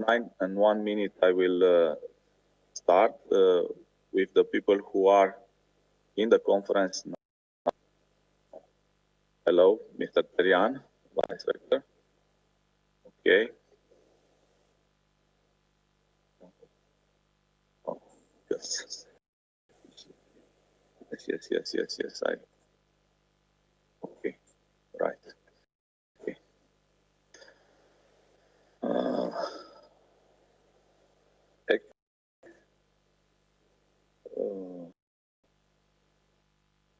9:01 I will start with the people who are in the conference now. Hello, Mr. Terian, Vice Rector. Okay. Oh, yes. Yes. Okay. Right. Okay.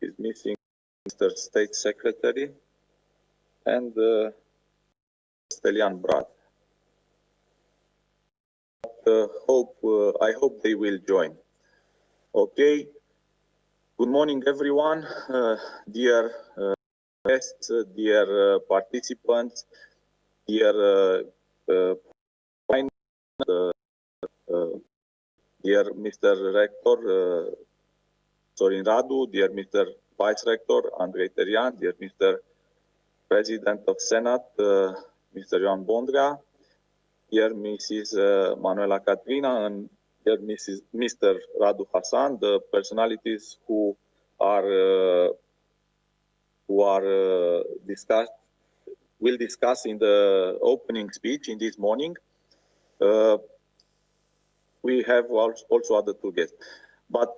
Is missing Mr. State Secretary and Stelian Brad. I hope they will join. Okay. Good morning, everyone. Dear guests, dear participants, dear dear Mr. Rector Sorin Radu, dear Mr. Vice Rector Andrei Terian, dear Mr. President of Senate Mr. Ioan Bondrea, dear Mrs. Manuela Catrina, and dear Mr. Radu Hasan, the personalities who are will discuss in the opening speech in this morning. We have also other two guests, but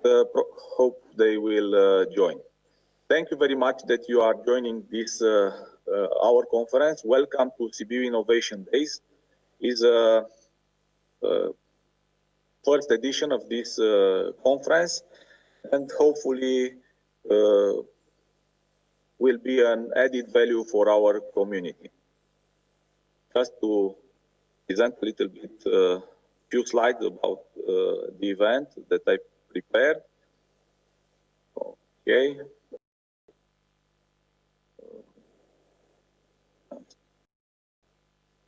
hope they will join. Thank you very much that you are joining this our conference. Welcome to Sibiu Innovation Days. Is a first edition of this conference, and hopefully will be an added value for our community. Just to present a little bit, few slides about the event that I prepared. Okay.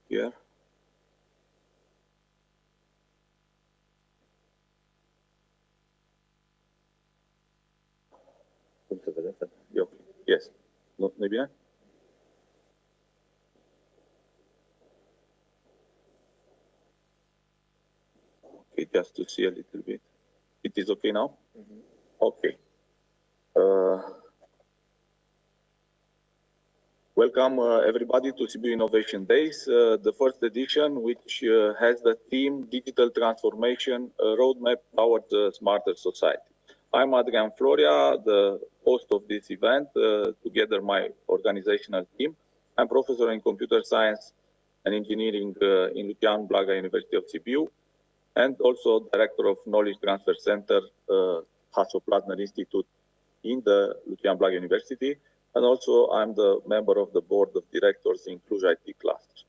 Here. Yes. Maybe not. Okay, just to see a little bit. It is okay now? Mm-hmm. Okay. Welcome everybody to Sibiu Innovation Days, the first edition, which has the theme Digital Transformation, a Roadmap Towards a Smarter Society. I'm Adrian Floria, the host of this event, together my organizational team. I'm professor in computer science and engineering in Lucian Blaga University of Sibiu, and also director of Knowledge Transfer Center, Hasso-Plattner Institute in the Lucian Blaga University. And also I'm the member of the board of directors in Cluj IT cluster.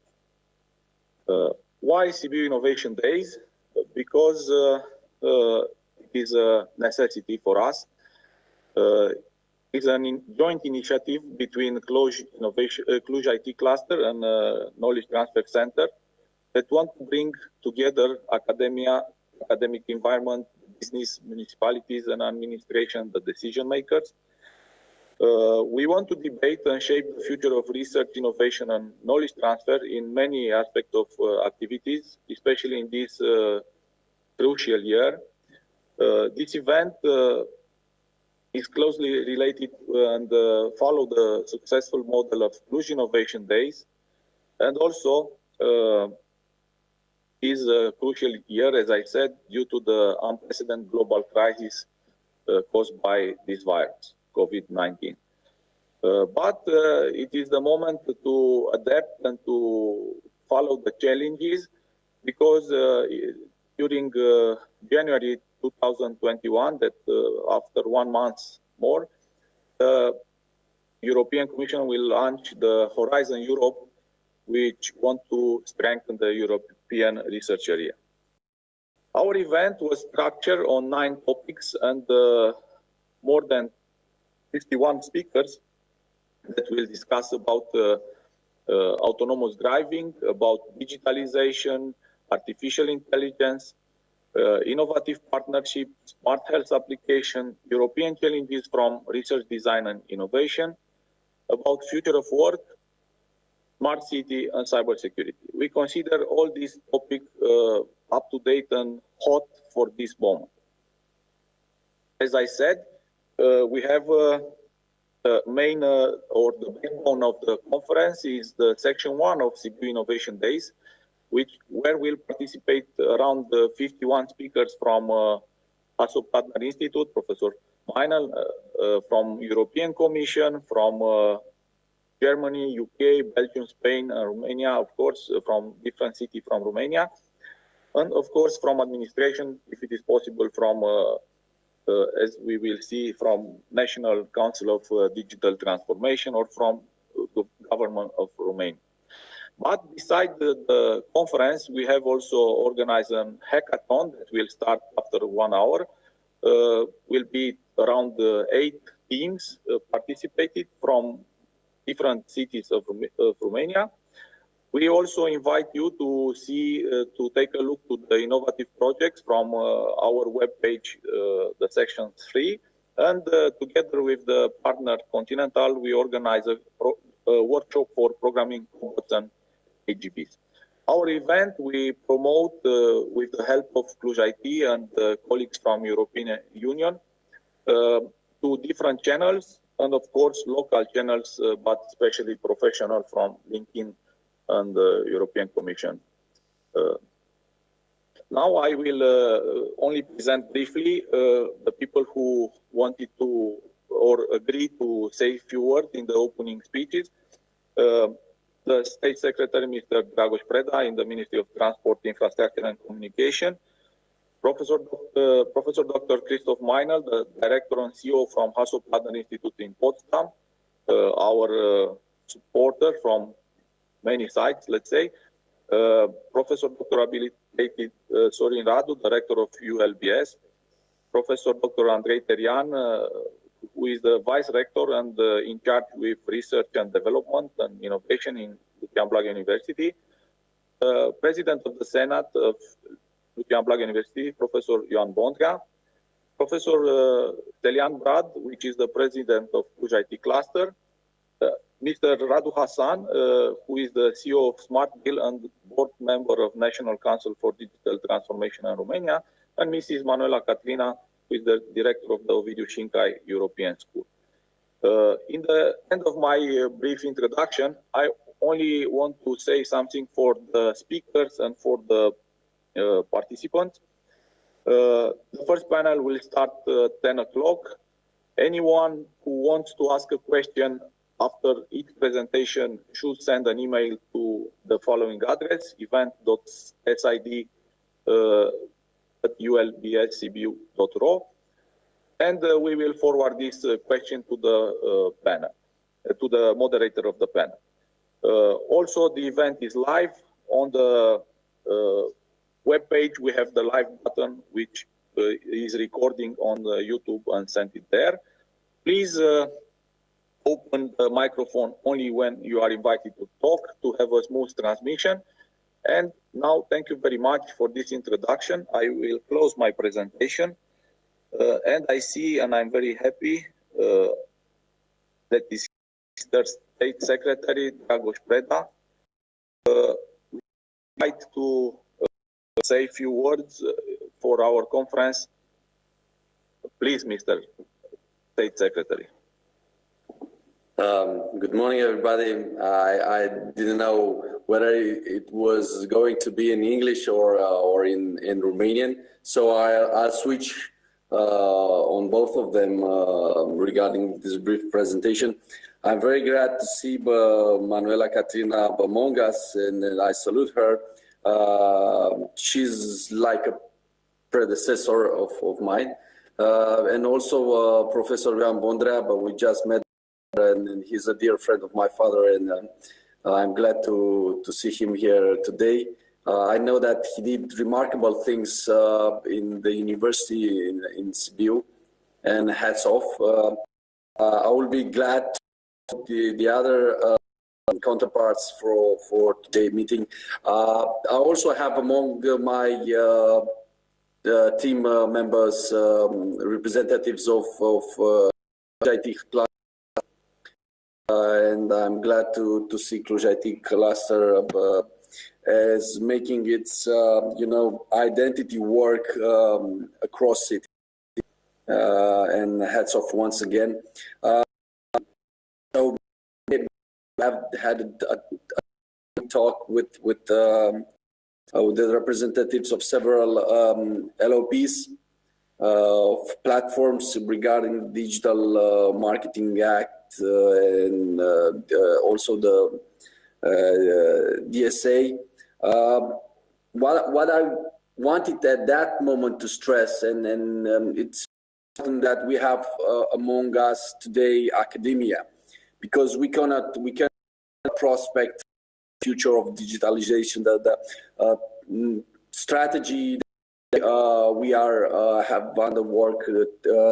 Why Sibiu Innovation Days? Because it is a necessity for us. It's a joint initiative between Cluj IT cluster and Knowledge Transfer Center that want to bring together academia, academic environment, business, municipalities, and administration, the decision makers. We want to debate and shape the future of research, innovation, and knowledge transfer in many aspects of activities, especially in this crucial year. This event is closely related and follow the successful model of Cluj Innovation Days, and also is a crucial year, as I said, due to the unprecedented global crisis caused by this virus, COVID-19. But it is the moment to adapt and to follow the challenges, because during January 2021, that after 1 month more, the European Commission will launch the Horizon Europe, which want to strengthen the European research area. Our event was structured on 9 topics and more than 51 speakers that will discuss about autonomous driving, about digitalization, artificial intelligence, innovative partnership, smart health application, European challenges from research design and innovation, about future of work, smart city, and cybersecurity. We consider all these topics up to date and hot for this moment. As I said, we have main or the backbone of the conference is the section 1 of Sibiu Innovation Days, where will participate around 51 speakers from HASO Partner Institute, Professor Meinl, from European Commission, from Germany, UK, Belgium, Spain, and Romania, of course, from different cities from Romania, and of course from administration, if it is possible, from as we will see, from National Council of Digital Transformation or from the government of Romania. But beside the conference, we have also organized a hackathon that will start after 1 hour. Will be around 8 teams participated from different cities of Romania. We also invite you to see, to take a look to the innovative projects from our webpage, the section 3. And together with the partner Continental, we organize a workshop for programming cobots and AGVs. Our event we promote with the help of Cluj IT and colleagues from European Union to different channels and of course local channels, but especially professional from LinkedIn and the European Commission. Now I will only present briefly the people who wanted to or agreed to say a few words in the opening speeches. The State Secretary, Mr. Dragoș Preda, in the Ministry of Transport, Infrastructure and Communication. Professor Dr. Christoph Meinl, the Director and CEO from HASO Partner Institute in Potsdam, our supporter from many sides, let's say. Professor Dr. Habilitated Sorin Radu, Director of ULBS. Professor Dr. Andrei Terian, who is the Vice Rector and in charge with research and development and innovation in Lucian Blaga University. President of the Senate of Lucian Blaga University, Professor Ioan Bondrea. Professor Stelian Brad, which is the President of Cluj IT Cluster. Mr. Radu Hasan, who is the CEO of Smart Bill and board member of National Council for Digital Transformation in Romania, and Mrs. Manuela Catrina, who is the director of the Ovidiu Șincai European School. In the end of my brief introduction, I only want to say something for the speakers and for the participants. The first panel will start at 10 o'clock. Anyone who wants to ask a question after each presentation should send an email to the following address, event.sid@ulbscbu.ro, and we will forward this question to the panel, to the moderator of the panel. Also, the event is live. On the webpage, we have the live button, which is recording on the YouTube and sent it there. Please open the microphone only when you are invited to talk to have a smooth transmission. And now, thank you very much for this introduction. I will close my presentation. And I see, and I'm very happy that this Mr. State Secretary Dragoș Preda would like to say a few words for our conference. Please, Mr. State Secretary. Good morning, everybody. I didn't know whether it was going to be in English or in Romanian, so I'll switch on both of them regarding this brief presentation. I'm very glad to see Manuela Catrina among us, and I salute her. She's like a predecessor of mine, and also Professor Ioan Bondrea, but we just met. And he's a dear friend of my father, and I'm glad to see him here today. I know that he did remarkable things in the university in Sibiu, and hats off. I will be glad to the other counterparts for today's meeting. I also have among my team members representatives of IT class. and I'm glad to see Cluj IT cluster as making its identity work across city. And hats off once again. So I've had a talk with the representatives of several LOPs of platforms regarding Digital Marketing Act and also the DSA. What I wanted at that moment to stress, and it's something that we have among us today, academia, because we cannot prospect the future of digitalization. The strategy we have under work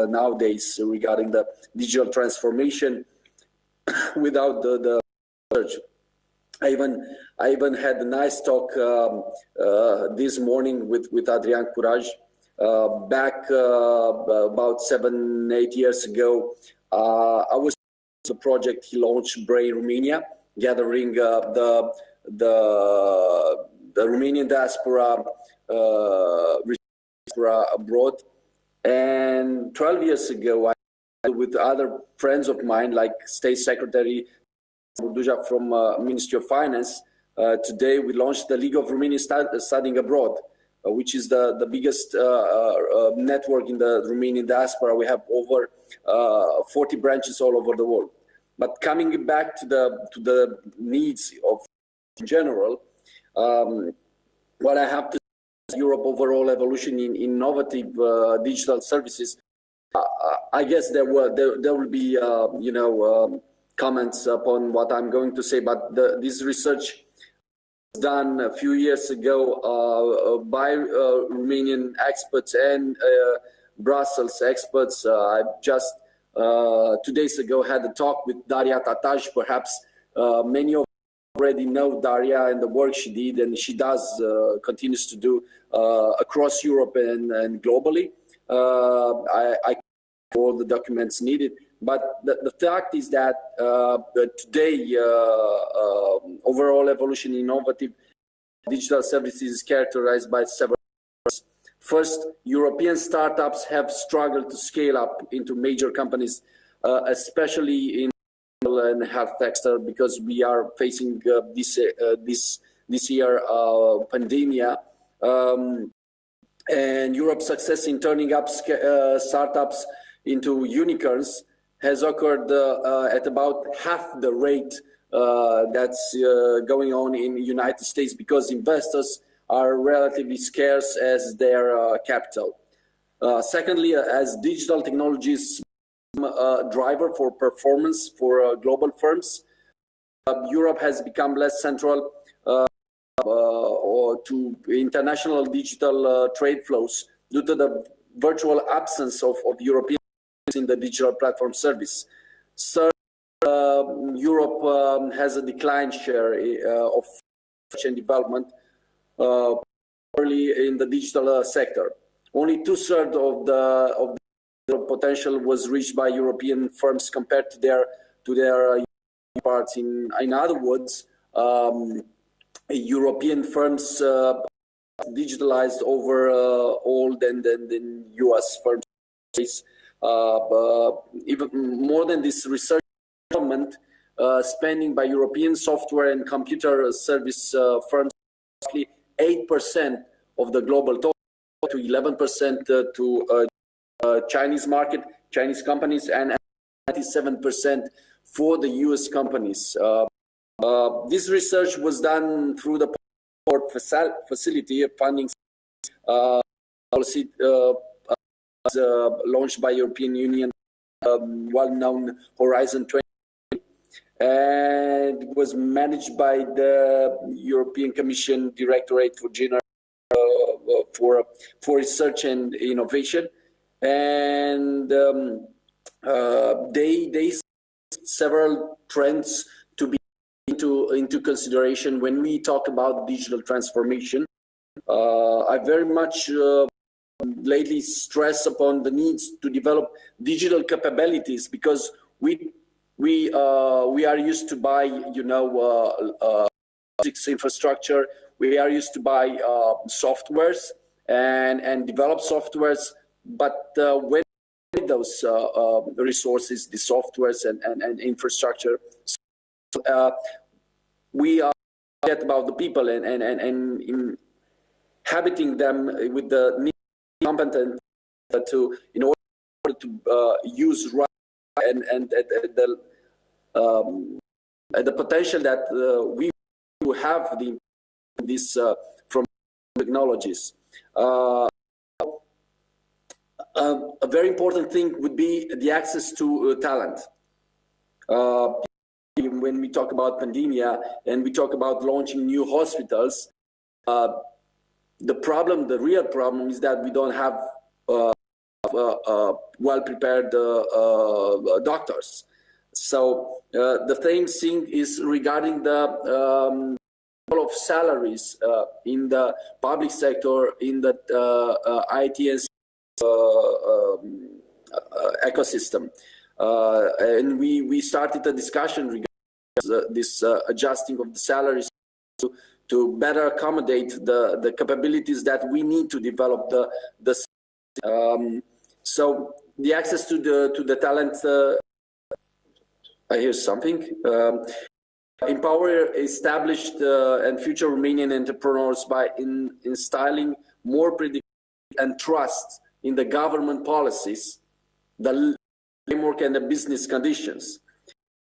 nowadays regarding the digital transformation without the research. I even had a nice talk this morning with Adrian Curaj. Back about 7-8 years ago, I was the project he launched, Brain Romania, gathering the Romanian diaspora abroad. And 12 years ago, I with other friends of mine, like State Secretary Burduja from Ministry of Finance. Today, we launched the League of Romanians Studying Abroad, which is the biggest network in the Romanian diaspora. We have over 40 branches all over the world. But coming back to the needs of in general, what I have to say is Europe overall evolution in innovative digital services. I guess there will be comments upon what I'm going to say, but this research done a few years ago by Romanian experts and Brussels experts. I just 2 days ago had a talk with Daria Tataj. Perhaps many of you already know Daria and the work she did, and she continues to do across Europe and globally. I all the documents needed. But the fact is that today, overall evolution in innovative digital services is characterized by several areas. First, European startups have struggled to scale up into major companies, especially in and health sector, because we are facing this year pandemia. And Europe's success in turning up startups into unicorns has occurred at about half the rate that's going on in the United States, because investors are relatively scarce as their capital. Secondly, as digital technologies driver for performance for global firms, Europe has become less central or to international digital trade flows due to the virtual absence of European in the digital platform service. Third, Europe has a decline share of research and development early in the digital sector. Only 2/3 of the potential was reached by European firms compared to their parts. In other words, European firms digitalized over all than US firms. Even more than this, research development spending by European software and computer service firms, roughly 8% of the global total, to 11% to Chinese market, Chinese companies, and 97% for the US companies. This research was done through the port facility funding policy launched by European Union, well-known Horizon 20, and was managed by the European Commission Directorate for General for Research and Innovation, and they several trends to be into consideration when we talk about digital transformation. I very much lately stress upon the needs to develop digital capabilities, because we we are used to buy, infrastructure. We are used to buy softwares and develop softwares, but when those resources, the softwares and infrastructure, we are forget about the people and inhabiting them with the competent to in order to use right and the potential that we have this from technologies. A very important thing would be the access to talent. When we talk about pandemia and we talk about launching new hospitals, the real problem is that we don't have well-prepared doctors. So the same thing is regarding the of salaries in the public sector, in the IT and ecosystem. And we started a discussion regarding this adjusting of the salaries to better accommodate the capabilities that we need to develop so the access to the talent. I hear something. Empower established and future Romanian entrepreneurs by instilling more predictability and trust in the government policies, the framework and the business conditions.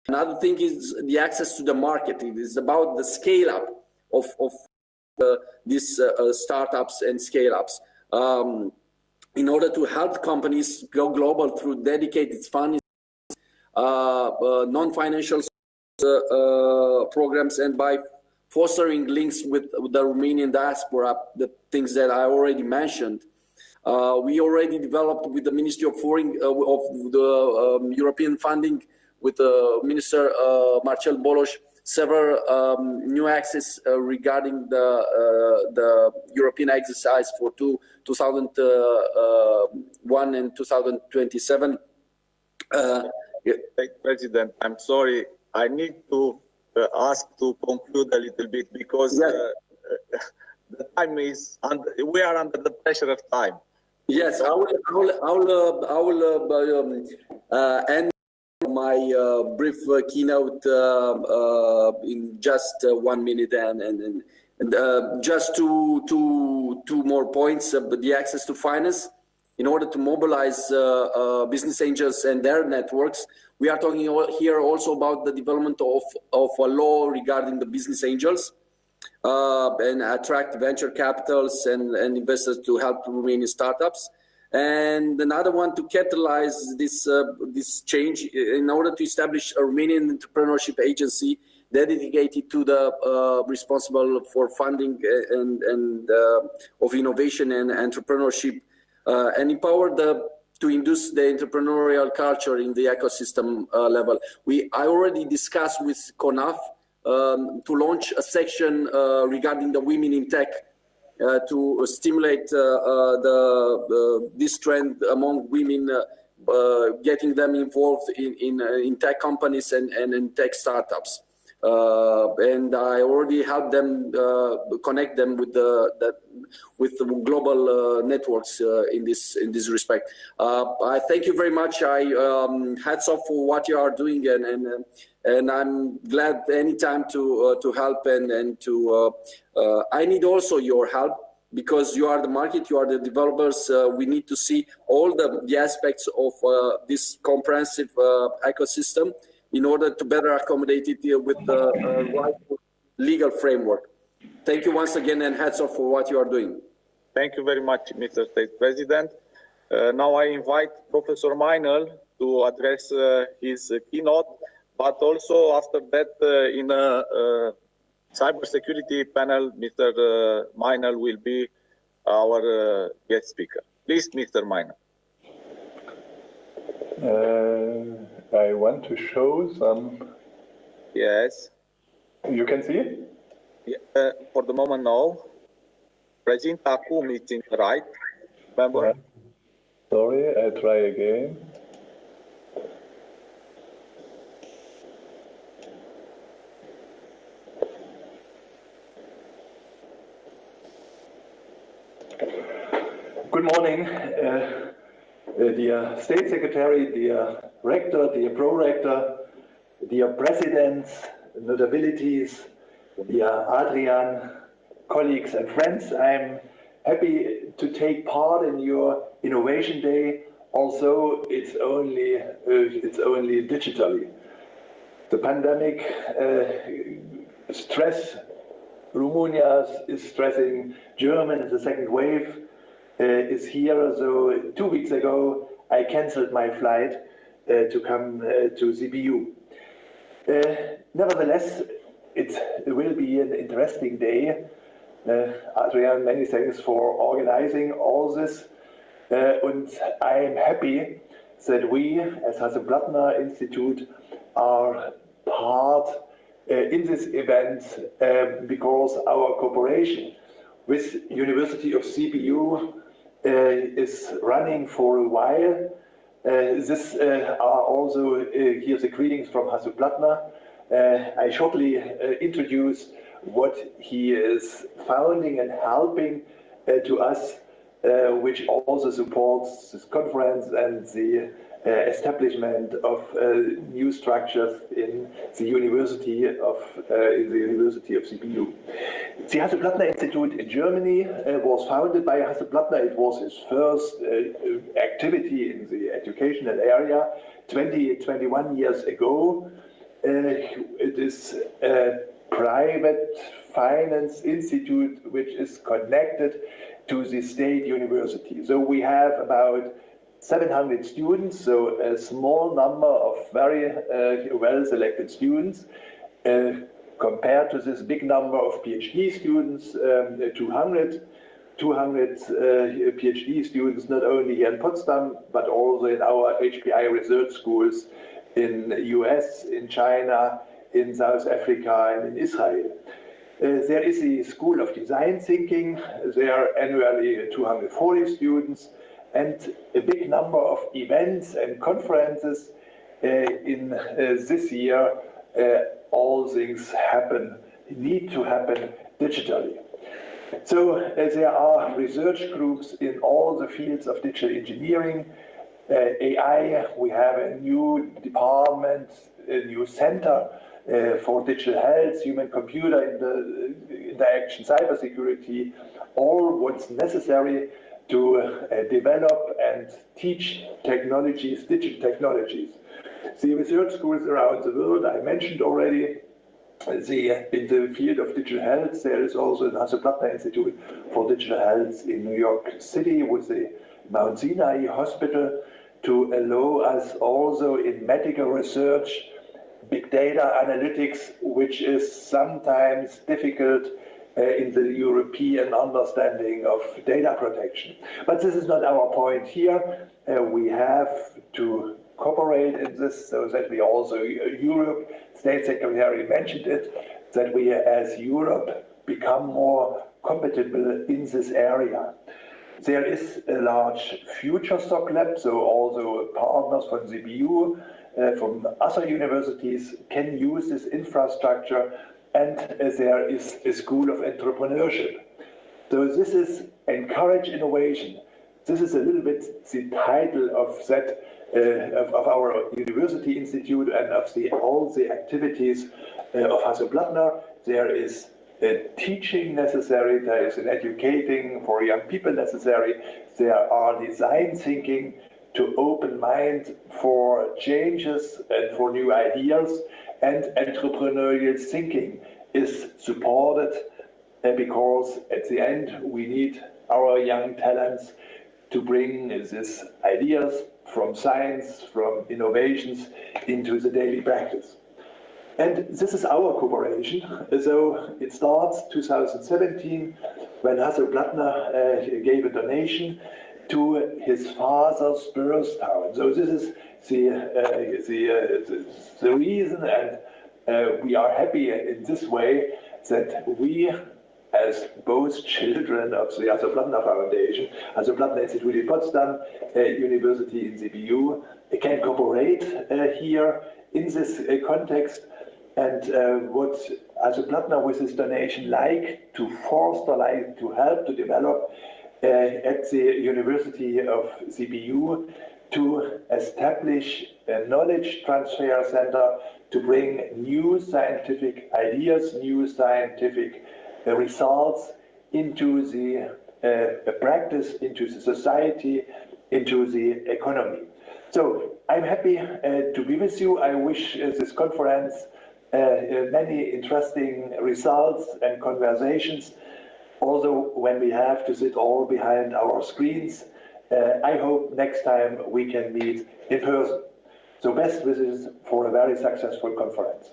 Another thing is the access to the market. It is about the scale up of these startups and scale ups in order to help companies go global through dedicated funding, non-financial programs, and by fostering links with the Romanian diaspora, the things that I already mentioned. We already developed with the Ministry of Foreign of the European funding with Minister Marcel Bolos several new access regarding the European exercise for 2001 and 2027. President, I'm sorry. I need to ask to conclude a little bit because the time is we are under the pressure of time. Yes, I will end my brief keynote in just 1 minute and just two more points. The access to finance in order to mobilize business angels and their networks. We are talking here also about the development of a law regarding the business angels and attract venture capitals and investors to help Romanian startups. And another one to catalyze this change in order to establish a Romanian entrepreneurship agency dedicated to the responsible for funding and of innovation and entrepreneurship and empower to induce the entrepreneurial culture in the ecosystem level. I already discussed with CONAF to launch a section regarding the women in tech to stimulate this trend among women, getting them involved in tech companies and in tech startups. And I already helped them connect them with the global networks in this respect. I thank you very much. Hats off for what you are doing, and I'm glad anytime to help and to. I need also your help because you are the market, you are the developers. We need to see all the aspects of this comprehensive ecosystem in order to better accommodate it with the right legal framework. Thank you once again, and hats off for what you are doing. Thank you very much, Mr. State President. Now I invite Professor Meinl to address his keynote, but also after that in a cybersecurity panel, Mr. Meinl will be our guest speaker. Please, Mr. Meinl. I want to show some. Yes. You can see? Yeah, for the moment, no. Present acum, it's in the right. Remember? Sorry, I try again. Good morning, dear State Secretary, dear Rector, dear Pro-Rector, dear Presidents, notabilities, dear Adrian, colleagues and friends. I'm happy to take part in your Innovation Day, although it's only digitally. The pandemic stress, Romania is stressing, Germany is the second wave. Is here. So 2 weeks ago, I cancelled my flight to come to Sibiu. Nevertheless, it will be an interesting day. Adrian, many thanks for organizing all this. And I am happy that we, as Hasse-Plattner Institute, are part in this event because our cooperation with University of Sibiu is running for a while. This are also here the greetings from Hasse-Plattner. I shortly introduce what he is founding and helping to us, which also supports this conference and the establishment of new structures in the University of Sibiu. The Hasse-Plattner Institute in Germany was founded by Hasse-Plattner. It was his first activity in the educational area 21 years ago. It is a private finance institute which is connected to the state university. So we have about 700 students, so a small number of very well-selected students, compared to this big number of PhD students, 200 PhD students, not only here in Potsdam, but also in our HPI research schools in the US, in China, in South Africa, and in Israel. There is the School of Design Thinking. There are annually 240 students, and a big number of events and conferences. In this year, all things need to happen digitally. So there are research groups in all the fields of digital engineering, AI. We have a new department, a new center for digital health, human-computer interaction, cybersecurity, all what's necessary to develop and teach technologies, digital technologies. The research schools around the world, I mentioned already, in the field of digital health, there is also the Hasse-Plattner Institute for Digital Health in New York City with the Mount Sinai Hospital to allow us also in medical research, big data analytics, which is sometimes difficult in the European understanding of data protection. But this is not our point here. We have to cooperate in this so that we also, Europe, State Secretary mentioned it, that we as Europe become more compatible in this area. There is a large future stock lab, so also partners from Sibiu, from other universities can use this infrastructure, and there is a school of entrepreneurship. So this is encourage innovation. This is a little bit the title of that of our university institute and of all the activities of Hasse-Plattner. There is a teaching necessary, there is an educating for young people necessary, there are design thinking to open mind for changes and for new ideas, and entrepreneurial thinking is supported because at the end we need our young talents to bring these ideas from science, from innovations into the daily practice. And this is our cooperation. So it starts 2017 when Hasse-Plattner gave a donation to his father's birth town. So this is the reason, and we are happy in this way that we, as both children of the Hasse-Plattner Foundation, Hasse-Plattner Institute in Potsdam, University in Sibiu, can cooperate here in this context. And what Hasse-Plattner with this donation like to foster, like to help to develop at the University of Sibiu to establish a knowledge transfer center to bring new scientific ideas, new scientific results into the practice, into the society, into the economy. So I'm happy to be with you. I wish this conference many interesting results and conversations. Also, when we have to sit all behind our screens, I hope next time we can meet in person. So best wishes for a very successful conference.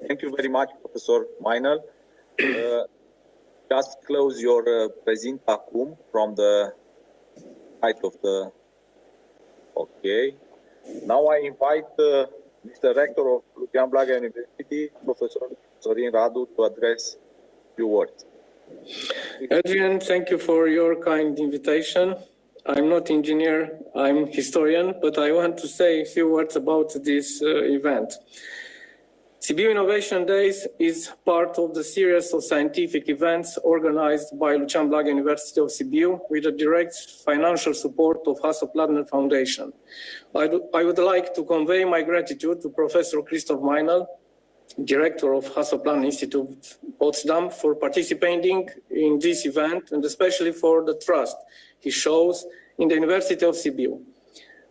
Thank you very much, Professor Meinl. Just close your present acum from the height of the... Okay. Now I invite Mr. Rector of Lucian Blaga University, Professor Sorin Radu, to address a few words. Adrian, thank you for your kind invitation. I'm not engineer, I'm historian, but I want to say a few words about this event. Sibiu Innovation Days is part of the series of scientific events organized by Lucian Blaga University of Sibiu with the direct financial support of Hasso-Plattner Foundation. I would like to convey my gratitude to Professor Christoph Meinl, Director of Hasso-Plattner Institute Potsdam, for participating in this event and especially for the trust he shows in the University of Sibiu.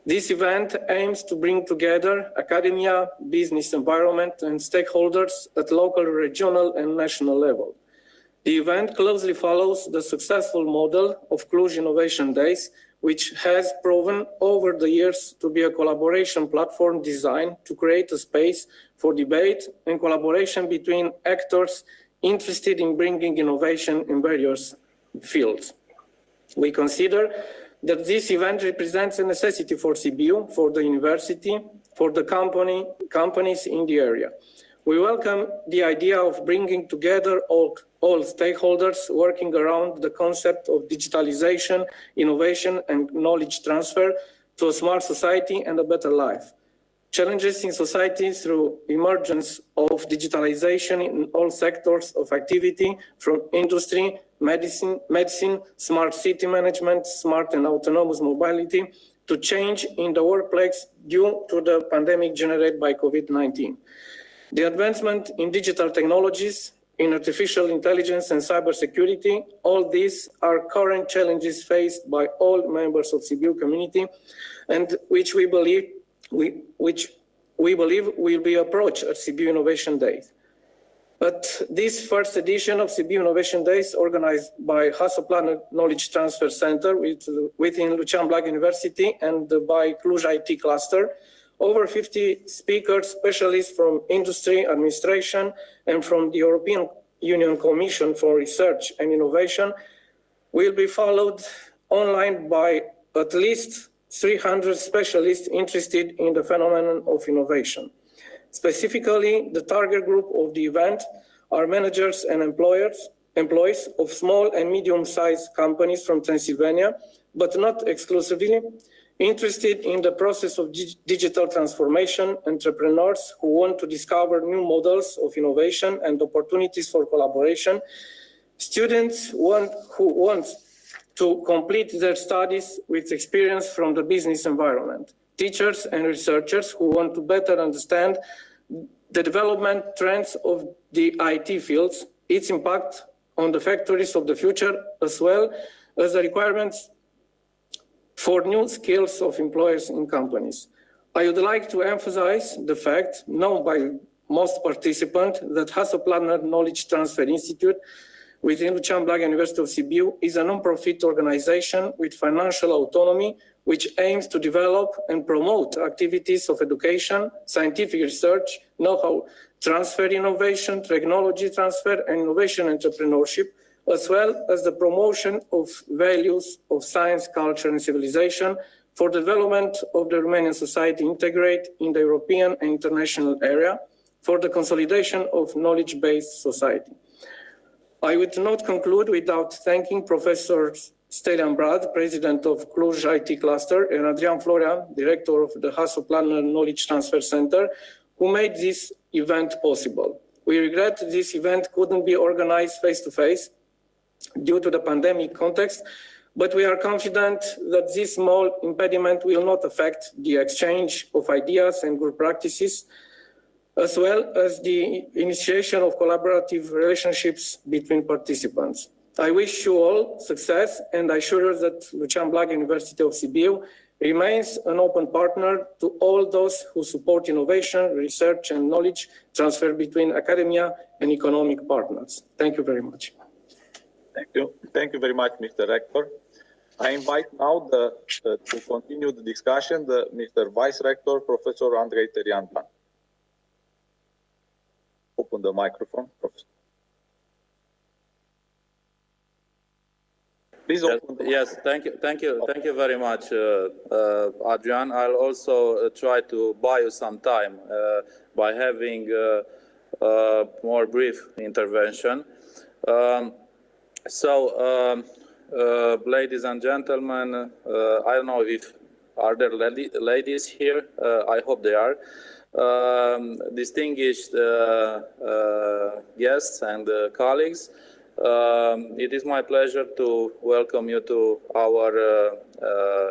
This event aims to bring together academia, business environment, and stakeholders at local, regional, and national level. The event closely follows the successful model of Cluj Innovation Days, which has proven over the years to be a collaboration platform designed to create a space for debate and collaboration between actors interested in bringing innovation in various fields. We consider that this event represents a necessity for Sibiu, for the university, for the companies in the area. We welcome the idea of bringing together all stakeholders working around the concept of digitalization, innovation, and knowledge transfer to a smart society and a better life. Challenges in society through emergence of digitalization in all sectors of activity, from industry, medicine, smart city management, smart and autonomous mobility, to change in the workplace due to the pandemic generated by COVID-19. The advancement in digital technologies, in artificial intelligence and cybersecurity, all these are current challenges faced by all members of Sibiu community, and which we believe will be approached at Sibiu Innovation Days. But this first edition of Sibiu Innovation Days, organized by Hasso-Plattner Knowledge Transfer Center within Lucian Blaga University and by Cluj IT Cluster, over 50 speakers, specialists from industry, administration, and from the European Union Commission for Research and Innovation, will be followed online by at least 300 specialists interested in the phenomenon of innovation. Specifically, the target group of the event are managers and employees of small and medium-sized companies from Transylvania, but not exclusively, interested in the process of digital transformation, entrepreneurs who want to discover new models of innovation and opportunities for collaboration, students who want to complete their studies with experience from the business environment, teachers and researchers who want to better understand the development trends of the IT fields, its impact on the factories of the future, as well as the requirements for new skills of employers in companies. I would like to emphasize the fact, known by most participants, that Hasso-Plattner Knowledge Transfer Institute within Lucian Blaga University of Sibiu is a non-profit organization with financial autonomy, which aims to develop and promote activities of education, scientific research, know-how transfer, innovation, technology transfer, and innovation entrepreneurship, as well as the promotion of values of science, culture, and civilization for the development of the Romanian society integrate in the European and international area, for the consolidation of knowledge-based society. I would not conclude without thanking Professors Stelian Brad, President of Cluj IT Cluster, and Adrian Florea, Director of the Hasoplaner Knowledge Transfer Center, who made this event possible. We regret this event couldn't be organized face-to-face due to the pandemic context, but we are confident that this small impediment will not affect the exchange of ideas and good practices, as well as the initiation of collaborative relationships between participants. I wish you all success, and I assure you that Lucian Blaga University of Sibiu remains an open partner to all those who support innovation, research, and knowledge transfer between academia and economic partners. Thank you very much. Thank you. Thank you very much, Mr. Rector. I invite now to continue the discussion, Mr. Vice Rector, Professor Andrei Terian-Dan. Open the microphone, Professor. Please open the Yes, thank you very much, Adrian. I'll also try to buy you some time by having a more brief intervention. Ladies and gentlemen, I don't know if are there ladies here. I hope they are. Distinguished guests and colleagues. It is my pleasure to welcome you to our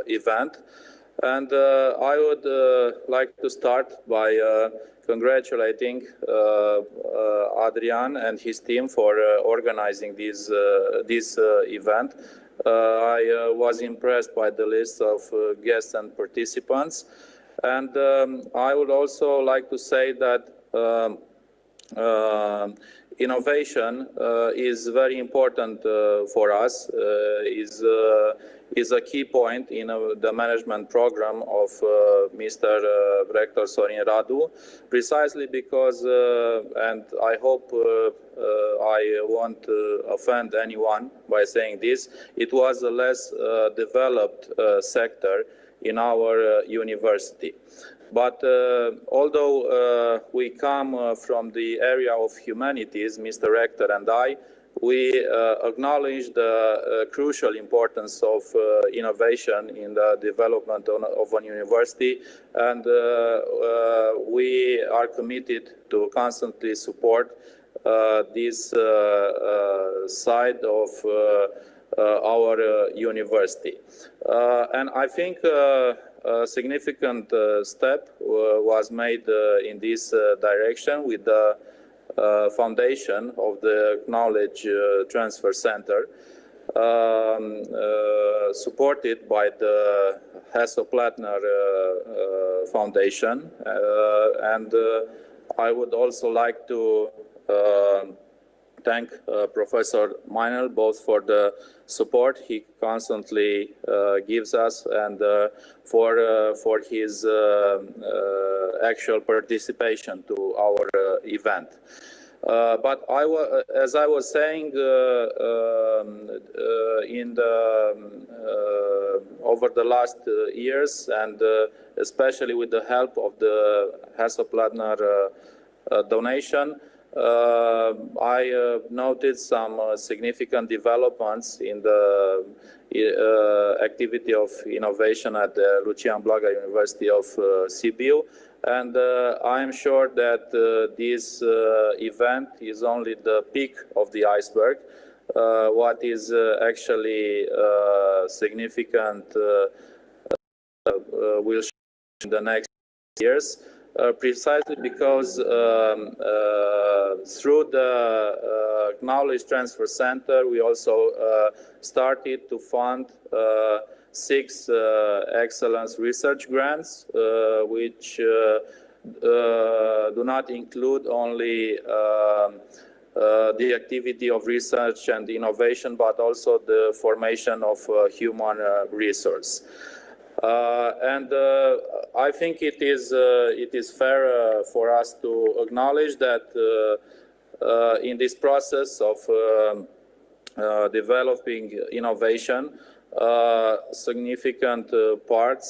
event, and I would like to start by congratulating Adrian and his team for organizing this event. I was impressed by the list of guests and participants, and I would also like to say that innovation is very important for us, is a key point in the management program of Mr. Rector Sorin Radu, precisely because, and I hope I won't offend anyone by saying this, it was a less developed sector in our university. But although we come from the area of humanities, Mr. Rector and I, we acknowledge the crucial importance of innovation in the development of a university, and we are committed to constantly support this side of our university. And I think a significant step was made in this direction with the foundation of the Knowledge Transfer Center, supported by the Hasso-Plattner Foundation. And I would also like to thank Professor Meinl both for the support he constantly gives us and for his actual participation to our event. But as I was saying, over the last years, and especially with the help of the Hasso-Plattner donation, I noted some significant developments in the activity of innovation at the Lucian Blaga University of Sibiu, and I am sure that this event is only the peak of the iceberg. What is actually significant will change in the next years. Precisely because through the Knowledge Transfer Center, we also started to fund 6 excellence research grants, which do not include only the activity of research and innovation, but also the formation of human resource. And I think it is fair for us to acknowledge that in this process of developing innovation, significant part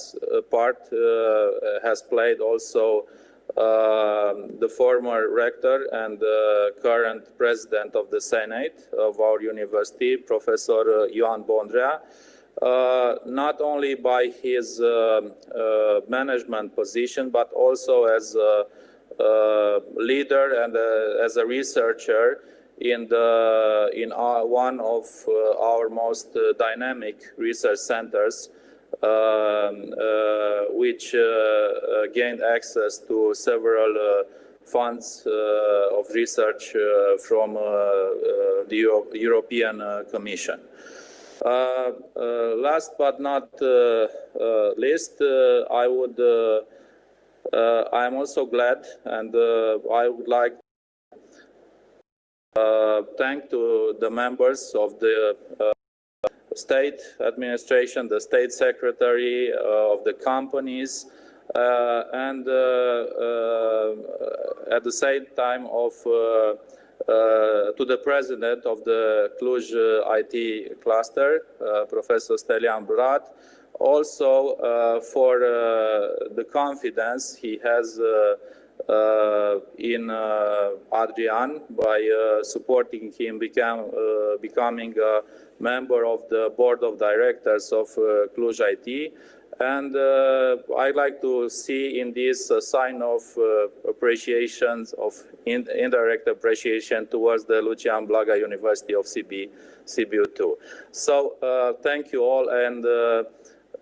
has played also the former rector and current president of the Senate of our university, Professor Ioan Bondrea, not only by his management position, but also as a leader and as a researcher in one of our most dynamic research centers, which gained access to several funds of research from the European Commission. Last but not least, I'm also glad, and I would like to thank to the members of the state administration, the state secretary of the companies, and at the same time to the president of the Cluj IT cluster, Professor Stelian Brat, also for the confidence he has in Adrian by supporting him becoming a member of the board of directors of Cluj IT. And I'd like to see in this a sign of appreciation, of indirect appreciation towards the Lucian Blaga University of Sibiu too. So thank you all, and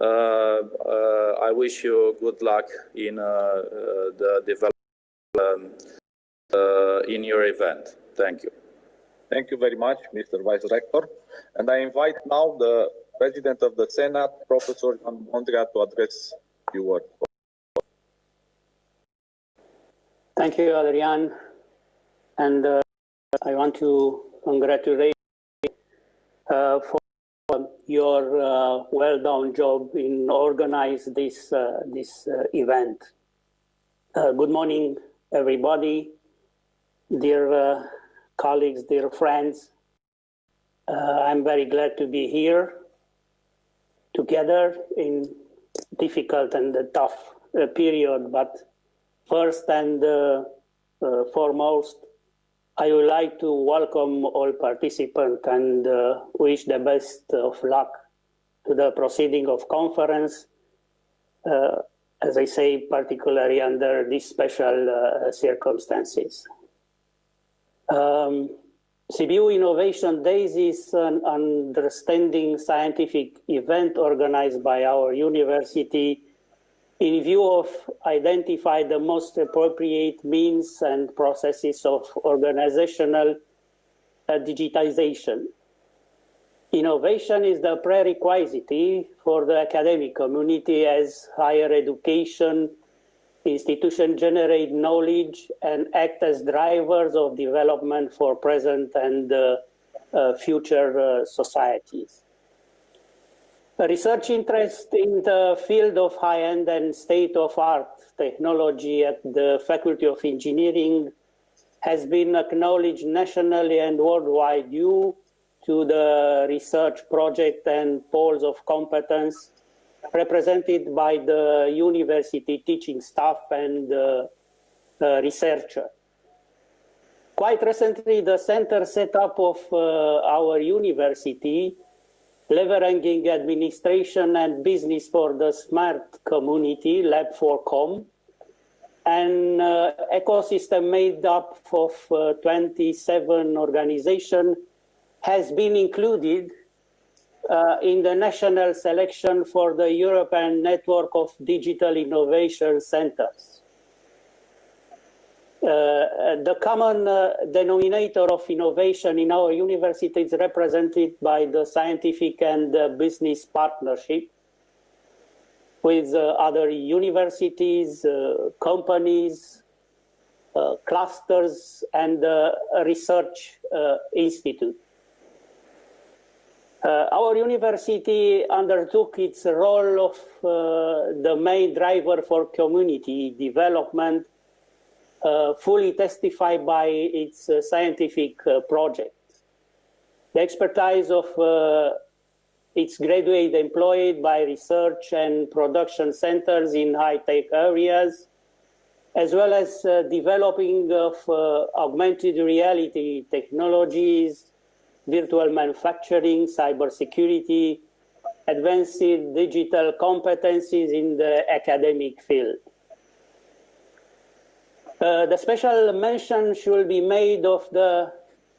I wish you good luck in the development in your event. Thank you. Thank you very much, Mr. Vice Rector. And I invite now the President of the Senate, Professor Jan Bondrea, to address your words. Thank you, Adrian. And I want to congratulate you for your well-done job in organizing this event. Good morning, everybody, dear colleagues, dear friends. I'm very glad to be here together in difficult and tough period. But first and foremost, I would like to welcome all participants and wish the best of luck to the proceeding of conference, as I say, particularly under these special circumstances. Sibiu Innovation Days is an understanding scientific event organized by our university in view of identify the most appropriate means and processes of organizational digitization. Innovation is the prerequisite for the academic community as higher education institutions generate knowledge and act as drivers of development for present and future societies. A research interest in the field of high-end and state-of-art technology at the Faculty of Engineering has been acknowledged nationally and worldwide due to the research project and poles of competence represented by the university teaching staff and researcher. Quite recently, the center set up of our university, leveraging administration and business for the smart community, Lab4Com, an ecosystem made up of 27 organizations, has been included in the national selection for the European Network of Digital Innovation Centers. The common denominator of innovation in our university is represented by the scientific and business partnership with other universities, companies, clusters, and research institute. Our university undertook its role of the main driver for community development, fully testified by its scientific project. The expertise of its graduate employed by research and production centers in high-tech areas, as well as developing of augmented reality technologies, virtual manufacturing, cybersecurity, advanced digital competencies in the academic field. The special mention should be made of the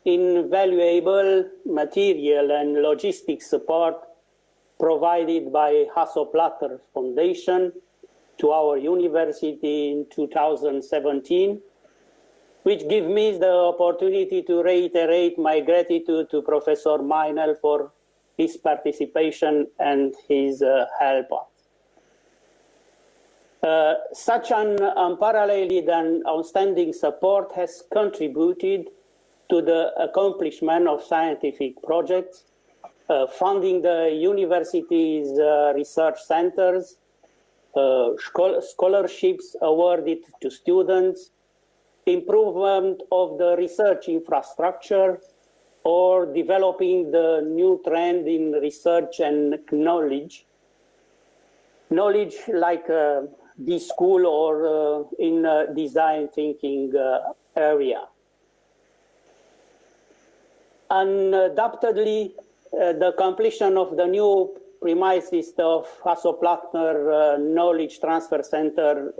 invaluable material and logistic support provided by Hasso-Plattner Foundation to our university in 2017, which gives me the opportunity to reiterate my gratitude to Professor Meinel for his participation and his help. Such an unparalleled and outstanding support has contributed to the accomplishment of scientific projects, funding the university's research centers, scholarships awarded to students, improvement of the research infrastructure, or developing the new trend in research and knowledge. Knowledge like this school or in design thinking area. Undoubtedly, the completion of the new premises of Hasso-Plattner Knowledge Transfer Center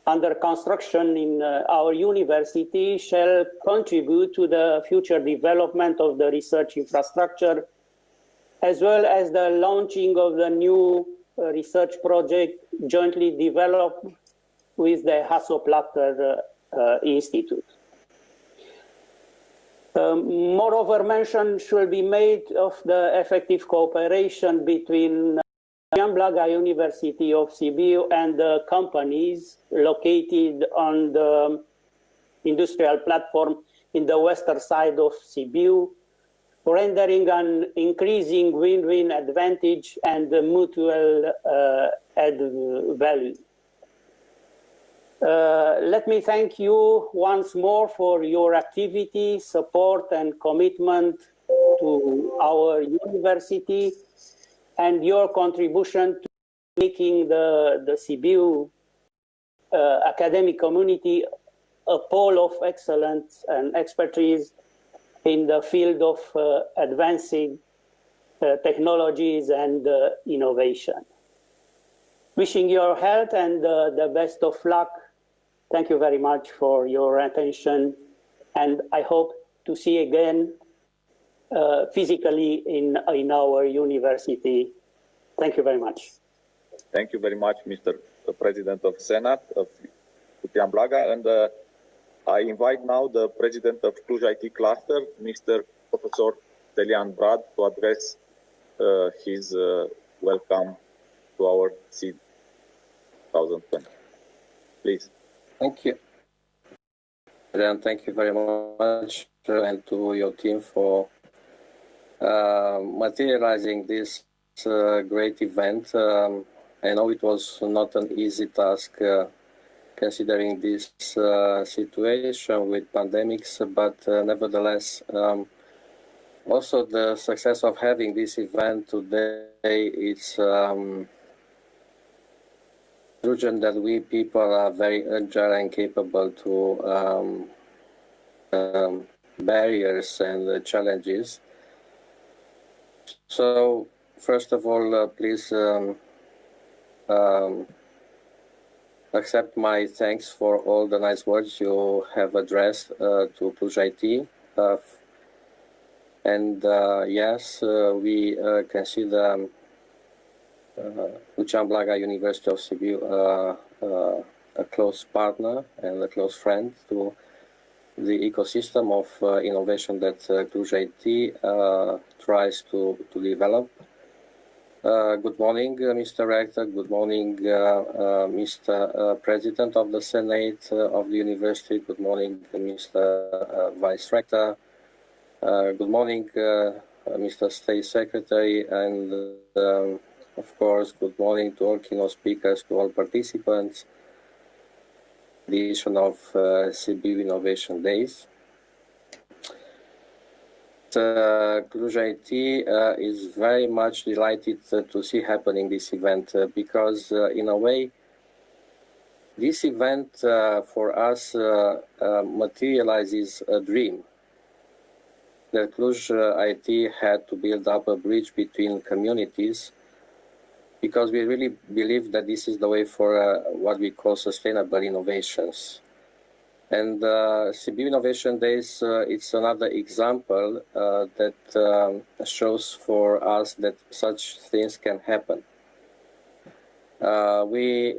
under construction in our university shall contribute to the future development of the research infrastructure, as well as the launching of the new research project jointly developed with the Hasso-Plattner Institute. Moreover, mention should be made of the effective cooperation between Jan Blaga University of Sibiu and the companies located on the industrial platform in the western side of Sibiu, rendering an increasing win-win advantage and mutual add value. Let me thank you once more for your activity, support, and commitment to our university and your contribution to making the Sibiu academic community a pole of excellence and expertise in the field of advancing technologies and innovation. Wishing your health and the best of luck. Thank you very much for your attention, and I hope to see you again physically in our university. Thank you very much. Thank you very much, Mr. President of Senate of Jan Blaga, and I invite now the President of Cluj IT Cluster, Mr. Professor Stelian Brad, to address his welcome to our SID 2020. Please. Thank you. And thank you very much, and to your team for materializing this great event. I know it was not an easy task considering this situation with pandemics, but nevertheless, also the success of having this event today, it's proven that we people are very agile and capable to barriers and challenges. So, first of all, please accept my thanks for all the nice words you have addressed to Cluj IT. Yes, we consider Jan Blaga University of Sibiu a close partner and a close friend to the ecosystem of innovation that Cluj IT tries to develop. Good morning, Mr. Rector. Good morning, Mr. President of the Senate of the University. Good morning, Mr. Vice Rector. Good morning, Mr. State Secretary, and of course, good morning to all keynote speakers, to all participants. The edition of Sibiu Innovation Days. Cluj IT is very much delighted to see happening this event because in a way this event for us materializes a dream. that Cluj IT had to build up a bridge between communities, because we really believe that this is the way for what we call sustainable innovations. And Sibiu Innovation Days, it's another example that shows for us that such things can happen. We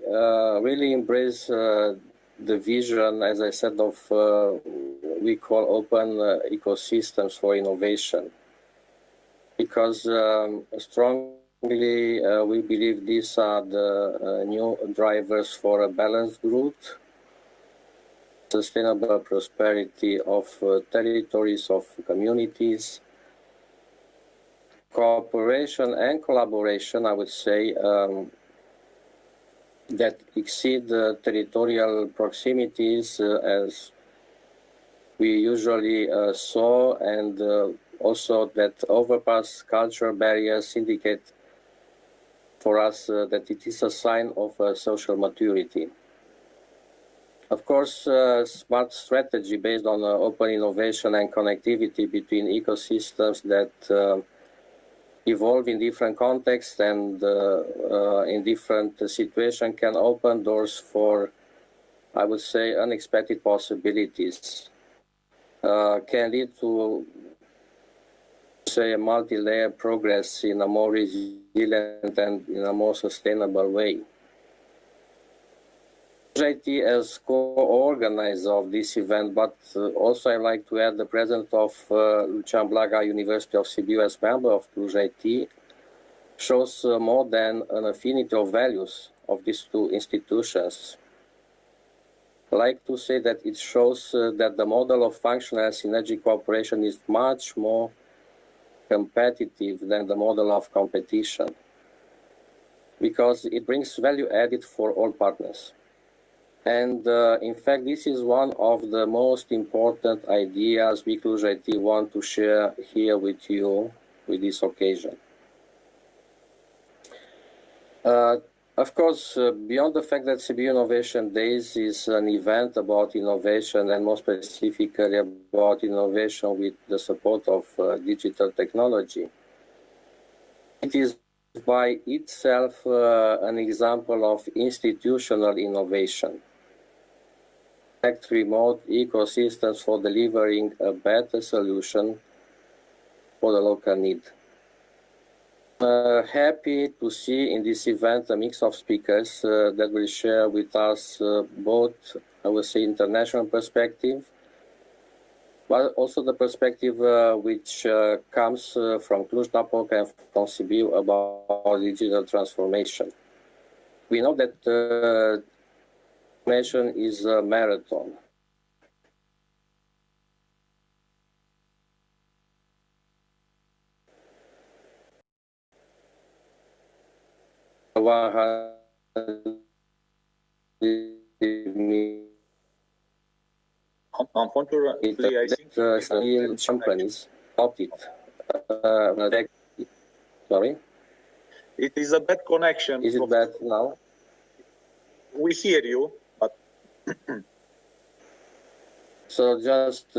really embrace the vision, as I said, of we call open ecosystems for innovation, because strongly we believe these are the new drivers for a balanced growth, sustainable prosperity of territories, of communities, cooperation and collaboration, I would say, that exceed territorial proximities as we usually saw, and also that overpass cultural barriers indicate for us that it is a sign of social maturity. Of course, smart strategy based on open innovation and connectivity between ecosystems that evolve in different contexts and in different situations can open doors for, I would say, unexpected possibilities. Can lead to, say, a multi-layer progress in a more resilient and in a more sustainable way. IT as co-organizer of this event, but also I'd like to add the presence of Lucian Blaga, University of Sibiu, as member of Cluj IT, shows more than an affinity of values of these two institutions. I like to say that it shows that the model of functional and synergy cooperation is much more competitive than the model of competition, because it brings value added for all partners. And in fact, this is one of the most important ideas we Cluj IT want to share here with you with this occasion. Of course, beyond the fact that Sibiu Innovation Days is an event about innovation, and more specifically about innovation with the support of digital technology, it is by itself an example of institutional innovation. Remote ecosystems for delivering a better solution for the local need. Happy to see in this event a mix of speakers that will share with us both, I would say, international perspective, but also the perspective which comes from Cluj-Napoca and from Sibiu about digital transformation. We know that transformation is a marathon. Unfortunately, I think still companies opted. Sorry? It is a bad connection. Is it bad now? We hear you, but so just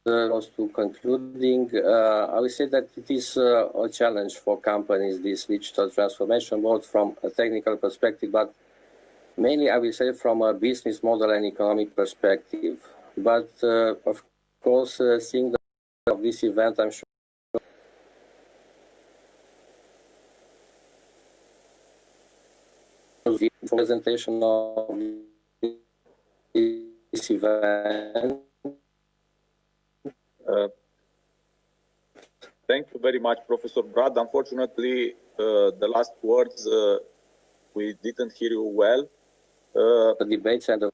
close to concluding, I would say that it is a challenge for companies, this digital transformation, both from a technical perspective, but mainly I will say from a business model and economic perspective. But of course, seeing the of this event, I'm sure the presentation of this event. Thank you very much, Professor Brad. Unfortunately, the last words we didn't hear you well. The debates and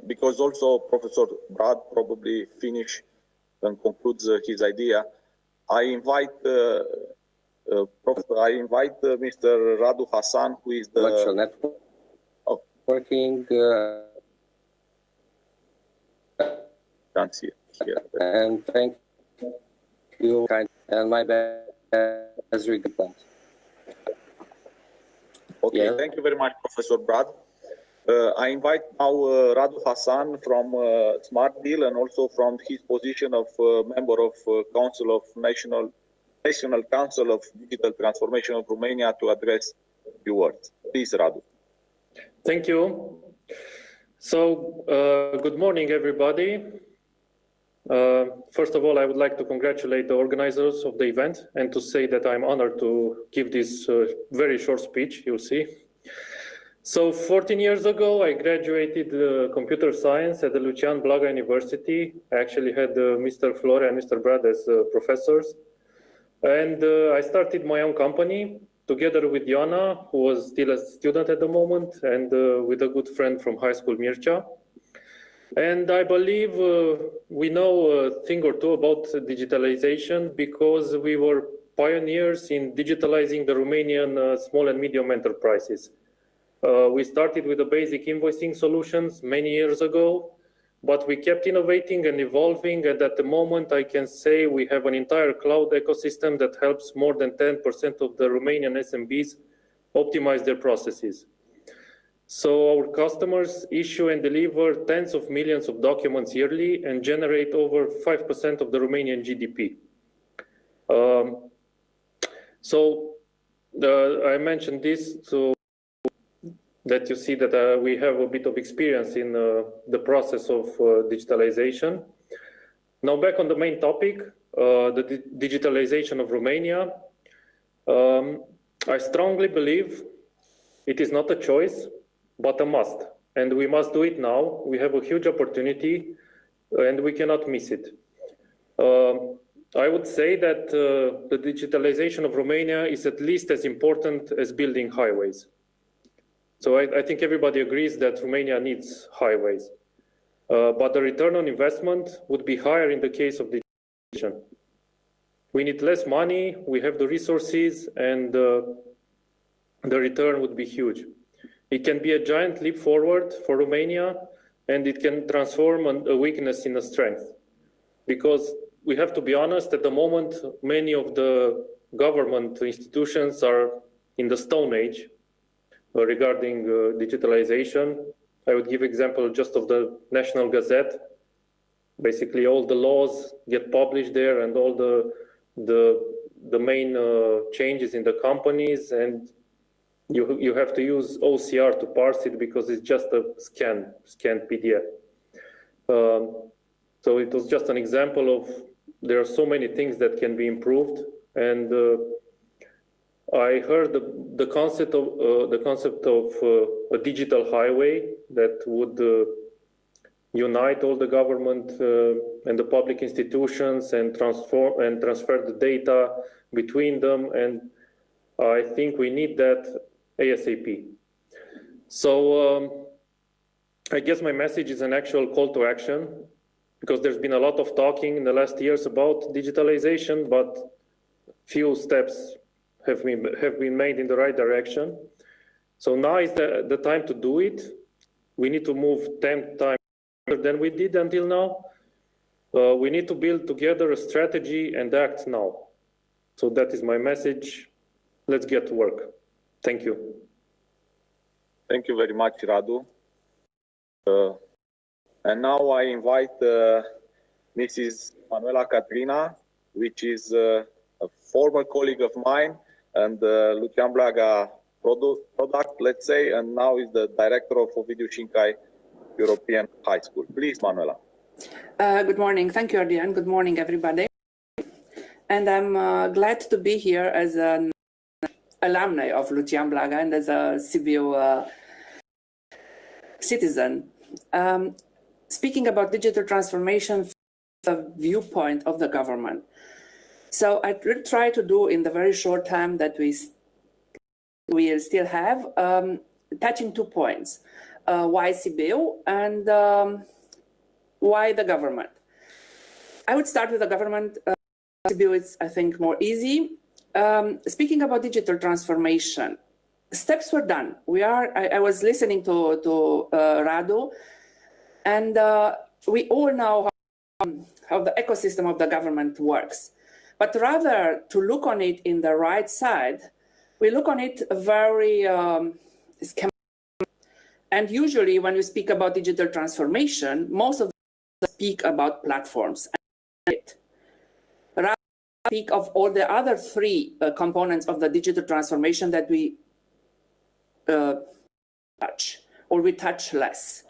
because also Professor Brad probably finish and concludes his idea. I invite Mr. Radu Hasan, who is the virtual networking. Can't see it here. And thank you, and my best regards. Okay, yeah. Thank you very much, Professor Brad. I invite now Radu Hasan from Smart Deal and also from his position of member of Council of National Council of Digital Transformation of Romania to address a few words. Please, Radu. Thank you. So, good morning, everybody. First of all, I would like to congratulate the organizers of the event and to say that I'm honored to give this very short speech, you'll see. So 14 years ago, I graduated computer science at the Lucian Blaga University. I actually had Mr. Florea and Mr. Brad as professors. And I started my own company together with Ioana, who was still a student at the moment, and with a good friend from high school, Mircea. And I believe we know a thing or two about digitalization because we were pioneers in digitalizing the Romanian small and medium enterprises. We started with the basic invoicing solutions many years ago, but we kept innovating and evolving. And at the moment, I can say we have an entire cloud ecosystem that helps more than 10% of the Romanian SMBs optimize their processes. So our customers issue and deliver tens of millions of documents yearly and generate over 5% of the Romanian GDP. I mentioned this so that you see that we have a bit of experience in the process of digitalization. Now back on the main topic, the digitalization of Romania. I strongly believe it is not a choice, but a must. And we must do it now. We have a huge opportunity and we cannot miss it. I would say that the digitalization of Romania is at least as important as building highways. So I think everybody agrees that Romania needs highways, but the return on investment would be higher in the case of digitalization. We need less money, we have the resources, and the return would be huge. It can be a giant leap forward for Romania, and it can transform a weakness in a strength. Because we have to be honest, at the moment, many of the government institutions are in the Stone Age regarding digitalization. I would give example just of the National Gazette. Basically, all the laws get published there and all the main changes in the companies, and you have to use OCR to parse it because it's just a scanned PDF. So it was just an example of there are so many things that can be improved, and I heard the concept of a digital highway that would unite all the government and the public institutions and transfer the data between them, and I think we need that ASAP. So I guess my message is an actual call to action, because there's been a lot of talking in the last years about digitalization, but few steps have been made in the right direction. So now is the time to do it. We need to move 10 times faster than we did until now. We need to build together a strategy and act now. So that is my message. Let's get to work. Thank you. Thank you very much, Radu. And now I invite Mrs. Manuela Catrina, which is a former colleague of mine and Lucian Blaga product, let's say, and now is the director of Ovidiu Șincai European High School. Please, Manuela. Good morning. Thank you, Adrian. Good morning, everybody. And I'm glad to be here as an alumni of Lucian Blaga and as a Sibiu citizen. Speaking about digital transformation from the viewpoint of the government. So I will try to do in the very short time that we still have, touching 2 points. Why Sibiu and why the government? I would start with the government. Sibiu is, I think, more easy. Speaking about digital transformation, steps were done. I was listening to Radu, and we all know how the ecosystem of the government works. But rather to look on it in the right side, we look on it very schematic. And usually when we speak about digital transformation, most of them speak about platforms. Rather speak of all the other three components of the digital transformation that we touch, or we touch less.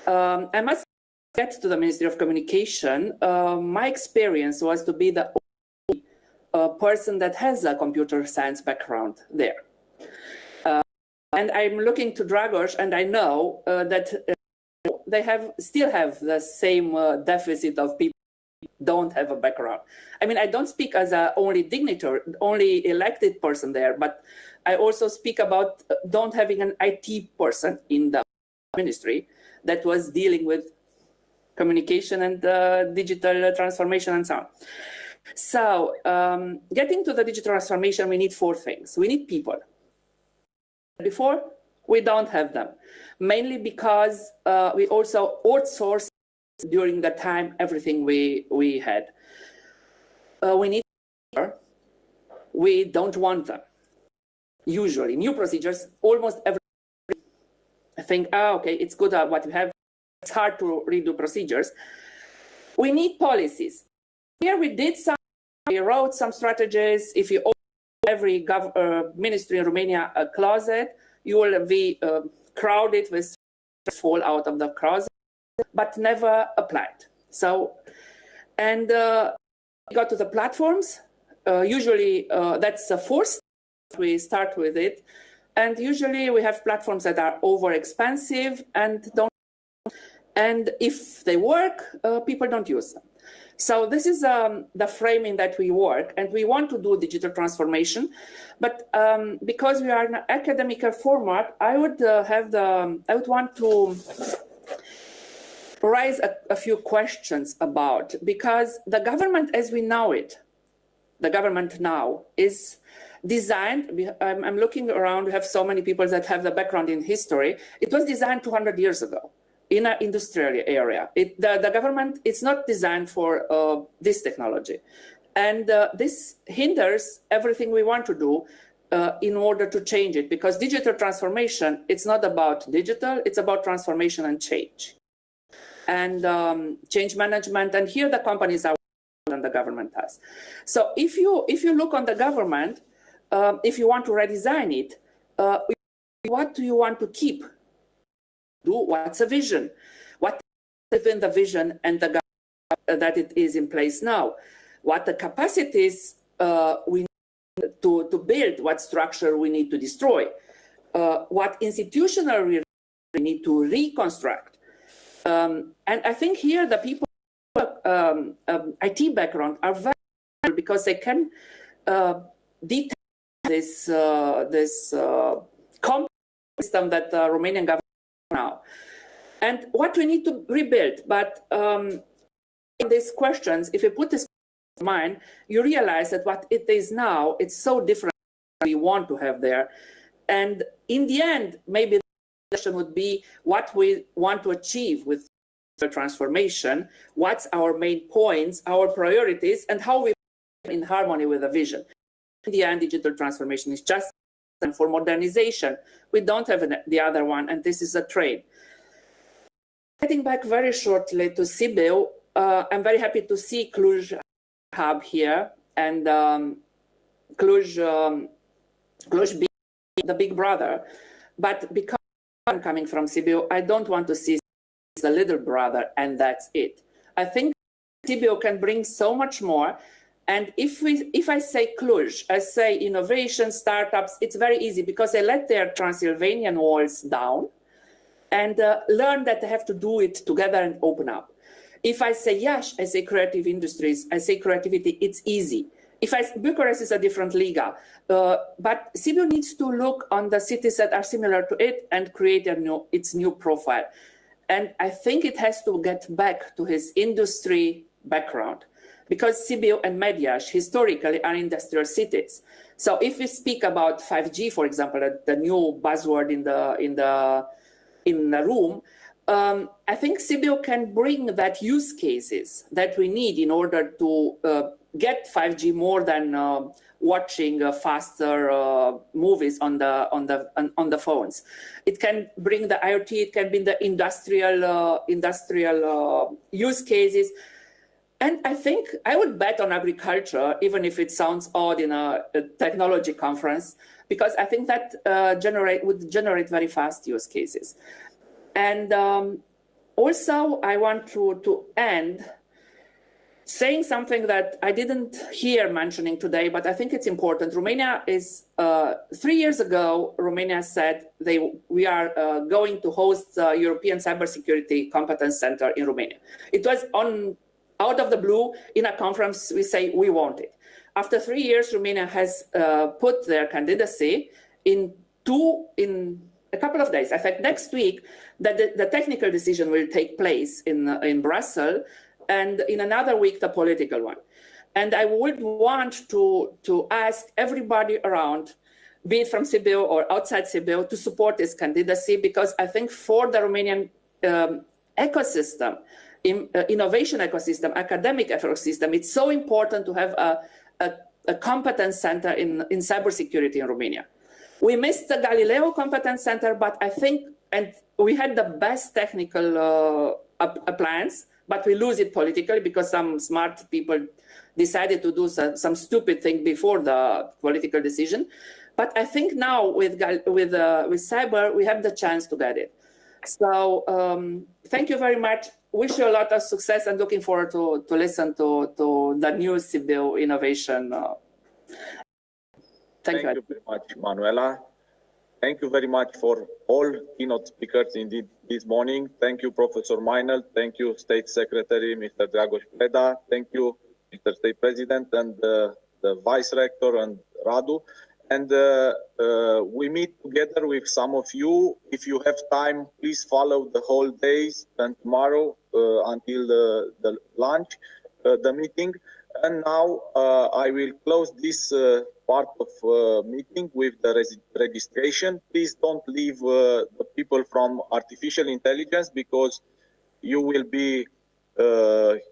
I must get to the Ministry of Communication. My experience was to be the only person that has a computer science background there. And I'm looking to Dragos, and I know that they still have the same deficit of people who don't have a background. I mean, I don't speak as a only dignitary, only elected person there, but I also speak about don't having an IT person in the ministry that was dealing with communication and digital transformation and so on. So getting to the digital transformation, we need four things. We need people. Before, we don't have them, mainly because we also outsourced during the time everything we had. We need people. We don't want them. Usually, new procedures, almost every I think, okay, it's good what we have. It's hard to redo procedures. We need policies. Here we wrote some strategies. If you open every ministry in Romania a closet, you will be crowded with fall out of the closet, but never applied. So, and we got to the platforms. Usually that's the first, we start with it. And usually we have platforms that are over expensive and if they work, people don't use them. So this is the framing that we work, and we want to do digital transformation. But because we are in an academic format, I would want to raise a few questions about, because the government as we know it, the government now is designed, I'm looking around, we have so many people that have the background in history. It was designed 200 years ago in an industrial area. The government is not designed for this technology. And this hinders everything we want to do in order to change it, because digital transformation, it's not about digital, it's about transformation and change. And change management, and here the companies are than the government has. So if you look on the government, if you want to redesign it, what do you want to keep? What's a vision? What is within the vision and the that it is in place now? What the capacities we need to build? What structure we need to destroy? What institutional we need to reconstruct? And I think here the people IT background are very valuable because they can detect this complex system that the Romanian government now, and what we need to rebuild. But in these questions, if you put this in mind, you realize that what it is now, it's so different than we want to have there. And in the end, maybe the question would be what we want to achieve with transformation, what's our main points, our priorities, and how we in harmony with the vision. In the end, digital transformation is just for modernization. We don't have the other one, and this is a trade. Getting back very shortly to Sibiu, I'm very happy to see Cluj hub here, and Cluj being the big brother. But because I'm coming from Sibiu, I don't want to see the little brother and that's it. I think Sibiu can bring so much more. And if I say Cluj, I say innovation, startups, it's very easy because they let their Transylvanian walls down and learn that they have to do it together and open up. If I say Iași, I say creative industries, I say creativity, it's easy. If Bucharest is a different liga, but Sibiu needs to look on the cities that are similar to it and create its new profile. And I think it has to get back to his industry background, because Sibiu and Mediaș historically are industrial cities. So if we speak about 5G, for example, the new buzzword in the room, I think Sibiu can bring that use cases that we need in order to get 5G more than watching faster movies on the phones. It can bring the IoT. It can bring the industrial use cases. And I think I would bet on agriculture, even if it sounds odd in a technology conference, because I think that would generate very fast use cases. And also, I want to end saying something that I didn't hear mentioning today, but I think it's important. Romania is, 3 years ago, Romania said we are going to host the European Cybersecurity Competence Center in Romania. It was out of the blue, in a conference, we say we want it. After 3 years, Romania has put their candidacy in a couple of days. In fact, next week, the technical decision will take place in Brussels, and in another week, the political one. And I would want to ask everybody around, be it from Sibiu or outside Sibiu, to support this candidacy, because I think for the Romanian ecosystem, innovation ecosystem, academic ecosystem, it's so important to have a competence center in cybersecurity in Romania. We missed the Galileo Competence Center, but I think, and we had the best technical plans, but we lose it politically because some smart people decided to do some stupid thing before the political decision. But I think now with cyber, we have the chance to get it. So thank you very much. Wish you a lot of success and looking forward to listen to the new Sibiu innovation. Thank you very much, Manuela. Thank you very much for all keynote speakers indeed this morning. Thank you, Professor Meinel. Thank you, State Secretary, Mr. Dragoș Preda. Thank you, Mr. State President and the Vice Rector and Radu. And we meet together with some of you. If you have time, please follow the whole days and tomorrow until the lunch, the meeting. And now I will close this part of meeting with the registration. Please don't leave the people from artificial intelligence, because you will be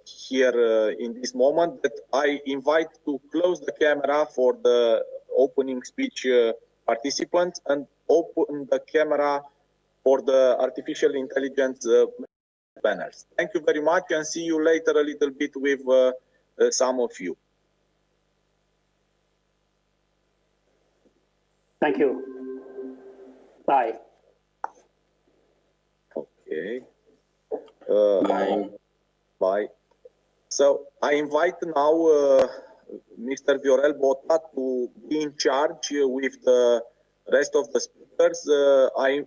here in this moment. But I invite to close the camera for the opening speech participants and open the camera for the artificial intelligence banners. Thank you very much, and see you later a little bit with some of you. Thank you. Bye. Okay. Bye. So I invite now Mr. Viorel Bota to be in charge with the rest of the speakers. I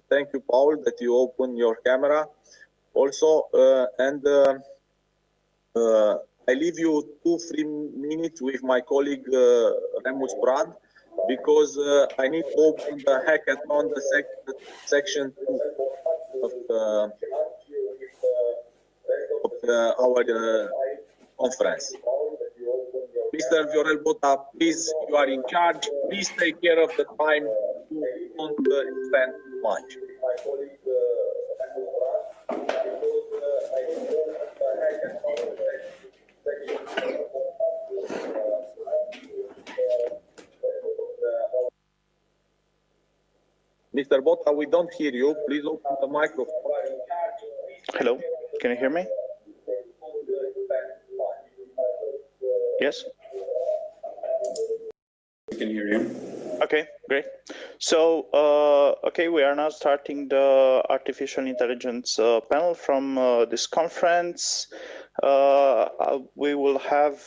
thank you, Paul, that you open your camera also, and I leave you 2-3 minutes with my colleague Remus Brand, because I need to open the hackathon, the section 2 of our conference. Mr. Viorel Bota, please, you are in charge. Please take care of the time. Don't spend much. Mr. Bota, we don't hear you. Please open the microphone. Hello, can you hear me? Yes? I can hear you. Okay, great. So, okay, we are now starting the artificial intelligence panel from this conference. We will have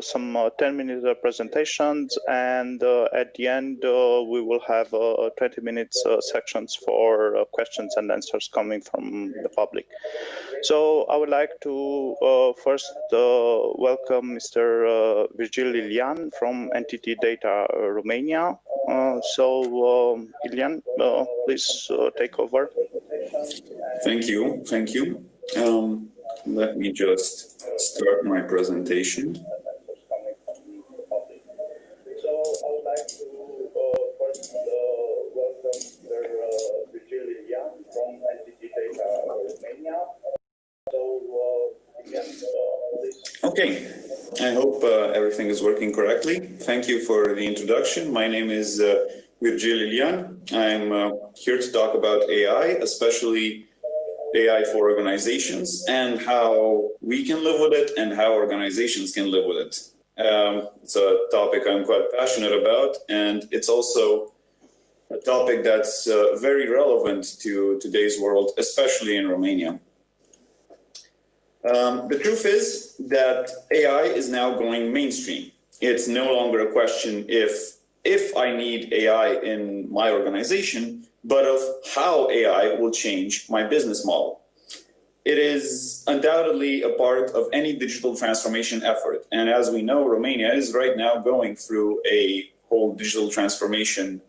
some 10-minute presentations, and at the end we will have 20 minutes sections for questions and answers coming from the public. So I would like to first welcome Mr. Virgil Ilian from Entity Data Romania. Ilian, please take over. Thank you. Thank you. Let me just start my presentation. So I would like to first welcome Mr. Virgil Ilian from Entity Data Romania. So, again, please. Okay. I hope everything is working correctly. Thank you for the introduction. My name is Virgil Ilian. I'm here to talk about AI, especially AI for organizations, and how we can live with it and how organizations can live with it. It's a topic I'm quite passionate about, and it's also a topic that's very relevant to today's world, especially in Romania. The truth is that AI is now going mainstream. It's no longer a question if I need AI in my organization, but of how AI will change my business model. It is undoubtedly a part of any digital transformation effort. And as we know, Romania is right now going through a whole digital transformation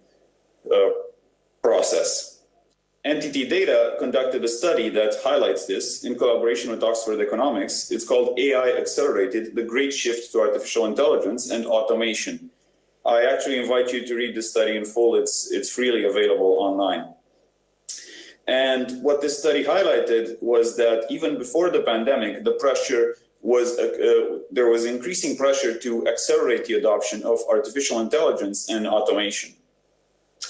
process. Entity Data conducted a study that highlights this in collaboration with Oxford Economics. It's called AI Accelerated, the Great Shift to Artificial Intelligence and Automation. I actually invite you to read the study in full. It's freely available online. And what this study highlighted was that even before the pandemic, the pressure was, there was increasing pressure to accelerate the adoption of artificial intelligence and automation.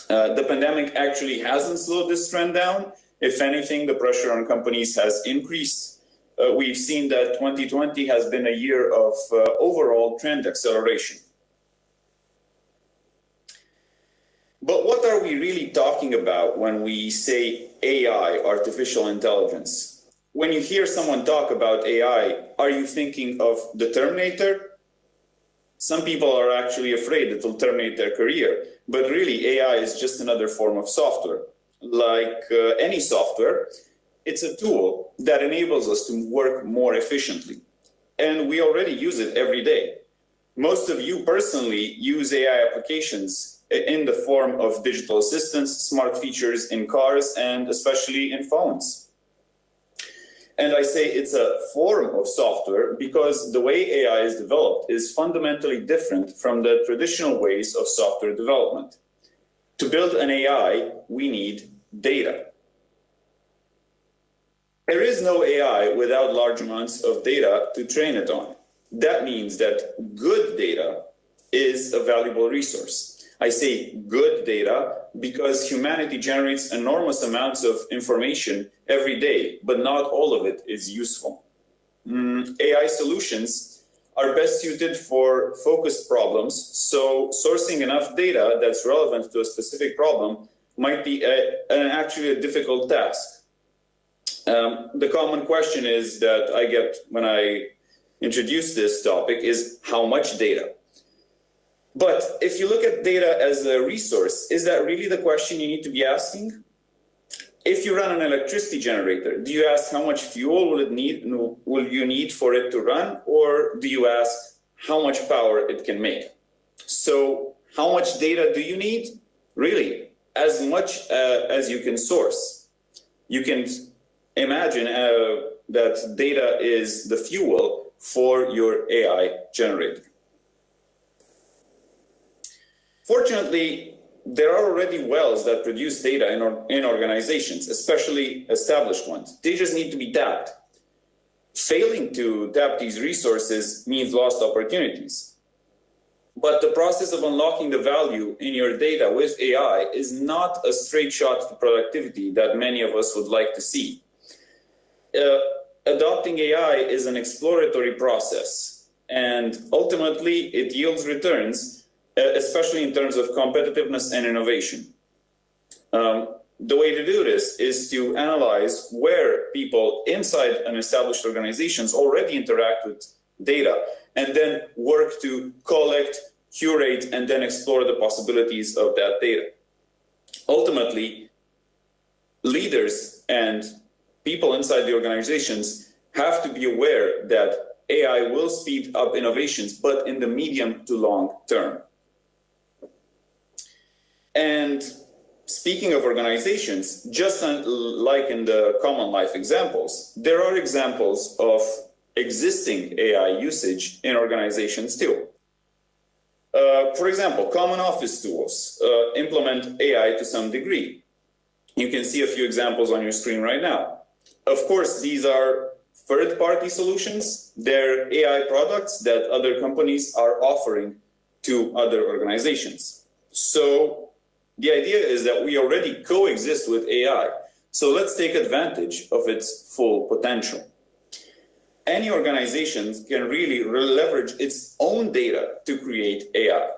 The pandemic actually hasn't slowed this trend down. If anything, the pressure on companies has increased. We've seen that 2020 has been a year of overall trend acceleration. But what are we really talking about when we say AI, artificial intelligence? When you hear someone talk about AI, are you thinking of the Terminator? Some people are actually afraid it will terminate their career, but really AI is just another form of software. Like any software, it's a tool that enables us to work more efficiently. And we already use it every day. Most of you personally use AI applications in the form of digital assistants, smart features in cars, and especially in phones. And I say it's a form of software because the way AI is developed is fundamentally different from the traditional ways of software development. To build an AI, we need data. There is no AI without large amounts of data to train it on. That means that good data is a valuable resource. I say good data because humanity generates enormous amounts of information every day, but not all of it is useful. AI solutions are best suited for focused problems, so sourcing enough data that's relevant to a specific problem might be actually a difficult task. The common question is that I get when I introduce this topic is how much data? But if you look at data as a resource, is that really the question you need to be asking? If you run an electricity generator, do you ask how much fuel will you need for it to run? Or do you ask how much power it can make? So how much data do you need? Really, as much as you can source. You can imagine that data is the fuel for your AI generator. Fortunately, there are already wells that produce data in organizations, especially established ones. They just need to be tapped. Failing to tap these resources means lost opportunities. But the process of unlocking the value in your data with AI is not a straight shot to productivity that many of us would like to see. Adopting AI is an exploratory process, and ultimately it yields returns, especially in terms of competitiveness and innovation. The way to do this is to analyze where people inside an established organizations already interact with data, and then work to collect, curate, and then explore the possibilities of that data. Ultimately, leaders and people inside the organizations have to be aware that AI will speed up innovations, but in the medium to long term. And speaking of organizations, just like in the common life examples, there are examples of existing AI usage in organizations too. For example, common office tools implement AI to some degree. You can see a few examples on your screen right now. Of course, these are third-party solutions. They're AI products that other companies are offering to other organizations. So the idea is that we already coexist with AI. So let's take advantage of its full potential. Any organization can really leverage its own data to create AI.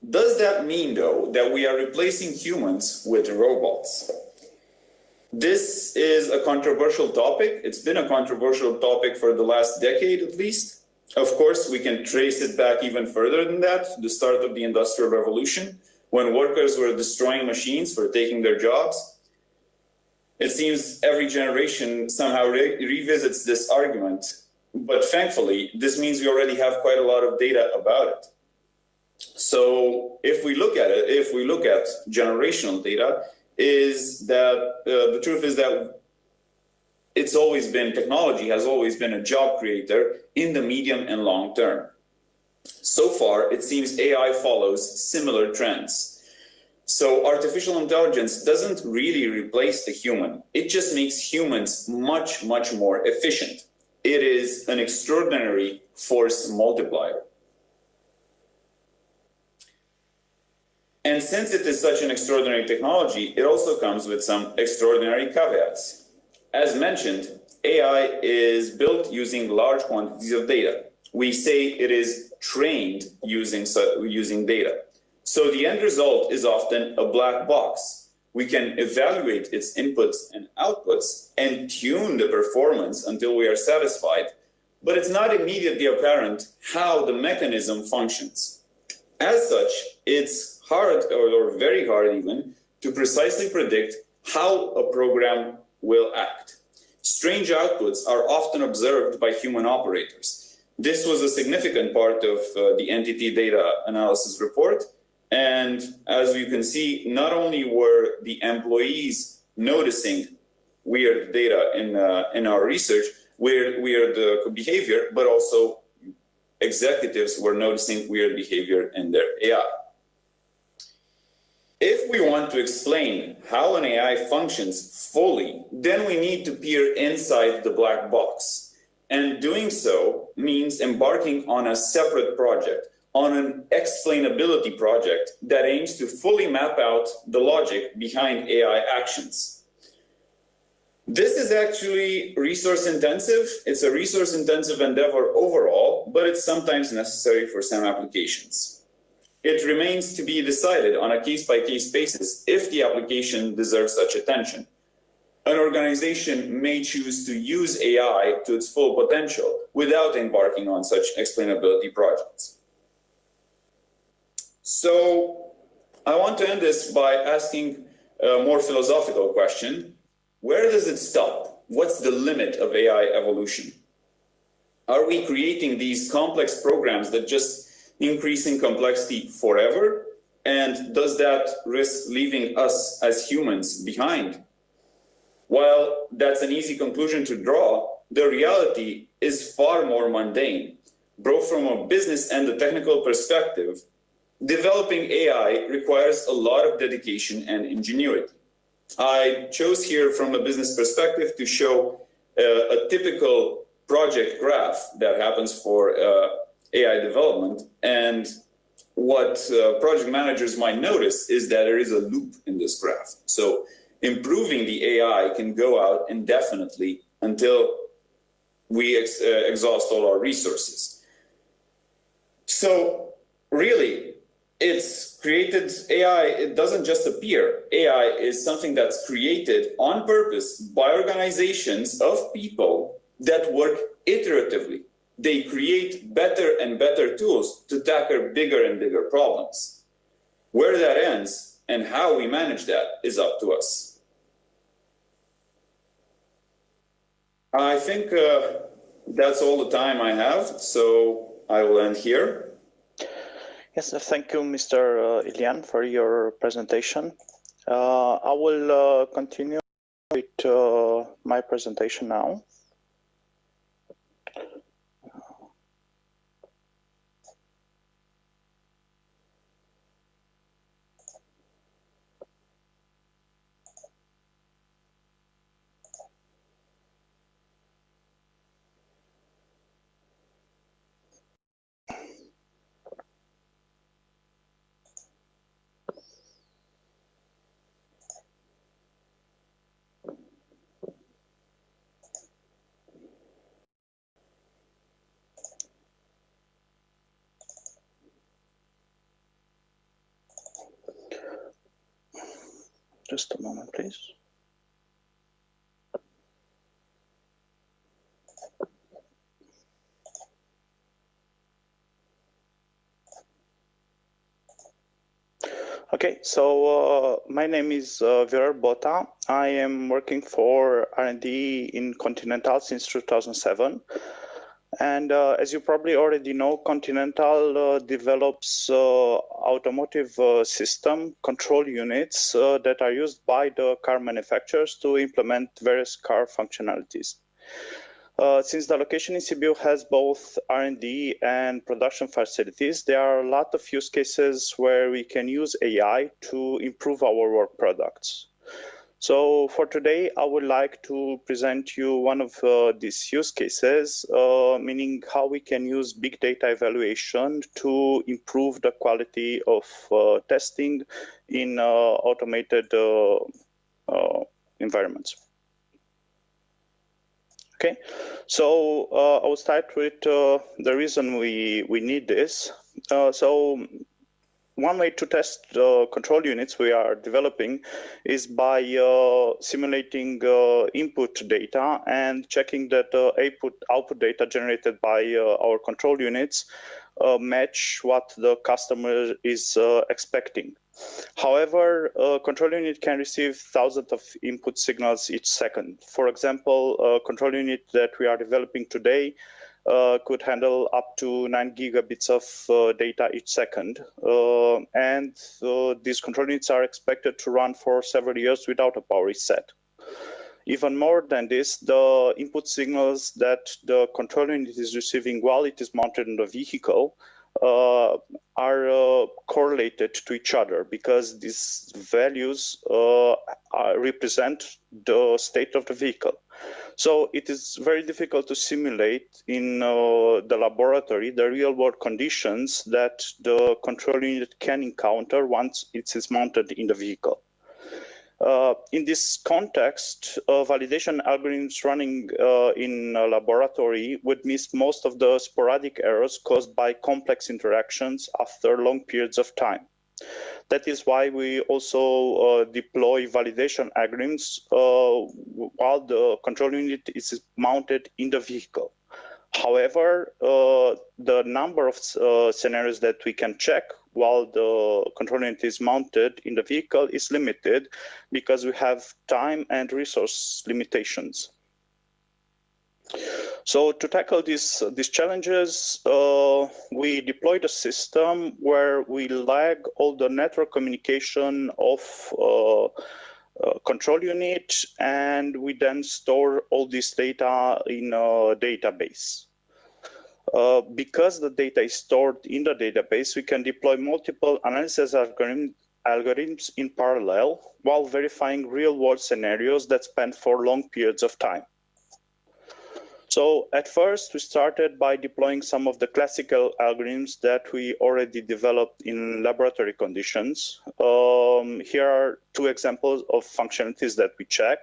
Does that mean, though, that we are replacing humans with robots? This is a controversial topic. It's been a controversial topic for the last decade, at least. Of course, we can trace it back even further than that, the start of the Industrial Revolution, when workers were destroying machines for taking their jobs. It seems every generation somehow revisits this argument, but thankfully, this means we already have quite a lot of data about it. So if we look at it, if we look at generational data, is that the truth is that it's always been, technology has always been a job creator in the medium and long term. So far, it seems AI follows similar trends. So artificial intelligence doesn't really replace the human. It just makes humans much, much more efficient. It is an extraordinary force multiplier. And since it is such an extraordinary technology, it also comes with some extraordinary caveats. As mentioned, AI is built using large quantities of data. We say it is trained using data. So the end result is often a black box. We can evaluate its inputs and outputs and tune the performance until we are satisfied, but it's not immediately apparent how the mechanism functions. As such, it's hard, or very hard even, to precisely predict how a program will act. Strange outputs are often observed by human operators. This was a significant part of the entity data analysis report. And as you can see, not only were the employees noticing weird data in our research, weird behavior, but also executives were noticing weird behavior in their AI. If we want to explain how an AI functions fully, then we need to peer inside the black box. And doing so means embarking on a separate project, on an explainability project that aims to fully map out the logic behind AI actions. This is actually resource intensive. It's a resource intensive endeavor overall, but it's sometimes necessary for some applications. It remains to be decided on a case-by-case basis if the application deserves such attention. An organization may choose to use AI to its full potential without embarking on such explainability projects. So I want to end this by asking a more philosophical question. Where does it stop? What's the limit of AI evolution? Are we creating these complex programs that just increase in complexity forever? And does that risk leaving us as humans behind? While that's an easy conclusion to draw, the reality is far more mundane. Both from a business and a technical perspective, developing AI requires a lot of dedication and ingenuity. I chose here from a business perspective to show a typical project graph that happens for AI development. And what project managers might notice is that there is a loop in this graph. So improving the AI can go out indefinitely until we exhaust all our resources. So really, it's created AI, it doesn't just appear. AI is something that's created on purpose by organizations of people that work iteratively. They create better and better tools to tackle bigger and bigger problems. Where that ends and how we manage that is up to us. I think that's all the time I have, so I will end here. Yes, thank you, Mr. Ilian, for your presentation. I will continue with my presentation now. Just a moment, please. Okay, so my name is Virar Bota. I am working for R&D in Continental since 2007. And as you probably already know, Continental develops automotive system control units that are used by the car manufacturers to implement various car functionalities. Since the location in Sibiu has both R&D and production facilities, there are a lot of use cases where we can use AI to improve our work products. So for today, I would like to present you one of these use cases, meaning how we can use big data evaluation to improve the quality of testing in automated environments. Okay, so I will start with the reason we need this. So one way to test control units we are developing is by simulating input data and checking that output data generated by our control units match what the customer is expecting. However, a control unit can receive thousands of input signals each second. For example, a control unit that we are developing today could handle up to 9 gigabits of data each second. And these control units are expected to run for several years without a power reset. Even more than this, the input signals that the control unit is receiving while it is mounted in the vehicle are correlated to each other because these values represent the state of the vehicle. So it is very difficult to simulate in the laboratory the real world conditions that the control unit can encounter once it is mounted in the vehicle. In this context, validation algorithms running in a laboratory would miss most of the sporadic errors caused by complex interactions after long periods of time. That is why we also deploy validation algorithms while the control unit is mounted in the vehicle. However, the number of scenarios that we can check while the control unit is mounted in the vehicle is limited because we have time and resource limitations. So to tackle these challenges, we deployed a system where we lag all the network communication of control unit, and we then store all this data in a database. Because the data is stored in the database, we can deploy multiple analysis algorithms in parallel while verifying real-world scenarios that span for long periods of time. So at first, we started by deploying some of the classical algorithms that we already developed in laboratory conditions. Here are two examples of functionalities that we check.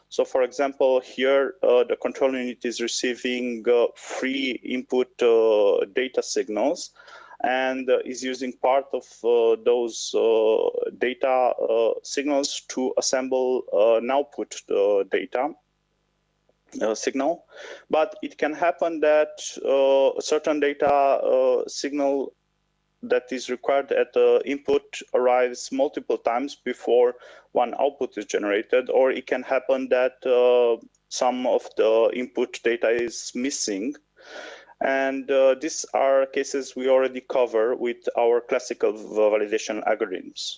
So for example, here the control unit is receiving free input data signals and is using part of those data signals to assemble an output data signal. But it can happen that a certain data signal that is required at the input arrives multiple times before one output is generated, or it can happen that some of the input data is missing. And these are cases we already cover with our classical validation algorithms.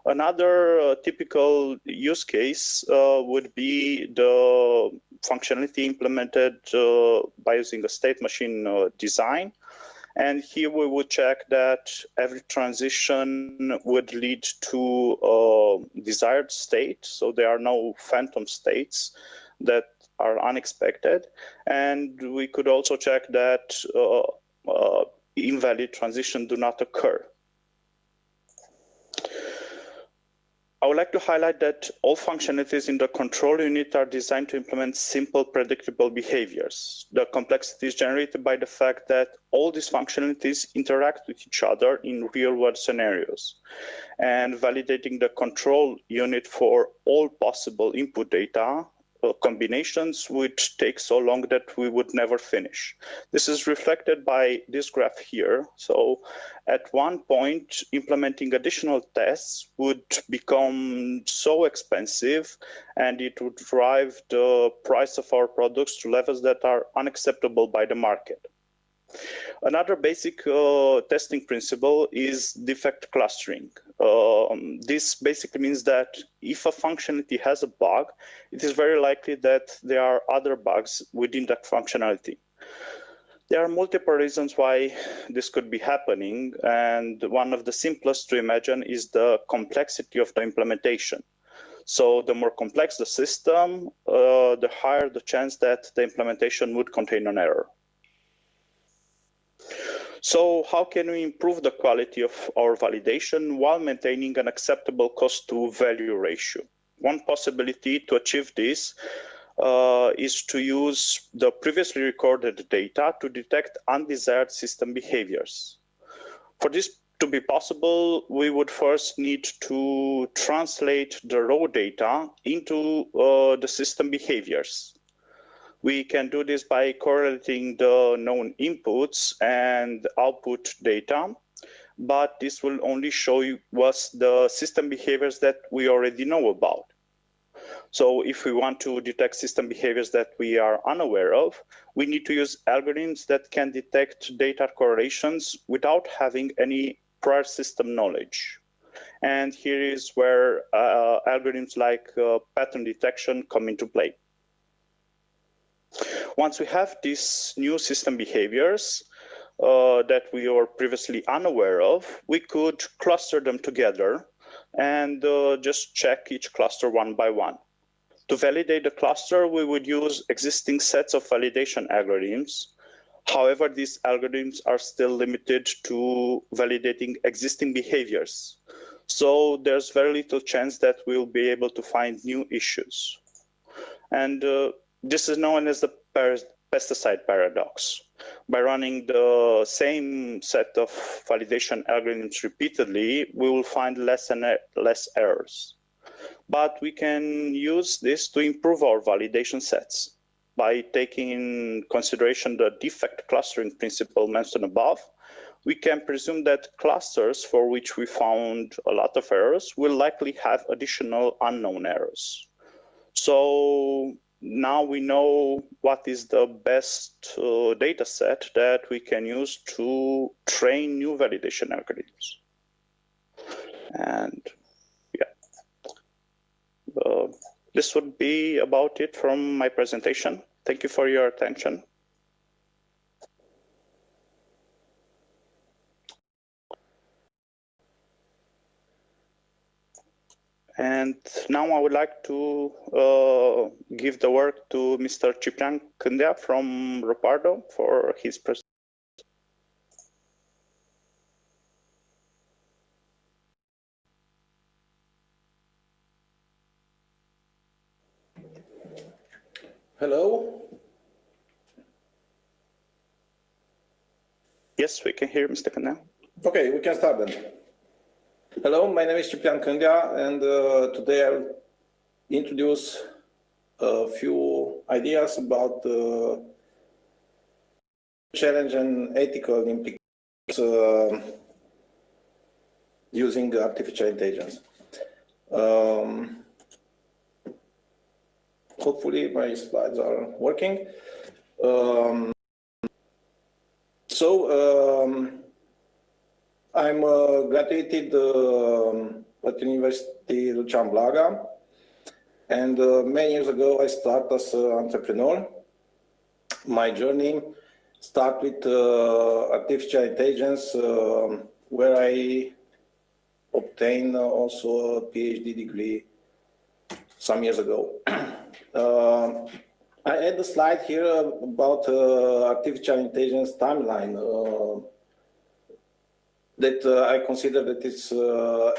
Another typical use case would be the functionality implemented by using a state machine design. And here we would check that every transition would lead to a desired state. So there are no phantom states that are unexpected. And we could also check that invalid transitions do not occur. I would like to highlight that all functionalities in the control unit are designed to implement simple, predictable behaviors. The complexity is generated by the fact that all these functionalities interact with each other in real-world scenarios. And validating the control unit for all possible input data combinations would take so long that we would never finish. This is reflected by this graph here. So at one point, implementing additional tests would become so expensive, and it would drive the price of our products to levels that are unacceptable by the market. Another basic testing principle is defect clustering. This basically means that if a functionality has a bug, it is very likely that there are other bugs within that functionality. There are multiple reasons why this could be happening, and one of the simplest to imagine is the complexity of the implementation. So the more complex the system, the higher the chance that the implementation would contain an error. So how can we improve the quality of our validation while maintaining an acceptable cost to value ratio? One possibility to achieve this is to use the previously recorded data to detect undesired system behaviors. For this to be possible, we would first need to translate the raw data into the system behaviors. We can do this by correlating the known inputs and output data, but this will only show us the system behaviors that we already know about. So if we want to detect system behaviors that we are unaware of, we need to use algorithms that can detect data correlations without having any prior system knowledge. And here is where algorithms like pattern detection come into play. Once we have these new system behaviors that we were previously unaware of, we could cluster them together and just check each cluster one by one. To validate the cluster, we would use existing sets of validation algorithms. However, these algorithms are still limited to validating existing behaviors. So there's very little chance that we'll be able to find new issues. And this is known as the pesticide paradox. By running the same set of validation algorithms repeatedly, we will find less and less errors. But we can use this to improve our validation sets. By taking in consideration the defect clustering principle mentioned above, we can presume that clusters for which we found a lot of errors will likely have additional unknown errors. So now we know what is the best data set that we can use to train new validation algorithms. And yeah, this would be about it from my presentation. Thank you for your attention. And now I would like to give the word to Mr. Ciprian Cândea from Ropardo for his presentation. Hello. Yes, we can hear Mr. Cândea. Okay, we can start then. Hello, my name is Ciprian Cândea, and today I'll introduce a few ideas about challenge and ethical implications using artificial intelligence. Hopefully my slides are working. I'm graduated at University Lucian Blaga, and many years ago I started as an entrepreneur. My journey started with artificial intelligence, where I obtained also a PhD degree some years ago. I had a slide here about artificial intelligence timeline. that I consider that it's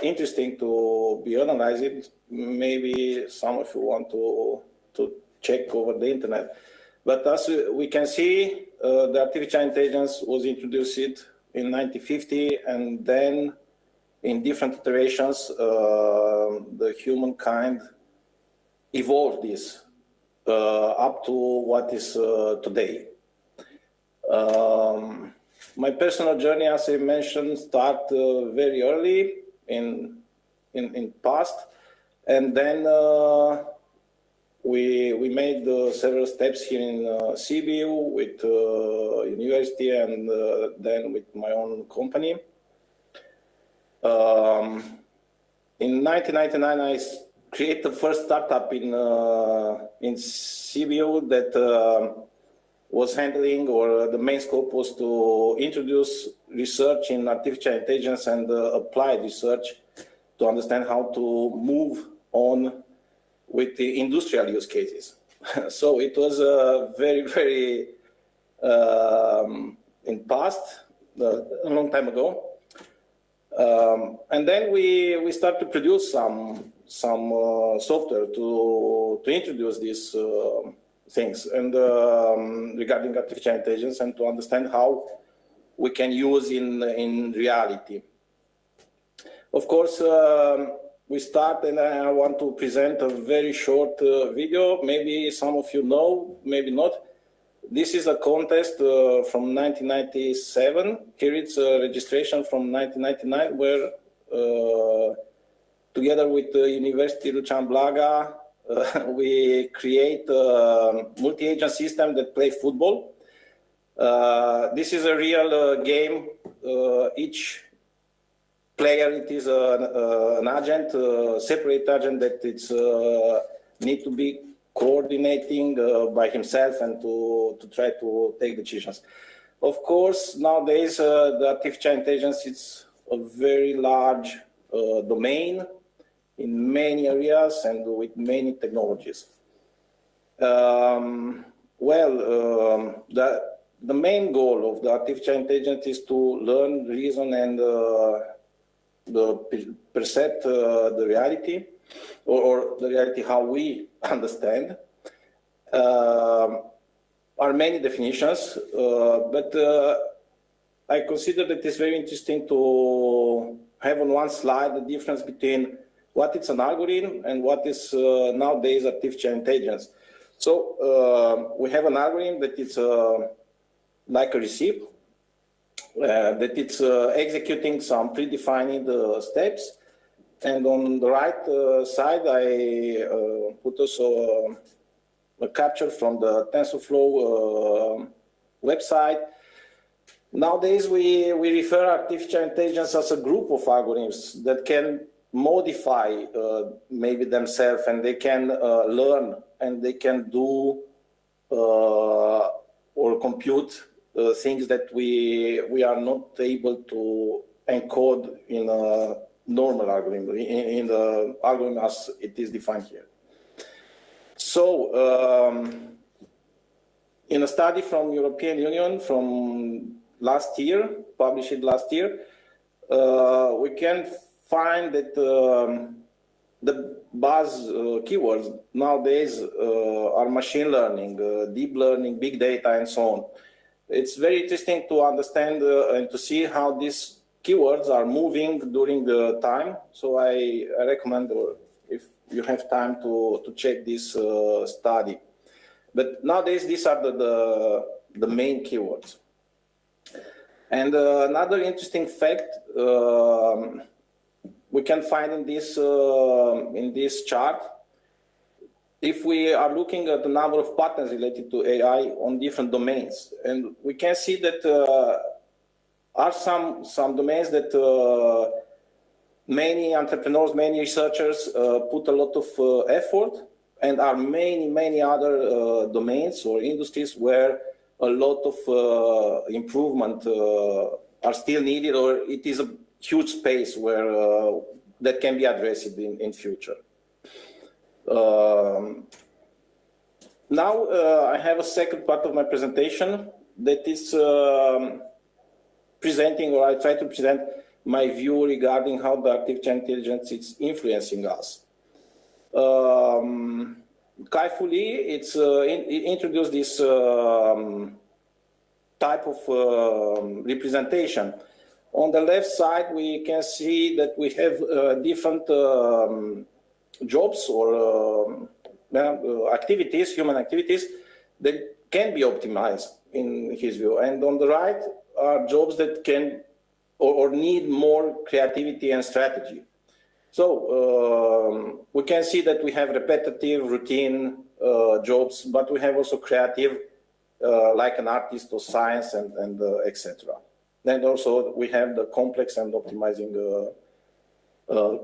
interesting to be analyzed. Maybe some of you want to check over the internet. But as we can see, the artificial intelligence was introduced in 1950, and then in different iterations, the humankind evolved this up to what is today. My personal journey, as I mentioned, started very early in past, and then we made several steps here in Sibiu with university, and then with my own company. In 1999, I created the first startup in Sibiu that was handling, or the main scope was to introduce research in artificial intelligence and applied research to understand how to move on with the industrial use cases. So it was very, very in past, a long time ago. And then we start to produce some software to introduce these things, and regarding artificial intelligence, and to understand how we can use in reality. Of course, we start, and I want to present a very short video. Maybe some of you know, maybe not. This is a contest from 1997. Here it's a registration from 1999, where together with the University Lucian Blaga, we create a multi-agent system that plays football. This is a real game. Each player, it is an agent, a separate agent that it's need to be coordinating by himself and to try to take decisions. Of course, nowadays the artificial intelligence is a very large domain in many areas and with many technologies. The main goal of the artificial intelligence is to learn, reason, and perceive the reality, or the reality how we understand. Are many definitions, but I consider that it's very interesting to have on one slide the difference between what is an algorithm and what is nowadays artificial intelligence. So we have an algorithm that is like a recipe, that it's executing some predefined steps. And on the right side, I put also a capture from the TensorFlow website. Nowadays, we refer artificial intelligence as a group of algorithms that can modify maybe themselves, and they can learn, and they can do or compute things that we are not able to encode in a normal algorithm, in the algorithm as it is defined here. So in a study from European Union from last year, published last year, we can find that the buzz keywords nowadays are machine learning, deep learning, big data, and so on. It's very interesting to understand and to see how these keywords are moving during the time. So I recommend, or if you have time, to check this study. But nowadays, these are the main keywords. And another interesting fact we can find in this chart, if we are looking at the number of patents related to AI on different domains, and we can see that are some domains that many entrepreneurs, many researchers put a lot of effort, and are many other domains or industries where a lot of improvement are still needed, or it is a huge space where that can be addressed in future. Now I have a second part of my presentation that is presenting, or I try to present, my view regarding how the artificial intelligence is influencing us. Carefully, it's introduced this type of representation. On the left side, we can see that we have different jobs or activities, human activities, that can be optimized in his view. And on the right are jobs that can or need more creativity and strategy. So we can see that we have repetitive, routine jobs, but we have also creative, like an artist or science and etc. Then also we have the complex and optimizing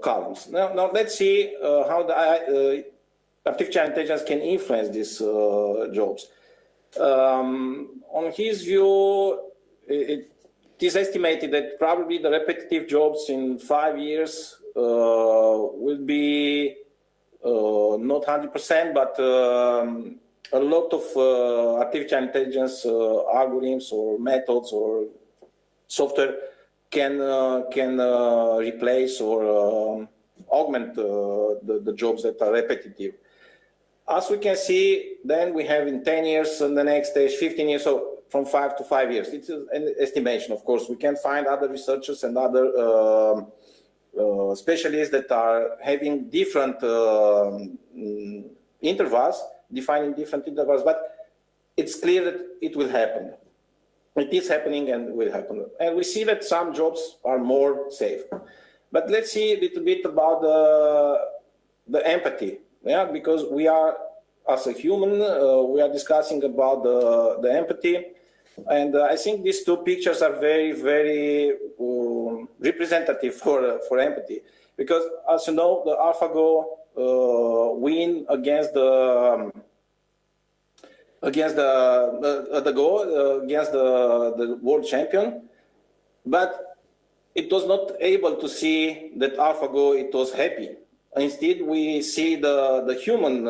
columns. Now let's see how the artificial intelligence can influence these jobs. On his view, it is estimated that probably the repetitive jobs in 5 years will be not 100%, but a lot of artificial intelligence algorithms or methods or software can replace or augment the jobs that are repetitive. As we can see, then we have in 10 years, and the next stage, 15 years, so from 5 to 5 years. It's an estimation, of course. We can find other researchers and other specialists that are having different intervals, defining different intervals, but it's clear that it will happen. It is happening and will happen. And we see that some jobs are more safe. But let's see a little bit about the empathy. Yeah, because we are, as a human, we are discussing about the empathy. And I think these two pictures are very, very representative for empathy. Because, as you know, the AlphaGo win against the world champion, but it was not able to see that AlphaGo it was happy. Instead, we see the human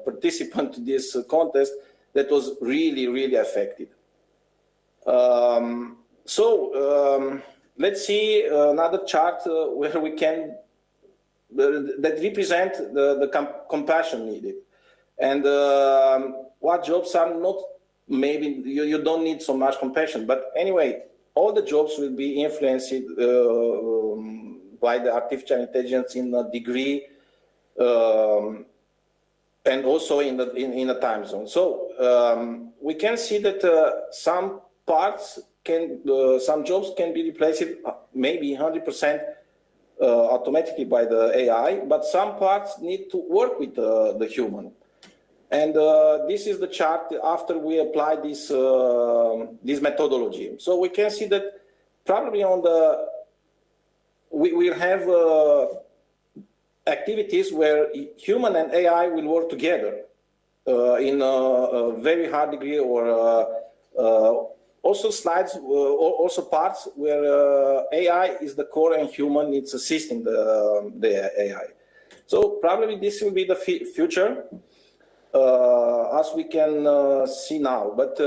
participant to this contest that was really, really affected. Let's see another chart where we can that represent the compassion needed, and what jobs are not. Maybe you don't need so much compassion, but anyway, all the jobs will be influenced by the artificial intelligence in a degree, and also in the time zone. So we can see that some jobs can be replaced maybe 100% automatically by the AI, but some parts need to work with the human. And this is the chart after we apply this methodology. So we can see that probably we will have activities where human and AI will work together in a very high degree, or also also parts where AI is the core and human is assisting the AI. So probably this will be the future, as we can see now. But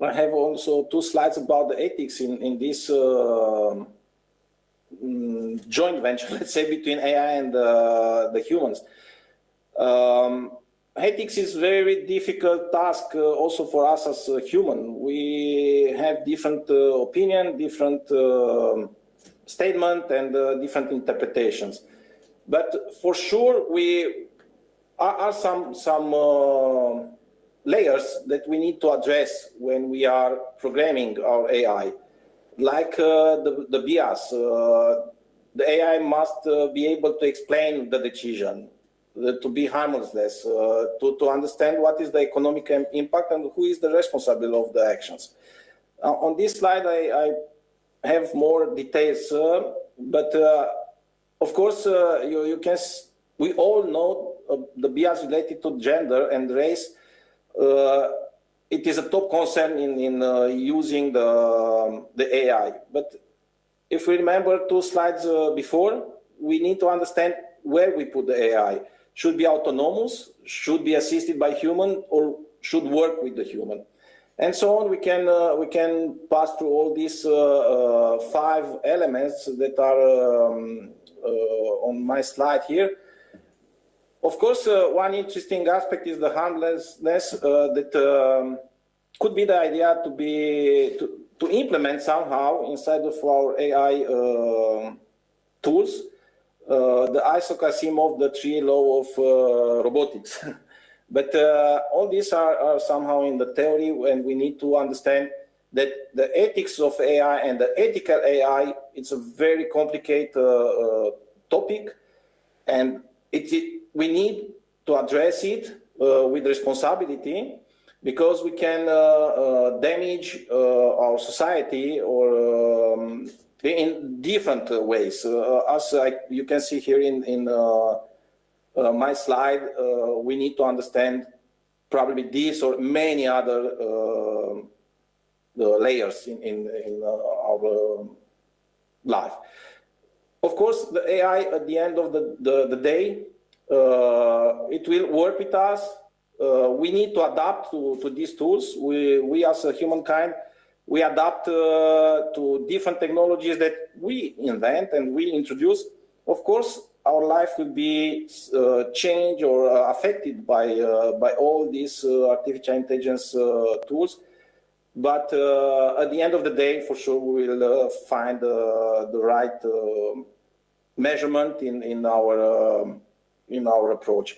I have also 2 slides about the ethics in this joint venture, let's say, between AI and the humans. Ethics is very difficult task also for us as a human. We have different opinion, different statement, and different interpretations. But for sure, we are some layers that we need to address when we are programming our AI, like the bias. The AI must be able to explain the decision, to be harmless, to understand what is the economic impact and who is the responsible of the actions. On this slide, I have more details, but of course, we all know the bias related to gender and race. It is a top concern in using the AI. But if we remember 2 slides before, we need to understand where we put the AI. Should be autonomous, should be assisted by human, or should work with the human. and so on. We can pass through all these 5 elements that are on my slide here. Of course, one interesting aspect is the harmlessness that could be the idea to implement somehow inside of our AI tools the Isaac Asimov, the 3 law of robotics. But all these are somehow in the theory, and we need to understand that the ethics of AI and the ethical AI, it's a very complicated topic, and we need to address it with responsibility, because we can damage our society or in different ways. As you can see here in my slide, we need to understand probably this or many other layers in our life. Of course, the AI at the end of the day, it will work with us. We need to adapt to these tools. We as a humankind, we adapt to different technologies that we invent and we introduce. Of course, our life will be changed or affected by all these artificial intelligence tools. But at the end of the day, for sure, we will find the right measurement in our approach.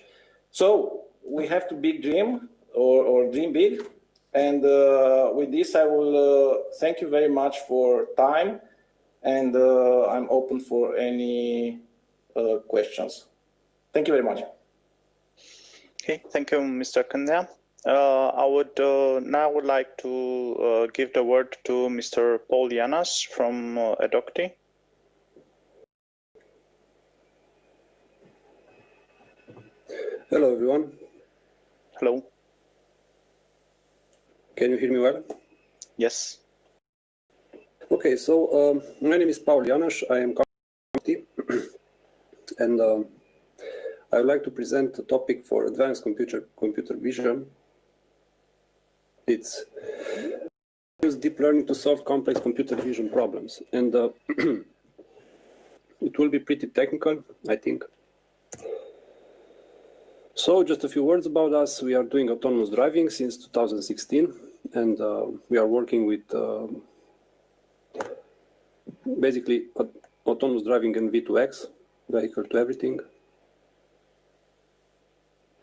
So we have to big dream or dream big. And with this, I will thank you very much for time, and I'm open for any questions. Thank you very much. Okay, thank you, Mr. Kandea. I would now like to give the word to Mr. Paul Yanas from Edocti. Hello, everyone. Hello. Can you hear me well? Yes. Okay, so my name is Paul Yanas. I am and I would like to present a topic for advanced computer vision. It's use deep learning to solve complex computer vision problems, and it will be pretty technical, I think. So just a few words about us. We are doing autonomous driving since 2016, and we are working with basically autonomous driving and V2X, vehicle to everything.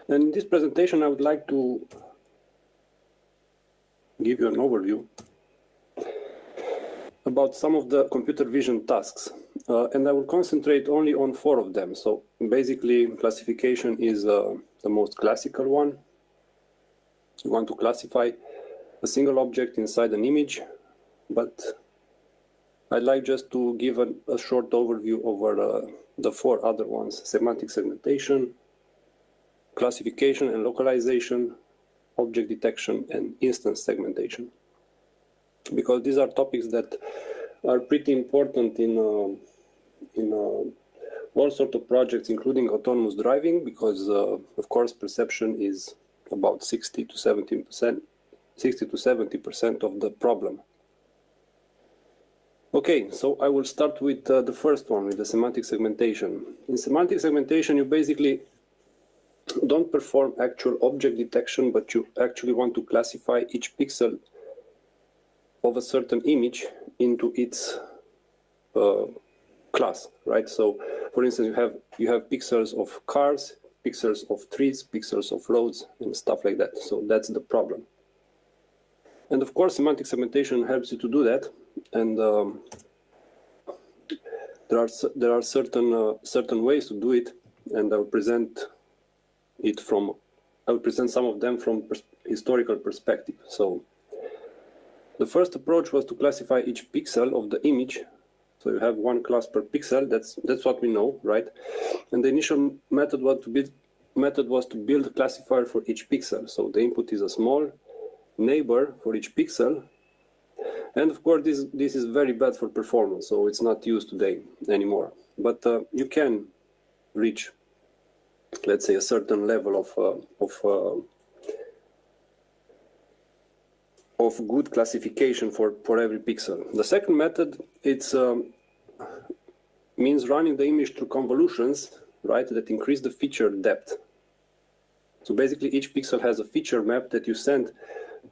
And in this presentation, I would like to give you an overview about some of the computer vision tasks. And I will concentrate only on 4 of them. So basically, classification is the most classical one. You want to classify a single object inside an image, but I'd like just to give a short overview over the 4 other ones: semantic segmentation, classification and localization, object detection, and instance segmentation. Because these are topics that are pretty important in all sorts of projects, including autonomous driving, because of course perception is about 60 to 70% of the problem. Okay, so I will start with the first one, with the semantic segmentation. In semantic segmentation, you basically don't perform actual object detection, but you actually want to classify each pixel of a certain image into its class, right? So, for instance, you have pixels of cars, pixels of trees, pixels of roads, and stuff like that. So that's the problem. And of course, semantic segmentation helps you to do that. And there are certain ways to do it, and I will present some of them from historical perspective. So the first approach was to classify each pixel of the image. So you have one class per pixel. That's what we know, right? And the initial method was to build a classifier for each pixel. So the input is a small neighbor for each pixel. And of course, this is very bad for performance, so it's not used today anymore. But you can reach, let's say, a certain level of of good classification for every pixel. The second method, it's means running the image through convolutions, right, that increase the feature depth. So basically each pixel has a feature map that you send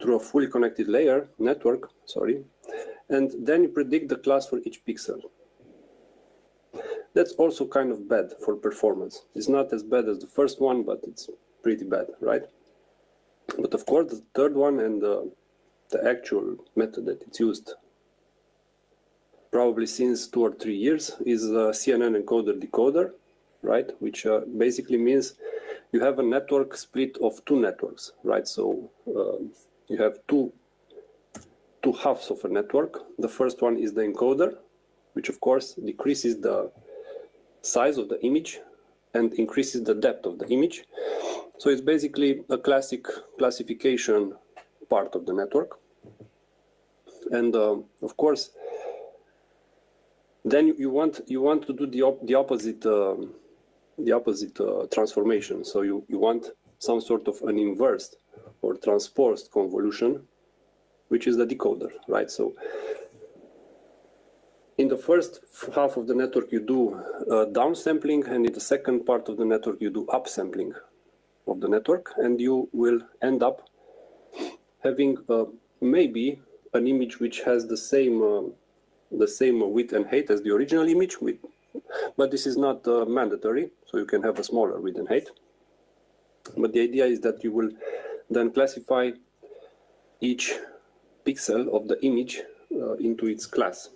through a fully connected layer network, and then you predict the class for each pixel. That's also kind of bad for performance. It's not as bad as the first one, but it's pretty bad, right? But of course, the third one and the actual method that it's used probably since 2 or 3 years is CNN encoder decoder, right? Which basically means you have a network split of 2 networks, right? So you have two halves of a network. The first one is the encoder, which of course decreases the size of the image and increases the depth of the image. So it's basically a classic classification part of the network. And of course, then you want to do the opposite transformation. So you want some sort of an inverse or transposed convolution, which is the decoder, right? So in the first half of the network, you do downsampling, and in the second part of the network, you do upsampling of the network, and you will end up having maybe an image which has the same width and height as the original image, but this is not mandatory, so you can have a smaller width and height. But the idea is that you will then classify each pixel of the image into its class.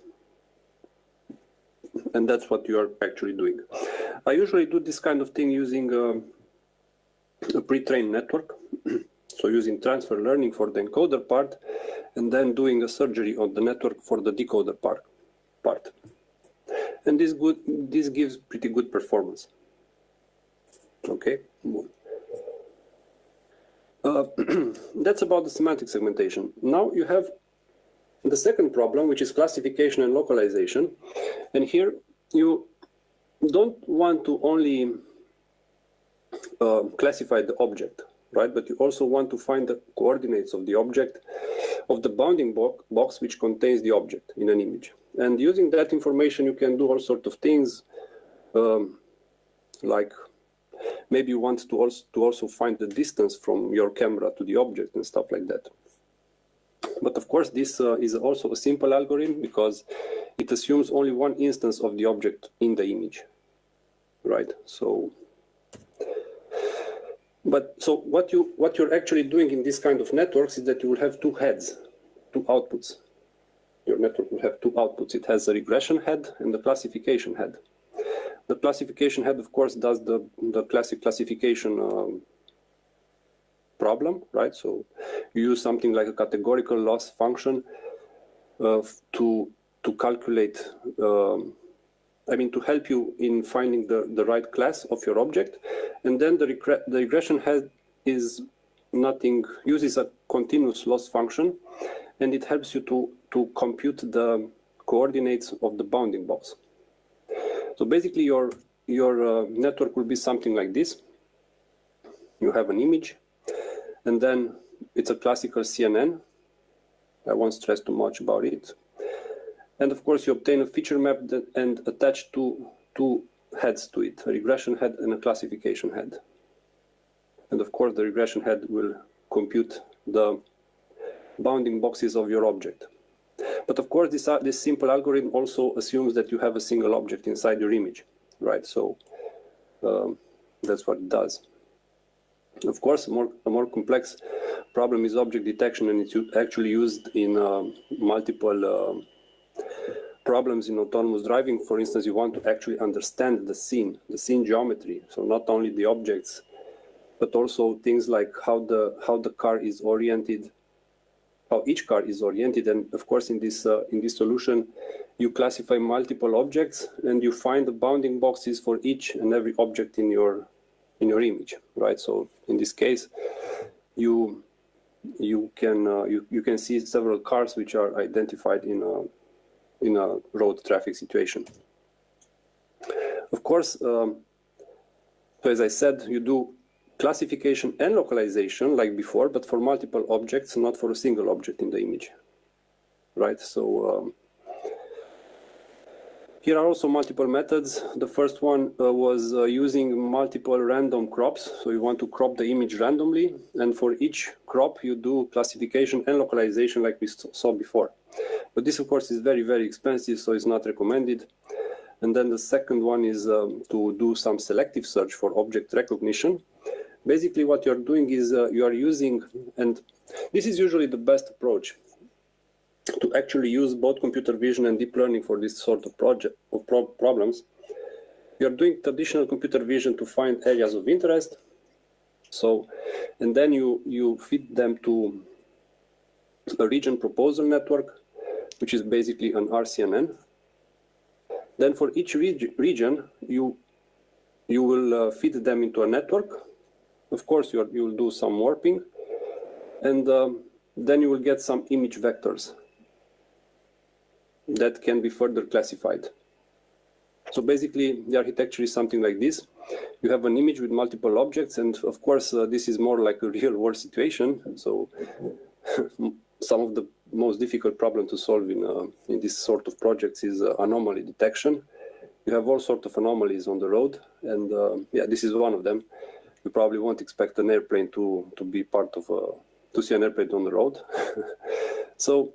And that's what you are actually doing. I usually do this kind of thing using a pre-trained network. So using transfer learning for the encoder part, and then doing a surgery on the network for the decoder part. And this gives pretty good performance. Okay. That's about the semantic segmentation. Now you have the second problem, which is classification and localization. And here you don't want to only classify the object, right? But you also want to find the coordinates of the object, of the bounding box which contains the object in an image. And using that information, you can do all sorts of things, like maybe you want to also find the distance from your camera to the object and stuff like that. But of course, this is also a simple algorithm because it assumes only one instance of the object in the image, right? So what you're actually doing in this kind of networks is that you will have 2 heads, 2 outputs. Your network will have 2 outputs. It has a regression head and the classification head. The classification head, of course, does the classic classification problem, right? So you use something like a categorical loss function to calculate, to help you in finding the right class of your object. And then the regression head uses a continuous loss function, and it helps you to compute the coordinates of the bounding box. So basically your network will be something like this. You have an image, and then it's a classical CNN. I won't stress too much about it. And of course, you obtain a feature map and attach two heads to it, a regression head and a classification head. And of course, the regression head will compute the bounding boxes of your object. But of course, this simple algorithm also assumes that you have a single object inside your image, right? So that's what it does. Of course, a more complex problem is object detection, and it's actually used in multiple problems in autonomous driving. For instance, you want to actually understand the scene geometry. So not only the objects, but also things like how the car is oriented, how each car is oriented. And of course, in this solution, you classify multiple objects and you find the bounding boxes for each and every object in your image, right? So in this case, you can see several cars which are identified in a road traffic situation. Of course, so as I said, you do classification and localization like before, but for multiple objects, not for a single object in the image, right? So here are also multiple methods. The first one was using multiple random crops. So you want to crop the image randomly, and for each crop you do classification and localization like we saw before. But this of course is very, very expensive, so it's not recommended. And then the second one is to do some selective search for object recognition. Basically what you're doing is you are using, and this is usually the best approach, to actually use both computer vision and deep learning for this sort of problems. You're doing traditional computer vision to find areas of interest. So, and then you feed them to a region proposal network, which is basically an RCNN. Then for each region, you will feed them into a network. Of course, you will do some warping, and then you will get some image vectors that can be further classified. So basically, the architecture is something like this. You have an image with multiple objects, and of course, this is more like a real-world situation. So some of the most difficult problem to solve in this sort of projects is anomaly detection. You have all sorts of anomalies on the road, and yeah, this is one of them. You probably won't expect an airplane to be part of to see an airplane on the road. So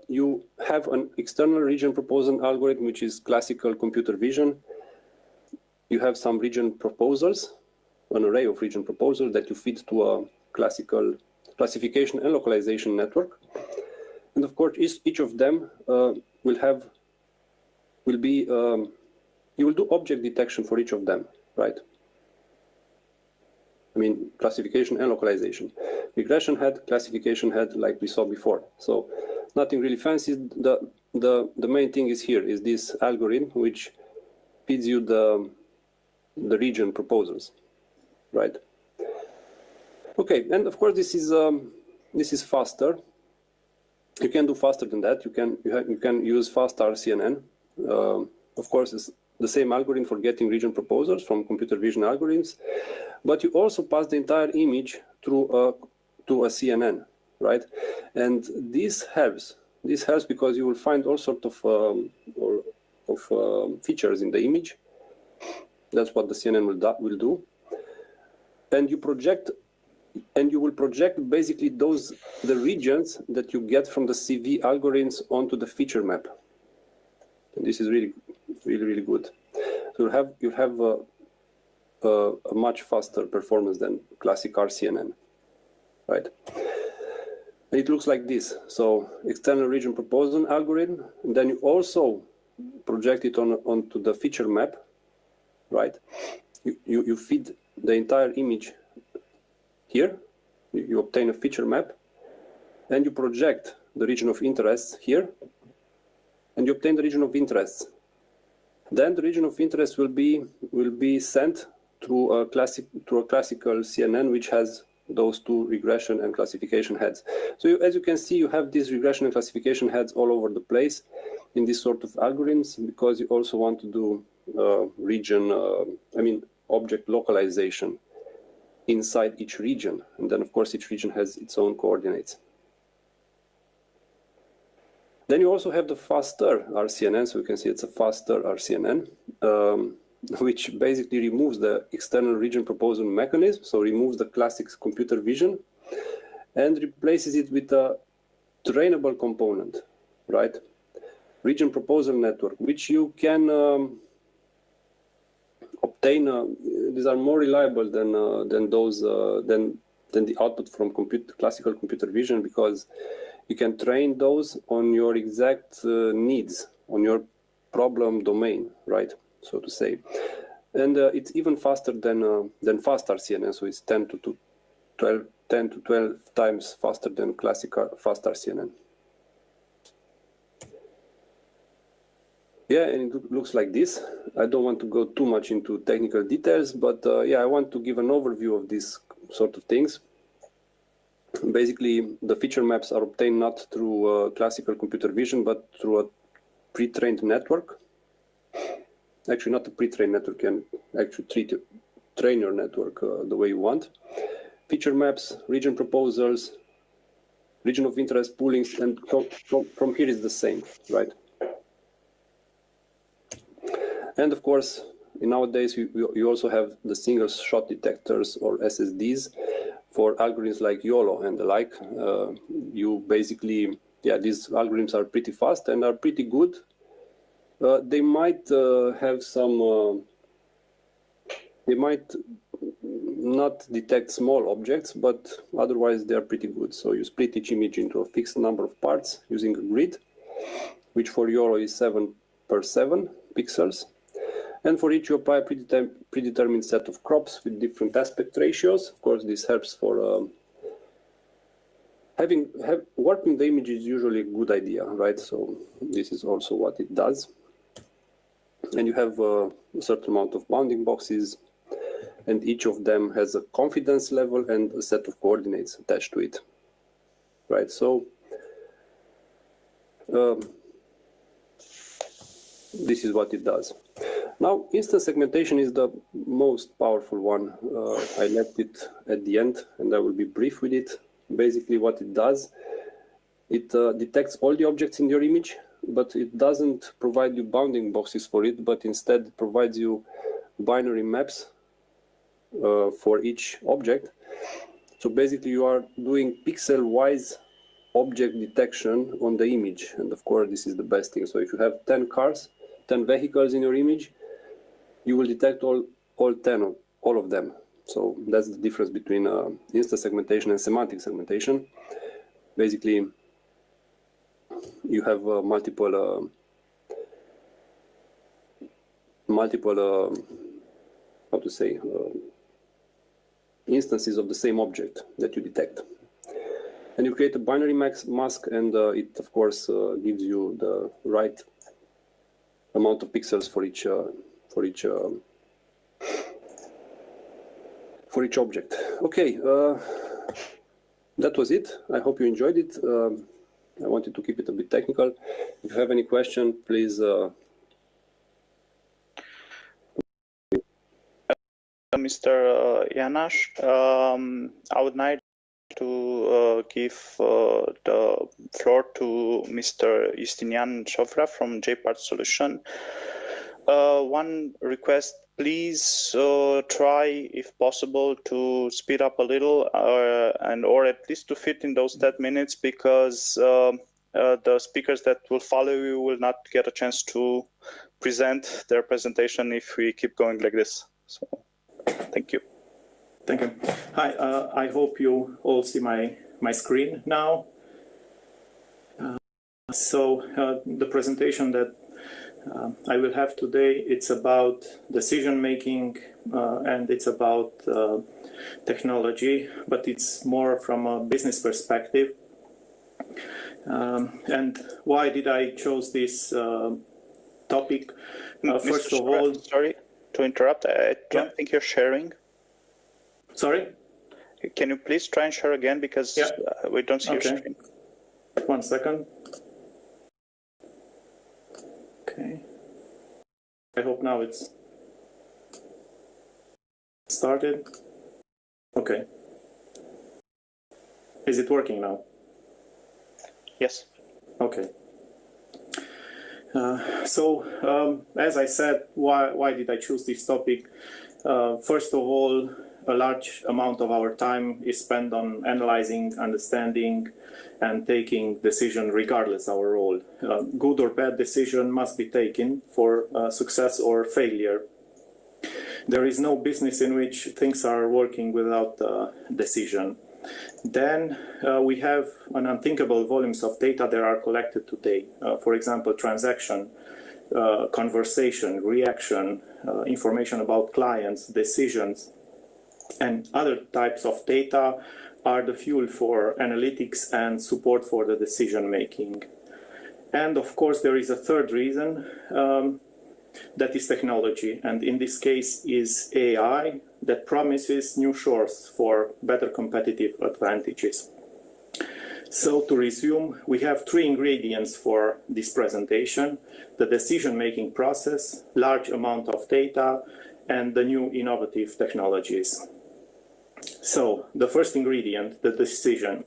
you have an external region proposal algorithm, which is classical computer vision. You have some region proposals, an array of region proposals that you feed to a classical classification and localization network. And of course, each of them you will do object detection for each of them, right? I mean, classification and localization. Regression head, classification head, like we saw before. So nothing really fancy. The main thing is here is this algorithm which feeds you the region proposals, right? Okay, and of course this is faster. You can do faster than that. You can use fast RCNN. Of course, it's the same algorithm for getting region proposals from computer vision algorithms, but you also pass the entire image through to a CNN, right? And this helps. This helps because you will find all sorts of features in the image. That's what the CNN will do. And you will project basically the regions that you get from the CV algorithms onto the feature map. And this is really, really, really good. So you have a much faster performance than classic RCNN, right? And it looks like this. So external region proposal algorithm, and then you also project it onto the feature map, right? You feed the entire image here. You obtain a feature map, and you project the region of interest here, and you obtain the region of interest. Then the region of interest will be sent through a classical CNN, which has those two regression and classification heads. So as you can see, you have these regression and classification heads all over the place in this sort of algorithms, because you also want to do object localization inside each region. And then of course each region has its own coordinates. Then you also have the faster RCNN, so you can see it's a faster RCNN, which basically removes the external region proposal mechanism, so removes the classic computer vision and replaces it with a trainable component, right? Region proposal network, which you can obtain. These are more reliable than the output from classical computer vision, because you can train those on your exact needs, on your problem domain, right? So to say, and it's even faster than fast RCNN. So it's 10 to 12 times faster than classical fast RCNN. Yeah, and it looks like this. I don't want to go too much into technical details, but yeah, I want to give an overview of these sort of things. Basically, the feature maps are obtained not through classical computer vision, but through a pre-trained network. Actually, not a pre-trained network, you can actually train your network the way you want. Feature maps, region proposals, region of interest poolings, and from here is the same, right? And of course, nowadays you also have the single shot detectors or SSDs for algorithms like YOLO and the like. You basically, yeah, these algorithms are pretty fast and are pretty good. They might have some, they might not detect small objects, but otherwise they are pretty good. So you split each image into a fixed number of parts using a grid, which for YOLO is 7x7 pixels. And for each you apply a predetermined set of crops with different aspect ratios. Of course, this helps for warping the image is usually a good idea, right? So this is also what it does. And you have a certain amount of bounding boxes, and each of them has a confidence level and a set of coordinates attached to it, right? So this is what it does. Now, instance segmentation is the most powerful one. I left it at the end, and I will be brief with it. Basically, what it does, it detects all the objects in your image, but it doesn't provide you bounding boxes for it, but instead provides you binary maps for each object. So basically, you are doing pixel-wise object detection on the image, and of course, this is the best thing. So if you have 10 cars, 10 vehicles in your image, you will detect all 10 of them. So that's the difference between instance segmentation and semantic segmentation. Basically, you have multiple how to say, instances of the same object that you detect. And you create a binary mask, and it, of course, gives you the right amount of pixels for each object. Okay, that was it. I hope you enjoyed it. I wanted to keep it a bit technical. If you have any question, please. Mr. János, I would like to give the floor to Mr. Justinian Chofra from JPart Solution. One request, please try, if possible, to speed up a little, or at least to fit in those 10 minutes, because the speakers that will follow you will not get a chance to present their presentation if we keep going like this. So, thank you. Thank you. Hi, I hope you all see my screen now. The presentation that I will have today, it's about decision making and it's about technology, but it's more from a business perspective. And why did I choose this topic? First of all, sorry to interrupt. I don't think you're sharing. Sorry? Can you please try and share again, because we don't see your screen. 1 second. Okay. I hope now it's started. Okay. Is it working now? Yes. Okay. As I said, why did I choose this topic? First of all, a large amount of our time is spent on analyzing, understanding, and taking decision regardless our role. Good or bad decision must be taken for success or failure. There is no business in which things are working without decision. Then we have an unthinkable volumes of data that are collected today. For example, transaction, conversation, reaction, information about clients, decisions, and other types of data are the fuel for analytics and support for the decision making. And of course, there is a third reason, that is technology. And in this case is AI that promises new shores for better competitive advantages. So to resume, we have 3 ingredients for this presentation: the decision-making process, large amount of data, and the new innovative technologies. So the first ingredient, the decision.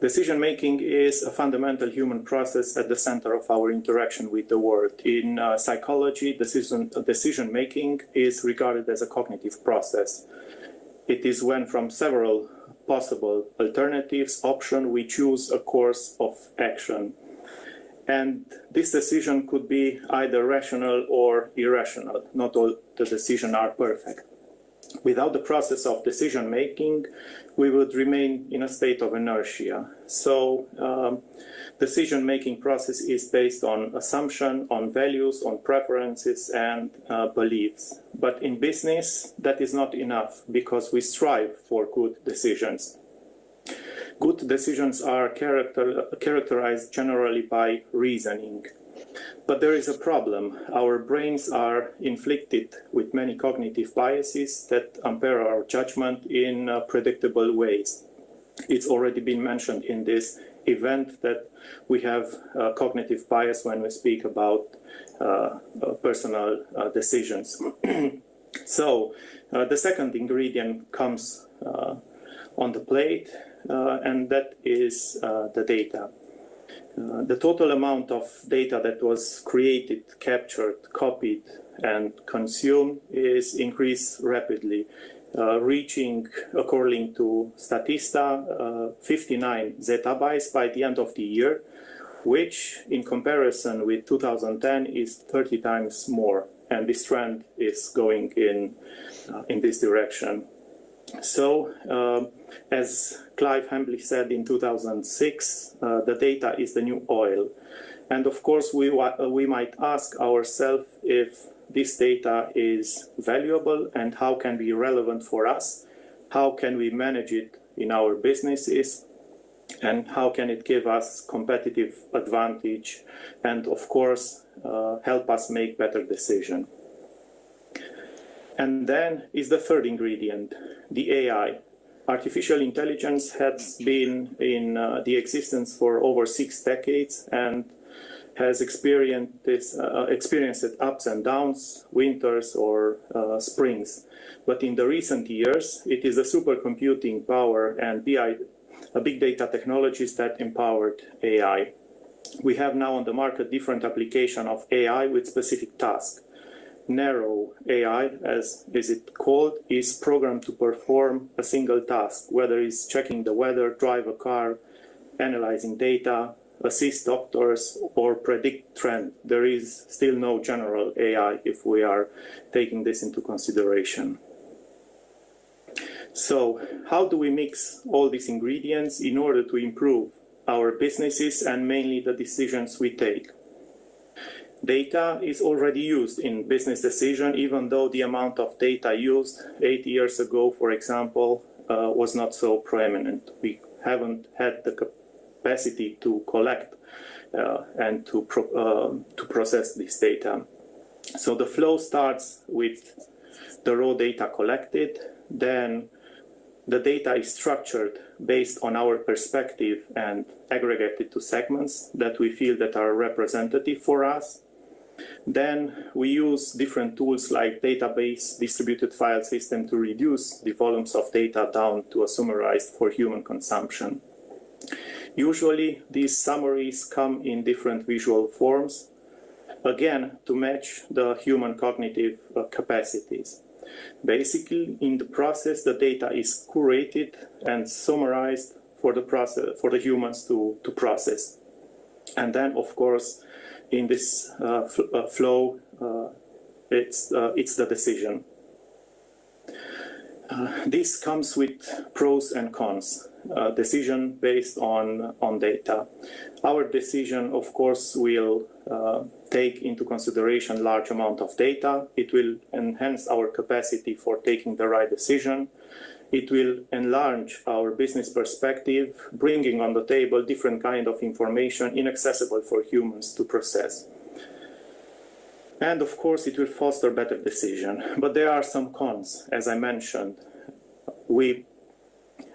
Decision-making is a fundamental human process at the center of our interaction with the world. In psychology, decision-making is regarded as a cognitive process. It is when from several possible alternatives, options, we choose a course of action. And this decision could be either rational or irrational. Not all the decisions are perfect. Without the process of decision-making, we would remain in a state of inertia. So decision-making process is based on assumption, on values, on preferences, and beliefs. But in business, that is not enough because we strive for good decisions. Good decisions are characterized generally by reasoning. But there is a problem. Our brains are inflicted with many cognitive biases that impair our judgment in predictable ways. It's already been mentioned in this event that we have cognitive bias when we speak about personal decisions. So the second ingredient comes on the plate, and that is the data. The total amount of data that was created, captured, copied, and consumed is increased rapidly, reaching, according to Statista, 59 zettabytes by the end of the year, which in comparison with 2010 is 30 times more. And this trend is going in this direction. So, as Clive Hambly said in 2006, the data is the new oil. And of course, we might ask ourselves if this data is valuable and how can be relevant for us, how can we manage it in our businesses, and how can it give us competitive advantage, and of course, help us make better decisions. And then is the third ingredient, the AI. Artificial intelligence has been in the existence for over 6 decades and has experienced ups and downs, winters or springs. But in the recent years, it is the supercomputing power and big data technologies that empowered AI. We have now on the market different applications of AI with specific tasks. Narrow AI, as is it called, is programmed to perform a single task, whether it's checking the weather, drive a car, analyzing data, assist doctors, or predict trend. There is still no general AI if we are taking this into consideration. So how do we mix all these ingredients in order to improve our businesses and mainly the decisions we take? Data is already used in business decision, even though the amount of data used 8 years ago, for example, was not so prominent. We haven't had the capacity to collect and to process this data. So the flow starts with the raw data collected, then the data is structured based on our perspective and aggregated to segments that we feel that are representative for us. Then we use different tools like database, distributed file system to reduce the volumes of data down to a summarized for human consumption. Usually these summaries come in different visual forms, again, to match the human cognitive capacities. Basically, in the process, the data is curated and summarized for the humans to process. And then, of course, in this flow, it's the decision. This comes with pros and cons. Decision based on data. Our decision, of course, will take into consideration large amount of data. It will enhance our capacity for taking the right decision. It will enlarge our business perspective, bringing on the table different kind of information inaccessible for humans to process. And of course, it will foster better decision. But there are some cons, as I mentioned. We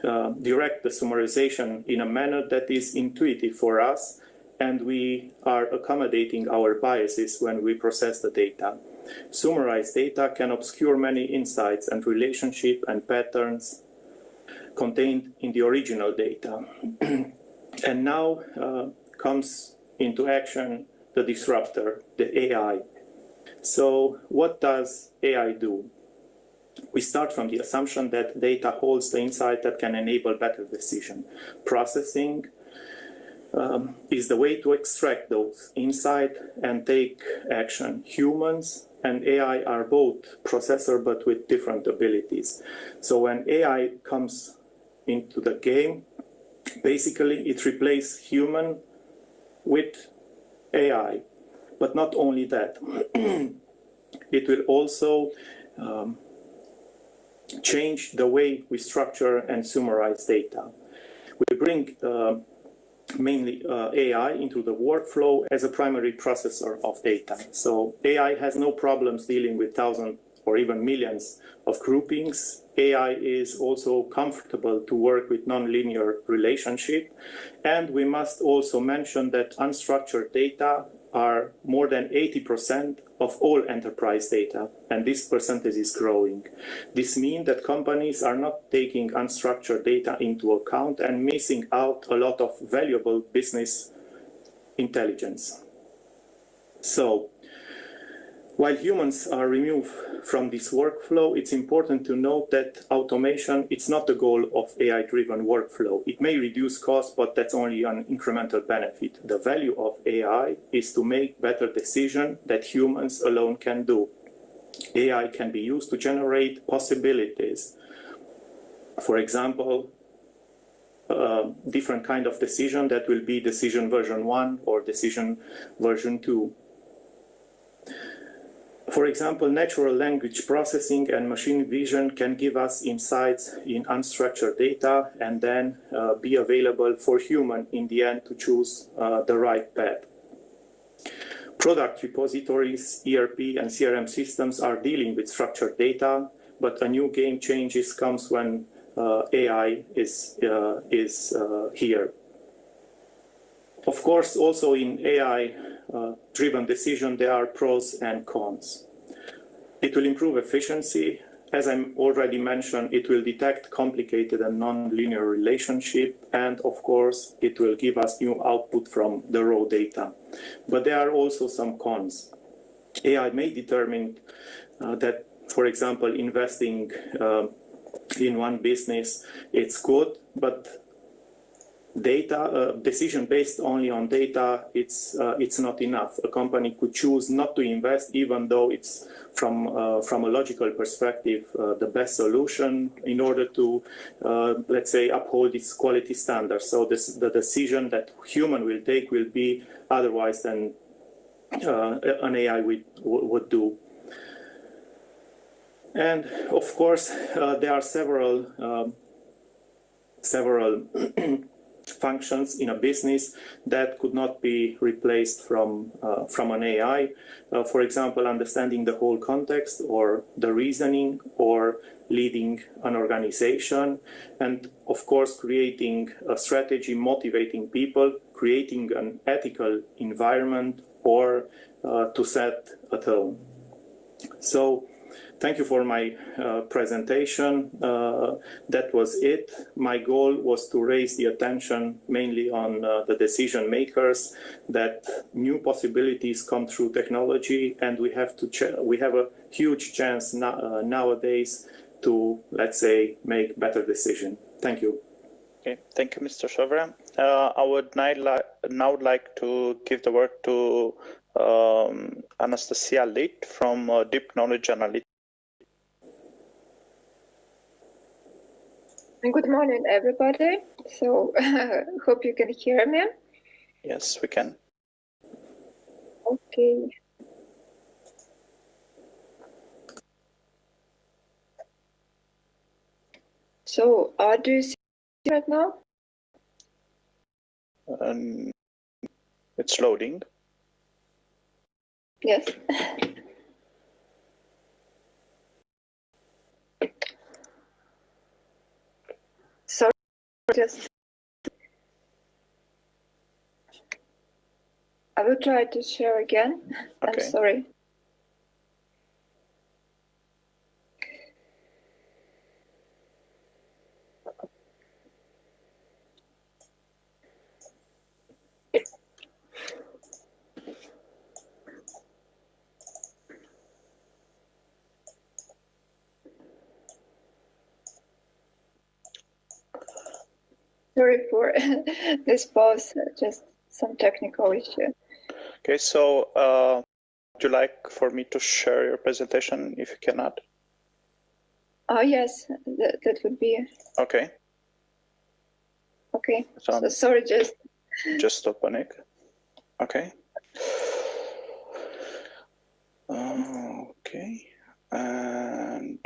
direct the summarization in a manner that is intuitive for us, and we are accommodating our biases when we process the data. Summarized data can obscure many insights and relationships and patterns contained in the original data. And now comes into action the disruptor, the AI. So what does AI do? We start from the assumption that data holds the insight that can enable better decision. Processing is the way to extract those insights and take action. Humans and AI are both processor, but with different abilities. So when AI comes into the game, basically it replaces human with AI. But not only that, it will also change the way we structure and summarize data. We bring mainly AI into the workflow as a primary processor of data. So AI has no problems dealing with thousands or even millions of groupings. AI is also comfortable to work with nonlinear relationship. And we must also mention that unstructured data are more than 80% of all enterprise data, and this percentage is growing. This means that companies are not taking unstructured data into account and missing out a lot of valuable business intelligence. So, while humans are removed from this workflow, it's important to note that automation is not the goal of AI-driven workflow. It may reduce costs, but that's only an incremental benefit. The value of AI is to make better decisions that humans alone can do. AI can be used to generate possibilities. For example, different kind of decision that will be decision version 1 or decision version 2. For example, natural language processing and machine vision can give us insights in unstructured data and then be available for human in the end to choose the right path. Product repositories, ERP and CRM systems are dealing with structured data, but a new game changes comes when AI is here. Of course, also in AI-driven decision, there are pros and cons. It will improve efficiency. As I already mentioned, it will detect complicated and non-linear relationship, and of course, it will give us new output from the raw data. But there are also some cons. AI may determine that, for example, investing in one business, it's good, but data decision based only on data, it's not enough. A company could choose not to invest, even though it's from a logical perspective the best solution in order to let's say uphold its quality standards. So the decision that human will take will be otherwise than an AI would do. And of course, there are several functions in a business that could not be replaced from an AI. For example, understanding the whole context or the reasoning or leading an organization. And of course, creating a strategy, motivating people, creating an ethical environment or to set a tone. So, thank you for my presentation. That was it. My goal was to raise the attention mainly on the decision makers, that new possibilities come through technology, and we have a huge chance nowadays to, let's say, make better decisions. Thank you. Okay, thank you, Mr. Sovran. I would now like to give the word to Anastasia Lit from Deep Knowledge Analytics. Good morning, everybody. So, hope you can hear me. Yes, we can. Okay. So, do you see right now? It's loading. Yes. Sorry, just I will try to share again. Okay. I'm sorry. Sorry for this pause, just some technical issue. Okay, so would you like for me to share your presentation if you cannot? Yes, that would be okay. Okay. So sorry, just stop panic. Okay. Okay, and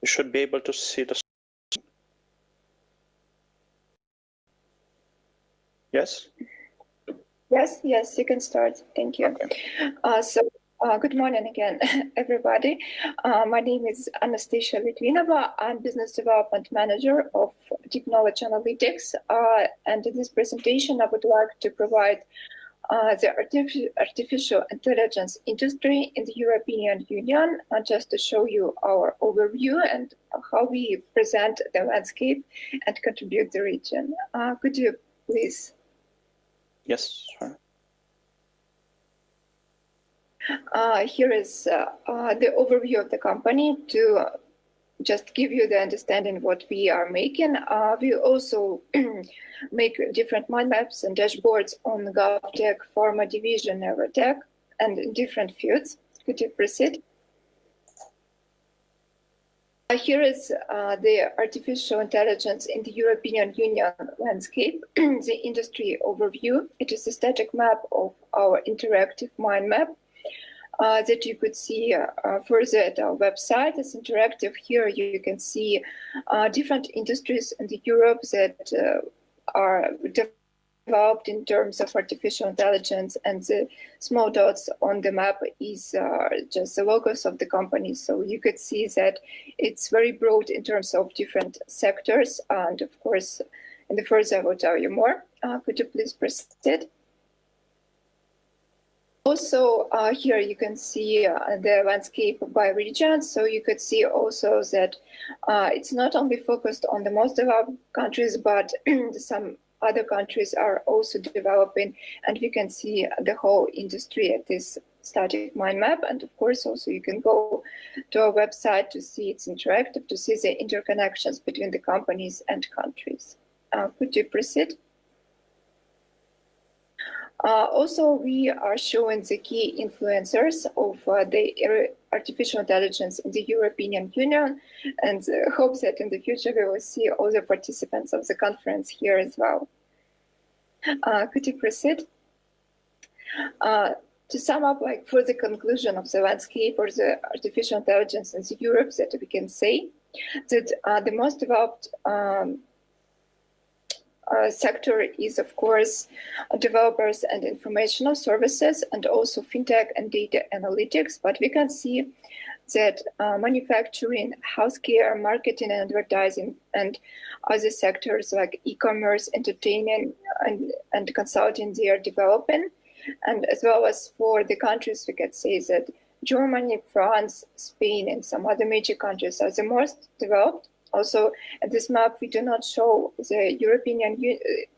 you should be able to see the. Yes. Yes, you can start. Thank you. Okay. Good morning again, everybody. My name is Anastasia Litvinova. I'm Business Development Manager of Technology Analytics. And in this presentation, I would like to provide the artificial intelligence industry in the European Union, just to show you our overview and how we present the landscape and contribute the region. Could you please? Yes, sure. Here is the overview of the company to just give you the understanding what we are making. We also make different mind maps and dashboards on GovTech, Pharma Division, Neurotech, and in different fields. Could you proceed? Here is the artificial intelligence in the European Union landscape, the industry overview. It is a static map of our interactive mind map that you could see further at our website. It's interactive. Here you can see different industries in the Europe that are developed in terms of artificial intelligence, and the small dots on the map is just the logos of the company. So you could see that it's very broad in terms of different sectors. And of course, in the further I will tell you more. Could you please proceed? Also, here you can see the landscape by region. So you could see also that it's not only focused on the most developed countries, but some other countries are also developing, and we can see the whole industry at this static mind map. And of course, also you can go to our website to see it's interactive, to see the interconnections between the companies and countries. Could you proceed? Also, we are showing the key influencers of the artificial intelligence in the European Union, and hope that in the future we will see all the participants of the conference here as well. Could you proceed? To sum up, like for the conclusion of the landscape or the artificial intelligence in Europe, that we can say that the most developed sector is, of course, developers and informational services, and also fintech and data analytics. But we can see that manufacturing, healthcare, marketing and advertising, and other sectors like e-commerce, entertainment, and consulting, they are developing. And as well as for the countries, we can say that Germany, France, Spain, and some other major countries are the most developed. Also, at this map, we do not show the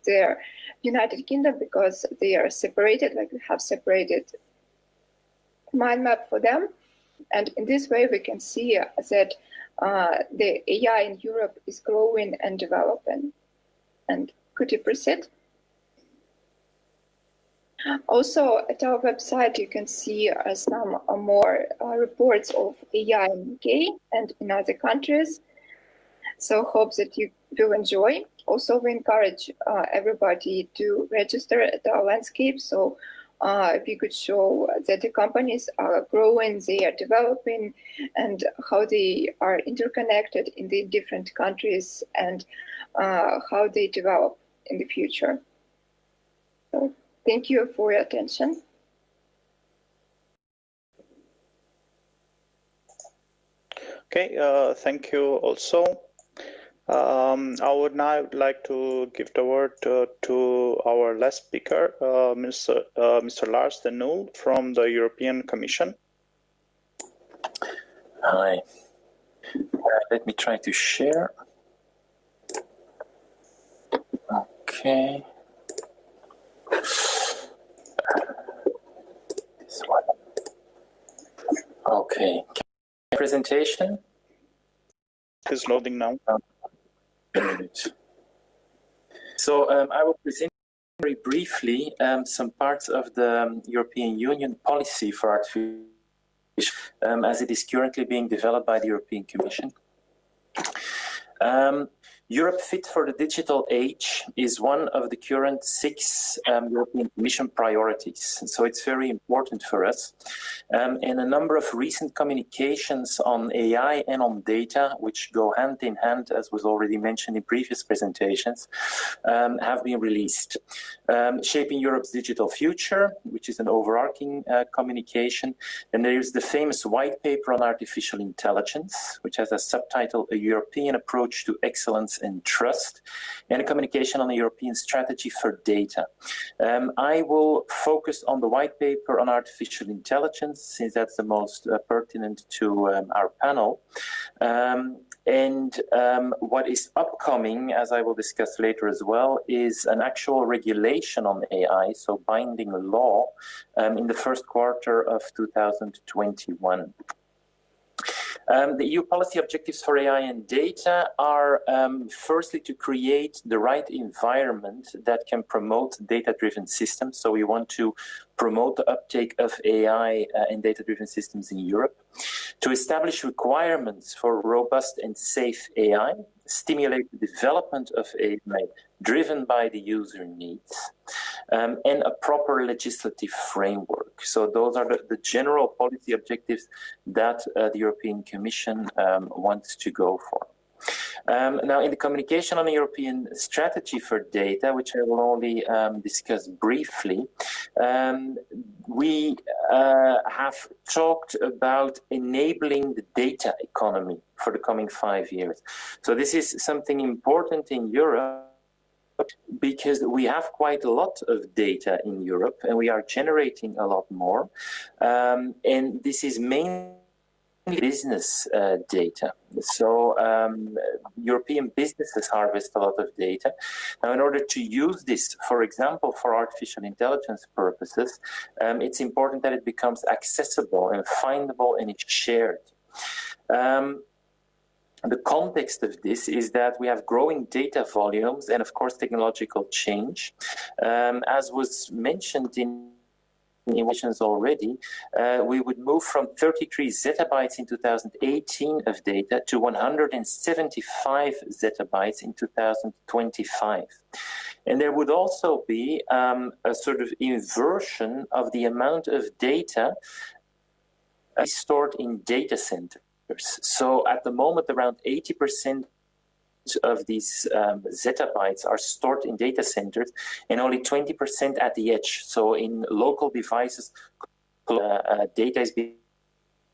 the United Kingdom, because they are separated, like we have separated mind map for them. And in this way, we can see that the AI in Europe is growing and developing. And could you proceed? Also, at our website, you can see some more reports of AI in UK and in other countries. So hope that you will enjoy. Also, we encourage everybody to register at our landscape. So if you could show that the companies are growing, they are developing, and how they are interconnected in the different countries, and how they develop in the future. So thank you for your attention. Okay, thank you also. I would now like to give the word to our last speaker, Mr. Lars de Nul from the European Commission. Hi. Let me try to share. Okay. This one. Okay. Presentation. It's loading now. So I will present very briefly some parts of the European Union policy for artificial as it is currently being developed by the European Commission. Europe Fit for the Digital Age is one of the current 6 European Commission priorities. So it's very important for us. And a number of recent communications on AI and on data, which go hand in hand, as was already mentioned in previous presentations, have been released. Shaping Europe's Digital Future, which is an overarching communication. And there is the famous white paper on artificial intelligence, which has a subtitle, A European Approach to Excellence and Trust, and a communication on a European strategy for data. I will focus on the white paper on artificial intelligence, since that's the most pertinent to our panel. What is upcoming, as I will discuss later as well, is an actual regulation on AI, so binding law, in the first quarter of 2021. The EU policy objectives for AI and data are firstly to create the right environment that can promote data-driven systems. So we want to promote the uptake of AI and data-driven systems in Europe, to establish requirements for robust and safe AI, stimulate the development of AI driven by the user needs, and a proper legislative framework. So those are the general policy objectives that the European Commission wants to go for. Now, in the communication on the European strategy for data, which I will only discuss briefly, we have talked about enabling the data economy for the coming 5 years. So this is something important in Europe, because we have quite a lot of data in Europe and we are generating a lot more. And this is mainly business data. So European businesses harvest a lot of data. Now, in order to use this, for example, for artificial intelligence purposes, it's important that it becomes accessible and findable and it's shared. The context of this is that we have growing data volumes and, of course, technological change. As was mentioned in emissions already, we would move from 33 zettabytes in 2018 of data to 175 zettabytes in 2025. And there would also be a sort of inversion of the amount of data stored in data centers. So at the moment, around 80% of these zettabytes are stored in data centers and only 20% at the edge. So in local devices, data is being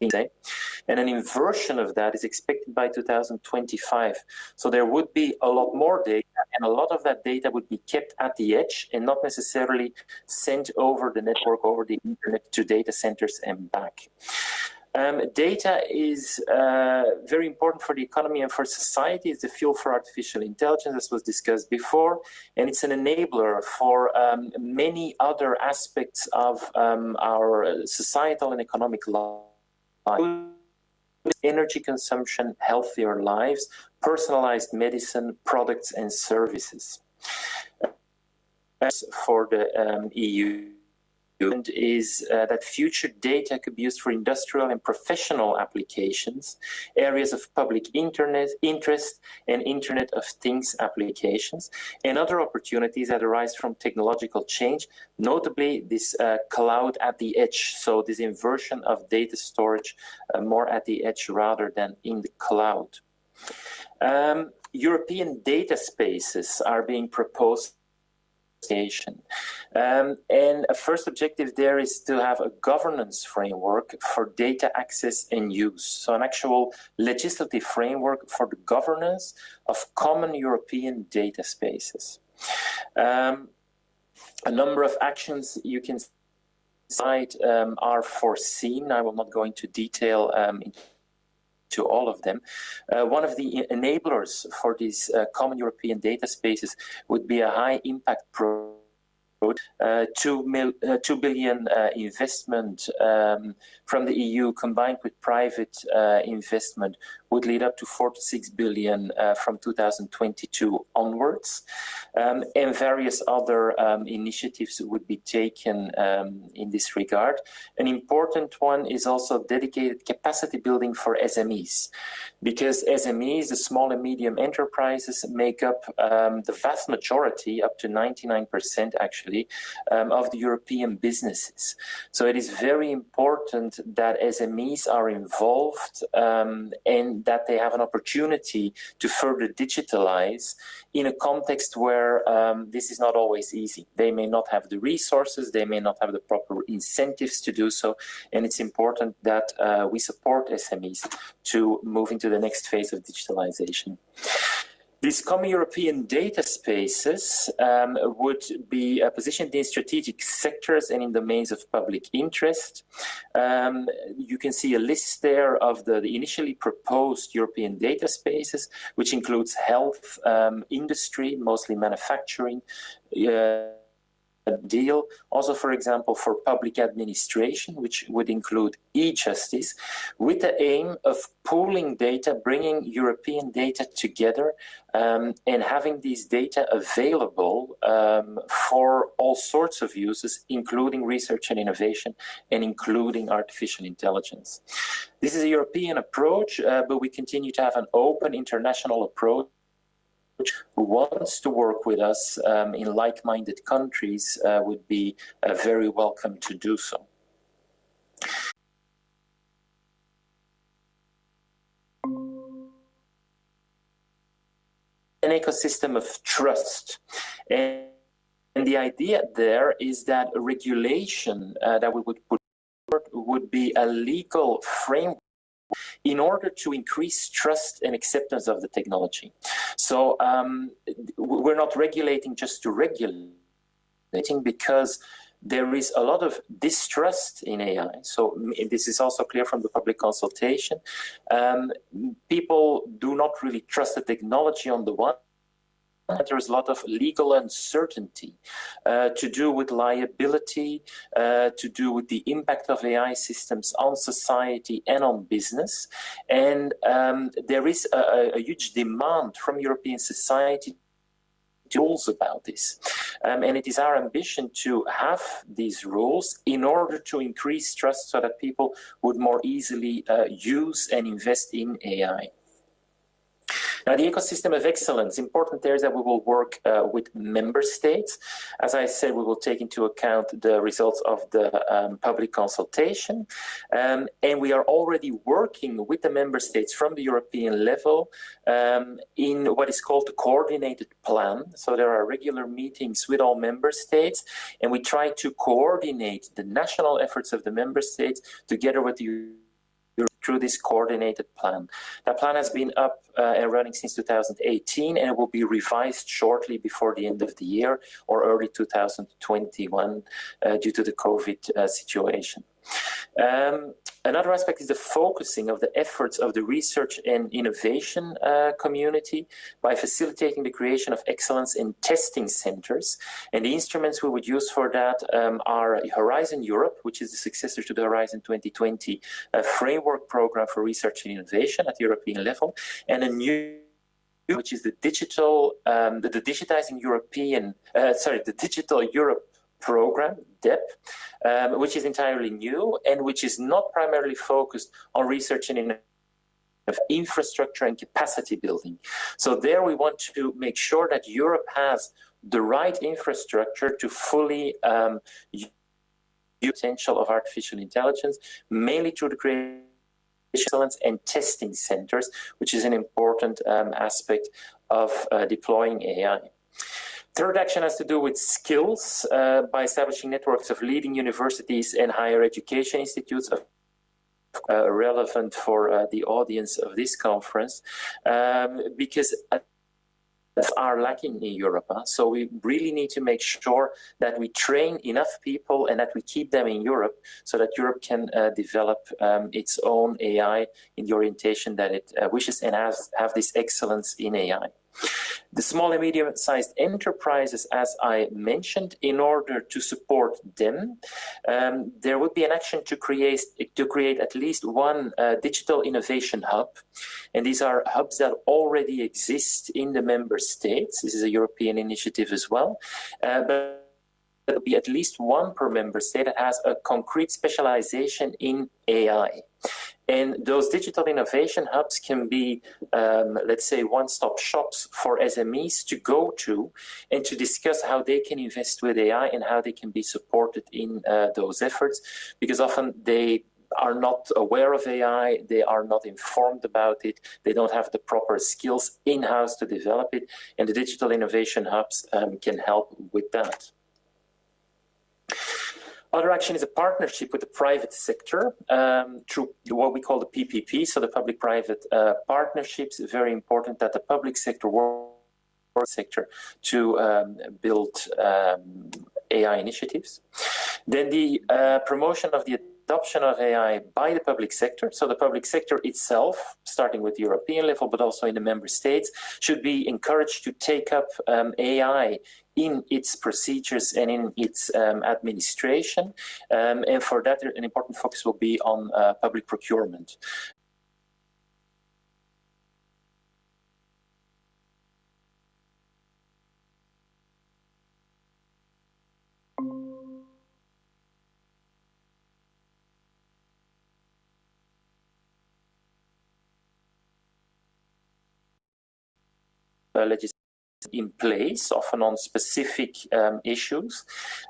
and an inversion of that is expected by 2025. So there would be a lot more data, and a lot of that data would be kept at the edge and not necessarily sent over the network, over the internet to data centers and back. Data is very important for the economy and for society. It's the fuel for artificial intelligence, as was discussed before, and it's an enabler for many other aspects of our societal and economic life. Energy consumption, healthier lives, personalized medicine, products and services. As for the EU, is that future data could be used for industrial and professional applications, areas of public interest and Internet of Things applications, and other opportunities that arise from technological change, notably this cloud at the edge, so this inversion of data storage more at the edge rather than in the cloud. European data spaces are being proposed. And a first objective there is to have a governance framework for data access and use. So an actual legislative framework for the governance of common European data spaces. A number of actions you can cite are foreseen. I will not go into detail to all of them. One of the enablers for these common European data spaces would be a high impact project. 2 billion investment from the EU combined with private investment would lead up to 4 to 6 billion from 2022 onwards. And various other initiatives would be taken in this regard. An important one is also dedicated capacity building for SMEs, because SMEs, the small and medium enterprises, make up the vast majority, up to 99% actually, of the European businesses. So it is very important that SMEs are involved and that they have an opportunity to further digitalize in a context where this is not always easy. They may not have the resources, they may not have the proper incentives to do so, and it's important that we support SMEs to move into the next phase of digitalization. These common European data spaces would be positioned in strategic sectors and in domains of public interest. You can see a list there of the initially proposed European data spaces, which includes health, industry, mostly manufacturing, deal. Also, for example, for public administration, which would include e-justice, with the aim of pooling data, bringing European data together, and having these data available for all sorts of uses, including research and innovation, and including artificial intelligence. This is a European approach, but we continue to have an open international approach. Who wants to work with us in like-minded countries would be very welcome to do so. An ecosystem of trust. And the idea there is that a regulation that we would put forward would be a legal framework in order to increase trust and acceptance of the technology. So we're not regulating just to regulate, because there is a lot of distrust in AI. So this is also clear from the public consultation. People do not really trust the technology on the one. There is a lot of legal uncertainty to do with liability, to do with the impact of AI systems on society and on business. And there is a huge demand from European society rules about this. And it is our ambition to have these rules in order to increase trust so that people would more easily use and invest in AI. Now, the ecosystem of excellence, important there is that we will work with member states. As I said, we will take into account the results of the public consultation. And we are already working with the member states from the European level in what is called the coordinated plan. So there are regular meetings with all member states, and we try to coordinate the national efforts of the member states together with the through this coordinated plan. That plan has been up and running since 2018, and it will be revised shortly before the end of the year or early 2021 due to the COVID situation. Another aspect is the focusing of the efforts of the research and innovation community by facilitating the creation of excellence in testing centers. And the instruments we would use for that are Horizon Europe, which is the successor to the Horizon 2020 framework program for research and innovation at the European level, and a new, which is the digital, the Digitizing European, the Digital Europe program, DEP, which is entirely new and which is not primarily focused on research and infrastructure and capacity building. So there we want to make sure that Europe has the right infrastructure to fully use the potential of artificial intelligence, mainly through the creation of excellence and testing centers, which is an important aspect of deploying AI. Third action has to do with skills by establishing networks of leading universities and higher education institutes relevant for the audience of this conference, because are lacking in Europe. So we really need to make sure that we train enough people and that we keep them in Europe so that Europe can develop its own AI in the orientation that it wishes and have this excellence in AI. The small and medium-sized enterprises, as I mentioned, in order to support them, there would be an action to create at least one digital innovation hub. And these are hubs that already exist in the member states. This is a European initiative as well. But there will be at least one per member state that has a concrete specialization in AI. And those digital innovation hubs can be, let's say, one-stop shops for SMEs to go to and to discuss how they can invest with AI and how they can be supported in those efforts, because often they are not aware of AI, they are not informed about it, they don't have the proper skills in-house to develop it, and the digital innovation hubs can help with that. Other action is a partnership with the private sector through what we call the PPP, so the public-private partnerships. Very important that the public sector to build AI initiatives. Then the promotion of the adoption of AI by the public sector. So the public sector itself, starting with the European level, but also in the member states, should be encouraged to take up AI in its procedures and in its administration. And for that, an important focus will be on public procurement. Legislation in place, often on specific issues,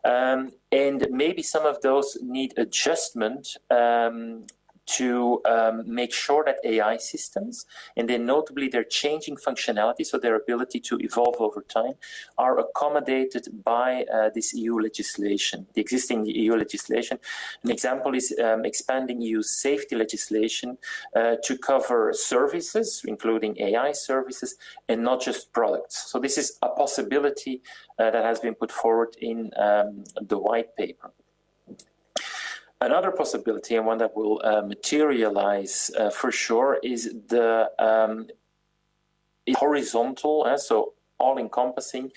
and maybe some of those need adjustment to make sure that AI systems, and then notably their changing functionality, so their ability to evolve over time, are accommodated by this EU legislation, the existing EU legislation. An example is expanding EU safety legislation to cover services, including AI services, and not just products. So this is a possibility that has been put forward in the white paper. Another possibility, and one that will materialize for sure, is the horizontal, so all-encompassing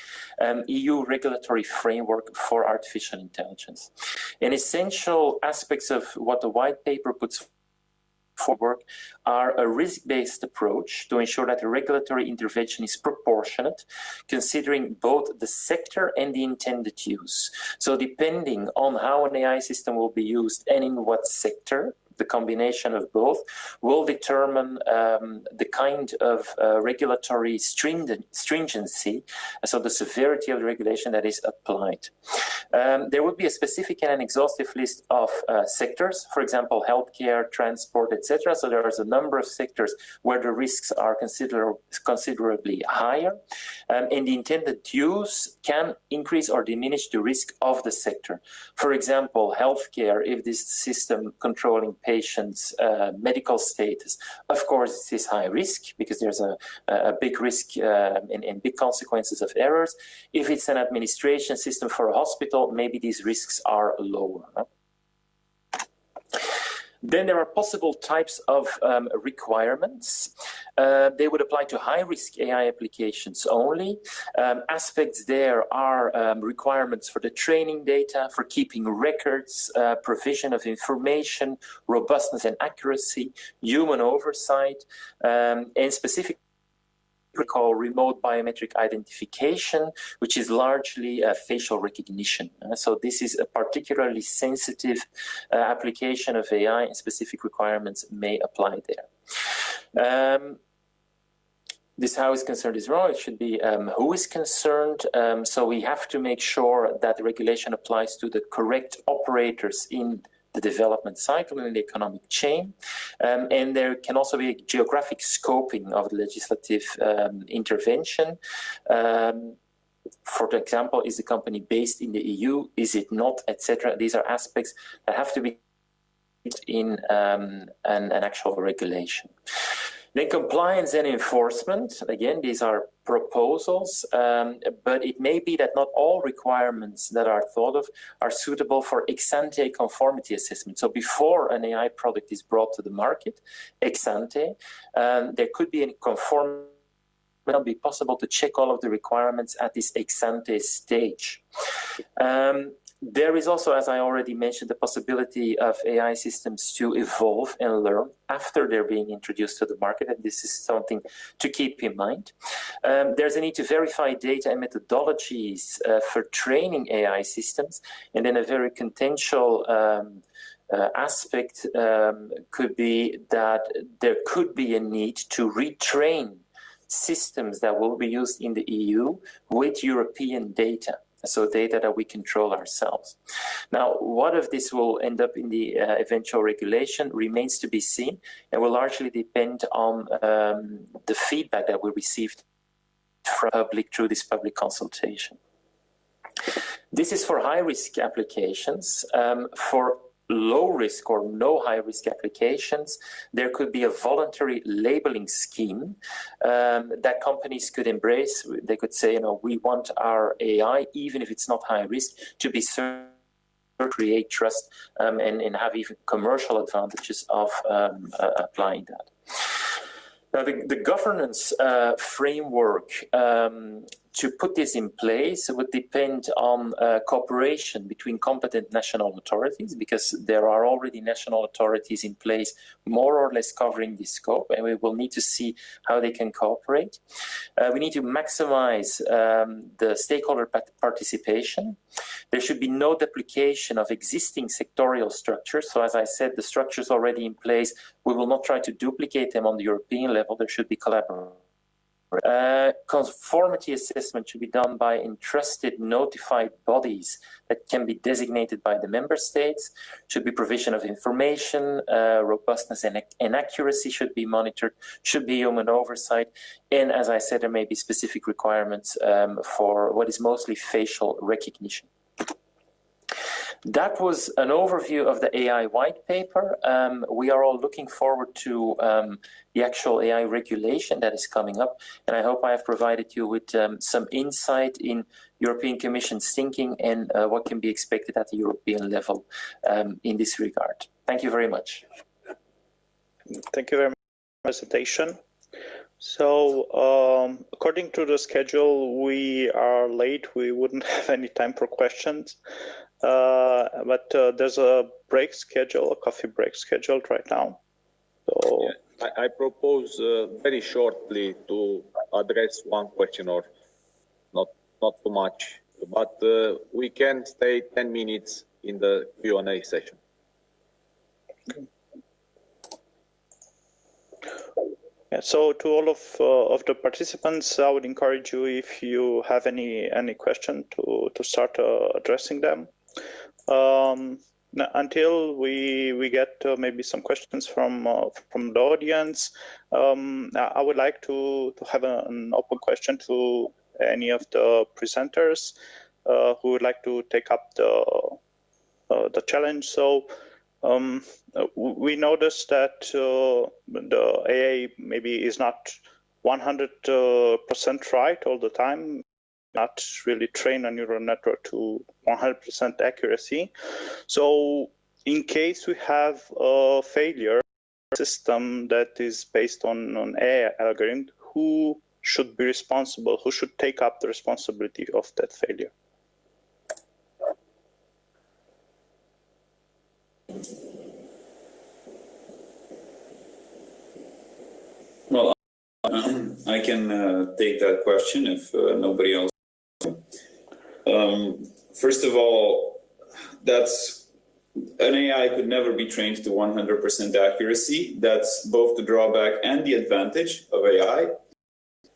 EU regulatory framework for artificial intelligence. And essential aspects of what the white paper puts forward are a risk-based approach to ensure that the regulatory intervention is proportionate, considering both the sector and the intended use. So depending on how an AI system will be used and in what sector, the combination of both will determine the kind of regulatory stringency, so the severity of the regulation that is applied. There would be a specific and an exhaustive list of sectors, for example, healthcare, transport, etc. So there is a number of sectors where the risks are considerably higher, and the intended use can increase or diminish the risk of the sector. For example, healthcare, if this system controlling patients' medical status, of course, it is high risk because there's a big risk and big consequences of errors. If it's an administration system for a hospital, maybe these risks are lower. Then there are possible types of requirements. They would apply to high-risk AI applications only. Aspects there are requirements for the training data, for keeping records, provision of information, robustness and accuracy, human oversight, and specific recall remote biometric identification, which is largely facial recognition. So this is a particularly sensitive application of AI, and specific requirements may apply there. This how is concerned is wrong. It should be who is concerned. So we have to make sure that the regulation applies to the correct operators in the development cycle and the economic chain. And there can also be a geographic scoping of the legislative intervention. For example, is the company based in the EU? Is it not, etc.? These are aspects that have to be in an actual regulation. Then compliance and enforcement, again, these are proposals, but it may be that not all requirements that are thought of are suitable for ex-ante conformity assessment. So before an AI product is brought to the market, ex-ante, there could be a conformity will not be possible to check all of the requirements at this ex-ante stage. There is also, as I already mentioned, the possibility of AI systems to evolve and learn after they're being introduced to the market, and this is something to keep in mind. There's a need to verify data and methodologies for training AI systems, and then a very contentious aspect could be that there could be a need to retrain systems that will be used in the EU with European data. So data that we control ourselves. Now, what if this will end up in the eventual regulation remains to be seen, and will largely depend on the feedback that we received from the public through this public consultation. This is for high-risk applications. For low-risk or no high-risk applications, there could be a voluntary labeling scheme that companies could embrace. They could say, we want our AI, even if it's not high-risk, to be certain, create trust, and have even commercial advantages of applying that. Now, the governance framework to put this in place would depend on cooperation between competent national authorities, because there are already national authorities in place more or less covering this scope, and we will need to see how they can cooperate. We need to maximize the stakeholder participation. There should be no duplication of existing sectorial structures. So as I said, the structures already in place, we will not try to duplicate them on the European level. There should be collaboration. Conformity assessment should be done by entrusted notified bodies that can be designated by the member states. Should be provision of information, robustness and accuracy should be monitored, should be human oversight. And as I said, there may be specific requirements for what is mostly facial recognition. That was an overview of the AI white paper. We are all looking forward to the actual AI regulation that is coming up, and I hope I have provided you with some insight in European Commission's thinking and what can be expected at the European level in this regard. Thank you very much. Thank you very much for the presentation. So according to the schedule, we are late. We wouldn't have any time for questions. But there's a break schedule, a coffee break scheduled right now. So yeah, I propose very shortly to address one question, or not too much, but we can stay 10 minutes in the Q&A session. Okay. Yeah, so to all of the participants, I would encourage you, if you have any question, to start addressing them. Until we get maybe some questions from the audience, I would like to have an open question to any of the presenters who would like to take up the challenge. So we noticed that the AI maybe is not 100% right all the time. Not really train a neural network to 100% accuracy. So in case we have a failure system that is based on AI algorithm, who should be responsible? Who should take up the responsibility of that failure? Well, I can take that question if nobody else. First of all, an AI could never be trained to 100% accuracy. That's both the drawback and the advantage of AI.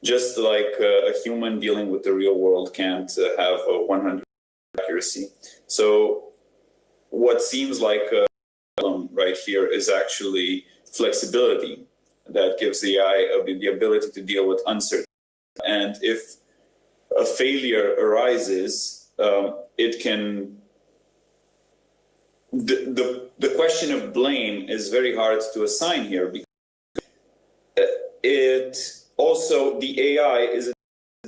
Just like a human dealing with the real world can't have a 100% accuracy. So what seems like a problem right here is actually flexibility that gives the AI the ability to deal with uncertainty. And if a failure arises, it can. The question of blame is very hard to assign here, because the AI is a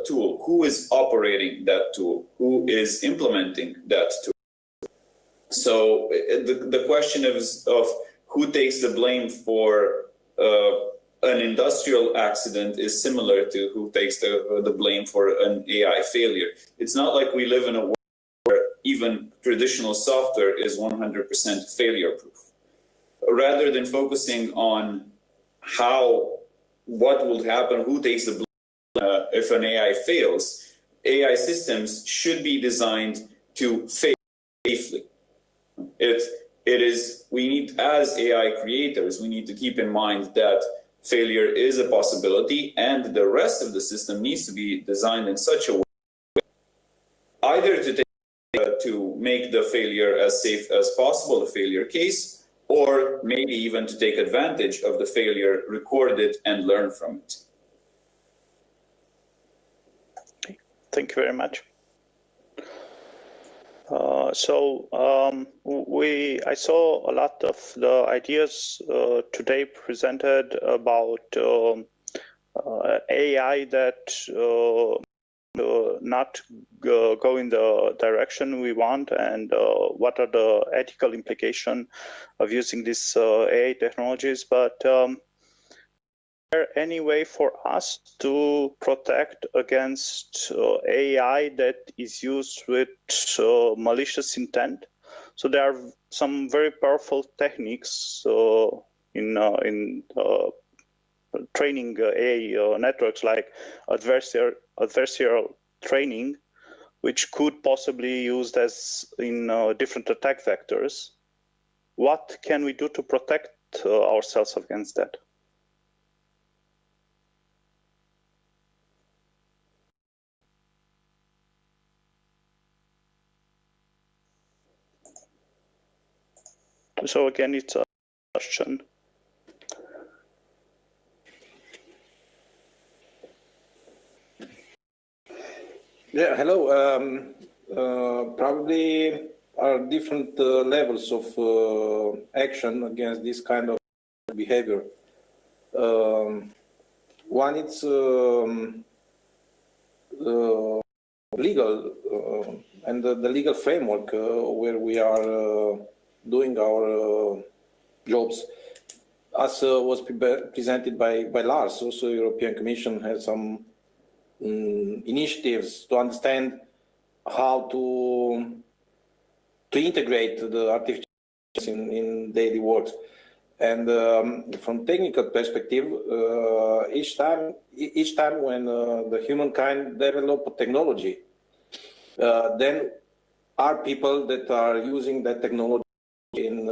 tool. Who is operating that tool? Who is implementing that tool? So the question of who takes the blame for an industrial accident is similar to who takes the blame for an AI failure. It's not like we live in a world where even traditional software is 100% failure proof. Rather than focusing on what will happen, who takes the blame if an AI fails, AI systems should be designed to fail safely. We need, as AI creators, we need to keep in mind that failure is a possibility, and the rest of the system needs to be designed in such a way either to make the failure as safe as possible, the failure case, or maybe even to take advantage of the failure, record it, and learn from it. Okay. Thank you very much. I saw a lot of the ideas today presented about AI that not go in the direction we want, and what are the ethical implications of using these AI technologies. But is there any way for us to protect against AI that is used with malicious intent? So there are some very powerful techniques in training AI networks, like adversarial training, which could possibly be used as in different attack vectors. What can we do to protect ourselves against that? So again, it's a question. Yeah, hello. Probably are different levels of action against this kind of behavior. One, it's legal and the legal framework where we are doing our jobs. As was presented by Lars, also European Commission has some initiatives to understand how to integrate the artificial in daily work. And from technical perspective, each time when the humankind develop technology, then are people that are using that technology in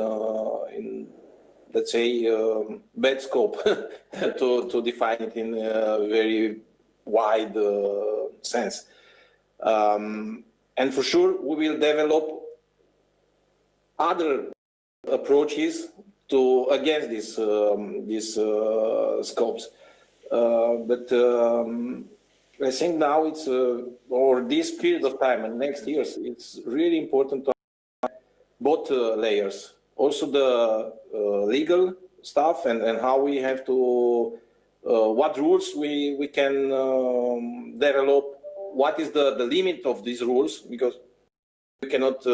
let's say bad scope to define it in a very wide sense. And for sure, we will develop other approaches against these scopes. But I think now it's or this period of time and next years, it's really important to have both layers, also the legal stuff and how we have to what rules we can develop, what is the limit of these rules, because we cannot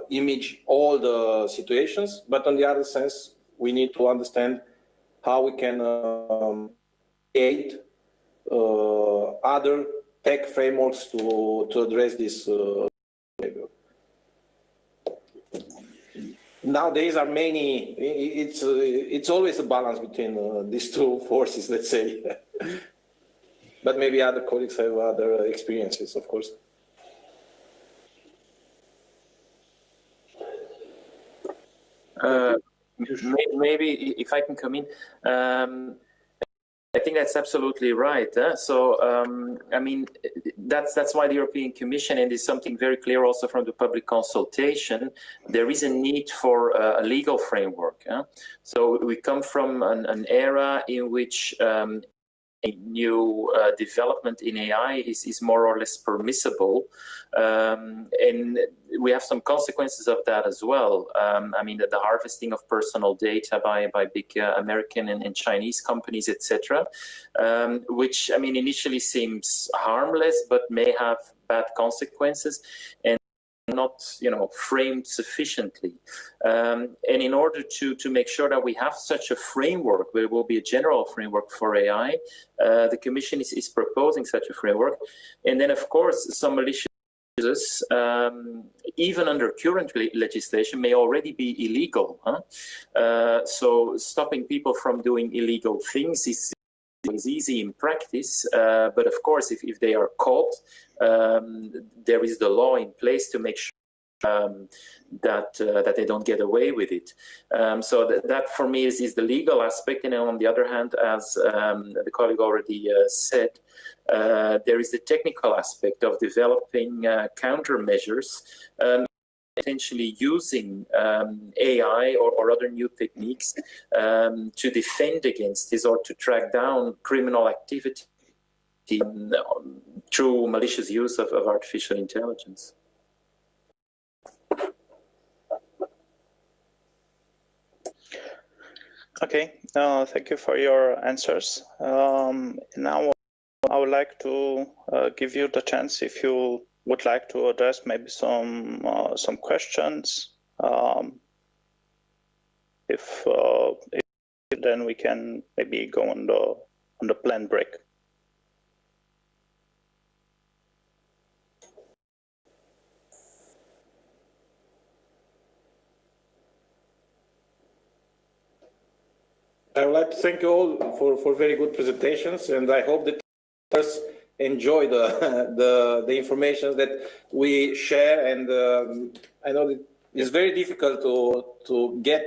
image all the situations, but on the other sense, we need to understand how we can create other tech frameworks to address this behavior. Nowadays are many, it's always a balance between these two forces, let's say. But maybe other colleagues have other experiences, of course. Maybe if I can come in, I think that's absolutely right. So, I mean, that's why the European Commission, and it's something very clear also from the public consultation, there is a need for a legal framework. So we come from an era in which a new development in AI is more or less permissible. And we have some consequences of that as well. I mean, the harvesting of personal data by big American and Chinese companies, etc., which, I mean, initially seems harmless, but may have bad consequences. And not, framed sufficiently. And in order to make sure that we have such a framework, there will be a general framework for AI, the Commission is proposing such a framework. And then, of course, some malicious users, even under current legislation, may already be illegal. So stopping people from doing illegal things is easy in practice, but of course, if they are caught, there is the law in place to make sure that they don't get away with it. So that for me is the legal aspect. And on the other hand, as the colleague already said, there is the technical aspect of developing countermeasures, potentially using AI or other new techniques to defend against this or to track down criminal activity through malicious use of artificial intelligence. Okay, thank you for your answers. Now I would like to give you the chance if you would like to address maybe some questions. If then we can maybe go on the planned break. I would like to thank you all for very good presentations, and I hope that others enjoy the information that we share. And I know that it's very difficult to get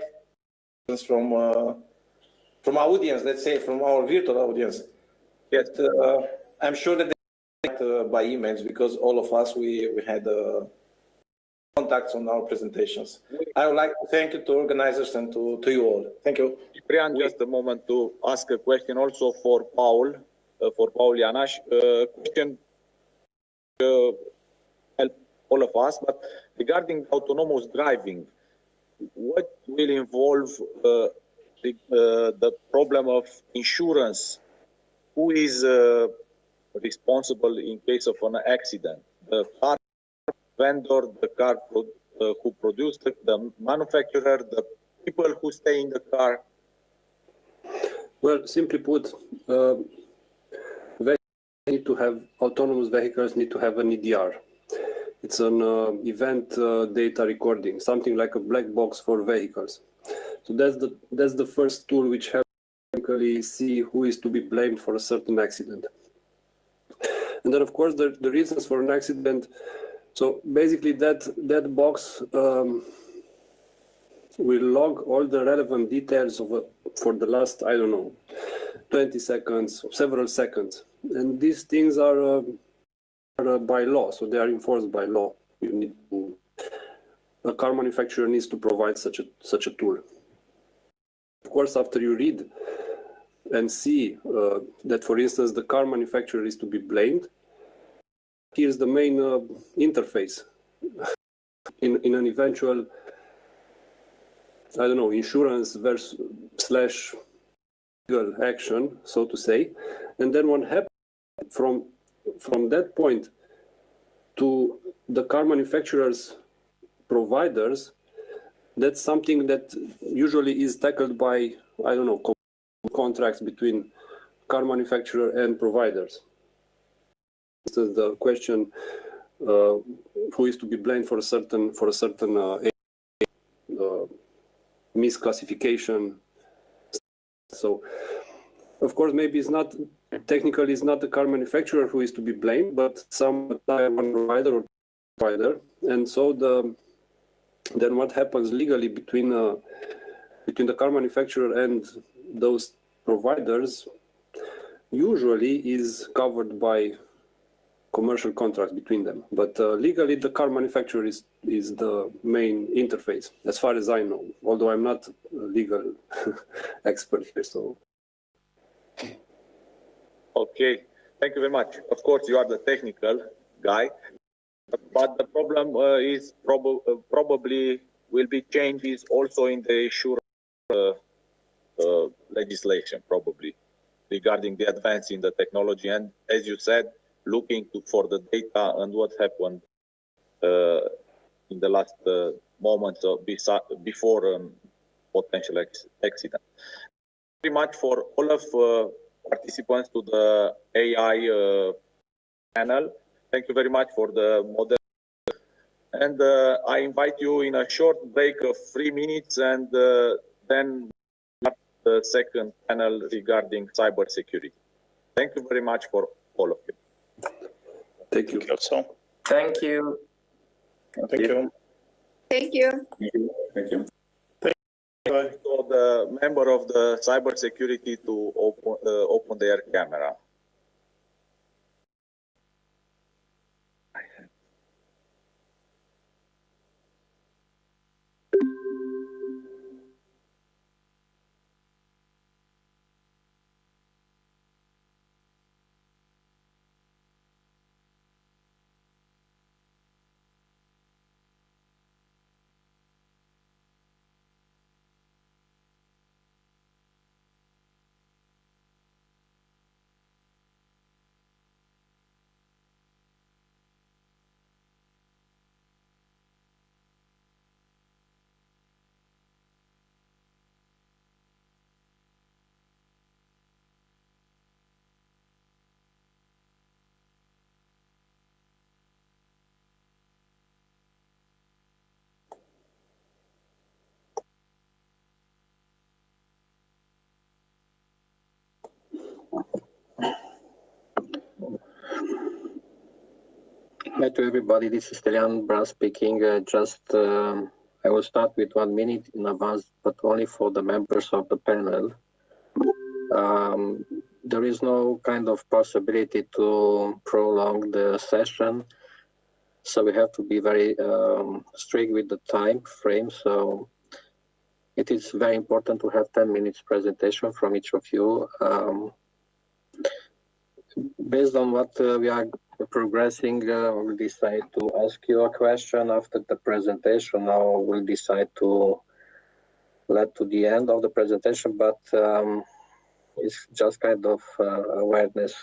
from our audience, let's say from our virtual audience. Yet I'm sure that they by emails, because all of us we had contacts on our presentations. I would like to thank you to organizers and to you all. Thank you. Ciprian, just a moment to ask a question also for Paul Ianaș. Question help all of us, but regarding autonomous driving, what will involve the problem of insurance? Who is responsible in case of an accident? The car vendor, the car who produced it, the manufacturer, the people who stay in the car? Well, simply put, autonomous vehicles need to have an EDR. It's an event data recording, something like a black box for vehicles. So that's the first tool which helps to see who is to be blamed for a certain accident. And then, of course, the reasons for an accident. So basically, that box will log all the relevant details for the last, 20 seconds, several seconds. And these things are by law, so they are enforced by law. A car manufacturer needs to provide such a tool. Of course, after you read and see that, for instance, the car manufacturer is to be blamed, here's the main interface in an eventual, insurance / legal action, so to say. And then what happens from that point to the car manufacturer's providers, that's something that usually is tackled by, contracts between car manufacturer and providers. This is the question, who is to be blamed for a certain misclassification. So, of course, maybe technically it's not the car manufacturer who is to be blamed, but some provider or provider. And so then what happens legally between the car manufacturer and those providers usually is covered by commercial contracts between them. But legally, the car manufacturer is the main interface, as far as I know, although I'm not a legal expert here. So. Okay, thank you very much. Of course, you are the technical guy, but the problem is probably will be changes also in the insurance legislation, probably, regarding the advance in the technology. And as you said, looking for the data and what happened in the last moments before potential accident. Very much for all of participants to the AI panel. Thank you very much for the model. And I invite you in a short break of 3 minutes, and then the second panel regarding cybersecurity. Thank you very much for all of you. Thank you. Thank you. Thank you. Thank you. Thank you. So the member of the cybersecurity to open their camera. Hi to everybody, this is Stelian Bran speaking. I will start with 1 minute in advance, but only for the members of the panel. There is no kind of possibility to prolong the session, so we have to be very strict with the time frame. So it is very important to have 10 minutes presentation from each of you. Based on what we are progressing, we'll decide to ask you a question after the presentation, or we'll decide to let to the end of the presentation, but it's just kind of awareness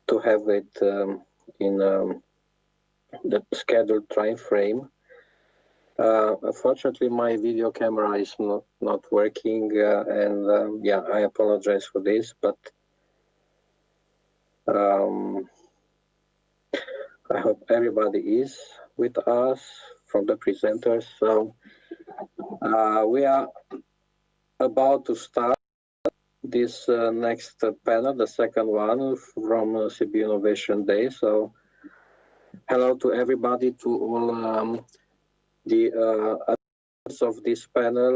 to have it in the scheduled time frame. Unfortunately, my video camera is not working, and yeah, I apologize for this, but I hope everybody is with us from the presenters. So we are about to start this next panel, the second one from Sibiu Innovation Day. So hello to everybody, to all the attendees of this panel.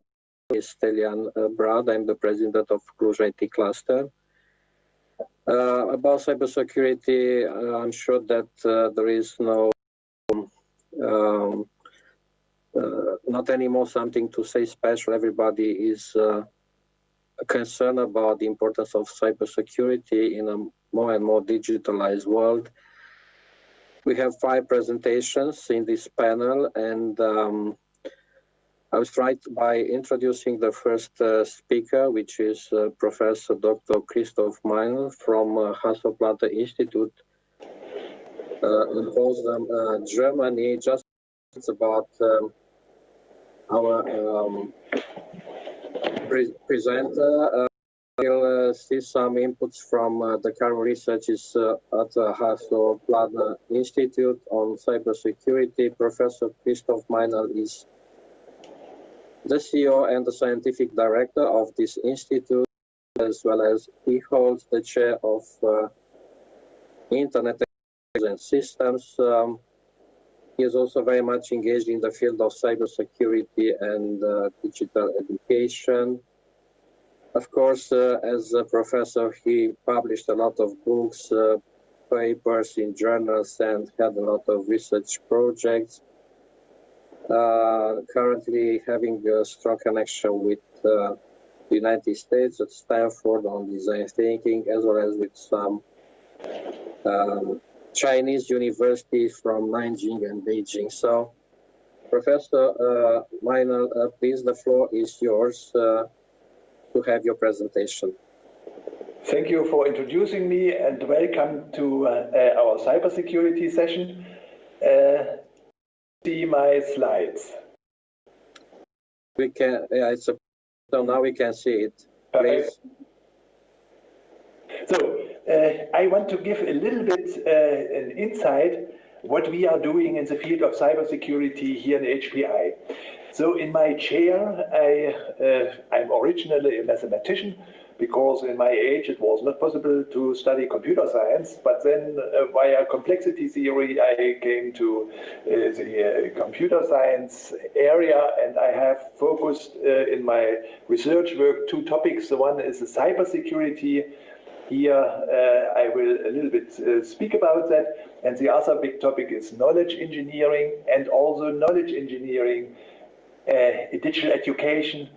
Is Stelian Brad. I'm the president of Cluj IT Cluster. About cybersecurity, I'm sure that there is not anymore something to say special. Everybody is concerned about the importance of cybersecurity in a more and more digitalized world. We have 5 presentations in this panel, and I will start by introducing the first speaker, which is Professor Dr. Christoph Meinl from Hasso-Plattner Institute in Potsdam, Germany. Just about our presenter. We'll see some inputs from the current researchers at Hasso-Plattner Institute on cybersecurity. Professor Christoph Meinl is the CEO and the scientific director of this institute, as well as he holds the chair of Internet and Systems. He is also very much engaged in the field of cybersecurity and digital education. Of course, as a professor, he published a lot of books, papers in journals, and had a lot of research projects. Currently having a strong connection with the United States at Stanford on design thinking, as well as with some Chinese universities from Nanjing and Beijing. So, Professor Meinl, please, the floor is yours to have your presentation. Thank you for introducing me, and welcome to our cybersecurity session. See my slides? We can, yeah, so now we can see it, please. So I want to give a little bit an insight what we are doing in the field of cybersecurity here in HPI. So in my chair, I'm originally a mathematician, because in my age it was not possible to study computer science, but then via complexity theory I came to the computer science area, and I have focused in my research work 2 topics. The one is the cybersecurity. Here I will a little bit speak about that, and the other big topic is knowledge engineering, and also knowledge engineering, digital education,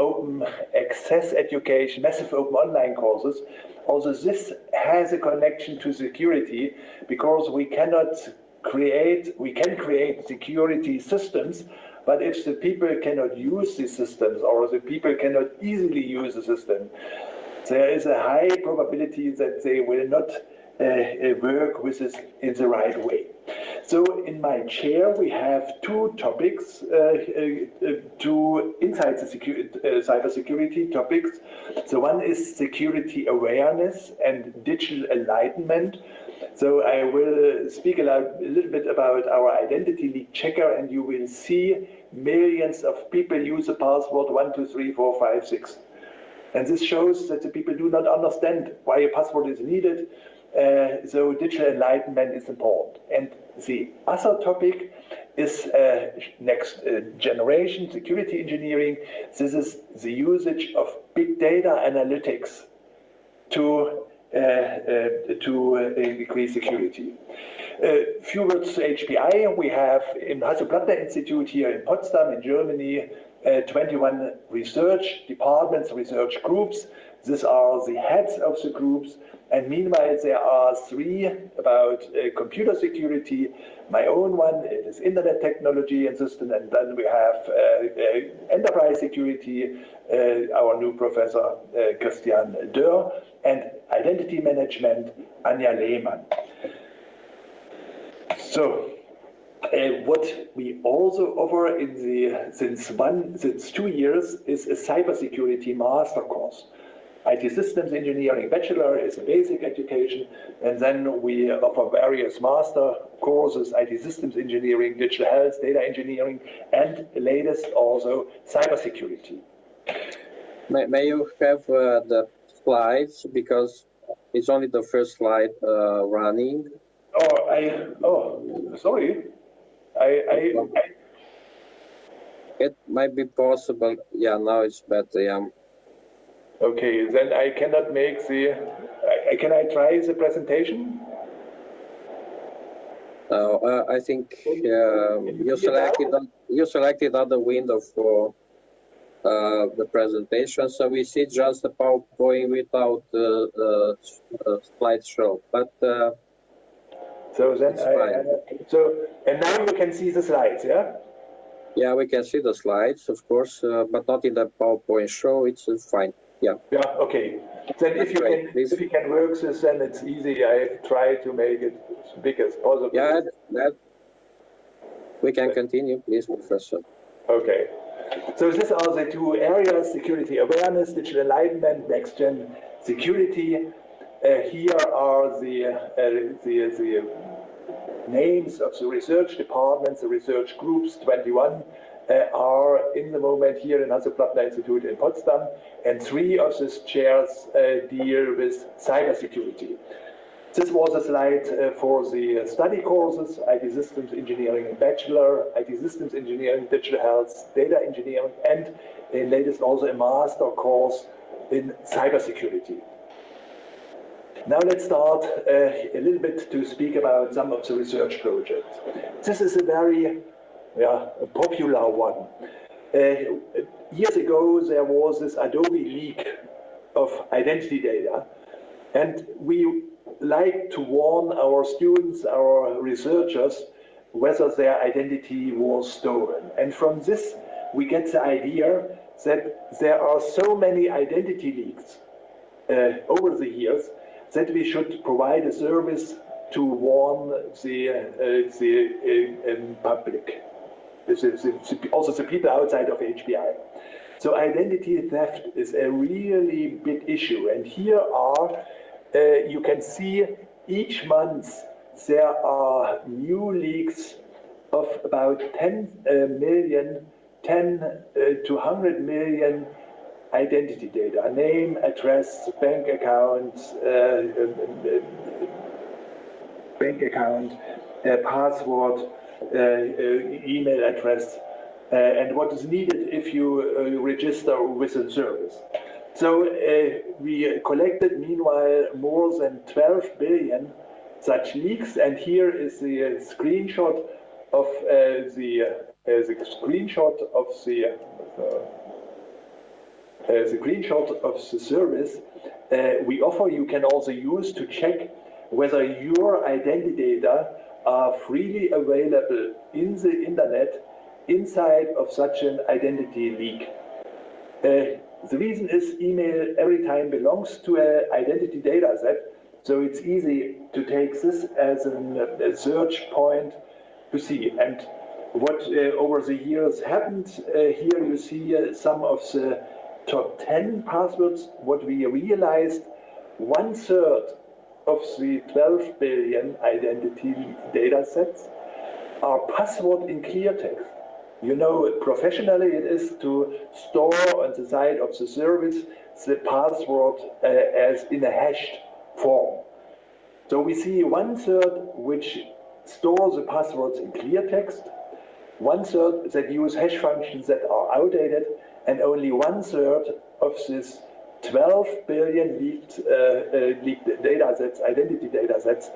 open access education, massive open online courses. Also this has a connection to security, because we can create security systems, but if the people cannot use these systems, or the people cannot easily use the system, there is a high probability that they will not work with this in the right way. So in my chair we have 2 topics, 2 inside the cybersecurity topics. So one is security awareness and digital enlightenment. So I will speak a little bit about our identity leak checker, and you will see millions of people use the password 1, 2, 3, 4, 5, 6. And this shows that the people do not understand why a password is needed. So digital enlightenment is important. And the other topic is next generation security engineering. This is the usage of big data analytics to increase security. Few words to HPI. We have in Hasso-Plattner Institute here in Potsdam in Germany 21 research departments, research groups. These are the heads of the groups. And meanwhile, there are 3 about computer security. My own one is internet technology and system, and then we have enterprise security, our new professor Christian Dörr, and identity management, Anja Lehmann. So, what we also offer since 2 years is a cybersecurity master course. IT systems engineering bachelor is a basic education, and then we offer various master courses, IT systems engineering, digital health, data engineering, and latest also cybersecurity. May you have the slides, because it's only the first slide running. Sorry. It might be possible. Yeah, now it's better. Yeah. Okay, then I cannot make can I try the presentation? I think you selected other window for the presentation, so we see just the PowerPoint without the slideshow. But so then and now you can see the slides, yeah? Yeah, we can see the slides, of course, but not in the PowerPoint show. It's fine. Yeah. Yeah. Okay. Then if you can work this, then it's easy. I try to make it as big as possible. Yeah. We can continue, please, Professor. Okay. So these are the 2 areas: security awareness, digital enlightenment, next gen security. Here are the names of the research departments, the research groups. 21 are in the moment here in Hasso-Plattner Institute in Potsdam, and 3 of these chairs deal with cybersecurity. This was a slide for the study courses: IT systems engineering bachelor, IT systems engineering, digital health, data engineering, and latest also a master course in cybersecurity. Now let's start a little bit to speak about some of the research projects. This is a very popular one. Years ago there was this Adobe leak of identity data, and we like to warn our students, our researchers, whether their identity was stolen. And from this we get the idea that there are so many identity leaks over the years that we should provide a service to warn the public, also the people outside of HPI. So identity theft is a really big issue. And here are, you can see each month there are new leaks of about 10 to 100 million identity data, name, address, bank account, password, email address, and what is needed if you register with a service. So we collected, meanwhile, more than 12 billion such leaks, and here is the screenshot of the service we offer. You can also use to check whether your identity data are freely available in the internet inside of such an identity leak. The reason is email every time belongs to an identity data set, so it's easy to take this as a search point to see. And what over the years happened, here you see some of the top 10 passwords. What we realized, 1/3 of the 12 billion identity data sets are password in clear text. You know, professionally it is to store on the side of the service the password as in a hashed form. So we see 1/3 which store the passwords in clear text, 1/3 that use hash functions that are outdated, and only 1/3 of this 12 billion leaked data sets, identity data sets,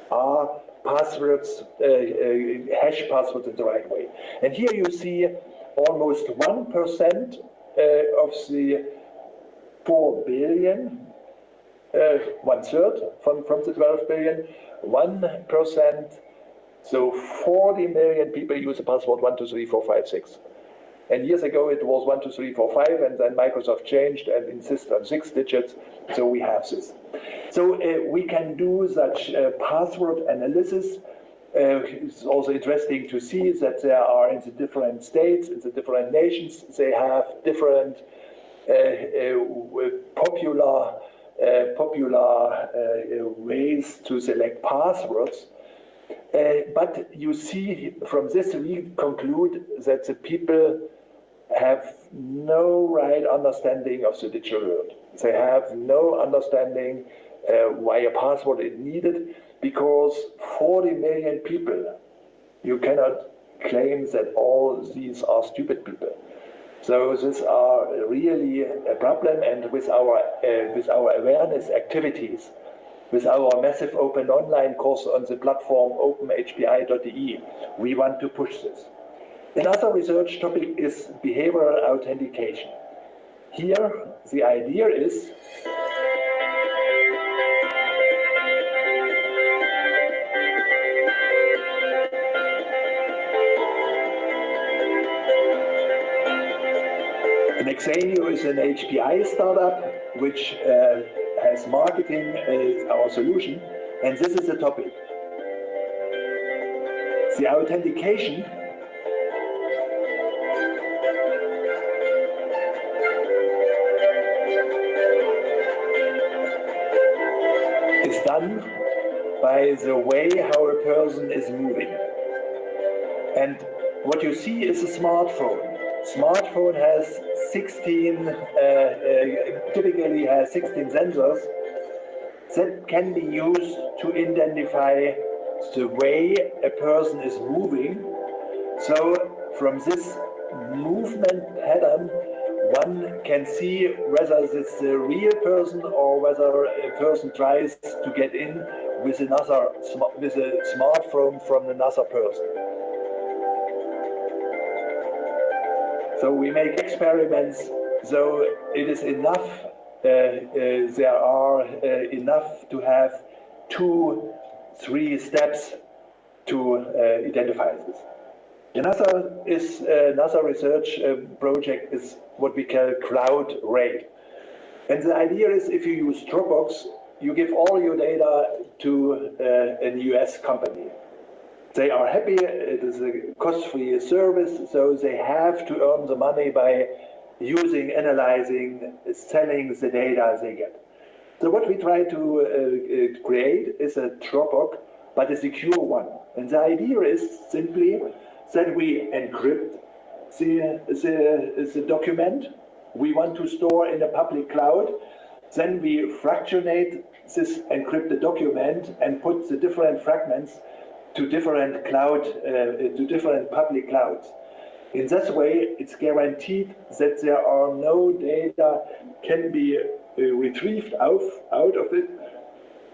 are passwords, hash passwords in the right way. And here you see almost 1% of the 4 billion, 1/3 from the 12 billion, 1%, so 40 million people use the password 1, 2, 3, 4, 5, 6. And years ago it was 1, 2, 3, 4, 5, and then Microsoft changed and insisted on 6 digits, so we have this. So we can do such password analysis. It's also interesting to see that there are in the different states, in the different nations, they have different popular ways to select passwords. But you see from this we conclude that the people have no right understanding of the digital world. They have no understanding why a password is needed, because 40 million people, you cannot claim that all these are stupid people. So these are really a problem, and with our awareness activities, with our massive open online course on the platform openhpi.de, we want to push this. Another research topic is behavioral authentication. Here, the idea is Nexenio is an HPI startup which has marketing our solution, and this is the topic. The authentication is done by the way how a person is moving. And what you see is a smartphone. Smartphone has 16, typically has 16 sensors that can be used to identify the way a person is moving. So from this movement pattern, one can see whether it's a real person or whether a person tries to get in with a smartphone from another person. So we make experiments, so it is enough, there are enough to have 2-3 steps to identify this. Another research project is what we call cloud raid. And the idea is if you use Dropbox, you give all your data to a US company. They are happy, it is a cost-free service, so they have to earn the money by using, analyzing, selling the data they get. So what we try to create is a Dropbox, but a secure one. And the idea is simply that we encrypt the document we want to store in a public cloud. Then we fractionate this encrypted document and put the different fragments to different public clouds. In this way, it's guaranteed that there are no data can be retrieved out of it.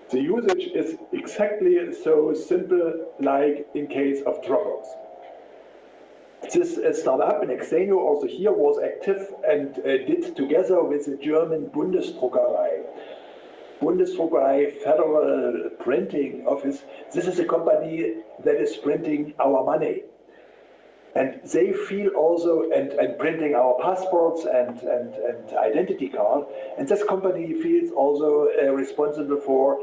The usage is exactly so simple like in case of Dropbox. This startup in Exenio also here was active and did together with the German Bundesdruckerei Federal Printing Office. This is a company that is printing our money. And they feel also, and printing our passports and identity card. And this company feels also responsible for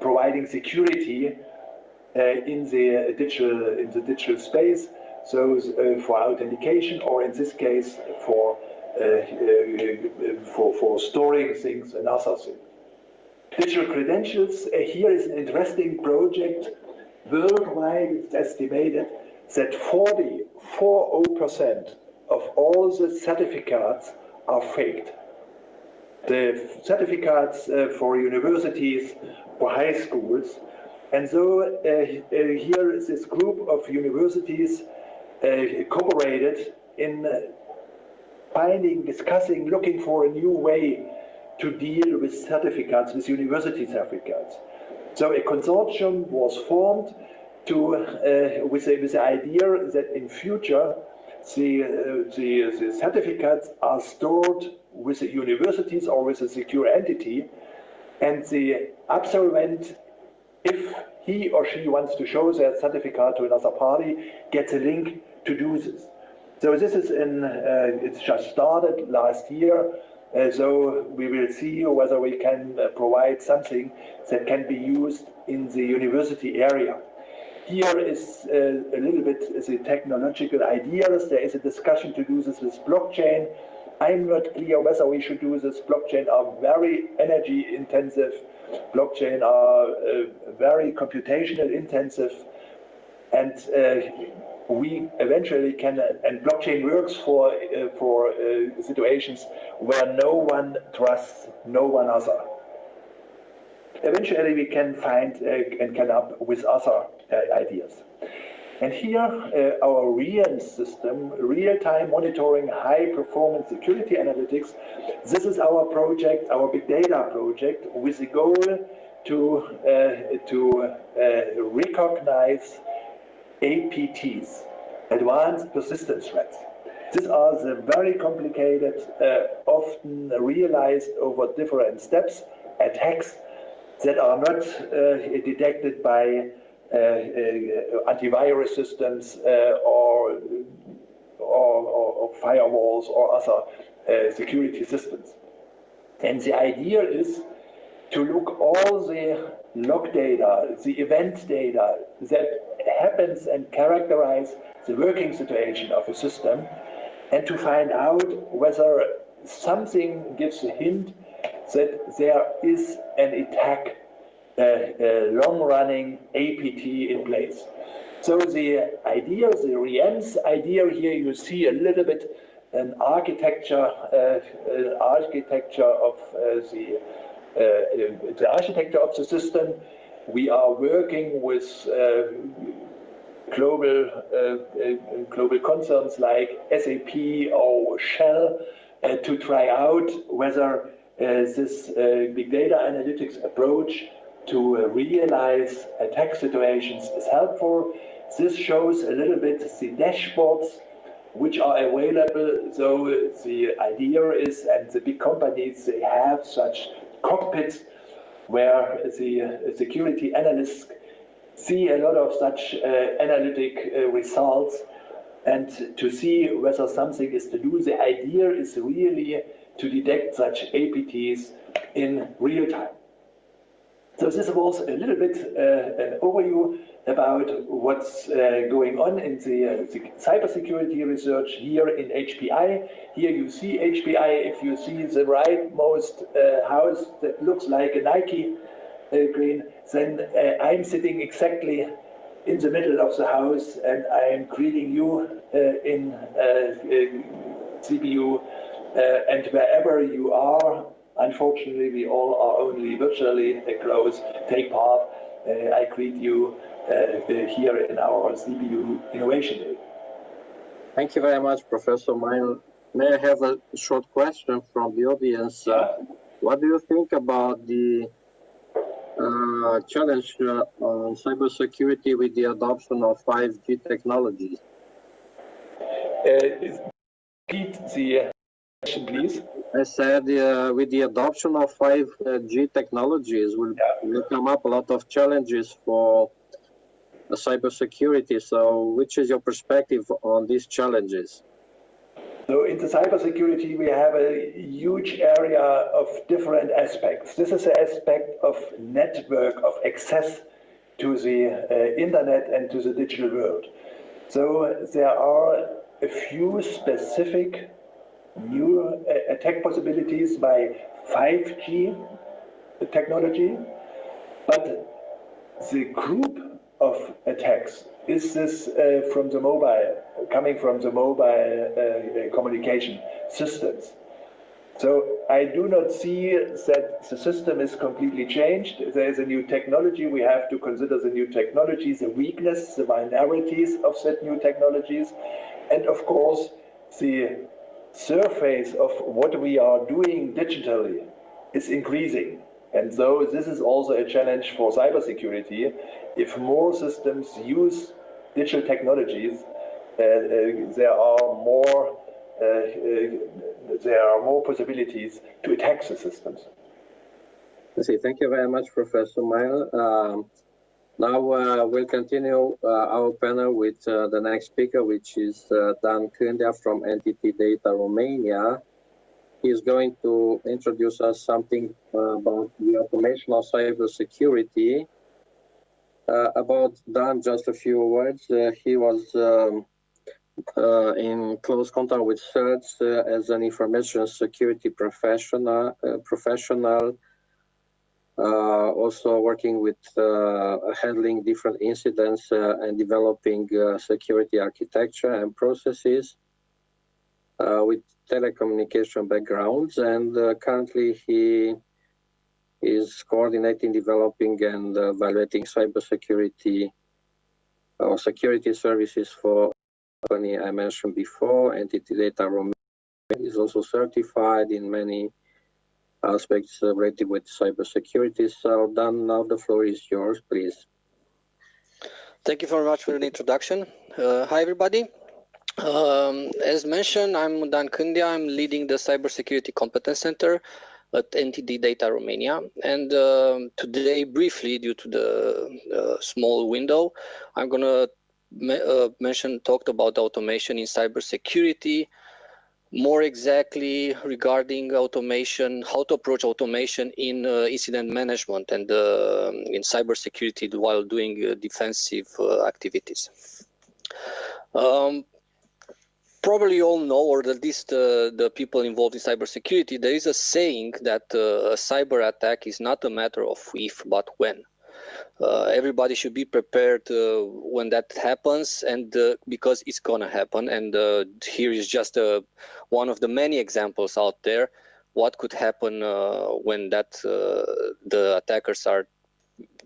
providing security in the digital space. So for authentication, or in this case for storing things and other things. Digital credentials, here is an interesting project. Worldwide, it's estimated that 40% of all the certificates are faked. The certificates for universities, for high schools. And so here is this group of universities cooperated in discussing, looking for a new way to deal with certificates, with university certificates. So a consortium was formed with the idea that in future the certificates are stored with the universities or with a secure entity, and the absolvent, if he or she wants to show their certificate to another party, gets a link to do this. So this is it's just started last year. So we will see whether we can provide something that can be used in the university area. Here is a little bit the technological ideas. There is a discussion to do this with blockchain. I'm not clear whether we should do this. Blockchain are very energy intensive. Blockchain are very computational intensive. And we eventually can, and blockchain works for situations where no one trusts no one other. Eventually we can find and come up with other ideas. And here our REAN system, real-time monitoring, high-performance security analytics, this is our project, our big data project, with the goal to recognize APTs, advanced persistent threats. These are the very complicated, often realized over different steps, attacks that are not detected by antivirus systems or firewalls or other security systems. And the idea is to look all the log data, the event data that happens and characterize the working situation of a system, and to find out whether something gives a hint that there is an attack, a long-running APT in place. So the idea, the REAN's idea here, you see a little bit an architecture of the architecture of the system. We are working with global concerns like SAP or Shell to try out whether this big data analytics approach to realize attack situations is helpful. This shows a little bit the dashboards which are available. So the idea is, and the big companies, they have such cockpits where the security analysts see a lot of such analytic results, and to see whether something is to do. The idea is really to detect such APTs in real time. So this was a little bit an overview about what's going on in the cybersecurity research here in HPI. Here you see HPI. If you see the rightmost house that looks like a Nike green, then I'm sitting exactly in the middle of the house, and I'm greeting you in Sibiu, and wherever you are. Unfortunately, we all are only virtually close. Take part. I greet you here in our Sibiu Innovation Day. Thank you very much, Professor Meyer. May I have a short question from the audience? What do you think about the challenge on cybersecurity with the adoption of 5G technologies? Repeat the question, please. I said with the adoption of 5G technologies will come up a lot of challenges for cybersecurity. So which is your perspective on these challenges? So in the cybersecurity, we have a huge area of different aspects. This is the aspect of network, of access to the internet and to the digital world. So there are a few specific new attack possibilities by 5G technology, but the group of attacks is this from the mobile, coming from the mobile communication systems. So I do not see that the system is completely changed. There is a new technology. We have to consider the new technologies, the weakness, the vulnerabilities of said new technologies, and of course the surface of what we are doing digitally is increasing. And so this is also a challenge for cybersecurity. If more systems use digital technologies, there are more possibilities to attack the systems. I see. Thank you very much, Professor Meyer. Now we'll continue our panel with the next speaker, which is Dan Cândia from Entity Data Romania. He's going to introduce us something about the automation of cybersecurity. About Dan, just a few words. He was in close contact with CERTs as an information security professional, also working with handling different incidents and developing security architecture and processes with telecommunication backgrounds. And currently he is coordinating, developing and evaluating cybersecurity or security services for the company I mentioned before, Entity Data Romania. Is also certified in many aspects related with cybersecurity. So Dan, now the floor is yours, please. Thank you very much for the introduction. Hi, everybody. As mentioned, I'm Dan Cândia. I'm leading the Cybersecurity Competence Center at Entity Data Romania. And today, briefly, due to the small window, I'm going to talk about automation in cybersecurity, more exactly regarding automation, how to approach automation in incident management and in cybersecurity while doing defensive activities. Probably you all know, or at least the people involved in cybersecurity, there is a saying that a cyber attack is not a matter of if, but when. Everybody should be prepared when that happens, and because it's gonna happen. And here is just one of the many examples out there. What could happen when the attackers are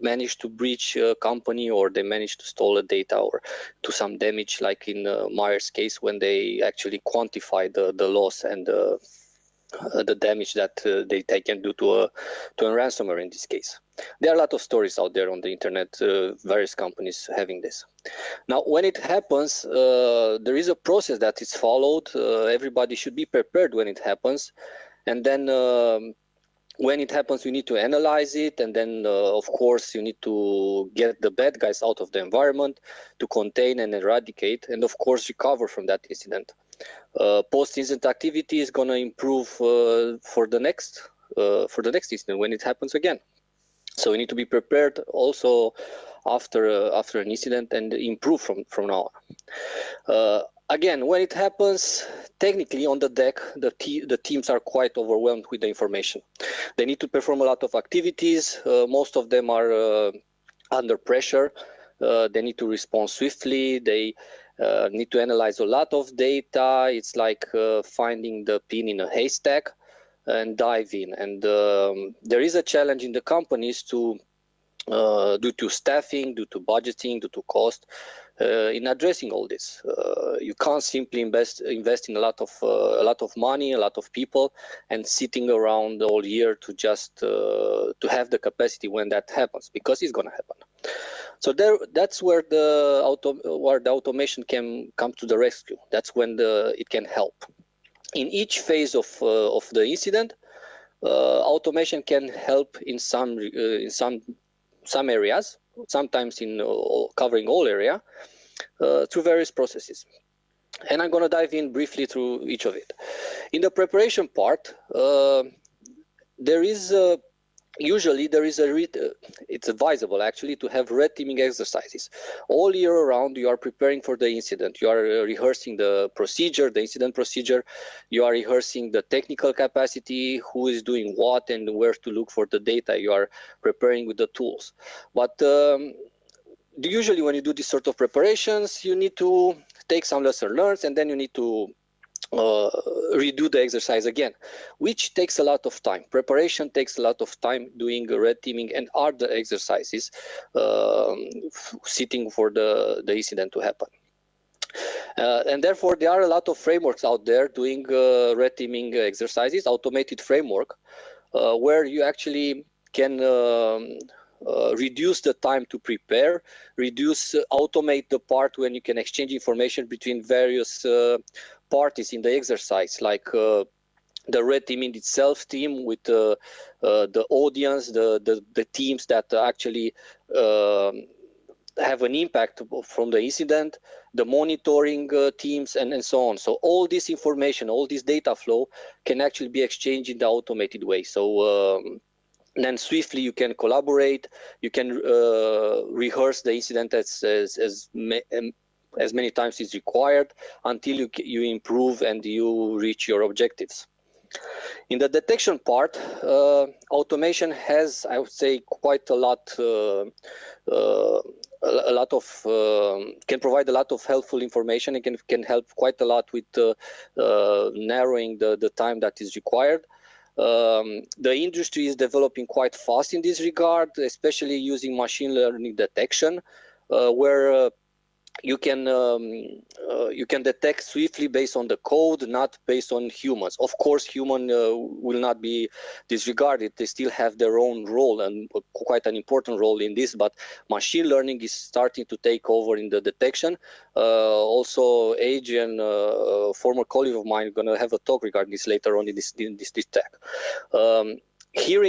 managed to breach a company, or they manage to steal the data, or do some damage, like in Meyer's case, when they actually quantify the loss and the damage that they can do to a ransomware in this case. There are a lot of stories out there on the internet, various companies having this. Now, when it happens, there is a process that is followed. Everybody should be prepared when it happens. And then when it happens, you need to analyze it. And then, of course, you need to get the bad guys out of the environment to contain and eradicate, and of course, recover from that incident. Post-incident activity is going to improve for the next incident when it happens again. So we need to be prepared also after an incident and improve from now on. Again, when it happens, technically on the deck, the teams are quite overwhelmed with the information. They need to perform a lot of activities. Most of them are under pressure. They need to respond swiftly. They need to analyze a lot of data. It's like finding the pin in a haystack and dive in. And there is a challenge in the companies to due to staffing, due to budgeting, due to cost, in addressing all this. You can't simply invest in a lot of money, a lot of people, and sitting around all year to just to have the capacity when that happens, because it's going to happen. So that's where the automation can come to the rescue. That's when it can help. In each phase of the incident, automation can help in some areas, sometimes in covering all area, through various processes. And I'm going to dive in briefly through each of it. In the preparation part, it's advisable actually to have red teaming exercises. All year around, you are preparing for the incident. You are rehearsing the procedure, the incident procedure. You are rehearsing the technical capacity, who is doing what and where to look for the data. You are preparing with the tools. But usually when you do this sort of preparations, you need to take some lesson learned, and then you need to redo the exercise again, which takes a lot of time. Preparation takes a lot of time, doing red teaming and other exercises, sitting for the incident to happen. And therefore, there are a lot of frameworks out there doing red teaming exercises, automated framework, where you actually can reduce the time to prepare, automate the part when you can exchange information between various parties in the exercise, like the red teaming itself team with the audience, the teams that actually have an impact from the incident, the monitoring teams, and so on. So all this information, all this data flow can actually be exchanged in the automated way. So then swiftly you can collaborate, you can rehearse the incident as many times as required until you improve and you reach your objectives. In the detection part, automation has, I would say, quite a lot of can provide a lot of helpful information. It can help quite a lot with narrowing the time that is required. The industry is developing quite fast in this regard, especially using machine learning detection, where you can detect swiftly based on the code, not based on humans. Of course, human will not be disregarded. They still have their own role, and quite an important role in this, but machine learning is starting to take over in the detection. Also, Adrian, former colleague of mine, going to have a talk regarding this later on in this tech. Here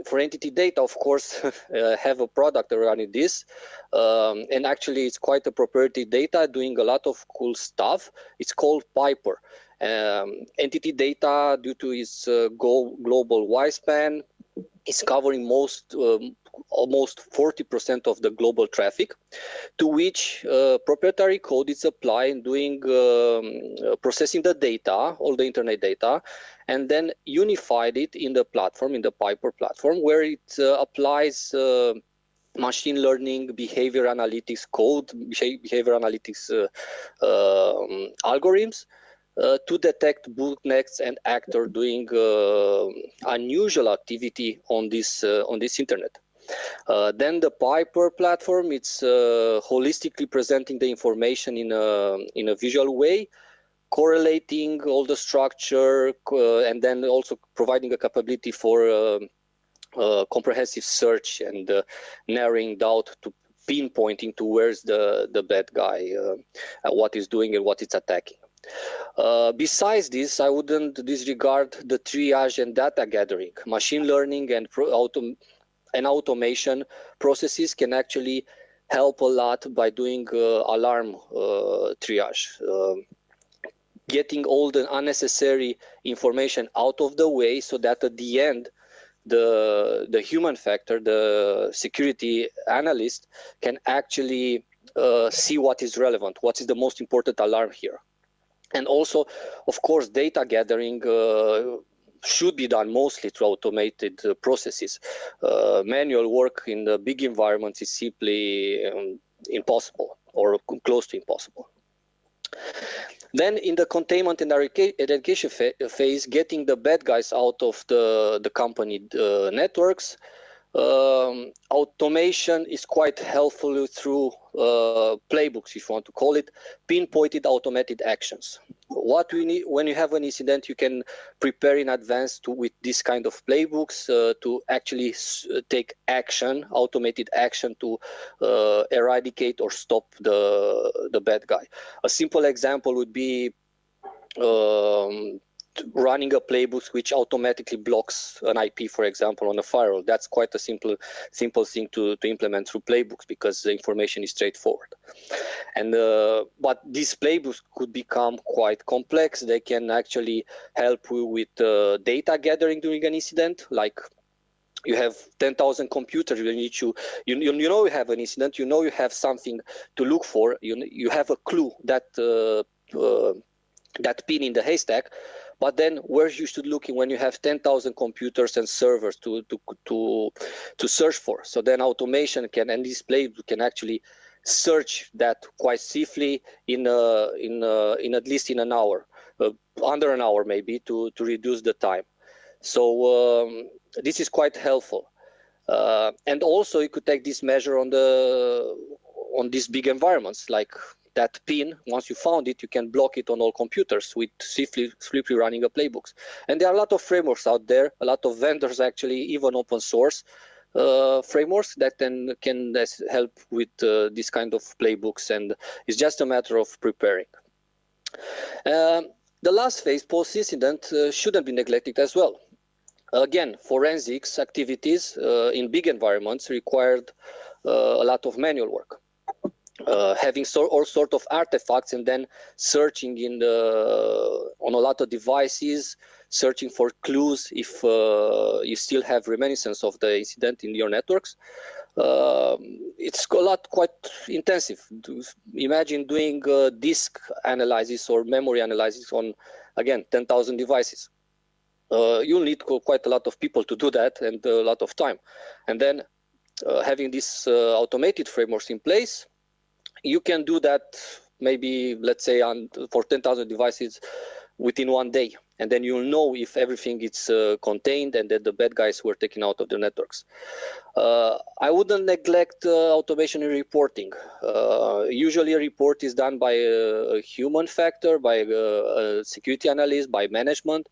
for entity data, of course, have a product regarding this, and actually it's quite a proprietary data doing a lot of cool stuff. It's called Piper. Entity data, due to its global widespan, is covering almost 40% of the global traffic, to which proprietary code is applied, doing processing the data, all the internet data, and then unified it in the platform, in the Piper platform, where it applies machine learning, behavior analytics code, behavior analytics algorithms, to detect bootlegs and actors doing unusual activity on this internet. Then the Piper platform, it's holistically presenting the information in a visual way, correlating all the structure, and then also providing a capability for comprehensive search and narrowing down to pinpointing to where's the bad guy, what he's doing and what it's attacking. Besides this, I wouldn't disregard the triage and data gathering. Machine learning and automation processes can actually help a lot by doing alarm triage, getting all the unnecessary information out of the way, so that at the end the human factor, the security analyst, can actually see what is relevant, what is the most important alarm here. And also, of course, data gathering should be done mostly through automated processes. Manual work in the big environments is simply impossible or close to impossible. Then in the containment and eradication phase, getting the bad guys out of the company networks, automation is quite helpful through playbooks, if you want to call it, pinpointed automated actions. What we need when you have an incident, you can prepare in advance with this kind of playbooks to actually take action, automated action to eradicate or stop the bad guy. A simple example would be running a playbook which automatically blocks an IP, for example, on a firewall. That's quite a simple thing to implement through playbooks because the information is straightforward. And but these playbooks could become quite complex. They can actually help you with data gathering during an incident, like you have 10,000 computers. You need you know you have an incident. You know you have something to look for. You have a clue that that pin in the haystack. But then where you should look when you have 10,000 computers and servers to search for. So then automation can, and this playbook can actually search that quite safely in at least in an hour, under an hour maybe, to reduce the time. So this is quite helpful. And also you could take this measure on these big environments, like that pin. Once you found it, you can block it on all computers with swiftly running a playbooks. And there are a lot of frameworks out there, a lot of vendors actually, even open source frameworks that can help with this kind of playbooks, and it's just a matter of preparing. The last phase, post-incident, shouldn't be neglected as well. Again, forensics activities in big environments required a lot of manual work. Having all sorts of artifacts and then searching on a lot of devices, searching for clues if you still have reminiscence of the incident in your networks. It's quite intensive. Imagine doing disk analysis or memory analysis on, again, 10,000 devices. You'll need quite a lot of people to do that and a lot of time. And then having these automated frameworks in place, you can do that maybe, let's say, for 10,000 devices within 1 day. And then you'll know if everything is contained and that the bad guys were taken out of the networks. I wouldn't neglect automation in reporting. Usually a report is done by a human factor, by a security analyst, by management.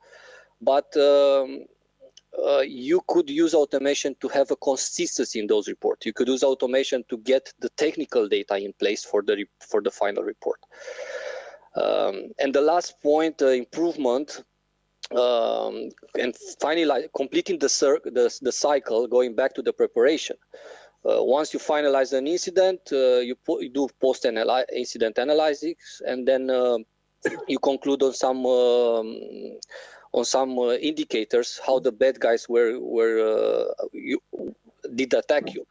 But you could use automation to have a consistency in those reports. You could use automation to get the technical data in place for the final report. And the last point, improvement, and finally completing the cycle, going back to the preparation. Once you finalize an incident, you do post-incident analysis, and then you conclude on some indicators how the bad guys did attack you.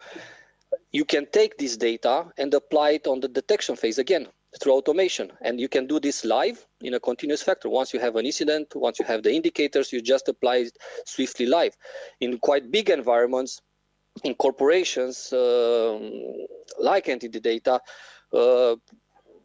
You can take this data and apply it on the detection phase again through automation, and you can do this live in a continuous factor. Once you have an incident, once you have the indicators, you just apply it swiftly live. In quite big environments, in corporations like Entity Data,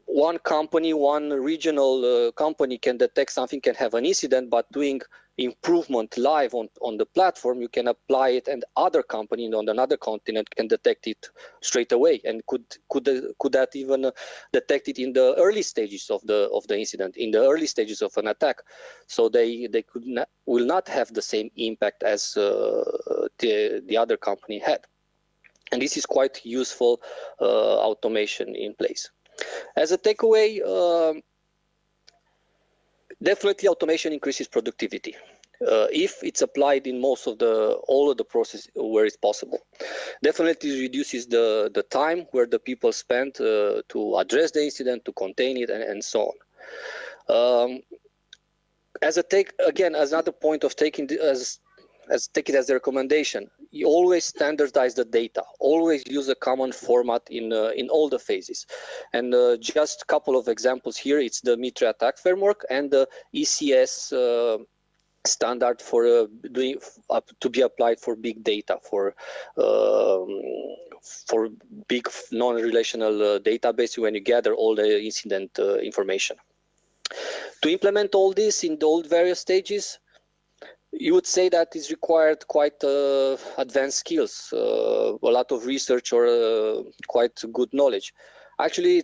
one company, one regional company can detect something, can have an incident, but doing improvement live on the platform, you can apply it, and other company on another continent can detect it straight away, and could that even detect it in the early stages of the incident, in the early stages of an attack, so they will not have the same impact as the other company had. And this is quite useful automation in place. As a takeaway, definitely automation increases productivity if it's applied in all of the process where it's possible. Definitely reduces the time where the people spend to address the incident, to contain it, and so on. As another point of taking as take it as a recommendation. You always standardize the data. Always use a common format in all the phases. And just a couple of examples here. It's the Mitre attack framework and the ECS standard for to be applied for big data, for big non-relational database when you gather all the incident information. To implement all this in the various stages, you would say that is required quite advanced skills, a lot of research or quite good knowledge. Actually,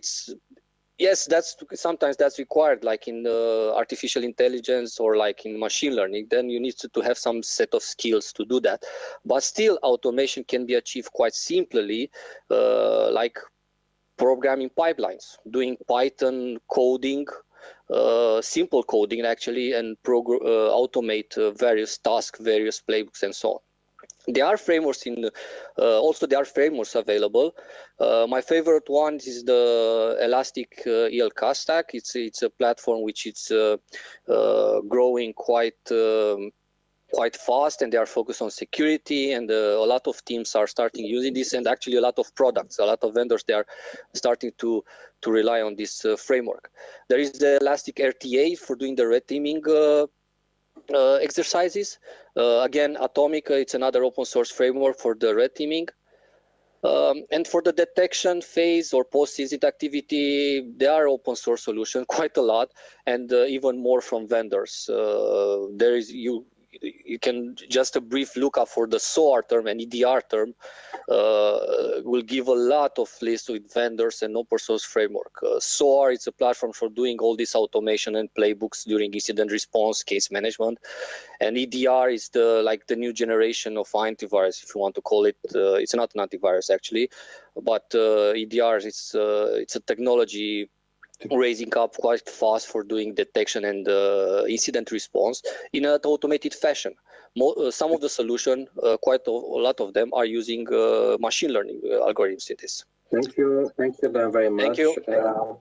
yes, sometimes that's required, like in artificial intelligence or like in machine learning. Then you need to have some set of skills to do that. But still, automation can be achieved quite simply, like programming pipelines, doing Python coding, simple coding actually, and automate various tasks, various playbooks, and so on. There are frameworks there are frameworks available. My favorite one is the Elastic ELK stack. It's a platform which is growing quite fast, and they are focused on security, and a lot of teams are starting using this, and actually a lot of products, a lot of vendors, they are starting to rely on this framework. There is the Elastic RTA for doing the red teaming exercises. Again, Atomic, it's another open source framework for the red teaming. And for the detection phase or post-incident activity, there are open source solutions, quite a lot, and even more from vendors. You can just a brief look up for the SOAR term and EDR term will give a lot of lists with vendors and open source framework. SOAR is a platform for doing all this automation and playbooks during incident response, case management, and EDR is the new generation of antivirus, if you want to call it. It's not an antivirus actually, but EDR it's a technology raising up quite fast for doing detection and incident response in an automated fashion. Some of the solution, quite a lot of them, are using machine learning algorithms in this. Thank you very much. Thank you.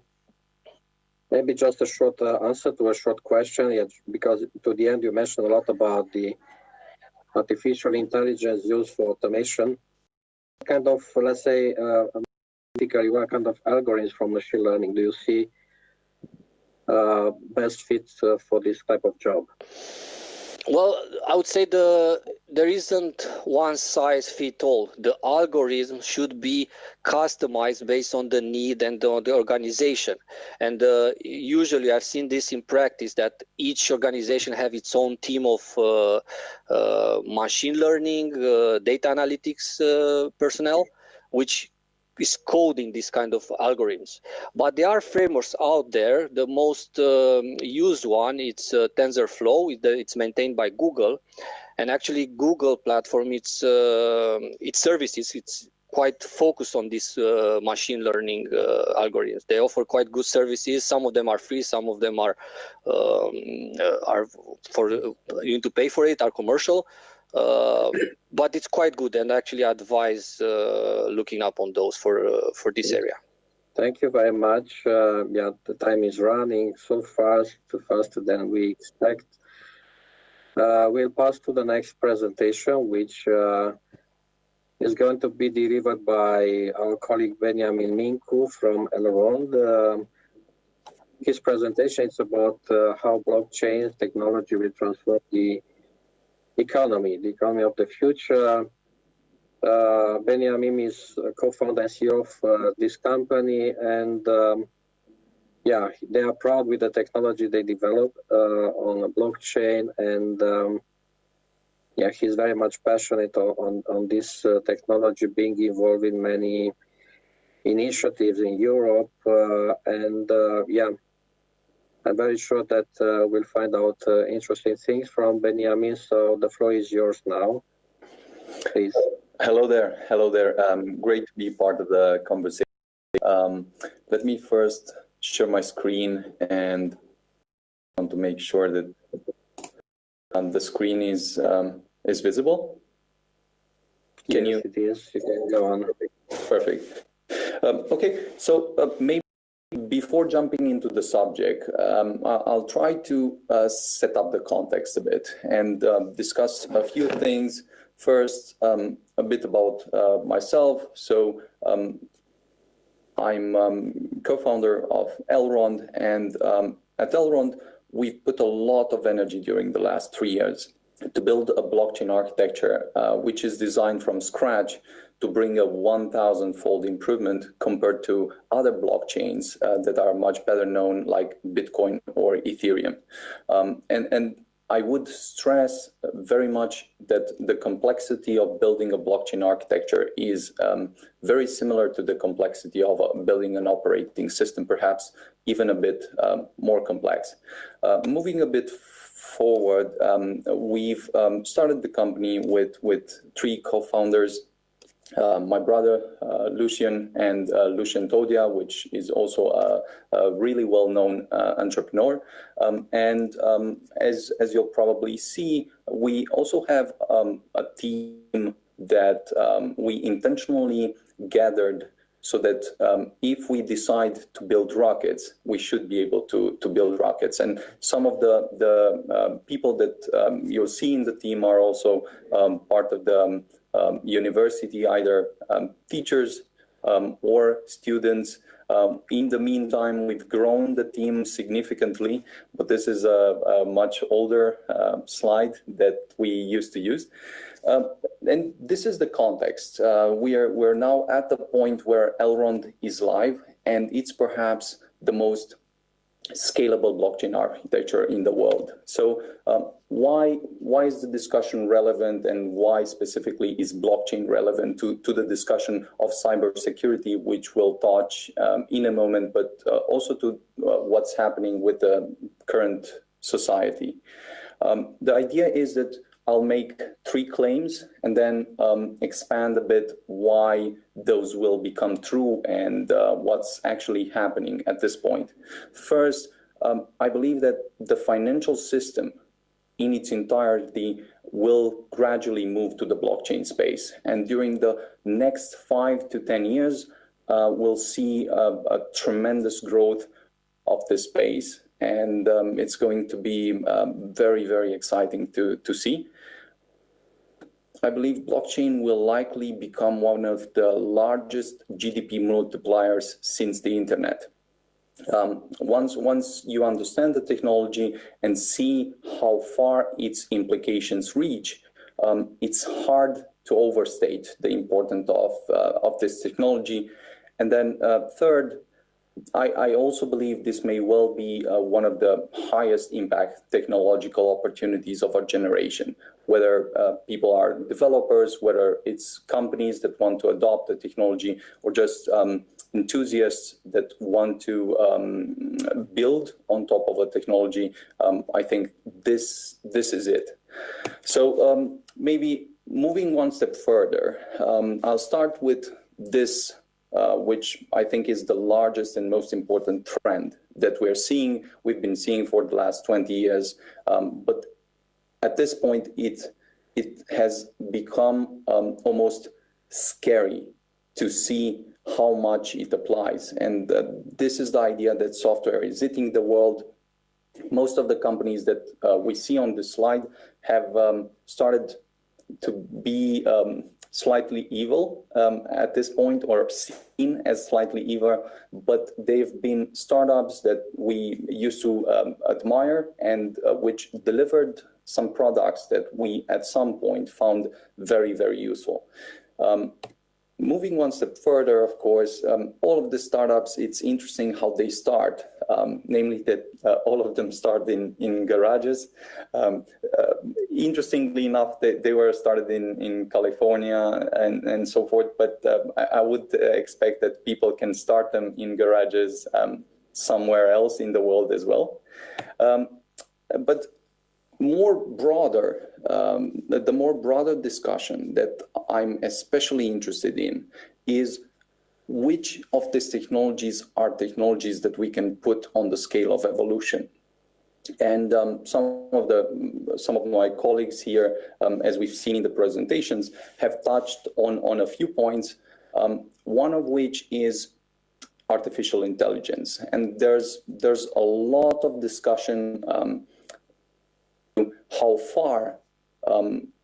Maybe just a short answer to a short question, because to the end you mentioned a lot about the artificial intelligence used for automation. What kind of, let's say, what kind of algorithms from machine learning do you see best fit for this type of job? Well, I would say there isn't one size fit all. The algorithm should be customized based on the need and on the organization. And usually I've seen this in practice, that each organization have its own team of machine learning, data analytics personnel, which is coding this kind of algorithms. But there are frameworks out there. The most used one, it's TensorFlow. It's maintained by Google, and actually Google platform, its services, it's quite focused on this machine learning algorithms. They offer quite good services. Some of them are free, some of them are for you need to pay for it, are commercial. But it's quite good, and actually I advise looking up on those for this area. Thank you very much. The time is running so fast, faster than we expect. We'll pass to the next presentation, which is going to be delivered by our colleague Benjamin Minku from Elrond. His presentation is about how blockchain technology will transform the economy of the future. Benjamin is co-founder and CEO of this company, and they are proud with the technology they develop on a blockchain, and he's very much passionate on this technology, being involved in many initiatives in Europe, I'm very sure that we'll find out interesting things from Benjamin. So the floor is yours now, please. Hello there. Great to be part of the conversation. Let me first share my screen, and I want to make sure that the screen is visible. Can you? It is. You can go on. Perfect. Okay, so maybe before jumping into the subject, I'll try to set up the context a bit and discuss a few things. First, a bit about myself. So I'm co-founder of Elrond, and at Elrond, we've put a lot of energy during the last 3 years to build a blockchain architecture, which is designed from scratch to bring a 1,000-fold improvement compared to other blockchains that are much better known, like Bitcoin or Ethereum. And I would stress very much that the complexity of building a blockchain architecture is very similar to the complexity of building an operating system, perhaps even a bit more complex. Moving a bit forward, we've started the company with 3 co-founders. My brother, Lucian, and Lucian Todia, which is also a really well-known entrepreneur. As you'll probably see, we also have a team that we intentionally gathered so that if we decide to build rockets, we should be able to build rockets. And some of the people that you'll see in the team are also part of the university, either teachers or students. In the meantime, we've grown the team significantly, but this is a much older slide that we used to use. And this is the context. We're now at the point where Elrond is live, and it's perhaps the most scalable blockchain architecture in the world. So why is the discussion relevant, and why specifically is blockchain relevant to the discussion of cybersecurity, which we'll touch in a moment, but also to what's happening with the current society. The idea is that I'll make 3 claims and then expand a bit why those will become true and what's actually happening at this point. First, I believe that the financial system in its entirety will gradually move to the blockchain space. And during the next 5 to 10 years, we'll see a tremendous growth of this space. And it's going to be very, very exciting to see. I believe blockchain will likely become one of the largest GDP multipliers since the internet. Once you understand the technology and see how far its implications reach, it's hard to overstate the importance of this technology. And then third, I also believe this may well be one of the highest impact technological opportunities of our generation, whether people are developers, whether it's companies that want to adopt the technology, or just enthusiasts that want to build on top of a technology. I think this is it. So maybe moving one step further, I'll start with this, which I think is the largest and most important trend that we've been seeing for the last 20 years. But at this point, it has become almost scary to see how much it applies. And this is the idea that software is eating the world. Most of the companies that we see on this slide have started to be slightly evil at this point, or seen as slightly evil, but they've been startups that we used to admire and which delivered some products that we at some point found very, very useful. Moving one step further, of course, all of the startups, it's interesting how they start, namely that all of them start in garages. Interestingly enough, they were started in California and so forth, but I would expect that people can start them in garages somewhere else in the world as well. But more broader, the more broader discussion that I'm especially interested in is which of these technologies are technologies that we can put on the scale of evolution. And some of my colleagues here, as we've seen in the presentations, have touched on a few points, one of which is artificial intelligence. And there's a lot of discussion how far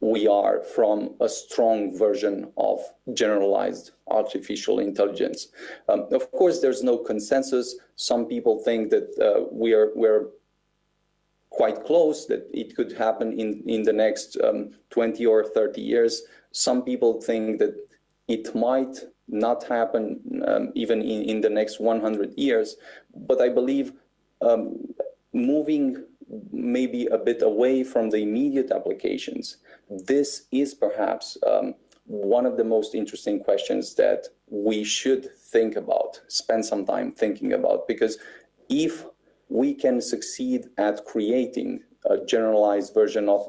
we are from a strong version of generalized artificial intelligence. Of course, there's no consensus. Some people think that we're quite close, that it could happen in the next 20 or 30 years. Some people think that it might not happen even in the next 100 years. But I believe moving maybe a bit away from the immediate applications, this is perhaps one of the most interesting questions that we should think about, spend some time thinking about, because if we can succeed at creating a generalized version of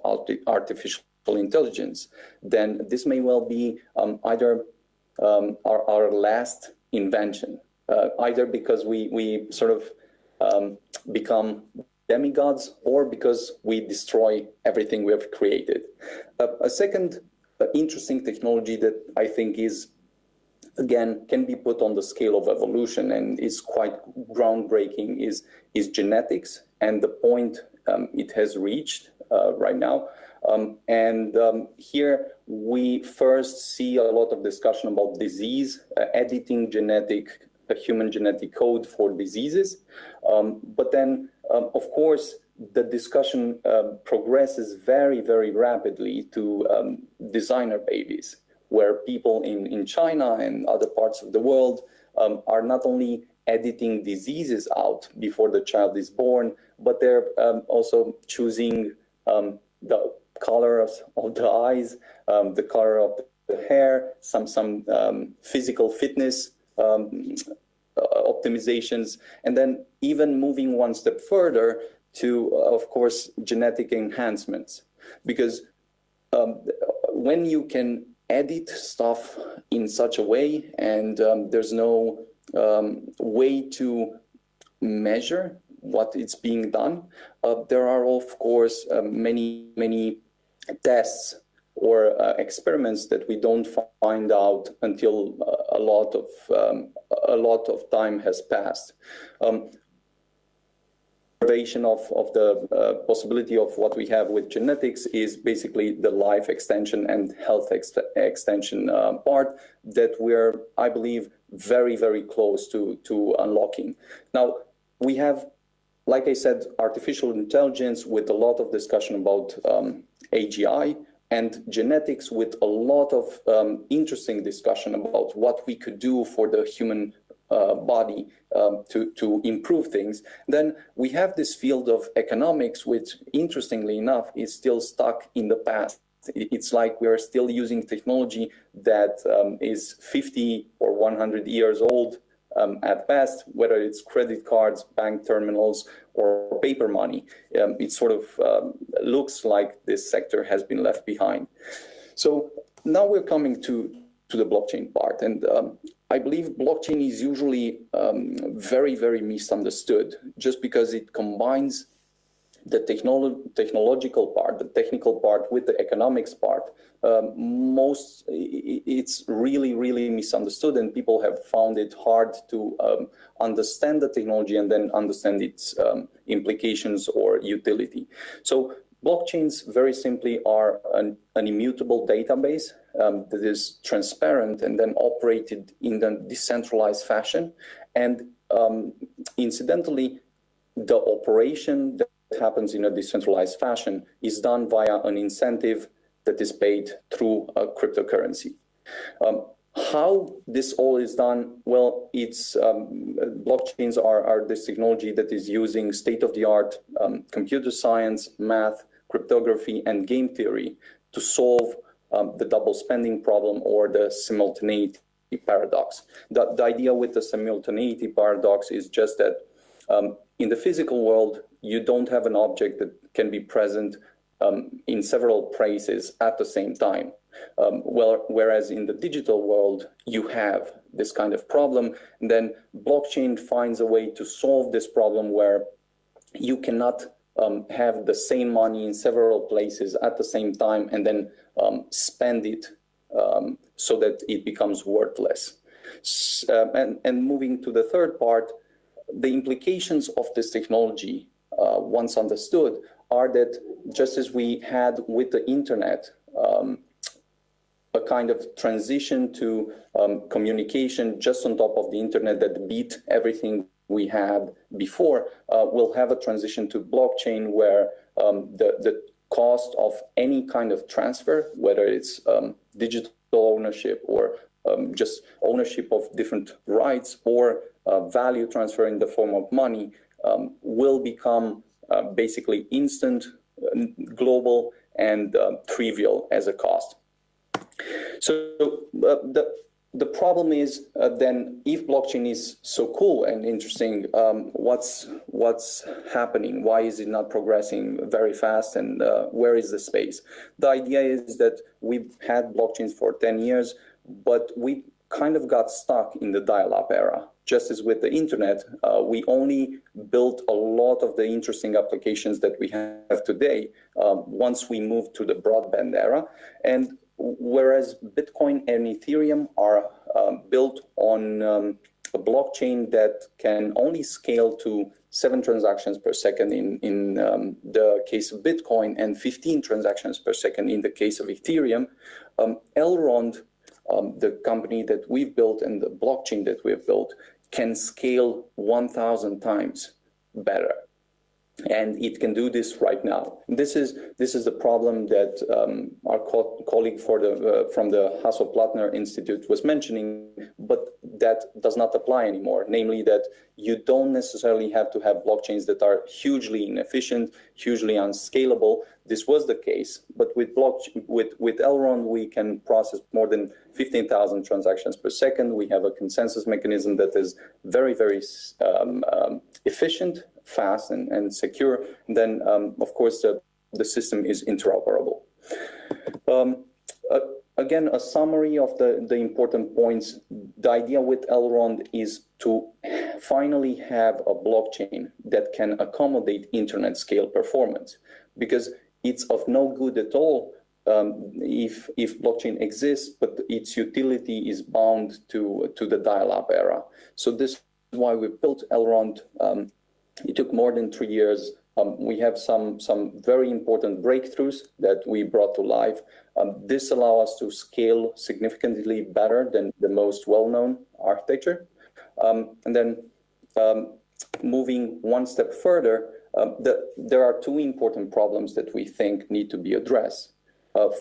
artificial intelligence, then this may well be either our last invention, either because we sort of become demigods, or because we destroy everything we have created. A second interesting technology that I think is, again, can be put on the scale of evolution and is quite groundbreaking is genetics, and the point it has reached right now. Here we first see a lot of discussion about disease, editing human genetic code for diseases. But then, of course, the discussion progresses very, very rapidly to designer babies, where people in China and other parts of the world are not only editing diseases out before the child is born, but they're also choosing the colors of the eyes, the color of the hair, some physical fitness optimizations, and then even moving one step further to, of course, genetic enhancements. Because when you can edit stuff in such a way, and there's no way to measure what is being done, there are, of course, many tests or experiments that we don't find out until a lot of time has passed. Observation of the possibility of what we have with genetics is basically the life extension and health extension part that we're, I believe, very, very close to unlocking. Now, we have, like I said, artificial intelligence with a lot of discussion about AGI, and genetics with a lot of interesting discussion about what we could do for the human body to improve things. Then we have this field of economics, which, interestingly enough, is still stuck in the past. It's like we are still using technology that is 50 or 100 years old at best, whether it's credit cards, bank terminals, or paper money. It sort of looks like this sector has been left behind. So now we're coming to the blockchain part. And I believe blockchain is usually very, very misunderstood, just because it combines the technological part, the technical part, with the economics part. It's really, really misunderstood, and people have found it hard to understand the technology and then understand its implications or utility. So blockchains, very simply, are an immutable database that is transparent and then operated in a decentralized fashion. And incidentally, the operation that happens in a decentralized fashion is done via an incentive that is paid through a cryptocurrency. How this all is done? Well, it's blockchains are this technology that is using state-of-the-art computer science, math, cryptography, and game theory to solve the double spending problem, or the simultaneity paradox. The idea with the simultaneity paradox is just that in the physical world, you don't have an object that can be present in several places at the same time. Whereas in the digital world, you have this kind of problem. And then blockchain finds a way to solve this problem where you cannot have the same money in several places at the same time and then spend it so that it becomes worthless. And moving to the third part, the implications of this technology, once understood, are that just as we had with the internet, a kind of transition to communication just on top of the internet that beat everything we had before, we'll have a transition to blockchain where the cost of any kind of transfer, whether it's digital ownership or just ownership of different rights or value transfer in the form of money, will become basically instant, global, and trivial as a cost. So the problem is then, if blockchain is so cool and interesting, what's happening? Why is it not progressing very fast, and where is the space? The idea is that we've had blockchains for 10 years, but we kind of got stuck in the dial-up era. Just as with the internet, we only built a lot of the interesting applications that we have today once we moved to the broadband era. And whereas Bitcoin and Ethereum are built on a blockchain that can only scale to 7 transactions per second in the case of Bitcoin and 15 transactions per second in the case of Ethereum, Elrond, the company that we've built and the blockchain that we've built, can scale 1,000 times better. And it can do this right now. This is the problem that our colleague from the Hasso-Plattner Institute was mentioning, but that does not apply anymore. Namely, that you don't necessarily have to have blockchains that are hugely inefficient, hugely unscalable. This was the case, but with Elrond, we can process more than 15,000 transactions per second. We have a consensus mechanism that is very, very efficient, fast, and secure. Then, of course, the system is interoperable. Again, a summary of the important points. The idea with Elrond is to finally have a blockchain that can accommodate internet scale performance, because it's of no good at all if blockchain exists, but its utility is bound to the dial-up era. So this is why we built Elrond. It took more than 3 years. We have some very important breakthroughs that we brought to life. This allows us to scale significantly better than the most well-known architecture. And then moving one step further, there are 2 important problems that we think need to be addressed.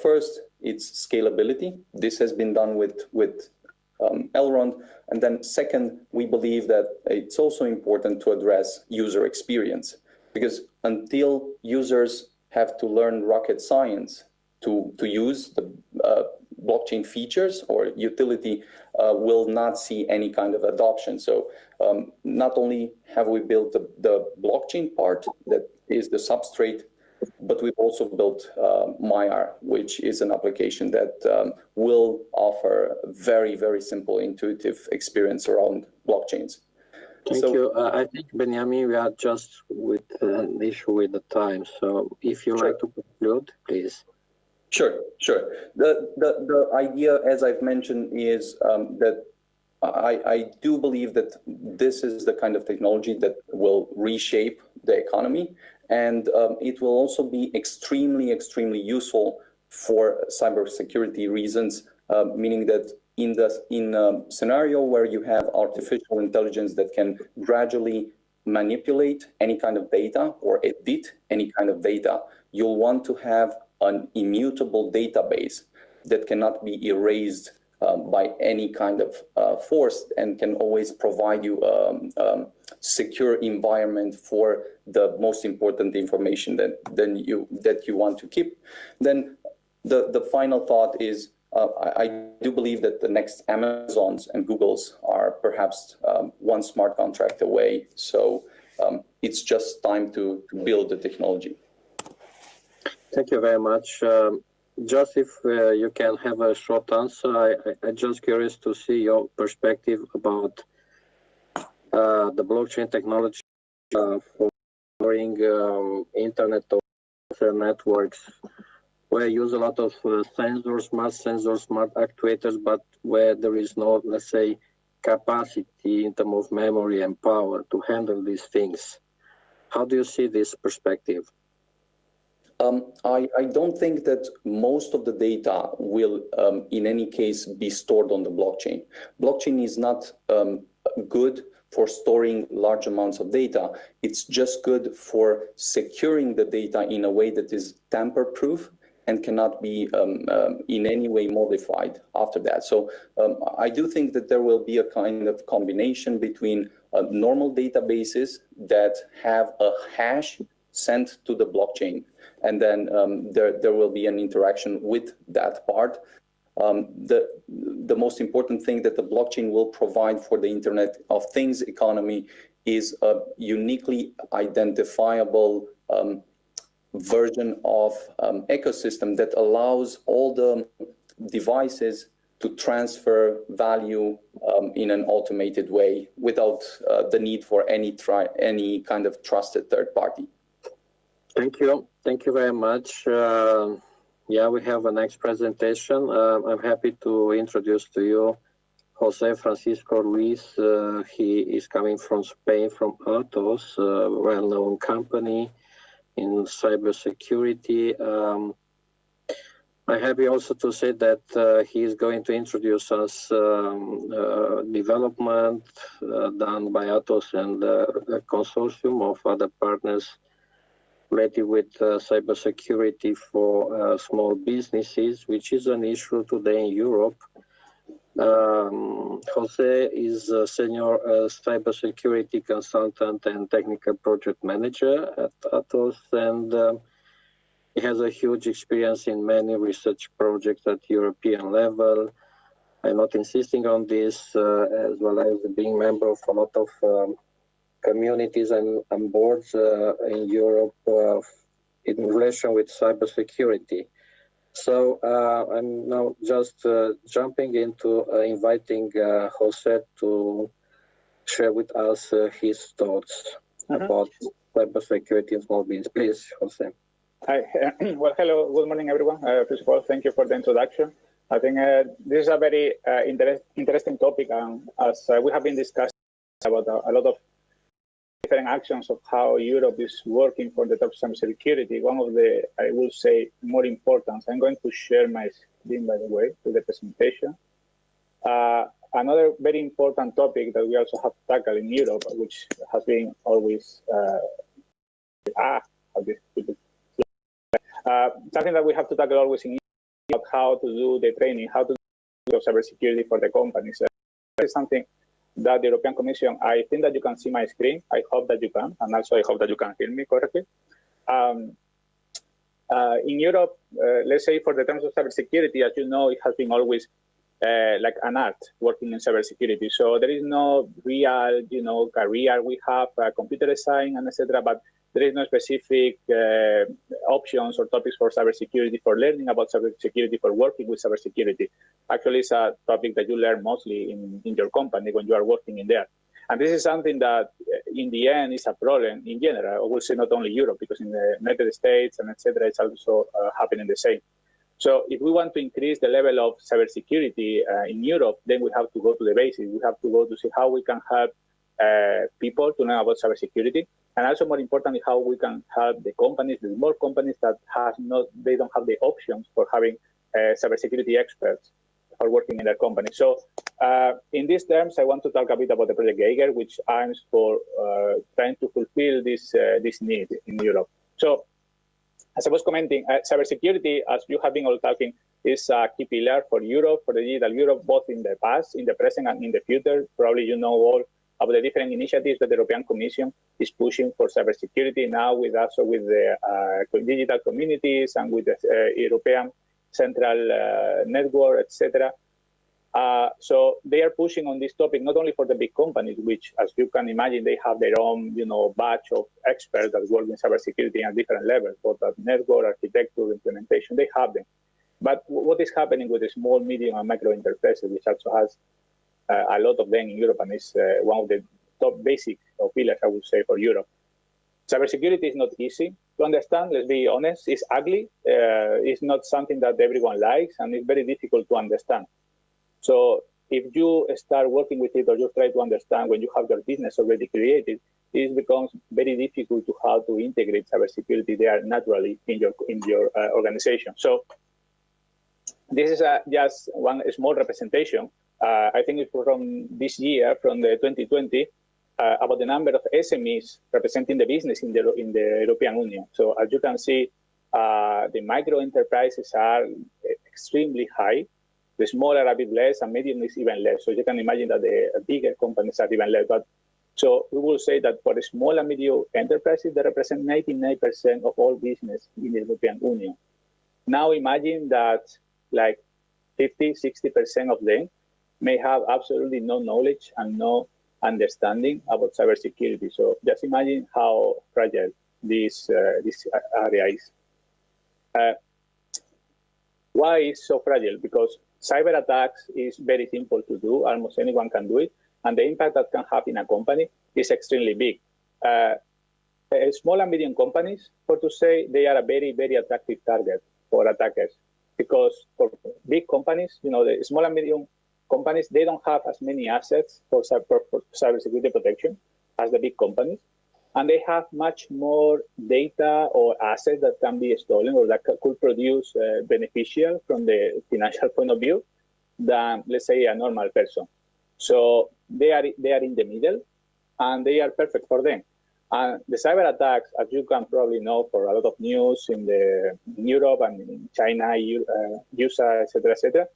First, it's scalability. This has been done with Elrond. And then second, we believe that it's also important to address user experience, because until users have to learn rocket science to use the blockchain features or utility, will not see any kind of adoption. So not only have we built the blockchain part that is the substrate, but we've also built Maiar, which is an application that will offer very, very simple, intuitive experience around blockchains. Thank you. I think, Benjamin, we are just with an issue with the time. So if you like to conclude, please. Sure. The idea, as I've mentioned, is that I do believe that this is the kind of technology that will reshape the economy, and it will also be extremely, extremely useful for cybersecurity reasons, meaning that in a scenario where you have artificial intelligence that can gradually manipulate any kind of data or edit any kind of data, you'll want to have an immutable database that cannot be erased by any kind of force, and can always provide you a secure environment for the most important information that you want to keep. Then the final thought is, I do believe that the next Amazons and Googles are perhaps one smart contract away. So it's just time to build the technology. Thank you very much. Just if you can have a short answer, I'm just curious to see your perspective about the blockchain technology for storing internet networks, where you use a lot of sensors, smart sensors, smart actuators, but where there is no, let's say, capacity in terms of memory and power to handle these things. How do you see this perspective? I don't think that most of the data will, in any case, be stored on the blockchain. Blockchain is not good for storing large amounts of data. It's just good for securing the data in a way that is tamper-proof and cannot be in any way modified after that. So I do think that there will be a kind of combination between normal databases that have a hash sent to the blockchain, and then there will be an interaction with that part. The most important thing that the blockchain will provide for the Internet of Things economy is a uniquely identifiable version of ecosystem that allows all the devices to transfer value in an automated way without the need for any kind of trusted third party. Thank you. Thank you very much. Yeah, we have a next presentation. I'm happy to introduce to you Jose Francisco Ruiz. He is coming from Spain, from Atos, a well-known company in cybersecurity. I'm happy also to say that he is going to introduce us development done by Atos and a consortium of other partners related with cybersecurity for small businesses, which is an issue today in Europe. Jose is a senior cybersecurity consultant and technical project manager at Atos, and he has a huge experience in many research projects at European level. I'm not insisting on this, as well as being member of a lot of communities and boards in Europe in relation with cybersecurity. So I'm now just jumping into inviting Jose to share with us his thoughts about cybersecurity and small business. Please, Jose. Hi. Well, hello. Good morning, everyone. First of all, thank you for the introduction. I think this is a very interesting topic, and as we have been discussing about a lot of different actions of how Europe is working for the top cybersecurity. One of the, I will say, more important. I'm going to share my screen, by the way, to the presentation. Another very important topic that we also have to tackle in Europe, which has been always something that we have to tackle always in Europe, how to do the training, how to do cybersecurity for the companies. That is something that the European Commission, I think that you can see my screen. I hope that you can, and also I hope that you can hear me correctly. In Europe, let's say for the terms of cybersecurity, as you know, it has been always like an art working in cybersecurity. So there is no real, career. We have computer science and etc., but there is no specific options or topics for cybersecurity, for learning about cybersecurity, for working with cybersecurity. Actually, it's a topic that you learn mostly in your company when you are working in there. And this is something that, in the end, is a problem in general. I will say not only Europe, because in the United States and etc., it's also happening the same. So if we want to increase the level of cybersecurity in Europe, then we have to go to the basics. We have to go to see how we can help people to know about cybersecurity, and also more importantly, how we can help the companies, the small companies that they don't have the options for having cybersecurity experts for working in their company. So in these terms, I want to talk a bit about the Project Geiger, which aims for trying to fulfill this need in Europe. So as I was commenting, cybersecurity, as you have been all talking, is a key pillar for Europe, for the digital Europe, both in the past, in the present, and in the future. Probably you know all about the different initiatives that the European Commission is pushing for cybersecurity now, with the digital communities and with the European Central Network, etc. So they are pushing on this topic not only for the big companies, which, as you can imagine, they have their own, batch of experts that work in cybersecurity at different levels, both at network, architecture, implementation. They have them. But what is happening with the small, medium, and micro enterprises, which also has a lot of them in Europe, and is one of the top basic pillars, I would say, for Europe. Cybersecurity is not easy to understand. Let's be honest. It's ugly. It's not something that everyone likes, and it's very difficult to understand. So if you start working with it or you try to understand when you have your business already created, it becomes very difficult to how to integrate cybersecurity there naturally in your organization. So this is just one small representation. I think it's from this year, from the 2020, about the number of SMEs representing the business in the European Union. So as you can see, the micro enterprises are extremely high. The smaller are a bit less, and medium is even less. So you can imagine that the bigger companies are even less. But so we will say that for the small and medium enterprises, they represent 99% of all business in the European Union. Now imagine that like 50, 60% of them may have absolutely no knowledge and no understanding about cybersecurity. So just imagine how fragile this area is. Why is so fragile? Because cyber attacks is very simple to do. Almost anyone can do it. And the impact that can have in a company is extremely big. Small and medium companies, for to say, they are a very, very attractive target for attackers. Because for big companies, the small and medium companies, they don't have as many assets for cybersecurity protection as the big companies. And they have much more data or assets that can be stolen or that could produce beneficial from the financial point of view than, let's say, a normal person. So they are in the middle, and they are perfect for them. And the cyber attacks, as you can probably know, for a lot of news in Europe and in China, USA, etc.,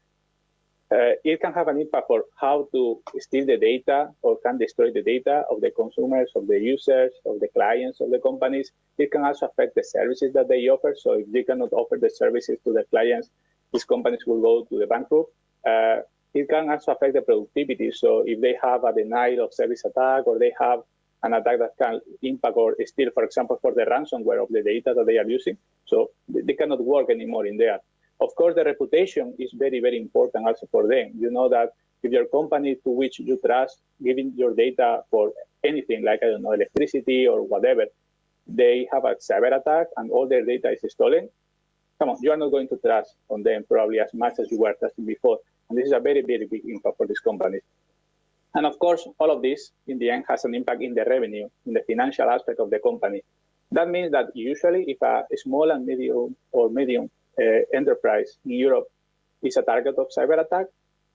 it can have an impact for how to steal the data or can destroy the data of the consumers, of the users, of the clients of the companies. It can also affect the services that they offer. So if they cannot offer the services to the clients, these companies will go to the bankrupt. It can also affect the productivity. So if they have a denial of service attack, or they have an attack that can impact or steal, for example, for the ransomware of the data that they are using, so they cannot work anymore in there. Of course, the reputation is very, very important also for them. You know that if your company to which you trust, giving your data for anything like, I don't know, electricity or whatever, they have a cyber attack and all their data is stolen, come on, you are not going to trust on them probably as much as you were trusting before. And this is a very, very big impact for these companies. And of course, all of this in the end has an impact in the revenue, in the financial aspect of the company. That means that usually if a small and medium enterprise in Europe is a target of cyber attack,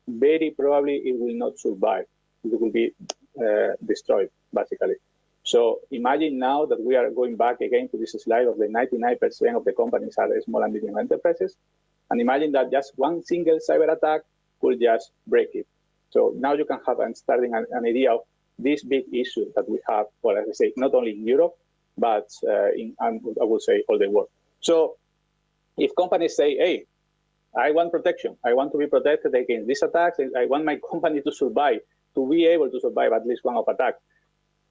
very probably it will not survive. It will be destroyed, basically. So imagine now that we are going back again to this slide of the 99% of the companies are small and medium enterprises. And imagine that just one single cyber attack could just break it. So now you can have starting an idea of this big issue that we have, well, as I say, not only in Europe, but I would say all the world. So if companies say, hey, I want protection, I want to be protected against these attacks, I want my company to survive, to be able to survive at least one of attacks,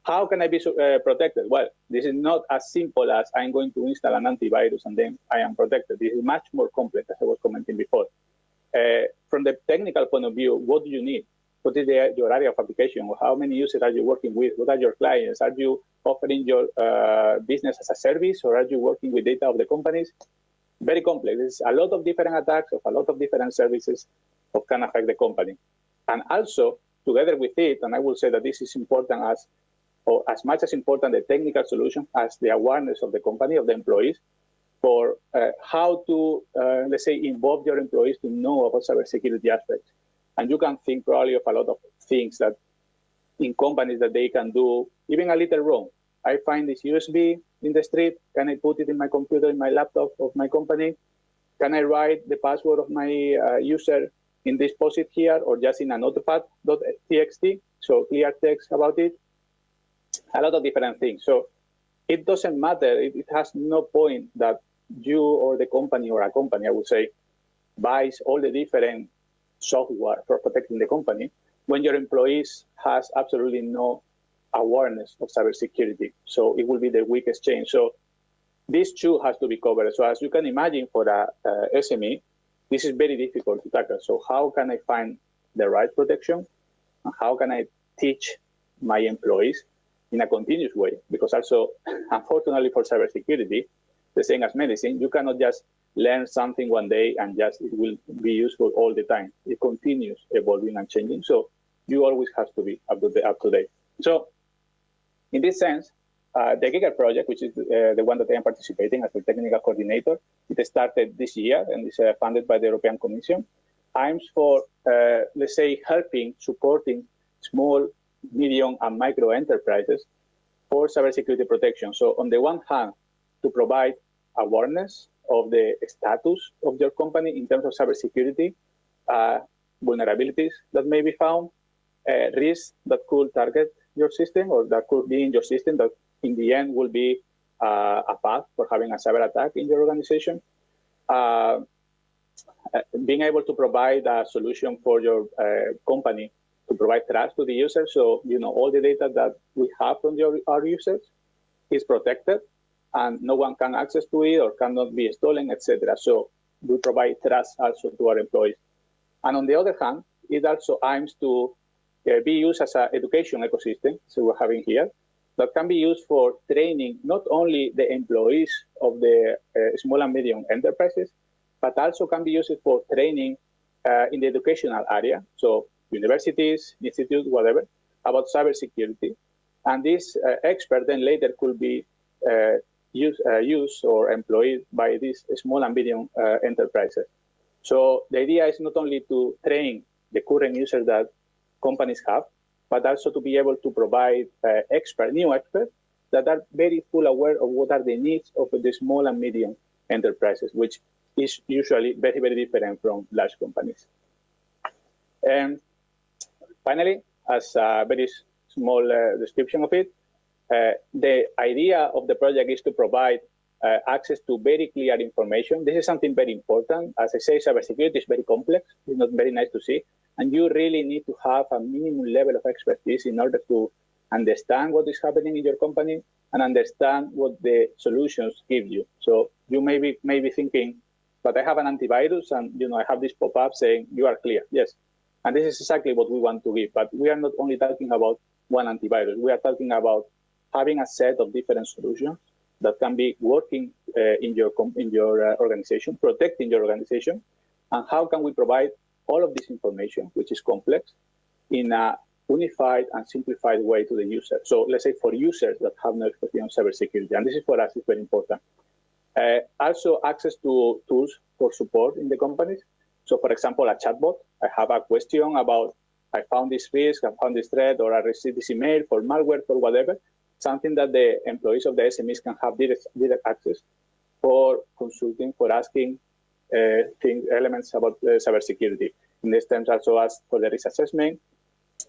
how can I be protected? Well, this is not as simple as I'm going to install an antivirus and then I am protected. This is much more complex, as I was commenting before. From the technical point of view, what do you need? What is your area of application? How many users are you working with? What are your clients? Are you offering your business as a service, or are you working with data of the companies? Very complex. There's a lot of different attacks of a lot of different services that can affect the company. And also, together with it, and I will say that this is important as much as important the technical solution as the awareness of the company, of the employees, for how to, let's say, involve your employees to know about cybersecurity aspects. And you can think probably of a lot of things that in companies that they can do, even a little wrong. I find this USB in the street. Can I put it in my computer, in my laptop of my company? Can I write the password of my user in this POSIT here, or just in a notepad.txt? So clear text about it. A lot of different things. So it doesn't matter. It has no point that you or the company, or a company, I would say, buys all the different software for protecting the company when your employees has absolutely no awareness of cybersecurity. So it will be the weakest chain. So this too has to be covered. So as you can imagine, for a SME, this is very difficult to tackle. So how can I find the right protection? How can I teach my employees in a continuous way? Because also, unfortunately for cybersecurity, the same as medicine, you cannot just learn something one day and just it will be useful all the time. It continues evolving and changing. So you always have to be up to date. So in this sense, the Giga project, which is the one that I am participating as the technical coordinator, it started this year and is funded by the European Commission, aims for, let's say, helping, supporting small, medium, and micro enterprises for cybersecurity protection. So on the one hand, to provide awareness of the status of your company in terms of cybersecurity, vulnerabilities that may be found, risks that could target your system or that could be in your system that in the end will be a path for having a cyber attack in your organization. Being able to provide a solution for your company to provide trust to the user. So, you know, all the data that we have from our users is protected and no one can access to it or cannot be stolen, etc. So we provide trust also to our employees. And on the other hand, it also aims to be used as an education ecosystem, so we're having here, that can be used for training not only the employees of the small and medium enterprises, but also can be used for training in the educational area, so universities, institutes, whatever, about cybersecurity. And this expert then later could be used or employed by these small and medium enterprises. So the idea is not only to train the current users that companies have, but also to be able to provide new experts that are very full aware of what are the needs of the small and medium enterprises, which is usually very, very different from large companies. And finally, as a very small description of it, the idea of the project is to provide access to very clear information. This is something very important. As I say, cybersecurity is very complex. It's not very nice to see. And you really need to have a minimum level of expertise in order to understand what is happening in your company and understand what the solutions give you. So you may be thinking, but I have an antivirus and I have this pop-up saying you are clear. Yes. And this is exactly what we want to give. But we are not only talking about one antivirus. We are talking about having a set of different solutions that can be working in your organization, protecting your organization. And how can we provide all of this information, which is complex, in a unified and simplified way to the user. So let's say for users that have no expertise on cybersecurity, and this is for us, is very important. Also access to tools for support in the companies. So for example, a chatbot, I have a question about, I found this risk, I found this threat, or I received this email for malware, for whatever, something that the employees of the SMEs can have direct access for consulting, for asking elements about cybersecurity. In this terms, also ask for the risk assessment.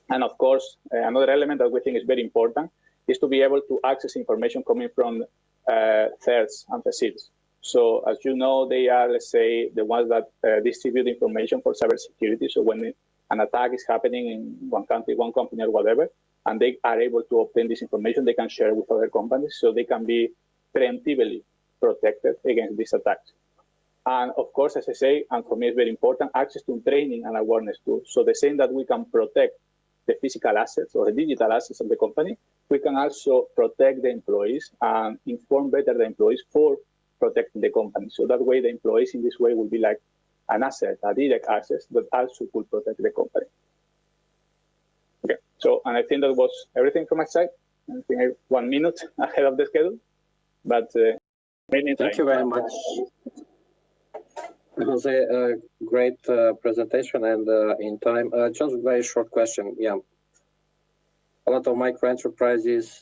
And of course, another element that we think is very important is to be able to access information coming from thirds and facilities. So as you know, they are, let's say, the ones that distribute information for cybersecurity. So when an attack is happening in one country, one company, or whatever, and they are able to obtain this information, they can share it with other companies, so they can be preemptively protected against these attacks. And of course, as I say, and for me it's very important, access to training and awareness tools. So the same that we can protect the physical assets or the digital assets of the company, we can also protect the employees and inform better the employees for protecting the company. So that way the employees in this way will be like an asset, a direct asset that also could protect the company. Okay, so, and I think that was everything from my side. I think I'm 1 minute ahead of the schedule, but thank you very much. It was a great presentation and in time. Just a very short question. Yeah, a lot of micro enterprises.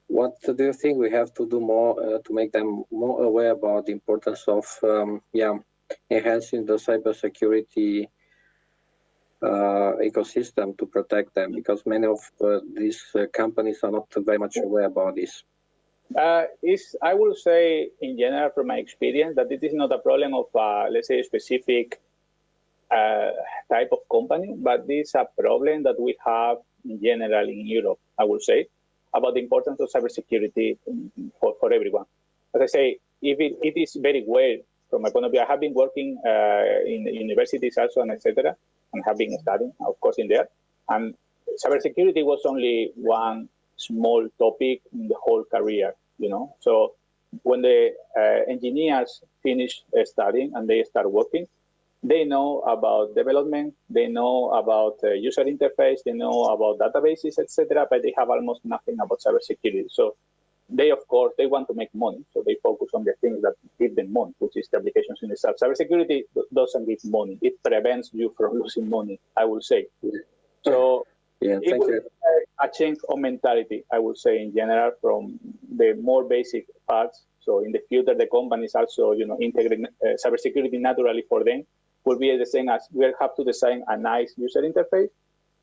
What do you think we have to do more to make them more aware about the importance of enhancing the cybersecurity ecosystem to protect them? Because many of these companies are not very much aware about this. I will say, in general, from my experience, that it is not a problem of, let's say, a specific type of company, but it's a problem that we have in general in Europe, I will say, about the importance of cybersecurity for everyone. As I say, if it is very well, from my point of view, I have been working in universities also, and etc., and have been studying, of course, in there. And cybersecurity was only one small topic in the whole career, So when the engineers finish studying and they start working, they know about development, they know about user interface, they know about databases, etc., but they have almost nothing about cybersecurity. So they, of course, they want to make money, so they focus on the things that give them money, which is the applications in itself. Cybersecurity doesn't give money; it prevents you from losing money, I would say. So yeah, it will be a change of mentality, I would say, in general, from the more basic parts. So in the future, the companies also, integrate cybersecurity naturally for them. Will be the same as we have to design a nice user interface.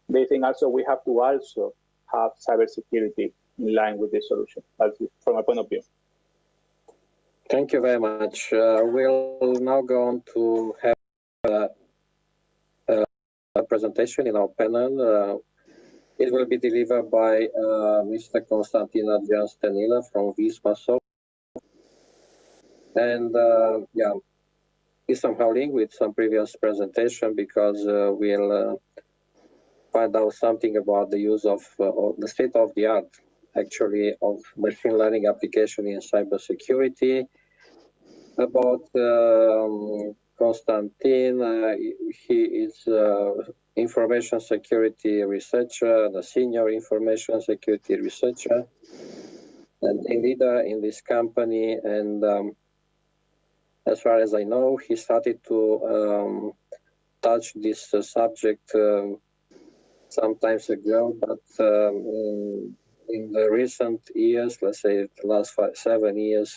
They think also we have to also have cybersecurity in line with the solution, from my point of view. Thank you very much. We'll now go on to have a presentation in our panel. It will be delivered by Mr. Constantin Stanila from Visma. And yeah, it's somehow linked with some previous presentation because we'll find out something about the use of the state of the art, actually, of machine learning application in cybersecurity. About Constantin, he is information security researcher, the senior information security researcher, and a leader in this company. And as far as I know, he started to touch this subject some time ago, but in the recent years, let's say the last 7 years,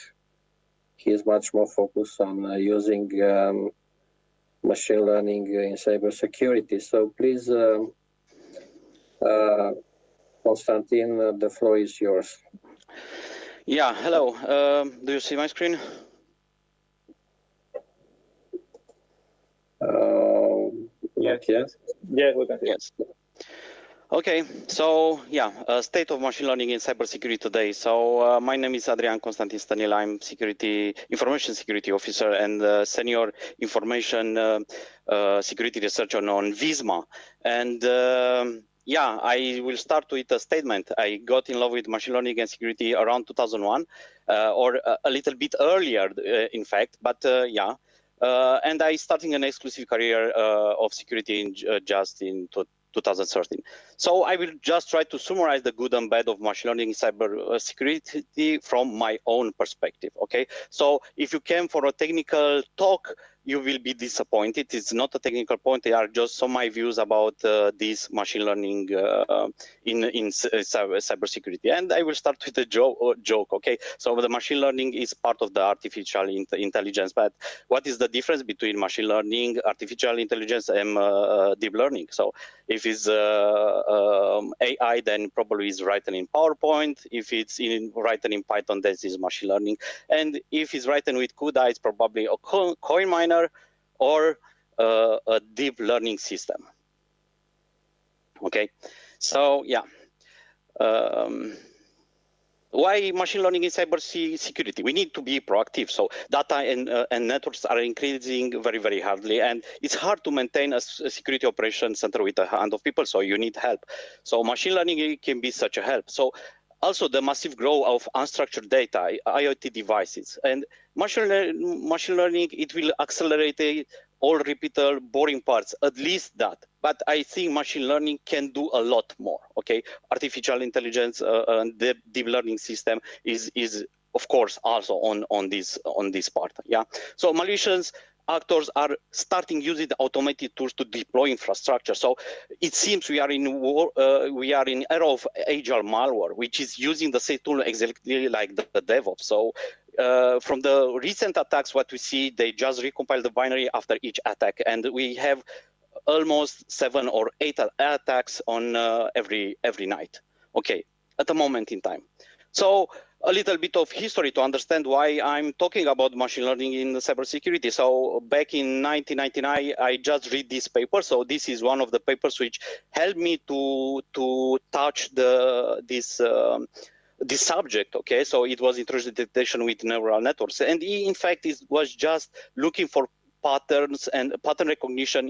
he is much more focused on using machine learning in cybersecurity. So please, Constantin, the floor is yours. Yeah, hello. Do you see my screen? Yes. Yes, we can see. Yes. Okay, so yeah, state of machine learning in cybersecurity today. So my name is Adrian Constantin Stanila. I'm information security officer and senior information security researcher on Visma. And yeah, I will start with a statement. I got in love with machine learning and security around 2001, or a little bit earlier, in fact. But yeah, and I started an exclusive career of security just in 2013. So I will just try to summarize the good and bad of machine learning in cyber security from my own perspective. Okay, so if you came for a technical talk, you will be disappointed. It's not a technical point. They are just some of my views about this machine learning in cybersecurity. And I will start with a joke. Okay, so the machine learning is part of the artificial intelligence. But what is the difference between machine learning, artificial intelligence, and deep learning? So if it's AI, then probably it's written in PowerPoint. If it's written in Python, this is machine learning. And if it's written with CUDA, it's probably a coin miner or a deep learning system. Okay, so yeah. Why machine learning in cybersecurity? We need to be proactive. So data and networks are increasing very, very hardly. And it's hard to maintain a security operation center with a hand of people. So you need help. So machine learning can be such a help. So also the massive growth of unstructured data, IoT devices. And machine learning, it will accelerate all repeatable, boring parts, at least that. But I think machine learning can do a lot more, okay? Artificial intelligence and the deep learning system is of course, also on this part, yeah? So malicious actors are starting using the automated tools to deploy infrastructure. So it seems we are in era of agile malware, which is using the same tool exactly like the DevOps. So from the recent attacks, what we see, they just recompile the binary after each attack, and we have almost 7 or 8 attacks on every night. Okay, at the moment in time. So a little bit of history to understand why I'm talking about machine learning in cybersecurity. So back in 1999, I just read this paper. So this is one of the papers which helped me to touch this subject. Okay, so it was intrusion detection with neural networks, and in fact, it was just looking for patterns and pattern recognition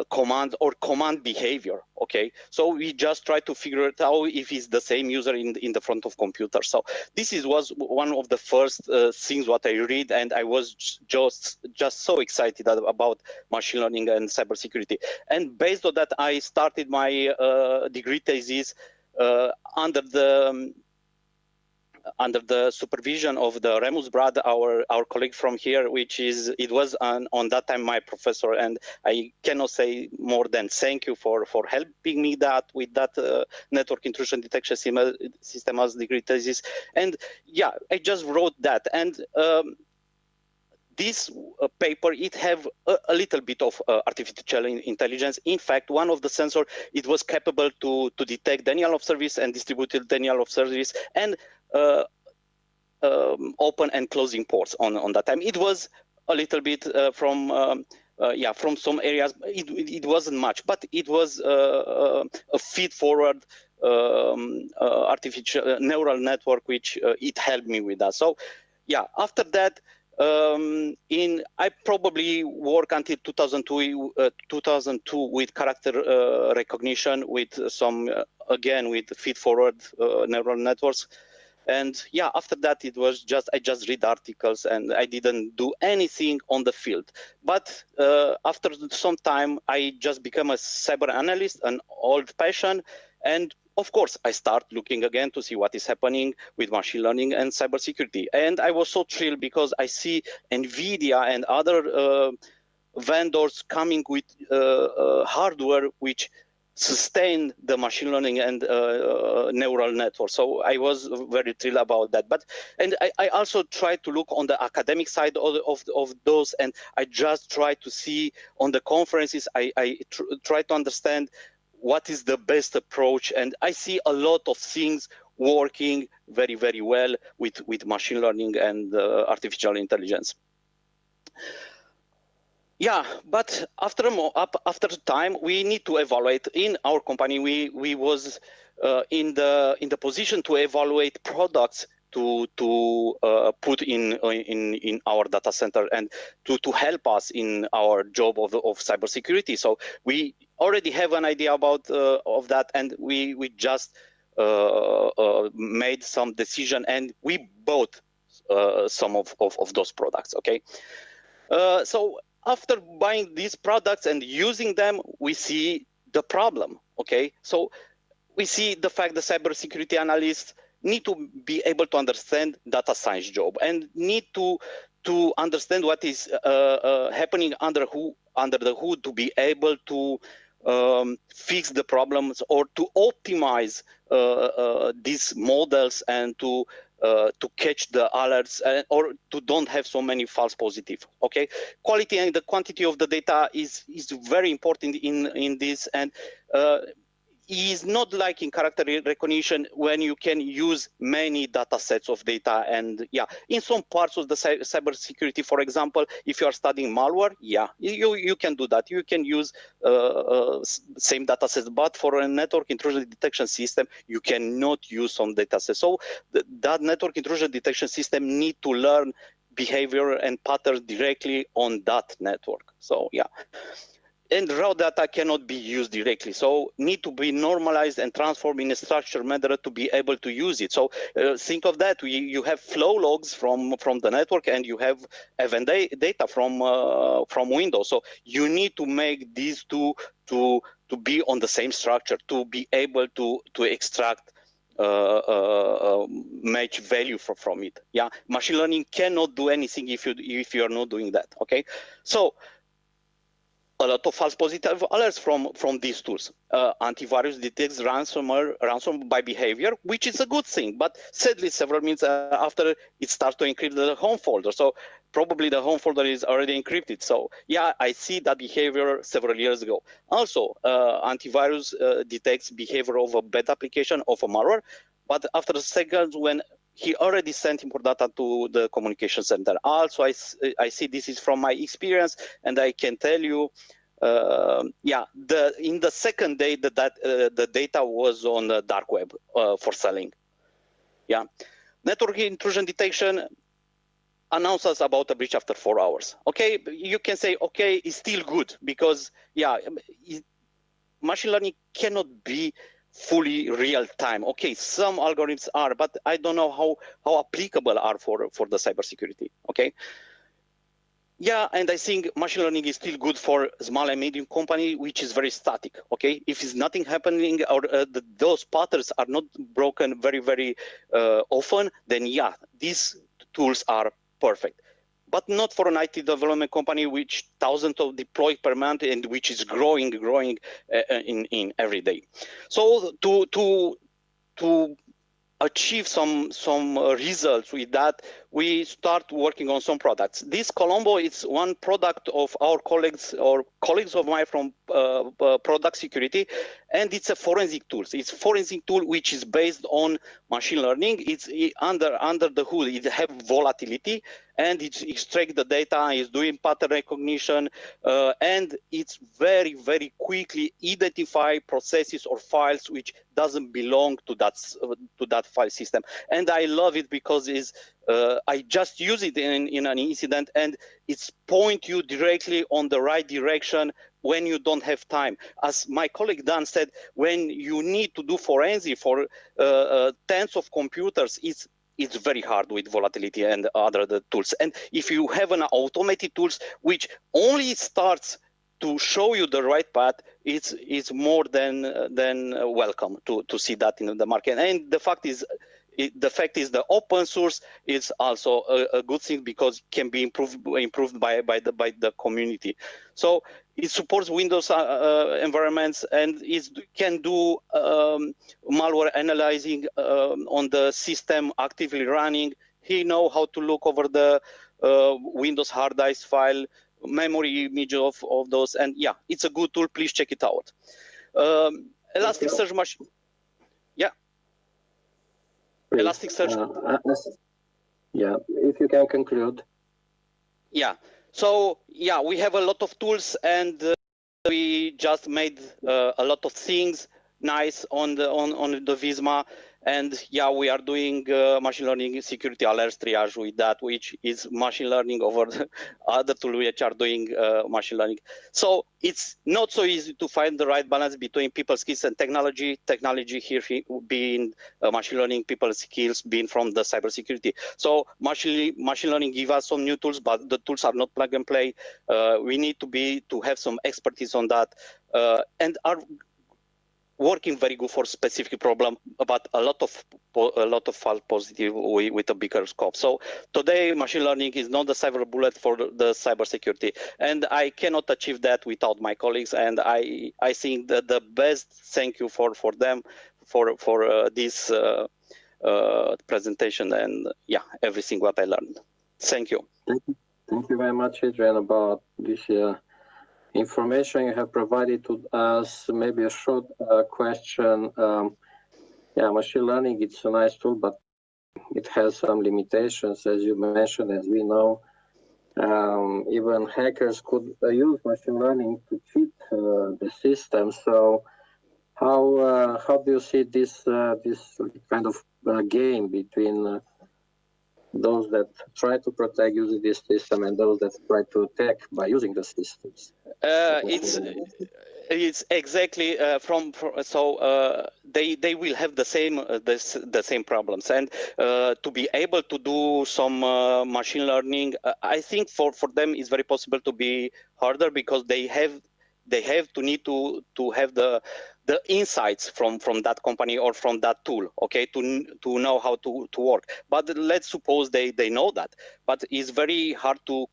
command or command behavior. Okay, so we just try to figure it out if it's the same user in the front of computer. So this was one of the first things what I read, and I was just so excited about machine learning and cybersecurity. And based on that, I started my degree thesis under the supervision of the Remus Brad, our colleague from here, it was on that time my professor, and I cannot say more than thank you for helping me with that network intrusion detection system as degree thesis. And yeah, I just wrote that, and this paper, it have a little bit of artificial intelligence. In fact, one of the sensor, it was capable to detect denial of service and distributed denial of service, and open and closing ports on that time. It was a little bit from some areas. It wasn't much, but it was a feed-forward artificial neural network, which it helped me with that. So, yeah, after that, I probably work until 2002 with character recognition, with some again with feed-forward neural networks. And yeah, after that, it was I just read articles and I didn't do anything on the field. But after some time, I just became a cyber analyst, an old passion. And of course, I start looking again to see what is happening with machine learning and cybersecurity. And I was so thrilled because I see NVIDIA and other vendors coming with hardware which sustain the machine learning and neural network. So I was very thrilled about that. And I also try to look on the academic side of those, and I just try to see on the conferences, I try to understand what is the best approach. And I see a lot of things working very, very well with machine learning and artificial intelligence. Yeah, but after time, we need to evaluate. In our company, we was in the position to evaluate products to put in our data center and to help us in our job of cybersecurity. So we already have an idea about of that, and we just made some decision, and we bought some of those products. Okay, so after buying these products and using them, we see the problem, okay? So we see the fact that cybersecurity analysts need to be able to understand data science job and need to understand what is happening under the hood to be able to fix the problems or to optimize these models and to catch the alerts or to don't have so many false positives. Okay, quality and the quantity of the data is very important in this, and is not like in character recognition when you can use many data sets of data. And yeah, in some parts of the cybersecurity, for example, if you are studying malware, yeah, you can do that. You can use same data sets, but for a network intrusion detection system, you cannot use some data sets. So that network intrusion detection system need to learn behavior and patterns directly on that network. So yeah. And raw data cannot be used directly, so need to be normalized and transformed in a structured manner to be able to use it. So think of that: you have flow logs from the network, and you have event data from Windows. So you need to make these two to be on the same structure to be able to extract match value from it. Yeah, machine learning cannot do anything if you are not doing that. Okay, so a lot of false positive alerts from these tools. Antivirus detects ransom by behavior, which is a good thing, but sadly several minutes after it starts to encrypt the home folder. So probably the home folder is already encrypted. So yeah, I see that behavior several years ago. Also, antivirus detects behavior of a bad application of a malware, but after a second when he already sent import data to the communication center. Also, I see this is from my experience, and I can tell you, in the second day that the data was on the dark web for selling. Yeah, network intrusion detection. announce us about a breach after 4 hours. Okay, you can say, okay, it's still good because, yeah, machine learning cannot be fully real time. Okay, some algorithms are, but I don't know how applicable are for the cybersecurity. Okay. Yeah, and I think machine learning is still good for small and medium company, which is very static. Okay, if it's nothing happening or those patterns are not broken very often, then yeah, these tools are perfect. But not for an IT development company, which thousands of deployed per month and which is growing in every day. So to achieve some results with that, we start working on some products. This Colombo is one product of our colleagues or colleagues of mine from product security, and it's a forensic tool. It's a forensic tool which is based on machine learning. It's under the hood. It has volatility, and it extracts the data. It's doing pattern recognition, and it's very quickly identify processes or files which doesn't belong to that file system. And I love it because I just use it in an incident, and it's point you directly on the right direction when you don't have time. As my colleague Dan said, when you need to do forensic for tens of computers, it's very hard with volatility and other tools. And if you have an automated tools which only starts to show you the right path, it's more than welcome to see that in the market. And the fact is the open source is also a good thing because it can be improved by the community. So it supports Windows environments, and it can do malware analyzing on the system actively running. He knows how to look over the Windows hard disk file, memory image of those, and yeah, it's a good tool. Please check it out. Elasticsearch machine. Yeah. Elasticsearch. Yeah, if you can conclude. Yeah. So yeah, we have a lot of tools, and we just made a lot of things nice on the Visma. And yeah, we are doing machine learning security alerts triage with that, which is machine learning over the other tools which are doing machine learning. So it's not so easy to find the right balance between people skills and technology. Technology here being machine learning, people skills being from the cybersecurity. So machine learning give us some new tools, but the tools are not plug and play. We need to have some expertise on that, and are working very good for specific problem, but a lot of false positive with a bigger scope. So today, machine learning is not the cyber bullet for the cybersecurity, and I cannot achieve that without my colleagues. And I think that the best thank you for them for this presentation and yeah, everything what I learned. Thank you. Thank you very much, Adrian, about this information you have provided to us. Maybe a short question. Yeah, machine learning, it's a nice tool, but it has some limitations, as you mentioned, as we know. Even hackers could use machine learning to cheat the system. So how do you see this kind of game between those that try to protect using this system and those that try to attack by using the systems? It's exactly they will have the same problems, and to be able to do some machine learning, I think for them it's very possible to be harder because they need to have the insights from that company or from that tool, okay, to know how to work. But let's suppose they know that, but it's very hard to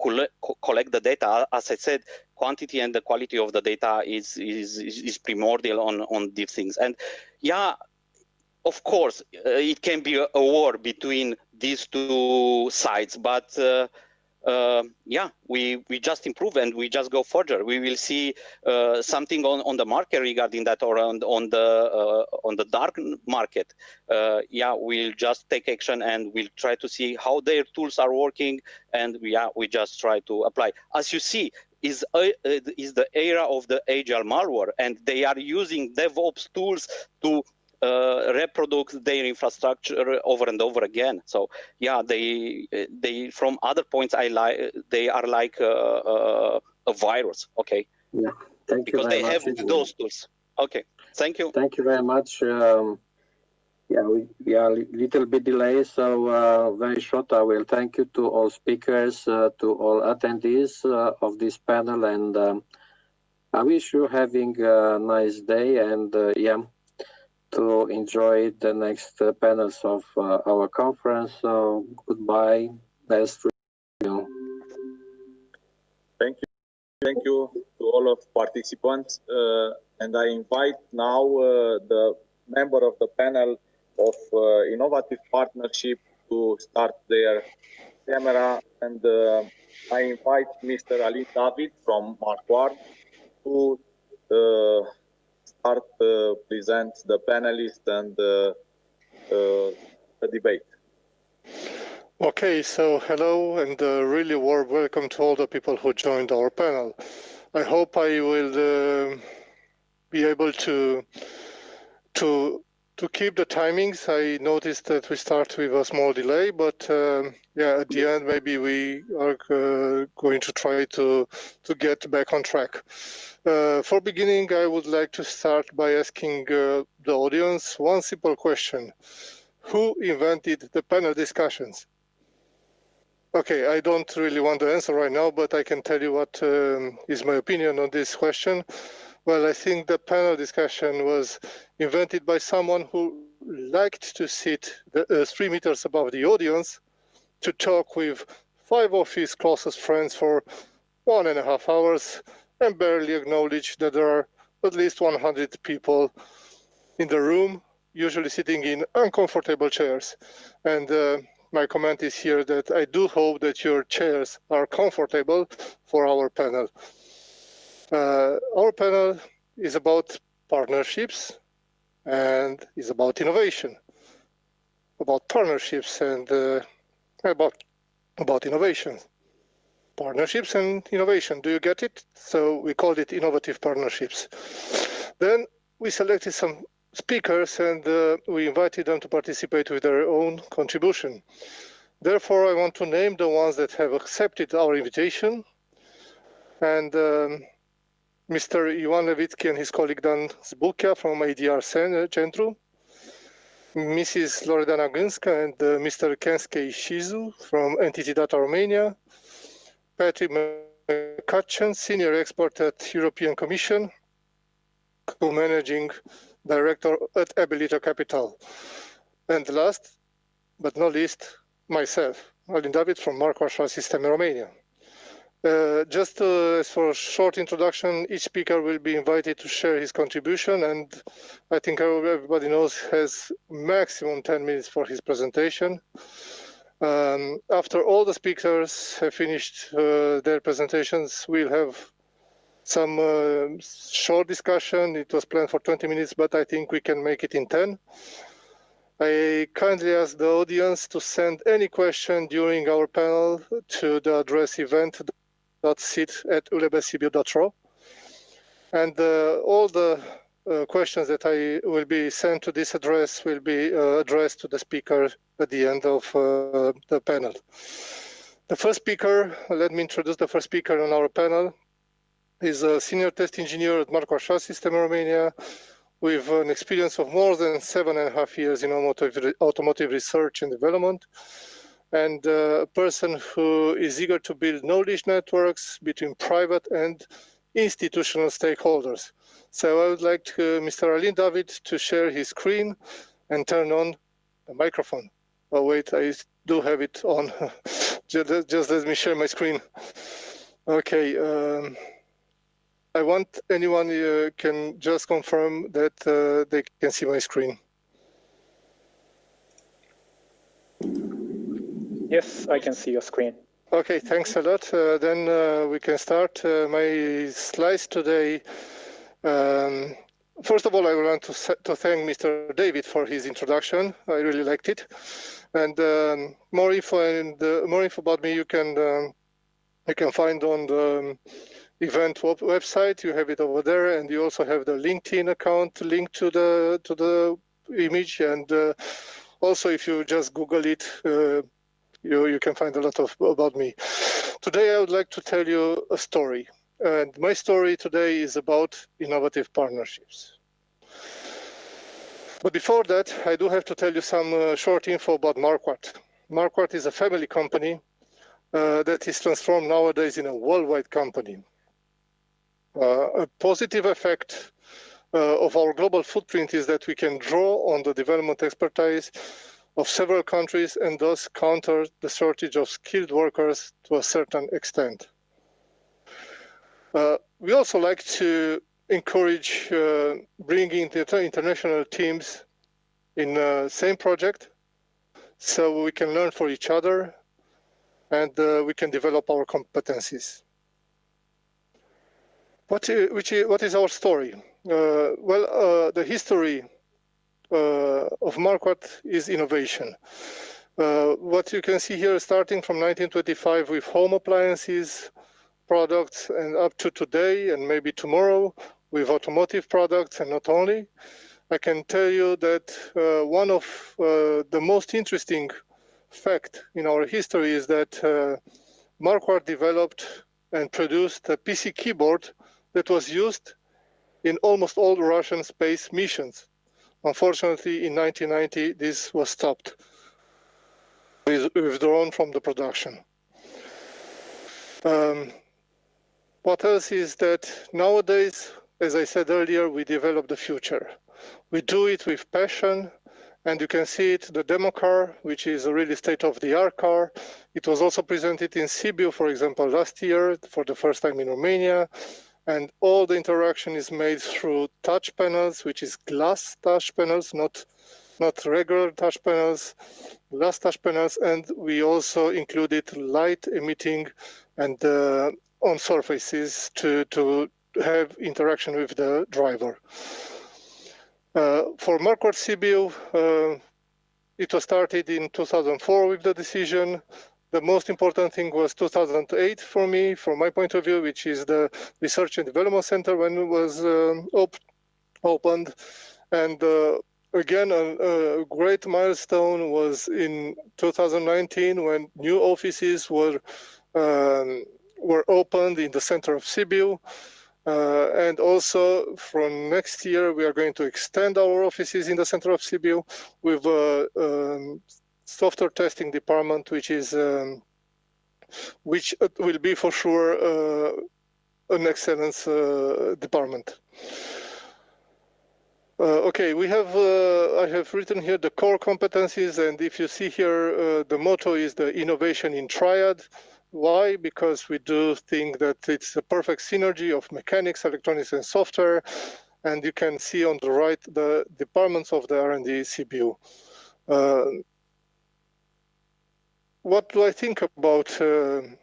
collect the data. As I said, quantity and the quality of the data is primordial on these things. And yeah, of course, it can be a war between these two sides, but yeah, we just improve and we just go further. We will see something on the market regarding that, or on the dark market. Yeah, we'll just take action and we'll try to see how their tools are working, and we just try to apply. As you see, is the era of the agile malware, and they are using DevOps tools to reproduce their infrastructure over and over again. So yeah, they from other points they are like a virus. Okay. Yeah. Thank you because very they much. have those tools. Okay. Thank you. Thank you very much. Yeah, we are a little bit delayed, so very short. I will thank you to all speakers, to all attendees of this panel, and I wish you having a nice day and yeah, to enjoy the next panels of our conference. So goodbye. Best. Thank you. Thank you to all of participants. And I invite now the member of the panel of Innovative Partnership to start their camera. And I invite Mr. Ali David from Marquardt to start present the panelists and the debate. Okay, so hello and really warm welcome to all the people who joined our panel. I hope I will be able to keep the timings. I noticed that we start with a small delay, but yeah, at the end maybe we are going to try to get back on track. For beginning, I would like to start by asking the audience one simple question: who invented the panel discussions? Okay, I don't really want to answer right now, but I can tell you what is my opinion on this question. Well, I think the panel discussion was invented by someone who liked to sit 3 meters above the audience to talk with 5 of his closest friends for 1.5 hours and barely acknowledge that there are at least 100 people in the room, usually sitting in uncomfortable chairs. And my comment is here that I do hope that your chairs are comfortable for our panel. Our panel is about partnerships and is about innovation, about partnerships and about innovation. Partnerships and innovation, do you get it? So we called it innovative partnerships. Then we selected some speakers and we invited them to participate with their own contribution. Therefore, I want to name the ones that have accepted our invitation. And Mr. Iwan Levitsky and his colleague Dan Zbukia from ADR Centrum, Mrs. Loredana Gânska and Mr. Kensuke Ishizu from Entity Data Romania, Patrick McCutcheon, Senior Expert at European Commission, Co-Managing Director at Abilita Capital. And last but not least, myself, Alin David from Marquardt System Romania. Just as for a short introduction, each speaker will be invited to share his contribution, and I think everybody knows has maximum 10 minutes for his presentation. After all the speakers have finished their presentations, we'll have some short discussion. It was planned for 20 minutes, but I think we can make it in 10. I kindly ask the audience to send any question during our panel to the address event.sit@ulebsibiu.ro. And all the questions that I will be sent to this address will be addressed to the speaker at the end of the panel. The first speaker, let me introduce the first speaker on our panel, is a senior test engineer at Marquardt System Romania with an experience of more than 7.5 years in automotive research and development, and a person who is eager to build knowledge networks between private and institutional stakeholders. So I would like Mr. Alin David to share his screen and turn on the microphone. Oh wait, I do have it on. Just let me share my screen. Okay. I want anyone can just confirm that they can see my screen. Yes, I can see your screen. Okay, thanks a lot. Then we can start. My slides today. First of all, I want to thank Mr. David for his introduction. I really liked it. And more info about me you can find on the event website. You have it over there, and you also have the LinkedIn account linked to the image, and also if you just Google it, you can find a lot about me. Today I would like to tell you a story, and my story today is about innovative partnerships. But before that, I do have to tell you some short info about Marquardt. Marquardt is a family company that is transformed nowadays in a worldwide company. A positive effect of our global footprint is that we can draw on the development expertise of several countries and thus counter the shortage of skilled workers to a certain extent. We also like to encourage bringing the international teams in the same project so we can learn from each other and we can develop our competencies. What is our story? The history of Marquardt is innovation. What you can see here, starting from 1925 with home appliances products and up to today and maybe tomorrow with automotive products, and not only. I can tell you that one of the most interesting fact in our history is that Marquardt developed and produced a PC keyboard that was used in almost all Russian space missions. Unfortunately, in 1990, this was stopped, withdrawn from the production. What else is that nowadays, as I said earlier, we develop the future. We do it with passion, and you can see it, the demo car, which is a really state-of-the-art car. It was also presented in Sibiu, for example, last year for the first time in Romania. And all the interaction is made through touch panels, which is glass touch panels, not regular touch panels, glass touch panels. And we also included light emitting and on surfaces to have interaction with the driver. For Marquardt Sibiu, it was started in 2004 with the decision. The most important thing was 2008 for me, from my point of view, which is the Research and Development Center when it was opened. And again, a great milestone was in 2019 when new offices were opened in the center of Sibiu. And also from next year, we are going to extend our offices in the center of Sibiu with a software testing department, which will be for sure an excellence department. Okay, we have I have written here the core competencies, and if you see here, the motto is the innovation in triad. Why? Because we do think that it's a perfect synergy of mechanics, electronics, and software. And you can see on the right the departments of the R&D Sibiu. What do I think about the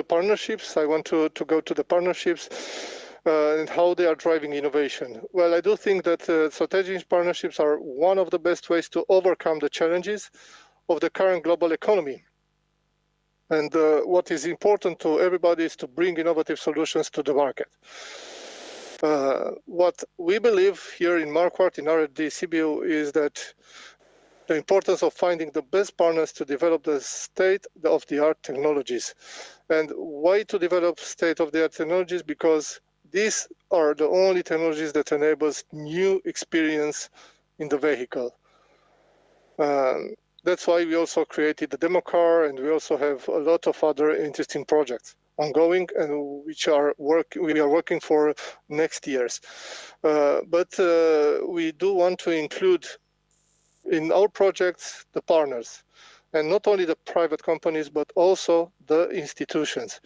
partnerships? I want to go to the partnerships and how they are driving innovation. Well, I do think that strategic partnerships are one of the best ways to overcome the challenges of the current global economy. And what is important to everybody is to bring innovative solutions to the market. What we believe here in Marquardt, in R&D Sibiu, is that the importance of finding the best partners to develop the state-of-the-art technologies. And why to develop state-of-the-art technologies? Because these are the only technologies that enables new experience in the vehicle. That's why we also created the demo car, and we also have a lot of other interesting projects ongoing, and we are working for next years. But we do want to include in our projects the partners, and not only the private companies, but also the institutions.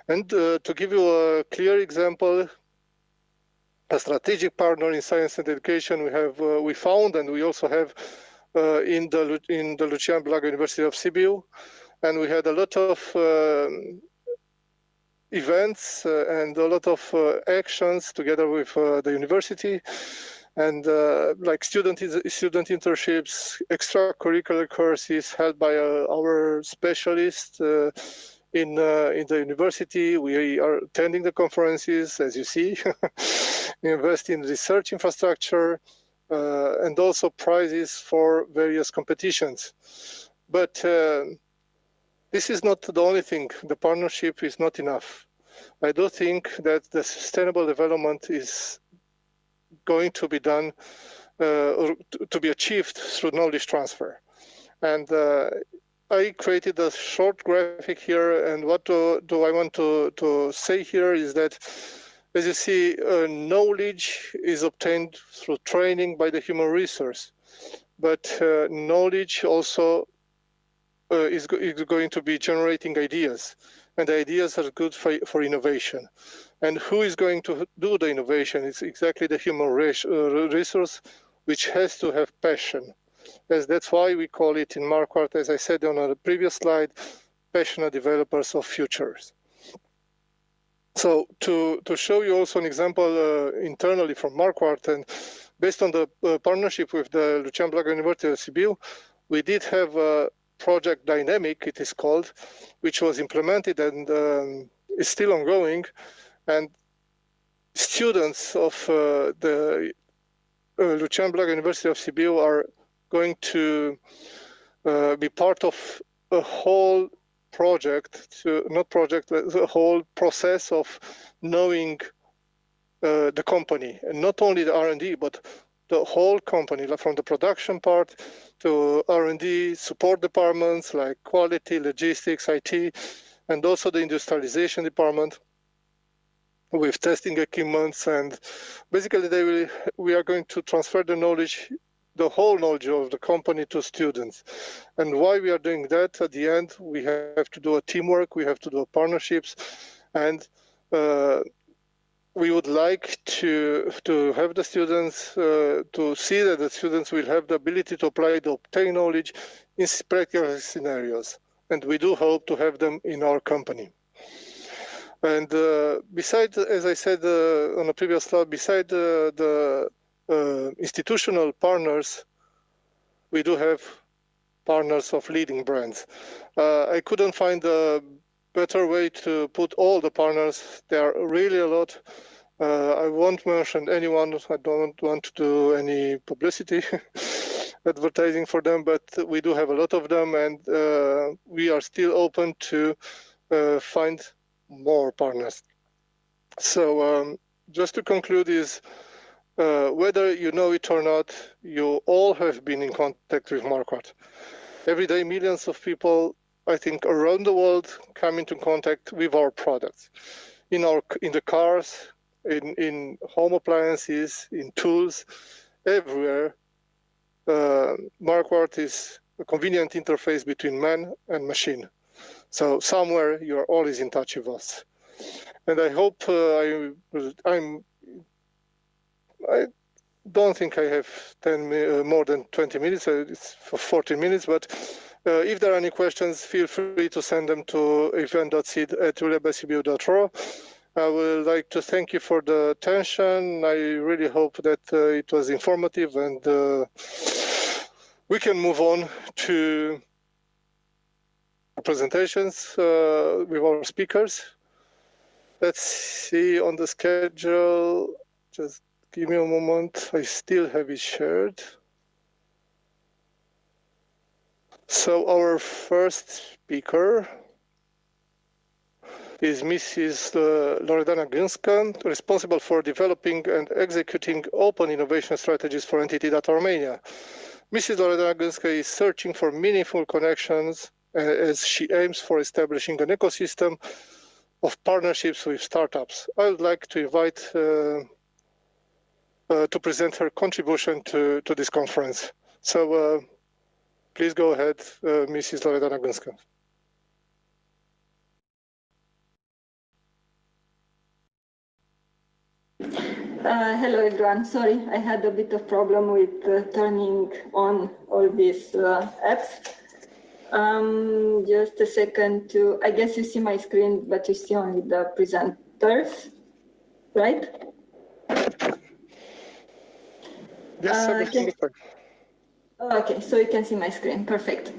And to give you a clear example, a strategic partner in science and education we found, and we also have in the Lucian Blaga University of Sibiu, and we had a lot of events and a lot of actions together with the university, and like student internships, extracurricular courses held by our specialists in the university. We are attending the conferences, as you see, invest in research infrastructure. and also prizes for various competitions. But this is not the only thing. The partnership is not enough. I do think that the sustainable development is going to be done, or to be achieved through knowledge transfer. And I created a short graphic here, and what do I want to say here is that, as you see, knowledge is obtained through training by the human resource, but knowledge also is going to be generating ideas, and the ideas are good for innovation. And who is going to do the innovation? It's exactly the human resource, which has to have passion. As that's why we call it in Marquardt, as I said on a previous slide, passionate developers of futures. So to show you also an example internally from Marquardt, and based on the partnership with the Lucian Blaga University of Sibiu, we did have a project Dynamic, it is called, which was implemented and is still ongoing. And students of the Lucian Blaga University of Sibiu are going to be part of a whole project, not project, the whole process of knowing the company, and not only the R&D, but the whole company, from the production part to R&D, support departments like quality, logistics, IT, and also the industrialization department with testing equipments. And basically we are going to transfer the knowledge, the whole knowledge of the company to students. And why we are doing that, at the end, we have to do a teamwork, we have to do partnerships, and we would like to have the students, to see that the students will have the ability to apply the obtained knowledge in practical scenarios. And we do hope to have them in our company. And besides, as I said on a previous slide, beside the institutional partners, we do have partners of leading brands. I couldn't find a better way to put all the partners. There are really a lot. I won't mention anyone. I don't want to do any publicity advertising for them, but we do have a lot of them, and we are still open to find more partners. So just to conclude is, whether you know it or not, you all have been in contact with Marquardt. Every day, millions of people, I think, around the world come into contact with our products. In the cars, in home appliances, in tools, everywhere. Marquardt is a convenient interface between man and machine. So somewhere you are always in touch with us. And I hope I don't think I have more than 20 minutes, it's for 14 minutes, but if there are any questions, feel free to send them to event.sid@ulebasibiu.ro. I would like to thank you for the attention. I really hope that it was informative, and we can move on to presentations with our speakers. Let's see on the schedule. Just give me a moment. I still have it shared. So our first speaker is Mrs. Loredana Gânska, responsible for developing and executing open innovation strategies for Entity Data Romania. Mrs. Loredana Gânska is searching for meaningful connections as she aims for establishing an ecosystem of partnerships with startups. I would like to invite to present her contribution to this conference. So please go ahead, Mrs. Loredana Gânska. Hello everyone. Sorry, I had a bit of problem with turning on all these apps. Just a second to, I guess you see my screen, but you see only the presenters, right? Yes, okay, so you can see my screen, perfect.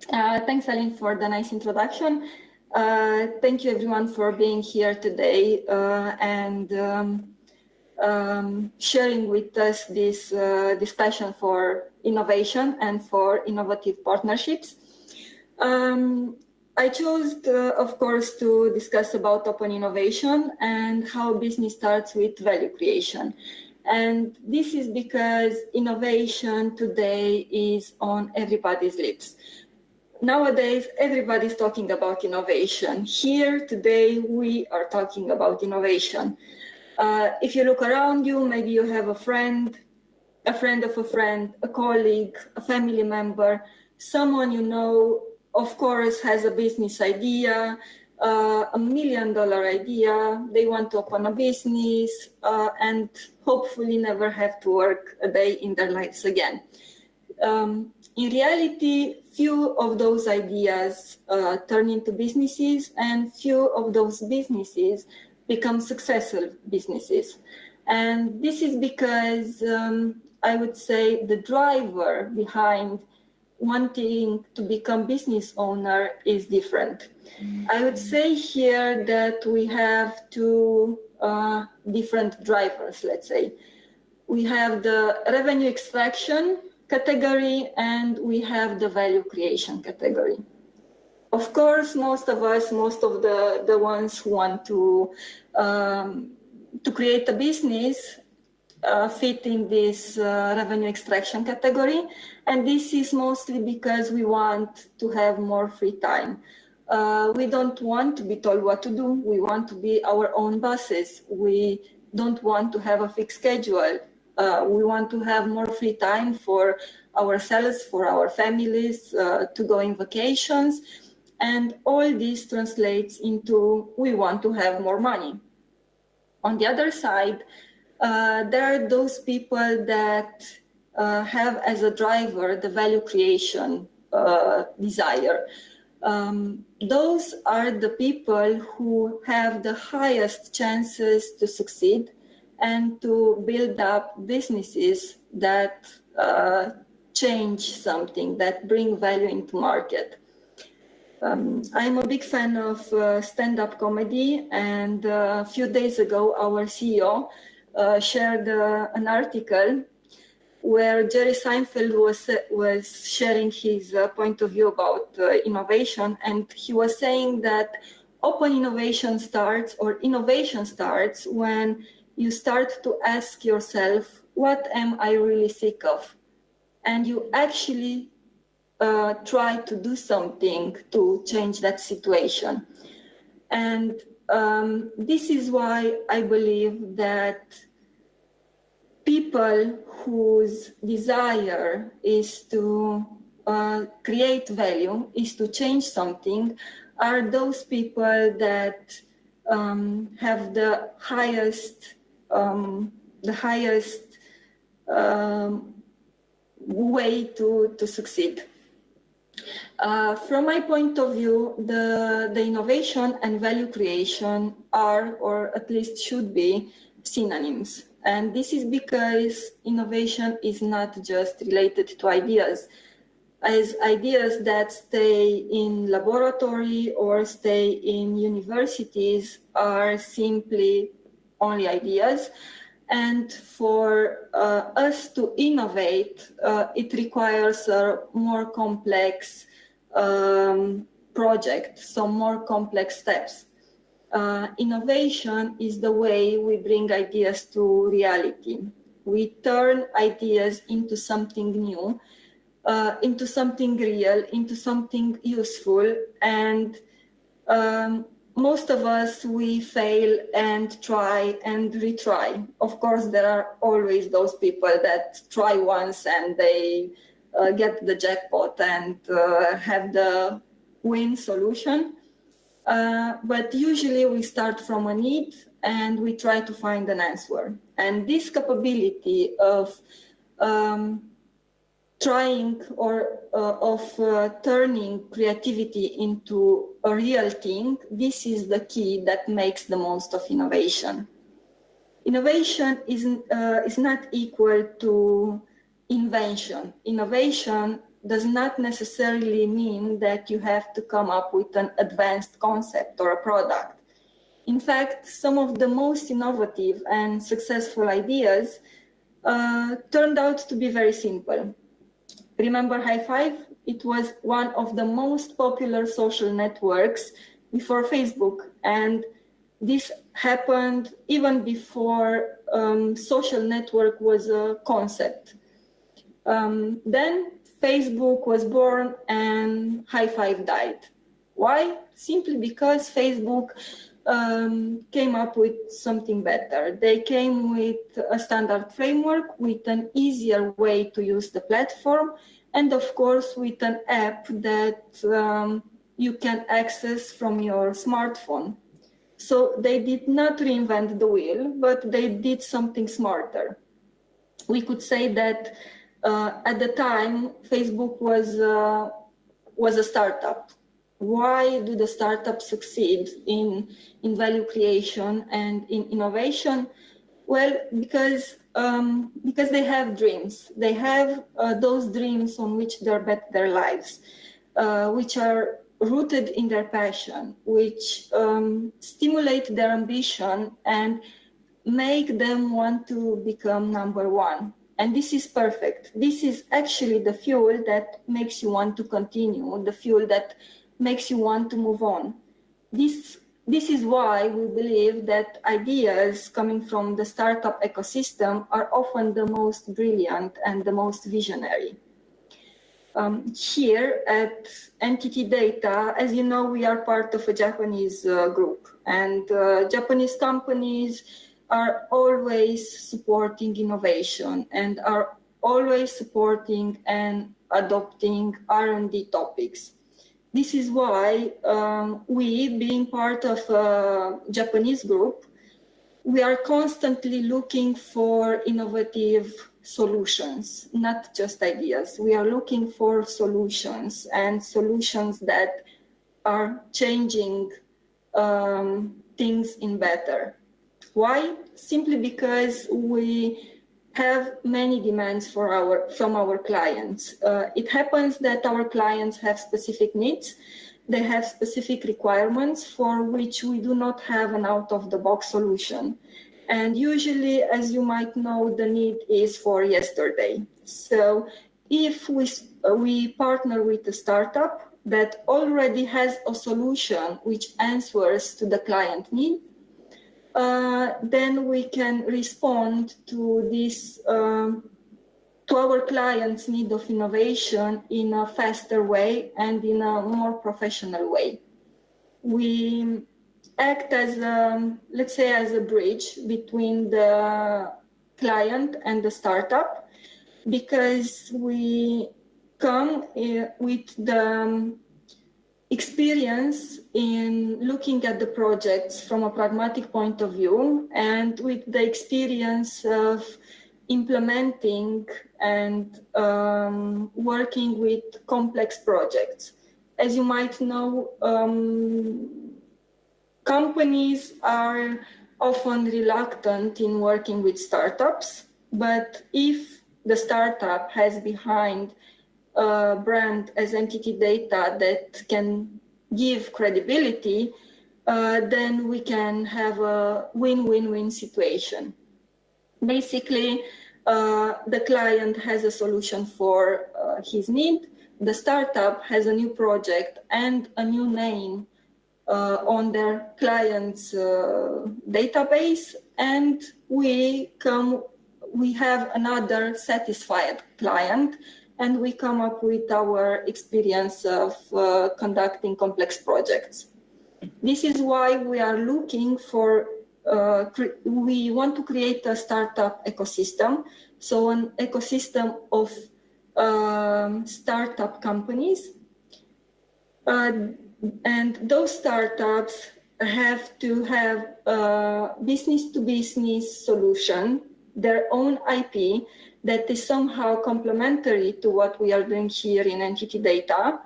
Thanks, Aline, for the nice introduction. Thank you everyone for being here today. sharing with us this passion for innovation and for innovative partnerships. I chose, of course, to discuss about open innovation and how business starts with value creation. And this is because innovation today is on everybody's lips. Nowadays, everybody's talking about innovation. Here today, we are talking about innovation. If you look around you, maybe you have a friend of a friend, a colleague, a family member, someone you know, of course, has a business idea, $1 million idea. They want to open a business and hopefully never have to work a day in their lives again. In reality, few of those ideas turn into businesses, and few of those businesses become successful businesses. And this is because I would say the driver behind wanting to become business owner is different. I would say here that we have two different drivers, let's say. We have the revenue extraction category and we have the value creation category. Of course, most of us, most of the ones who want to create a business fit in this revenue extraction category. And this is mostly because we want to have more free time. We don't want to be told what to do. We want to be our own bosses. We don't want to have a fixed schedule. We want to have more free time for ourselves, for our families, to go on vacations. And all this translates into we want to have more money. On the other side, there are those people that have as a driver the value creation desire. Those are the people who have the highest chances to succeed and to build up businesses that change something, that bring value into market. I'm a big fan of stand-up comedy, and a few days ago, our CEO shared an article where Jerry Seinfeld was sharing his point of view about innovation, and he was saying that open innovation starts, or innovation starts, when you start to ask yourself, what am I really sick of? And you actually try to do something to change that situation. And this is why I believe that people whose desire is to create value, is to change something, are those people that have the highest way to succeed. From my point of view, the innovation and value creation are, or at least should be, synonyms. And this is because innovation is not just related to ideas. As ideas that stay in laboratory or stay in universities are simply only ideas. And for us to innovate, it requires a more complex project, some more complex steps. Innovation is the way we bring ideas to reality. We turn ideas into something new, into something real, into something useful, and most of us, we fail and try and retry. Of course, there are always those people that try once and they get the jackpot and have the win solution. But usually we start from a need and we try to find an answer. And this capability of trying or turning creativity into a real thing, this is the key that makes the most of innovation. Innovation is not equal to invention. Innovation does not necessarily mean that you have to come up with an advanced concept or a product. In fact, some of the most innovative and successful ideas turned out to be very simple. Remember High Five? It was one of the most popular social networks before Facebook, and this happened even before social network was a concept. Then Facebook was born and High Five died. Why? Simply because Facebook came up with something better. They came with a standard framework, with an easier way to use the platform, and of course with an app that you can access from your smartphone. So they did not reinvent the wheel, but they did something smarter. We could say that at the time, Facebook was a startup. Why do the startups succeed in value creation and in innovation? Well, because they have dreams. They have those dreams on which they bet their lives, which are rooted in their passion, which stimulate their ambition and make them want to become number one. And this is perfect. This is actually the fuel that makes you want to continue, the fuel that makes you want to move on. This is why we believe that ideas coming from the startup ecosystem are often the most brilliant and the most visionary. Here at Entity Data, as you know, we are part of a Japanese group, and Japanese companies are always supporting innovation and are always supporting and adopting R&D topics. This is why we, being part of a Japanese group, we are constantly looking for innovative solutions, not just ideas. We are looking for solutions, and solutions that are changing things in better. Why? Simply because we have many demands from our clients. It happens that our clients have specific needs. They have specific requirements for which we do not have an out-of-the-box solution. And usually, as you might know, the need is for yesterday. So if we partner with a startup that already has a solution which answers to the client need, then we can respond to this, to our clients' need of innovation in a faster way and in a more professional way. We act as let's say, as a bridge between the client and the startup, because we come with the experience in looking at the projects from a pragmatic point of view, and with the experience of implementing and working with complex projects. As you might know, companies are often reluctant in working with startups, but if the startup has behind a brand as Entity Data that can give credibility, then we can have a win-win-win situation. Basically, the client has a solution for his need, the startup has a new project and a new name on their client's database, and we have another satisfied client, and we come up with our experience of conducting complex projects. This is why we are looking for, we want to create a startup ecosystem, so an ecosystem of startup companies. And those startups have to have a business-to-business solution, their own IP, that is somehow complementary to what we are doing here in Entity Data.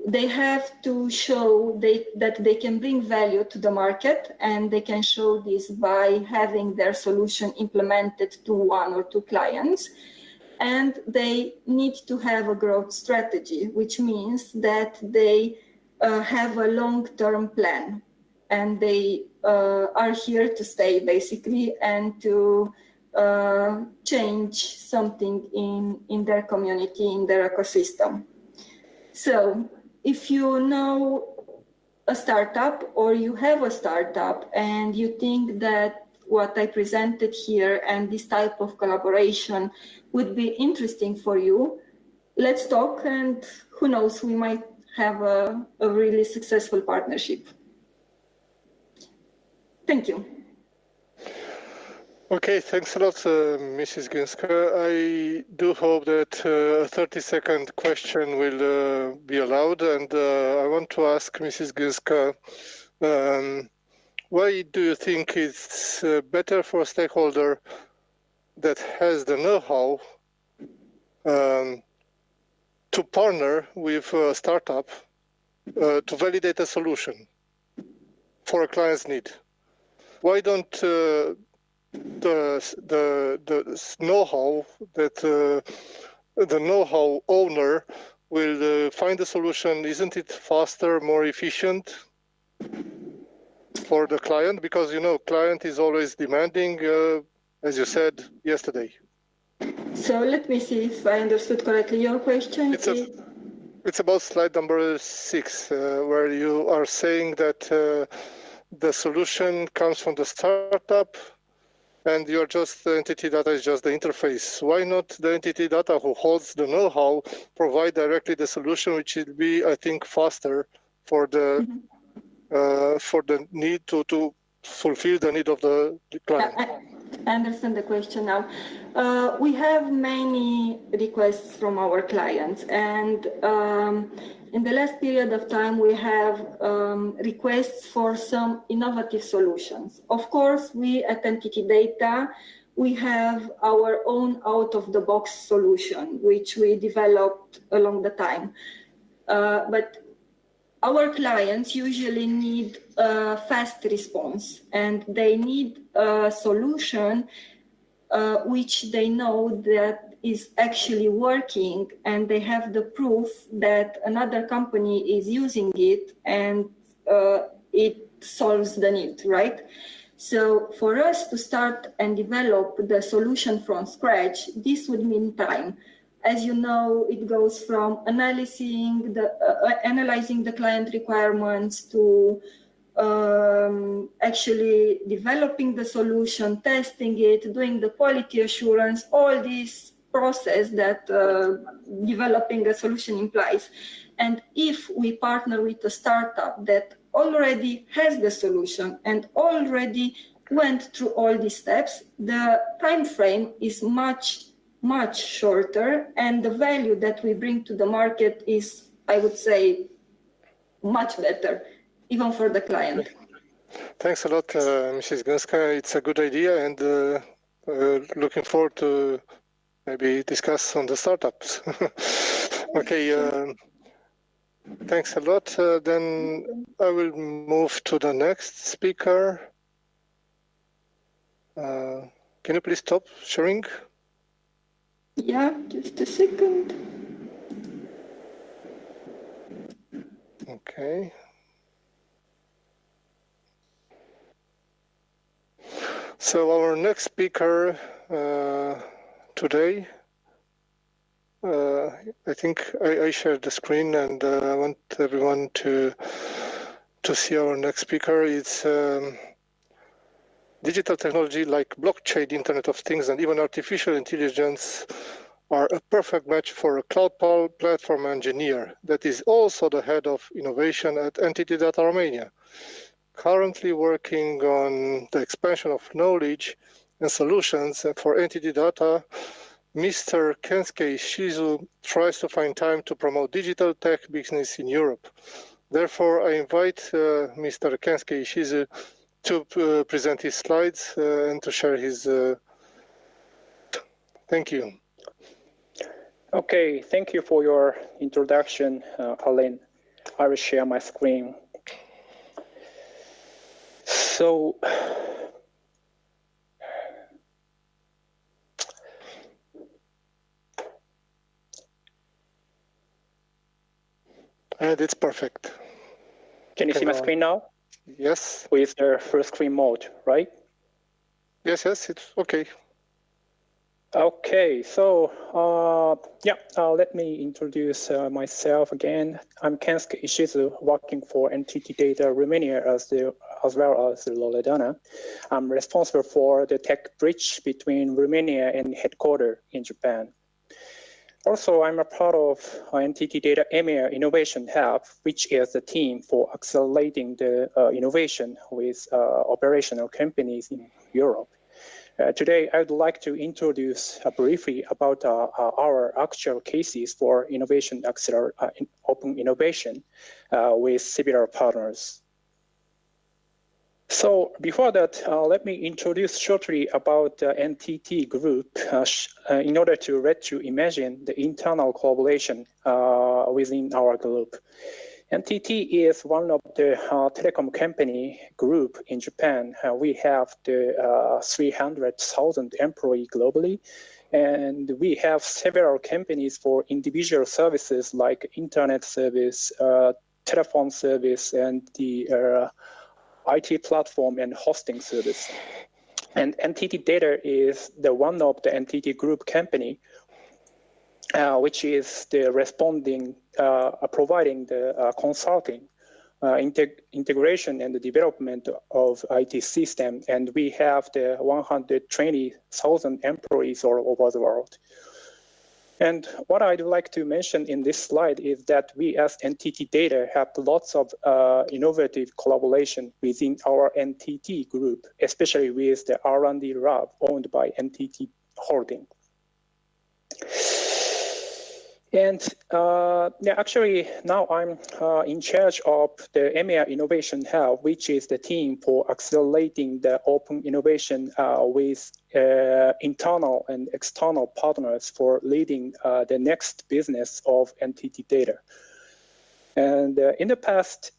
They have to show that they can bring value to the market, and they can show this by having their solution implemented to one or two clients. And they need to have a growth strategy, which means that they have a long-term plan. and they are here to stay basically and to change something in their community, in their ecosystem. So if you know a startup or you have a startup and you think that what I presented here and this type of collaboration would be interesting for you, let's talk, and who knows, we might have a really successful partnership. Thank you. Okay, thanks a lot, Mrs. Gęska. I do hope that a 30-second question will be allowed, and I want to ask Mrs. Gęska, why do you think it's better for a stakeholder that has the know-how to partner with a startup to validate a solution for a client's need? Why don't the know-how that the know-how owner will find a solution? Isn't it faster, more efficient for the client? Because, you know, client is always demanding, as you said yesterday. So let me see if I understood correctly. Your question It's about slide number 6, where you are saying that the solution comes from the startup and you're just, the entity data is just the interface. Why not the entity data who holds the know-how provide directly the solution, which will be, I think, faster for the need to fulfill the need of the client? I understand the question now. We have many requests from our clients, and in the last period of time, we have requests for some innovative solutions. Of course, we at Entity Data, we have our own out-of-the-box solution, which we developed along the time. But our clients usually need a fast response, and they need a solution which they know that is actually working, and they have the proof that another company is using it and it solves the need, right? So for us to start and develop the solution from scratch, this would mean time. As you know, it goes from analyzing the client requirements to actually developing the solution, testing it, doing the quality assurance, all this process that developing a solution implies. And if we partner with a startup that already has the solution and already went through all these steps, the time frame is much shorter, and the value that we bring to the market is, I would say, much better, even for the client. Thanks a lot, Mrs. Gęska. It's a good idea, and looking forward to maybe discuss on the startups. Okay, thanks a lot. Then I will move to the next speaker. Can you please stop sharing? Yeah, just a second. Okay. So our next speaker today, I think I shared the screen, and I want everyone to see our next speaker. It's digital technology like blockchain, Internet of Things, and even artificial intelligence are a perfect match for a cloud platform engineer that is also the head of innovation at Entity Data Romania. Currently working on the expansion of knowledge and solutions for Entity Data, Mr. Kensuke Shizu tries to find time to promote digital tech business in Europe. Therefore, I invite Mr. Kensuke Shizu to present his slides and to share his... Thank you. Okay, thank you for your introduction, Alain. I will share my screen. So, and it's perfect. Can you see my screen now? Yes. With the full screen mode, right? Yes, it's okay. Okay, so let me introduce myself again. I'm Kensuke Ishizu, working for NTT Data Romania as well as Loredana. I'm responsible for the tech bridge between Romania and headquarters in Japan. Also, I'm a part of NTT Data EMEA Innovation Hub, which is the team for accelerating the innovation with operational companies in Europe. Today, I would like to introduce briefly about our actual cases for innovation open innovation with similar partners. So before that, let me introduce shortly about the NTT group in order to let you imagine the internal collaboration within our group. NTT is one of the telecom company group in Japan. We have the 300,000 employees globally, and we have several companies for individual services like internet service, telephone service, and the IT platform and hosting service. And NTT Data is the one of the NTT group company which is the providing the consulting, integration and the development of IT system. And we have the 120,000 employees all over the world. And what I'd like to mention in this slide is that we as NTT Data have lots of innovative collaboration within our NTT group, especially with the R&D lab owned by NTT Holding. And actually, now I'm in charge of the EMEA Innovation Hub, which is the team for accelerating the open innovation with internal and external partners for leading the next business of NTT Data. And in the past,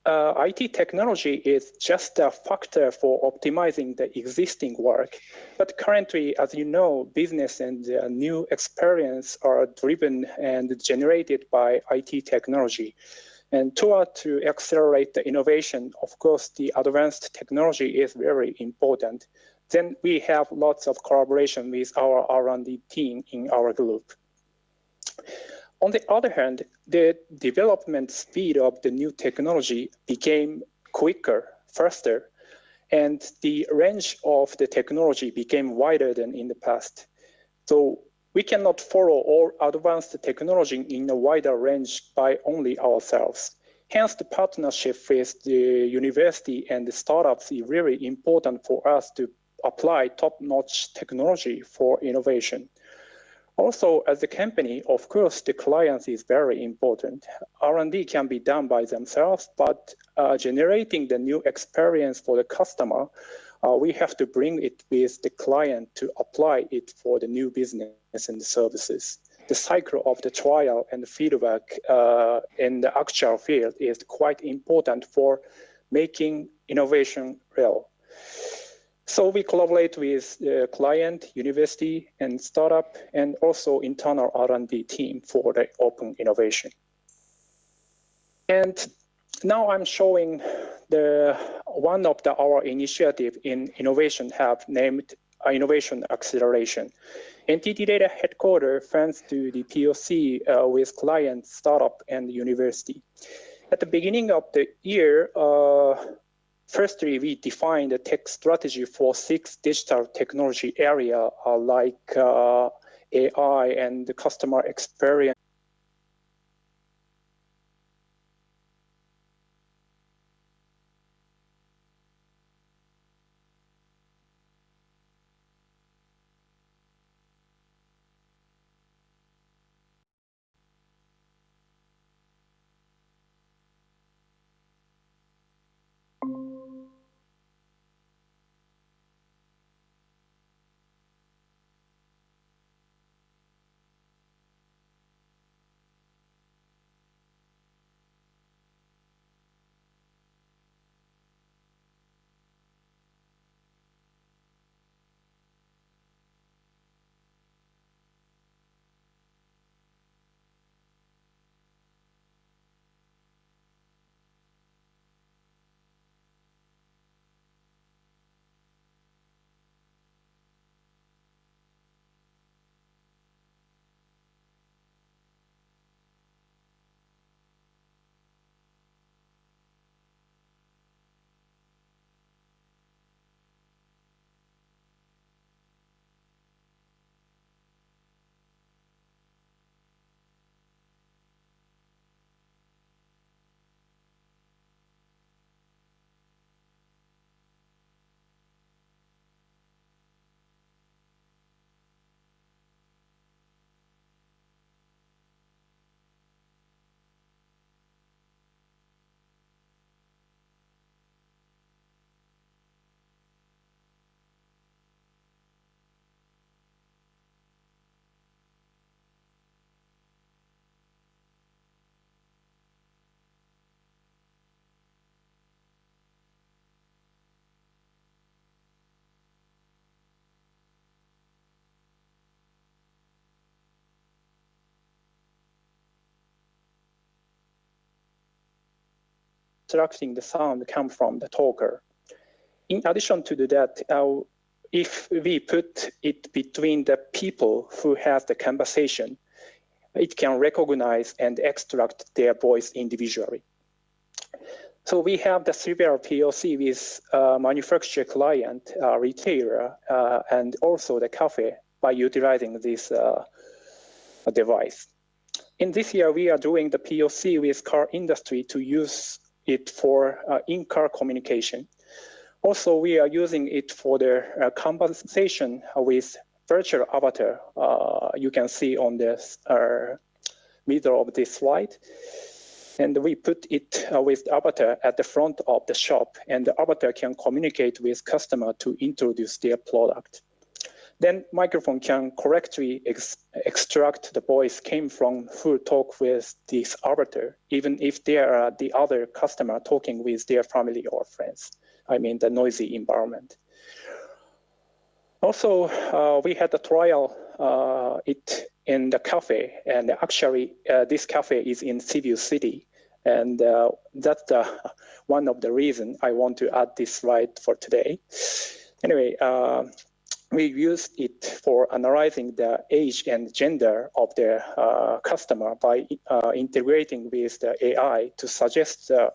IT technology is just a factor for optimizing the existing work. But currently, as you know, business and new experience are driven and generated by IT technology. And to accelerate the innovation, of course, the advanced technology is very important. Then we have lots of collaboration with our R&D team in our group. On the other hand, the development speed of the new technology became quicker, faster, and the range of the technology became wider than in the past. So we cannot follow all advanced technology in a wider range by only ourselves. Hence, the partnership with the university and the startups is really important for us to apply top-notch technology for innovation. Also, as a company, of course, the client is very important. R&D can be done by themselves, but generating the new experience for the customer, we have to bring it with the client to apply it for the new business and the services. The cycle of the trial and the feedback in the actual field is quite important for making innovation real. So we collaborate with the client, university, and startup, and also internal R&D team for the open innovation. And now I'm showing one of our initiative in Innovation Hub named Innovation Acceleration. NTT Data headquarters funds to the POC with client, startup, and university. At the beginning of the year, firstly, we defined a tech strategy for 6 digital technology areas like AI and the customer experience. extracting the sound come from the talker. In addition to that, if we put it between the people who have the conversation, it can recognize and extract their voice individually. So we have the several POC with manufacturer client, retailer, and also the cafe by utilizing this device. In this year, we are doing the POC with car industry to use it for in-car communication. Also, we are using it for the conversation with virtual avatar. You can see on the middle of this slide. And we put it with the avatar at the front of the shop, and the avatar can communicate with customer to introduce their product. Then microphone can correctly extract the voice came from who talk with this avatar, even if they are the other customer talking with their family or friends. I mean, the noisy environment. Also, we had a trial it in the cafe, and actually this cafe is in Sibiu city, and that's one of the reasons I want to add this slide for today. Anyway, we used it for analyzing the age and gender of the customer by integrating with the AI to suggest a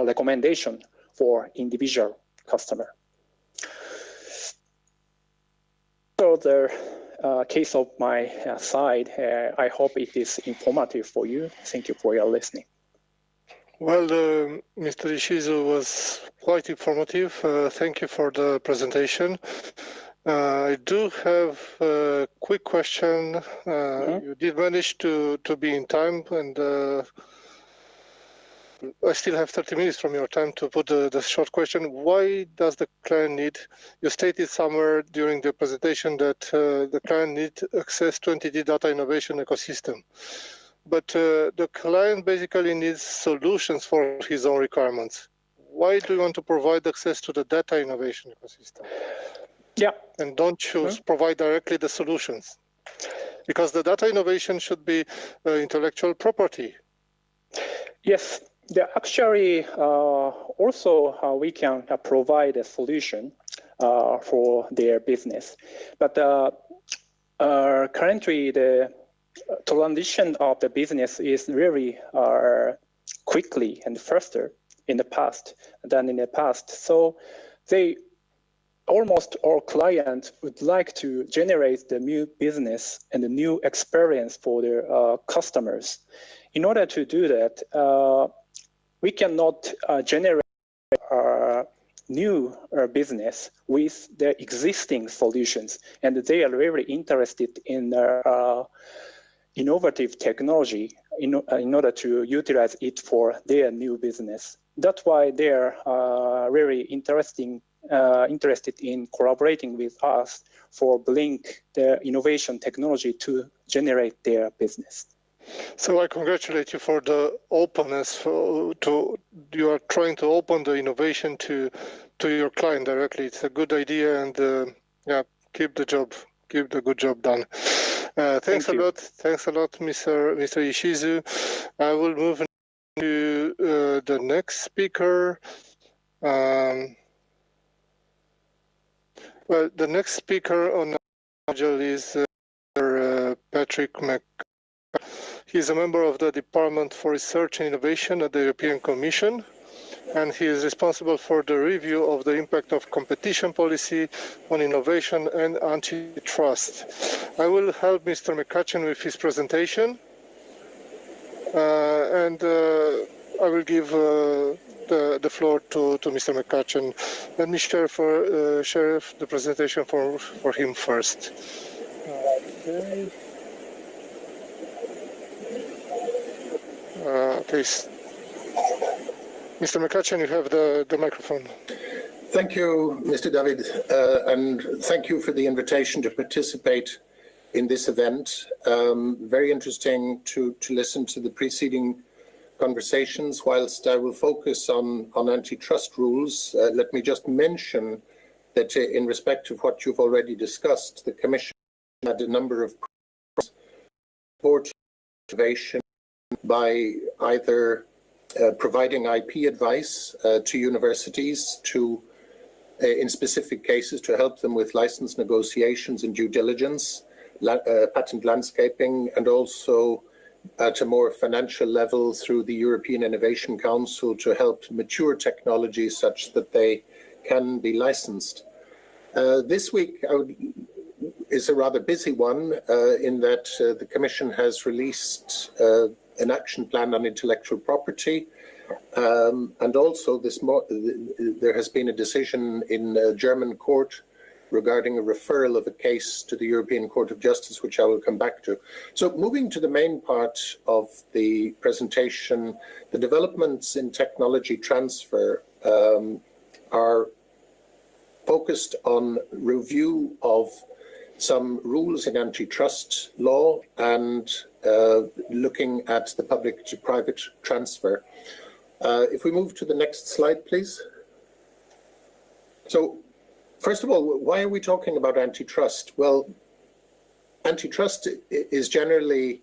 recommendation for individual customer. So the case of my side, I hope it is informative for you. Thank you for your listening. Well, Mr. Ishizu was quite informative. Thank you for the presentation. I do have a quick question. You did manage to be in time, and I still have 30 minutes from your time to put the short question. Why does the client need, you stated somewhere during the presentation that the client needs access to entity data innovation ecosystem, but the client basically needs solutions for his own requirements. Why do you want to provide access to the data innovation ecosystem? Yeah. And don't choose provide directly the solutions? Because the data innovation should be intellectual property. Yes. Actually, also we can provide a solution for their business. But currently, the transition of the business is really quickly and faster than in the past. So almost all clients would like to generate the new business and the new experience for their customers. In order to do that, we cannot generate new business with the existing solutions, and they are really interested in innovative technology in order to utilize it for their new business. That's why they are really interested in collaborating with us for bring the innovation technology to generate their business. So I congratulate you for the openness. You are trying to open the innovation to your client directly. It's a good idea, and yeah, keep the good job done. Thanks a lot. Thanks a lot, Mr. Ishizu. I will move to the next speaker. Well, the next speaker on the module is Patrick McCarthy. He is a member of the Department for Research and Innovation at the European Commission, and he is responsible for the review of the impact of competition policy on innovation and antitrust. I will help Mr. McCutcheon with his presentation, and I will give the floor to Mr. McCutcheon. Let me share the presentation for him first. Okay. Please. Mr. McCutcheon, you have the microphone. Thank you, Mr. David, and thank you for the invitation to participate in this event. Very interesting to listen to the preceding conversations. Whilst I will focus on antitrust rules, let me just mention that in respect of what you've already discussed, the Commission had a number of support innovation by either providing IP advice to universities to, in specific cases, to help them with license negotiations and due diligence, patent landscaping, and also at a more financial level through the European Innovation Council to help mature technologies such that they can be licensed. This week is a rather busy one in that the Commission has released an action plan on intellectual property, and also there has been a decision in a German court regarding a referral of a case to the European Court of Justice, which I will come back to. So moving to the main part of the presentation, the developments in technology transfer are focused on review of some rules in antitrust law and looking at the public to private transfer. If we move to the next slide, please. So, first of all, why are we talking about antitrust? Well, antitrust is generally,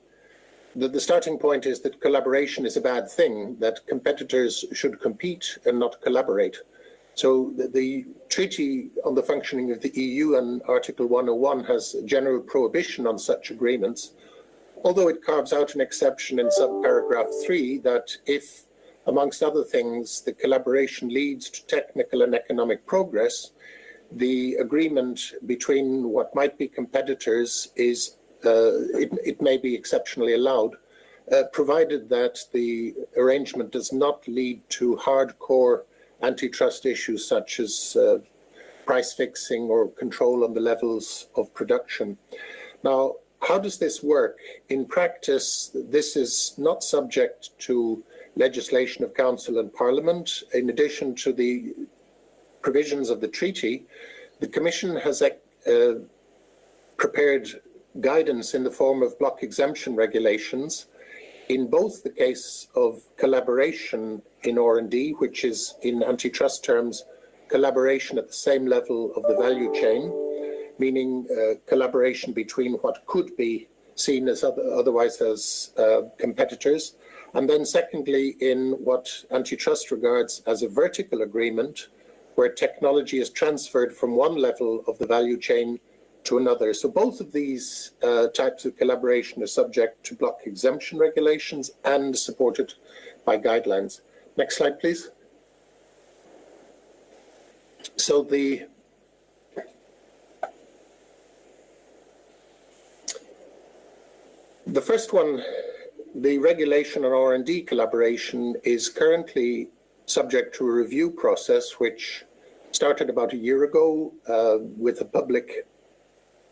the starting point is that collaboration is a bad thing, that competitors should compete and not collaborate. So the Treaty on the Functioning of the EU and Article 101 has a general prohibition on such agreements, although it carves out an exception in subparagraph 3 that if, amongst other things, the collaboration leads to technical and economic progress, the agreement between what might be competitors is, it may be exceptionally allowed, provided that the arrangement does not lead to hardcore antitrust issues such as price fixing or control on the levels of production. Now, how does this work? In practice, this is not subject to legislation of Council and Parliament. In addition to the provisions of the treaty, the Commission has prepared guidance in the form of block exemption regulations in both the case of collaboration in R&D, which is in antitrust terms, collaboration at the same level of the value chain, meaning collaboration between what could be seen as otherwise as competitors. And then secondly, in what antitrust regards as a vertical agreement, where technology is transferred from one level of the value chain to another. So both of these types of collaboration are subject to block exemption regulations and supported by guidelines. Next slide, please. So the first one, the regulation on R&D collaboration, is currently subject to a review process which started about a year ago with a public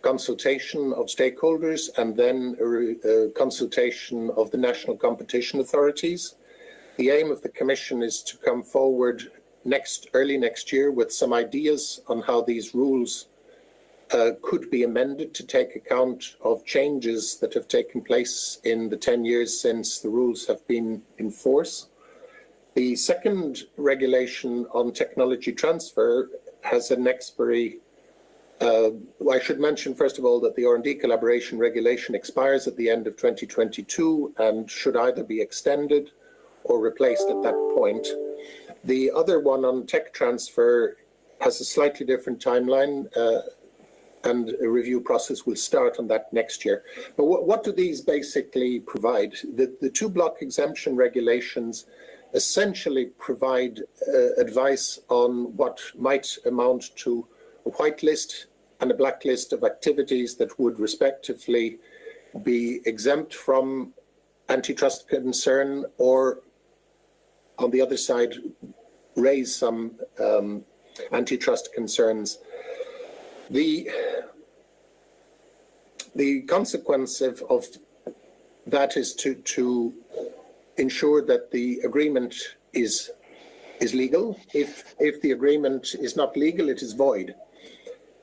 consultation of stakeholders and then a consultation of the national competition authorities. The aim of the Commission is to come forward early next year with some ideas on how these rules could be amended to take account of changes that have taken place in the 10 years since the rules have been in force. The second regulation on technology transfer has an expiry. I should mention, first of all, that the R&D collaboration regulation expires at the end of 2022 and should either be extended or replaced at that point. The other one on tech transfer has a slightly different timeline, and a review process will start on that next year. But what do these basically provide? The two block exemption regulations essentially provide advice on what might amount to a white list and a blacklist of activities that would respectively be exempt from antitrust concern or, on the other side, raise some antitrust concerns. The consequence of that is to ensure that the agreement is legal. If the agreement is not legal, it is void.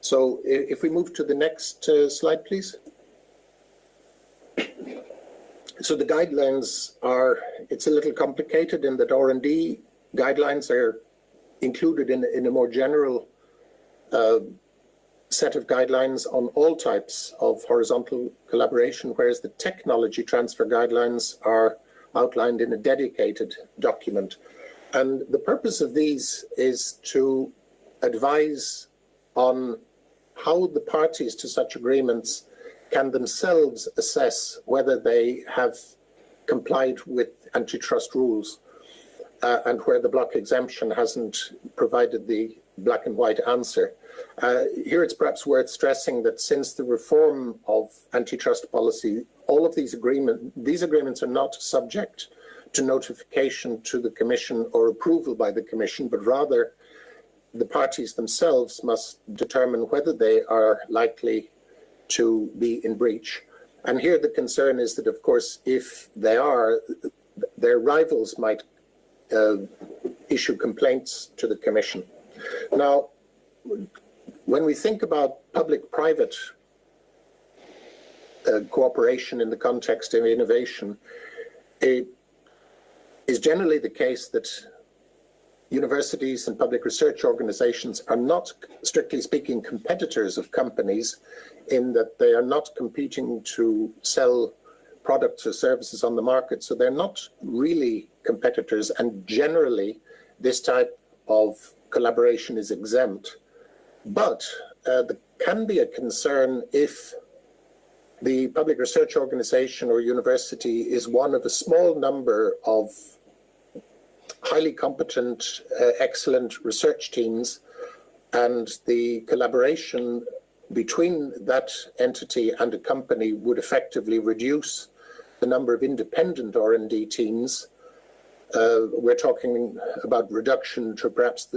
So if we move to the next slide, please. So the guidelines it's a little complicated in that R&D guidelines are included in a more general set of guidelines on all types of horizontal collaboration, whereas the technology transfer guidelines are outlined in a dedicated document. And the purpose of these is to advise on how the parties to such agreements can themselves assess whether they have complied with antitrust rules and where the block exemption hasn't provided the black and white answer. Here it's perhaps worth stressing that since the reform of antitrust policy, all of these agreements are not subject to notification to the Commission or approval by the Commission, but rather the parties themselves must determine whether they are likely to be in breach. And here the concern is that, of course, if they are, their rivals might issue complaints to the Commission. Now, when we think about public-private cooperation in the context of innovation, it is generally the case that universities and public research organizations are not, strictly speaking, competitors of companies, in that they are not competing to sell products or services on the market. So they're not really competitors, and generally this type of collaboration is exempt. But there can be a concern if the public research organization or university is one of a small number of highly competent, excellent research teams, and the collaboration between that entity and a company would effectively reduce the number of independent R&D teams. We're talking about reduction to perhaps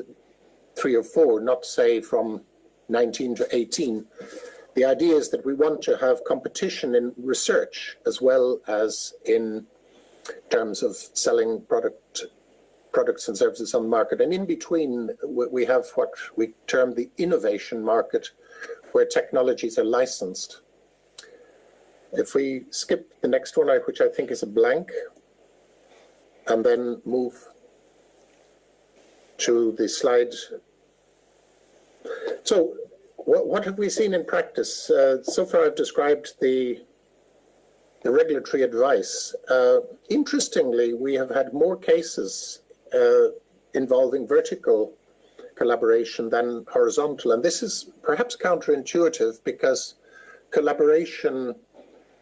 3 or 4, not say from 19 to 18. The idea is that we want to have competition in research as well as in terms of selling products and services on the market. And in between, we have what we term the innovation market, where technologies are licensed. If we skip the next one, which I think is a blank, and then move to the slide. So what have we seen in practice? So far I've described the regulatory advice. Interestingly, we have had more cases involving vertical collaboration than horizontal. And this is perhaps counterintuitive, because collaboration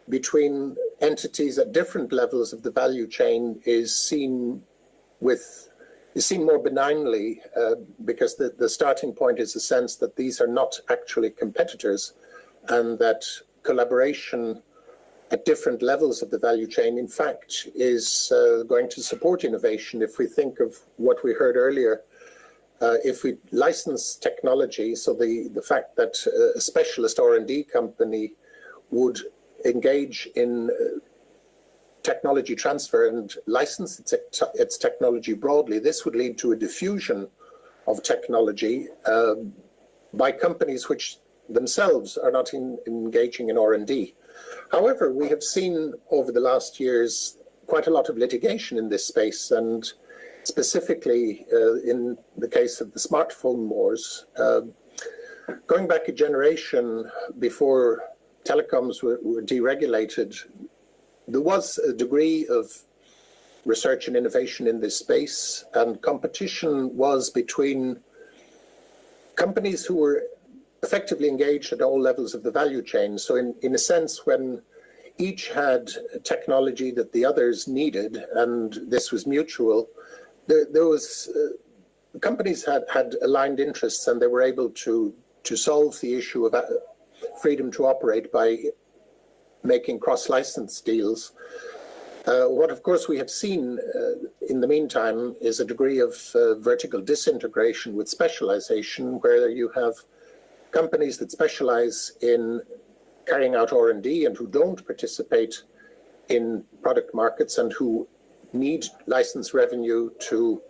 between entities at different levels of the value chain is seen more benignly, because the starting point is a sense that these are not actually competitors, and that collaboration at different levels of the value chain, in fact, is going to support innovation. If we think of what we heard earlier, if we license technology, so the fact that a specialist R&D company would engage in technology transfer and license its technology broadly, this would lead to a diffusion of technology by companies which themselves are not engaging in R&D. However, we have seen over the last years quite a lot of litigation in this space, and specifically in the case of the smartphone wars. Going back a generation before telecoms were deregulated, there was a degree of research and innovation in this space, and competition was between companies who were effectively engaged at all levels of the value chain. So in a sense, when each had technology that the others needed, and this was mutual, companies had aligned interests, and they were able to solve the issue of freedom to operate by making cross-license deals. What, of course, we have seen in the meantime is a degree of vertical disintegration with specialization, where you have companies that specialize in carrying out R&D and who don't participate in product markets and who need license revenue to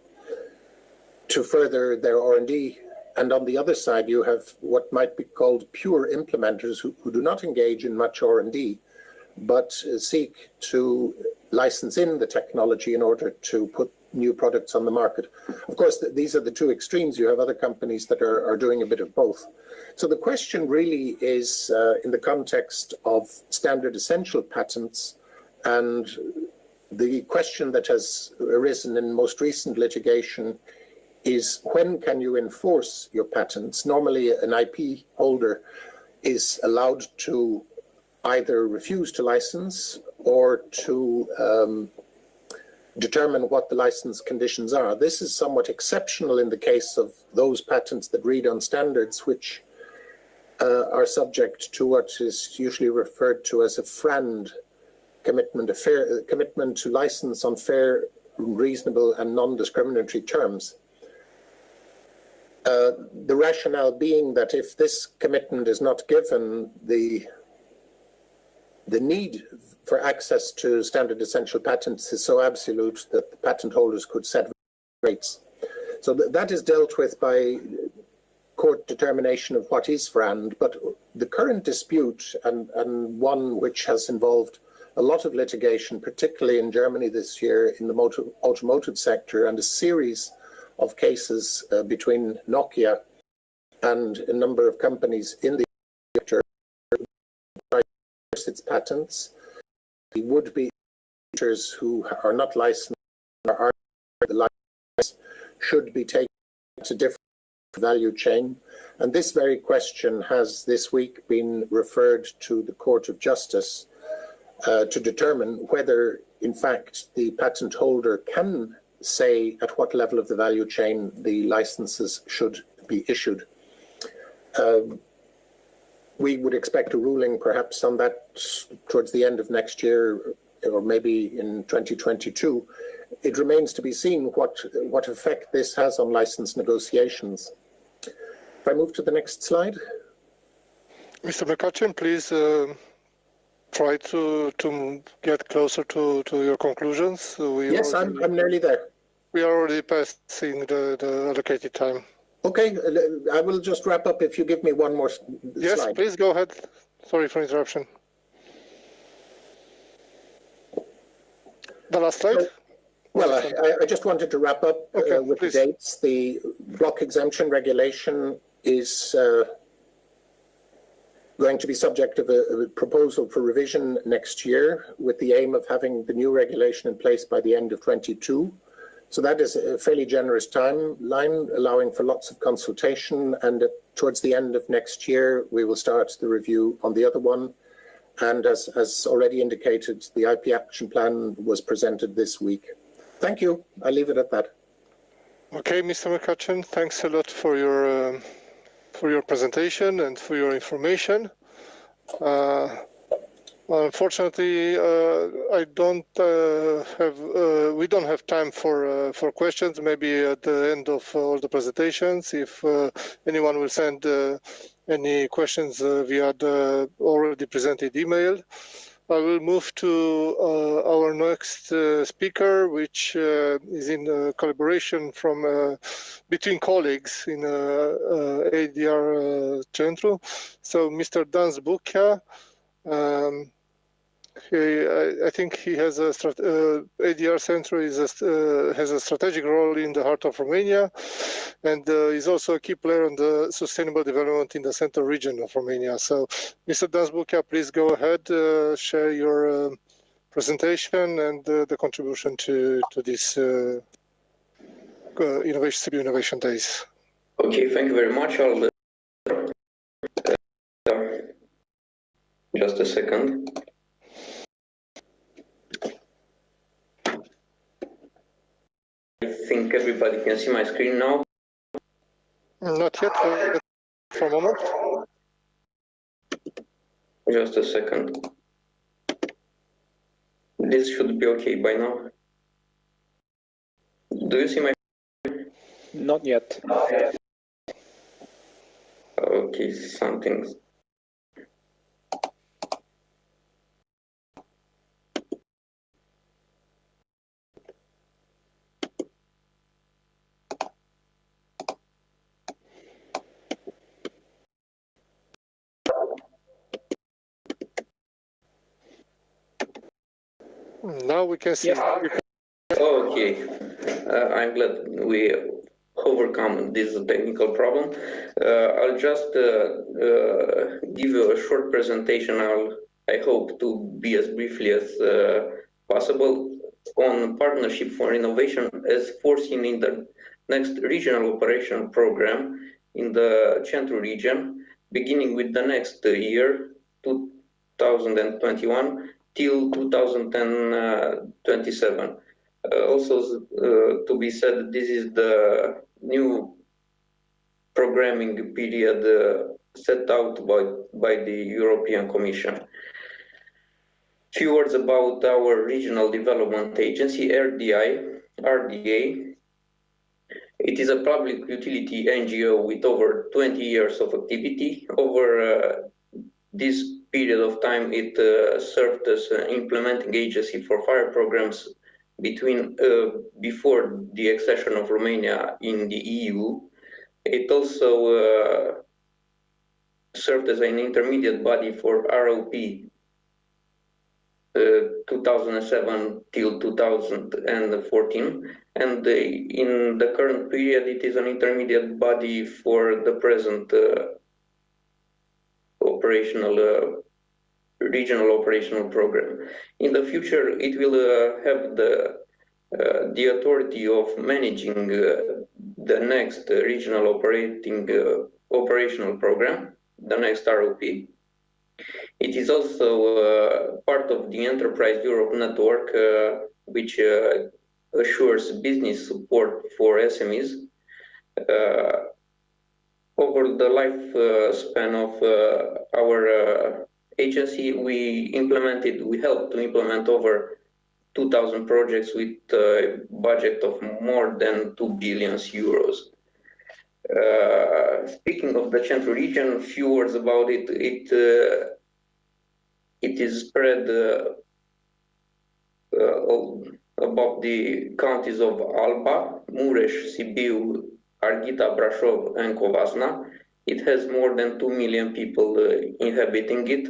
further their R&D. And on the other side, you have what might be called pure implementers who do not engage in much R&D, but seek to license in the technology in order to put new products on the market. Of course, these are the two extremes. You have other companies that are doing a bit of both. So the question really is, in the context of standard essential patents and the question that has arisen in most recent litigation is when can you enforce your patents? Normally, an IP holder is allowed to either refuse to license or to determine what the license conditions are. This is somewhat exceptional in the case of those patents that read on standards which are subject to what is usually referred to as a FRAND commitment, a fair commitment to license on fair, reasonable and non-discriminatory terms. The rationale being that if this commitment is not given, the need for access to standard essential patents is so absolute that the patent holders could set rates. So that is dealt with by court determination of what is FRAND, but the current dispute, and one which has involved a lot of litigation, particularly in Germany this year in the automotive sector, and a series of cases between Nokia and a number of companies in the sector, its patents. The would-be users who are not licensed or are the license should be taken to different value chain. And this very question has this week been referred to the Court of Justice to determine whether, in fact, the patent holder can say at what level of the value chain the licenses should be issued. We would expect a ruling perhaps on that towards the end of next year or maybe in 2022. It remains to be seen what effect this has on license negotiations. If I move to the next slide. Mr. McCutcheon, please try to get closer to your conclusions. Yes, I'm nearly there. We are already passing the allocated time. Okay, I will just wrap up if you give me one more slide. Yes, please go ahead. Sorry for interruption. The last slide? Well, I just wanted to wrap up with the dates. The block exemption regulation is going to be subject of a proposal for revision next year with the aim of having the new regulation in place by the end of 22. So that is a fairly generous timeline, allowing for lots of consultation. And towards the end of next year, we will start the review on the other one. And as already indicated, the IP action plan was presented this week. Thank you. I'll leave it at that. Okay, Mr. McCutcheon, thanks a lot for your presentation and for your information. Unfortunately, we don't have time for questions. Maybe at the end of all the presentations, if anyone will send any questions via the already presented email. I will move to our next speaker, which is in collaboration between colleagues in ADR Centru. So Mr. Dan Zbuka, I think he has ADR Centru has a strategic role in the heart of Romania, and is also a key player in the sustainable development in the central region of Romania. So, Mr. Dan Zbuka, please go ahead, share your presentation and the contribution to this Sibiu Innovation Days. Okay, thank you very much. Just a second. I think everybody can see my screen now. Not yet, for a moment. Just a second. This should be okay by now. Do you see my? Not yet. Okay, something. Now we can see. Okay, I'm glad we overcome this technical problem. I'll just give you a short presentation. I hope to be as briefly as possible. on partnership for innovation as foreseen in the next regional operation program in the Central region, beginning with the next year, 2021 till 2027. Also to be said, this is the new programming period set out by the European Commission. Few words about our Regional Development Agency, RDA. It is a public utility NGO with over 20 years of activity. Over this period of time, it served as an implementing agency for fire programs before the accession of Romania in the EU. It also served as an intermediate body for ROP 2007 till 2014, and in the current period it is an intermediate body for the present regional operational program. In the future, it will have the authority of managing the next regional operational program, the next ROP. It is also part of the Enterprise Europe network, which assures business support for SMEs. Over the lifespan of our agency, we helped to implement over 2,000 projects with a budget of more than 2 billion euros. Speaking of the Central region, a few words about it. It is spread above the counties of Alba, Mureș, Sibiu, Arghita, Brașov, and Covasna. It has more than 2 million people inhabiting it.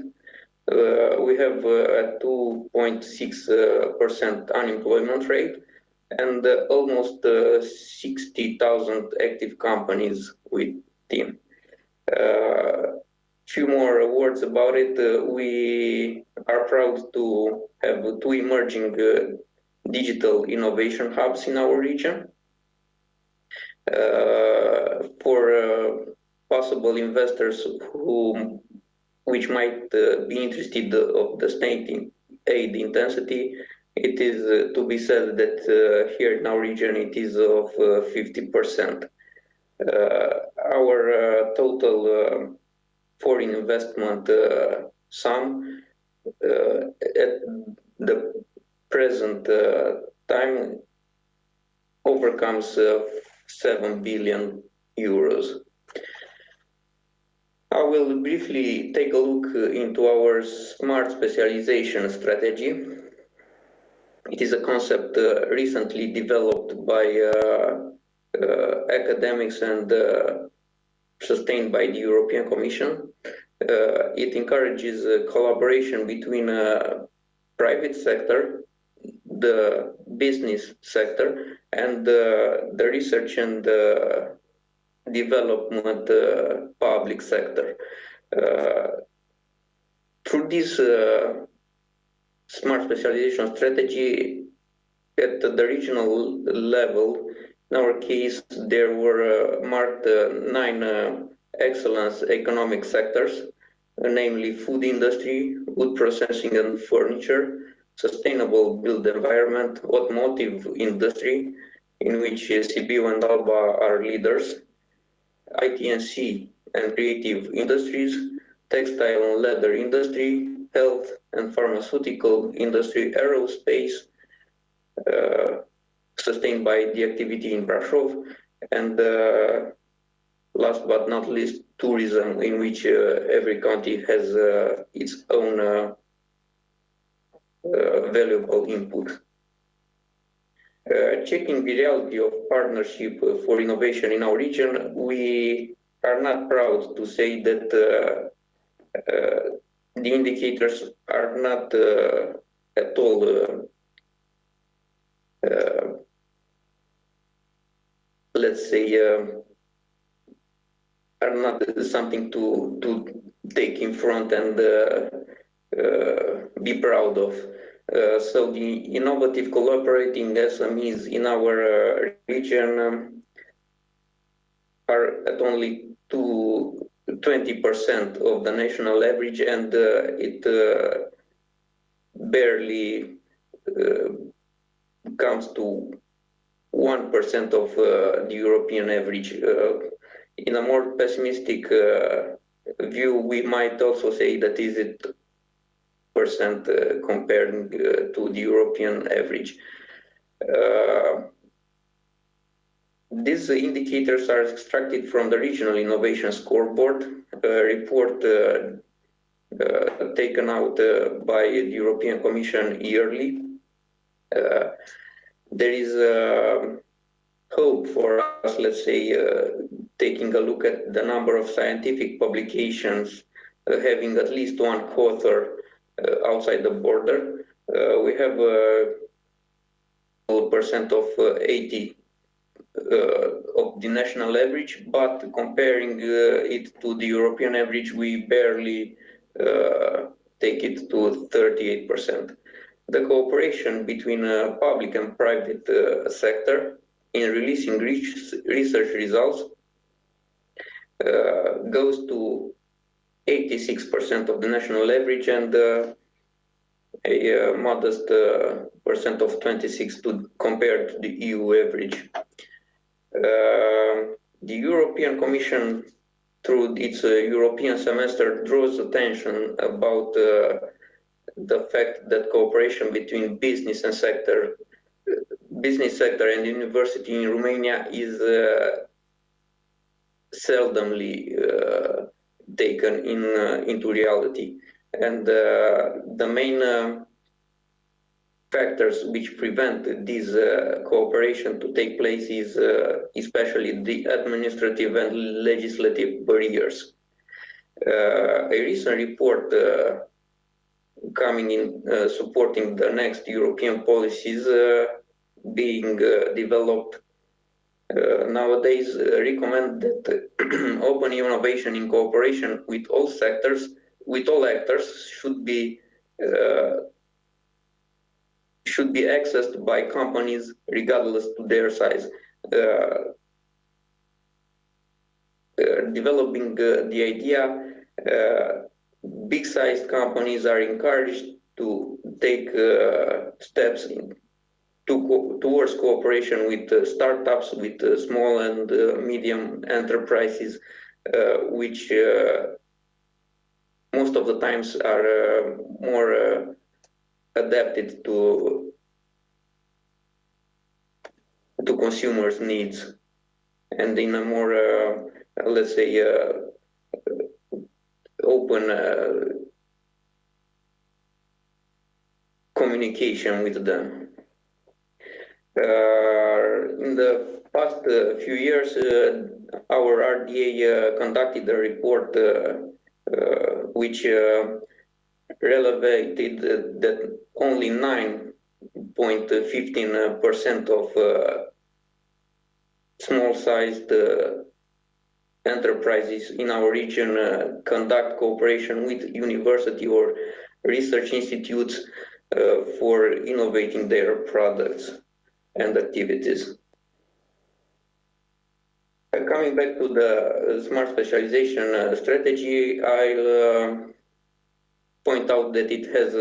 We have a 2.6% unemployment rate and almost 60,000 active companies within. Few more words about it. We are proud to have 2 emerging digital innovation hubs in our region. For possible investors which might be interested of the state aid intensity, it is to be said that here in our region it is of 50%. Our total foreign investment sum at the present time overcomes 7 billion euros. I will briefly take a look into our smart specialization strategy. It is a concept recently developed by academics and sustained by the European Commission. It encourages collaboration between private sector, the business sector, and the research and development public sector. Through this smart specialization strategy at the regional level, in our case, there were marked 9 excellence economic sectors, namely food industry, wood processing and furniture, sustainable built environment, automotive industry, in which Sibiu and Alba are leaders, IT&C and creative industries, textile and leather industry, health and pharmaceutical industry, aerospace, sustained by the activity in Brașov, and last but not least, tourism, in which every county has its own valuable input. Checking the reality of partnership for innovation in our region, we are not proud to say that the indicators are not at all let's say are not something to take in front and be proud of. So the innovative collaborating SMEs in our region are at only 20% of the national average, and it barely comes to 1% of the European average. In a more pessimistic view, we might also say that is it percent comparing to the European average. These indicators are extracted from the Regional Innovation Scoreboard report taken out by the European Commission yearly. There is hope for us, let's say, taking a look at the number of scientific publications having at least one author outside the border. We have a percent of 80 of the national average, but comparing it to the European average, we barely take it to 38%. The cooperation between public and private sector in releasing research results goes to 86% of the national average, and a modest percent of 26 compared to the EU average. The European Commission, through its European semester, draws attention about the fact that cooperation between business sector and university in Romania is seldomly taken into reality, and the main factors which prevent this cooperation to take place is especially the administrative and legislative barriers. A recent report coming in supporting the next European policies being developed nowadays recommend that open innovation in cooperation with all sectors, with all actors, should be accessed by companies regardless to their size. Developing the idea, big-sized companies are encouraged to take steps towards cooperation with startups, with small and medium enterprises, which most of the times are more adapted to consumers' needs, and in a more, let's say, open communication with them. In the past few years, our RDA conducted a report which relevated that only 9.15% of small-sized enterprises in our region conduct cooperation with university or research institutes for innovating their products and activities. Coming back to the smart specialization strategy, I'll point out that it has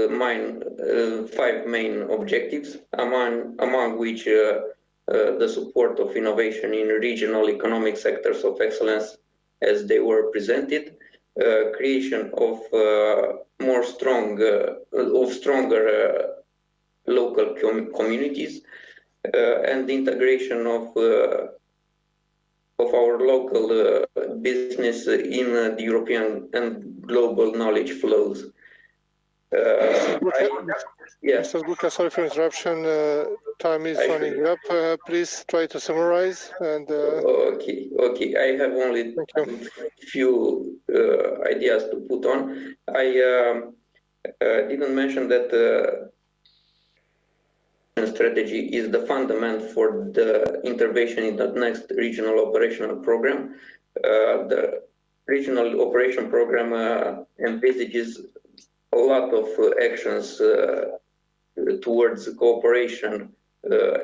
5 main objectives, among which the support of innovation in regional economic sectors of excellence as they were presented, creation of stronger local communities, and the integration of our local business in the European and global knowledge flows. Mr. Guka, sorry for interruption. Time is running up. Please try to summarize. And okay. I have only a few ideas to put on. I didn't mention that strategy is the fundament for the intervention in the next regional operational program. The regional operation program envisages a lot of actions towards cooperation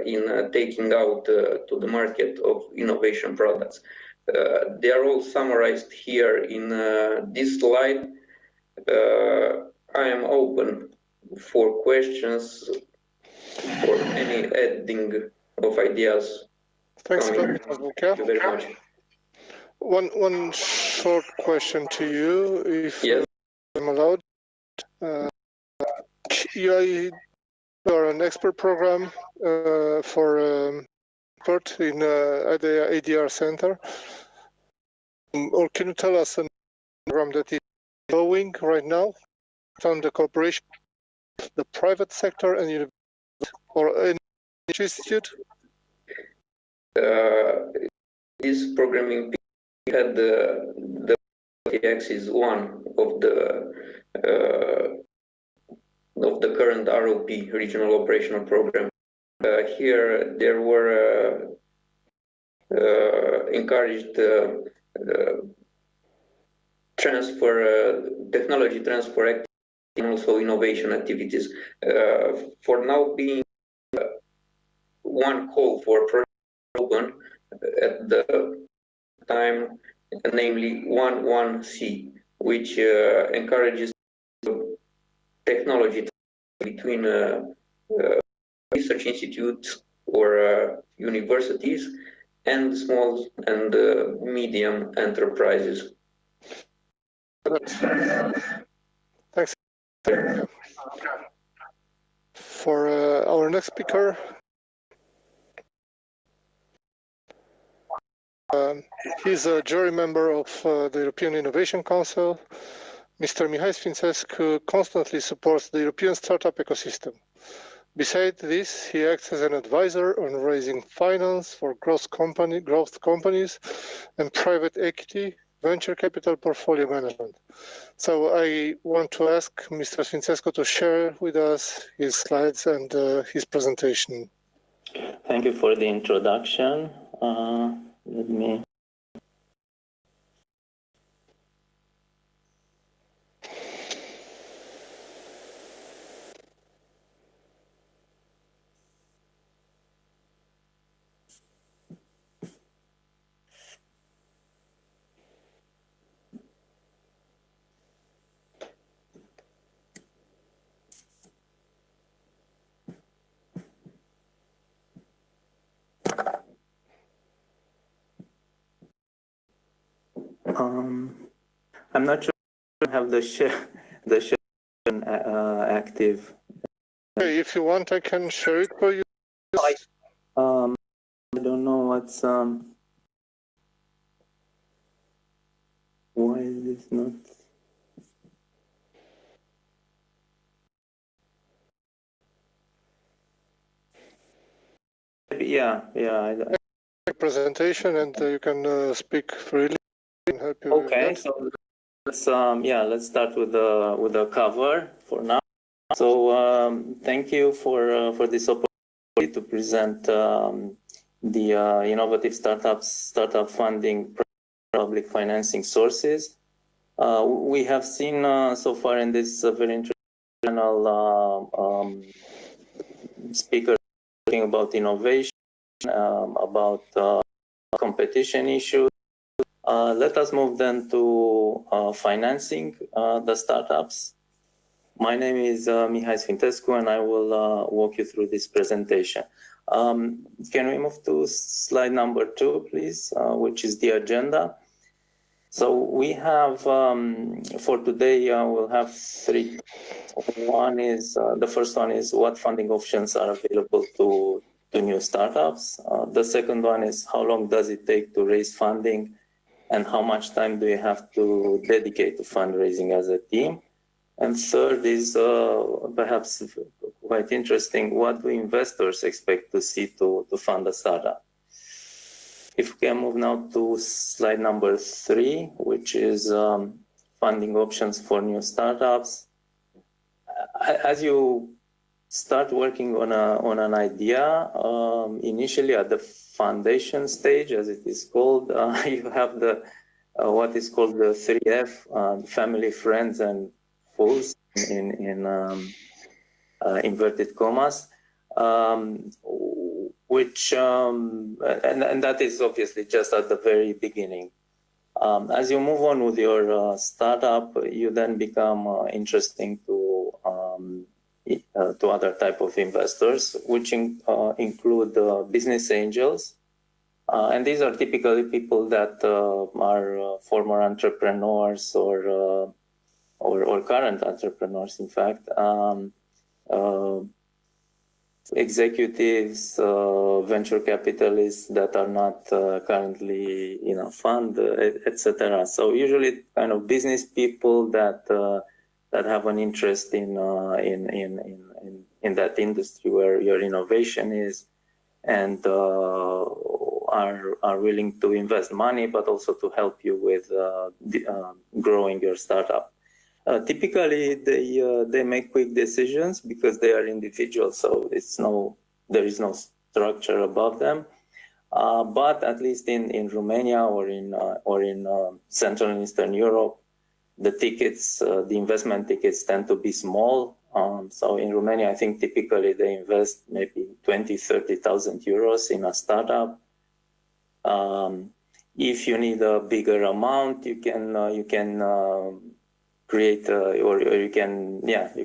in taking out to the market of innovation products. They are all summarized here in this slide. I am open for questions, for any adding of ideas. Thanks, Thank you very much. One short question to you, if I'm allowed. You are an expert program for expert in at the ADR Center. Or can you tell us a program that is going right now from the cooperation, the private sector, and university, or any institute? This programming had the TX is one of the current ROP, Regional Operational Program. Here there were encouraged technology transfer activities and also innovation activities. For now being one call for project open at the time, namely 11C, which encourages technology between research institutes or universities and small and medium enterprises. Thanks. For our next speaker, he's a jury member of the European Innovation Council. Mr. Mihai Sfințescu constantly supports the European startup ecosystem. Besides this, he acts as an advisor on raising finance for growth companies and private equity, venture capital portfolio management. So I want to ask Mr. Sfințescu to share with us his slides and his presentation. Thank you for the introduction. Let me... I'm not sure if I have the share active. Okay, if you want, I can share it for you. I don't know what's why is this not? Yeah. Presentation, and you can speak freely. And help you okay, so let's start with the cover for now. So thank you for this opportunity to present the innovative startup funding public financing sources. We have seen so far in this very interesting speakers talking about innovation, about competition issues. Let us move then to financing the startups. My name is Mihai Sfințescu, and I will walk you through this presentation. Can we move to slide number 2, please, which is the agenda? So we have, for today, we'll have 3. One is, the first one is what funding options are available to new startups. The second one is how long does it take to raise funding, and how much time do you have to dedicate to fundraising as a team? And third is perhaps quite interesting, what do investors expect to see to fund a startup? If we can move now to slide number 3, which is funding options for new startups. As you start working on an idea, initially at the foundation stage, as it is called, you have the what is called the 3F, family, friends, and fools inverted commas, which and that is obviously just at the very beginning. As you move on with your startup, you then become interesting to other type of investors, which include business angels. And these are typically people that are former entrepreneurs or current entrepreneurs, in fact, executives, venture capitalists that are not currently in a fund, etc. So usually, kind of business people that have an interest in that industry where your innovation is, and are willing to invest money, but also to help you with growing your startup. Typically, they make quick decisions because they are individuals, so there is no structure above them. But at least in Romania or in Central and Eastern Europe, the tickets, the investment tickets, tend to be small. So in Romania, I think typically they invest maybe 20,000-30,000 euros in a startup. If you need a bigger amount, you can create you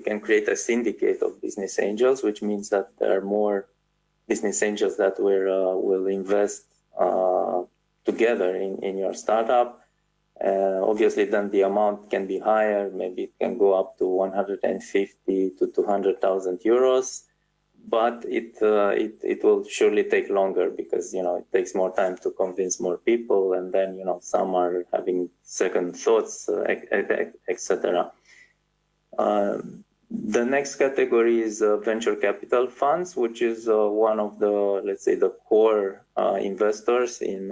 can create a syndicate of business angels, which means that there are more business angels that will invest together in your startup. Obviously, then the amount can be higher. Maybe it can go up to 150 to 200,000 euros, but it will surely take longer because it takes more time to convince more people, and then some are having second thoughts, etc. The next category is venture capital funds, which is one of the, let's say, the core investors in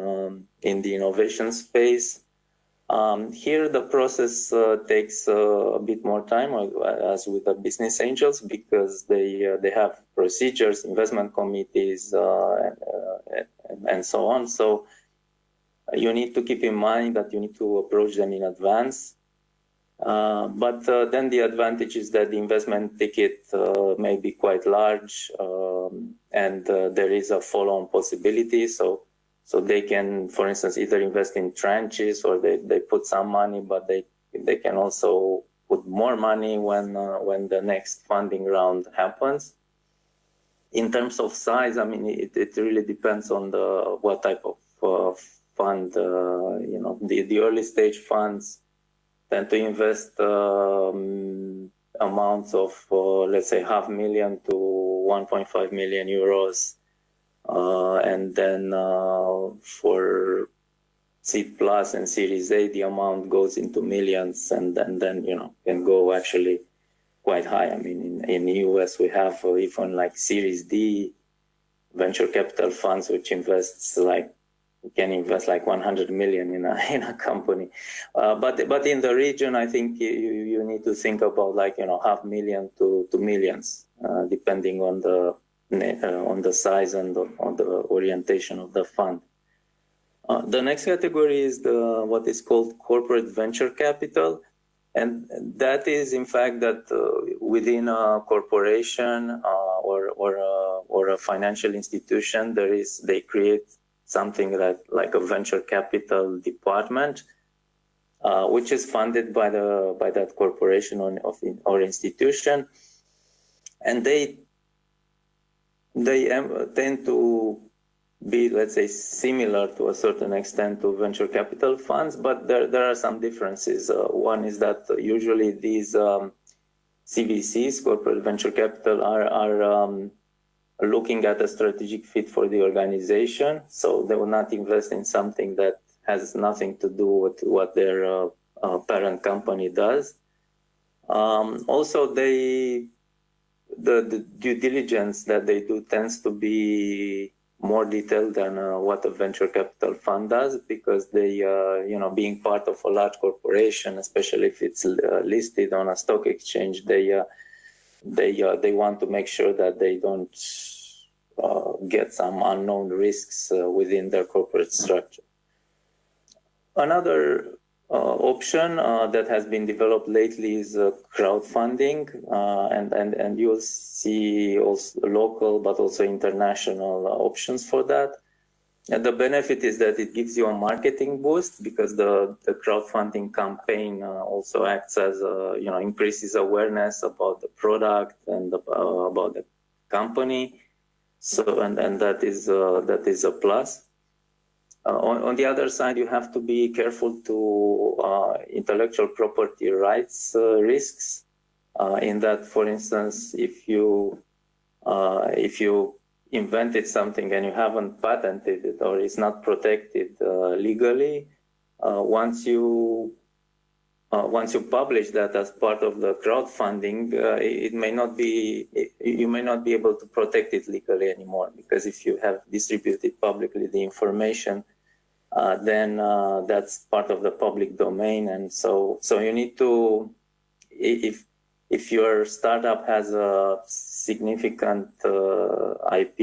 the innovation space. Here, the process takes a bit more time, as with the business angels, because they have procedures, investment committees, and so on. So you need to keep in mind that you need to approach them in advance. But then the advantage is that the investment ticket may be quite large, and there is a follow-on possibility. So they can, for instance, either invest in tranches or they put some money, but they can also put more money when the next funding round happens. In terms of size, I mean, it really depends on what type of fund. The early stage funds tend to invest amounts of, let's say, 500,000 to 1.5 million euros. And then for SID Plus and Series A, the amount goes into millions, and then can go actually quite high. I mean, in the US, we have even like Series D venture capital funds, which can invest like 100 million in a company. But in the region, I think you need to think about 500,000 to millions, depending on the size and on the orientation of the fund. The next category is what is called corporate venture capital. And that is, in fact, that within a corporation or a financial institution, they create something like a venture capital department, which is funded by that corporation or institution, and they tend to be, let's say, similar to a certain extent to venture capital funds, but there are some differences. One is that usually these CVCs, corporate venture capital, are looking at a strategic fit for the organization, so they will not invest in something that has nothing to do with what their parent company does. Also, the due diligence that they do tends to be more detailed than what a venture capital fund does, because they, being part of a large corporation, especially if it's listed on a stock exchange, they want to make sure that they don't get some unknown risks within their corporate structure. Another option that has been developed lately is crowdfunding, and you'll see also local but also international options for that. And the benefit is that it gives you a marketing boost because the crowdfunding campaign also acts as increases awareness about the product and about the company. So and that is a plus. On the other side, you have to be careful to intellectual property rights risks. In that, for instance, if you invented something and you haven't patented it or it's not protected legally, once you publish that as part of the crowdfunding, you may not be able to protect it legally anymore, because if you have distributed publicly the information, then that's part of the public domain, and so you need to, if your startup has a significant IP,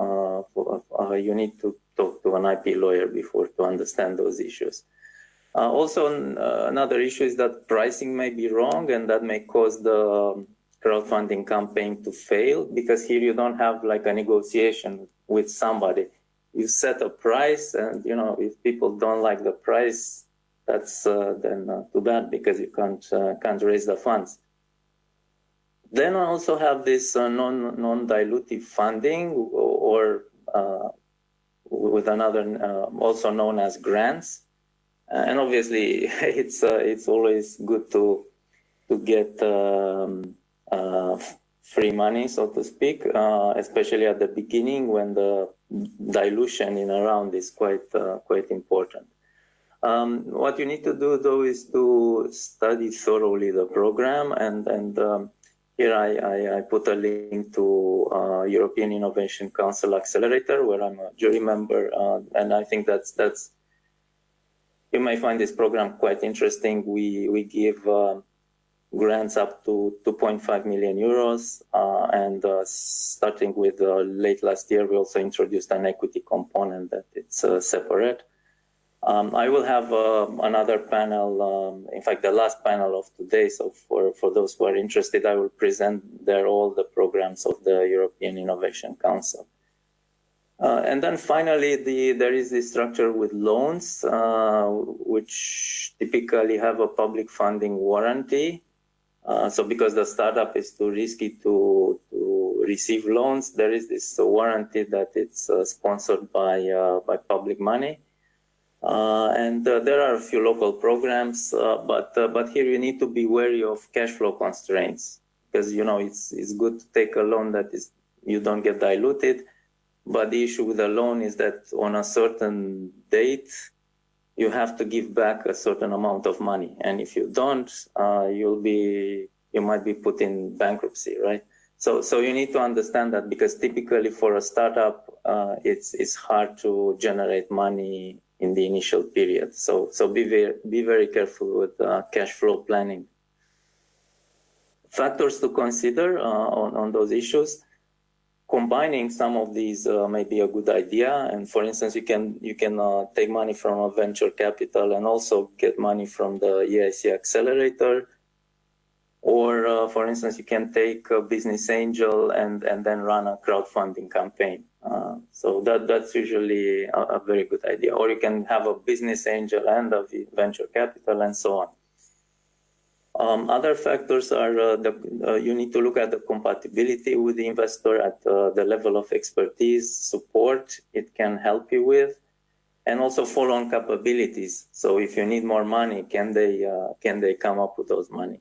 you need to talk to an IP lawyer before to understand those issues. Also, another issue is that pricing may be wrong, and that may cause the crowdfunding campaign to fail, because here you don't have like a negotiation with somebody. You set a price, and if people don't like the price, that's then too bad, because you can't raise the funds. Then I also have this non-dilutive funding, or with another, also known as grants. And obviously, it's always good to get free money, so to speak, especially at the beginning when the dilution in a round is quite important. What you need to do, though, is to study thoroughly the program, and here I put a link to European Innovation Council Accelerator, where I'm a jury member, and I think that's you may find this program quite interesting. We give grants up to 2.5 million euros, and starting with late last year, we also introduced an equity component that it's separate. I will have another panel, in fact, the last panel of today. So for those who are interested, I will present there all the programs of the European Innovation Council. And then finally, there is this structure with loans, which typically have a public funding warranty. So because the startup is too risky to receive loans, there is this warranty that it's sponsored by public money. And there are a few local programs, but here you need to be wary of cash flow constraints, because it's good to take a loan that you don't get diluted, but the issue with a loan is that on a certain date you have to give back a certain amount of money, and if you don't, you might be put in bankruptcy, right? So you need to understand that, because typically for a startup, it's hard to generate money in the initial period. So be very careful with cash flow planning. Factors to consider on those issues. Combining some of these may be a good idea. And for instance, you can take money from a venture capital and also get money from the EIC accelerator. Or for instance, you can take a business angel and then run a crowdfunding campaign. So that's usually a very good idea. Or you can have a business angel and a venture capital and so on. Other factors are you need to look at the compatibility with the investor at the level of expertise, support it can help you with, and also follow-on capabilities. So if you need more money, can they come up with those money?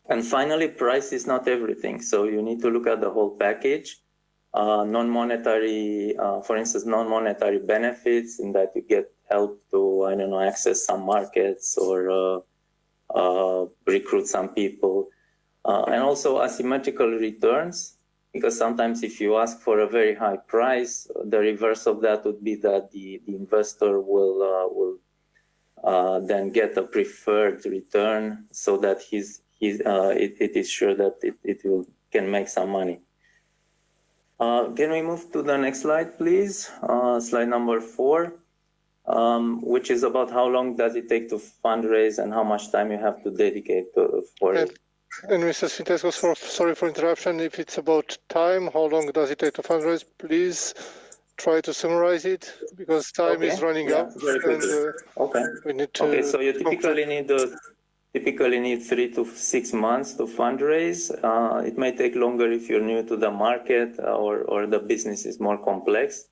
And finally, price is not everything. So you need to look at the whole package. Non-monetary, for instance, non-monetary benefits, in that you get help to, access some markets or recruit some people. And also asymmetrical returns, because sometimes if you ask for a very high price, the reverse of that would be that the investor will then get a preferred return, so that it is sure that it can make some money. Can we move to the next slide, please? Slide number 4. which is about how long does it take to fundraise and how much time you have to dedicate for it. And Mr. Sfintescu, sorry for interruption. If it's about time, how long does it take to fundraise? Please try to summarize it because time is running up. And, we need to. Okay, so you typically need 3 to 6 months to fundraise. It may take longer if you're new to the market or the business is more complex.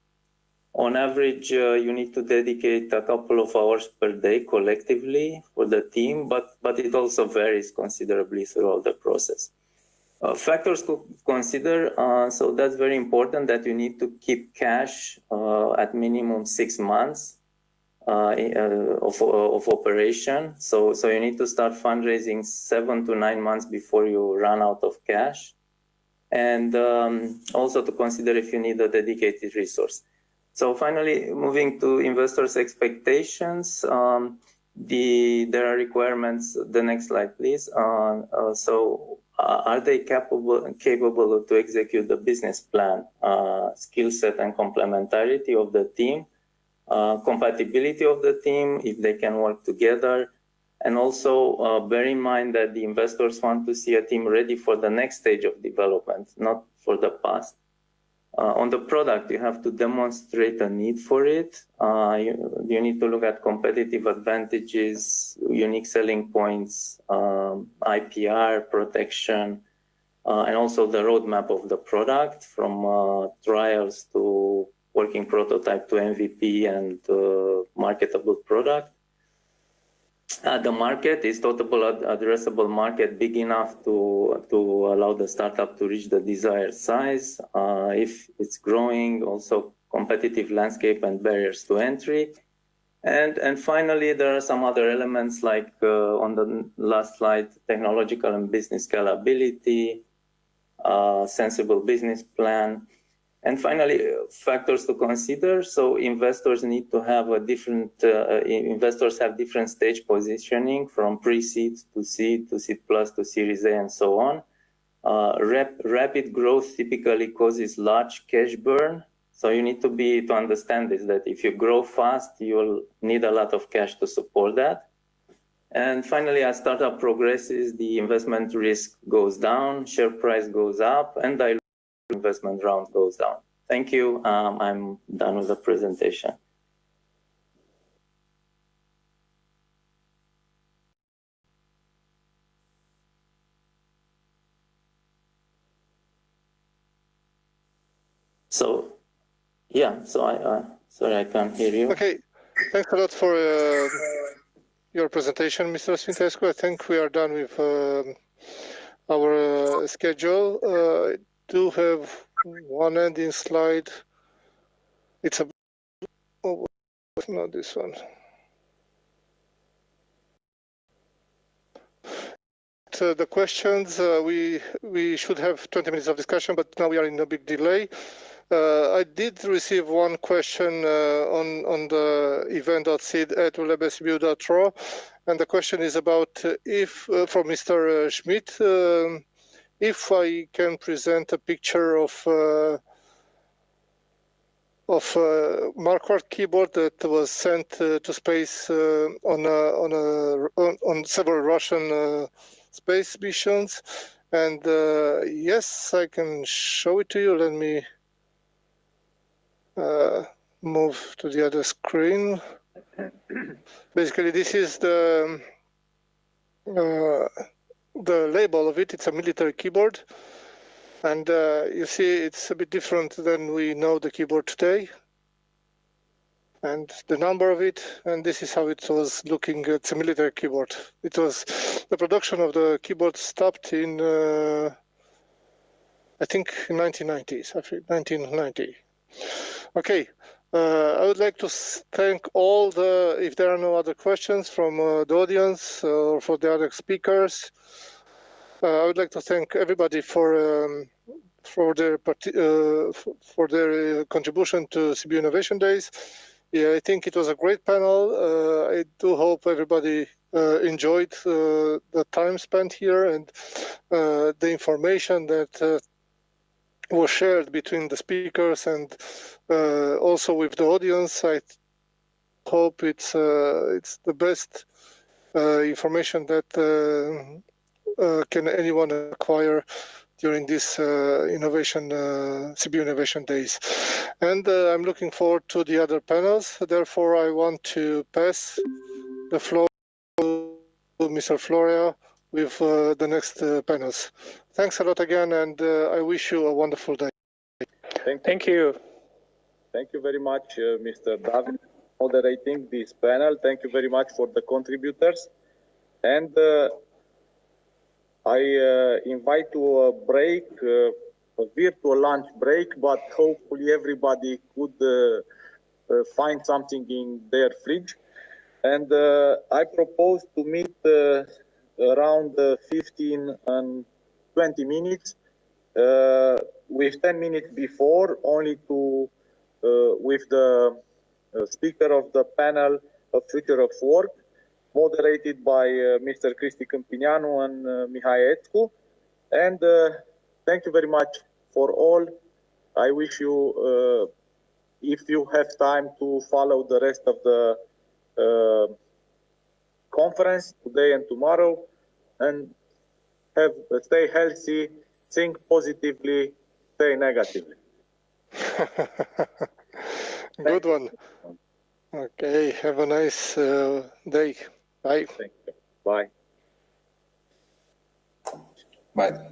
On average, you need to dedicate a couple of hours per day collectively for the team, but it also varies considerably throughout the process. Factors to consider, so that's very important that you need to keep cash at minimum 6 months of operation. So you need to start fundraising 7 to 9 months before you run out of cash. And also to consider if you need a dedicated resource. So finally, moving to investors' expectations, there are requirements. The next slide, please. Are they capable to execute the business plan, skill set and complementarity of the team, compatibility of the team, if they can work together, and also bear in mind that the investors want to see a team ready for the next stage of development, not for the past. On the product, you have to demonstrate a need for it. You need to look at competitive advantages, unique selling points, IPR protection, and also the roadmap of the product from trials to working prototype to MVP and marketable product. The market is total addressable market big enough to allow the startup to reach the desired size. If it's growing, also competitive landscape and barriers to entry. And finally, there are some other elements like on the last slide, technological and business scalability, sensible business plan. And finally, factors to consider. So investors need to have a different, investors have different stage positioning from pre-seed to seed plus to Series A and so on. Rapid growth typically causes large cash burn. So you need to understand this, that if you grow fast, you'll need a lot of cash to support that. And finally, as startup progresses, the investment risk goes down, share price goes up, and dilution investment round goes down. Thank you. I'm done with the presentation. So, yeah, so sorry, I can't hear you. Okay, thanks a lot for your presentation, Mr. Sfintescu. I think we are done with our schedule. I do have one ending slide. It's a, oh, not this one. The questions, we should have 20 minutes of discussion, but now we are in a big delay. I did receive one question on the event.sid@ulebesibiu.ro, and the question is about if, from Mr. Schmidt, if I can present a picture of Marquardt keyboard that was sent to space on several Russian space missions, and yes, I can show it to you. Let me move to the other screen. Basically, this is the label of it. It's a military keyboard, and you see it's a bit different than we know the keyboard today. And the number of it, and this is how it was looking. It's a military keyboard. It was, the production of the keyboard stopped in, I think, 1990s, 1990. Okay, I would like to thank all if there are no other questions from the audience or for the other speakers, I would like to thank everybody for their contribution to Sibiu Innovation Days. Yeah, I think it was a great panel. I do hope everybody enjoyed the time spent here and the information that was shared between the speakers and also with the audience. hope it's the best information that can anyone acquire during this Sibiu Innovation Days. And I'm looking forward to the other panels. Therefore, I want to pass the floor to Mr. Florea with the next panels. Thanks a lot again, and I wish you a wonderful day. Thank you. Thank you very much, Mr. David, moderating this panel. Thank you very much for the contributors. And I invite to a break, a virtual lunch break, but hopefully everybody could find something in their fridge. And I propose to meet around 15 and 20 minutes, with 10 minutes before, only to with the speaker of the panel of Future of Work, moderated by Mr. Cristi Câmpineanu and Mihai Etscu. And thank you very much for all. I wish you, if you have time, to follow the rest of the conference today and tomorrow, and stay healthy, think positively, stay negatively. Good one. Okay, have a nice day. Bye. Thank you. Bye. Bye.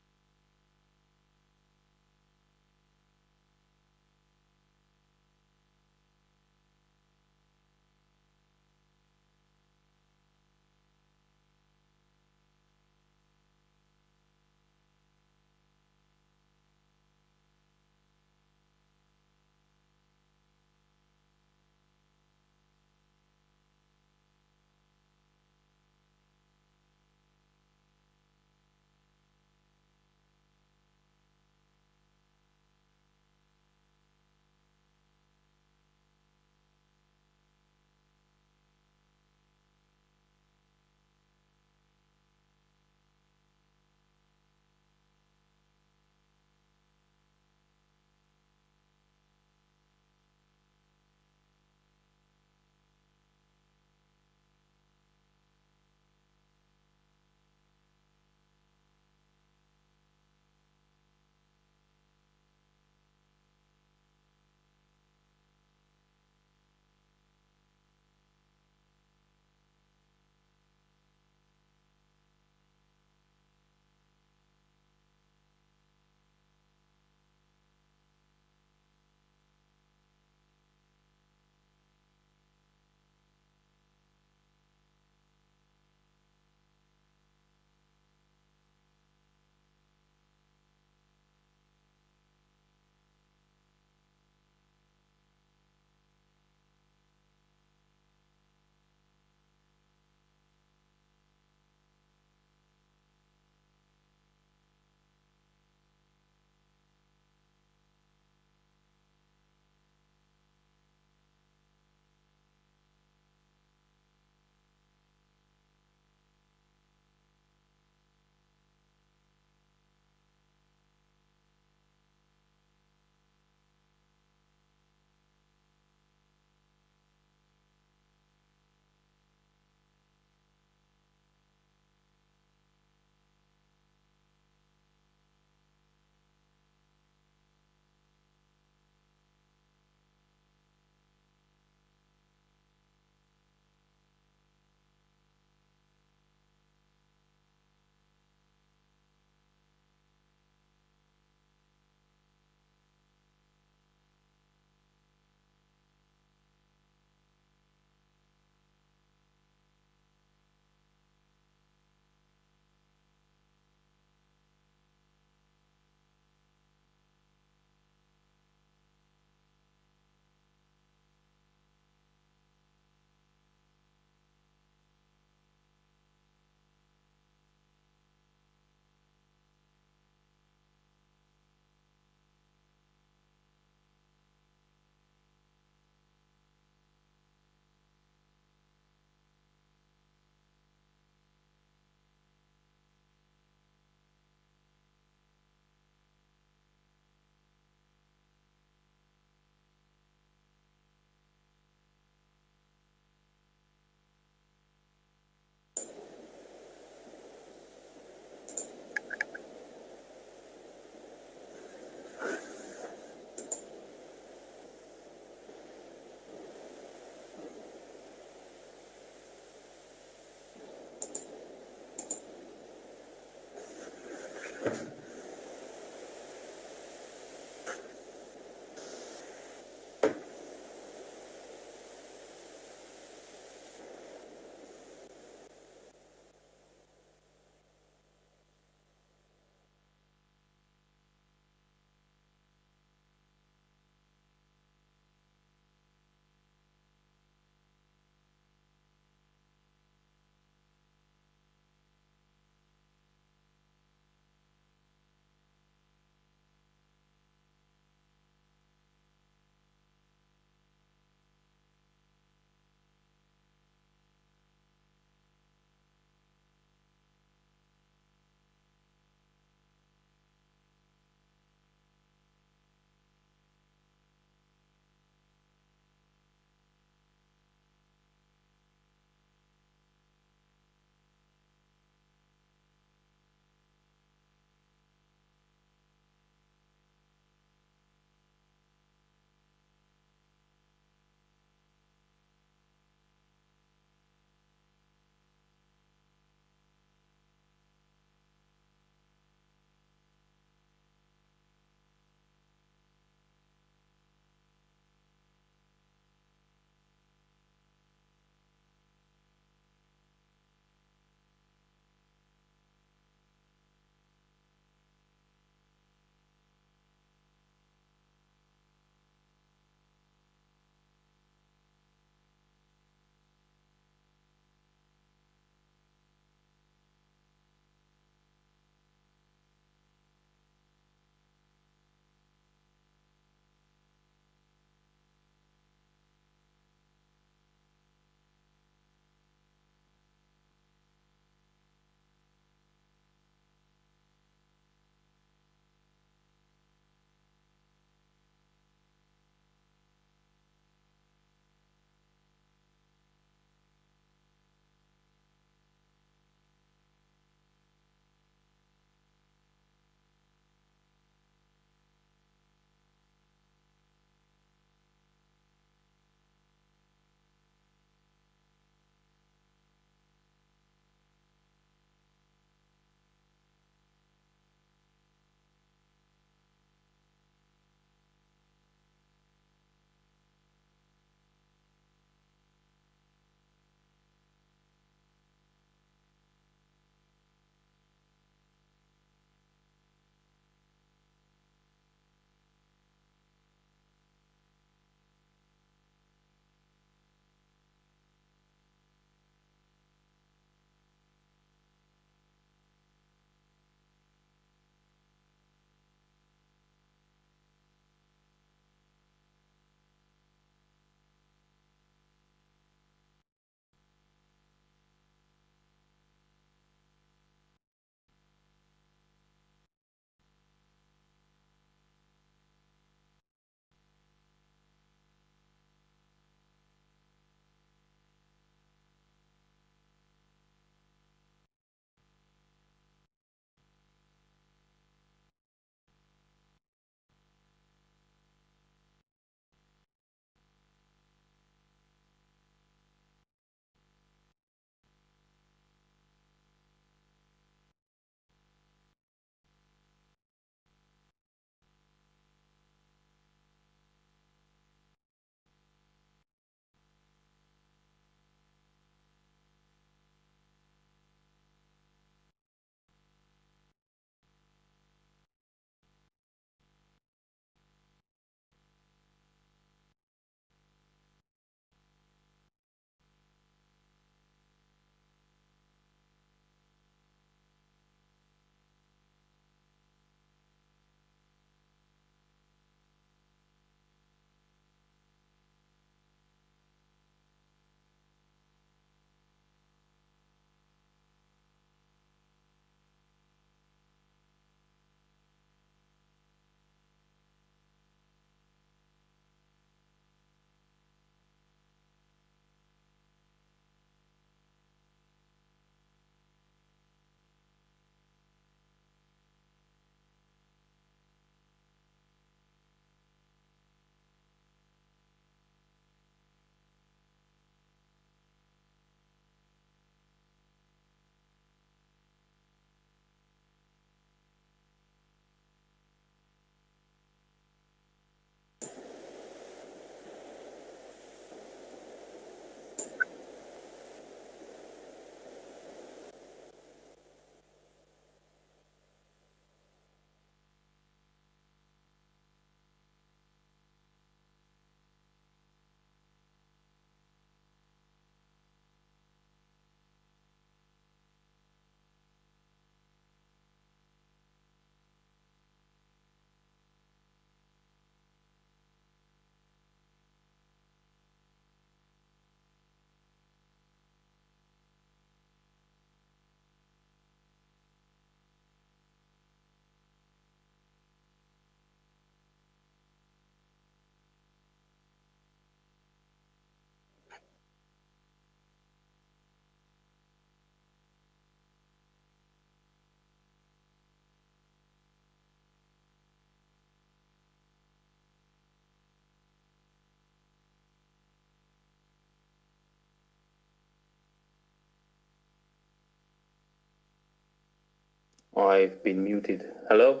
I've been muted. Hello?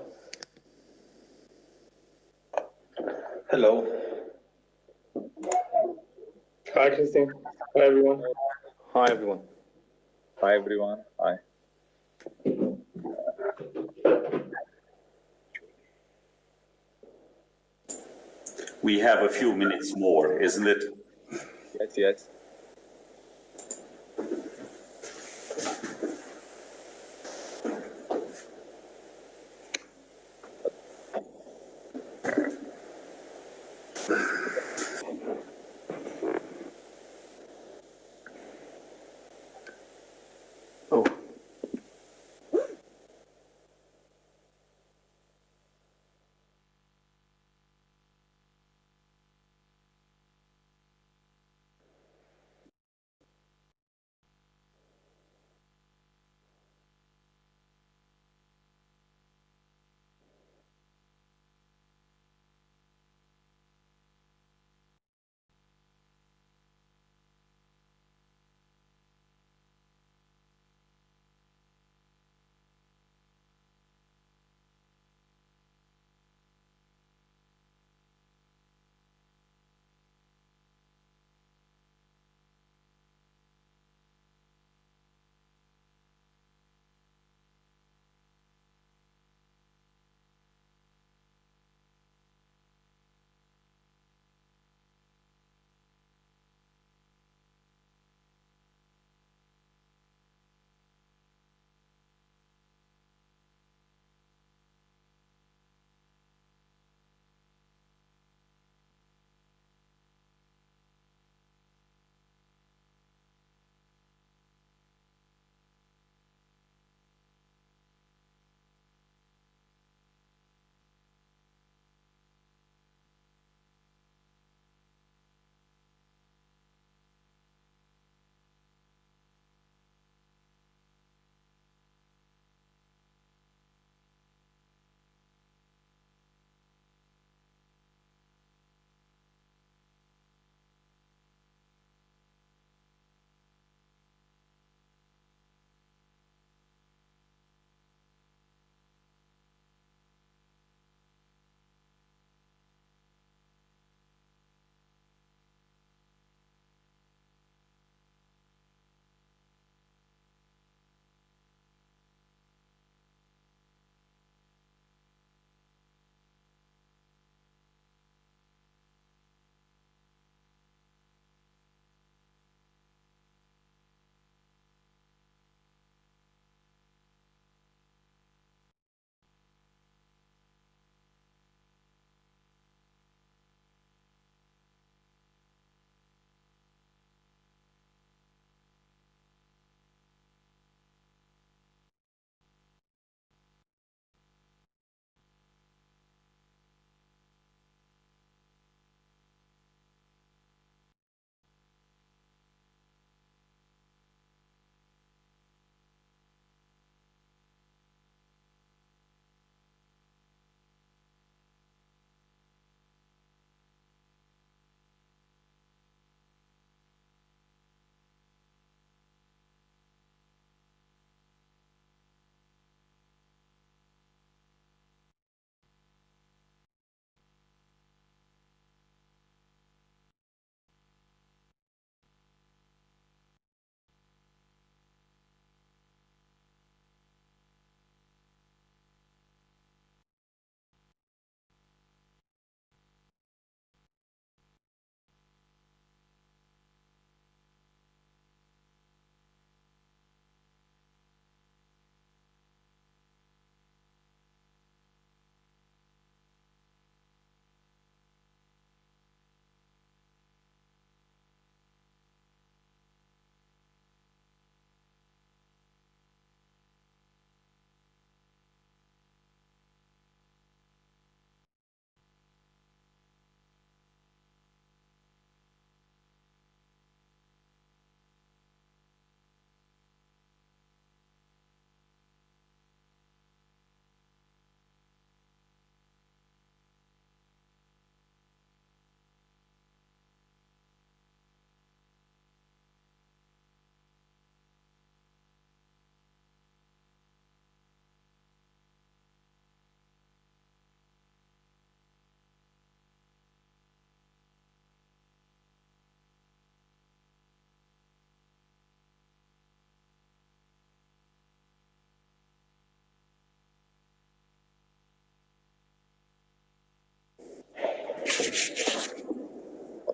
Hello. Hi, Christine. Hi, everyone. Hi, everyone. Hi, everyone. Hi. We have a few minutes more, isn't it? Yes, yes.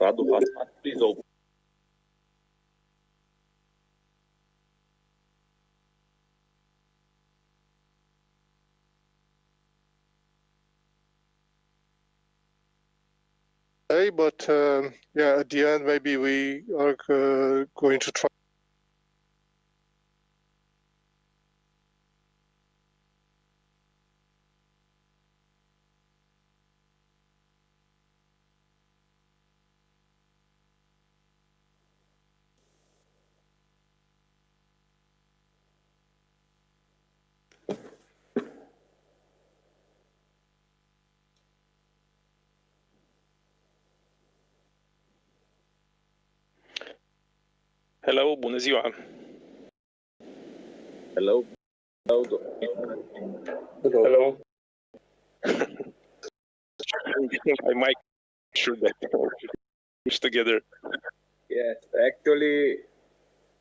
Radu Hassan, please open. But yeah, at the end, maybe we are going to try. Hello, bună ziua. Hello. Hello. Hello. I might sure that we're together. Yes, actually,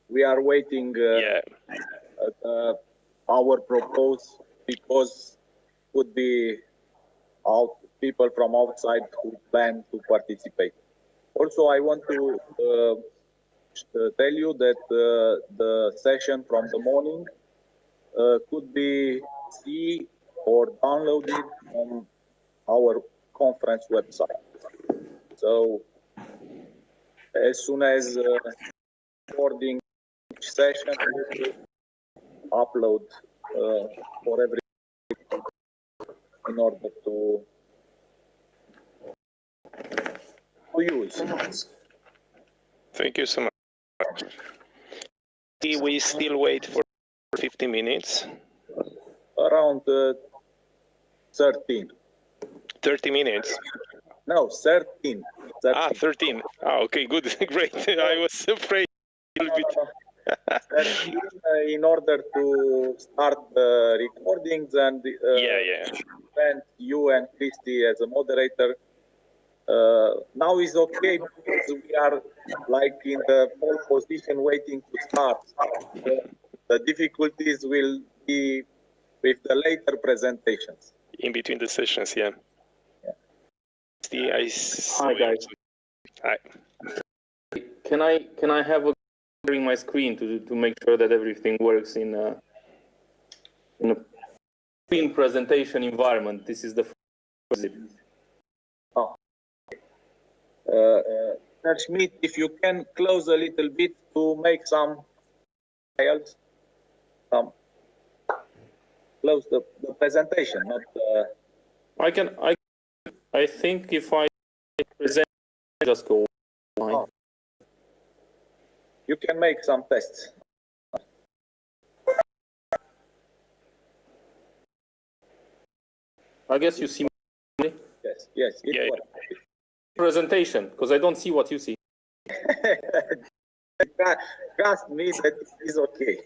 we are waiting our propose because could be people from outside who plan to participate. Also, I want to tell you that the session from the morning could be seen or downloaded on our conference website. So as soon as recording each session, we will upload for every in order to use. Thank you so much. We still wait for 50 minutes. Around 13. 30 minutes? No, 13. 13. Ah, 13. Ah, okay, good, great. I was afraid a little bit. 13, in order to start the recordings and and you and Christy as a moderator. Now is okay because we are like in the pole position waiting to start. The difficulties will be with the later presentations. In between the sessions, yeah. Hi guys. Hi. Can I have a sharing my screen to make sure that everything works in a screen presentation environment? This is the first. Schmidt, if you can close a little bit to make some files, close the presentation, not. I think if I present, just go online. Oh. You can make some tests. I guess you see. Yes. Presentation, because I don't see what you see. Trust me that it is okay.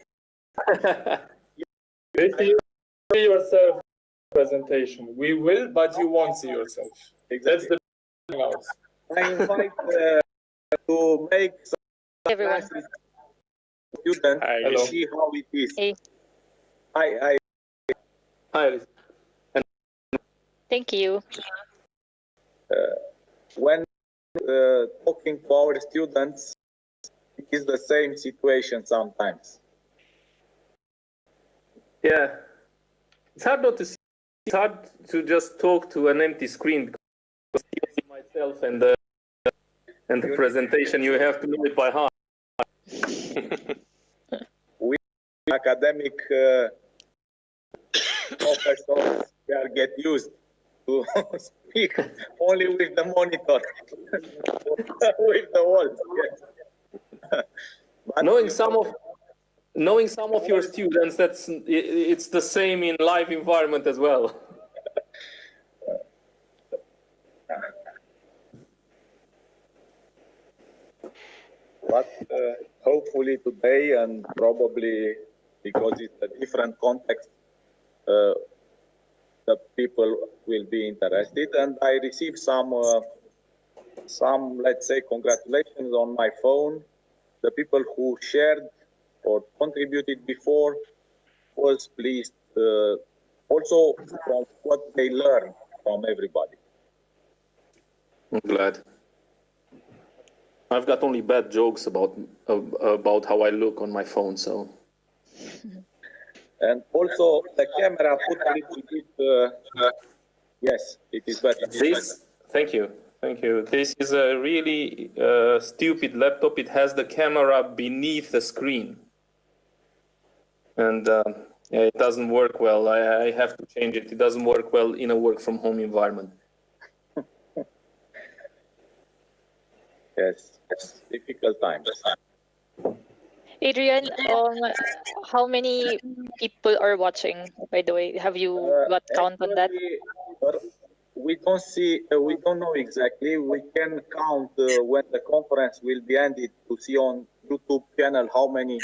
If you see yourself presentation, we will, but you won't see yourself. Exactly. That's the out. I invite to make some classes students to see how it is. Hey. Hi. Thank you. When talking to our students, it is the same situation sometimes. Yeah, it's hard not to see. It's hard to just talk to an empty screen because I see myself and the presentation. You have to know it by heart. We academic professors get used to speak only with the monitor, with the walls. Yes. Knowing some of your students, it's the same in live environment as well. But hopefully today, and probably because it's a different context, the people will be interested. And I received some, let's say, congratulations on my phone. The people who shared or contributed before was pleased also from what they learned from everybody. I'm glad. I've got only bad jokes about how I look on my phone, so. And also the camera put a little bit, yes, it is better. Thank you. This is a really stupid laptop. It has the camera beneath the screen. And yeah, it doesn't work well. I have to change it. It doesn't work well in a work from home environment. Yes, difficult times. Adrian, how many people are watching, by the way? Have you got count on that? We don't see, we don't know exactly. We can count when the conference will be ended to see on YouTube channel how many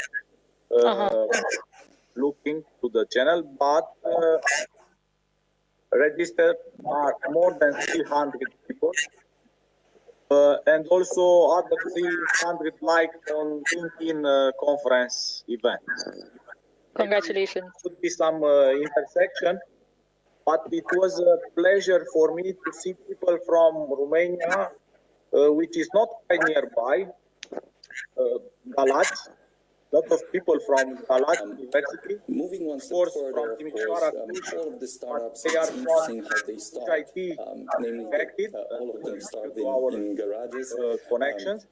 looking to the channel, but registered are more than 300 people. And also other 300 liked on LinkedIn conference event. Congratulations. Could be some intersection, but it was a pleasure for me to see people from Romania, which is not quite nearby, Galați. Lot of people from Galați University. Moving one step further, all of the startups, it's interesting how they start, namely all of them start in garages. Connections.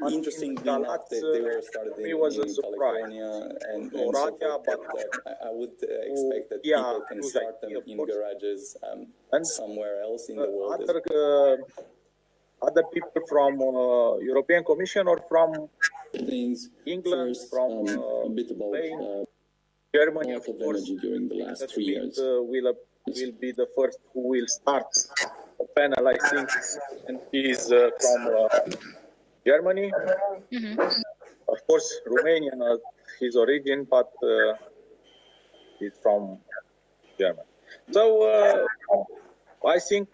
Interestingly enough, they were started in California and so forth, but I would expect that people can start them in garages somewhere else in the world. Other people from European Commission or from England, first, from a bit about Spain, Germany, of energy during the last 3 years. Will be the first who will start the panel, I think, and he is from Germany. Of course, Romanian, his origin, but he's from Germany. So I think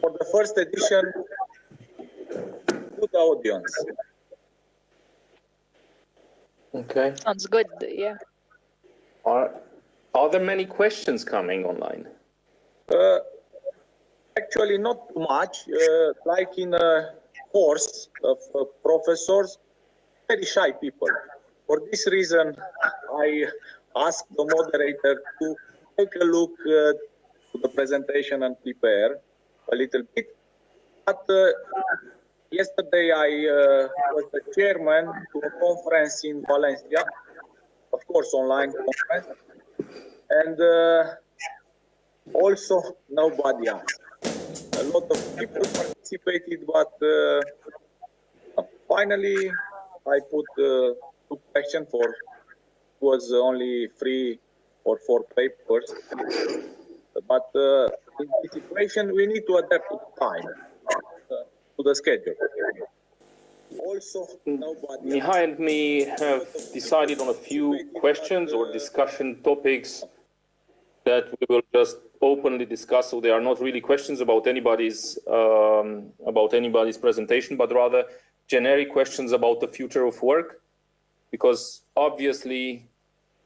for the first edition, good audience. Okay. Sounds good, yeah. Are there many questions coming online? Actually, not too much. Like in a course of professors, very shy people. For this reason, I asked the moderator to take a look to the presentation and prepare a little bit. But yesterday I was the chairman to a conference in Valencia, of course online conference, and also nobody asked. A lot of people participated, but finally I put 2 questions for, was only 3 or 4 papers. But in this situation, we need to adapt to time, to the schedule. Also, nobody. Mihai and me have decided on a few questions or discussion topics that we will just openly discuss. So they are not really questions about anybody's presentation, but rather generic questions about the future of work, because obviously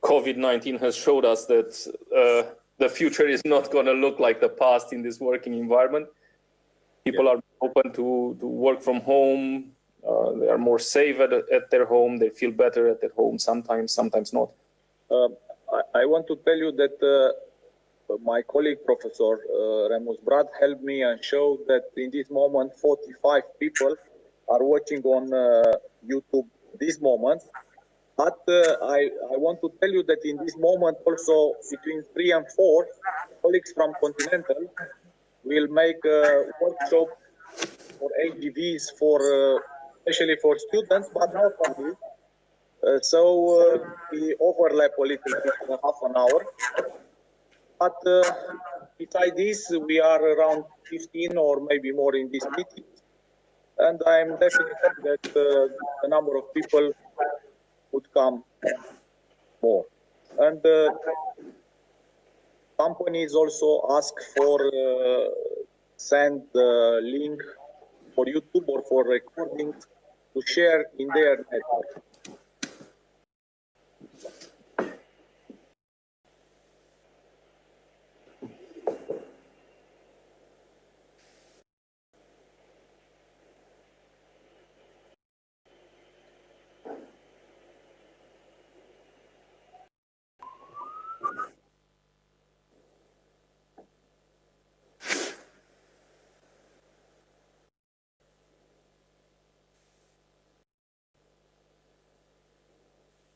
COVID-19 has showed us that the future is not going to look like the past in this working environment. People are open to work from home. They are more safe at their home. They feel better at their home sometimes, sometimes not. I want to tell you that my colleague, Professor Remus Brad, helped me and showed that in this moment, 45 people are watching on YouTube this moment. But I want to tell you that in this moment also between 3 and 4 colleagues from Continental will make a workshop for AGVs, for especially for students, but not only. So we overlap a little bit in half an hour. But besides this, we are around 15 or maybe more in this meeting. And I'm definitely that the number of people would come more. And companies also ask for send the link for YouTube or for recordings to share in their network.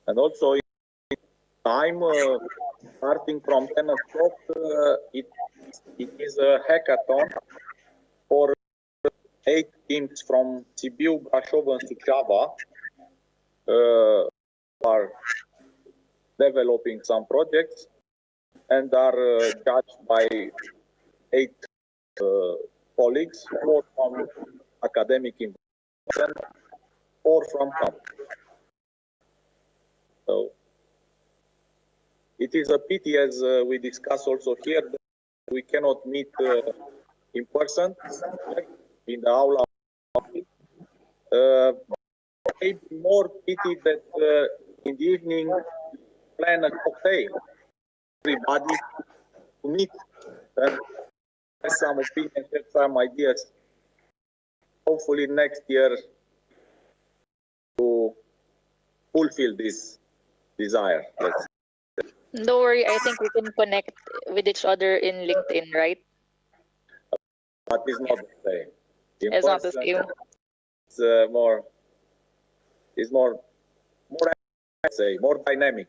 And also in time, starting from 10 o'clock, it is a hackathon for 8 teams from Sibiu, Brașov, and Suceava. Are developing some projects and are judged by 8 colleagues, 4 from academic institutions, 4 from campus. So it is a pity, as we discussed also here, that we cannot meet in person in the aula. Maybe more pity that in the evening plan a cocktail, everybody to meet and have some opinions, have some ideas. Hopefully next year to fulfill this desire. Don't worry, I think we can connect with each other in LinkedIn, right? But it's not the same. It's not the same. It's more, I'd say, more dynamic.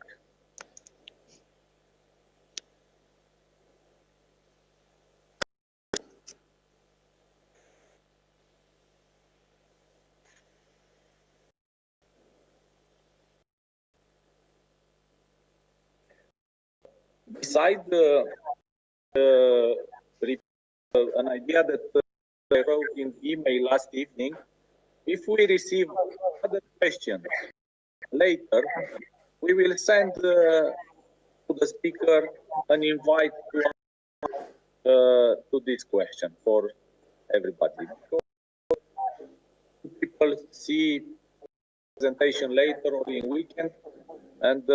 Beside an idea that I wrote in the email last evening, if we receive other questions later, we will send to the speaker an invite to this question for everybody. People see presentation later or in weekend and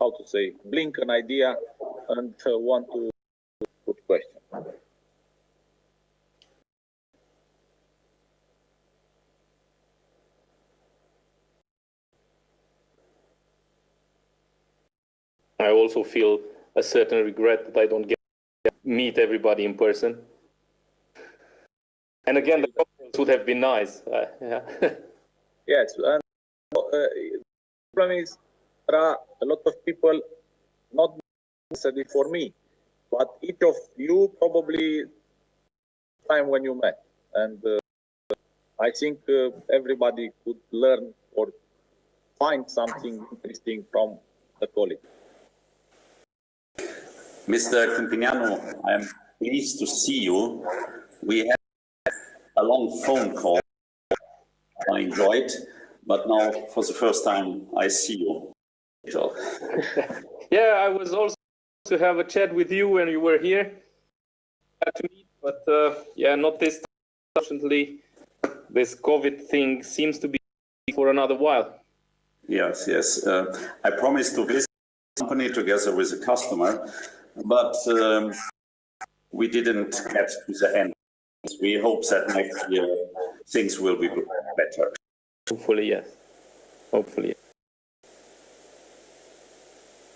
how to say, blink an idea and want to put question. I also feel a certain regret that I don't get to meet everybody in person. And again, the cocktails would have been nice. Yeah. Yes, and the problem is there are a lot of people, not necessarily for me, but each of you probably time when you met, and I think everybody could learn or find something interesting from the colleague. Mr. Câmpineanu, I am pleased to see you. We had a long phone call. I enjoyed, but now for the first time I see you. Yeah, I was also to have a chat with you when you were here to meet, but yeah, not this time. Unfortunately, this COVID thing seems to be for another while. Yes, yes. I promised to visit the company together with a customer, but we didn't get to the end. We hope that next year things will be better. Hopefully, yes. Hopefully.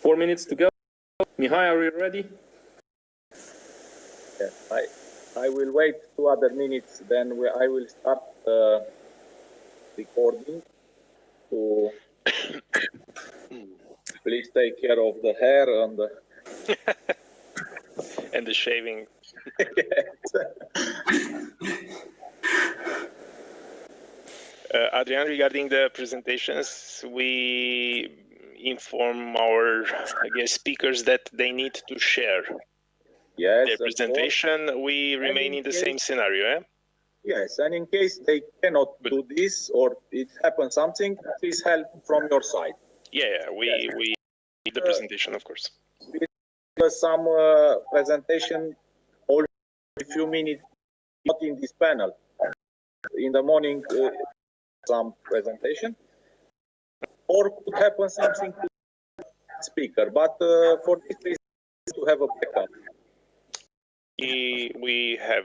4 minutes to go. Mihai, are you ready? Yes, I will wait 2 other minutes, then I will start recording. So please take care of the hair and the and the shaving. Adrian, regarding the presentations, we inform our speakers that they need to share their presentation. We remain in the same scenario, eh? Yes, and in case they cannot do this or it happens something, please help from your side. Yeah, we need the presentation, of course. Some presentation all a few minutes, not in this panel. In the morning, some presentation, or could happen something to the speaker. But for this reason, to have a backup. We have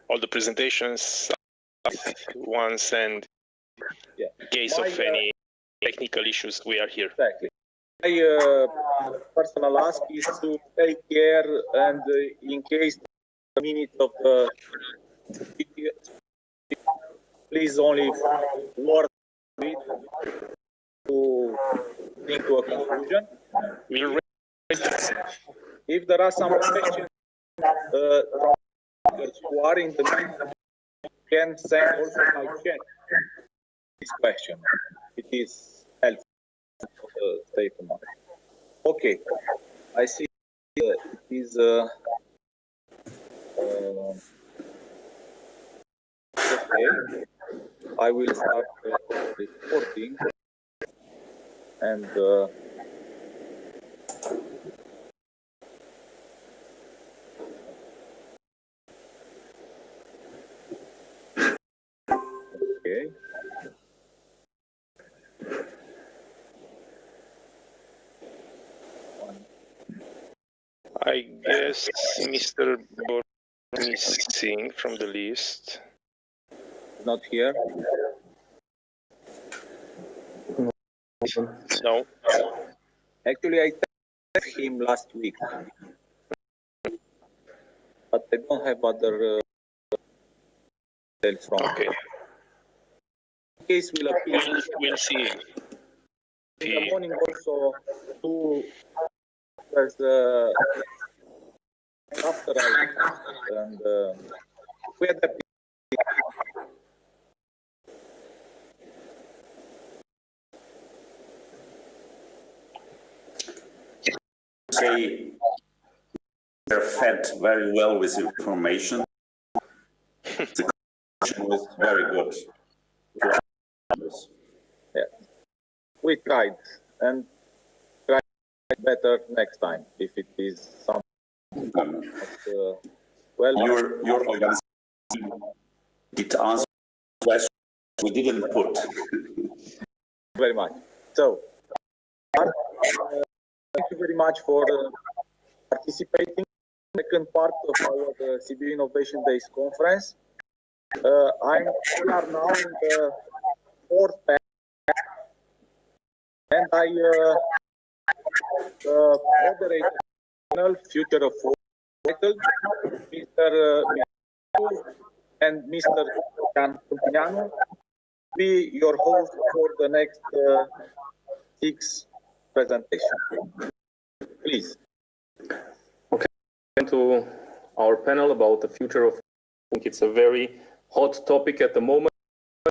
all the presentations once, and in case of any technical issues, we are here. Exactly. My personal ask is to take care and in case the minutes of the please only word to to bring to a conclusion. If there are some questions from those who are in the meeting, can send also by chat this question. It is helpful for the statement. Okay, I see it is okay. I will start recording and okay. I guess Mr. Born is missing from the list. Not here. No. Actually, I texted him last week, but I don't have other details from okay. him. In case will appear. We'll see. In the morning also, two was after I and we had a say they're fed very well with information. The connection was very good. Yeah, we tried and try better next time if it is something. Well, your organization did answer questions we didn't put. Very much. So, thank you very much for participating in the second part of our Sibiu Innovation Days conference. We are now in the fourth panel, and I moderate the panel Future of Work, Mr. and Mr. Campignano be your host for the next 6 presentations. Please. Okay, to our panel about the future of. I think it's a very hot topic at the moment.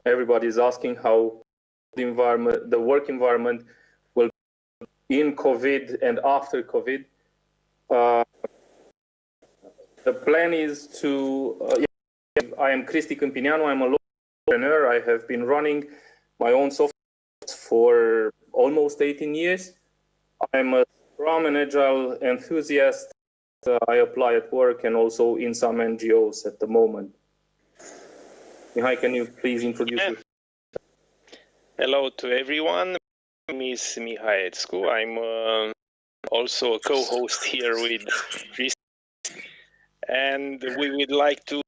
Everybody is asking how the work environment will be in COVID and after COVID. The plan is to. I am Cristi Campignano. I'm a local entrepreneur. I have been running my own software for almost 18 years. I'm a Scrum and Agile enthusiast. I apply at work and also in some NGOs at the moment. Mihai, can you please introduce yourself? Hello to everyone. My name is Mihai Etscu. I'm also a co-host here with Chris. And we would like to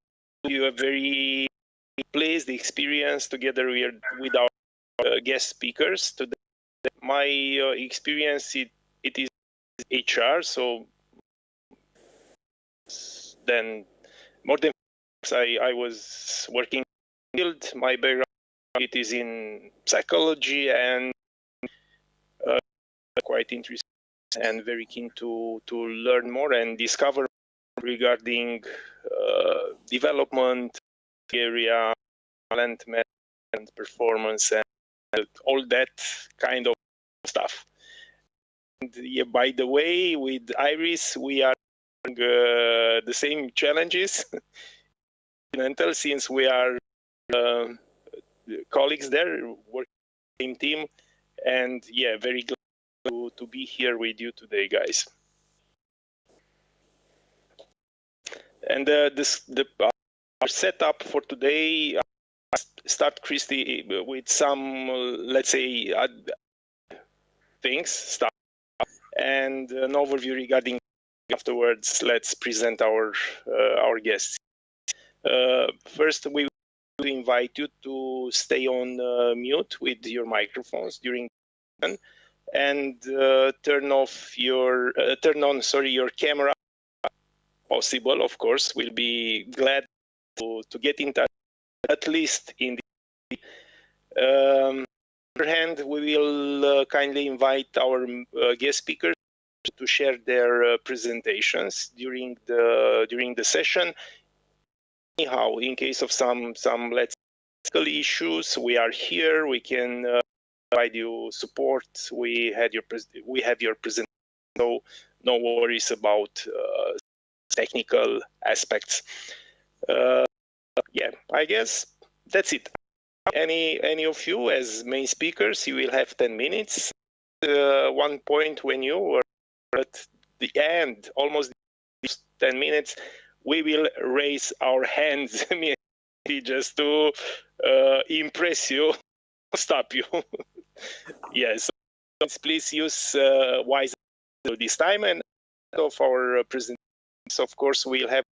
give you a very pleased experience together with our guest speakers. Today, my experience, it is HR, so then more than I was working in the field. My background it is in psychology and quite interested and very keen to learn more and discover regarding development area, talent management, performance, and all that kind of stuff. And yeah, by the way, with Iris, we are the same challenges since we are colleagues there, working in the same team, and yeah, very glad to be here with you today, guys. And our setup for today, start, Christy, with some, let's say, things, and an overview regarding. Afterwards, let's present our guests. First, we will invite you to stay on mute with your microphones during and turn on your camera. Possible, of course. We'll be glad to get in touch, at least in the other hand, we will kindly invite our guest speakers to share their presentations during the session. Anyhow, in case of some let's say issues, we are here. We can provide you support. We have your presentation, so no worries about technical aspects. Yeah, I guess that's it. Any of you as main speakers, you will have 10 minutes. One point when you were at the end, almost 10 minutes, we will raise our hands just to impress you, stop you. Yes, please use wisely this time. And of our presentations, of course, we'll have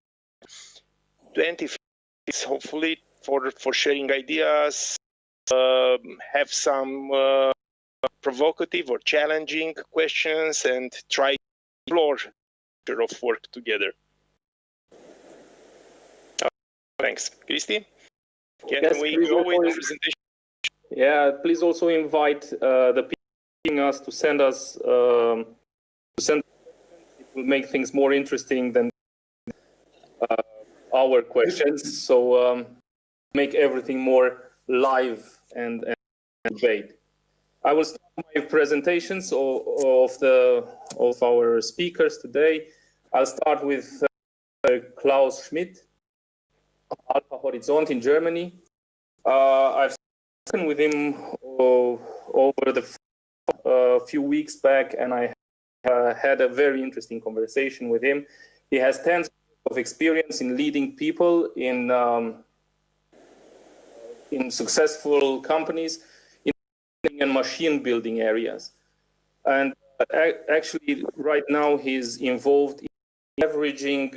20 minutes, hopefully, for sharing ideas, have some provocative or challenging questions, and try to explore the future of work together. Thanks. Christy, can we go with the presentation? Yeah, please also invite the people us to send us it will make things more interesting than our questions. So make everything more live and debate. I will start my presentations of our speakers today. I'll start with Klaus Schmidt, Alpha Horizont in Germany. I've spoken with him over the few weeks back, and I had a very interesting conversation with him. He has 10 years of experience in leading people in successful companies in machine building areas. And actually, right now, he's involved in leveraging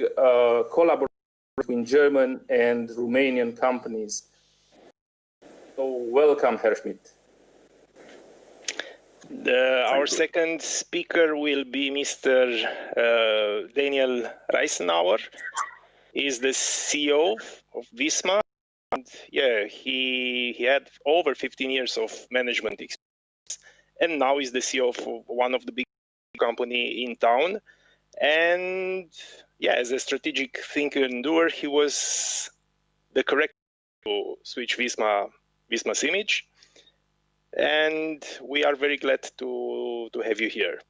collaboration between German and Romanian companies. So welcome, Herr Schmidt. Our second speaker will be Mr. Daniel Reisenauer. He's the CEO of Visma. And yeah, he had over 15 years of management experience, and now is the CEO of one of the big company in town. And yeah, as a strategic thinker and doer, he was the correct to switch Visma's image. And we are very glad to have you here.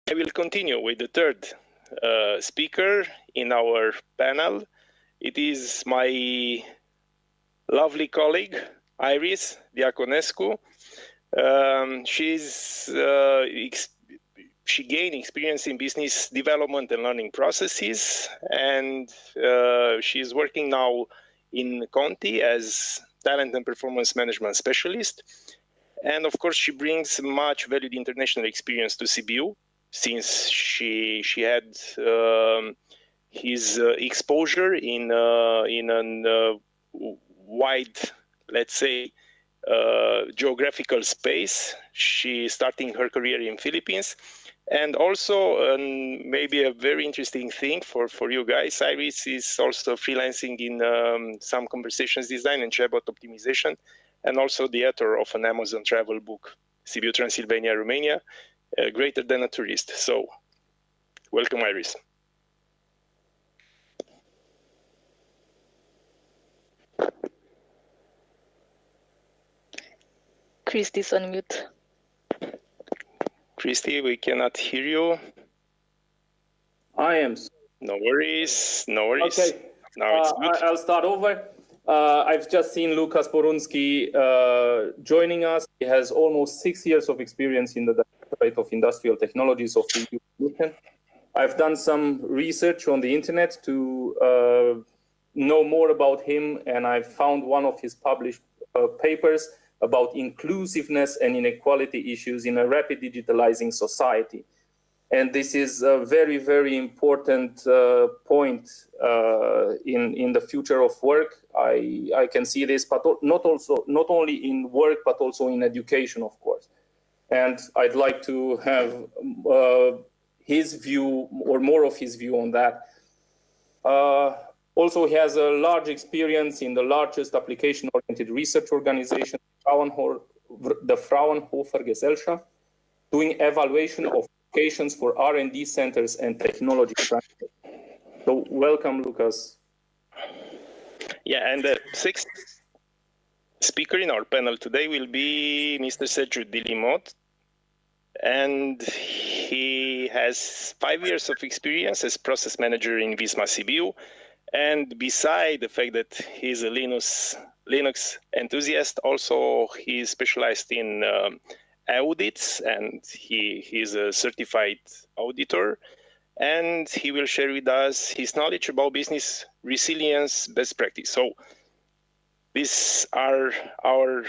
I will continue with the third speaker in our panel. It is my lovely colleague, Iris Diaconescu. She gained experience in business development and learning processes, and she is working now in Conti as talent and performance management specialist. And of course, she brings much valued international experience to Sibiu, since she had his exposure in a wide, let's say, geographical space. She starting her career in Philippines. And also, maybe a very interesting thing for you guys, Iris is also freelancing in some conversations design and chatbot optimization, and also the author of an Amazon travel book, Sibiu, Transylvania, Romania, Greater Than a Tourist. So, welcome, Iris. Christy's on mute. Christy, we cannot hear you. I am. No worries, no worries. Okay. Now it's good. I'll start over. I've just seen Lukas Porunski joining us. He has almost 6 years of experience in the Directorate of Industrial Technologies of the EU Commission. I've done some research on the internet to know more about him, and I found one of his published papers about inclusiveness and inequality issues in a rapid digitalizing society. And this is a very, very important point in the future of work. I can see this, but not only in work, but also in education, of course. And I'd like to have his view, or more of his view on that. Also, he has a large experience in the largest application-oriented research organization, the Fraunhofer Gesellschaft, doing evaluation of applications for R&D centers and technology transfer. So welcome, Lucas. Yeah, and the sixth speaker in our panel today will be Mr. Sergiu Dilimot, and he has 5 years of experience as process manager in Visma Sibiu. And beside the fact that he's a Linux enthusiast, also he is specialized in audits, and he is a certified auditor. And he will share with us his knowledge about business resilience best practice. So these are our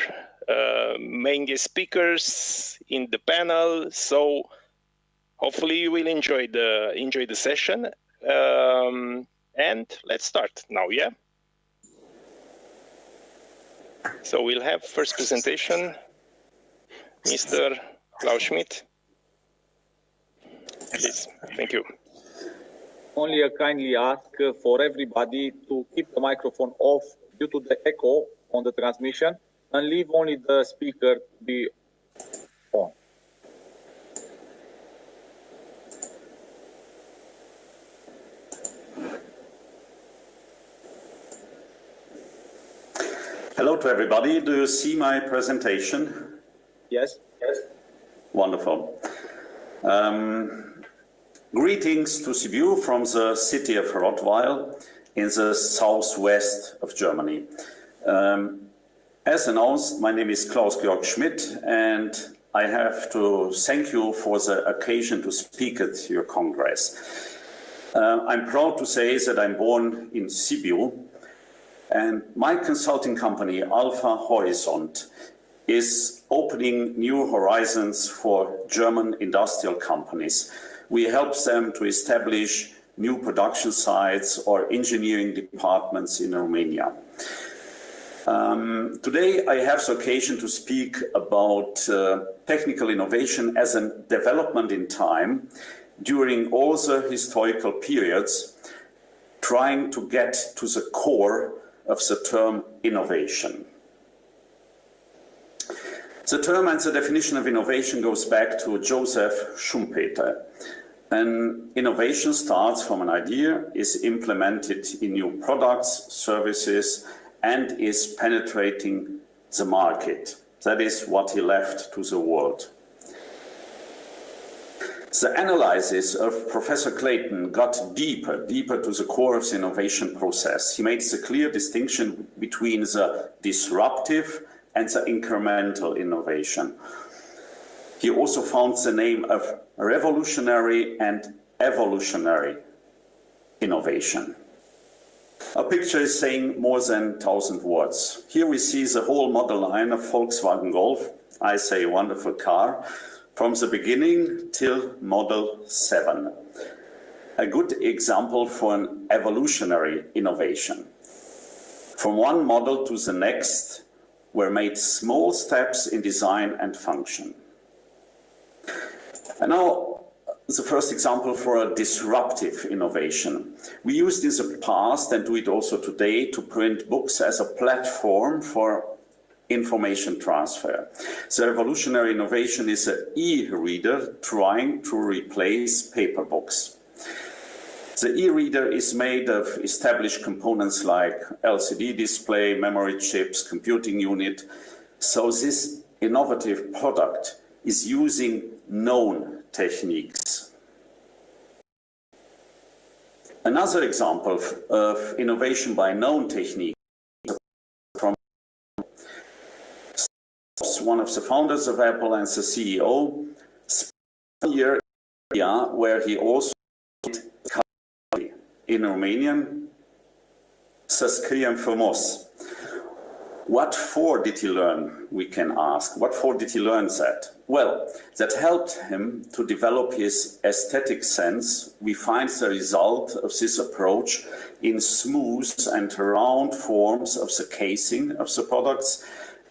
main guest speakers in the panel. So hopefully you will enjoy the session. And let's start now, yeah? So we'll have first presentation, Mr. Klaus Schmidt. Please, thank you. Only a kindly ask for everybody to keep the microphone off due to the echo on the transmission and leave only the speaker to be on. Hello to everybody. Do you see my presentation? Yes. Yes. Wonderful. Greetings to Sibiu from the city of Rottweil in the southwest of Germany. As announced, my name is Klaus-Georg Schmidt, and I have to thank you for the occasion to speak at your Congress. I'm proud to say that I'm born in Sibiu, and my consulting company, Alpha Horizont, is opening new horizons for German industrial companies. We help them to establish new production sites or engineering departments in Romania. Today, I have the occasion to speak about technical innovation as a development in time during all the historical periods, trying to get to the core of the term innovation. The term and the definition of innovation goes back to Joseph Schumpeter. And innovation starts from an idea, is implemented in new products, services, and is penetrating the market. That is what he left to the world. The analysis of Professor Clayton got deeper to the core of the innovation process. He made the clear distinction between the disruptive and the incremental innovation. He also found the name of revolutionary and evolutionary innovation. A picture is saying more than 1,000 words. Here we see the whole model line of Volkswagen Golf. I say wonderful car. From the beginning till Model 7. A good example for an evolutionary innovation. From one model to the next were made small steps in design and function. And now the first example for a disruptive innovation. We used in the past and do it also today to print books as a platform for information transfer. So revolutionary innovation is an e-reader trying to replace paper books. The e-reader is made of established components like LCD display, memory chips, computing unit. So this innovative product is using known techniques. Another example of innovation by known technique from one of the founders of Apple and the CEO, spent a year in India, where he also in Romanian, să scriem frumos. What for did he learn, we can ask. What for did he learn that? Well, that helped him to develop his aesthetic sense. We find the result of this approach in smooth and round forms of the casing of the products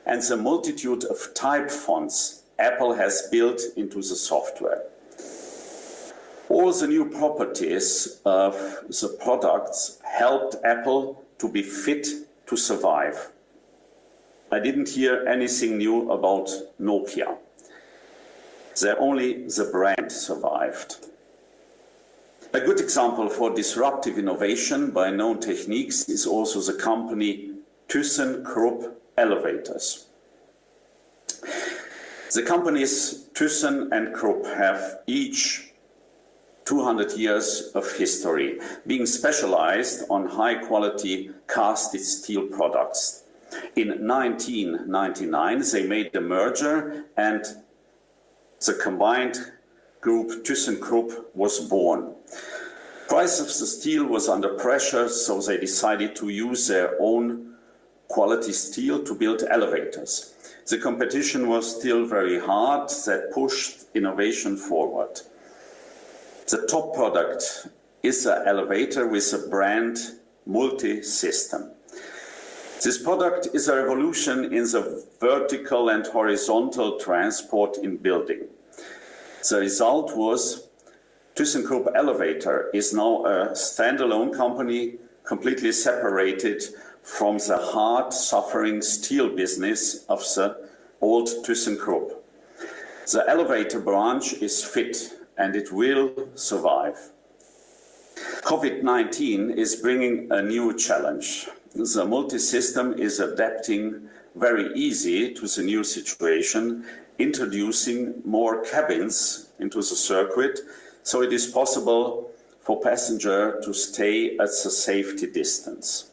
and the multitude of type fonts Apple has built into the software. All the new properties of the products helped Apple to be fit to survive. I didn't hear anything new about Nokia. Only the brand survived. A good example for disruptive innovation by known techniques is also the company ThyssenKrupp Elevators. The companies Thyssen and Krupp have each 200 years of history, being specialized on high-quality casted steel products. In 1999, they made a merger and the combined group ThyssenKrupp was born. Price of the steel was under pressure, so they decided to use their own quality steel to build elevators. The competition was still very hard, that pushed innovation forward. The top product is an elevator with the brand multi-system. This product is a revolution in the vertical and horizontal transport in building. The result was ThyssenKrupp Elevator is now a standalone company, completely separated from the hard-suffering steel business of the old ThyssenKrupp. The elevator branch is fit and it will survive. COVID-19 is bringing a new challenge. The multi-system is adapting very easy to the new situation, introducing more cabins into the circuit, so it is possible for passenger to stay at the safety distance.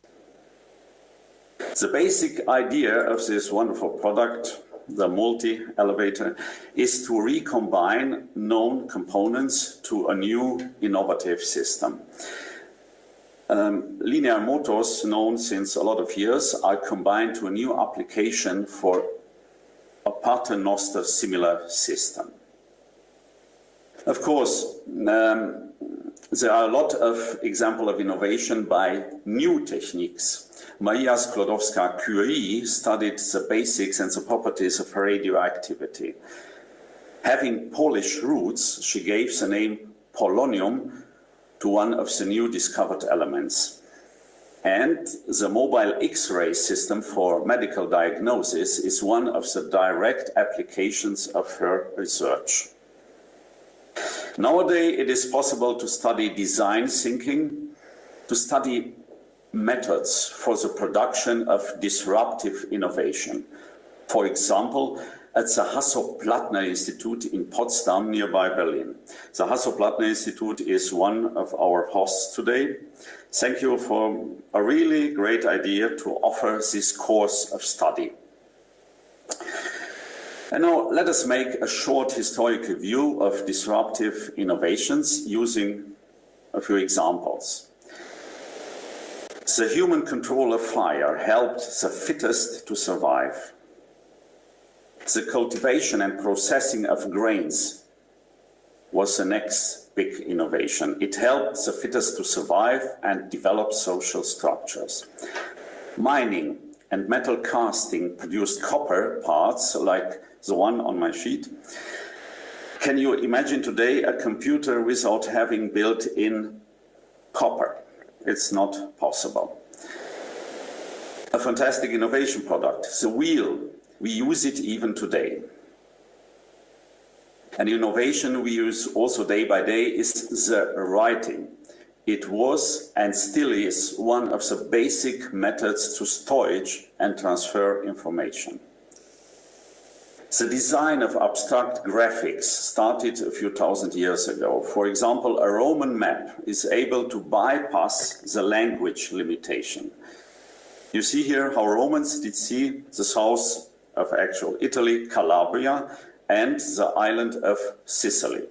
The basic idea of this wonderful product, the multi-elevator, is to recombine known components to a new innovative system. Linear motors, known since a lot of years, are combined to a new application for a paternoster similar system. Of course, there are a lot of examples of innovation by new techniques. Maria Sklodowska-Curie studied the basics and the properties of radioactivity. Having Polish roots, she gave the name polonium to one of the new discovered elements. And the mobile X-ray system for medical diagnosis is one of the direct applications of her research. Nowadays, it is possible to study design thinking, to study methods for the production of disruptive innovation. For example, at the Hasso-Plattner Institute in Potsdam, nearby Berlin. The Hasso-Plattner Institute is one of our hosts today. Thank you for a really great idea to offer this course of study. And now let us make a short historical view of disruptive innovations using a few examples. The human control of fire helped the fittest to survive. The cultivation and processing of grains was the next big innovation. It helped the fittest to survive and develop social structures. Mining and metal casting produced copper parts like the one on my sheet. Can you imagine today a computer without having built-in copper? It's not possible. A fantastic innovation product, the wheel. We use it even today. An innovation we use also day by day is the writing. It was and still is one of the basic methods to storage and transfer information. The design of abstract graphics started a few thousand years ago. For example, a Roman map is able to bypass the language limitation. You see here how Romans did see the south of actual Italy, Calabria, and the island of Sicily.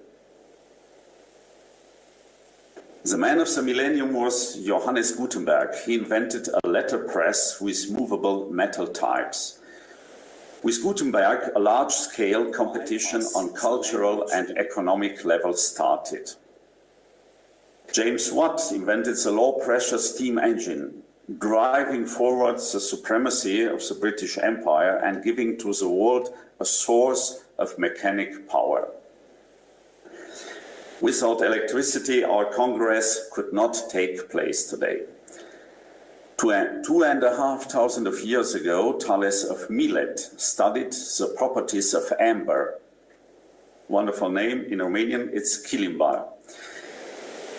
The man of the millennium was Johannes Gutenberg. He invented a letterpress with movable metal types. With Gutenberg, a large-scale competition on cultural and economic level started. James Watt invented the low-pressure steam engine, driving forward the supremacy of the British Empire and giving to the world a source of mechanic power. Without electricity, our Congress could not take place today. 2,500 years ago, Thales of Milet studied the properties of amber. Wonderful name in Romanian, it's Chilimbar.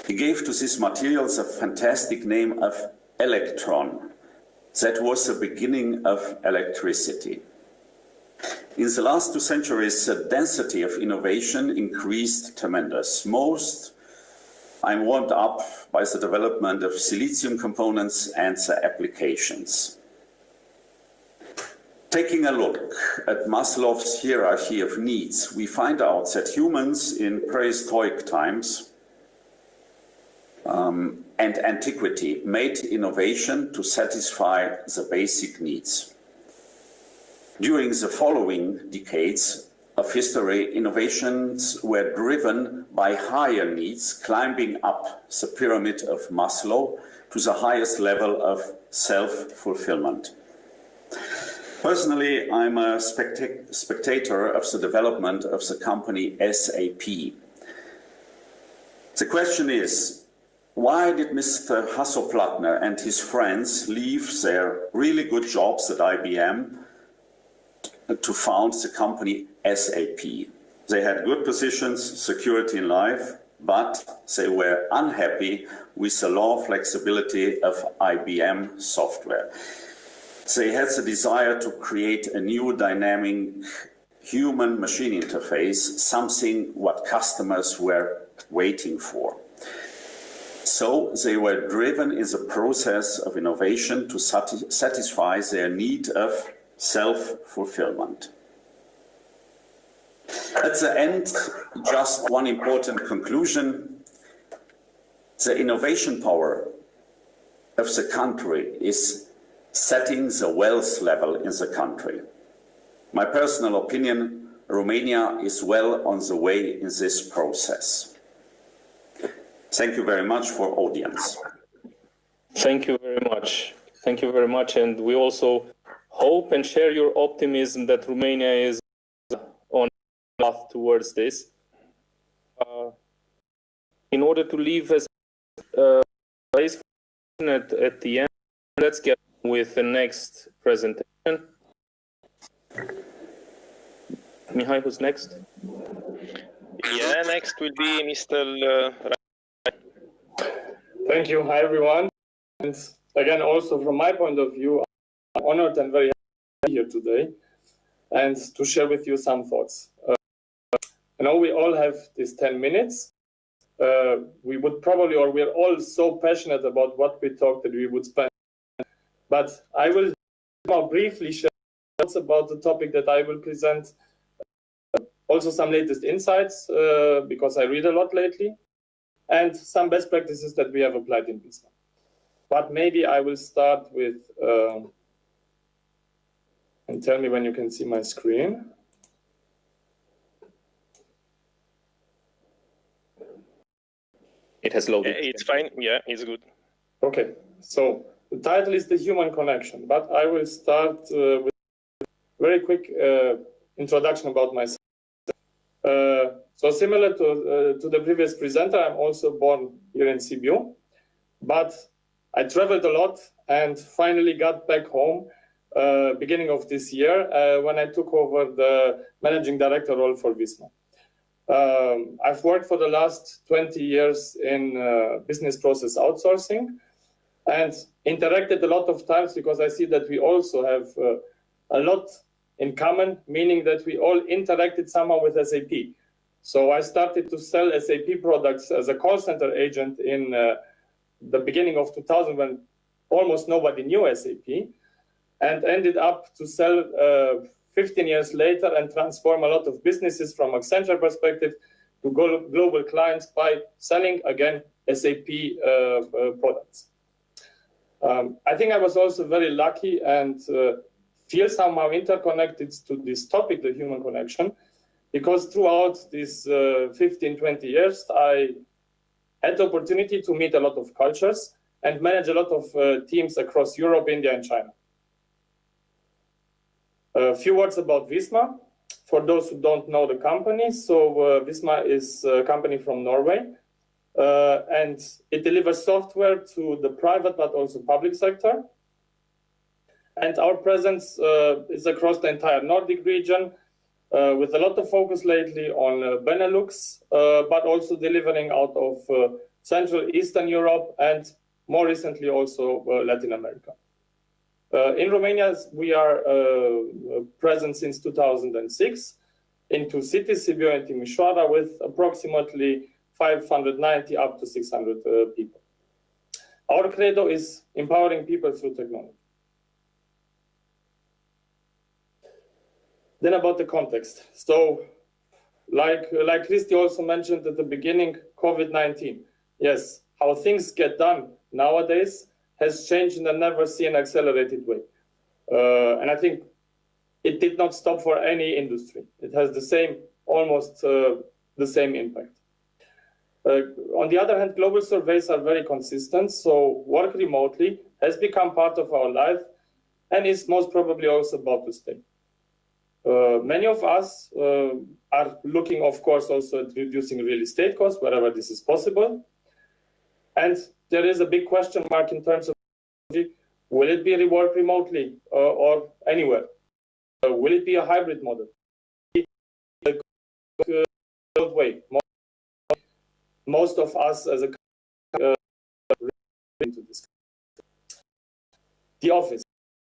He gave to these materials a fantastic name of electron. That was the beginning of electricity. In the last 2 centuries, the density of innovation increased tremendous. Most I'm warmed up by the development of silicium components and the applications. Taking a look at Maslow's hierarchy of needs, we find out that humans in prehistoric times and antiquity made innovation to satisfy the basic needs. During the following decades of history, innovations were driven by higher needs, climbing up the pyramid of Maslow to the highest level of self-fulfillment. Personally, I'm a spectator of the development of the company SAP. The question is, why did Mr. Hasso-Plattner and his friends leave their really good jobs at IBM to found the company SAP? They had good positions, security in life, but they were unhappy with the low flexibility of IBM software. They had the desire to create a new dynamic human-machine interface, something what customers were waiting for. So they were driven in the process of innovation to satisfy their need of self-fulfillment. At the end, just one important conclusion. The innovation power of the country is setting the wealth level in the country. My personal opinion, Romania is well on the way in this process. Thank you very much for audience. Thank you very much. Thank you very much. And we also hope and share your optimism that Romania is on a path towards this. In order to leave as place at the end, let's get on with the next presentation. Mihai, who's next? Yeah, next will be Mr. Thank you. Hi, everyone. And again, also from my point of view, I'm honored and very happy to be here today and to share with you some thoughts. I know we all have these 10 minutes. We would probably, or we're all so passionate about what we talk that we would spend. But I will now briefly share thoughts about the topic that I will present. Also some latest insights, because I read a lot lately, and some best practices that we have applied in business. But maybe I will start with, and tell me when you can see my screen. It has loaded. It's fine. Yeah, it's good. Okay, so the title is The Human Connection, but I will start with a very quick introduction about myself. So similar to the previous presenter, I'm also born here in Sibiu, but I traveled a lot and finally got back home beginning of this year when I took over the managing director role for Visma. I've worked for the last 20 years in business process outsourcing and interacted a lot of times because I see that we also have a lot in common, meaning that we all interacted somehow with SAP. So I started to sell SAP products as a call center agent in the beginning of 2000 when almost nobody knew SAP, and ended up to sell 15 years later and transform a lot of businesses from Accenture perspective to global clients by selling, again, SAP products. I think I was also very lucky and feel somehow interconnected to this topic, the human connection, because throughout these 15, 20 years, I had the opportunity to meet a lot of cultures and manage a lot of teams across Europe, India, and China. A few words about Visma. For those who don't know the company, so Visma is a company from Norway. and it delivers software to the private but also public sector. And our presence is across the entire Nordic region, with a lot of focus lately on Benelux, but also delivering out of Central Eastern Europe and more recently also Latin America. In Romania, we are present since 2006 in 2 cities, Sibiu and Timișoara, with approximately 590 up to 600 people. Our credo is empowering people through technology. Then about the context. So, like Christy also mentioned at the beginning, COVID-19. Yes, how things get done nowadays has changed in a never-seen accelerated way. And I think it did not stop for any industry. It has the same, almost the same impact. On the other hand, global surveys are very consistent, so work remotely has become part of our life and is most probably also about to stay. Many of us are looking, of course, also at reducing real estate costs wherever this is possible. And there is a big question mark in terms of, will it be work remotely or anywhere? Will it be a hybrid model? Way. Most of us as a into this. The office,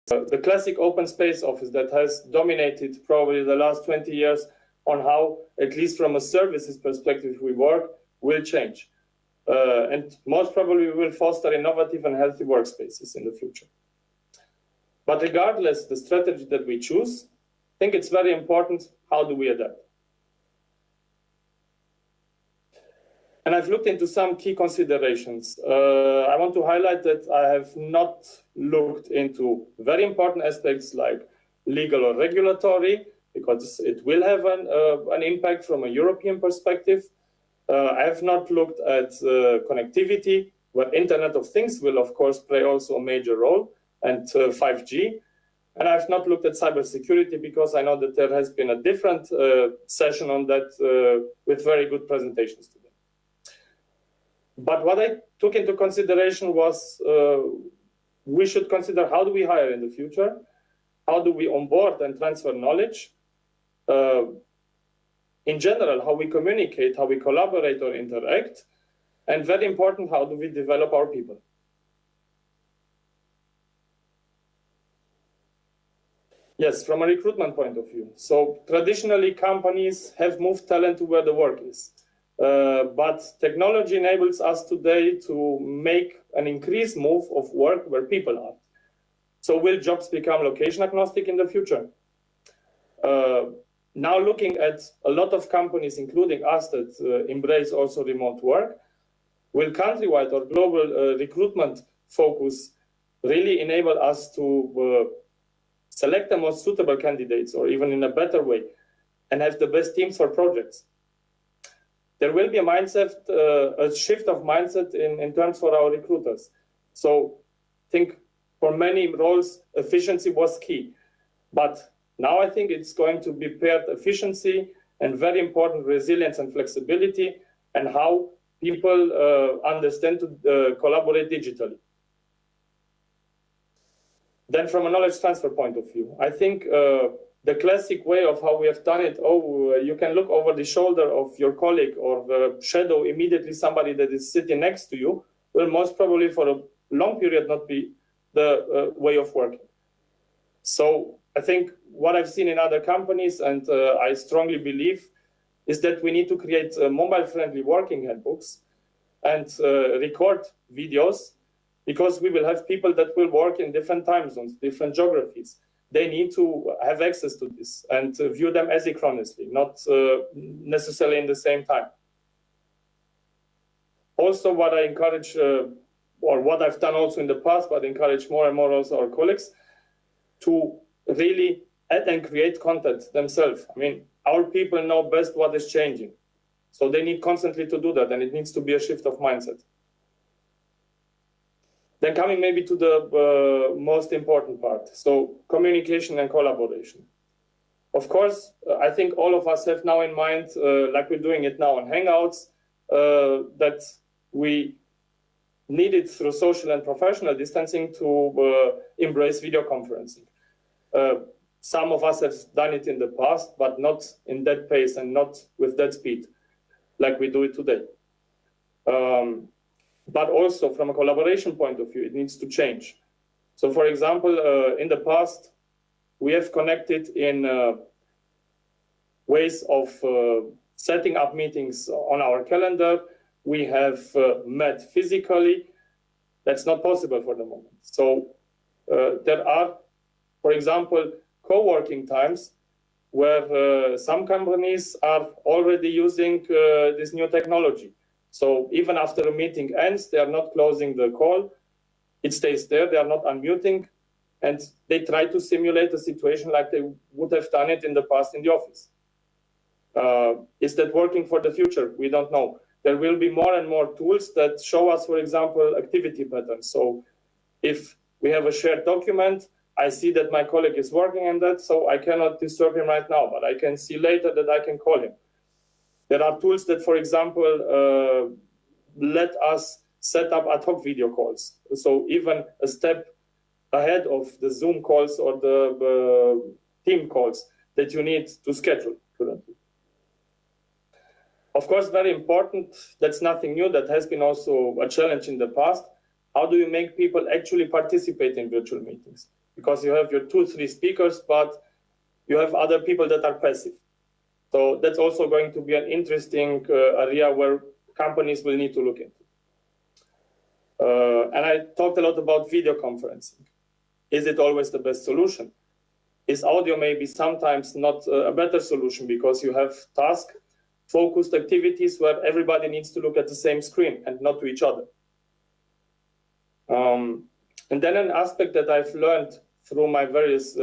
the classic open space office that has dominated probably the last 20 years on how, at least from a services perspective, we work, will change. And most probably we will foster innovative and healthy workspaces in the future. But regardless the strategy that we choose, I think it's very important, how do we adapt? And I've looked into some key considerations. I want to highlight that I have not looked into very important aspects like legal or regulatory, because it will have an impact from a European perspective. I have not looked at connectivity, where Internet of Things will, of course, play also a major role, and 5G. And I've not looked at cybersecurity because I know that there has been a different session on that with very good presentations today. But what I took into consideration was we should consider how do we hire in the future, how do we onboard and transfer knowledge, in general, how we communicate, how we collaborate or interact, and very important, how do we develop our people. Yes, from a recruitment point of view. So traditionally, companies have moved talent to where the work is. But technology enables us today to make an increased move of work where people are. So will jobs become location agnostic in the future? Now looking at a lot of companies, including us, that embrace also remote work, will countrywide or global recruitment focus really enable us to select the most suitable candidates, or even in a better way, and have the best teams for projects? There will be a mindset, a shift of mindset in terms for our recruiters. So I think for many roles, efficiency was key. But now I think it's going to be paired efficiency and very important resilience and flexibility, and how people understand to collaborate digitally. Then from a knowledge transfer point of view, I think the classic way of how we have done it, you can look over the shoulder of your colleague or shadow immediately somebody that is sitting next to you, will most probably for a long period not be the way of working. So I think what I've seen in other companies, and I strongly believe, is that we need to create mobile-friendly working handbooks and record videos, because we will have people that will work in different time zones, different geographies. They need to have access to this and view them asynchronously, not necessarily in the same time. Also, what I encourage, or what I've done also in the past, but encourage more and more also our colleagues, to really add and create content themselves. I mean, our people know best what is changing. So they need constantly to do that, and it needs to be a shift of mindset. Then coming maybe to the most important part, so communication and collaboration. Of course, I think all of us have now in mind, like we're doing it now on Hangouts, that we needed, through social and professional distancing, to embrace video conferencing. Some of us have done it in the past, but not in that pace and not with that speed like we do it today. But also from a collaboration point of view, it needs to change. So for example, in the past, we have connected in ways of setting up meetings on our calendar. We have met physically. That's not possible for the moment. So there are, for example, co-working times where some companies are already using this new technology. So even after a meeting ends, they are not closing the call. It stays there. They are not unmuting. And they try to simulate a situation like they would have done it in the past in the office. Is that working for the future? We don't know. There will be more and more tools that show us, for example, activity patterns. So if we have a shared document, I see that my colleague is working on that, so I cannot disturb him right now, but I can see later that I can call him. There are tools that, for example, let us set up ad hoc video calls. So even a step ahead of the Zoom calls or the team calls that you need to schedule currently. Of course, very important, that's nothing new, that has been also a challenge in the past. How do you make people actually participate in virtual meetings? Because you have your 2-3 speakers, but you have other people that are passive. So that's also going to be an interesting area where companies will need to look into. And I talked a lot about video conferencing. Is it always the best solution? Is audio maybe sometimes not a better solution because you have task-focused activities where everybody needs to look at the same screen and not to each other? And then an aspect that I've learned through my various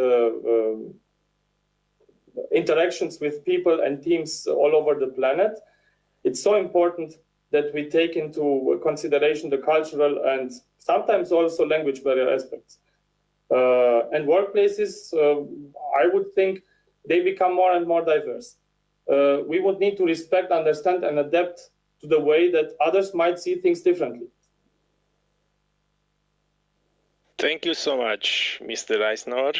interactions with people and teams all over the planet, it's so important that we take into consideration the cultural and sometimes also language barrier aspects. And workplaces, I would think they become more and more diverse. We would need to respect, understand, and adapt to the way that others might see things differently. Thank you so much, Mr. Reisner.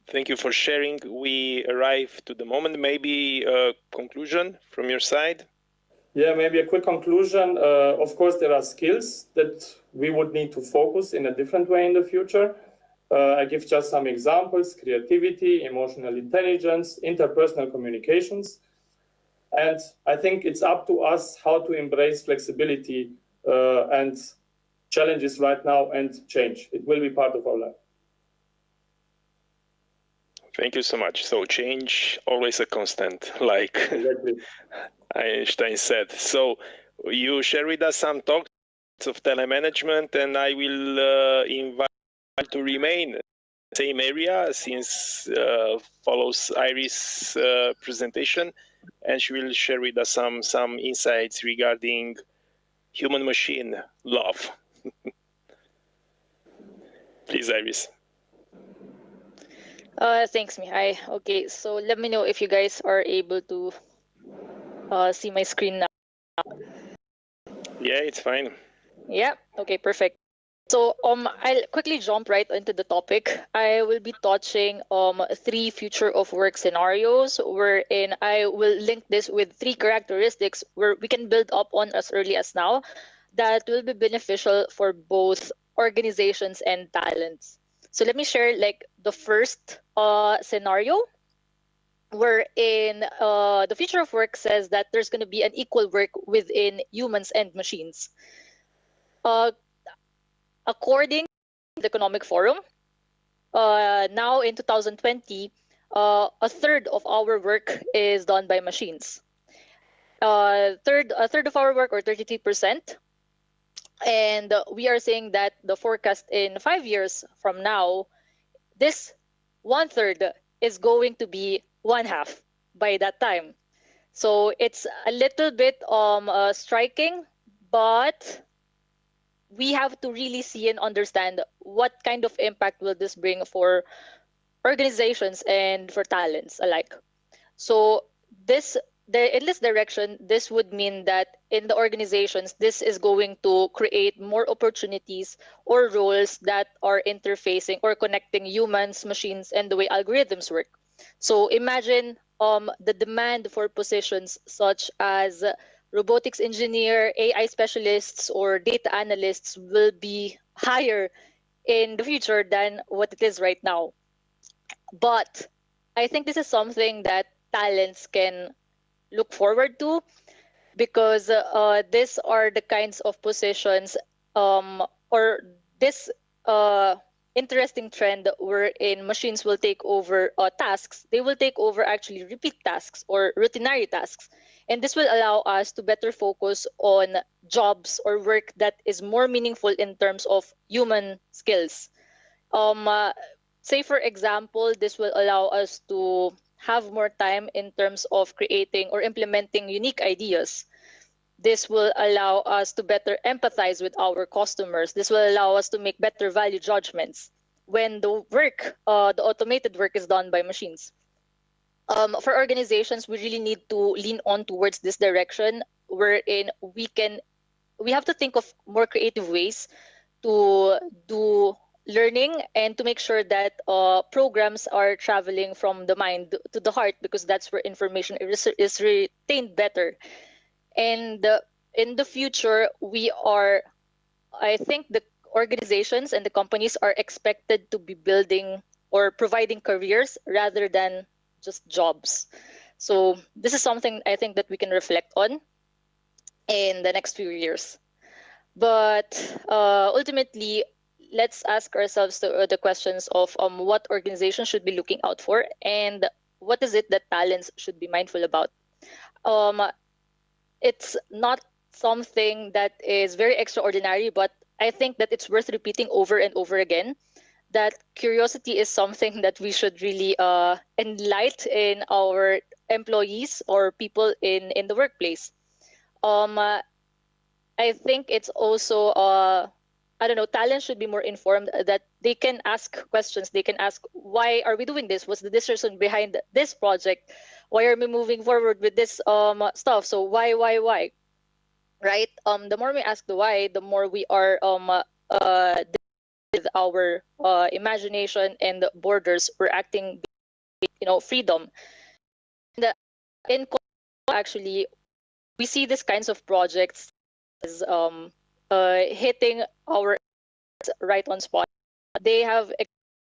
Thank you for sharing. We arrive to the moment. Maybe a conclusion from your side? Yeah, maybe a quick conclusion. Of course, there are skills that we would need to focus in a different way in the future. I give just some examples: creativity, emotional intelligence, interpersonal communications. And I think it's up to us how to embrace flexibility and challenges right now and change. It will be part of our life. Thank you so much. So change, always a constant, like Einstein said. So you share with us some talks of telemanagement, and I will invite you to remain in the same area since follows Iris' presentation, and she will share with us some insights regarding human-machine love. Please, Iris. Thanks, Mihai. Okay, so let me know if you guys are able to see my screen now. Yeah, it's fine. Yeah, okay, perfect. So I'll quickly jump right into the topic. I will be touching 3 future of work scenarios wherein I will link this with 3 characteristics where we can build up on as early as now that will be beneficial for both organizations and talents. So let me share like the first scenario wherein the future of work says that there's going to be an equal work within humans and machines. According to the Economic Forum, now in 2020, a third of our work is done by machines. A third of our work, or 33%. And we are saying that the forecast in 5 years from now, this 1/3 is going to be 1/2 by that time. So it's a little bit striking, but we have to really see and understand what kind of impact will this bring for organizations and for talents alike. So this in this direction, this would mean that in the organizations, this is going to create more opportunities or roles that are interfacing or connecting humans, machines, and the way algorithms work. So imagine the demand for positions such as robotics engineer, AI specialists, or data analysts will be higher in the future than what it is right now. But I think this is something that talents can look forward to, because these are the kinds of positions or this interesting trend wherein machines will take over tasks. They will take over actually repeat tasks or routinary tasks. And this will allow us to better focus on jobs or work that is more meaningful in terms of human skills. Say, for example, this will allow us to have more time in terms of creating or implementing unique ideas. This will allow us to better empathize with our customers. This will allow us to make better value judgments when the work, the automated work, is done by machines. For organizations, we really need to lean on towards this direction, wherein we have to think of more creative ways to do learning and to make sure that programs are traveling from the mind to the heart, because that's where information is retained better. And in the future, I think the organizations and the companies are expected to be building or providing careers rather than just jobs. So this is something I think that we can reflect on in the next few years. But ultimately, let's ask ourselves the questions of what organizations should be looking out for and what is it that talents should be mindful about. It's not something that is very extraordinary, but I think that it's worth repeating over and over again, that curiosity is something that we should really enlighten in our employees or people in the workplace. I think it's also, talents should be more informed, that they can ask questions. They can ask, why are we doing this? What's the decision behind this project? Why are we moving forward with this stuff? So why? Right? The more we ask the why, the more we are with our imagination and borders. We're acting, freedom. And actually, we see these kinds of projects as hitting our right on spot. They have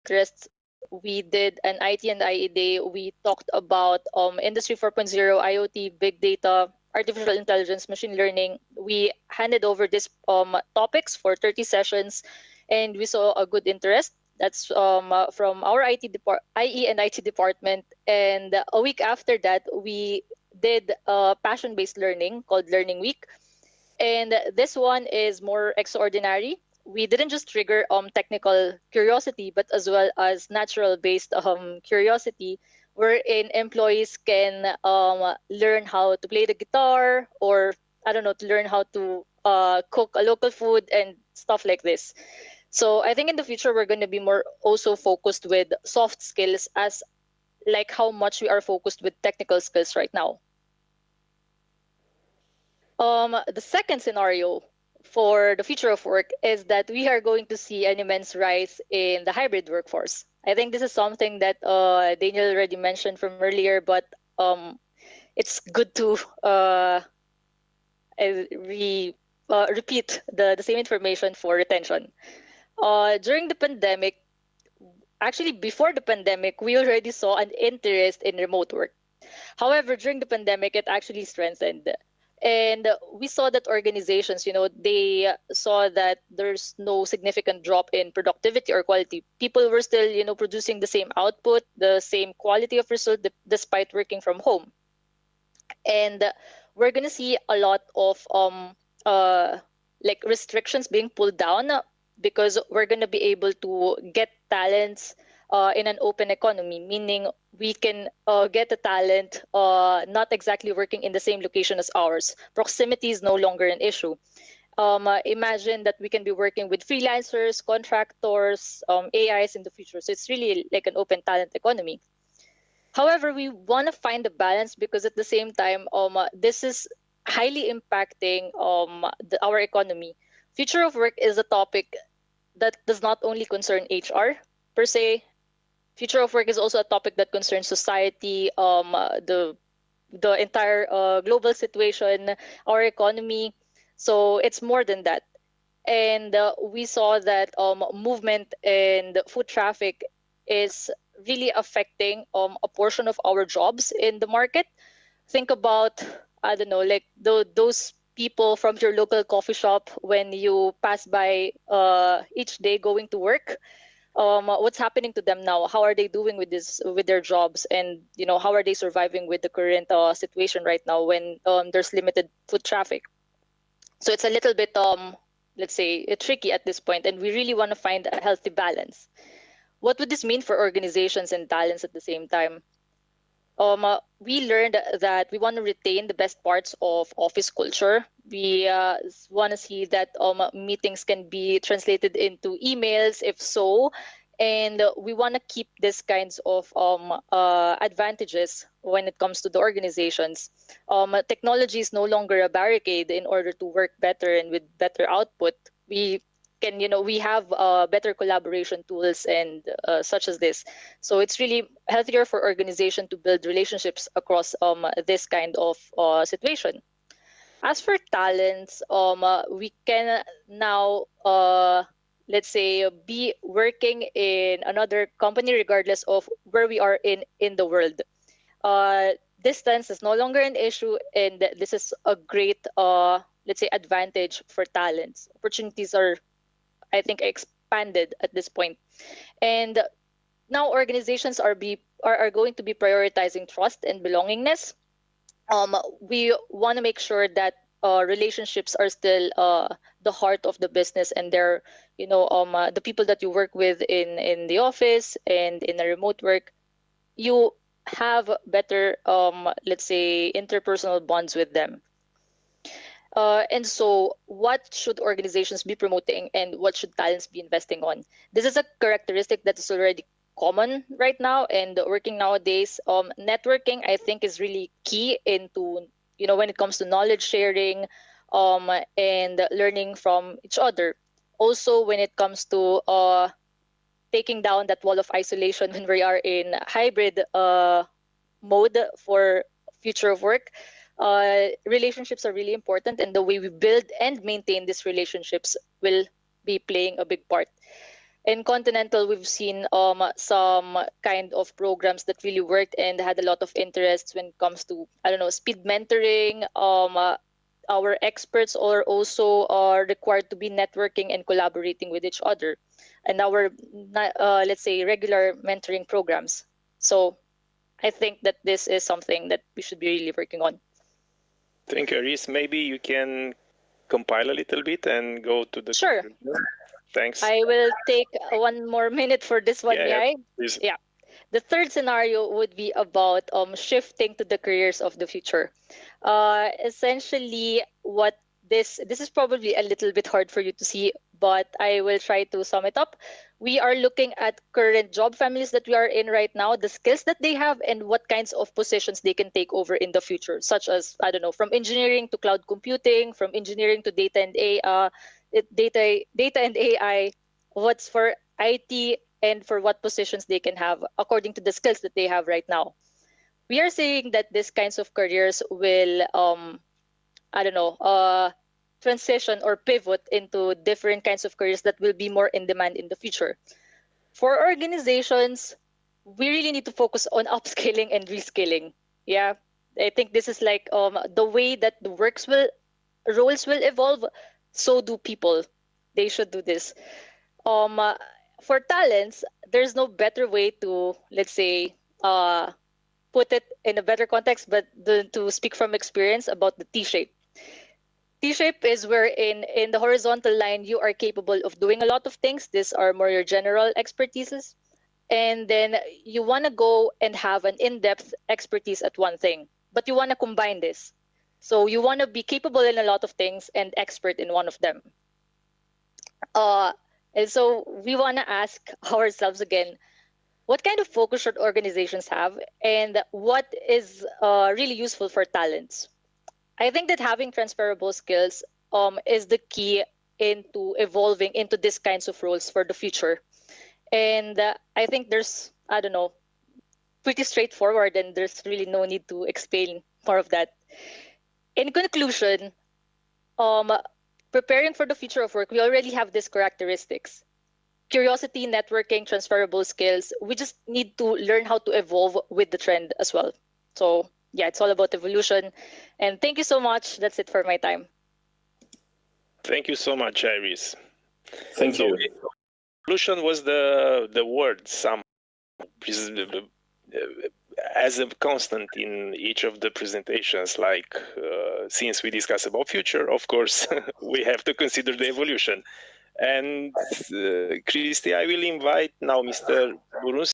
interests. We did an IT and IE day. We talked about Industry 4.0, IoT, big data, artificial intelligence, machine learning. We handed over these topics for 30 sessions, and we saw a good interest. That's from our IE and IT department. And a week after that, we did passion-based learning called Learning Week. And this one is more extraordinary. We didn't just trigger technical curiosity, but as well as natural-based curiosity, wherein employees can learn how to play the guitar, or to learn how to cook a local food and stuff like this. So I think in the future, we're going to be more also focused with soft skills, as like how much we are focused with technical skills right now. The second scenario for the future of work is that we are going to see an immense rise in the hybrid workforce. I think this is something that Daniel already mentioned from earlier, but it's good to repeat the same information for retention. During the pandemic, actually before the pandemic, we already saw an interest in remote work. However, during the pandemic, it actually strengthened. And we saw that organizations, they saw that there's no significant drop in productivity or quality. People were still, producing the same output, the same quality of result, despite working from home. And we're going to see a lot of restrictions being pulled down, because we're going to be able to get talents in an open economy, meaning we can get a talent not exactly working in the same location as ours. Proximity is no longer an issue. Imagine that we can be working with freelancers, contractors, AIs in the future. So it's really like an open talent economy. However, we want to find the balance because at the same time, this is highly impacting our economy. Future of work is a topic that does not only concern HR per se. Future of work is also a topic that concerns society, the entire global situation, our economy. So it's more than that. And we saw that movement and foot traffic is really affecting a portion of our jobs in the market. Think about, I don't know, like those people from your local coffee shop when you pass by each day going to work. What's happening to them now? How are they doing with their jobs, and how are they surviving with the current situation right now when there's limited foot traffic? So it's a little bit let's say tricky at this point, and we really want to find a healthy balance. What would this mean for organizations and talents at the same time? We learned that we want to retain the best parts of office culture. We want to see that meetings can be translated into emails, if so, and we want to keep these kinds of advantages when it comes to the organizations. Technology is no longer a barricade in order to work better and with better output. We can, we have better collaboration tools and such as this. So it's really healthier for organization to build relationships across this kind of situation. As for talents, we can now, let's say, be working in another company regardless of where we are in the world. Distance is no longer an issue, and this is a great, let's say, advantage for talents. Opportunities are, I think, expanded at this point. And now organizations are going to be prioritizing trust and belongingness. We want to make sure that relationships are still the heart of the business, and they're, the people that you work with in the office and in the remote work, you have better, let's say, interpersonal bonds with them. And so what should organizations be promoting, and what should talents be investing on? This is a characteristic that is already common right now and working nowadays. Networking, I think, is really key into, when it comes to knowledge sharing and learning from each other. Also, when it comes to taking down that wall of isolation when we are in hybrid mode for future of work. Relationships are really important, and the way we build and maintain these relationships will be playing a big part. In Continental, we've seen some kind of programs that really worked and had a lot of interests when it comes to, speed mentoring. Our experts are also required to be networking and collaborating with each other, and our, let's say, regular mentoring programs. So I think that this is something that we should be really working on. Thank you, Aris. Maybe you can compile a little bit and go to the... Sure. Thanks. I will take 1 more minute for this one, yeah. Yeah. The third scenario would be about shifting to the careers of the future. Essentially, what this is probably a little bit hard for you to see, but I will try to sum it up. We are looking at current job families that we are in right now, the skills that they have, and what kinds of positions they can take over in the future, such as, from engineering to cloud computing, from engineering to data and AI, data and AI, what's for IT, and for what positions they can have according to the skills that they have right now. We are saying that these kinds of careers will, transition or pivot into different kinds of careers that will be more in demand in the future. For organizations, we really need to focus on upskilling and reskilling. Yeah, I think this is like the way that the roles will evolve. So do people. They should do this. For talents, there's no better way to, let's say, put it in a better context, but to speak from experience about the T-shape. T-shape is where in the horizontal line, you are capable of doing a lot of things. These are more your general expertises. And then you want to go and have an in-depth expertise at one thing, but you want to combine this. So you want to be capable in a lot of things and expert in one of them. And so we want to ask ourselves again, what kind of focus should organizations have, and what is really useful for talents? I think that having transferable skills is the key into evolving into these kinds of roles for the future. And I think there's, I don't know, pretty straightforward, and there's really no need to explain more of that. In conclusion, preparing for the future of work, we already have these characteristics: curiosity, networking, transferable skills. We just need to learn how to evolve with the trend as well. So yeah, it's all about evolution. And thank you so much. That's it for my time. Thank you so much, Iris. Thank you. Evolution was the word as a constant in each of the presentations. Like since we discuss about future, of course, we have to consider the evolution. And Christy, I will invite now Mr. Burunsi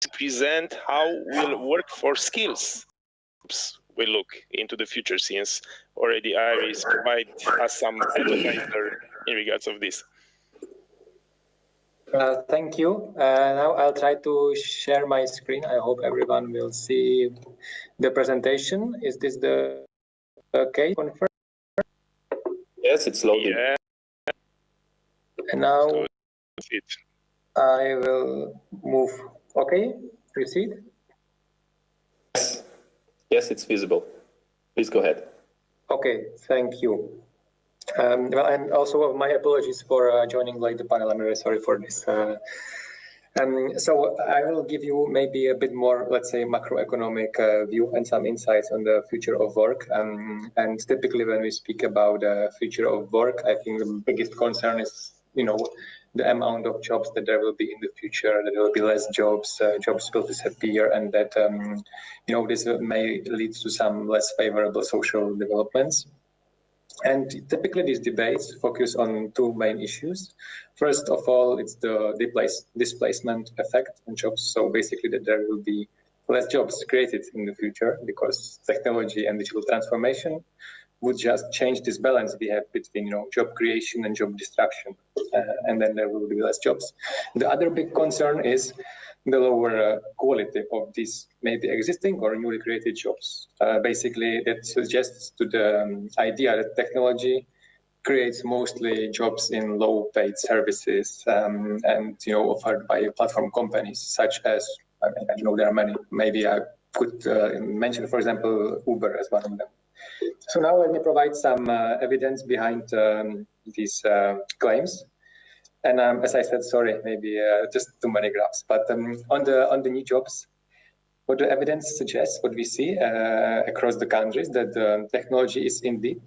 to present how we'll work for skills. We look into the future, since already Iris provided us some appetizer in regards of this. Thank you. Now I'll try to share my screen. I hope everyone will see the presentation. Is this the okay? Confirm? Yes, it's loading. Yeah. And now I will move. Okay, proceed. Yes, it's visible. Please go ahead. Okay, thank you. Well, and also my apologies for joining late the panel. I'm very sorry for this. So I will give you maybe a bit more, let's say, macroeconomic view and some insights on the future of work. And typically when we speak about the future of work, I think the biggest concern is, the amount of jobs that there will be in the future, that there will be less jobs, jobs will disappear, and that, this may lead to some less favorable social developments. And typically these debates focus on two main issues. First of all, it's the displacement effect on jobs. So basically that there will be less jobs created in the future because technology and digital transformation would just change this balance we have between job creation and job destruction, and then there will be less jobs. The other big concern is the lower quality of these maybe existing or newly created jobs. Basically, that suggests to the idea that technology creates mostly jobs in low-paid services and offered by platform companies such as, I know there are many. Maybe I could mention, for example, Uber as one of them. So now let me provide some evidence behind these claims. And as I said, sorry, maybe just too many graphs. But on the new jobs, what the evidence suggests, what we see across the countries, that technology is indeed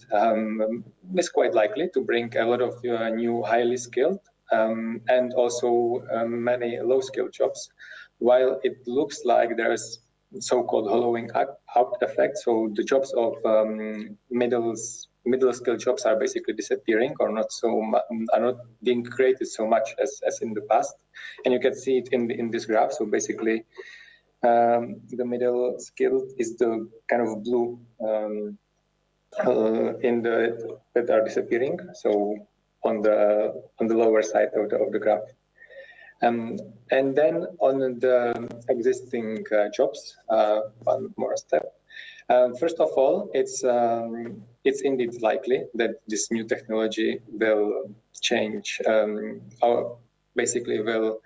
is quite likely to bring a lot of new highly skilled and also many low-skilled jobs, while it looks like there's so-called hollowing out effect. So the jobs of middle skill jobs are basically disappearing or are not being created so much as in the past. And you can see it in this graph. So basically the middle skill is the kind of blue that are disappearing. So on the lower side of the graph. And then on the existing jobs, one more step. First of all, it's indeed likely that this new technology will change, or basically will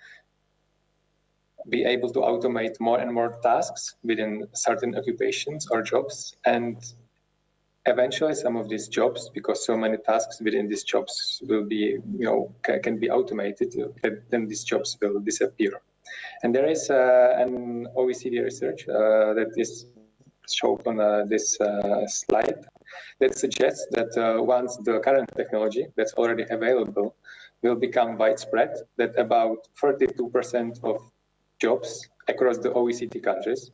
be able to automate more and more tasks within certain occupations or jobs. And eventually some of these jobs, because so many tasks within these jobs will be, can be automated, then these jobs will disappear. And there is an OECD research that is shown on this slide that suggests that once the current technology that's already available will become widespread, that about 32% of jobs across the OECD countries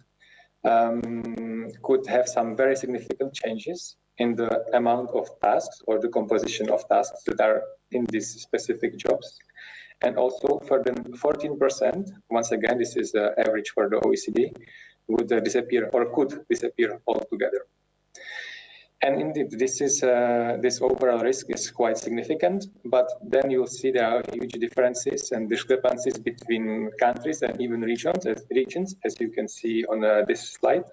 could have some very significant changes in the amount of tasks or the composition of tasks that are in these specific jobs. And also for the 14%, once again, this is the average for the OECD, would disappear or could disappear altogether. And indeed, this overall risk is quite significant, but then you'll see there are huge differences and discrepancies between countries and even regions, as you can see on this slide.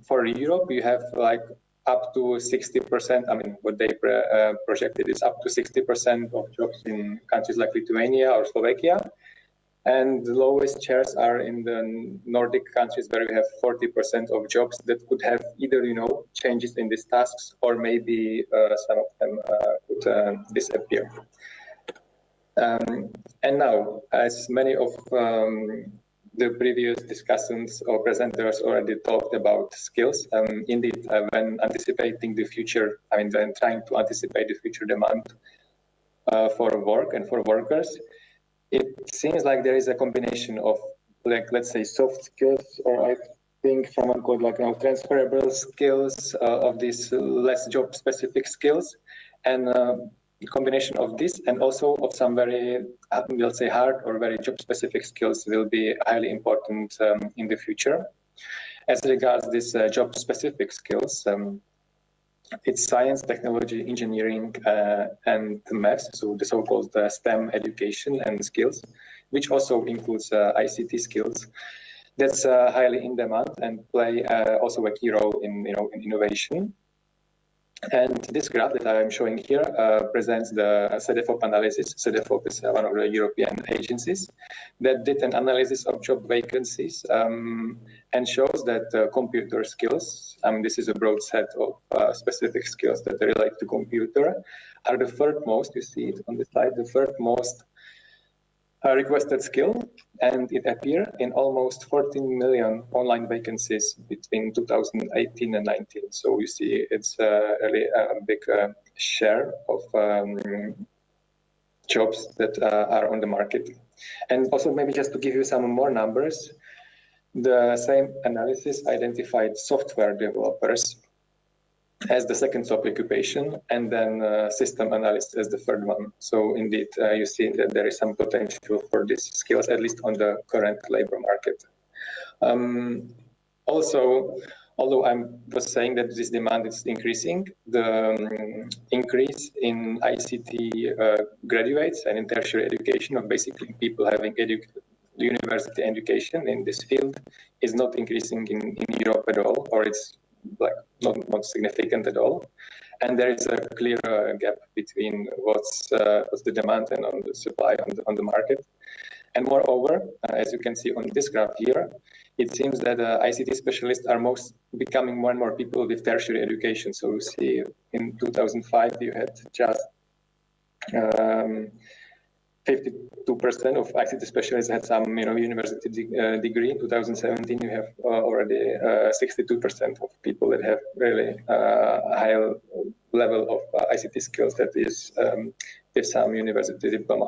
For Europe, you have like up to 60%. I mean, what they projected is up to 60% of jobs in countries like Lithuania or Slovakia. And the lowest shares are in the Nordic countries, where we have 40% of jobs that could have either, changes in these tasks, or maybe some of them could disappear. And now, as many of the previous discussants or presenters already talked about skills, indeed, when anticipating the future, when trying to anticipate the future demand for work and for workers, it seems like there is a combination of, let's say, soft skills, or I think someone called transferable skills, of these less job-specific skills, and a combination of this and also of some very, we'll say, hard or very job-specific skills will be highly important in the future. As regards these job-specific skills, it's science, technology, engineering, and maths, so the so-called STEM education and skills, which also includes ICT skills. That's highly in demand and play also a key role in innovation. And this graph that I'm showing here presents the CDFOP analysis. CDFOP is one of the European agencies that did an analysis of job vacancies and shows that computer skills, this is a broad set of specific skills that relate to computer, are the third most, you see it on the slide, the third most requested skill, and it appeared in almost 14 million online vacancies between 2018 and 19. So you see it's really a big share of jobs that are on the market. And also maybe just to give you some more numbers, the same analysis identified software developers as the second top occupation, and then system analysts as the third one. So indeed, you see that there is some potential for these skills, at least on the current labor market. Also, although I was saying that this demand is increasing, the increase in ICT graduates and in tertiary education, of basically people having university education in this field, is not increasing in Europe at all, or it's not significant at all. And there is a clear gap between what's the demand and on the supply on the market. And moreover, as you can see on this graph here, it seems that ICT specialists are becoming more and more people with tertiary education. So you see in 2005, you had just 52% of ICT specialists had some university degree. In 2017, you have already 62% of people that have really high level of ICT skills, that is with some university diploma.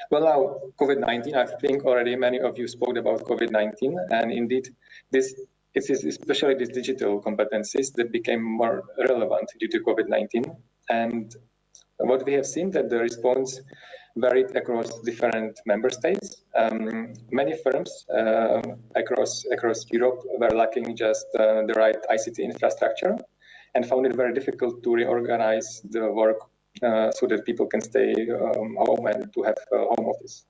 Well, now COVID-19, I think already many of you spoke about COVID-19, and indeed it is especially these digital competencies that became more relevant due to COVID-19. And what we have seen that the response varied across different member states. Many firms across Europe were lacking just the right ICT infrastructure and found it very difficult to reorganize the work so that people can stay home and to have a home office.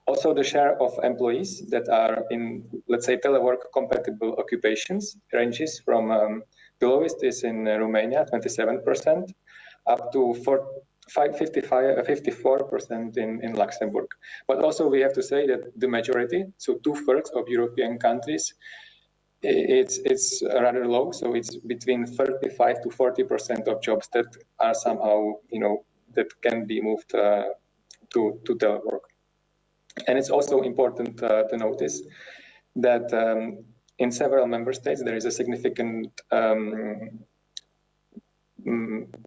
Also, the share of employees that are in, let's say, telework compatible occupations ranges from the lowest is in Romania, 27%, up to 54% in Luxembourg. But also we have to say that the majority, so 2/3 of European countries, it's rather low. So it's between 35 to 40% of jobs that are somehow, that can be moved to telework. And it's also important to notice that in several member states, there is a significant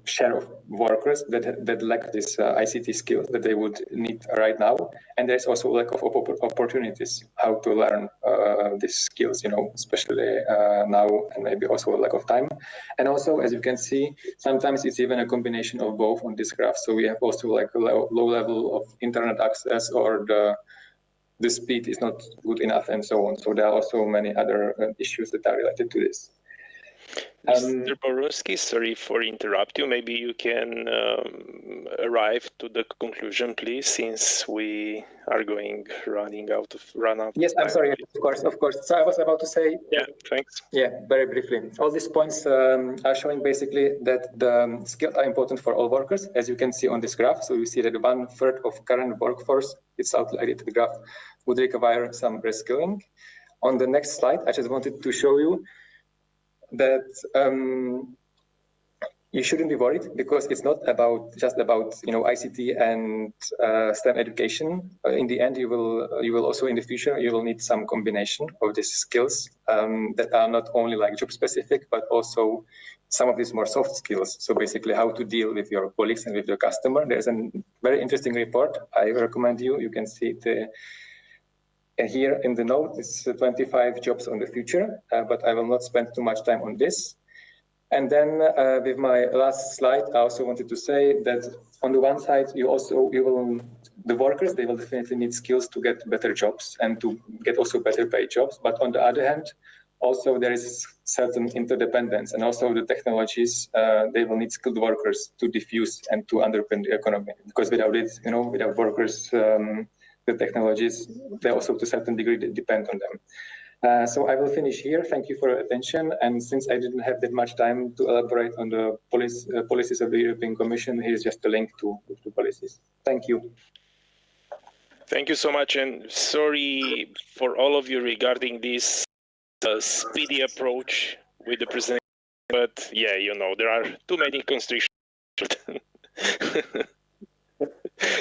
share of workers that lack this ICT skills that they would need right now, and there's also lack of opportunities how to learn these skills, especially now, and maybe also a lack of time. And also, as you can see, sometimes it's even a combination of both on this graph. So we have also like a low level of internet access, or the speed is not good enough, and so on. So there are also many other issues that are related to this. Mr. Borowski, sorry for interrupt you. Maybe you can arrive to the conclusion, please, since we are running out of time. Yes, I'm sorry. Of course. So I was about to say. Yeah, thanks. Yeah, very briefly. All these points are showing basically that the skills are important for all workers, as you can see on this graph. So you see that 1/3 of current workforce, it's outlined in the graph, would require some reskilling. On the next slide, I just wanted to show you that you shouldn't be worried, because it's not just about ICT and STEM education. In the end, you will also in the future you will need some combination of these skills that are not only like job specific, but also some of these more soft skills. So basically, how to deal with your colleagues and with your customer. There's a very interesting report. I recommend you. You can see it here in the note. It's 25 jobs on the future, but I will not spend too much time on this. And then with my last slide, I also wanted to say that on the one side, the workers, they will definitely need skills to get better jobs and to get also better paid jobs. But on the other hand, also there is certain interdependence, and also the technologies, they will need skilled workers to diffuse and to underpin the economy. Because without it, without workers, the technologies, they also to a certain degree depend on them. So I will finish here. Thank you for your attention. And since I didn't have that much time to elaborate on the policies of the European Commission, here's just a link to the policies. Thank you. Thank you so much. And sorry for all of you regarding this speedy approach with the presentation. But yeah, there are too many constrictions.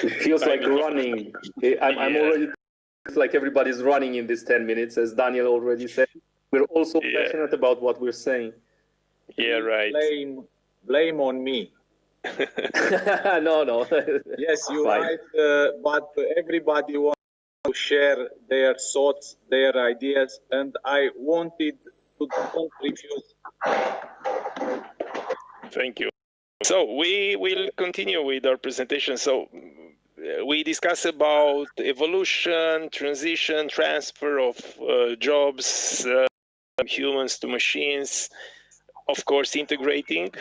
It feels like running. I'm already... It's like everybody's running in these 10 minutes, as Daniel already said. We're also passionate about what we're saying. Yeah, right. Blame on me. No. Yes, you're right. But everybody wants to share their thoughts, their ideas, and I wanted to don't refuse. Thank you. So we will continue with our presentation. So we discuss about evolution, transition, transfer of jobs, humans to machines, of course, integrating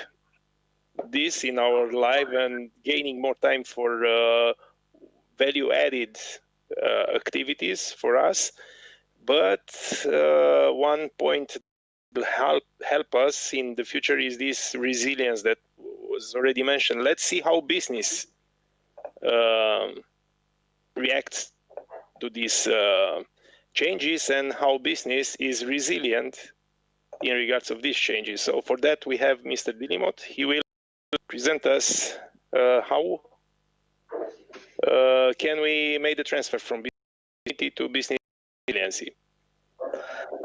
this in our life and gaining more time for value-added activities for us. But one point will help us in the future is this resilience that was already mentioned. Let's see how business reacts to these changes and how business is resilient in regards of these changes. So for that, we have Mr. Dilimot. He will present us how can we make the transfer from business to business resiliency.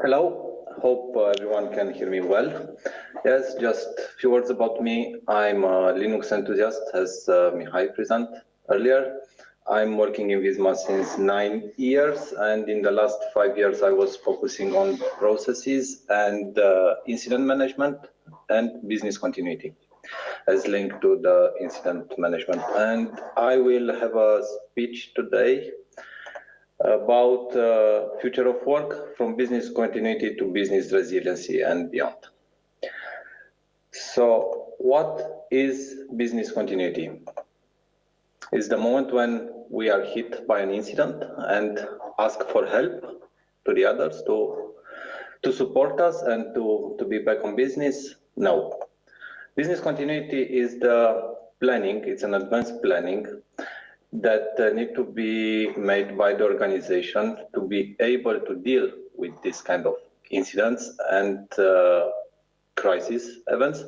Hello, hope everyone can hear me well. Yes, just a few words about me. I'm a Linux enthusiast, as Mihai presented earlier. I'm working in Visma since 9 years, and in the last 5 years I was focusing on processes and incident management and business continuity as linked to the incident management. And I will have a speech today about future of work from business continuity to business resiliency and beyond. So what is business continuity? It's the moment when we are hit by an incident and ask for help to the others to support us and to be back on business? No. Business continuity is the planning, it's an advanced planning that need to be made by the organization to be able to deal with this kind of incidents and crisis events,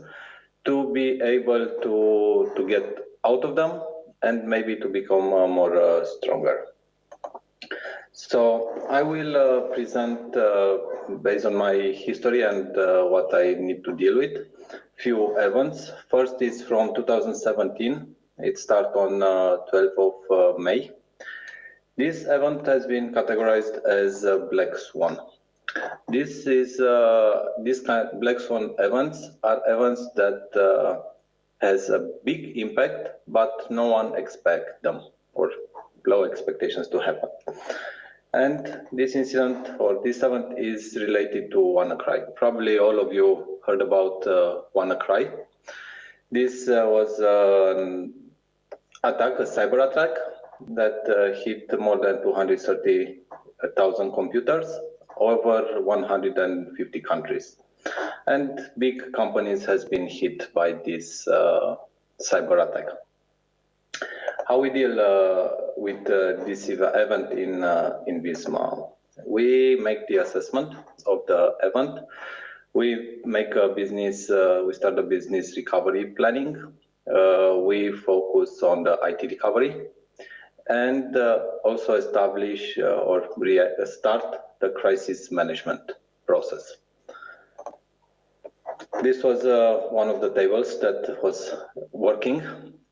to be able to get out of them and maybe to become more stronger. So I will present based on my history and what I need to deal with. Few events. First is from 2017. It starts on 12th of May. This event has been categorized as Black Swan. This is this kind of Black Swan events are events that has a big impact, but no one expects them or low expectations to happen. And this incident or this event is related to WannaCry. Probably all of you heard about WannaCry. This was an attack, a cyber attack that hit more than 230,000 computers over 150 countries. And big companies has been hit by this cyber attack. How we deal with this event in Visma? We make the assessment of the event. We make a business, we start a business recovery planning. We focus on the IT recovery and also establish or start the crisis management process. This was one of the tables that was working.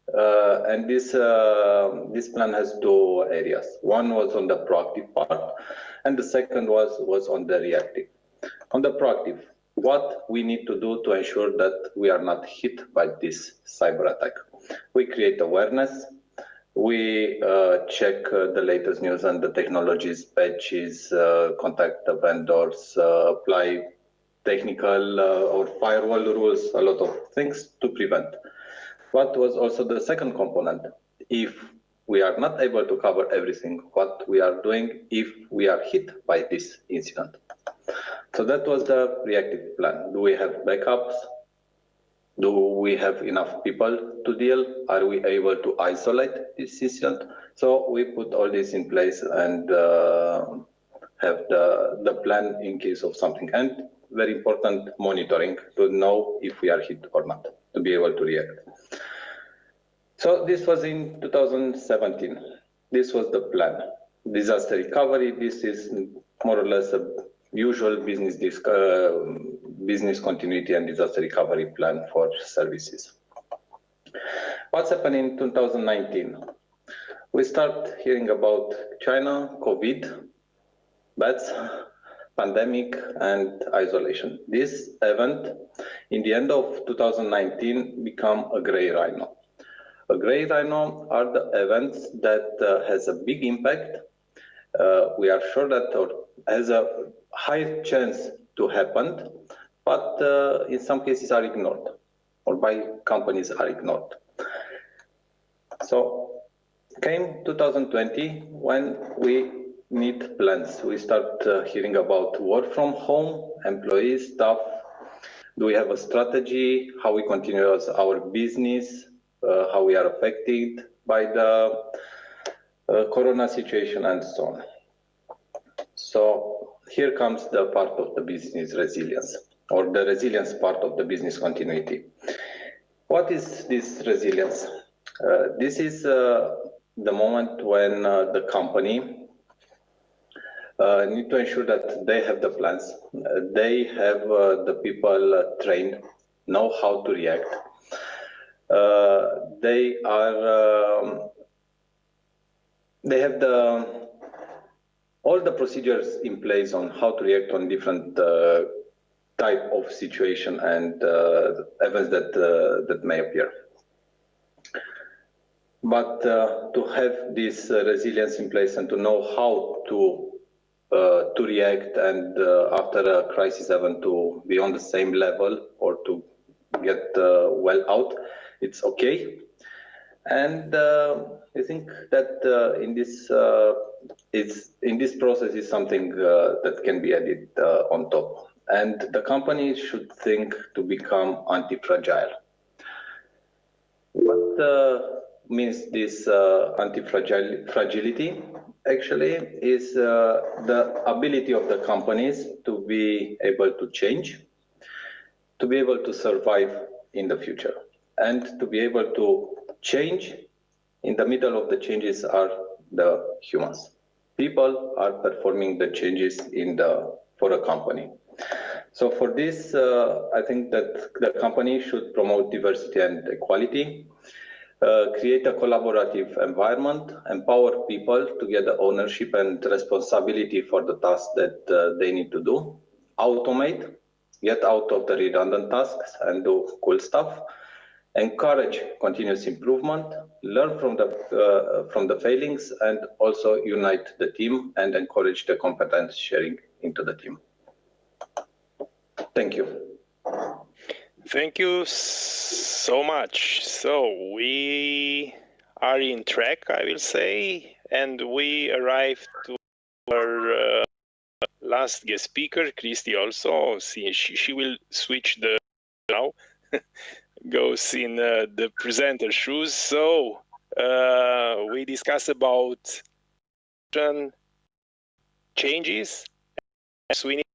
And this plan has two areas. One was on the proactive part, and the second was on the reactive. On the proactive, what we need to do to ensure that we are not hit by this cyber attack. We create awareness. We check the latest news and the technologies, patches, contact the vendors, apply technical or firewall rules, a lot of things to prevent. What was also the second component? If we are not able to cover everything, what we are doing if we are hit by this incident. So that was the reactive plan. Do we have backups? Do we have enough people to deal? Are we able to isolate this incident? So we put all this in place and have the plan in case of something. And very important, monitoring to know if we are hit or not, to be able to react. So this was in 2017. This was the plan. Disaster recovery, this is more or less a usual business continuity and disaster recovery plan for services. What's happened in 2019? We start hearing about China, COVID, bats, pandemic, and isolation. This event, in the end of 2019, become a gray rhino. A gray rhino are the events that has a big impact. We are sure that has a high chance to happen, but in some cases are ignored, or by companies are ignored. So came 2020 when we need plans. We start hearing about work from home, employees, staff. Do we have a strategy? How we continue as our business? How we are affected by the corona situation and so on. So here comes the part of the business resilience, or the resilience part of the business continuity. What is this resilience? This is the moment when the company need to ensure that they have the plans, they have the people trained, know how to react. They have all the procedures in place on how to react on different type of situation and events that may appear. But to have this resilience in place and to know how to react and after a crisis event to be on the same level or to get well out, it's okay. And I think that in this process is something that can be added on top. And the company should think to become anti-fragile. What means this anti-fragility? Actually, is the ability of the companies to be able to change, to be able to survive in the future, and to be able to change. In the middle of the changes are the humans. People are performing the changes for a company. So for this, I think that the company should promote diversity and equality, create a collaborative environment, empower people to get the ownership and responsibility for the tasks that they need to do, automate, get out of the redundant tasks and do cool stuff, encourage continuous improvement, learn from the failings, and also unite the team and encourage the competence sharing into the team. Thank you. Thank you so much. So we are in track, I will say, and we arrived to our last guest speaker, Christy. Also, she will switch the now. Goes in the presenter shoes. So we discuss about changes as we need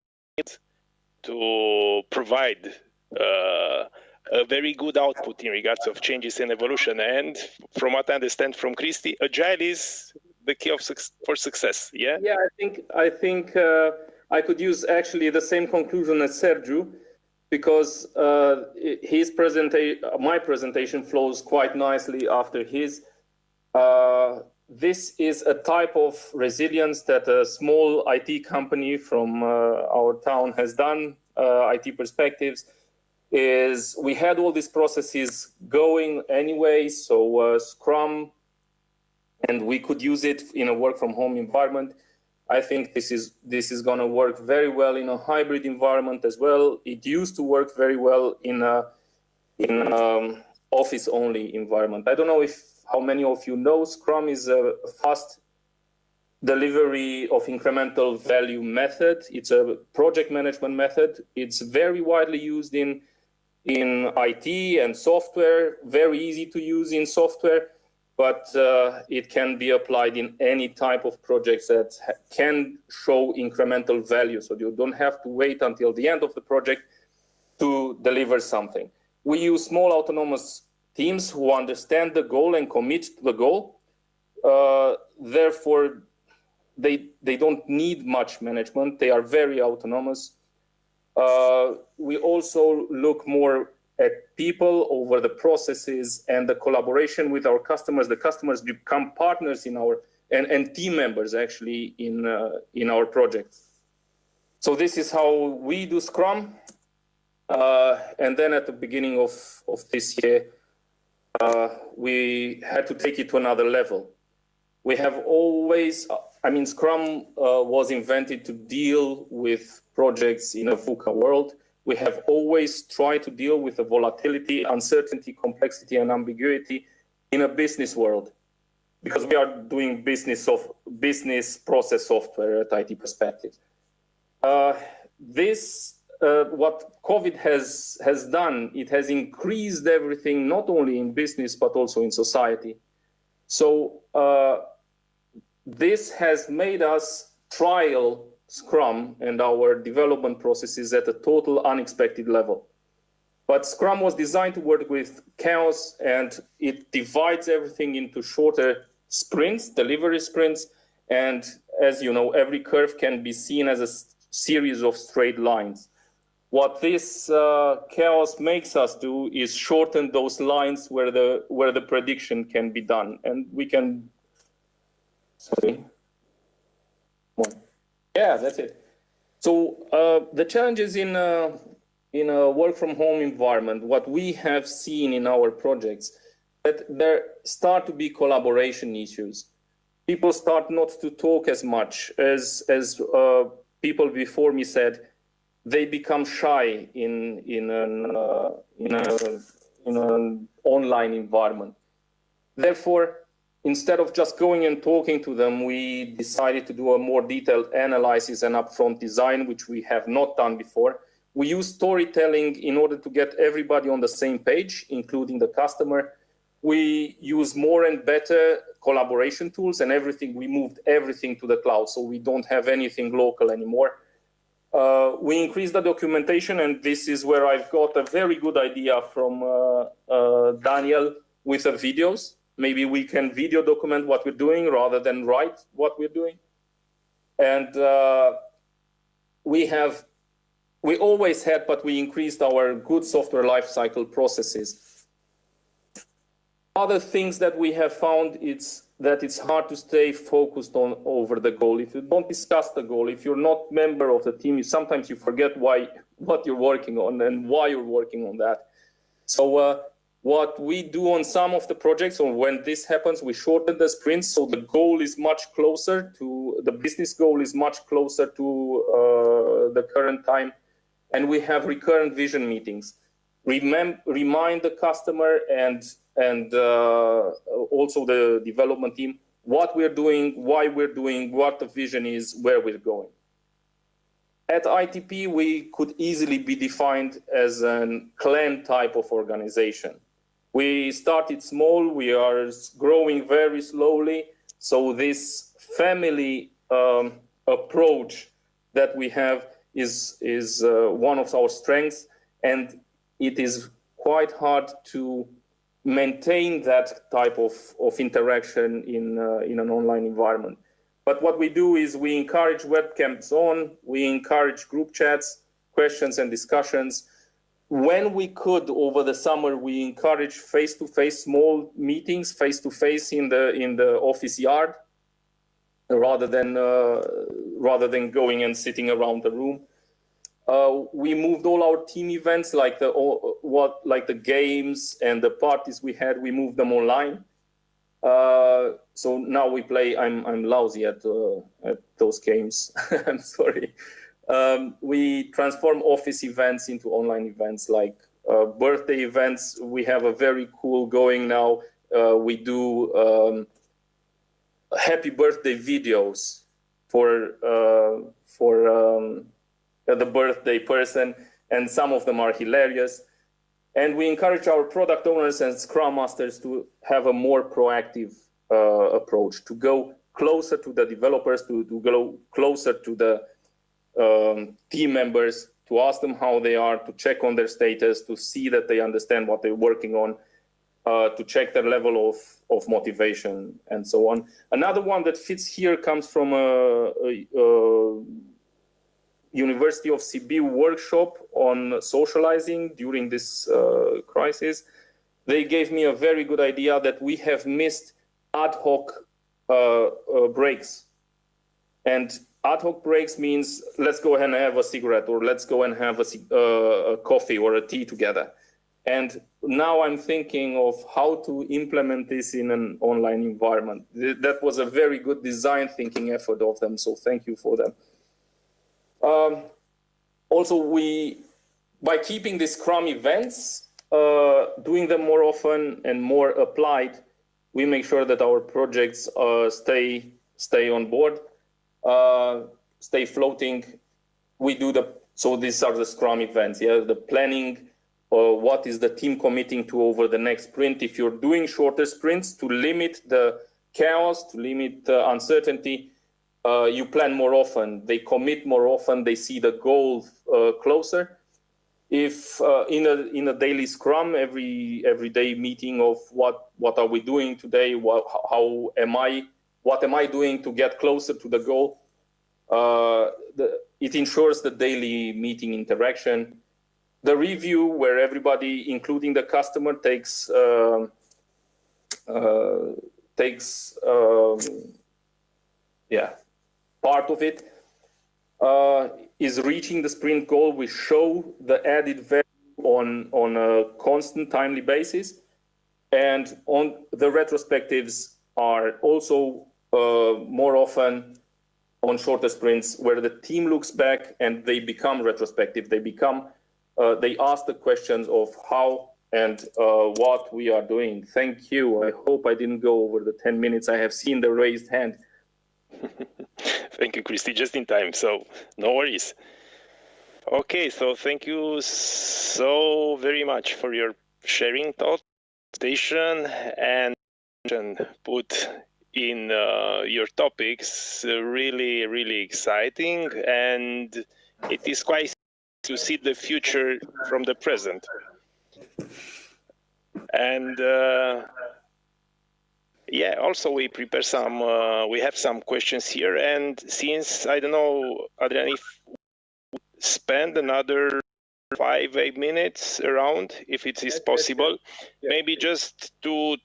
to provide a very good output in regards of changes and evolution. And from what I understand from Christy, agile is the key for success. Yeah. Yeah, I think I could use actually the same conclusion as Sergiu, because my presentation flows quite nicely after his. This is a type of resilience that a small IT company from our town has done, IT Perspectives, is we had all these processes going anyway, so Scrum, and we could use it in a work from home environment. I think this is going to work very well in a hybrid environment as well. It used to work very well in office only environment. I don't know how many of you know Scrum is a fast delivery of incremental value method. It's a project management method. It's very widely used in IT and software, very easy to use in software, but it can be applied in any type of projects that can show incremental value. So you don't have to wait until the end of the project to deliver something. We use small autonomous teams who understand the goal and commit to the goal. Therefore, they don't need much management. They are very autonomous. We also look more at people over the processes and the collaboration with our customers. The customers become partners in our and team members actually in our project. So this is how we do Scrum. And then at the beginning of this year, we had to take it to another level. We have always, Scrum was invented to deal with projects in a VUCA world. We have always tried to deal with the volatility, uncertainty, complexity, and ambiguity in a business world, because we are doing business process software at IT Perspectives. What COVID has done, it has increased everything, not only in business, but also in society. So this has made us trial Scrum and our development processes at a total unexpected level. But Scrum was designed to work with chaos, and it divides everything into shorter sprints, delivery sprints. And as you know, every curve can be seen as a series of straight lines. What this chaos makes us do is shorten those lines where the prediction can be done. And we can, yeah, that's it. So the challenges in a work from home environment, what we have seen in our projects, that there start to be collaboration issues. People start not to talk as much as people before me said. They become shy in an online environment. Therefore, instead of just going and talking to them, we decided to do a more detailed analysis and upfront design, which we have not done before. We use storytelling in order to get everybody on the same page, including the customer. We use more and better collaboration tools and everything. We moved everything to the cloud, so we don't have anything local anymore. We increased the documentation, and this is where I've got a very good idea from Daniel with the videos. Maybe we can video document what we're doing rather than write what we're doing. And we always had, but we increased our good software lifecycle processes. Other things that we have found is that it's hard to stay focused on over the goal. If you don't discuss the goal, if you're not member of the team, sometimes you forget what you're working on and why you're working on that. So what we do on some of the projects, or when this happens, we shorten the sprints, so the goal is much closer to, the business goal is much closer to the current time, and we have recurrent vision meetings. Remind the customer and also the development team what we're doing, why we're doing, what the vision is, where we're going. At ITP, we could easily be defined as a clan type of organization. We started small, we are growing very slowly. So this family approach that we have is one of our strengths, and it is quite hard to maintain that type of interaction in an online environment. But what we do is we encourage webcams on, we encourage group chats, questions and discussions. When we could, over the summer, we encourage face-to-face small meetings, face-to-face in the office yard, rather than going and sitting around the room. We moved all our team events, like the games and the parties we had, we moved them online. So now we play. I'm lousy at those games. I'm sorry. We transform office events into online events, like birthday events. We have a very cool going now. We do happy birthday videos for the birthday person, and some of them are hilarious. And we encourage our product owners and Scrum Masters to have a more proactive approach, to go closer to the developers, to go closer to the team members, to ask them how they are, to check on their status, to see that they understand what they're working on, to check their level of motivation, and so on. Another one that fits here comes from a University of Sibiu workshop on socializing during this crisis. They gave me a very good idea that we have missed ad hoc breaks. And ad hoc breaks means let's go ahead and have a cigarette, or let's go and have a coffee or a tea together. And now I'm thinking of how to implement this in an online environment. That was a very good design thinking effort of them, so thank you for them. Also, by keeping these Scrum events, doing them more often and more applied, we make sure that our projects stay on board, stay floating. So these are the Scrum events, yeah, the planning, what is the team committing to over the next sprint. If you're doing shorter sprints, to limit the chaos, to limit the uncertainty, you plan more often, they commit more often, they see the goal closer. If in a daily Scrum, every day meeting of what are we doing today, what am I doing to get closer to the goal, it ensures the daily meeting interaction. The review, where everybody, including the customer, takes part of it, is reaching the sprint goal. We show the added value on a constant, timely basis, and on the retrospectives are also more often on shorter sprints, where the team looks back and they become retrospective. They ask the questions of how and what we are doing. Thank you. I hope I didn't go over the 10 minutes. I have seen the raised hand. Thank you, Christy, just in time, so no worries. Okay, so thank you so very much for your sharing thoughts, station, and put in your topics. Really, really exciting, and it is quite to see the future from the present. And yeah, also we prepare some, we have some questions here, and since, I don't know, Adrian, if spend another 5-8 minutes around, if it is possible, maybe just to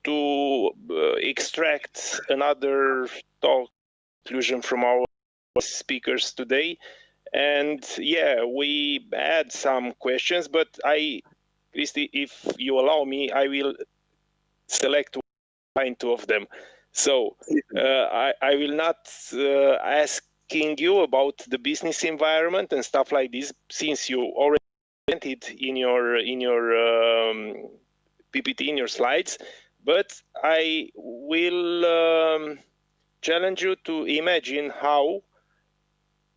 extract another thought conclusion from our speakers today. And yeah, we had some questions, but Christy, if you allow me, I will select two of them. So I will not asking you about the business environment and stuff like this, since you already presented in your PPT, in your slides. But I will challenge you to imagine how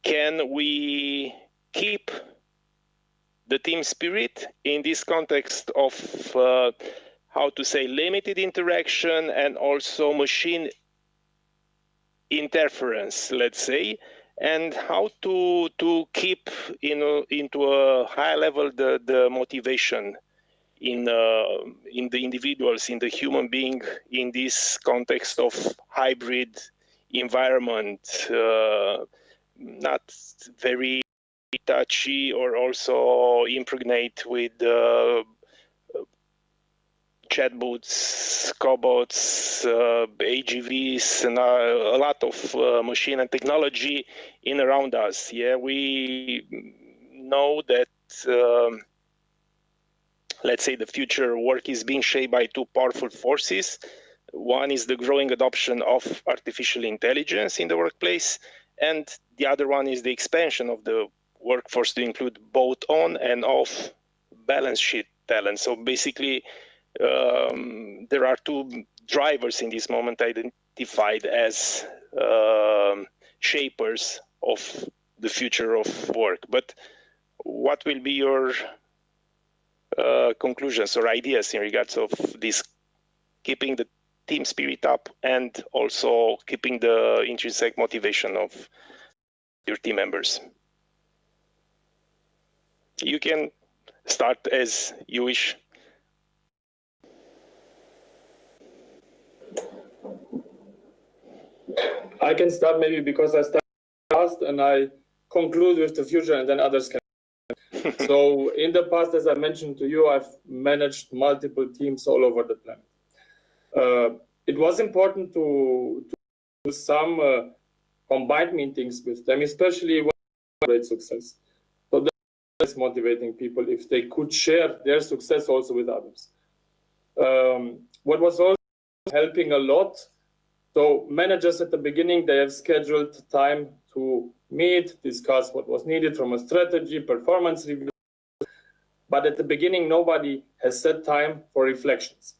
can we keep the team spirit in this context of how to say limited interaction and also machine interference, let's say, and how to keep into a high level the motivation in the individuals, in the human being, in this context of hybrid environment, not very touchy or also impregnate with chatbots, cobots, AGVs, and a lot of machine and technology in around us. Yeah, we know that let's say the future work is being shaped by two powerful forces. One is the growing adoption of artificial intelligence in the workplace, and the other one is the expansion of the workforce to include both on and off balance sheet talent. So basically, there are two drivers in this moment identified as shapers of the future of work. But what will be your conclusions or ideas in regards of this, keeping the team spirit up and also keeping the intrinsic motivation of your team members? You can start as you wish. I can start maybe because I started last and I conclude with the future and then others can. So in the past, as I mentioned to you, I've managed multiple teams all over the planet. It was important to do some combined meetings with them, especially when great success. So that's motivating people if they could share their success also with others. What was also helping a lot, so managers at the beginning, they have scheduled time to meet, discuss what was needed from a strategy, performance review. But at the beginning, nobody has set time for reflections.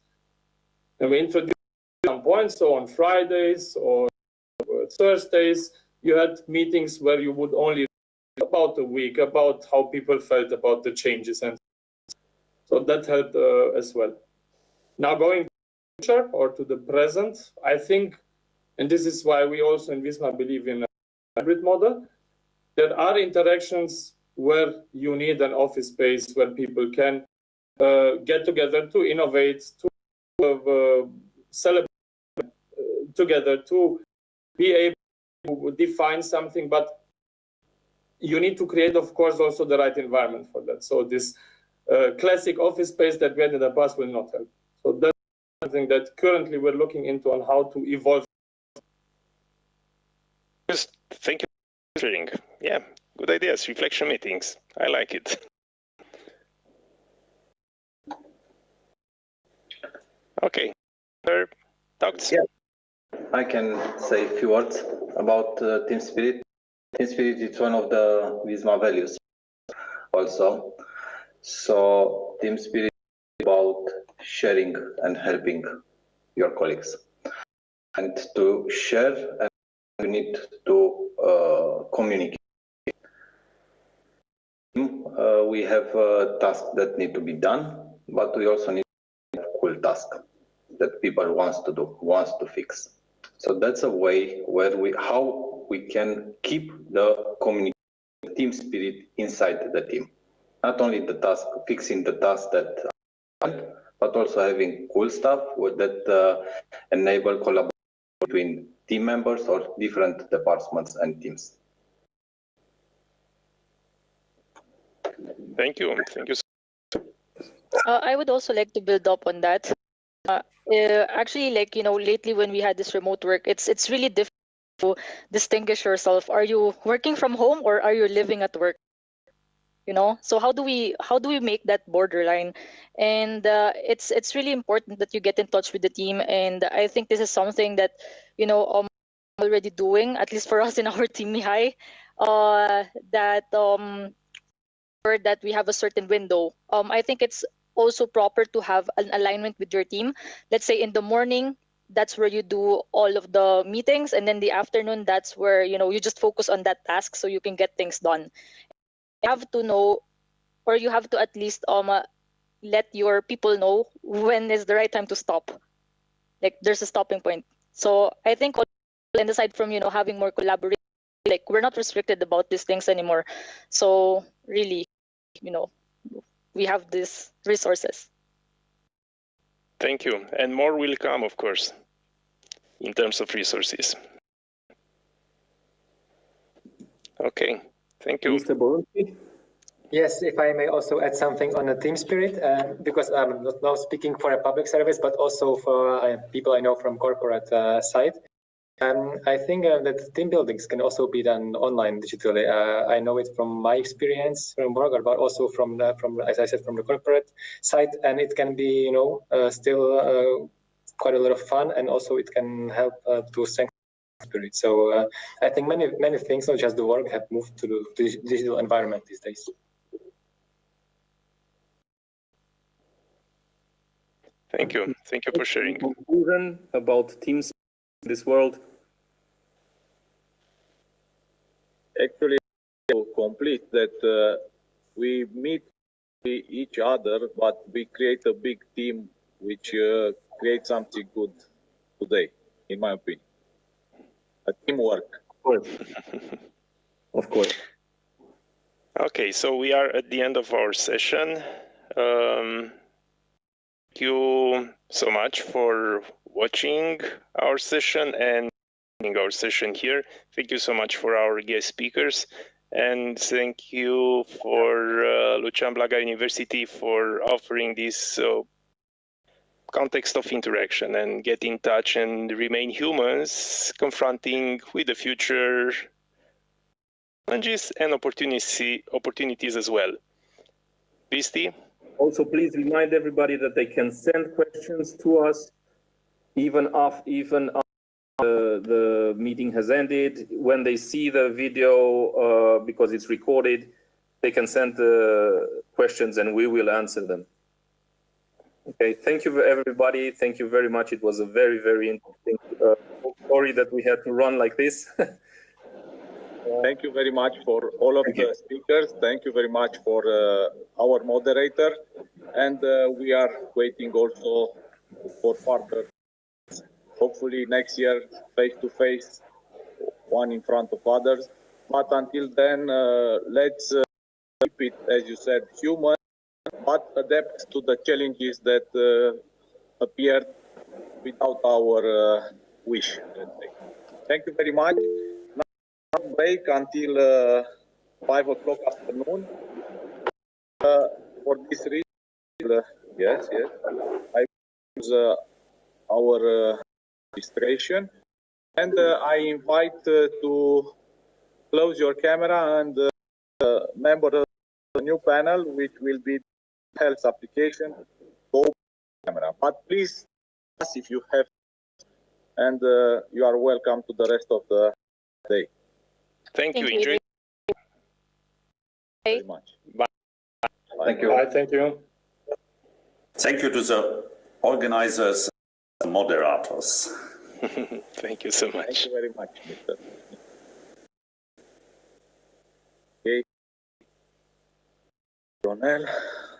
And we introduced some points, so on Fridays or Thursdays, you had meetings where you would only about a week, about how people felt about the changes. And so that helped as well. Now going to the future or to the present, I think, and this is why we also in Visma believe in a hybrid model, there are interactions where you need an office space where people can get together to innovate, to celebrate together, to be able to define something, but you need to create, of course, also the right environment for that. So this classic office space that we had in the past will not help. So that's something that currently we're looking into on how to evolve. Thank you for sharing. Yeah, good ideas, reflection meetings. I like it. Okay, thoughts? Yeah, I can say a few words about team spirit. Team spirit is one of the Visma values also. So team spirit is about sharing and helping your colleagues. And to share, you need to communicate. We have tasks that need to be done, but we also need cool tasks that people wants to do, wants to fix. So that's a way where how we can keep the communication team spirit inside the team. Not only the task, fixing the tasks that but also having cool stuff that enable collaboration between team members or different departments and teams. Thank you. Thank you. I would also like to build up on that. Actually, like, you know, lately when we had this remote work, it's really difficult to distinguish yourself. Are you working from home or are you living at work? So how do we make that borderline? And it's really important that you get in touch with the team, and I think this is something that already doing, at least for us in our team Mihai, that we have a certain window. I think it's also proper to have an alignment with your team. Let's say in the morning, that's where you do all of the meetings, and then the afternoon, that's where you just focus on that task so you can get things done. You have to know, or you have to at least let your people know when is the right time to stop. Like there's a stopping point. So I think, and aside from having more collaboration, like we're not restricted about these things anymore. So really, we have these resources. Thank you. And more will come, of course, in terms of resources. Okay, thank you. Mr. Borucki? Yes, if I may also add something on the team spirit, because I'm not now speaking for a public service, but also for people I know from corporate side. I think that team buildings can also be done online digitally. I know it from my experience from work, but also from as I said, from the corporate side, and it can be still quite a lot of fun, and also it can help to strengthen spirit. So I think many things, not just the work, have moved to the digital environment these days. Thank you. Thank you for sharing. Conclusion about teams in this world. Actually, to complete that, we meet each other, but we create a big team which creates something good today, in my opinion. A teamwork. Of course. Of course. Okay, so we are at the end of our session. Thank you so much for watching our session and our session here. Thank you so much for our guest speakers, and thank you for Lucian Blaga University for offering this context of interaction and get in touch and remain humans, confronting with the future challenges and opportunities as well. Visti? Also, please remind everybody that they can send questions to us even after the meeting has ended. When they see the video, because it's recorded, they can send the questions and we will answer them. Okay, thank you everybody. Thank you very much. It was a very, very interesting story that we had to run like this. Thank you very much for all of the speakers. Thank you very much for our moderator. And we are waiting also for further, hopefully next year, face-to-face, one in front of others. But until then, let's keep it, as you said, human, but adapt to the challenges that appeared without our wish, let's say. Thank you very much. Now break until 5 o'clock afternoon. For this reason, yes, I use our registration, and I invite to close your camera and member of the new panel, which will be health application, camera. But please, if you have, and you are welcome to the rest of the day. Thank you. Enjoy. Very much. Bye. Thank you. Bye. Thank you. Thank you to the organizers and moderators. Thank you so much. Thank you very much, Mr. Okay. Ronel,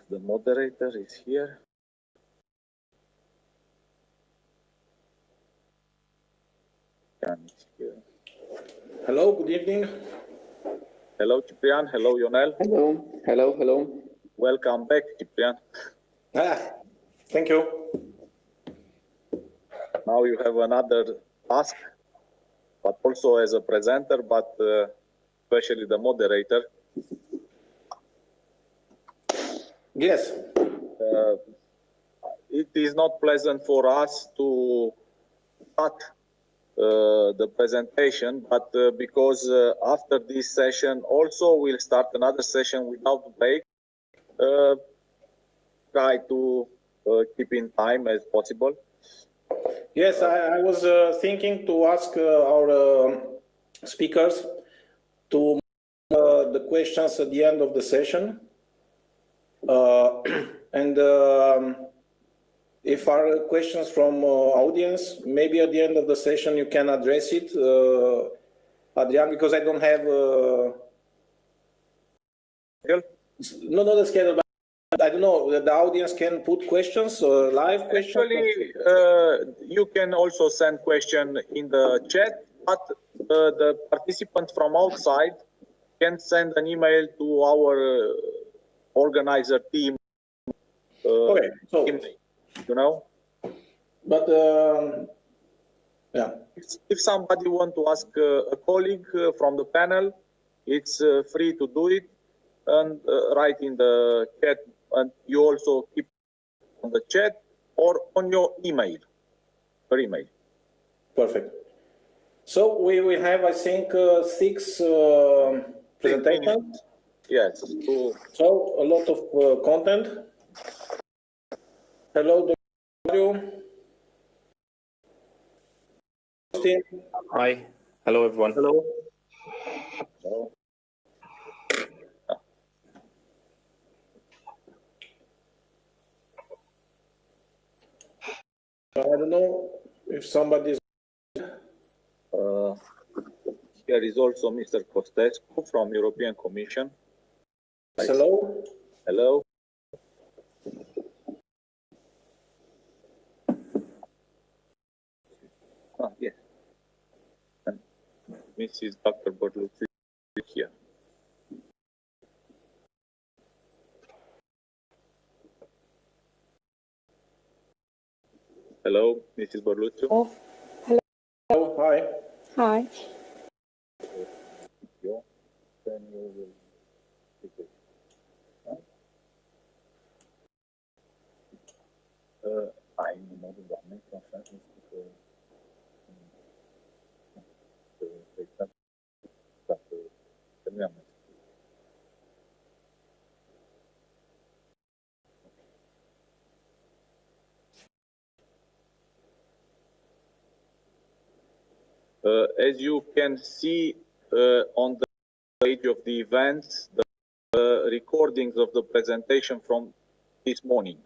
the moderator, is here. Hello, good evening. Hello, Ciprian. Hello, Ionel. Hello. Welcome back, Ciprian. Thank you. Now you have another task, but also as a presenter, but especially the moderator. Yes. It is not pleasant for us to cut the presentation, but because after this session also we'll start another session without break, try to keep in time as possible. Yes, I was thinking to ask our speakers to the questions at the end of the session. And if are questions from audience, maybe at the end of the session you can address it, Adrian, because I don't have... No, not the schedule, but I don't know, the audience can put questions, live questions? Actually, you can also send question in the chat, but the participant from outside can send an email to our organizer team. Okay, so... You know? But, yeah. If somebody want to ask a colleague from the panel, it's free to do it and write in the chat, and you also keep on the chat or on your email, per email. Perfect. So we have, I think, 6 presentations. Yes. So a lot of content. Hello, Dario. Hi. Hello, everyone. Hello. Hello. I don't know if somebody is... Here is also Mr. Costescu from European Commission. Hello. Hello. Yes. And Mrs. Dr. Borluci here. Hello, Mrs. Borluci. Oh, hello. Oh, hi. Hi. Then you will pick it. Ai, nu mă duc, doamne, că așa este că dacă terminăm. As you can see on the page of the events, the recordings of the presentation from this morning.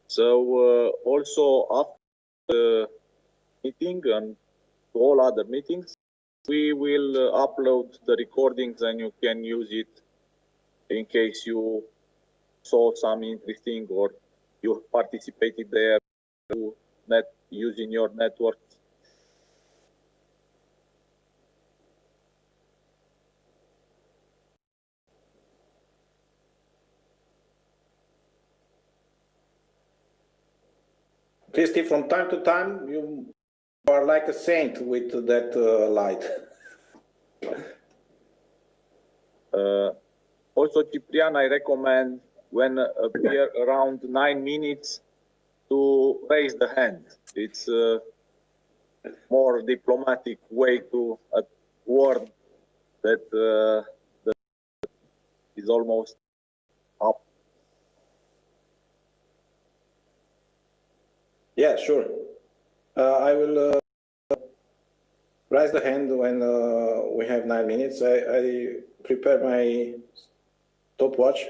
So also after the meeting and all other meetings, we will upload the recordings and you can use it in case you saw some interesting or you participated there using your network. Christy, from time to time, you are like a saint with that light. Also, Ciprian, I recommend when appear around 9 minutes to raise the hand. It's a more diplomatic way to word that is almost up. Yeah, sure. I will raise the hand when we have 9 minutes. I prepare my stopwatch.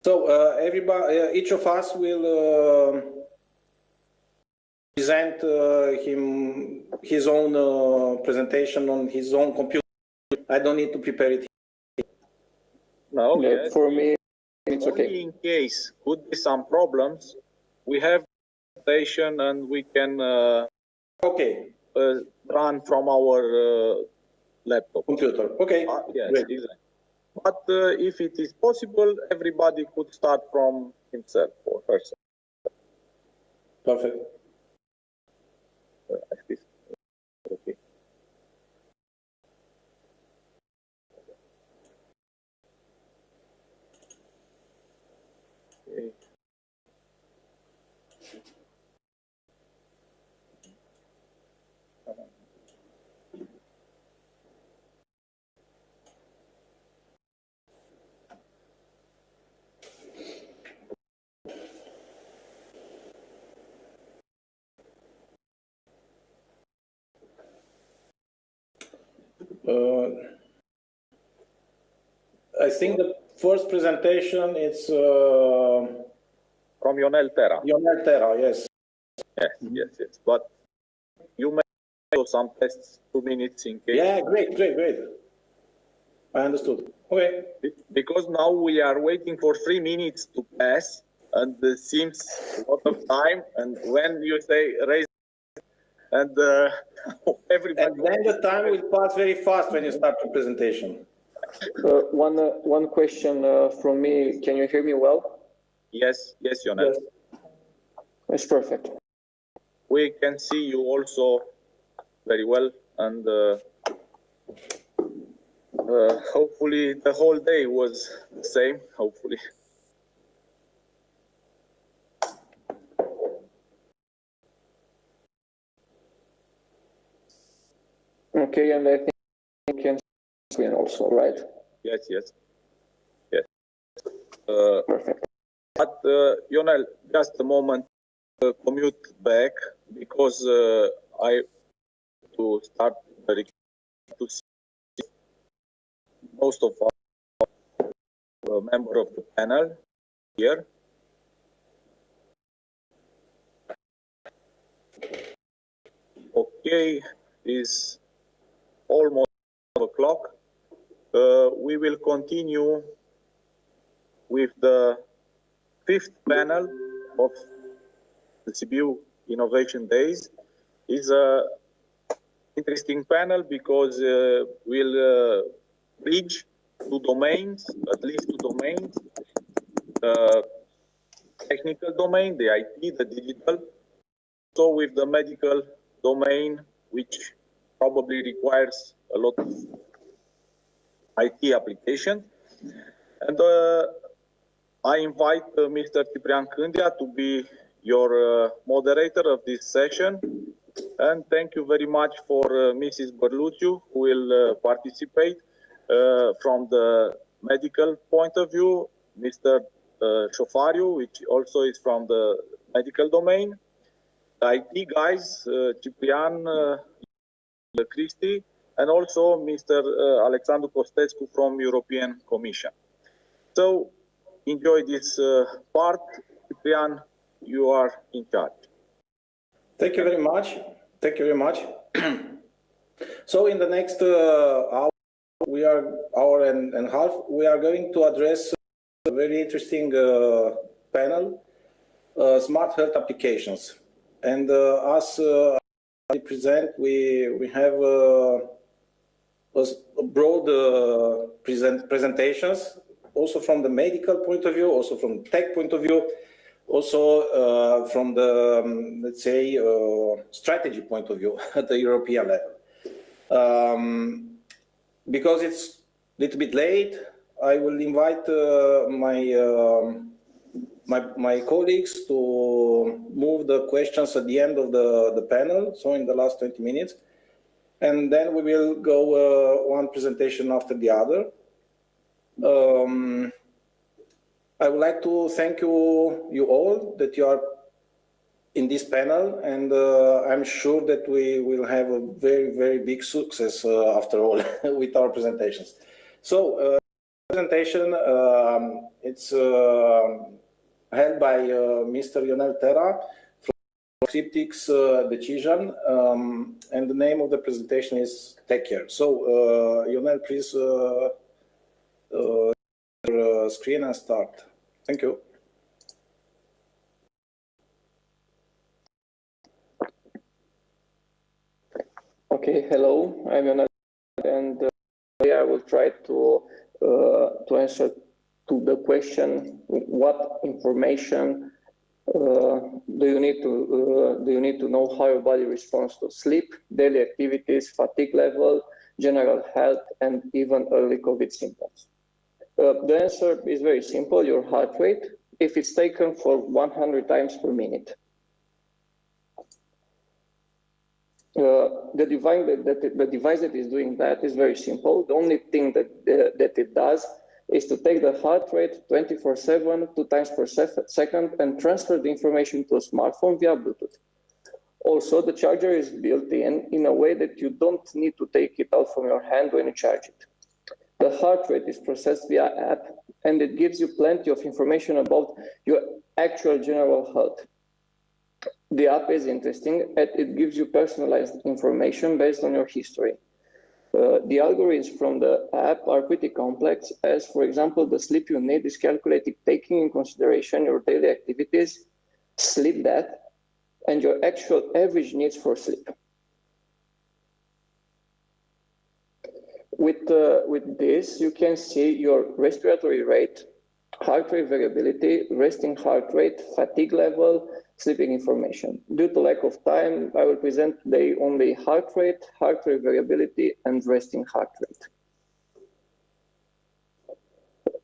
So everybody, each of us will present his own presentation on his own computer. I don't need to prepare it. No, Yeah, yes. for me, it's Only okay. in case could be some problems, we have presentation and we can okay run from our laptop. Computer. Okay. Yes, Great. exactly. But if it is possible, everybody could start from himself or herself. Perfect. Okay. I think the first presentation is from Ionel Terra. Ionel Terra, yes. Yes. But you may do some tests, 2 minutes in case. Yeah, great. I understood. Okay. Because now we are waiting for 3 minutes to pass, and it seems a lot of time. And when you say raise, and everybody. And then the time will pass very fast when you start the presentation. One question from me. Can you hear me well? Yes, Ionel. Yes. It's perfect. We can see you also very well, and hopefully the whole day was the same, hopefully. Okay, and I think you can screen also, right? Yes. Perfect. But Ionel, just a moment, commute back, because I to start to see most of our member of the panel here. Okay, is almost 12 o'clock. We will continue with the 5th panel of the Sibiu Innovation Days. Is a interesting panel because we'll bridge 2 domains, at least 2 domains, technical domain, the IT, the digital, so with the medical domain, which probably requires a lot of IT application. And I invite Mr. Ciprian Cândia to be your moderator of this session. And thank you very much for Mrs. Berluciu, who will participate from the medical point of view, Mr. Șofariu, which also is from the medical domain, the IT guys, Ciprian, Cristi, and also Mr. Alexandru Costescu from European Commission. So enjoy this part. Ciprian, you are in charge. Thank you very much. So in the next hour and a half, we are going to address a very interesting panel, smart health applications. And as I present, we have a broad presentations, also from the medical point of view, also from tech point of view, also from the, let's say, strategy point of view at the European level. Because it's a little bit late, I will invite my colleagues to move the questions at the end of the panel, so in the last 20 minutes. And then we will go one presentation after the other. I would like to thank you all that you are in this panel, and I'm sure that we will have a very, very big success after all with our presentations. So, presentation, it's held by Mr. Ionel Terra from Cryptics Decision, and the name of the presentation is Take Care. So, Ionel, please your screen and start. Thank you. Okay, hello, I'm Ionel, and I will try to answer to the question: what information do you need to know how your body responds to sleep, daily activities, fatigue level, general health, and even early COVID symptoms? The answer is very simple: your heart rate, if it's taken for 100 times per minute. The device that is doing that is very simple. The only thing that it does is to take the heart rate 24/7, 2 times per second, and transfer the information to a smartphone via Bluetooth. Also, the charger is built in a way that you don't need to take it out from your hand when you charge it. The heart rate is processed via app, and it gives you plenty of information about your actual general health. The app is interesting, and it gives you personalized information based on your history. The algorithms from the app are pretty complex, as, for example, the sleep you need is calculated taking in consideration your daily activities, sleep debt, and your actual average needs for sleep. With this, you can see your respiratory rate, heart rate variability, resting heart rate, fatigue level, sleeping information. Due to lack of time, I will present today only heart rate variability, and resting heart rate.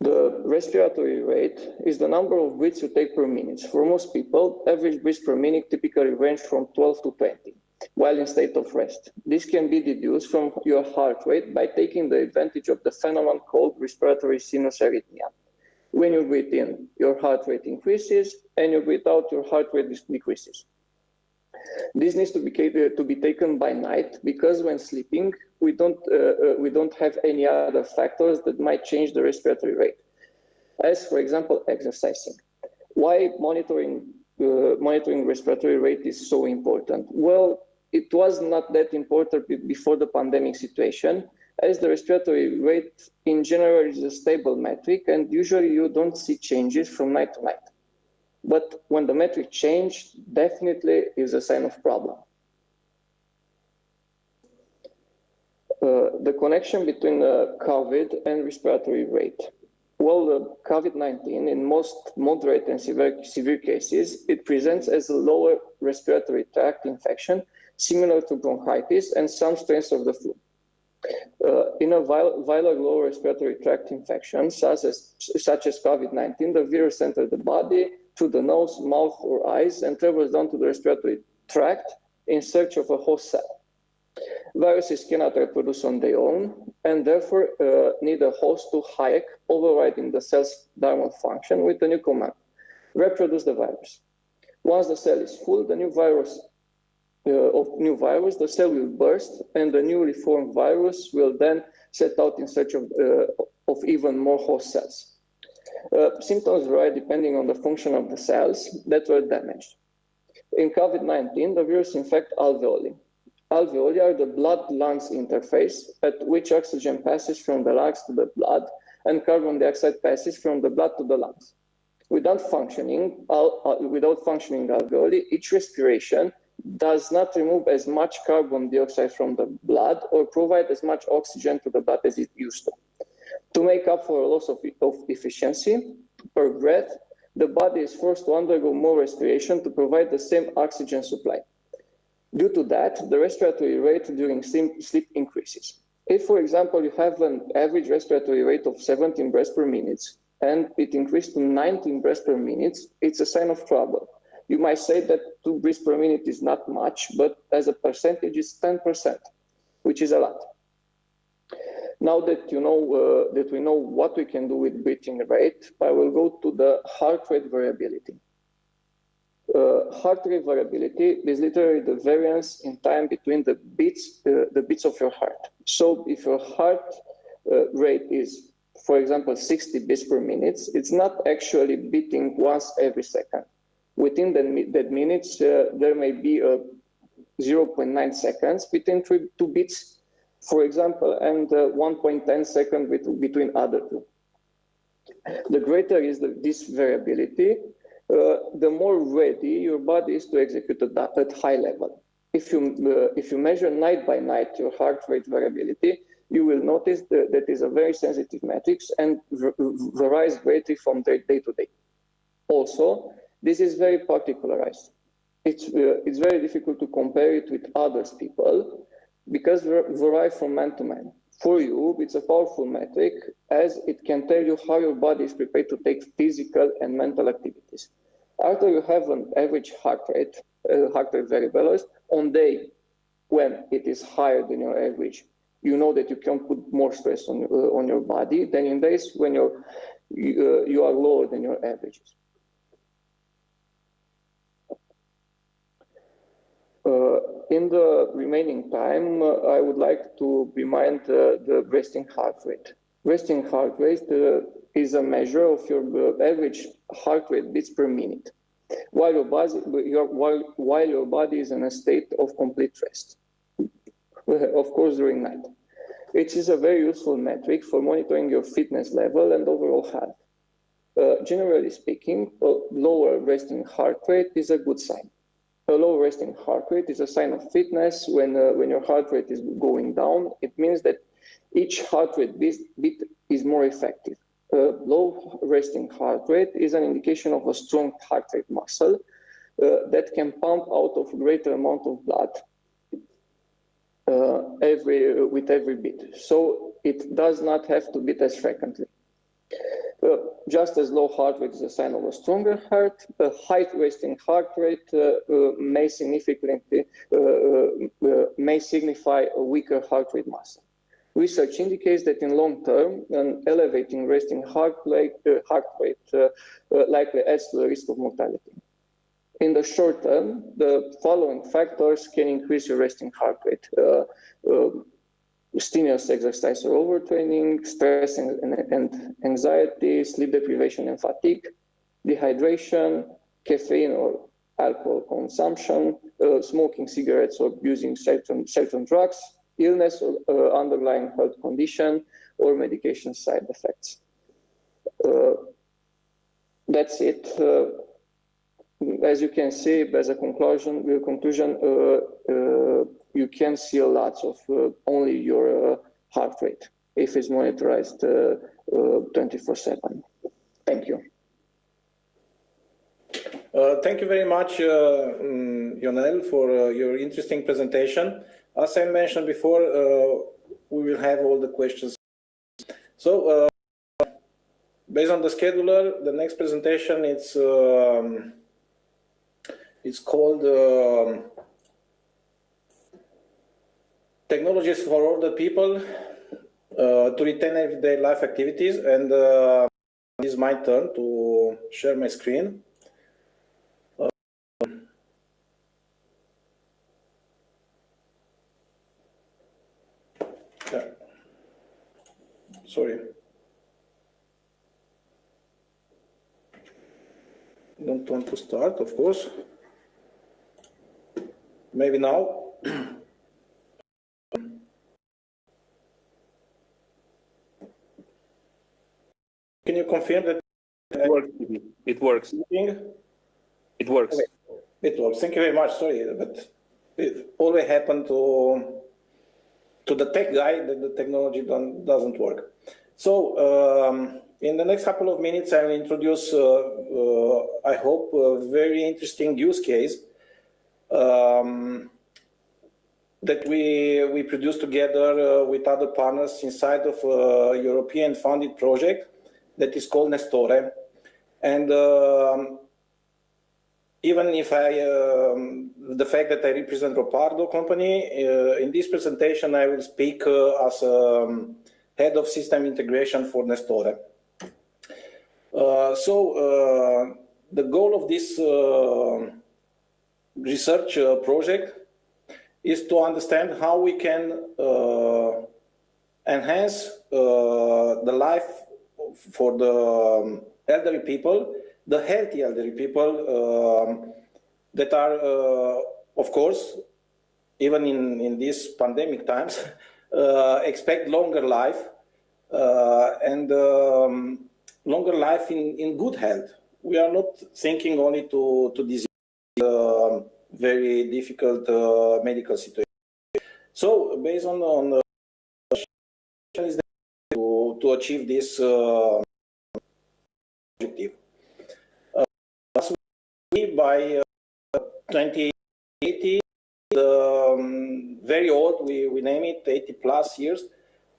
The respiratory rate is the number of breaths you take per minute. For most people, average breaths per minute typically range from 12 to 20, while in state of rest. This can be deduced from your heart rate by taking the advantage of the phenomenon called respiratory sinus arrhythmia. When you breathe in, your heart rate increases, and you breathe out, your heart rate decreases. This needs to be taken by night, because when sleeping, we don't have any other factors that might change the respiratory rate, as, for example, exercising. Why monitoring respiratory rate is so important? Well, it was not that important before the pandemic situation, as the respiratory rate in general is a stable metric, and usually you don't see changes from night to night. But when the metric changes, definitely is a sign of problem. The connection between COVID and respiratory rate. Well, COVID-19, in most moderate and severe cases, it presents as a lower respiratory tract infection, similar to bronchitis and some strains of the flu. In a viral lower respiratory tract infection, such as COVID-19, the virus enters the body through the nose, mouth, or eyes and travels down to the respiratory tract in search of a host cell. Viruses cannot reproduce on their own and therefore need a host to hijack, overriding the cell's normal function with a new command: reproduce the virus. Once the cell is full, the new virus, the cell will burst, and the newly formed virus will then set out in search of even more host cells. Symptoms vary depending on the function of the cells that were damaged. In COVID-19, the virus infects alveoli. Alveoli are the blood-lungs interface at which oxygen passes from the lungs to the blood and carbon dioxide passes from the blood to the lungs. Without functioning alveoli, each respiration does not remove as much carbon dioxide from the blood or provide as much oxygen to the blood as it used to. To make up for a loss of efficiency per breath, the body is forced to undergo more respiration to provide the same oxygen supply. Due to that, the respiratory rate during sleep increases. If, for example, you have an average respiratory rate of 17 breaths per minute and it increased to 19 breaths per minute, it's a sign of trouble. You might say that 2 breaths per minute is not much, but as a percentage, it's 10%, which is a lot. Now that we know what we can do with breathing rate, I will go to the heart rate variability. Heart rate variability is literally the variance in time between the beats of your heart. So if your heart rate is, for example, 60 beats per minute, it's not actually beating once every second. Within that minutes, there may be 0.9 seconds between two beats, for example, and 1.10 seconds between other two. The greater is this variability, the more ready your body is to execute at high level. If you measure night by night your heart rate variability, you will notice that is a very sensitive metric and varies greatly from day to day. Also, this is very particularized. It's very difficult to compare it with other people because they vary from man to man. For you, it's a powerful metric as it can tell you how your body is prepared to take physical and mental activities. After you have an average heart rate variables on day when it is higher than your average, you know that you can put more stress on your body than in days when you are lower than your averages. In the remaining time, I would like to remind the resting heart rate. Resting heart rate is a measure of your average heart rate beats per minute, while your body is in a state of complete rest, of course during night. It is a very useful metric for monitoring your fitness level and overall health. Generally speaking, a lower resting heart rate is a good sign. A low resting heart rate is a sign of fitness. When your heart rate is going down, it means that each heart rate beat is more effective. Low resting heart rate is an indication of a strong heart rate muscle that can pump out of a greater amount of blood with every beat. So it does not have to beat as frequently. Just as low heart rate is a sign of a stronger heart, a high resting heart rate may signify a weaker heart rate muscle. Research indicates that in long term, an elevating resting heart rate likely adds to the risk of mortality. In the short term, the following factors can increase your resting heart rate. Strenuous exercise or overtraining, stress and anxiety, sleep deprivation and fatigue, dehydration, caffeine or alcohol consumption, smoking cigarettes or using certain drugs, illness or underlying health condition, or medication side effects. That's it. As you can see, as a conclusion, you can see a lot of only your heart rate if it's monitored 24/7. Thank you. Thank you very much, Ionel, for your interesting presentation. As I mentioned before, we will have all the questions. So, based on the scheduler, the next presentation it's called Technologies for Older People to Retain Everyday Life Activities, and it is my turn to share my screen. Sorry. Don't want to start, of course. Maybe now. Can you confirm that it works? It works. It works. Okay. It works. Thank you very much. Sorry, but it always happened to the tech guy that the technology doesn't work. So in the next couple of minutes, I will introduce, I hope, a very interesting use case that we produced together with other partners inside of a European funded project that is called Nestore. And even if the fact that I represent Ropardo company, in this presentation I will speak as head of system integration for Nestore. So the goal of this research project is to understand how we can enhance the life for the elderly people, the healthy elderly people that are, of course, even in these pandemic times, expect longer life and longer life in good health. We are not thinking only to disease, very difficult medical situation. So, based on is to achieve this objective. By 2080, very old, we name it 80 plus years,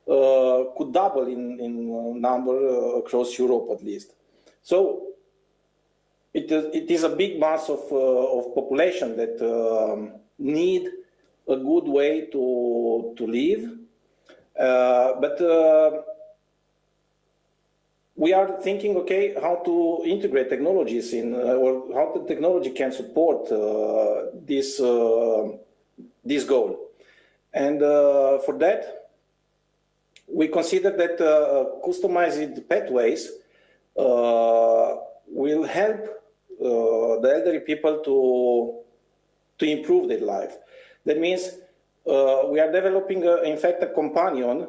could double in number across Europe at least. So it is a big mass of population that need a good way to live, but we are thinking, okay, how to integrate technologies in, or how the technology can support this this goal. And for that, we consider that customized pathways will help the elderly people to improve their life. That means we are developing, in fact, a companion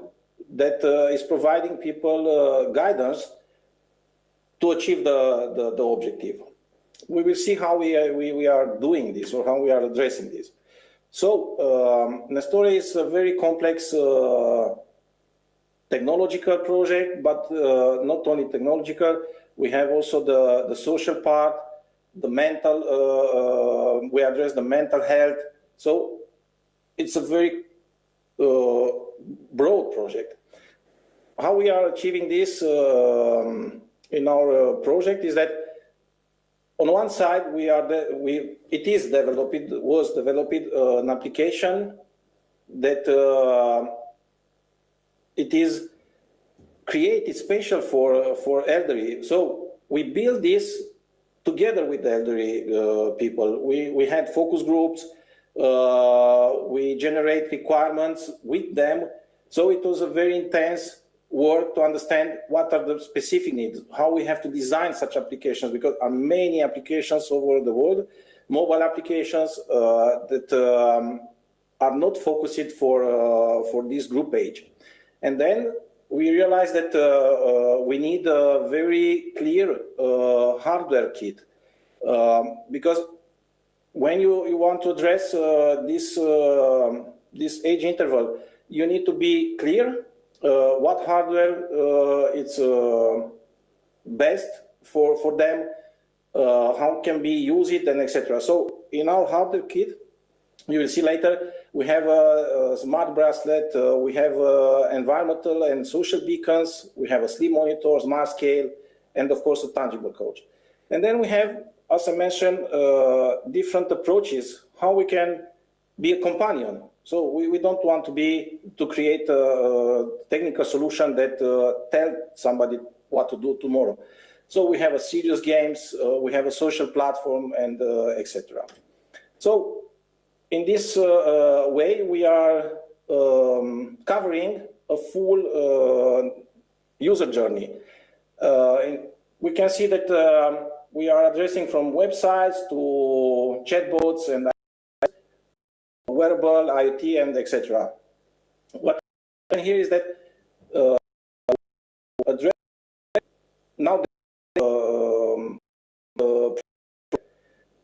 that is providing people guidance to achieve the objective. We will see how we are doing this or how we are addressing this. So Nestor is a very complex technological project, but not only technological. We have also the social part, the mental, we address the mental health. So it's a very broad project. How we are achieving this in our project is that on one side was developed an application that it is created special for elderly. So we build this together with the elderly people. We had focus groups. We generate requirements with them. So it was a very intense work to understand what are the specific needs, how we have to design such applications, because there are many applications over the world, mobile applications that are not focused for this group age. And then we realized that we need a very clear hardware kit, because when you want to address this age interval, you need to be clear what hardware it's best for them, how can be use it, and etc. So in our hardware kit, you will see later, we have a smart bracelet, we have environmental and social beacons, we have a sleep monitor, smart scale, and of course a tangible coach. And then we have, as I mentioned, different approaches, how we can be a companion. So we don't want to create a technical solution that tell somebody what to do tomorrow. So we have a serious games, we have a social platform, and etc. So in this way, we are covering a full user journey. We can see that we are addressing from websites to chatbots and wearable, IoT, and etc. What happens here is that now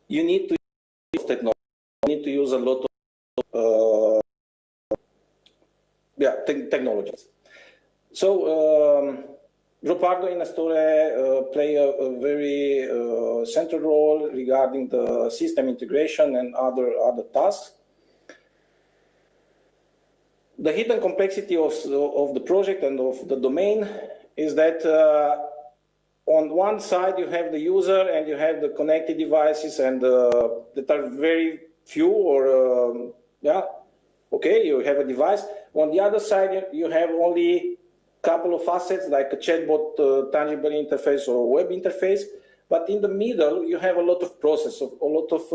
you need to use technology. You need to use a lot of technologies. So Gropardo in Astore play a very central role regarding the system integration and other tasks. The hidden complexity of the project and of the domain is that on one side you have the user and you have the connected devices, and that are very few, or you have a device. On the other side you have only a couple of assets like a chatbot, tangible interface, or web interface, but in the middle you have a lot of process, a lot of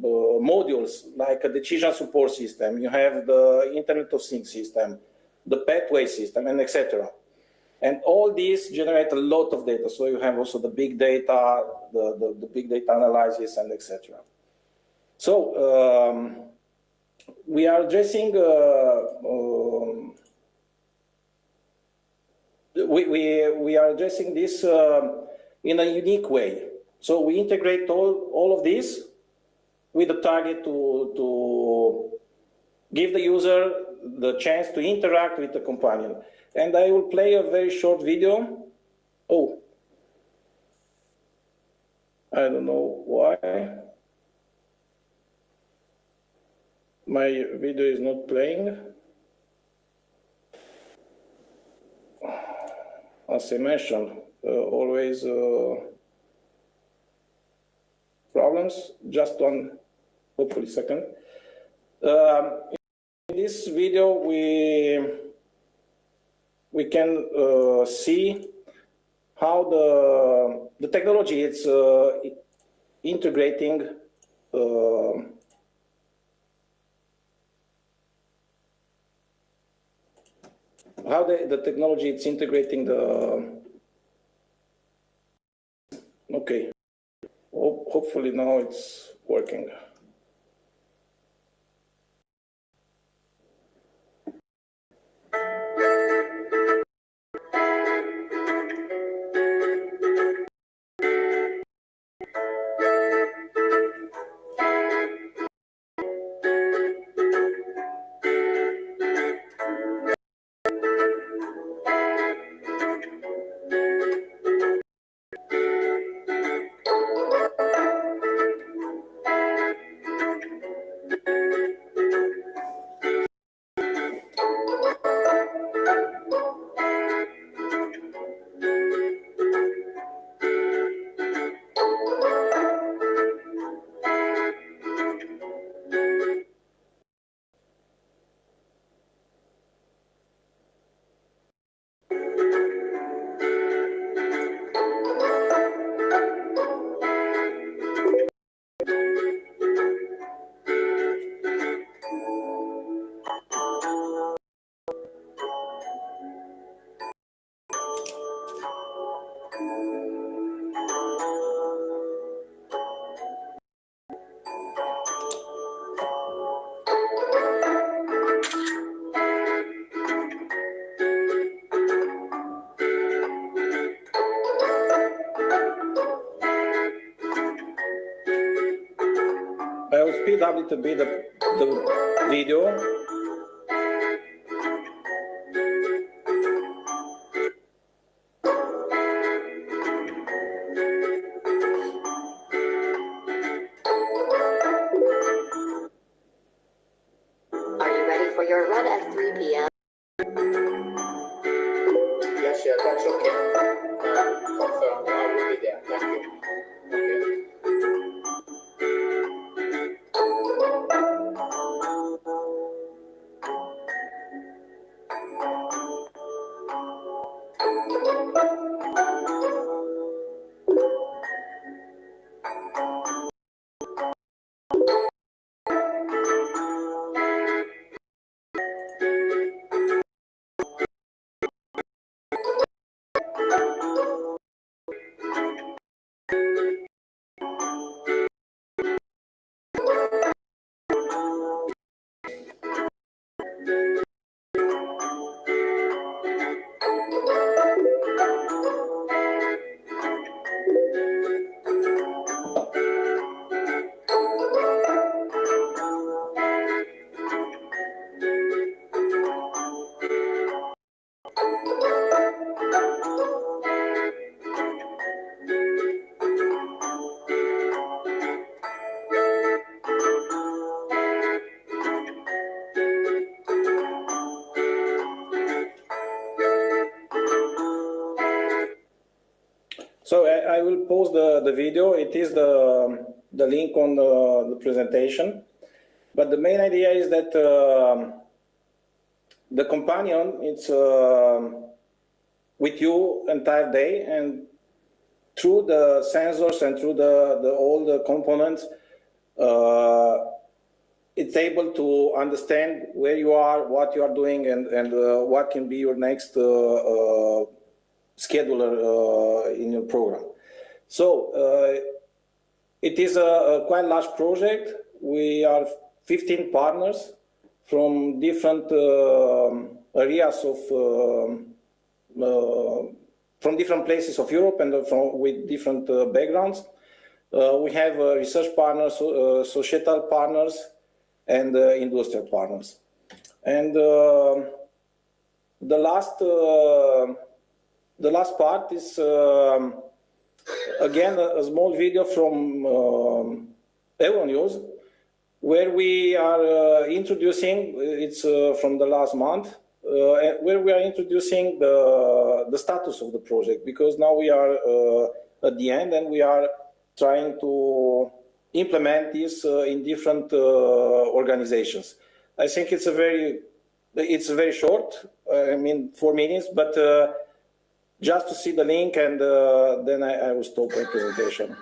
modules like a decision support system, you have the Internet of Things system, the pathway system, and etc. And all these generate a lot of data. So you have also the big data, the big data analysis, and etc. So we are addressing we are addressing this in a unique way. So we integrate all of this with the target to give the user the chance to interact with the companion. And I will play a very short video. Oh, I don't know why. My video is not playing. As I mentioned, always problems. Just one, hopefully, second. In this video, we can see how the technology is integrating how the technology is integrating the. Okay, hopefully now it's working. I will speed up a little bit the video. Are you ready for your run at 3 p.m.? Yes, yeah, that's okay. Confirm, I will be there. Thank you. Okay. So I will post the video. It is the link on the presentation. But the main idea is that the companion, it's with you entire day, and through the sensors and through all the components, it's able to understand where you are, what you are doing, and what can be your next scheduler in your program. So it is a quite large project. We are 15 partners from different areas of, from different places of Europe and with different backgrounds. We have research partners, societal partners, and industrial partners. And the last part is again a small video from Euronews, where we are introducing, it's from the last month, where we are introducing the status of the project, because now we are at the end and we are trying to implement this in different organizations. I think it's very short, I mean 4 minutes, but just to see the link, and then I will stop my presentation.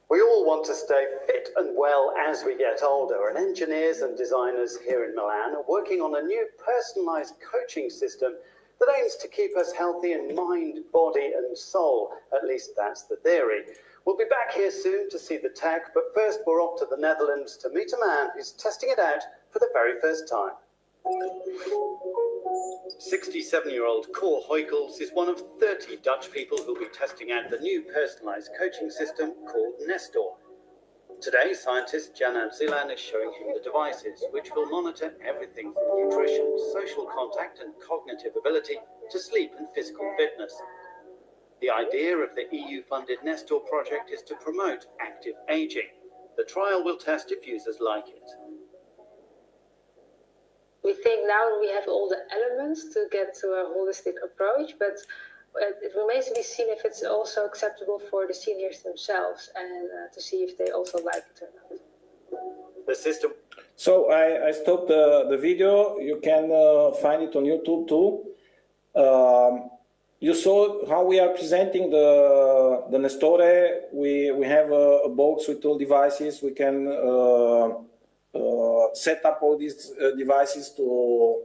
We all all want to stay fit and well as we get older, and engineers and designers here in Milan are working on a new personalised coaching system that aims to keep us healthy in mind, body and soul. At least that's the theory. We'll be back here soon to see the tech, but first we're off to the Netherlands to meet a man who's testing it out for the very first time. 67-year-old Cor Huykels is one of 30 Dutch people who'll be testing out the new personalised coaching system called Nestor. Today, scientist Janan Zilan is showing him the devices, which will monitor everything from nutrition, social contact and cognitive ability to sleep and physical fitness. The idea of the EU-funded Nestor project is to promote active aging. The trial will test if users like it. We think now we have all the elements to get to a holistic approach, but it remains to be seen if it's also acceptable for the seniors themselves and to see if they also like it or not. The system. So I stopped the video. You can find it on YouTube too. You saw how we are presenting the Nestore. We have a box with all devices. We can set up all these devices to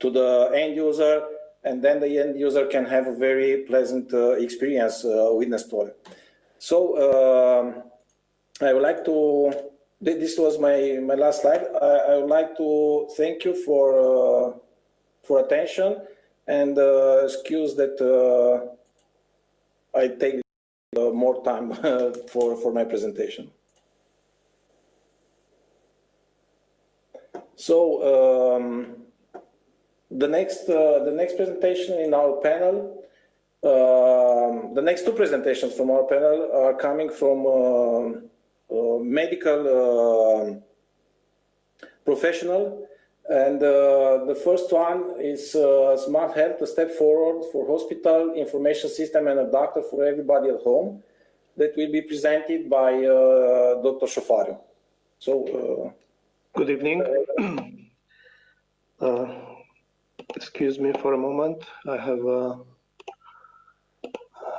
the end user, and then the end user can have a very pleasant experience with Nestore. So I would like to, this was my last slide. I would like to thank you for attention, and excuse that I take more time for my presentation. So the next presentation in our panel, the next two presentations from our panel are coming from medical professional, and the first one is Smart Health, a step forward for hospital information system and a doctor for everybody at home, that will be presented by Dr. Șofaru. So. Good evening. Excuse me for a moment. I have a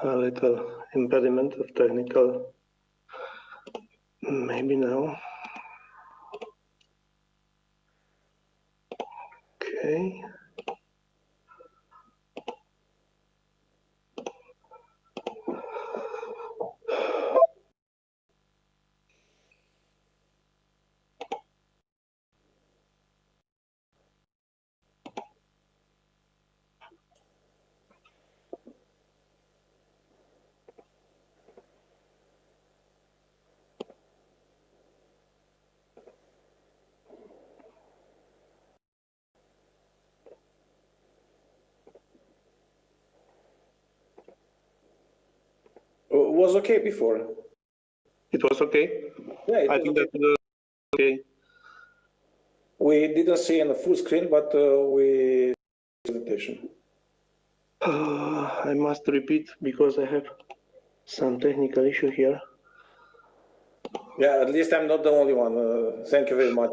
little impediment of technical. Maybe now. Okay. Was okay before. It was okay? Yeah, I think that was okay. We didn't see in the full screen, but we presentation. I must repeat because I have some technical issue here. Yeah, at least I'm not the only one. Thank you very much.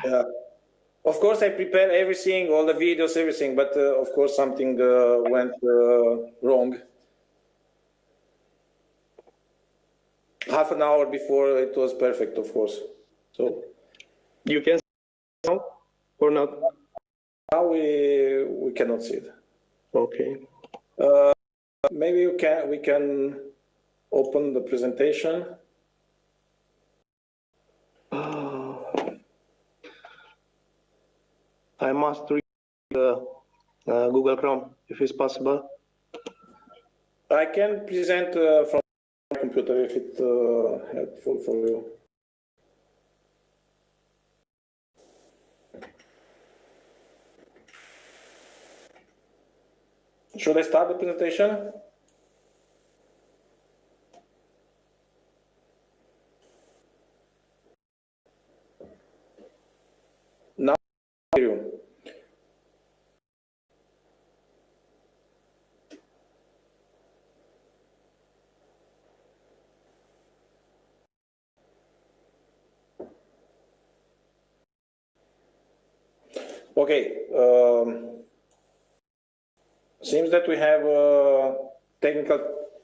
Yeah. Of course, I prepare everything, all the videos, everything, but of course something went wrong. Half an hour before it was perfect, of course. So you can see now or not? Now we cannot see it. Okay. Maybe we can open the presentation. I must read Google Chrome, if it's possible. I can present from my computer if it's helpful for you. Should I start the presentation? Now, you. Okay. Seems that we have technical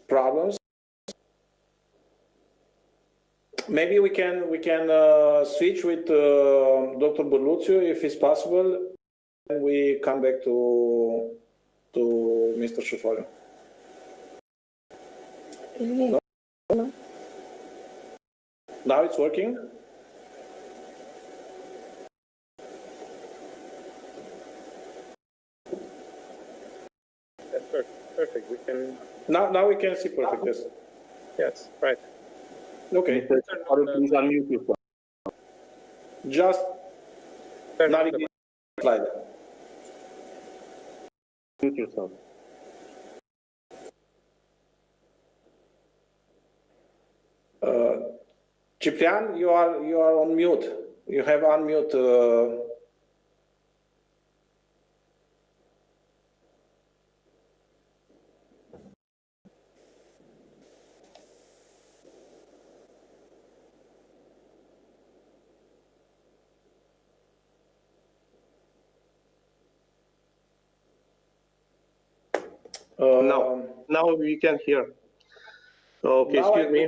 problems. Maybe we can switch with Dr. Burluțiu if it's possible. And we come back to Mr. Șufariu. No? Now it's working. That's perfect. We can. Now we can see perfect. Yes. Yes. Right. Okay. Please unmute yourself. Just navigate slide. Mute yourself. Ciprian, you are on mute. You have unmute. Now we can hear. Okay, excuse me.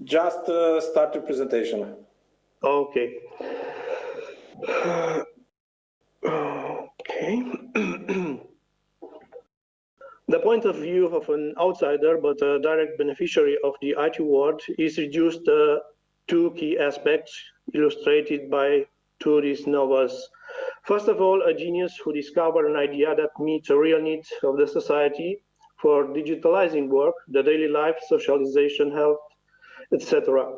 Just start the presentation. Okay. Okay. The point of view of an outsider but a direct beneficiary of the IT world is reduced to two key aspects illustrated by two of these novels. First of all, a genius who discovered an idea that meets a real need of the society for digitalizing work, the daily life, socialization, health, etc.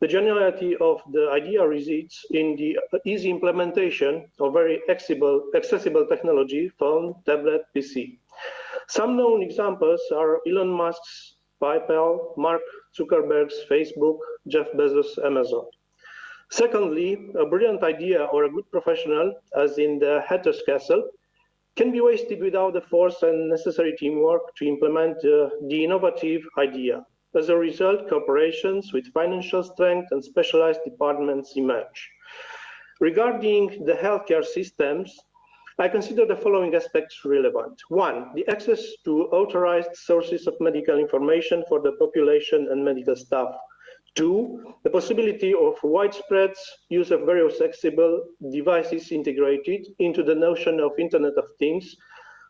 The geniality of the idea resides in the easy implementation of very accessible technology, phone, tablet, PC. Some known examples are Elon Musk's PayPal, Mark Zuckerberg's Facebook, Jeff Bezos' Amazon. Secondly, a brilliant idea or a good professional, as in the Hatter's Castle, can be wasted without the force and necessary teamwork to implement the innovative idea. As a result, corporations with financial strength and specialized departments emerge. Regarding the healthcare systems, I consider the following aspects relevant. One, the access to authorized sources of medical information for the population and medical staff. Two, the possibility of widespread use of various accessible devices integrated into the notion of Internet of Things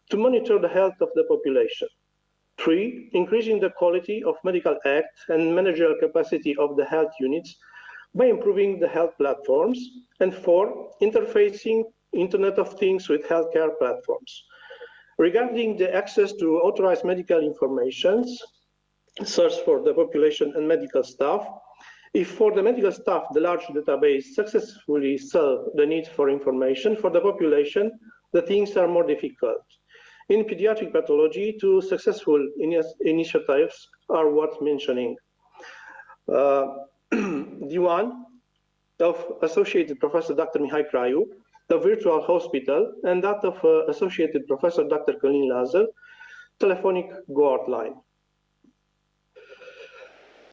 to monitor the health of the population. Three, increasing the quality of medical act and managerial capacity of the health units by improving the health platforms. And four, interfacing Internet of Things with healthcare platforms. Regarding the access to authorized medical information, source for the population and medical staff, if for the medical staff the large database successfully solve the need for information, for the population the things are more difficult. In pediatric pathology, two successful initiatives are worth mentioning. The one of Associated Professor Dr. Mihai Craiu, the virtual hospital, and that of Associated Professor Dr. Călin Lazar, telephonic guard line.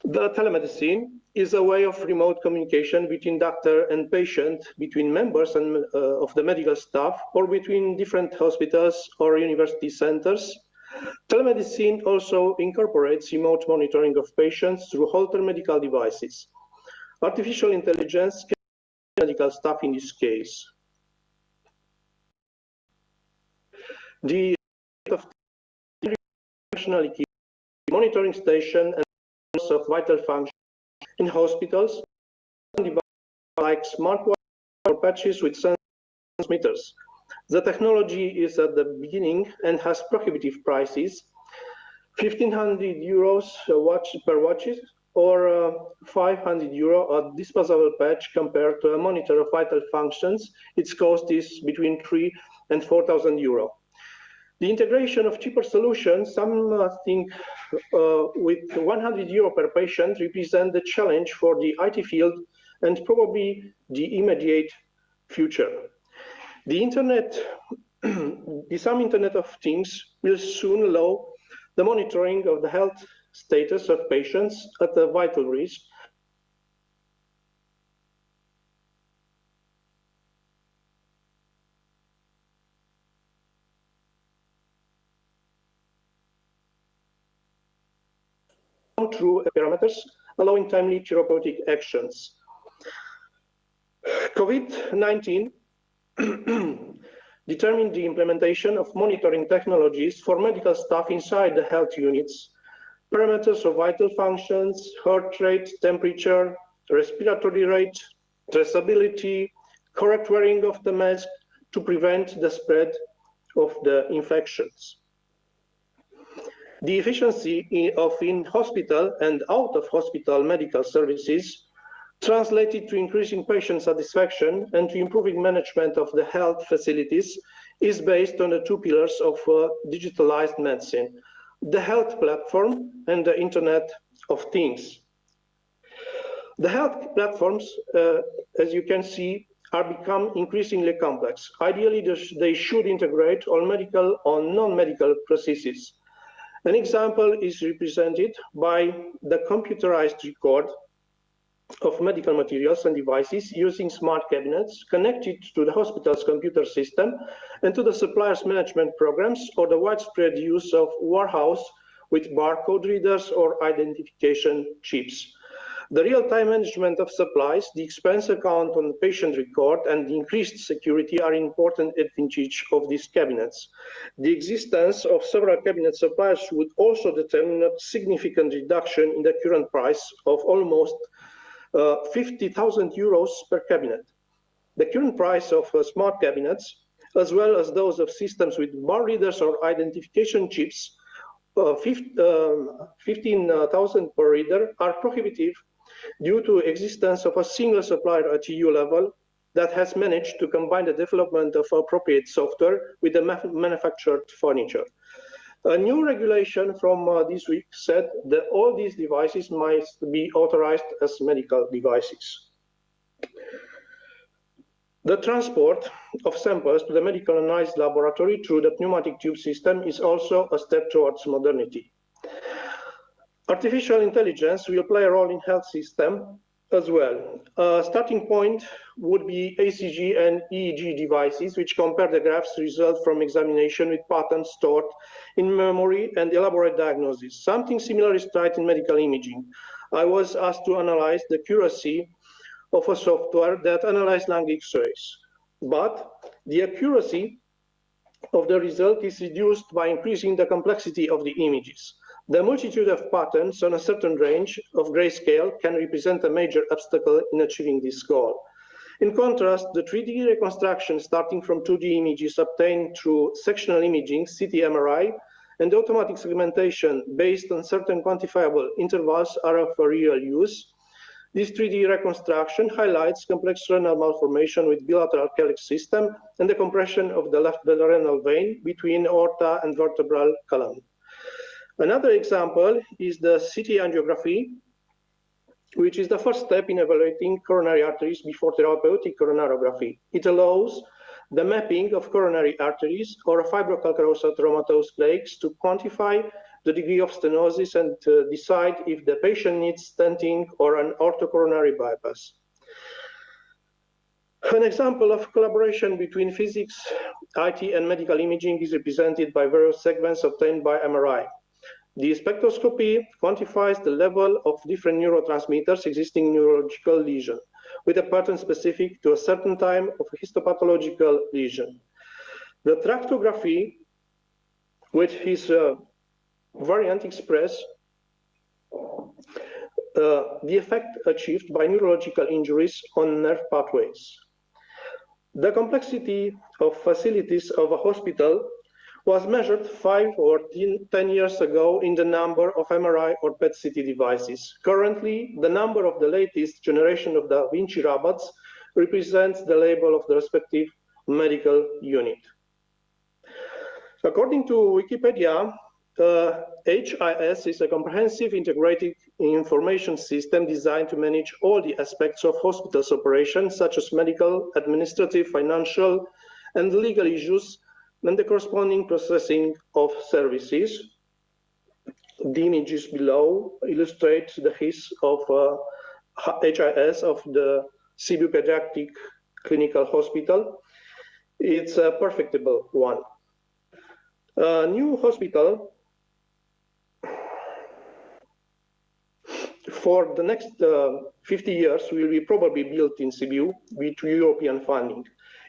The telemedicine is a way of remote communication between doctor and patient, between members of the medical staff, or between different hospitals or university centers. Telemedicine also incorporates remote monitoring of patients through Holter medical devices. Artificial intelligence can be medical staff in this case. The functionality monitoring station and of vital function in hospitals like smartwatches or patches with transmitters. The technology is at the beginning and has prohibitive prices, 1,500 euros per watch or 500 euro a disposable patch. Compared to a monitor of vital functions, its cost is between 3,000 and 4,000 euro. The integration of cheaper solutions, some think with 100 euro per patient, represent the challenge for the IT field and probably the immediate future. The Internet, some Internet of Things will soon allow the monitoring of the health status of patients at a vital risk. Through parameters allowing timely therapeutic actions. COVID-19 determined the implementation of monitoring technologies for medical staff inside the health units. Parameters of vital functions, heart rate, temperature, respiratory rate, traceability, correct wearing of the mask to prevent the spread of the infections. The efficiency of in-hospital and out-of-hospital medical services translated to increasing patient satisfaction and to improving management of the health facilities is based on the two pillars of digitalized medicine, the health platform and the Internet of Things. The health platforms, as you can see, are become increasingly complex. Ideally, they should integrate all medical or non-medical processes. An example is represented by the computerized record of medical materials and devices using smart cabinets connected to the hospital's computer system and to the supplier's management programs, or the widespread use of warehouse with barcode readers or identification chips. The real-time management of supplies, the expense account on the patient record, and the increased security are important advantages of these cabinets. The existence of several cabinet suppliers would also determine a significant reduction in the current price of almost 50,000 euros per cabinet. The current price of smart cabinets, as well as those of systems with bar readers or identification chips, 15,000 per reader, are prohibitive due to existence of a single supplier at EU level that has managed to combine the development of appropriate software with the manufactured furniture. A new regulation from this week said that all these devices must be authorized as medical devices. The transport of samples to the medical analysis laboratory through the pneumatic tube system is also a step towards modernity. Artificial intelligence will play a role in health system as well. A starting point would be ACG and EEG devices, which compare the graphs result from examination with patterns stored in memory and elaborate diagnosis. Something similar is tried in medical imaging. I was asked to analyze the accuracy of a software that analyzes lung X-rays, but the accuracy of the result is reduced by increasing the complexity of the images. The multitude of patterns on a certain range of grayscale can represent a major obstacle in achieving this goal. In contrast, the 3D reconstruction starting from 2D images obtained through sectional imaging, CT MRI, and automatic segmentation based on certain quantifiable intervals are of real use. This 3D reconstruction highlights complex renal malformation with bilateral calyx system and the compression of the left renal vein between aorta and vertebral column. Another example is the CT angiography, which is the first step in evaluating coronary arteries before therapeutic coronarography. It allows the mapping of coronary arteries or fibrocalcareous atheromatous plaques to quantify the degree of stenosis and decide if the patient needs stenting or an orthocoronary bypass. An example of collaboration between physics, IT, and medical imaging is represented by various segments obtained by MRI. The spectroscopy quantifies the level of different neurotransmitters existing in neurological lesion, with a pattern specific to a certain time of a histopathological lesion. The tractography, with his variant express the effect achieved by neurological injuries on nerve pathways. The complexity of facilities of a hospital was measured 5 or 10 years ago in the number of MRI or PET-CT devices. Currently, the number of the latest generation of Da Vinci robots represents the label of the respective medical unit. According to Wikipedia, HIS is a comprehensive integrated information system designed to manage all the aspects of hospitals' operations, such as medical, administrative, financial, and legal issues, and the corresponding processing of services. The images below illustrate the HIS of HIS of the Sibiu Pediatric Clinical Hospital. It's a perfectible one. A new hospital for the next 50 years will be probably built in Sibiu with European funding.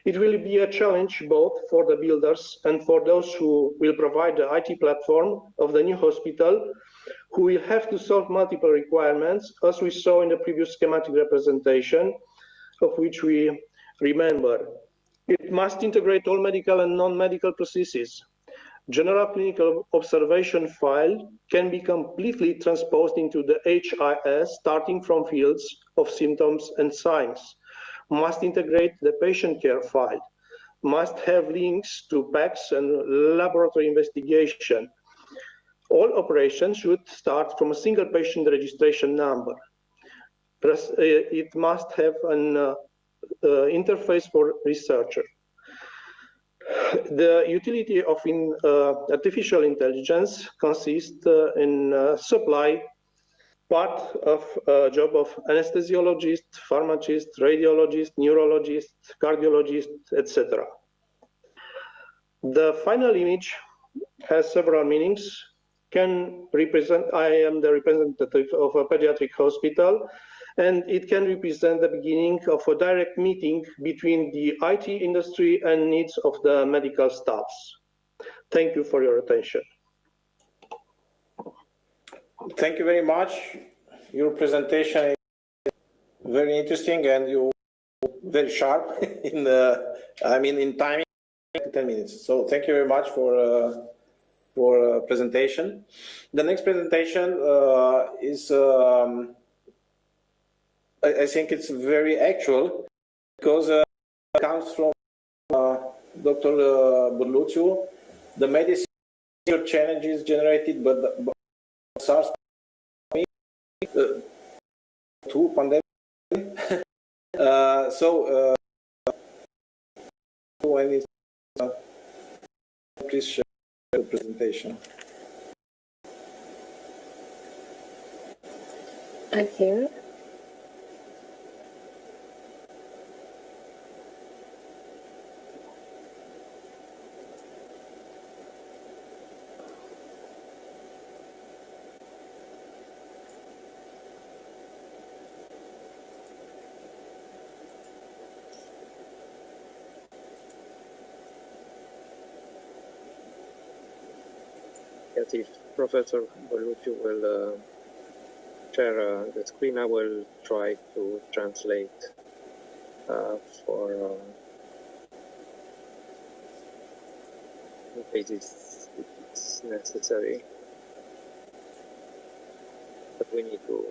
It will be a challenge both for the builders and for those who will provide the IT platform of the new hospital, who will have to solve multiple requirements, as we saw in the previous schematic representation, of which we remember. It must integrate all medical and non-medical processes. General clinical observation file can be completely transposed into the HIS, starting from fields of symptoms and signs. Must integrate the patient care file. Must have links to PACS and laboratory investigation. All operations should start from a single patient registration number. It must have an interface for researcher. The utility of artificial intelligence consists in supply part of job of anesthesiologist, pharmacist, radiologist, neurologist, cardiologist, etc. The final image has several meanings. Can represent, I am the representative of a pediatric hospital, and it can represent the beginning of a direct meeting between the IT industry and needs of the medical staffs. Thank you for your attention. Thank you very much. Your presentation is very interesting and you very sharp in in timing, 10 minutes. So thank you very much for presentation. The next presentation is I think it's very actual because it comes from Dr. Burluciu. The medicine challenges generated by the SARS-2 pandemic. When it's please share the presentation. I'm here. If Professor Burluciu will share the screen, I will try to translate for in case it's necessary. But we need to.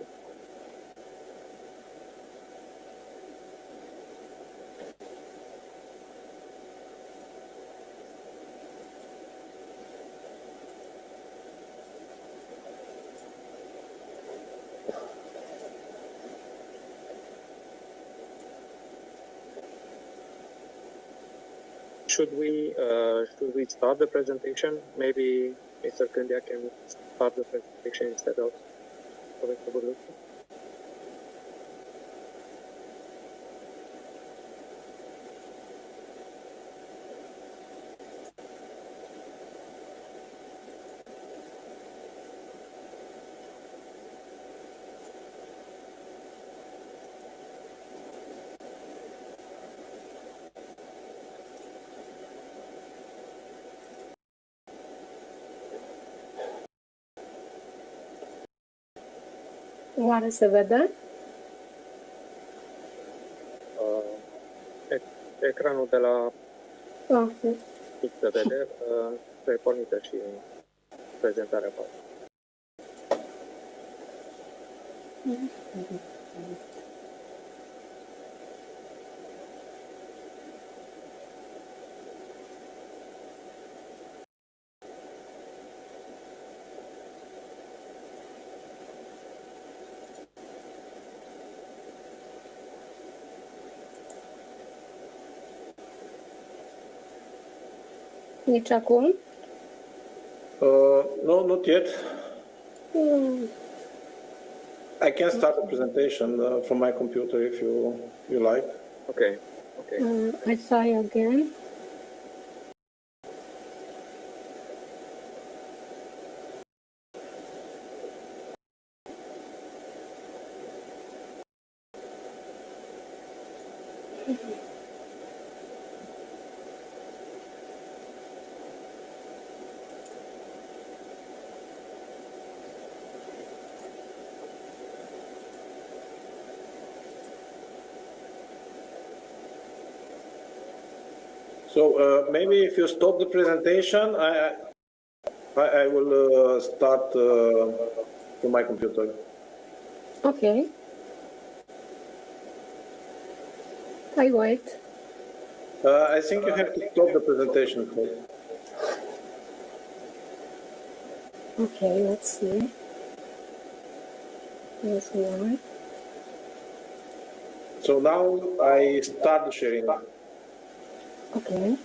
Should we start the presentation? Maybe Mr. Cândia can start the presentation instead of Professor Burluciu. Oare se vede? Ecranul de la Okay. se vede, trebuie pornită și prezentarea voastră. Nici acum? No, not yet. I can start the presentation from my computer if you like. Okay. Okay. I try again. So maybe if you stop the presentation, I will start from my computer. Okay. I wait. I think you have to stop the presentation first. Okay, let's see. Yes, we are. So now I start the sharing. Okay.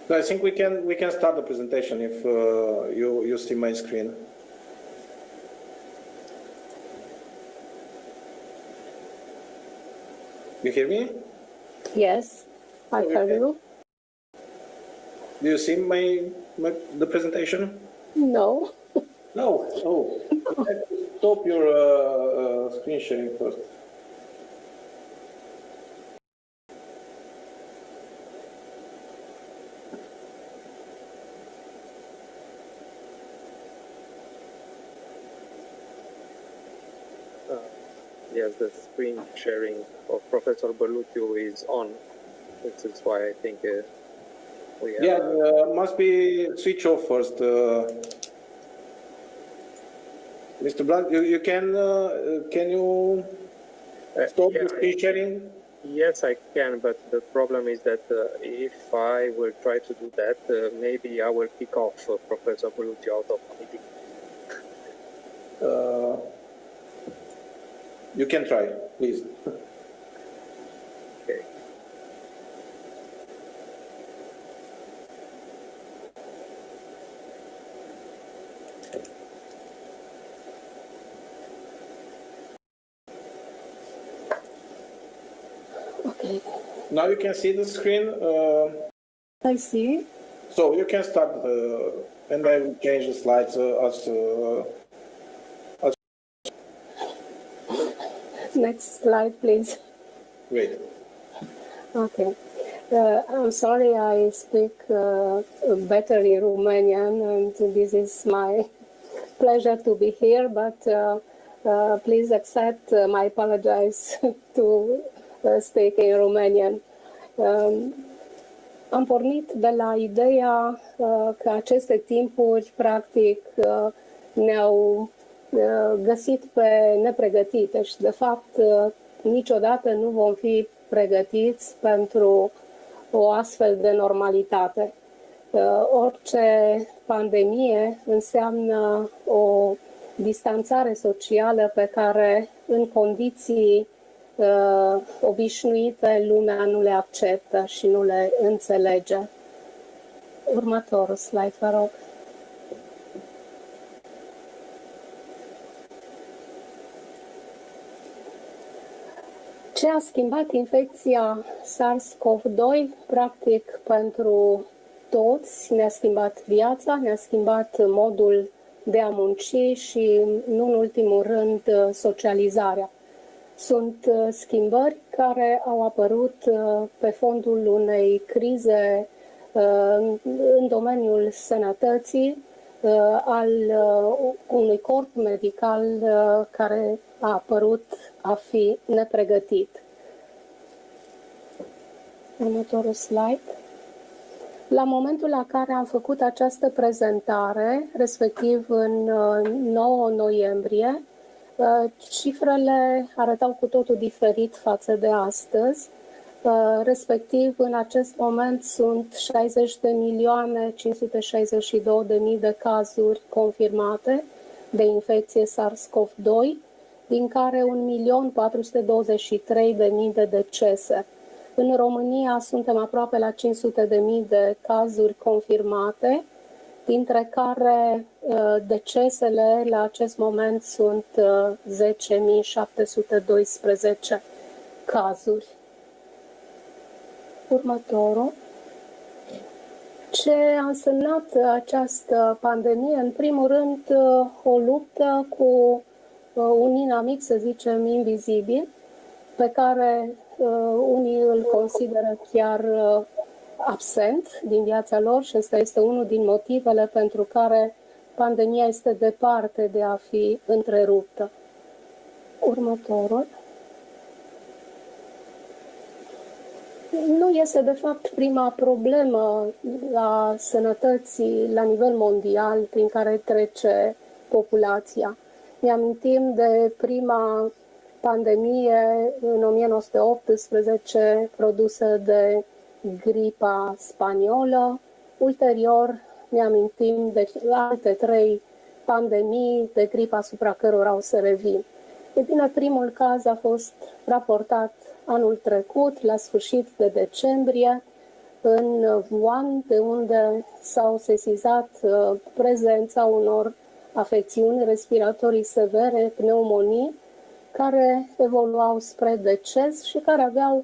So I think we can start the presentation if you see my screen. You hear me? Yes, I heard you. Do you see the presentation? No. No. Oh, you have to stop your screen sharing first. Yes, the screen sharing of Professor Berluțiu is on. This is why I think we have... Yeah, must be switch off first. Mr. Blunt, you can you stop the screen sharing? Yes, I can, but the problem is that if I will try to do that, maybe I will kick off Professor Berluțiu out of the meeting. You can try, please. Okay. Okay. Now you can see the screen. I see. So you can start, and I will change the slides as. Next slide, please. Great. Okay. I'm sorry I speak better in Romanian, and this is my pleasure to be here, but please accept my apologize to speak in Romanian. Am pornit de la ideea că aceste timpuri, practic, ne-au găsit pe nepregătite și, de fapt, niciodată nu vom fi pregătiți pentru o astfel de normalitate. Orice pandemie înseamnă o distanțare socială pe care, în condiții obișnuite, lumea nu le acceptă și nu le înțelege. Următorul slide, vă rog. Ce a schimbat infecția SARS-CoV-2, practic, pentru toți? Ne-a schimbat viața, ne-a schimbat modul de a munci și, nu în ultimul rând, socializarea. Sunt schimbări care au apărut pe fondul unei crize în domeniul sănătății, al unui corp medical care a apărut a fi nepregătit. Următorul slide. La momentul la care am făcut această prezentare, respectiv în 9 noiembrie, cifrele arătau cu totul diferit față de astăzi. Respectiv, în acest moment sunt 60.562.000 de cazuri confirmate de infecție SARS-CoV-2, din care 1.423.000 de decese. În România suntem aproape la 500.000 de cazuri confirmate, dintre care decesele la acest moment sunt 10.712 cazuri. Următorul. Ce a însemnat această pandemie? În primul rând, o luptă cu un inamic, să zicem, invizibil, pe care unii îl consideră chiar absent din viața lor și ăsta este unul din motivele pentru care pandemia este departe de a fi întreruptă. Următorul. Nu este, de fapt, prima problemă a sănătății la nivel mondial prin care trece populația. Ne amintim de prima pandemie în 1918 produsă de gripa spaniolă. Ulterior ne amintim de alte 3 pandemii de gripă asupra cărora o să revin. E bine, primul caz a fost raportat anul trecut, la sfârșit de decembrie, în Wuhan, de unde s-au sesizat prezența unor afecțiuni respiratorii severe, pneumonii, care evoluau spre deces și care aveau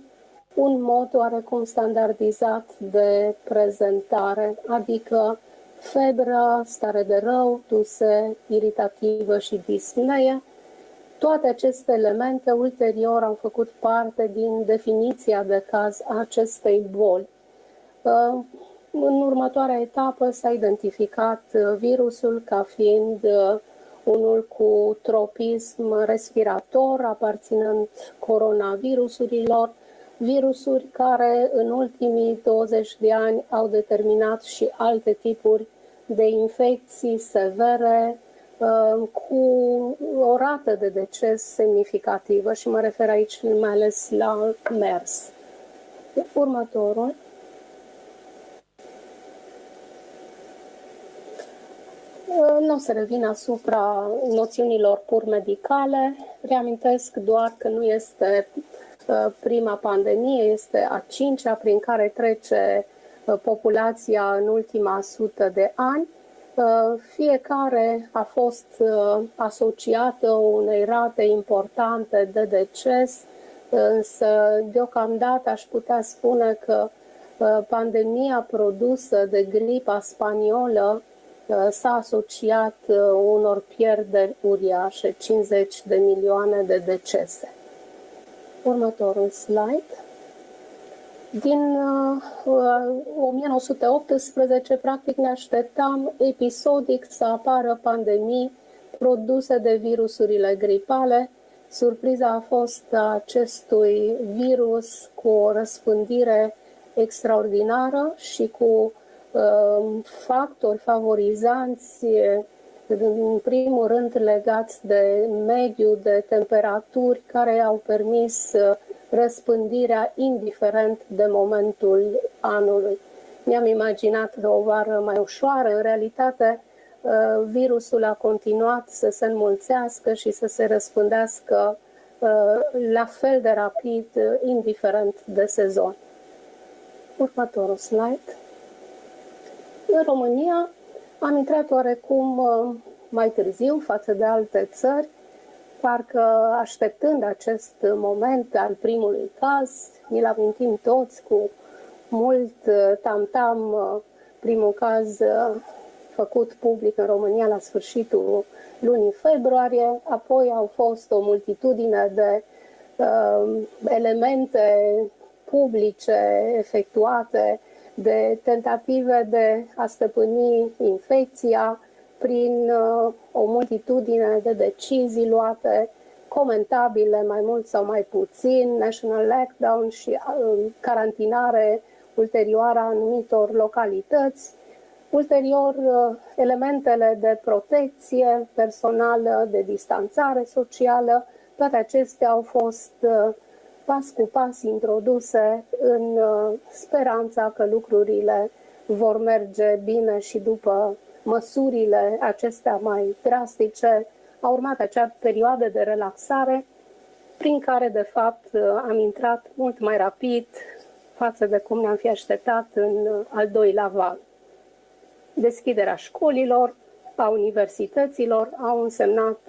un mod oarecum standardizat de prezentare, adică febră, stare de rău, duse iritativă și dispnee. Toate aceste elemente ulterior au făcut parte din definiția de caz a acestei boli. În următoarea etapă s-a identificat virusul ca fiind unul cu tropism respirator, aparținând coronavirusurilor, virusuri care în ultimii 20 de ani au determinat și alte tipuri de infecții severe, cu o rată de deces semnificativă și mă refer aici mai ales la MERS. Următorul. Nu o să revin asupra noțiunilor pur medicale, reamintesc doar că nu este prima pandemie, este a 5-a prin care trece populația în ultima 100 de ani. Fiecare a fost asociată unei rate importante de deces, însă deocamdată aș putea spune că pandemia produsă de gripa spaniolă s-a asociat unor pierderi uriașe, 50 de milioane de decese. Următorul slide. Din 1918, practic, ne așteptam episodic să apară pandemii produse de virusurile gripale. Surpriza a fost acestui virus cu o răspândire extraordinară și cu factori favorizanți, în primul rând legați de mediu, de temperaturi, care au permis răspândirea indiferent de momentul anului. Mi-am imaginat o vară mai ușoară, în realitate virusul a continuat să se înmulțească și să se răspândească la fel de rapid, indiferent de sezon. Următorul slide. În România am intrat oarecum mai târziu față de alte țări, parcă așteptând acest moment al primului caz, ni-l amintim toți cu mult tamtam, primul caz făcut public în România la sfârșitul lunii februarie, apoi au fost o multitudine de elemente publice efectuate, de tentative de a stăpâni infecția prin o multitudine de decizii luate, comentabile mai mult sau mai puțin, national lockdown și carantinare ulterioară a anumitor localități, ulterior elementele de protecție personală, de distanțare socială, toate acestea au fost pas cu pas introduse în speranța că lucrurile vor merge bine și după măsurile acestea mai drastice a urmat acea perioadă de relaxare prin care, de fapt, am intrat mult mai rapid față de cum ne-am fi așteptat în al doilea val. Deschiderea școlilor, a universităților au însemnat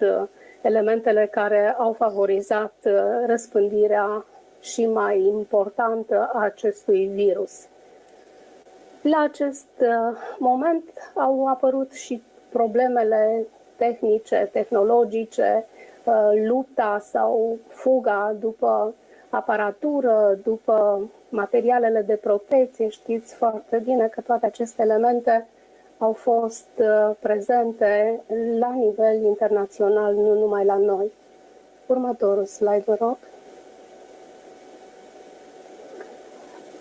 elementele care au favorizat răspândirea și mai importantă a acestui virus. La acest moment au apărut și problemele tehnice, tehnologice, lupta sau fuga după aparatură, după materialele de protecție. Știți foarte bine că toate aceste elemente au fost prezente la nivel internațional, nu numai la noi. Următorul slide, vă rog.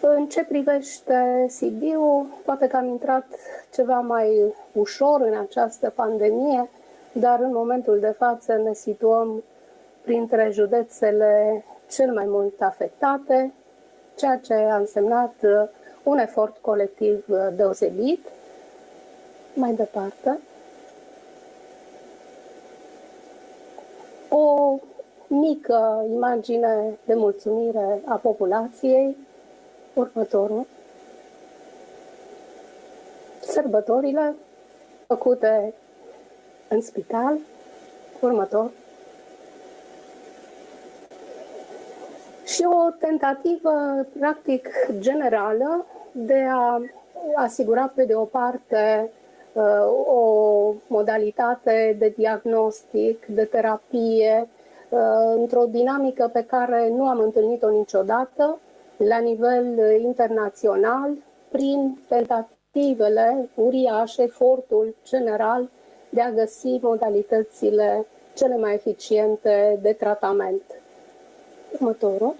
În ce privește Sibiu, poate că am intrat ceva mai ușor în această pandemie, dar în momentul de față ne situăm printre județele cel mai mult afectate, ceea ce a însemnat un efort colectiv deosebit. Mai departe, o mică imagine de mulțumire a populației. Următorul. Sărbătorile făcute în spital. Următor. Și o tentativă, practic, generală de a asigura, pe de o parte, o modalitate de diagnostic, de terapie, într-o dinamică pe care nu am întâlnit-o niciodată, la nivel internațional, prin tentativele uriașe, efortul general de a găsi modalitățile cele mai eficiente de tratament. Următorul.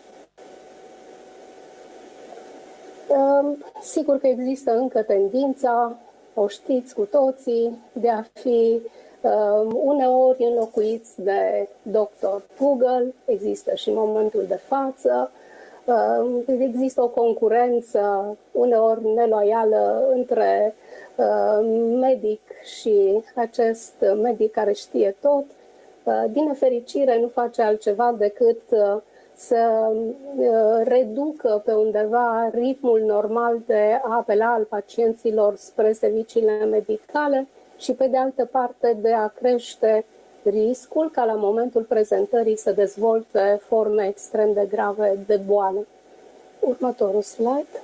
Sigur că există încă tendința, o știți cu toții, de a fi uneori înlocuiți de doctor Google, există și în momentul de față. Există o concurență uneori neloială între medic și acest medic care știe tot. Din nefericire nu face altceva decât să reducă pe undeva ritmul normal de a apela al pacienților spre serviciile medicale și pe de altă parte de a crește riscul ca la momentul prezentării să dezvolte forme extrem de grave de boală. Următorul slide.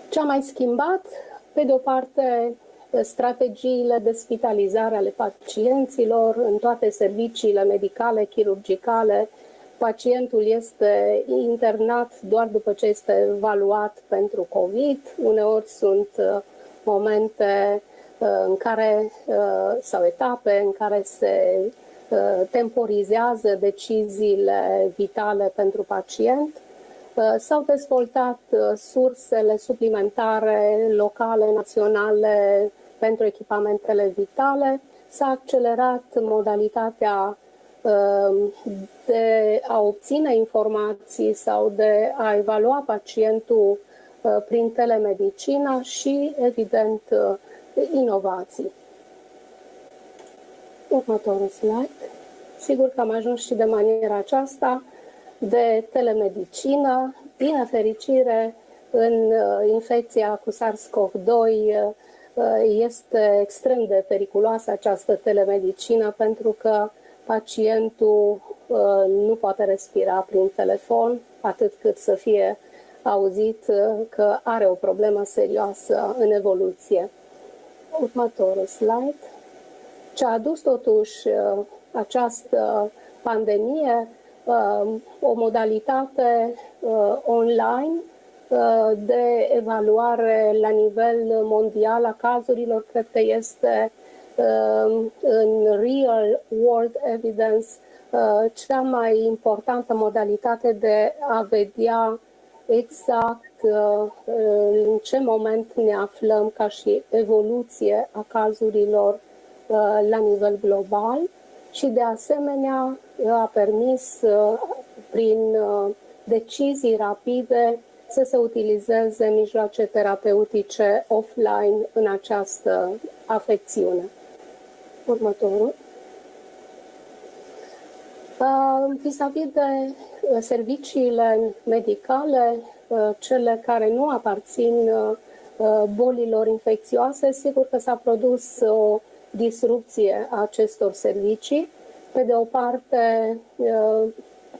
Ce a mai schimbat? Pe de o parte, strategiile de spitalizare ale pacienților în toate serviciile medicale, chirurgicale. Pacientul este internat doar după ce este evaluat pentru COVID. Uneori sunt momente în care, sau etape în care se temporizează deciziile vitale pentru pacient. S-au dezvoltat sursele suplimentare locale, naționale pentru echipamentele vitale. S-a accelerat modalitatea de a obține informații sau de a evalua pacientul prin telemedicină și, evident, inovații. Următorul slide. Sigur că am ajuns și de maniera aceasta de telemedicină. Din nefericire, în infecția cu SARS-CoV-2 este extrem de periculoasă această telemedicină pentru că pacientul nu poate respira prin telefon atât cât să fie auzit că are o problemă serioasă în evoluție. Următorul slide. Ce a adus totuși această pandemie, o modalitate online de evaluare la nivel mondial a cazurilor, cred că este în real world evidence cea mai importantă modalitate de a vedea exact în ce moment ne aflăm ca și evoluție a cazurilor la nivel global și de asemenea a permis prin decizii rapide să se utilizeze mijloace terapeutice offline în această afecțiune. Următorul. Vis-a-vis de serviciile medicale, cele care nu aparțin bolilor infecțioase, sigur că s-a produs o disrupție a acestor servicii. Pe de o parte,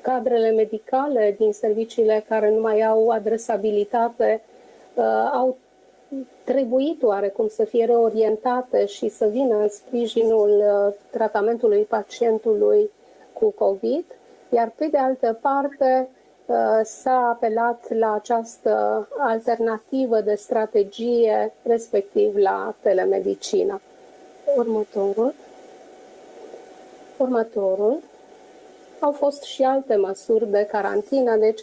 cadrele medicale din serviciile care nu mai au adresabilitate au trebuit oarecum să fie reorientate și să vină în sprijinul tratamentului pacientului cu COVID, iar pe de altă parte s-a apelat la această alternativă de strategie, respectiv la telemedicină. Următorul. Au fost și alte măsuri de carantină, deci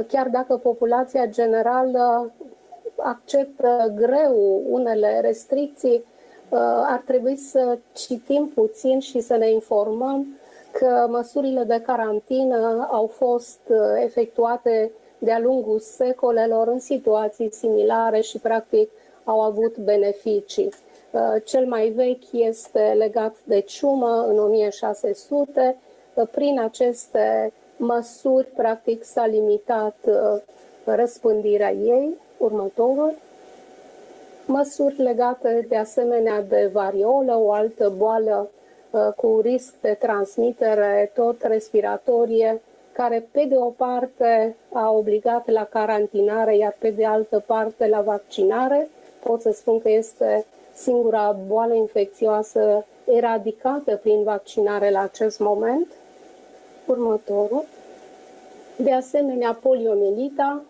chiar dacă populația generală acceptă greu unele restricții, ar trebui să citim puțin și să ne informăm că măsurile de carantină au fost efectuate de-a lungul secolelor în situații similare și practic au avut beneficii. Cel mai vechi este legat de ciumă în 1600. Prin aceste măsuri, practic, s-a limitat răspândirea ei. Următorul. Măsuri legate de asemenea de variolă, o altă boală cu risc de transmitere tot respiratorie, care pe de o parte a obligat la carantinare, iar pe de altă parte la vaccinare. Pot să spun că este singura boală infecțioasă eradicată prin vaccinare la acest moment. Următorul. De asemenea, poliomielita,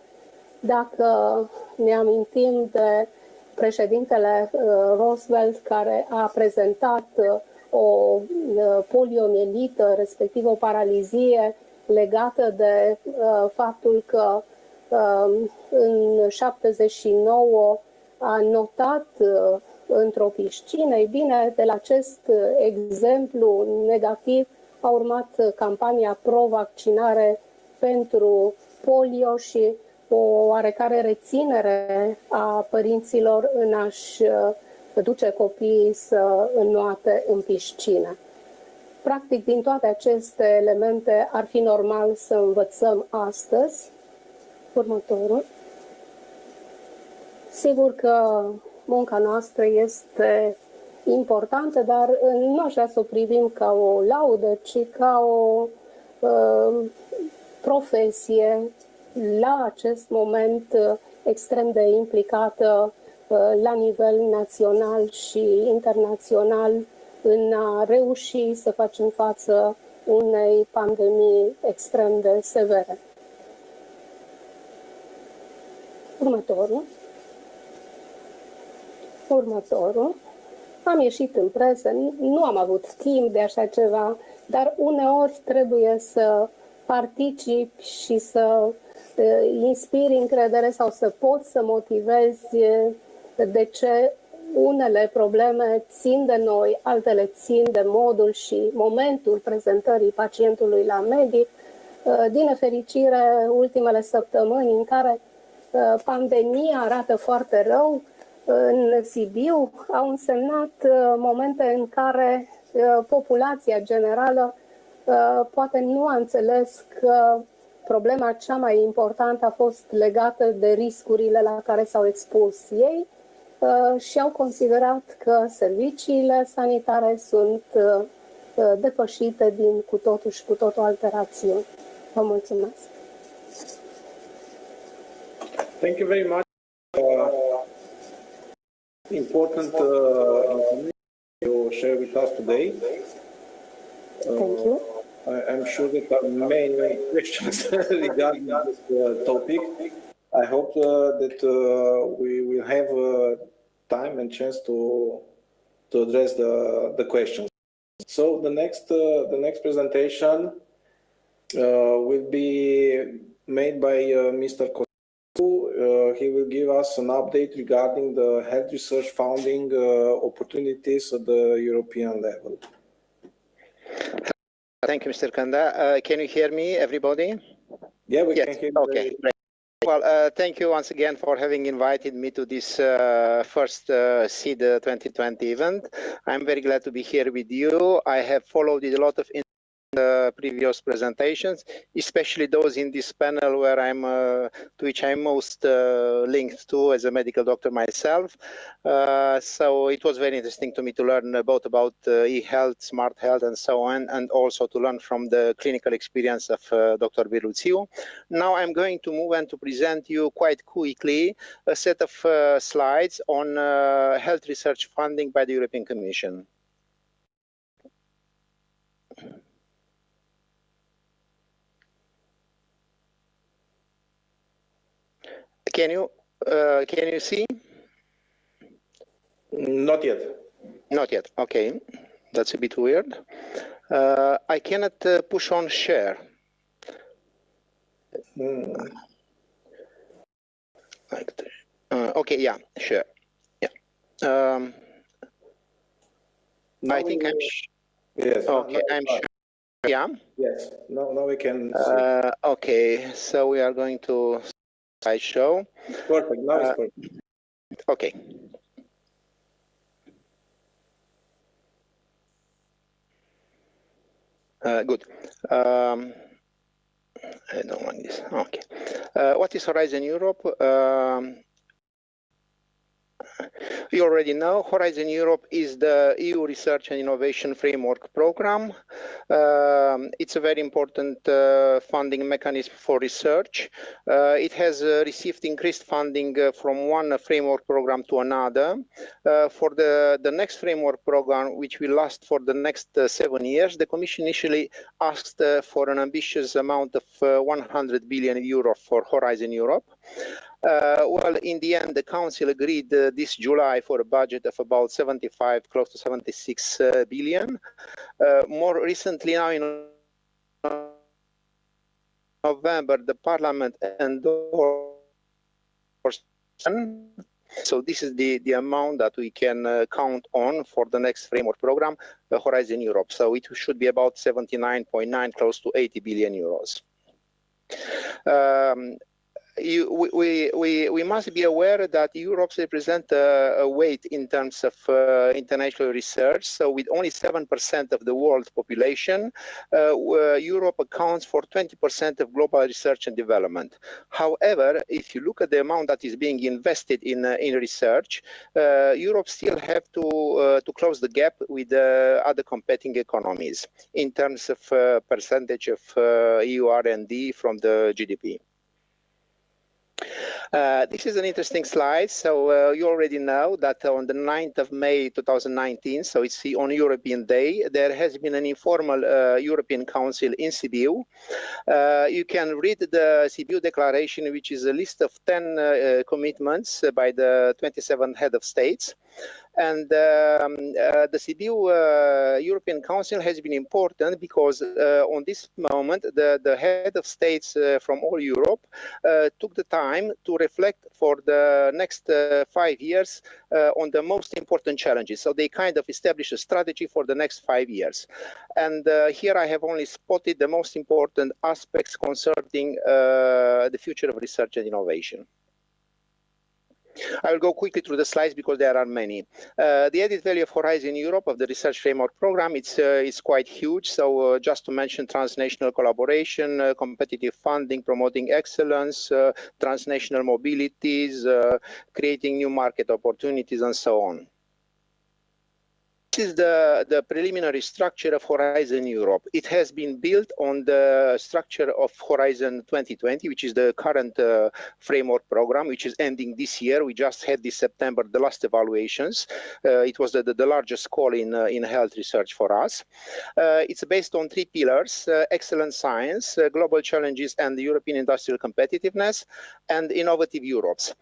dacă ne amintim de președintele Roosevelt care a prezentat o poliomielită, respectiv o paralizie legată de faptul că în 79 a notat într-o piscină. Ei bine, de la acest exemplu negativ a urmat campania pro-vaccinare pentru polio și o oarecare reținere a părinților în a-și duce copiii să înnoate în piscină. Practic, din toate aceste elemente, ar fi normal să învățăm astăzi. Următorul. Sigur că munca noastră este importantă, dar nu aș vrea să o privim ca o laudă, ci ca o profesie la acest moment extrem de implicată la nivel național și internațional în a reuși să facem față unei pandemii extrem de severe. Următorul. Am ieșit în presă, nu am avut timp de așa ceva, dar uneori trebuie să participi și să inspiri încredere sau să poți să motivezi de ce unele probleme țin de noi, altele țin de modul și momentul prezentării pacientului la medic. Din nefericire, ultimele săptămâni în care pandemia arată foarte rău, în Sibiu au însemnat momente în care populația generală poate nu a înțeles că problema cea mai importantă a fost legată de riscurile la care s-au expus ei și au considerat că serviciile sanitare sunt depășite din cu totul și cu totul alte rațiuni. Vă mulțumesc. Thank you very much. Important information you share with us today. Thank you. I'm sure that there are many questions regarding this topic. I hope that we will have time and chance to address the questions. So the next presentation will be made by Mr. He will give us an update regarding the health research funding opportunities at the European level. Thank you, Mr. Kanda. Can you hear me, everybody? Yeah, we can hear you. Okay, great. Well, thank you once again for having invited me to this first SID 2020 event. I'm very glad to be here with you. I have followed with a lot of previous presentations, especially those in this panel where to which I'm most linked to as a medical doctor myself. So it was very interesting to me to learn about e-health, smart health, and so on, and also to learn from the clinical experience of Dr. Biruțiu. Now I'm going to move and to present you quite quickly a set of slides on health research funding by the European Commission. Can you see? Not yet. Not yet. Okay, that's a bit weird. I cannot push on share. Okay, yeah, sure. Yeah. I think I'm. Yes. Okay, I'm sure. Yeah. Yes. Now we can see. Okay, so we are going to slideshow. Perfect. Now it's perfect. Okay. Good. I don't want this. Okay. What is Horizon Europe? You already know Horizon Europe is the EU Research and Innovation Framework Program. It's a very important funding mechanism for research. It has received increased funding from one framework program to another. For the next framework program, which will last for the next 7 years, the Commission initially asked for an ambitious amount of 100 billion euro for Horizon Europe. Well, in the end, the Council agreed this July for a budget of about 75, close to 76 billion. More recently, now in November, the Parliament endorsed. So this is the amount that we can count on for the next framework program, the Horizon Europe. So it should be about 79.9, close to 80 billion euros. We must be aware that Europe represents a weight in terms of international research. So with only 7% of the world population, Europe accounts for 20% of global research and development. However, if you look at the amount that is being invested in research, Europe still have to close the gap with other competing economies in terms of percentage of EU R&D from the GDP. This is an interesting slide. So you already know that on the 9th of May 2019, so it's on European Day, there has been an informal European Council in Sibiu. You can read the Sibiu Declaration, which is a list of 10 commitments by the 27 head of states. And the Sibiu European Council has been important because on this moment, the head of states from all Europe took the time to reflect for the next 5 years on the most important challenges. So they kind of established a strategy for the next 5 years. And here I have only spotted the most important aspects concerning the future of research and innovation. I will go quickly through the slides because there are many. The added value of Horizon Europe, of the research framework program, it's quite huge. So just to mention transnational collaboration, competitive funding, promoting excellence, transnational mobilities, creating new market opportunities, and so on. This is the preliminary structure of Horizon Europe. It has been built on the structure of Horizon 2020, which is the current framework program, which is ending this year. We just had this September the last evaluations. It was the largest call in health research for us. It's based on 3 pillars: excellent science, global challenges, and the European industrial competitiveness, and innovative Europes.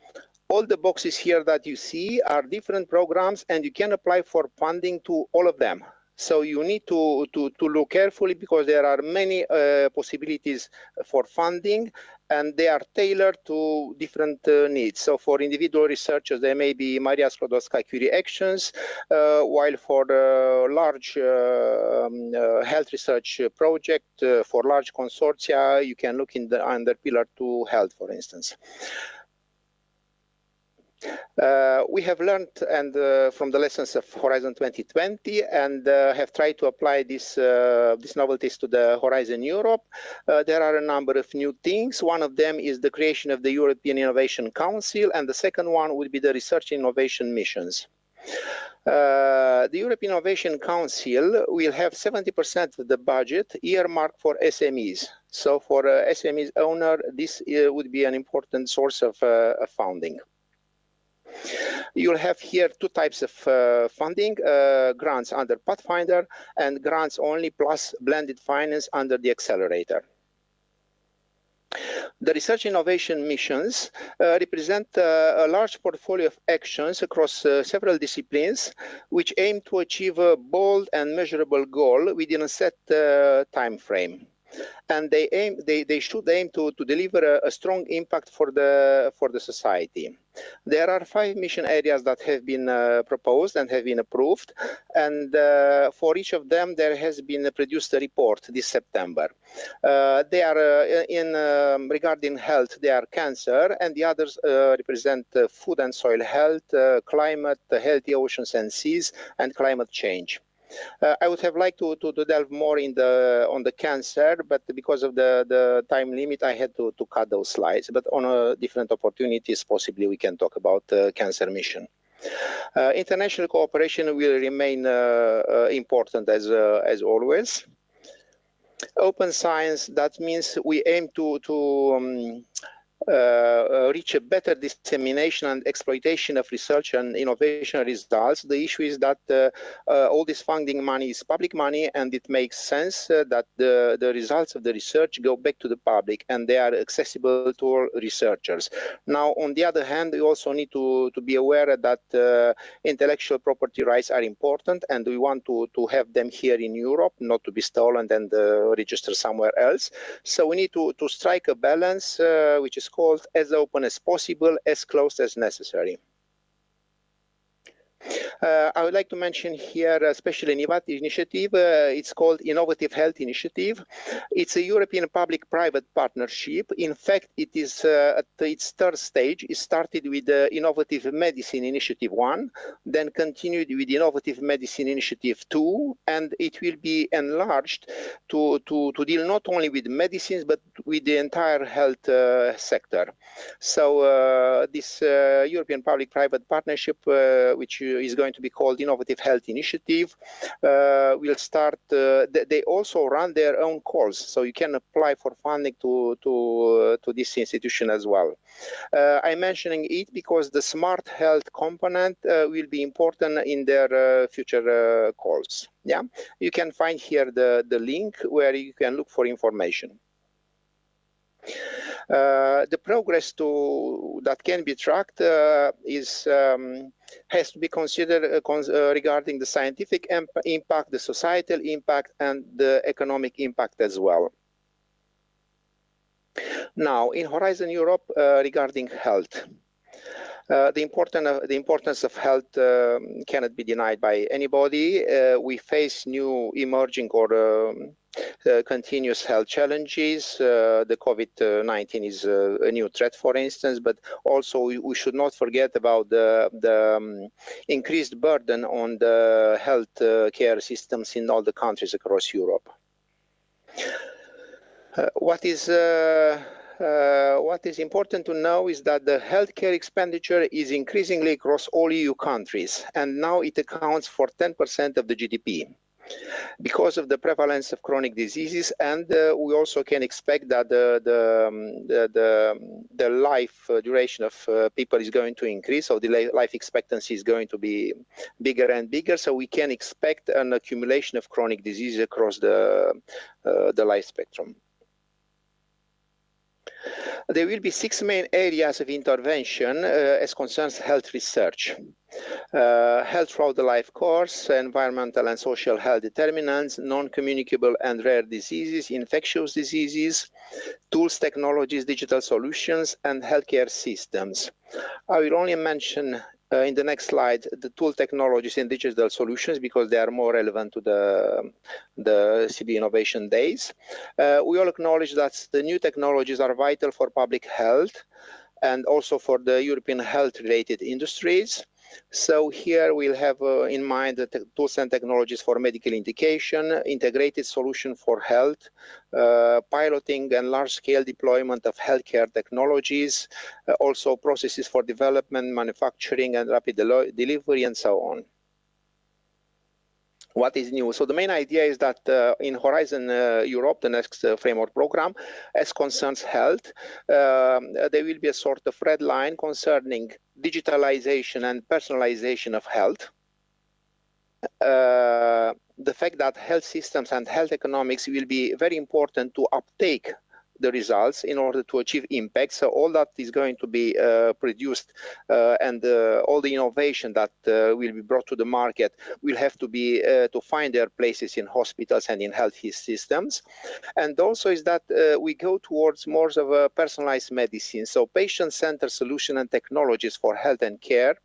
All the boxes here that you see are different programs, and you can apply for funding to all of them. So you need to look carefully because there are many possibilities for funding, and they are tailored to different needs. So for individual researchers, there may be Maria Sklodowska-Curie actions, while for the large health research project, for large consortia, you can look under pillar 2 health, for instance. We have learned from the lessons of Horizon 2020 and have tried to apply these novelties to the Horizon Europe. There are a number of new things. One of them is the creation of the European Innovation Council, and the second one would be the research and innovation missions. The European Innovation Council will have 70% of the budget earmarked for SMEs. So for SMEs owner, this would be an important source of funding. You'll have here two types of funding, grants under Pathfinder and grants only plus blended finance under the accelerator. The research innovation missions represent a large portfolio of actions across several disciplines, which aim to achieve a bold and measurable goal within a set time frame. And they should aim to deliver a strong impact for the society. There are 5 mission areas that have been proposed and have been approved, and for each of them there has been produced a report this September. They are regarding health, they are cancer, and the others represent food and soil health, climate, healthy oceans and seas, and climate change. I would have liked to delve more on the cancer, but because of the time limit, I had to cut those slides. But on different opportunities, possibly we can talk about cancer mission. International cooperation will remain important as always. Open science, that means we aim to reach a better dissemination and exploitation of research and innovation results. The issue is that all this funding money is public money, and it makes sense that the results of the research go back to the public and they are accessible to all researchers. Now, on the other hand, we also need to be aware that intellectual property rights are important, and we want to have them here in Europe, not to be stolen and registered somewhere else. So we need to strike a balance, which is called as open as possible, as close as necessary. I would like to mention here a special initiative. It's called Innovative Health Initiative. It's a European public-private partnership. In fact, it is at its third stage. It started with the Innovative Medicine Initiative 1, then continued with Innovative Medicine Initiative 2, and it will be enlarged to deal not only with medicines, but with the entire health sector. So this European public-private partnership, which is going to be called Innovative Health Initiative, will start. They also run their own calls, so you can apply for funding to this institution as well. I'm mentioning it because the smart health component will be important in their future calls. Yeah, you can find here the link where you can look for information. The progress that can be tracked has to be considered regarding the scientific impact, the societal impact, and the economic impact as well. Now, in Horizon Europe, regarding health, the importance of health cannot be denied by anybody. We face new emerging or continuous health challenges. The COVID-19 is a new threat, for instance, but also we should not forget about the increased burden on the health care systems in all the countries across Europe. What is important to know is that the healthcare expenditure is increasingly across all EU countries, and now it accounts for 10% of the GDP. Because of the prevalence of chronic diseases, and we also can expect that the life duration of people is going to increase, so the life expectancy is going to be bigger and bigger, so we can expect an accumulation of chronic disease across the life spectrum. There will be 6 main areas of intervention as concerns health research. Health throughout the life course, environmental and social health determinants, non-communicable and rare diseases, infectious diseases, tools, technologies, digital solutions, and healthcare systems. I will only mention in the next slide the tool, technologies, and digital solutions because they are more relevant to the Sibiu Innovation Days. We all acknowledge that the new technologies are vital for public health, and also for the European health-related industries. So here we'll have in mind the tools and technologies for medical indication, integrated solution for health, piloting and large-scale deployment of healthcare technologies, also processes for development, manufacturing, and rapid delivery, and so on. What is new? So the main idea is that in Horizon Europe, the next framework program, as concerns health, there will be a sort of red line concerning digitalization and personalization of health. The fact that health systems and health economics will be very important to uptake the results in order to achieve impact. So all that is going to be produced and all the innovation that will be brought to the market will have to be to find their places in hospitals and in health systems. And also is that we go towards more of a personalized medicine. So patient-centered solution and technologies for health and care,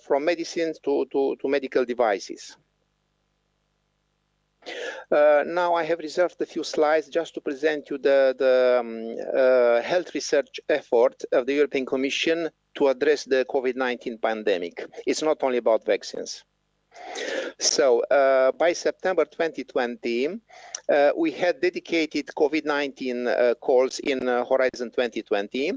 from medicines to medical devices. Now I have reserved a few slides just to present you the health research effort of the European Commission to address the COVID-19 pandemic. It's not only about vaccines. So by September 2020, we had dedicated COVID-19 calls in Horizon 2020,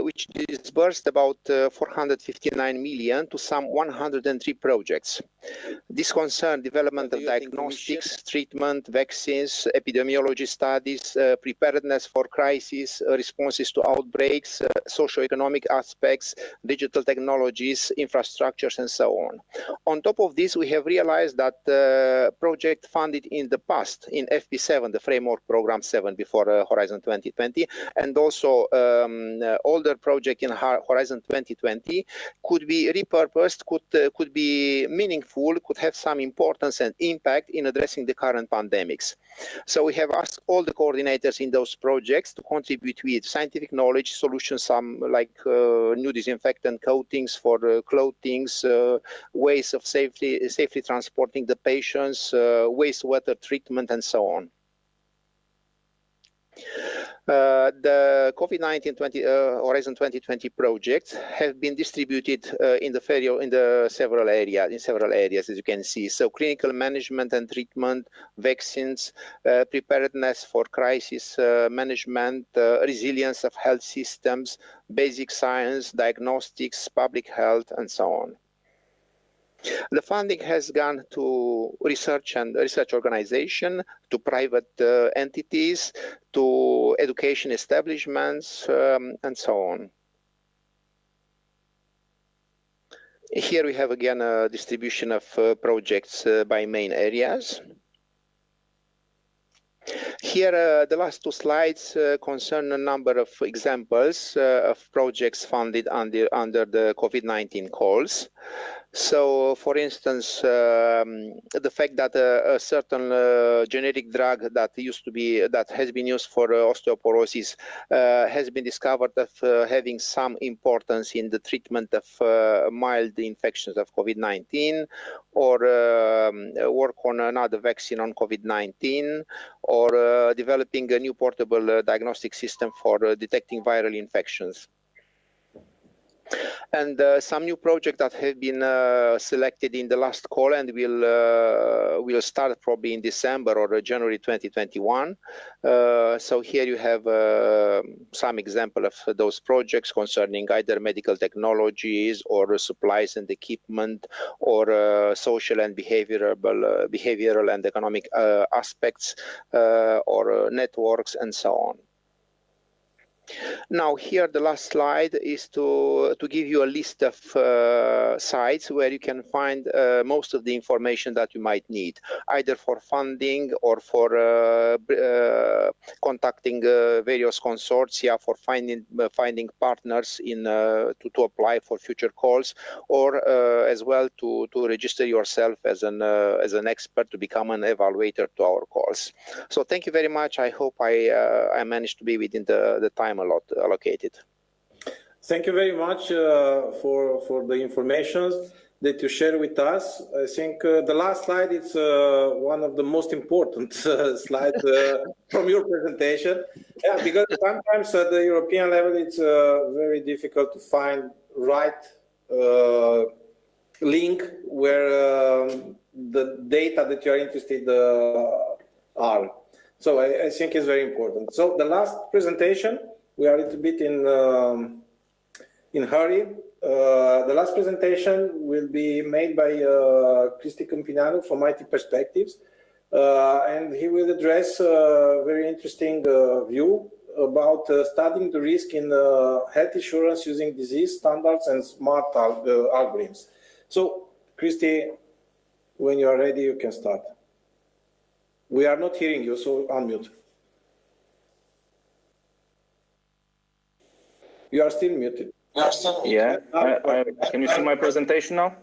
which disbursed about 459 million to some 103 projects. This concerned development of diagnostics, treatment, vaccines, epidemiology studies, preparedness for crises, responses to outbreaks, socio-economic aspects, digital technologies, infrastructures, and so on. On top of this, we have realized that project funded in the past in FP7, the framework program 7 before Horizon 2020, and also older project in Horizon 2020 could be repurposed, could be meaningful, could have some importance and impact in addressing the current pandemics. So we have asked all the coordinators in those projects to contribute with scientific knowledge, solutions, some like new disinfectant coatings for clothings, ways of safely transporting the patients, wastewater treatment, and so on. The COVID-19 Horizon 2020 projects have been distributed in several areas, as you can see. So clinical management and treatment, vaccines, preparedness for crisis management, resilience of health systems, basic science, diagnostics, public health, and so on. The funding has gone to research and research organization, to private entities, to education establishments, and so on. Here we have again a distribution of projects by main areas. Here, the last two slides concern a number of examples of projects funded under the COVID-19 calls. So, for instance, the fact that a certain generic drug that has been used for osteoporosis has been discovered of having some importance in the treatment of mild infections of COVID-19, or work on another vaccine on COVID-19, or developing a new portable diagnostic system for detecting viral infections. And some new projects that have been selected in the last call and will start probably in December or January 2021. So here you have some example of those projects concerning either medical technologies or supplies and equipment, or social and behavioral and economic aspects, or networks, and so on. Now here the last slide is to give you a list of sites where you can find most of the information that you might need, either for funding or for contacting various consortia, for finding partners to apply for future calls, or as well to register yourself as an expert to become an evaluator to our calls. So thank you very much. I hope I managed to be within the time allocated. Thank you very much for the information. that you share with us. I think the last slide is one of the most important slides from your presentation. Yeah, because sometimes at the European level, it's very difficult to find right link where the data that you are interested are. So I think it's very important. So the last presentation, we are a little bit in hurry. The last presentation will be made by Cristi Câmpineanu from IT Perspectives, and he will address a very interesting view about studying the risk in health insurance using disease standards and smart algorithms. So, Cristi, when you are ready, you can start. We are not hearing you, so unmute. You are still muted. Yeah, can you see my presentation now?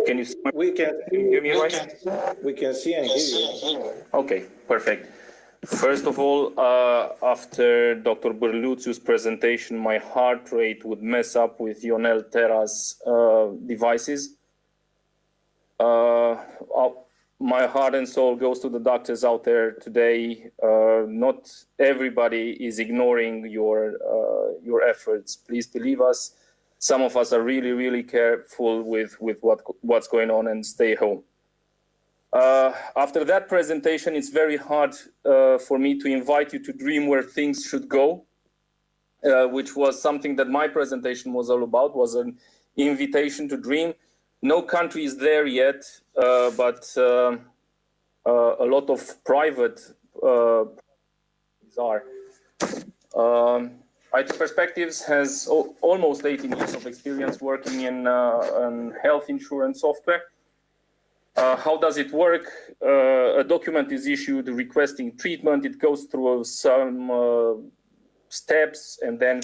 Can you see my, can you hear me right? We can see and hear you. Okay, perfect. First of all, after Dr. Berluțiu's presentation, my heart rate would mess up with Ionel Terra's devices. My heart and soul goes to the doctors out there today. Not everybody is ignoring your efforts. Please believe us. Some of us are really, really careful with what's going on and stay home. After that presentation, it's very hard for me to invite you to dream where things should go, which was something that my presentation was all about, was an invitation to dream. No country is there yet, but a lot of private are. IT Perspectives has almost 18 years of experience working in health insurance software. How does it work? A document is issued requesting treatment. It goes through some steps and then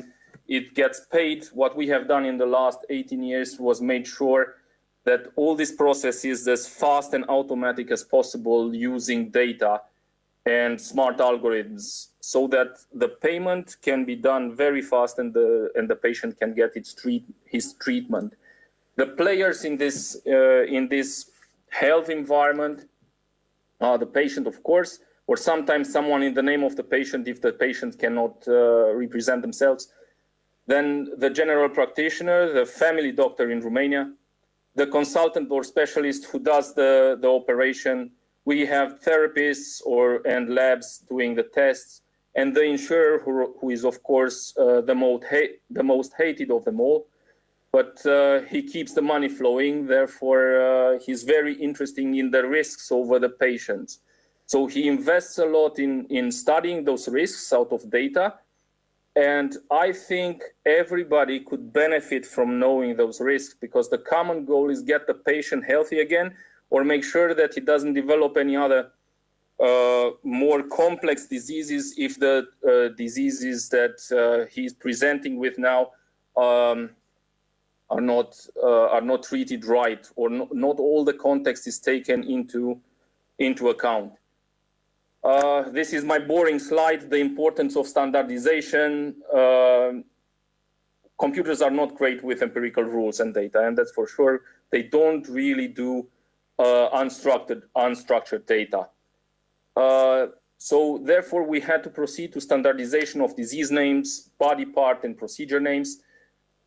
it gets paid. What we have done in the last 18 years was made sure that all this process is as fast and automatic as possible using data and smart algorithms so that the payment can be done very fast and the patient can get his treatment. The players in this health environment are the patient, of course, or sometimes someone in the name of the patient if the patient cannot represent themselves. Then the general practitioner, the family doctor in Romania, the consultant or specialist who does the operation. We have therapists and labs doing the tests, and the insurer who is, of course, the most hated of them all. But he keeps the money flowing, therefore he's very interested in the risks over the patients. So he invests a lot in studying those risks out of data. And I think everybody could benefit from knowing those risks because the common goal is get the patient healthy again or make sure that he doesn't develop any other more complex diseases if the diseases that he's presenting with now are not treated right or not all the context is taken into account. This is my boring slide, the importance of standardization. Computers are not great with empirical rules and data, and that's for sure. They don't really do unstructured data. So therefore, we had to proceed to standardization of disease names, body part, and procedure names,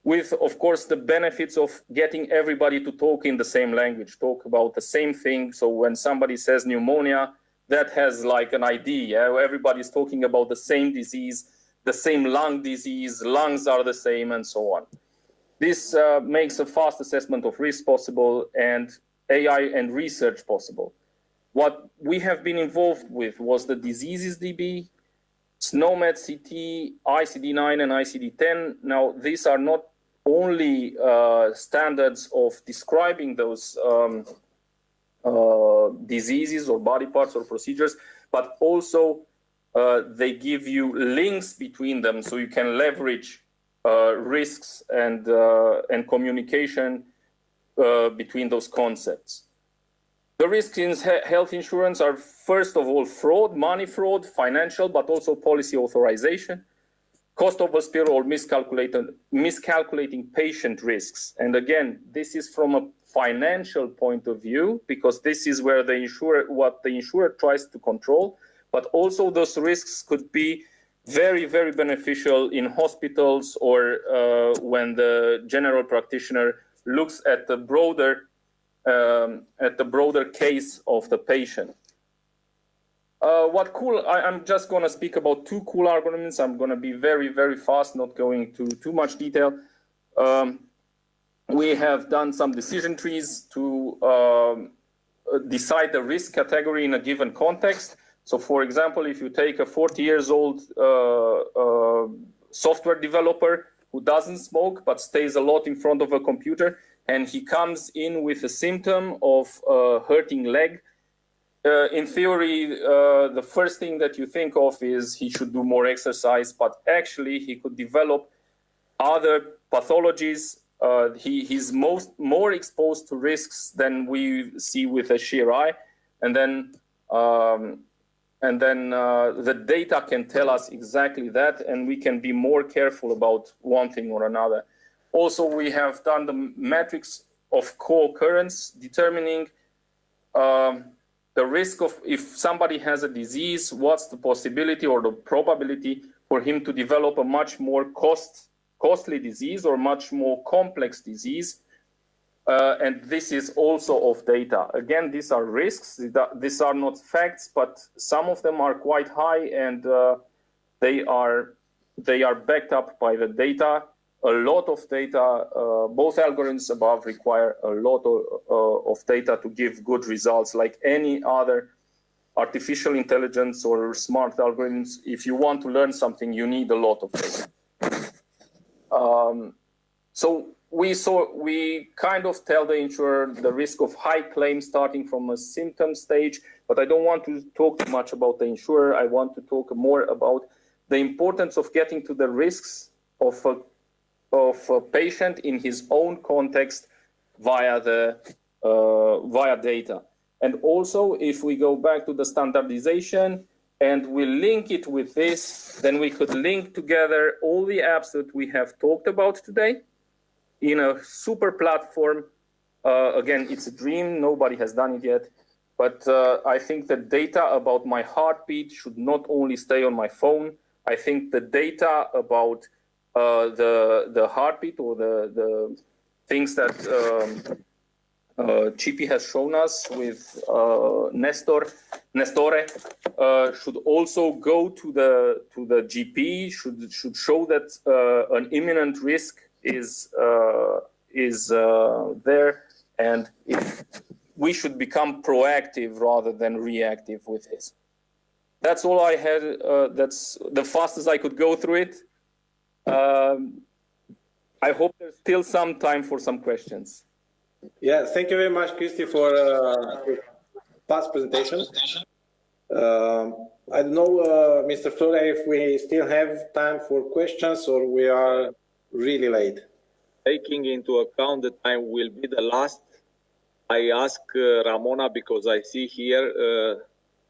with, of course, the benefits of getting everybody to talk in the same language, talk about the same thing. So when somebody says pneumonia, that has like an ID. Yeah? Everybody's talking about the same disease, the same lung disease, lungs are the same, and so on. This makes a fast assessment of risk possible and AI and research possible. What we have been involved with was the diseases DB, SNOMED CT, ICD-9 and ICD-10. Now, these are not only standards of describing those diseases or body parts or procedures, but also they give you links between them so you can leverage risks and communication between those concepts. The risks in health insurance are, first of all, fraud, money fraud, financial, but also policy authorization. cost overspill or miscalculating patient risks. And again, this is from a financial point of view, because this is where what the insurer tries to control, but also those risks could be very, very beneficial in hospitals or when the general practitioner looks at the broader case of the patient. I'm just going to speak about two cool algorithms. I'm going to be very, very fast, not going into too much detail. We have done some decision trees to decide the risk category in a given context. So for example, if you take a 40 years old software developer who doesn't smoke but stays a lot in front of a computer, and he comes in with a symptom of hurting leg, in theory, the first thing that you think of is he should do more exercise, but actually he could develop other pathologies. He's more exposed to risks than we see with a sheer eye, and then the data can tell us exactly that, and we can be more careful about one thing or another. Also, we have done the metrics of co-occurrence, determining the risk of, if somebody has a disease, what's the possibility or the probability for him to develop a much more costly disease or much more complex disease. And this is also of data. Again, these are risks. These are not facts, but some of them are quite high, and they are backed up by the data. A lot of data. Both algorithms above require a lot of data to give good results. Like any other artificial intelligence or smart algorithms, if you want to learn something, you need a lot of data. So we kind of tell the insurer the risk of high claims starting from a symptom stage, but I don't want to talk too much about the insurer. I want to talk more about the importance of getting to the risks of a patient in his own context via data. And also, if we go back to the standardization and we link it with this, then we could link together all the apps that we have talked about today in a super platform. Again, it's a dream. Nobody has done it yet. But I think the data about my heartbeat should not only stay on my phone. I think the data about the heartbeat or the things that Chippy has shown us with Nestore should also go to the GP, should show that an imminent risk is there, and we should become proactive rather than reactive with this. That's all I had. That's the fastest I could go through it. I hope there's still some time for some questions. Yeah, thank you very much, Christy, for past presentation. I don't know, Mr. Flore, if we still have time for questions or we are really late. Taking into account the time will be the last, I ask Ramona, because I see here,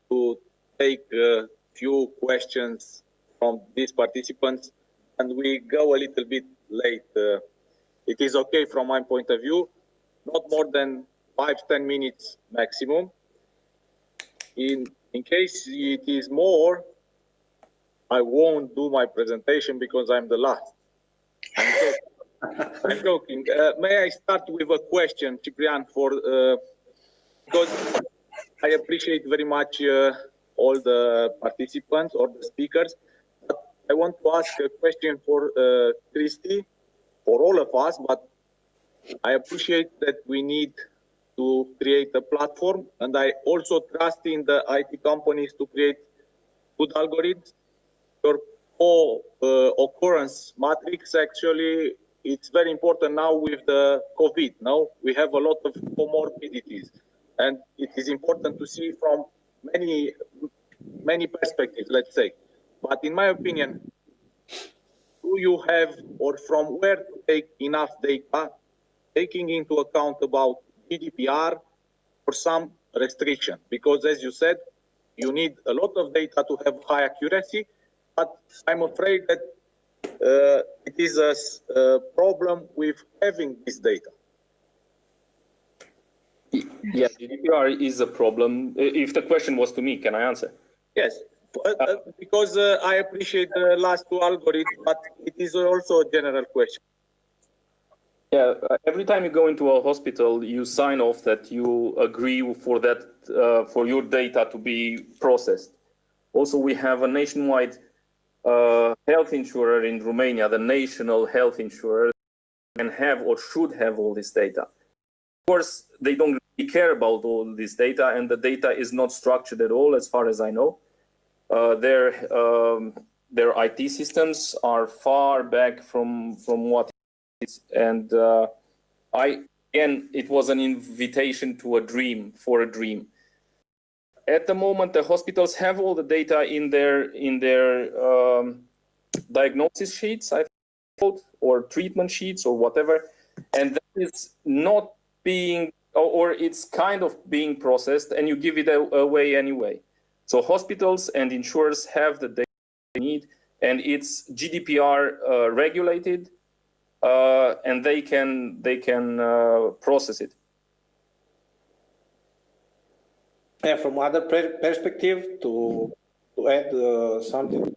to take a few questions from these participants, and we go a little bit late. It is okay from my point of view, not more than 5-10 minutes maximum. In case it is more, I won't do my presentation because I'm the last. I'm joking. May I start with a question, Ciprian, because I appreciate very much all the participants or the speakers. But I want to ask a question for Christy, for all of us, but I appreciate that we need to create a platform, and I also trust in the IT companies to create good algorithms. Your occurrence matrix, actually, it's very important now with the COVID. Now we have a lot of comorbidities, and it is important to see from many perspectives, let's say. But in my opinion, do you have, or from where to take enough data, taking into account about GDPR or some restriction? Because as you said, you need a lot of data to have high accuracy, but I'm afraid that it is a problem with having this data. Yeah, GDPR is a problem. If the question was to me, can I answer? Yes, because I appreciate the last two algorithms, but it is also a general question. Yeah, every time you go into a hospital, you sign off that you agree for that for your data to be processed. Also, we have a nationwide health insurer in Romania, the national health insurer, can have or should have all this data. Of course, they don't really care about all this data, and the data is not structured at all, as far as I know. Their IT systems are far back from what it is, and again, it was an invitation to a dream, for a dream. At the moment, the hospitals have all the data in their diagnosis sheets, I think, or treatment sheets, or whatever, and that is not being, or it's kind of being processed, and you give it away anyway. So hospitals and insurers have the data they need, and it's GDPR regulated, and they can process it. Yeah, from other perspective, to add something,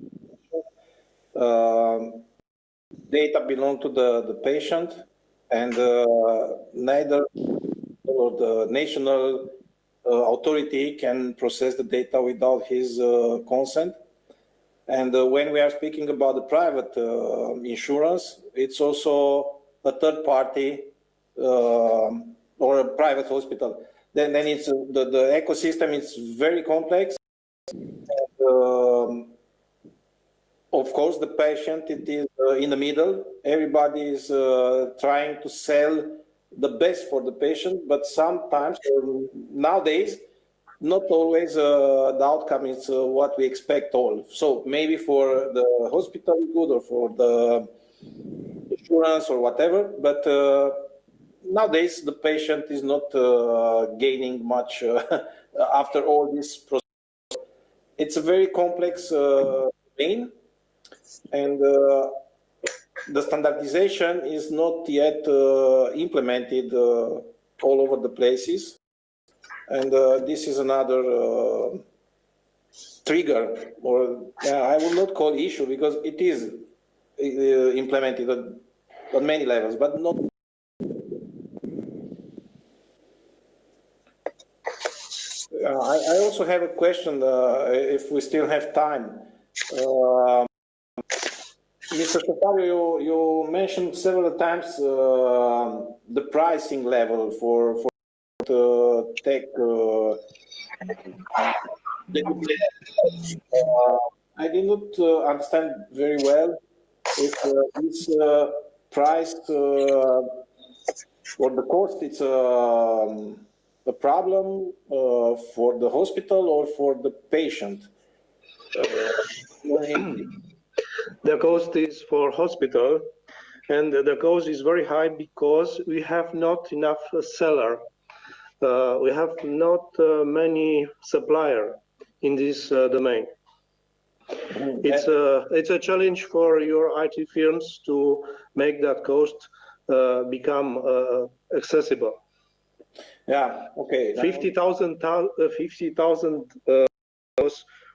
data belong to the patient, and neither or the national authority can process the data without his consent. And when we are speaking about the private insurance, it's also a third party or a private hospital. Then it's the ecosystem is very complex. And, of course, the patient, it is in the middle. Everybody is trying to sell the best for the patient, but sometimes, nowadays, not always the outcome is what we expect all. So maybe for the hospital good or for the insurance or whatever, but nowadays the patient is not gaining much after all this process. It's a very complex domain, and the standardization is not yet implemented all over the places. And this is another trigger, or I will not call issue, because it is implemented on many levels, but not. I also have a question, if we still have time. Mr. Sibiu, you mentioned several times the pricing level for tech. I did not understand very well if this price or the cost, it's a problem for the hospital or for the patient. The cost is for hospital, and the cost is very high because we have not enough seller. We have not many supplier in this domain. It's a challenge for your IT firms to make that cost become accessible. Yeah. Okay. 50,000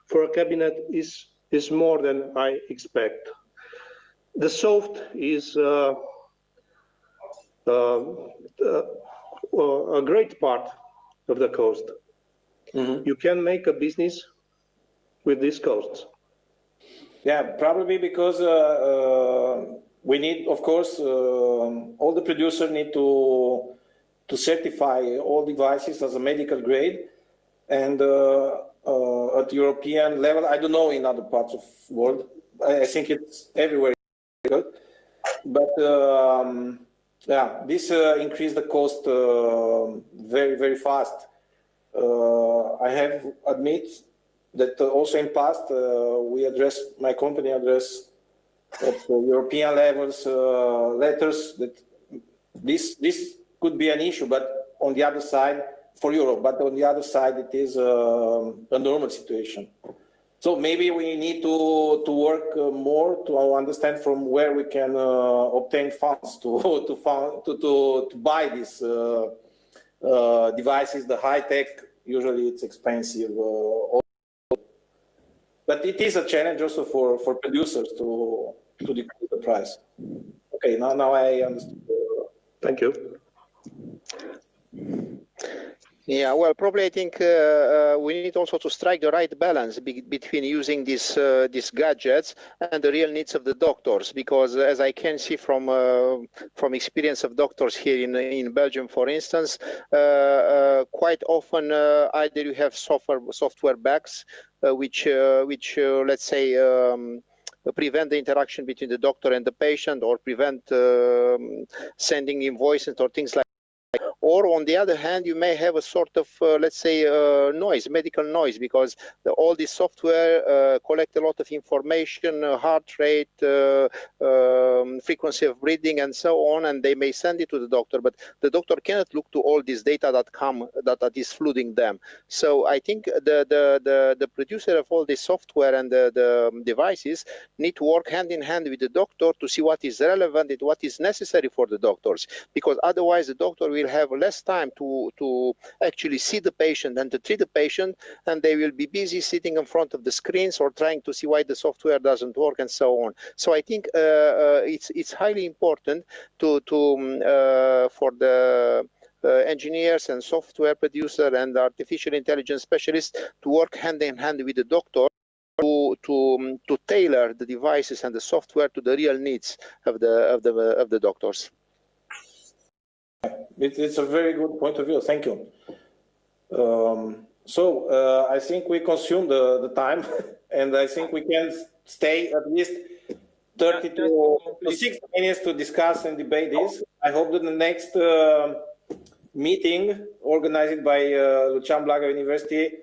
for a cabinet is more than I expect. The soft is a great part of the cost. Mm-hmm. You can make a business with these costs. Yeah, probably because we need, of course, all the producers need to certify all devices as a medical grade, and at European level, I don't know in other parts of the world. I think it's everywhere good, but yeah, this increased the cost very, very fast. I have admit that also in past my company addressed at European levels letters that this could be an issue, but on the other side, for Europe, but on the other side, it is a normal situation. So maybe we need to work more to understand from where we can obtain funds to buy these devices. The high tech, usually it's expensive, but it is a challenge also for producers to decrease the price. Okay, now I understand. Thank you. Yeah, well, probably I think we need also to strike the right balance between using these gadgets and the real needs of the doctors, because as I can see from experience of doctors here in Belgium, for instance, quite often either you have software bugs which let's say prevent the interaction between the doctor and the patient, or prevent sending invoices or things like. Or on the other hand, you may have a sort of, let's say, noise, medical noise, because all this software collect a lot of information, heart rate, frequency of breathing, and so on, and they may send it to the doctor, but the doctor cannot look to all this data that is flooding them. So I think the producer of all this software and the devices need to work hand in hand with the doctor to see what is relevant and what is necessary for the doctors, because otherwise the doctor will have less time to actually see the patient and to treat the patient, and they will be busy sitting in front of the screens or trying to see why the software doesn't work and so on. So I think it's highly important for the engineers and software producer and artificial intelligence specialists to work hand in hand with the doctor to tailor the devices and the software to the real needs of the doctors. It's a very good point of view. Thank you. I think we consumed the time, and I think we can stay at least 30 to 60 minutes to discuss and debate this. I hope that the next meeting organized by Lucian Blaga University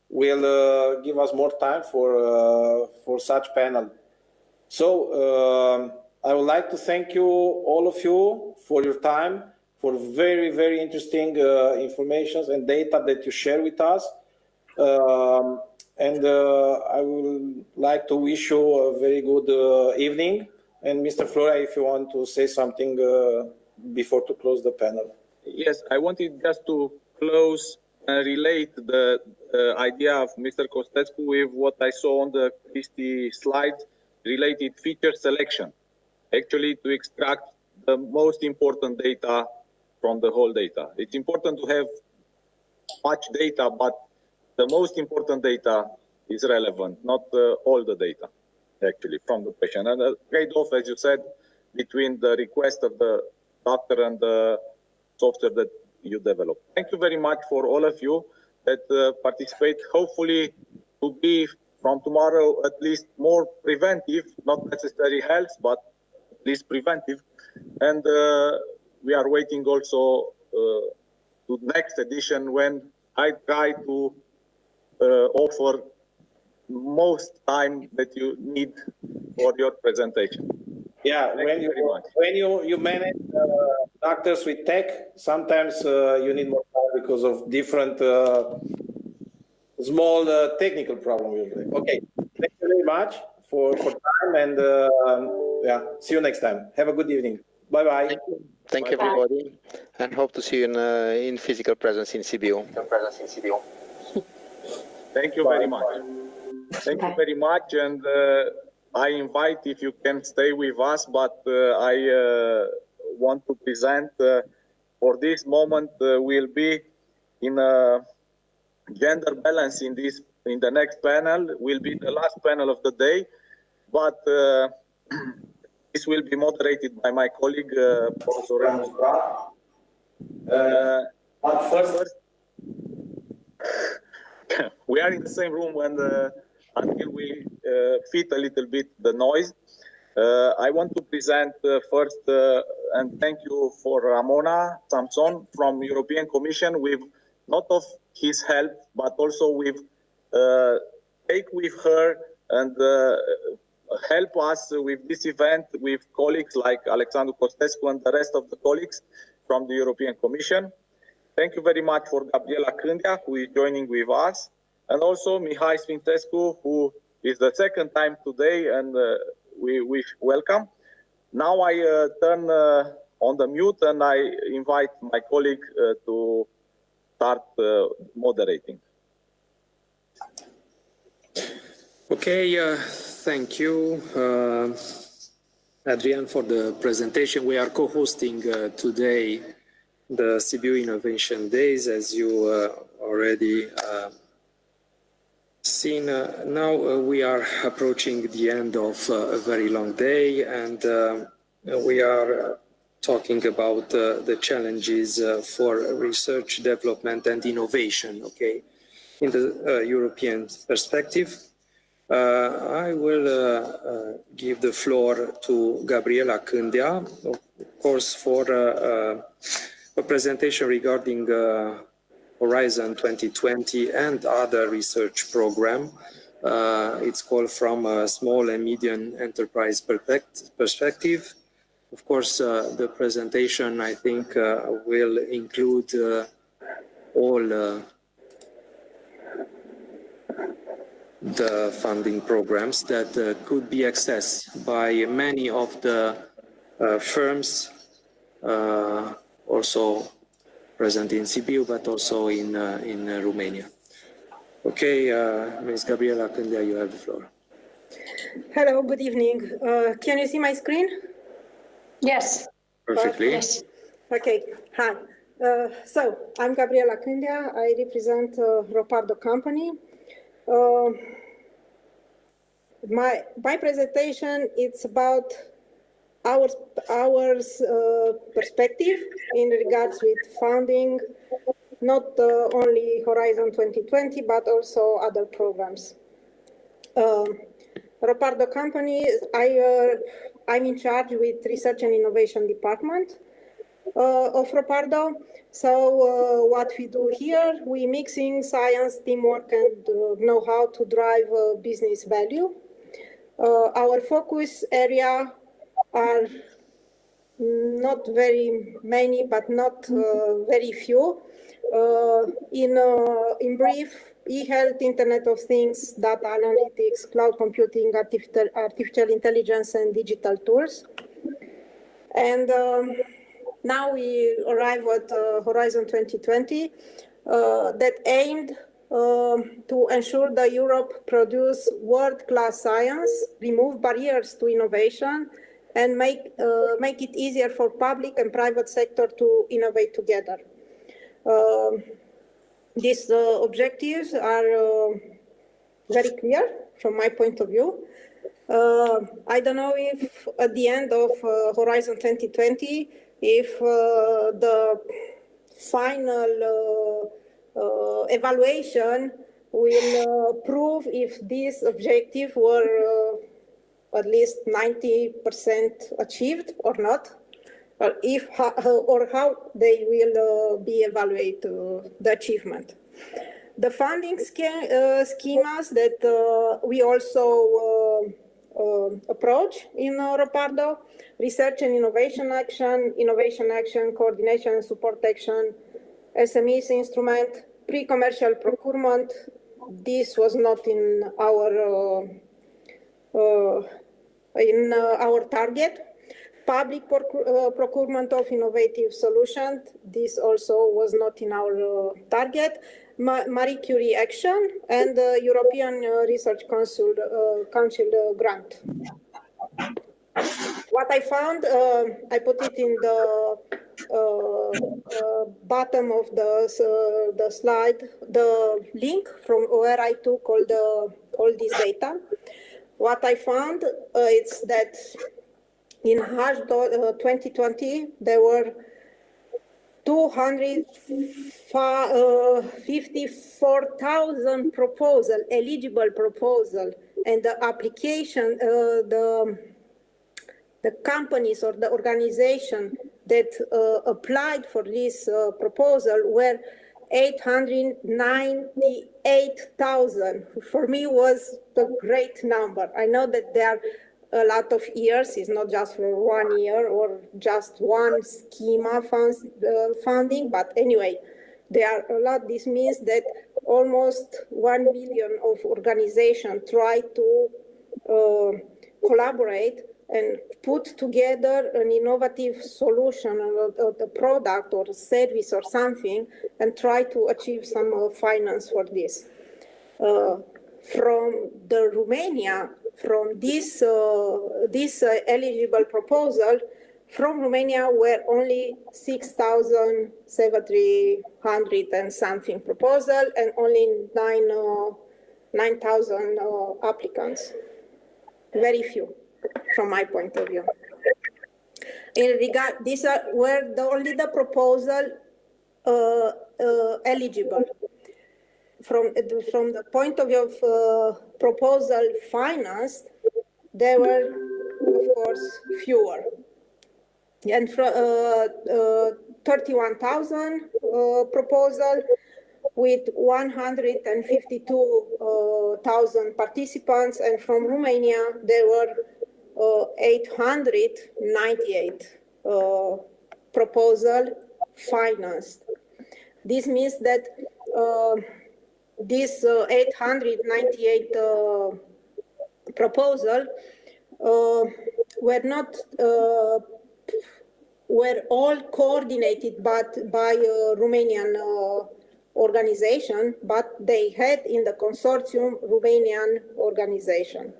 will give us more time for such panel. So I would like to thank you, all of you, for your time, for very, very interesting information and data that you share with us. And I would like to wish you a very good evening. And Mr. Flora, if you want to say something before to close the panel. Yes, I wanted just to close and relate the idea of Mr. Costescu with what I saw on the Christie slide, related feature selection. Actually, to extract the most important data from the whole data. It's important to have much data, but the most important data is relevant, not all the data, actually, from the patient. And a trade-off, as you said, between the request of the doctor and the software that you develop. Thank you very much for all of you that participate, hopefully to be from tomorrow at least more preventive, not necessarily health, but at least preventive. And we are waiting also to next edition, when I try to offer most time that you need for your presentation. Yeah, when you manage doctors with tech, sometimes you need more time because of different small technical problems usually. Okay, thank you very much for time, and yeah, see you next time. Have a good evening. Bye bye. Thank you, everybody, and hope to see you in physical presence in Sibiu. Thank you very much. Thank you very much, and I invite, if you can stay with us, but I want to present for this moment will be in a gender balance in the next panel, will be the last panel of the day, but this will be moderated by my colleague, Professor Raymond Pratt. But first, we are in the same room, and until we fit a little bit the noise, I want to present first, and thank you for Ramona Samson from European Commission, with not of his help, but also with take with her and help us with this event with colleagues like Alexandru Costescu and the rest of the colleagues from the European Commission. Thank you very much for Gabriela Cândea, who is joining with us, and also Mihai Sfintescu, who It's the second time today, and we wish welcome. Now I turn on the mute, and I invite my colleague to start moderating. Okay, thank you, Adrian, for the presentation. We are co-hosting today the Sibiu Innovation Days, as you already seen. Now we are approaching the end of a very long day, and we are talking about the challenges for research, development, and innovation, okay, in the European perspective. I will give the floor to Gabriela Cândea, of course, for a presentation regarding Horizon 2020 and other research program. It's called From a Small and Medium Enterprise Perspective. Of course, the presentation, I think, will include all the funding programs that could be accessed by many of the firms also present in Sibiu, but also in Romania. Okay, Ms. Gabriela Cândea, you have the floor. Hello, good evening. Can you see my screen? Yes. Perfectly. Yes. Okay, hi. So, I'm Gabriela Cândea. I represent Ropardo company. My presentation, it's about our perspective in regards with funding, not only Horizon 2020, but also other programs. Ropardo company, I'm in charge with Research and Innovation Department of Ropardo. So what we do here, we mixing science, teamwork, and know-how to drive business value. Our focus area are not very many, but not very few. In brief, e-health, Internet of Things, data analytics, cloud computing, artificial intelligence, and digital tools. And now we arrive at Horizon 2020 that aimed to ensure that Europe produce world-class science, remove barriers to innovation, and make it easier for public and private sector to innovate together. These objectives are very clear from my point of view. I don't know if at the end of Horizon 2020, if the final evaluation will prove if these objectives were at least 90% achieved or not, or if or how they will be evaluated the achievement. The funding schemas that we also approach in Ropardo: research and innovation action, coordination and support action, SMEs instrument, pre-commercial procurement. This was not in our target. Public procurement of innovative solutions. This also was not in our target. Marie Curie action and the European Research Council grant. What I found, I put it in the bottom of the slide, the link from where I took all this data. What I found is that in HASH 2020, there were 254,000 eligible proposal, and the application, the companies or the organization that applied for this proposal were 898,000. For me was a great number. I know that there are a lot of years, it's not just for 1 year or just one schema funding, but anyway, They are a lot. This means that almost 1 million of organizations try to collaborate and put together an innovative solution or the product or service or something and try to achieve some finance for this. From the Romania, from this eligible proposal, from Romania were only 6,700 and something proposal and only 9,000 applicants. Very few, from my point of view. In regard, these were only the proposal eligible. From the point of view of proposal financed, there were, of course, fewer. And 31,000 proposal with 152,000 participants, and from Romania there were 898 proposal financed. This means that this 898 proposal were not were all coordinated but by a Romanian organization, but they had in the consortium Romanian organization.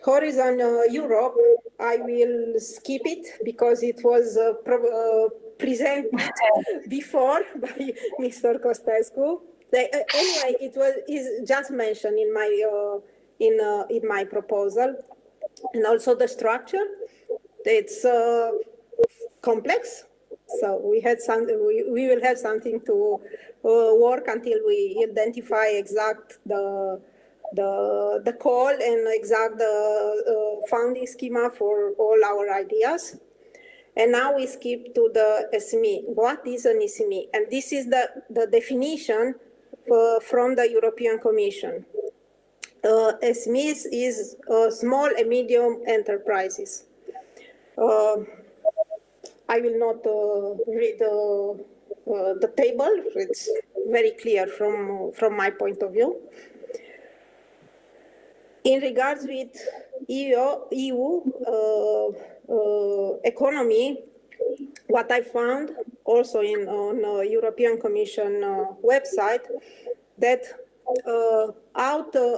Horizon Europe, I will skip it because it was presented before by Mr. Costescu. Anyway, is just mentioned in my proposal, and also the structure. It's complex, so we will have something to work until we identify exact the call and exact the funding schema for all our ideas. And now we skip to the SME. What is an SME? And this is the definition from the European Commission. SMEs is small and medium enterprises. I will not read the table. It's very clear from my point of view. In regards with EU economy, what I found also on European Commission website, that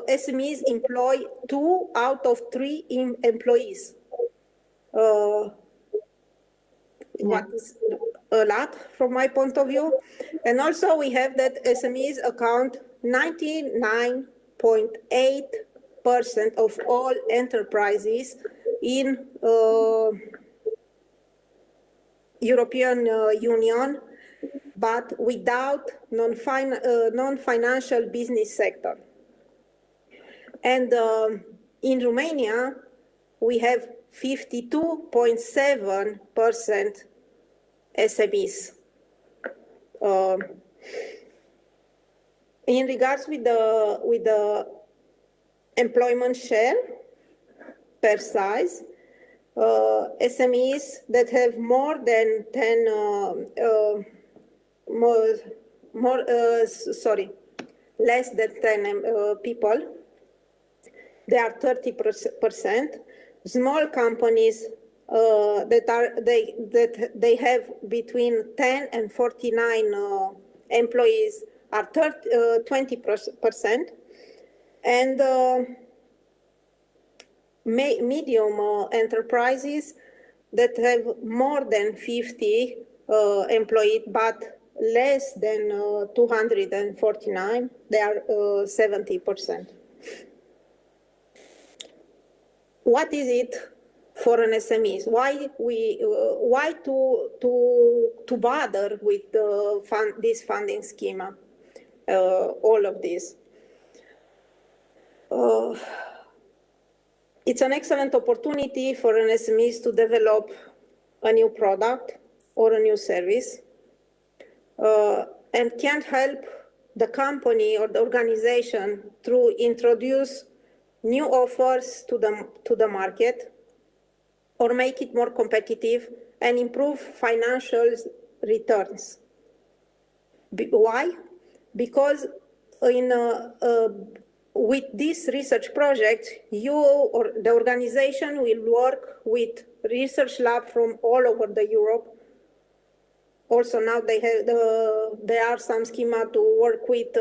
SMEs employ 2 out of 3 employees. What is a lot from my point of view. And also we have that SMEs account 99.8% of all enterprises in European Union, but without non-financial business sector. And in Romania, we have 52.7% SMEs. In regards with the employment share per size, SMEs that have more than 10 less than 10 people, they are 30%. Small companies that they have between 10 and 49 employees are 20%, and medium enterprises that have more than 50 employees but less than 249, they are 70%. What is it for an SMEs? Why to bother with this funding schema? All of this. It's an excellent opportunity for an SMEs to develop a new product or a new service, and can help the company or the organization to introduce new offers to the market, or make it more competitive and improve financial returns. Why? Because with this research project, you or the organization will work with research lab from all over the Europe. Also now there are some schema to work with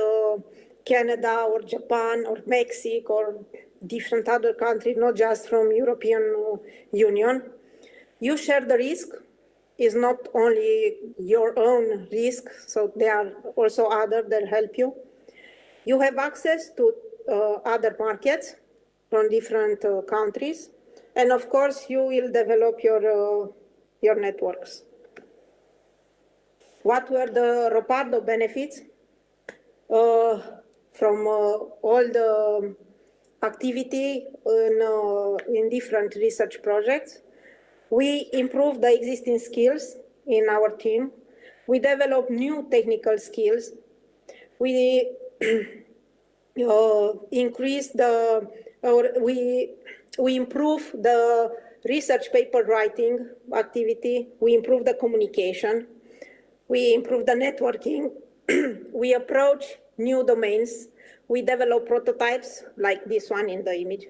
Canada or Japan or Mexico or different other countries, not just from European Union. You share the risk. Is not only your own risk, so there are also others that help you. You have access to other markets from different countries, and of course you will develop your networks. What were the Ropardo benefits from all the activity in different research projects? We improved the existing skills in our team. We developed new technical skills. We increased we improved the research paper writing activity. We improved the communication. We improved the networking. We approach new domains. We develop prototypes like this one in the image.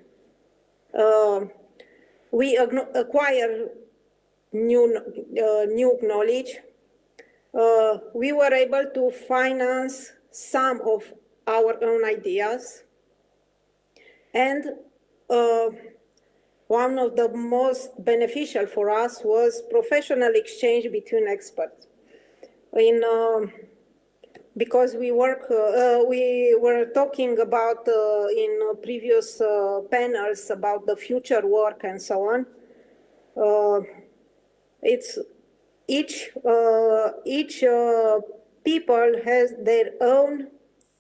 We acquire new knowledge. We were able to finance some of our own ideas. And one of the most beneficial for us was professional exchange between experts. Because we were talking about in previous panels about the future work and so on. It's each people has their own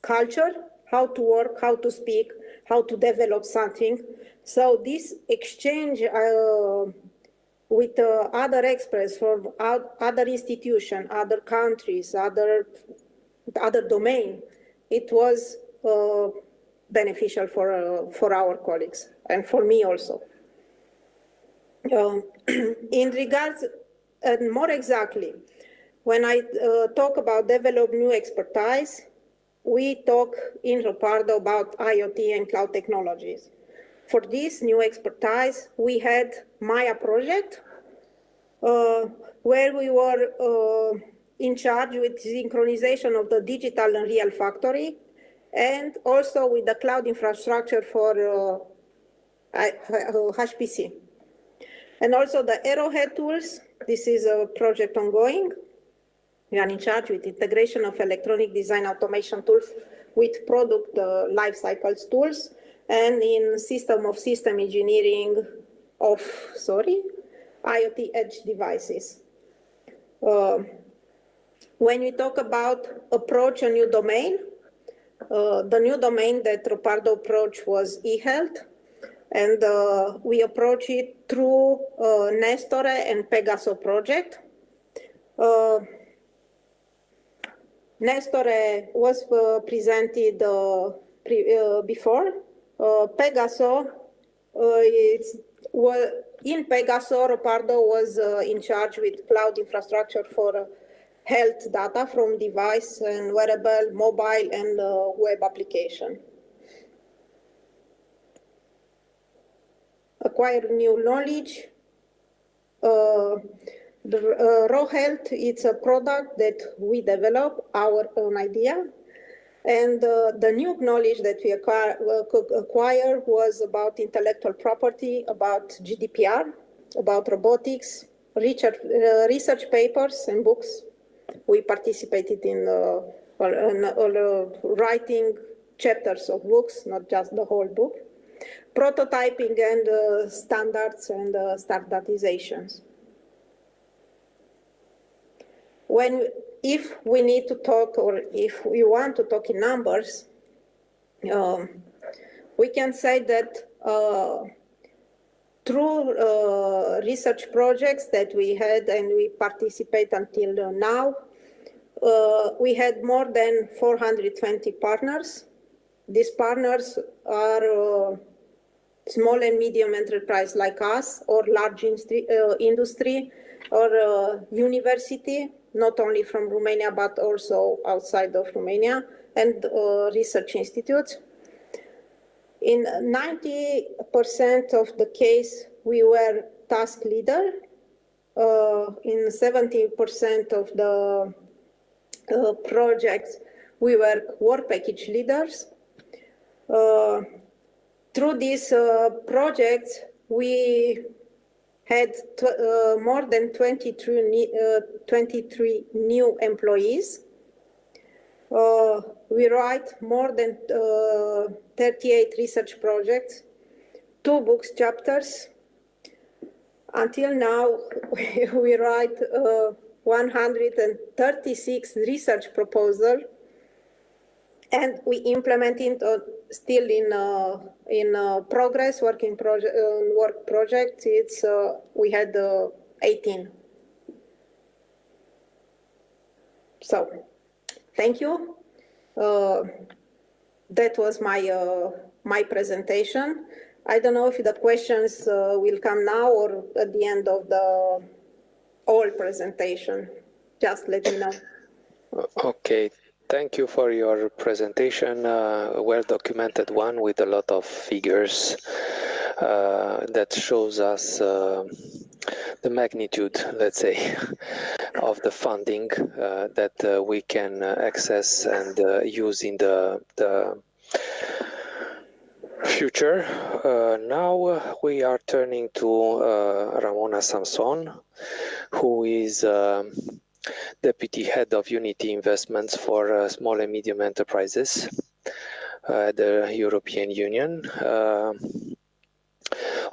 culture, how to work, how to speak, how to develop something. So this exchange with other experts from other institutions, other countries, other domain, it was beneficial for our colleagues and for me also. In regards, and more exactly, when I talk about develop new expertise, we talk in Ropardo about IoT and cloud technologies. For this new expertise, we had Maya project, where we were in charge with synchronization of the digital and real factory, and also with the cloud infrastructure for HPC. And also the Arrowhead tools, this is a project ongoing. We are in charge with integration of electronic design automation tools with product life cycles tools, and in system engineering of, IoT edge devices. When we talk about approach a new domain, the new domain that Ropardo approached was e-health, and we approach it through Nestore and Pegaso project. Nestore was presented before. Pegaso, in Pegaso, Ropardo was in charge with cloud infrastructure for health data from device and wearable, mobile, and web application. Acquire new knowledge. The Raw Health, it's a product that we develop, our own idea. And the new knowledge that we acquire was about intellectual property, about GDPR, about robotics, research papers and books. We participated in writing chapters of books, not just the whole book. Prototyping and standards and standardizations. If we need to talk, or if we want to talk in numbers, we can say that through research projects that we had and we participate until now, we had more than 420 partners. These partners are small and medium enterprise like us, or large industry, or university, not only from Romania, but also outside of Romania, and research institutes. In 90% of the case, we were task leader. In 70% of the projects, we were work package leaders. Through these projects, we had more than 23 new employees. We write more than 38 research projects, 2 books chapters. Until now, we write 136 research proposals, and we implement it still in progress, work project. It's we had 18. So, thank you. That was my presentation. I don't know if the questions will come now or at the end of the whole presentation. Just let me know. Okay. Thank you for your presentation, well-documented one with a lot of figures that shows us the magnitude, let's say, of the funding that we can access and use in the future. Now we are turning to Ramona Samson, who is Deputy Head of Unity Investments for Small and Medium Enterprises at the European Union.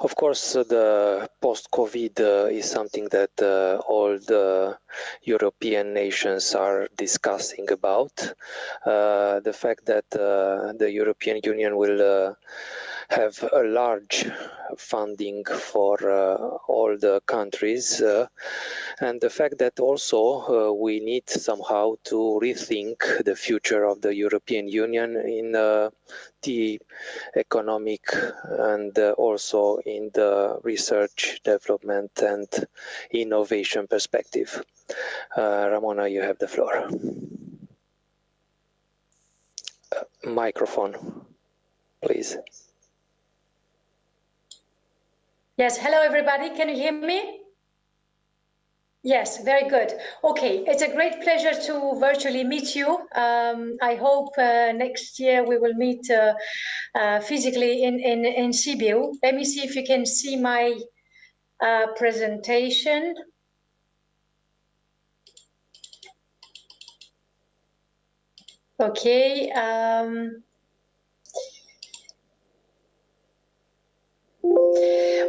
Of course, the post-COVID is something that all the European nations are discussing about. The fact that the European Union will have a large funding for all the countries, and the fact that also we need somehow to rethink the future of the European Union in the economic and also in the research, development and innovation perspective. Ramona, you have the floor. Microphone, please. Yes, hello everybody, can you hear me? Yes, very good. Okay, it's a great pleasure to virtually meet you. I hope next year we will meet physically in Sibiu. Let me see if you can see my presentation. Okay.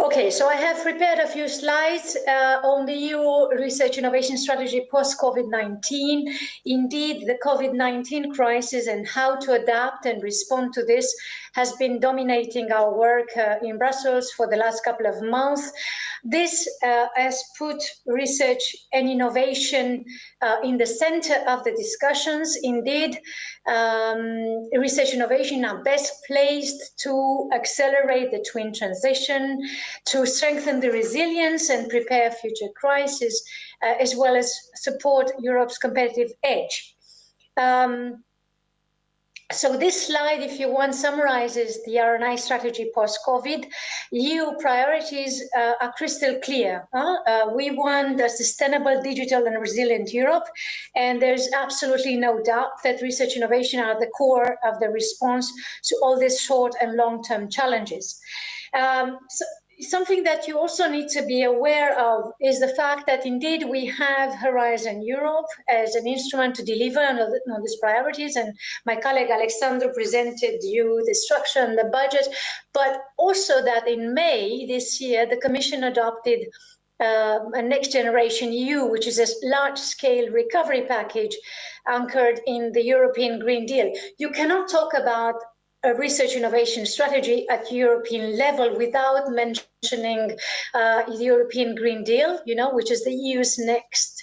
Okay, so I have prepared a few slides on the EU Research Innovation Strategy post-COVID-19. Indeed, the COVID-19 crisis and how to adapt and respond to this has been dominating our work in Brussels for the last couple of months. This has put research and innovation in the center of the discussions. Indeed, research innovation are best placed to accelerate the twin transition, to strengthen the resilience and prepare future crises, as well as support Europe's competitive edge. So this slide, if you want, summarizes the R&I strategy post-COVID. EU priorities are crystal clear. We want a sustainable, digital and resilient Europe. And there's absolutely no doubt that research innovation are at the core of the response to all these short and long-term challenges. Something that you also need to be aware of is the fact that indeed we have Horizon Europe as an instrument to deliver on these priorities, and my colleague Alexandru presented you the structure and the budget, but also that in May this year the Commission adopted a Next Generation EU, which is a large-scale recovery package anchored in the European Green Deal. You cannot talk about a research innovation strategy at European level without mentioning the European Green Deal, which is the EU's next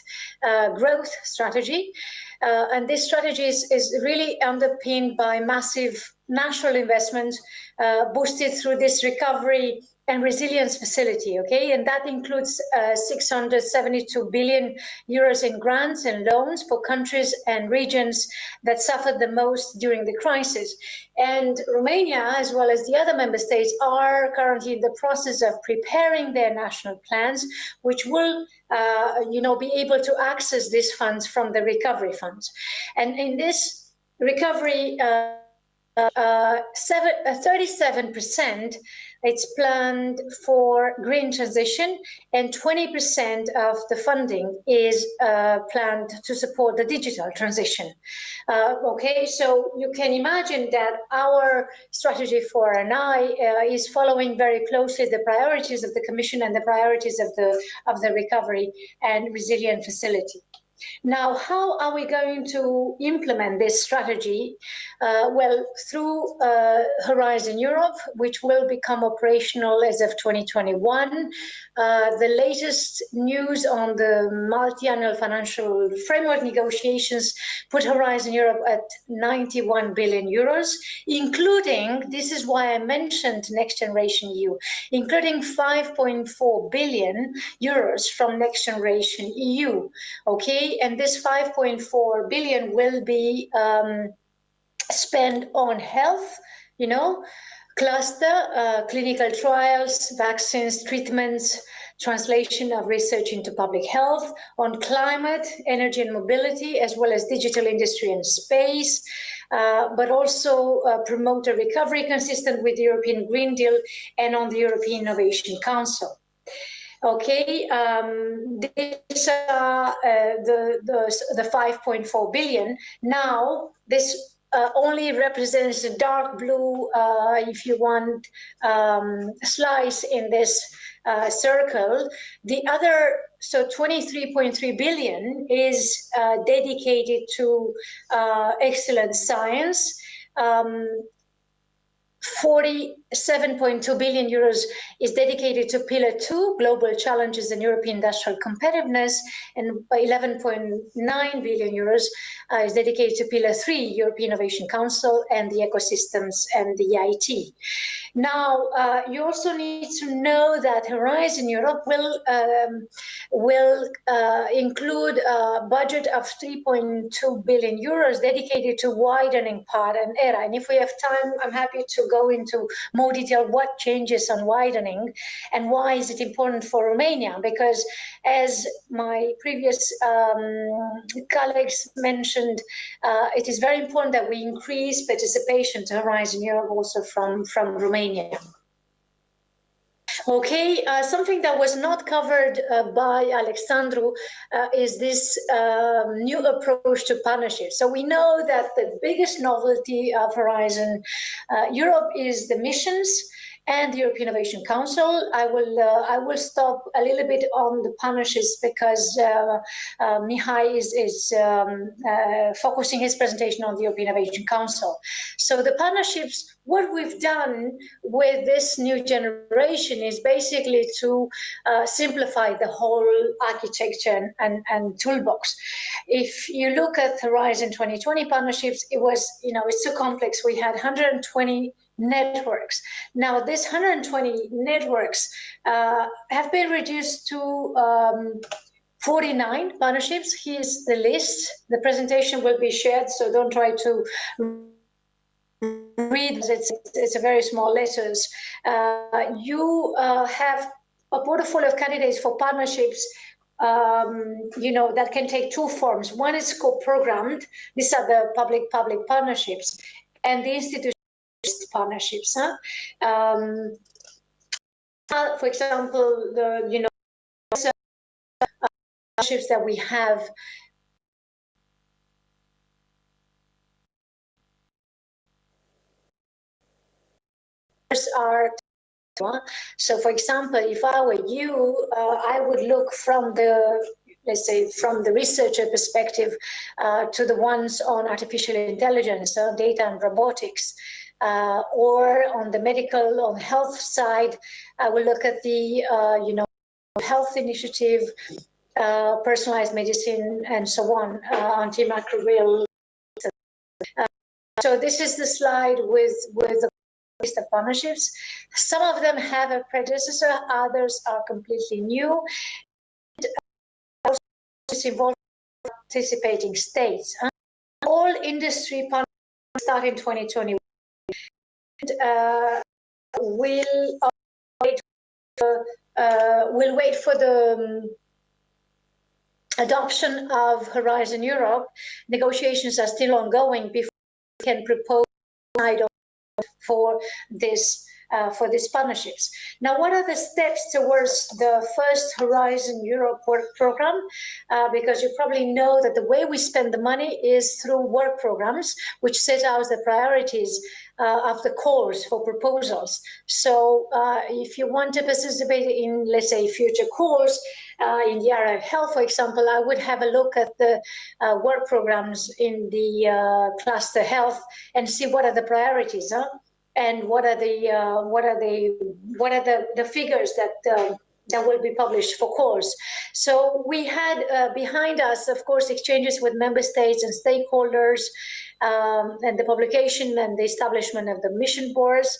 growth strategy. And this strategy is really underpinned by massive national investments boosted through this recovery and resilience facility, okay? And that includes 672 billion euros in grants and loans for countries and regions that suffered the most during the crisis. And Romania, as well as the other member states, are currently in the process of preparing their national plans, which will be able to access these funds from the recovery funds. And in this recovery, 37% it's planned for green transition, and 20% of the funding is planned to support the digital transition. Okay, so you can imagine that our strategy for RNI is following very closely the priorities of the Commission and the priorities of the recovery and resilience facility. Now, how are we going to implement this strategy? Well, through Horizon Europe, which will become operational as of 2021. The latest news on the multi-annual financial framework negotiations put Horizon Europe at 91 billion euros, including, this is why I mentioned Next Generation EU, including 5.4 billion euros from Next Generation EU. Okay, and this 5.4 billion will be spent on health, cluster, clinical trials, vaccines, treatments, translation of research into public health, on climate, energy and mobility, as well as digital industry and space, but also promote a recovery consistent with the European Green Deal and on the European Innovation Council. Okay, these are the 5.4 billion. Now, this only represents the dark blue, if you want, slice in this circle. The other, so 23.3 billion is dedicated to excellent science. 47.2 billion euros is dedicated to Pillar 2, Global Challenges in European Industrial Competitiveness, and 11.9 billion euros is dedicated to Pillar 3, European Innovation Council, and the ecosystems and the EIT. Now, you also need to know that Horizon Europe will include a budget of 3.2 billion euros dedicated to widening part and ERA. And if we have time, I'm happy to go into more detail what changes on widening and why is it important for Romania, because as my previous colleagues mentioned, it is very important that we increase participation to Horizon Europe also from Romania. Okay, something that was not covered by Alexandru is this new approach to partnerships. So we know that the biggest novelty of Horizon Europe is the missions and the European Innovation Council. I will stop a little bit on the partnerships because Mihai is focusing his presentation on the European Innovation Council. So the partnerships, what we've done with this new generation is basically to simplify the whole architecture and toolbox. If you look at Horizon 2020 partnerships, it was, it's so complex. We had 120 networks. Now, this 120 networks have been reduced to 49 partnerships. Here's the list. The presentation will be shared, so don't try to read. It's a very small letters. You have a portfolio of candidates for partnerships that can take two forms. One is co-programmed. These are the public-public partnerships, and the institutional partnerships. For example, the partnerships that we have are. So, for example, if I were you, I would look from the, let's say, from the researcher perspective to the ones on artificial intelligence, data and robotics. Or on the medical, on health side, I will look at the, health initiative, personalized medicine, and so on, antimicrobial, So this is the slide with the list of partnerships. Some of them have a predecessor, others are completely new. Involve participating states. All industry partnerships start in 2021. We'll wait for the adoption of Horizon Europe. Negotiations are still ongoing before we can propose for these partnerships. Now, what are the steps towards the first Horizon Europe work program? Because you probably know that the way we spend the money is through work programs, which set out the priorities of the calls for proposals. So if you want to participate in, let's say, future calls, in the area of health, for example, I would have a look at the work programs in the cluster health and see what are the priorities, and what are the figures that will be published for calls. So we had behind us, of course, exchanges with member states and stakeholders, and the publication and the establishment of the mission boards.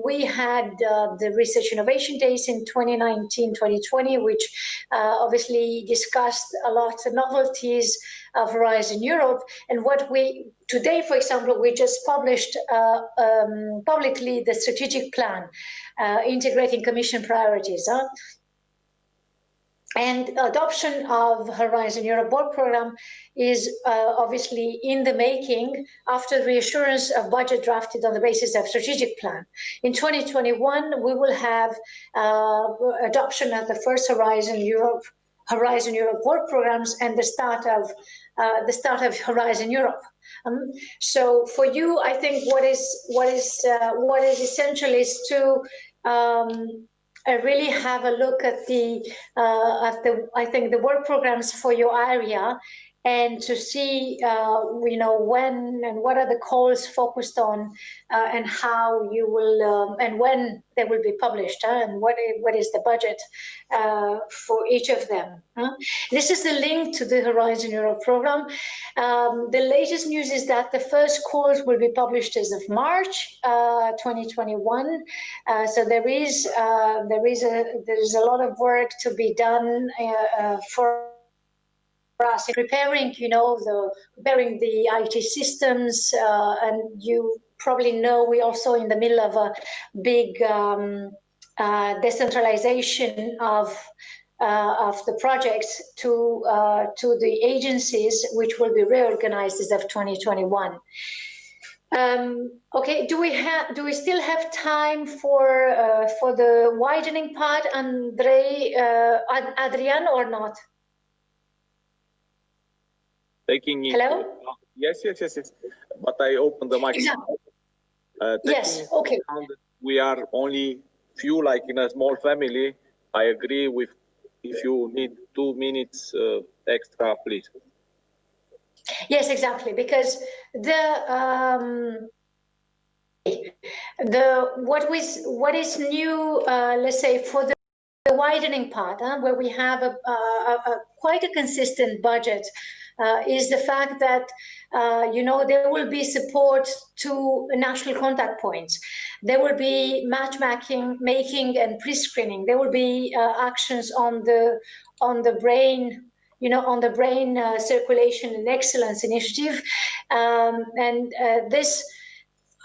We had the Research Innovation Days in 2019-2020, which obviously discussed a lot of novelties of Horizon Europe. And what we, today, for example, we just published publicly the strategic plan, integrating Commission priorities. And adoption of Horizon Europe work program is obviously in the making after the reassurance of budget drafted on the basis of strategic plan. In 2021, we will have adoption of the first Horizon Europe work programs and the start of Horizon Europe. So for you, I think what is essential is to really have a look at the work programs for your area, and to see when and what are the calls focused on, and how you will and when they will be published, and what is the budget for each of them. This is the link to the Horizon Europe program. The latest news is that the first calls will be published as of March 2021. So there is a lot of work to be done for us in preparing, preparing the IT systems, and you probably know we're also in the middle of a big decentralization of the projects to the agencies, which will be reorganized as of 2021. Okay, do we still have time for the widening part, Adrian, or not? Hello? Yes. But I opened the microphone. Yes, okay. We are only few, like in a small family. I agree with, if you need 2 minutes extra, please. Yes, exactly, because what is new, let's say, for the widening part, where we have quite a consistent budget, is the fact that there will be support to national contact points. There will be matchmaking and pre-screening. There will be actions on the brain, on the brain circulation and excellence initiative, and this.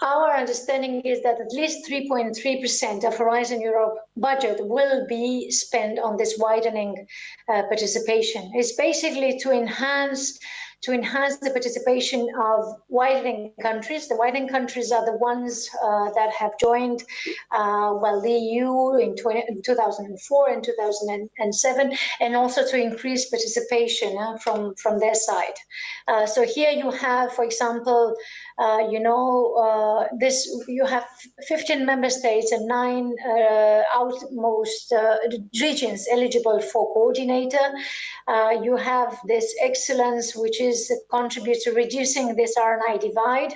Our understanding is that at least 3.3% of Horizon Europe budget will be spent on this widening participation. It's basically to enhance the participation of widening countries. The widening countries are the ones that have joined the EU in 2004 and 2007, and also to increase participation from their side. So here you have, for example, you have 15 member states and 9 outmost regions eligible for coordinator. You have this excellence, which contributes to reducing this RNI divide,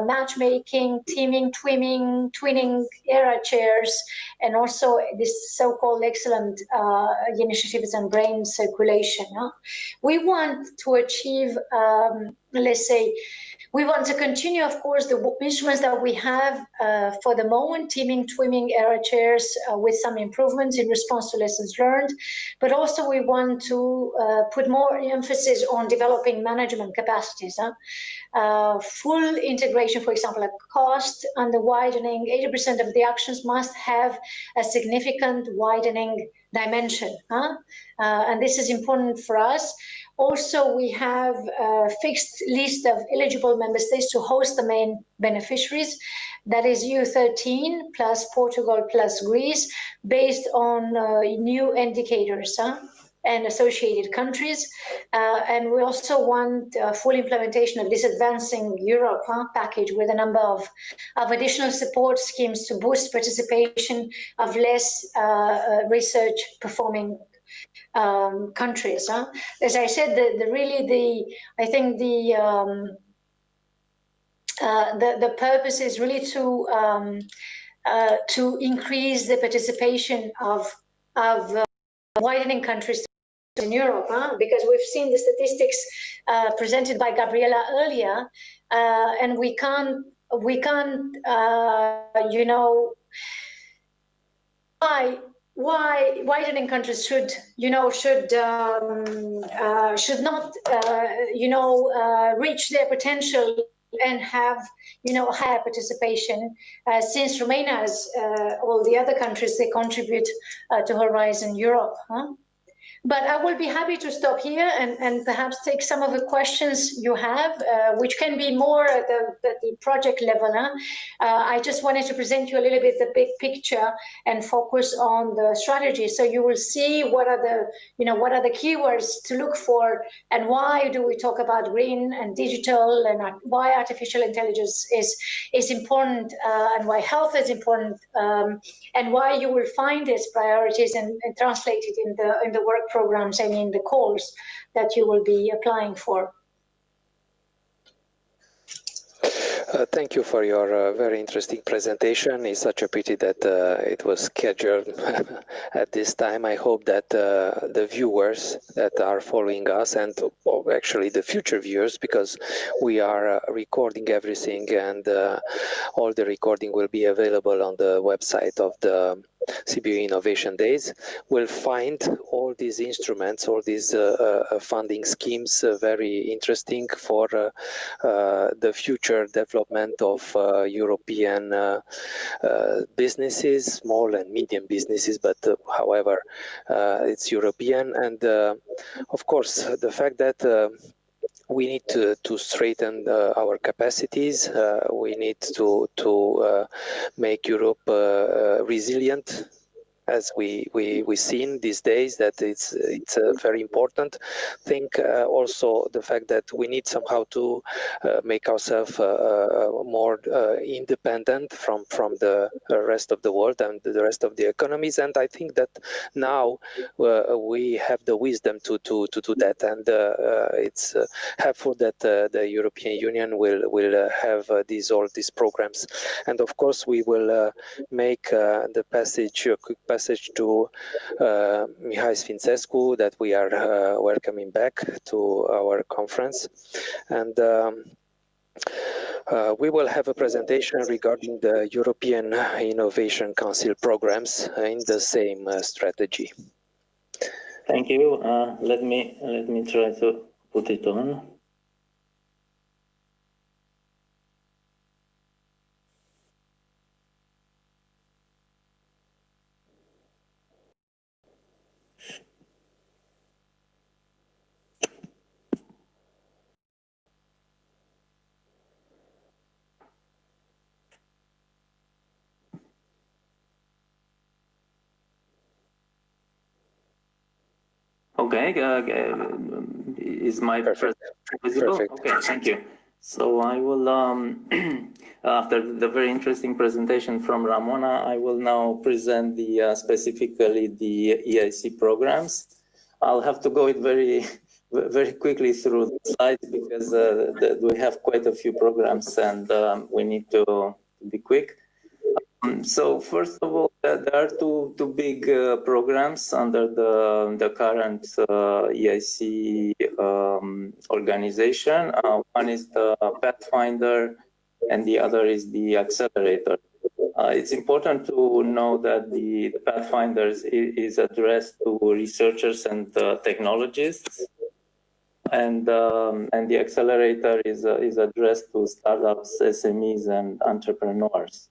matchmaking, teaming, twinning era chairs, and also this so-called excellent initiatives on brain circulation. We want to achieve, let's say, We want to continue, of course, the instruments that we have for the moment, teaming, twimming, error chairs with some improvements in response to lessons learned. But also we want to put more emphasis on developing management capacities. Full integration, for example, at cost and the widening, 80% of the actions must have a significant widening dimension. And this is important for us. Also, we have a fixed list of eligible member states to host the main beneficiaries. That is EU13 plus Portugal plus Greece, based on new indicators and associated countries. And we also want full implementation of this Advancing Europe package with a number of additional support schemes to boost participation of less research performing countries. As I said, I think the purpose is really to increase the participation of widening countries in Europe, because we've seen the statistics presented by Gabriela earlier, and we can't you know, why widening countries should not reach their potential and have higher participation, since Romania, as all the other countries, they contribute to Horizon Europe. But I will be happy to stop here and perhaps take some of the questions you have, which can be more at the project level. I just wanted to present you a little bit the big picture and focus on the strategy, so you will see what are the keywords to look for, and why do we talk about green and digital, and why artificial intelligence is important, and why health is important, and why you will find its priorities and translate it in the work programs and in the calls that you will be applying for. Thank you for your very interesting presentation. It's such a pity that it was scheduled at this time. I hope that the viewers that are following us, and actually the future viewers, because we are recording everything, and all the recording will be available on the website of the Sibiu Innovation Days, will find all these instruments, all these funding schemes very interesting for the future development of European businesses, small and medium businesses, but however, it's European. And of course, the fact that we need to straighten our capacities. We need to make Europe resilient, as we seen these days, that it's a very important thing. Also, the fact that we need somehow to make ourselves more independent from the rest of the world and the rest of the economies. And I think that now we have the wisdom to do that, and it's helpful that the European Union will have all these programs. And of course, we will make the passage, a quick passage to Mihai Sfințescu, that we are welcoming back to our conference. And we will have a presentation regarding the European Innovation Council programs in the same strategy. Thank you. Let me try to put it on. Okay, is my presentation visible? Perfect. Okay, thank you. So I will, after the very interesting presentation from Ramona, I will now present specifically the EIC programs. I'll have to go very quickly through the slides, because we have quite a few programs, and we need to be quick. So first of all, there are two big programs under the current EIC organization. One is the Pathfinder, and the other is the Accelerator. It's important to know that the Pathfinder is addressed to researchers and technologists, and the Accelerator is addressed to startups, SMEs, and entrepreneurs.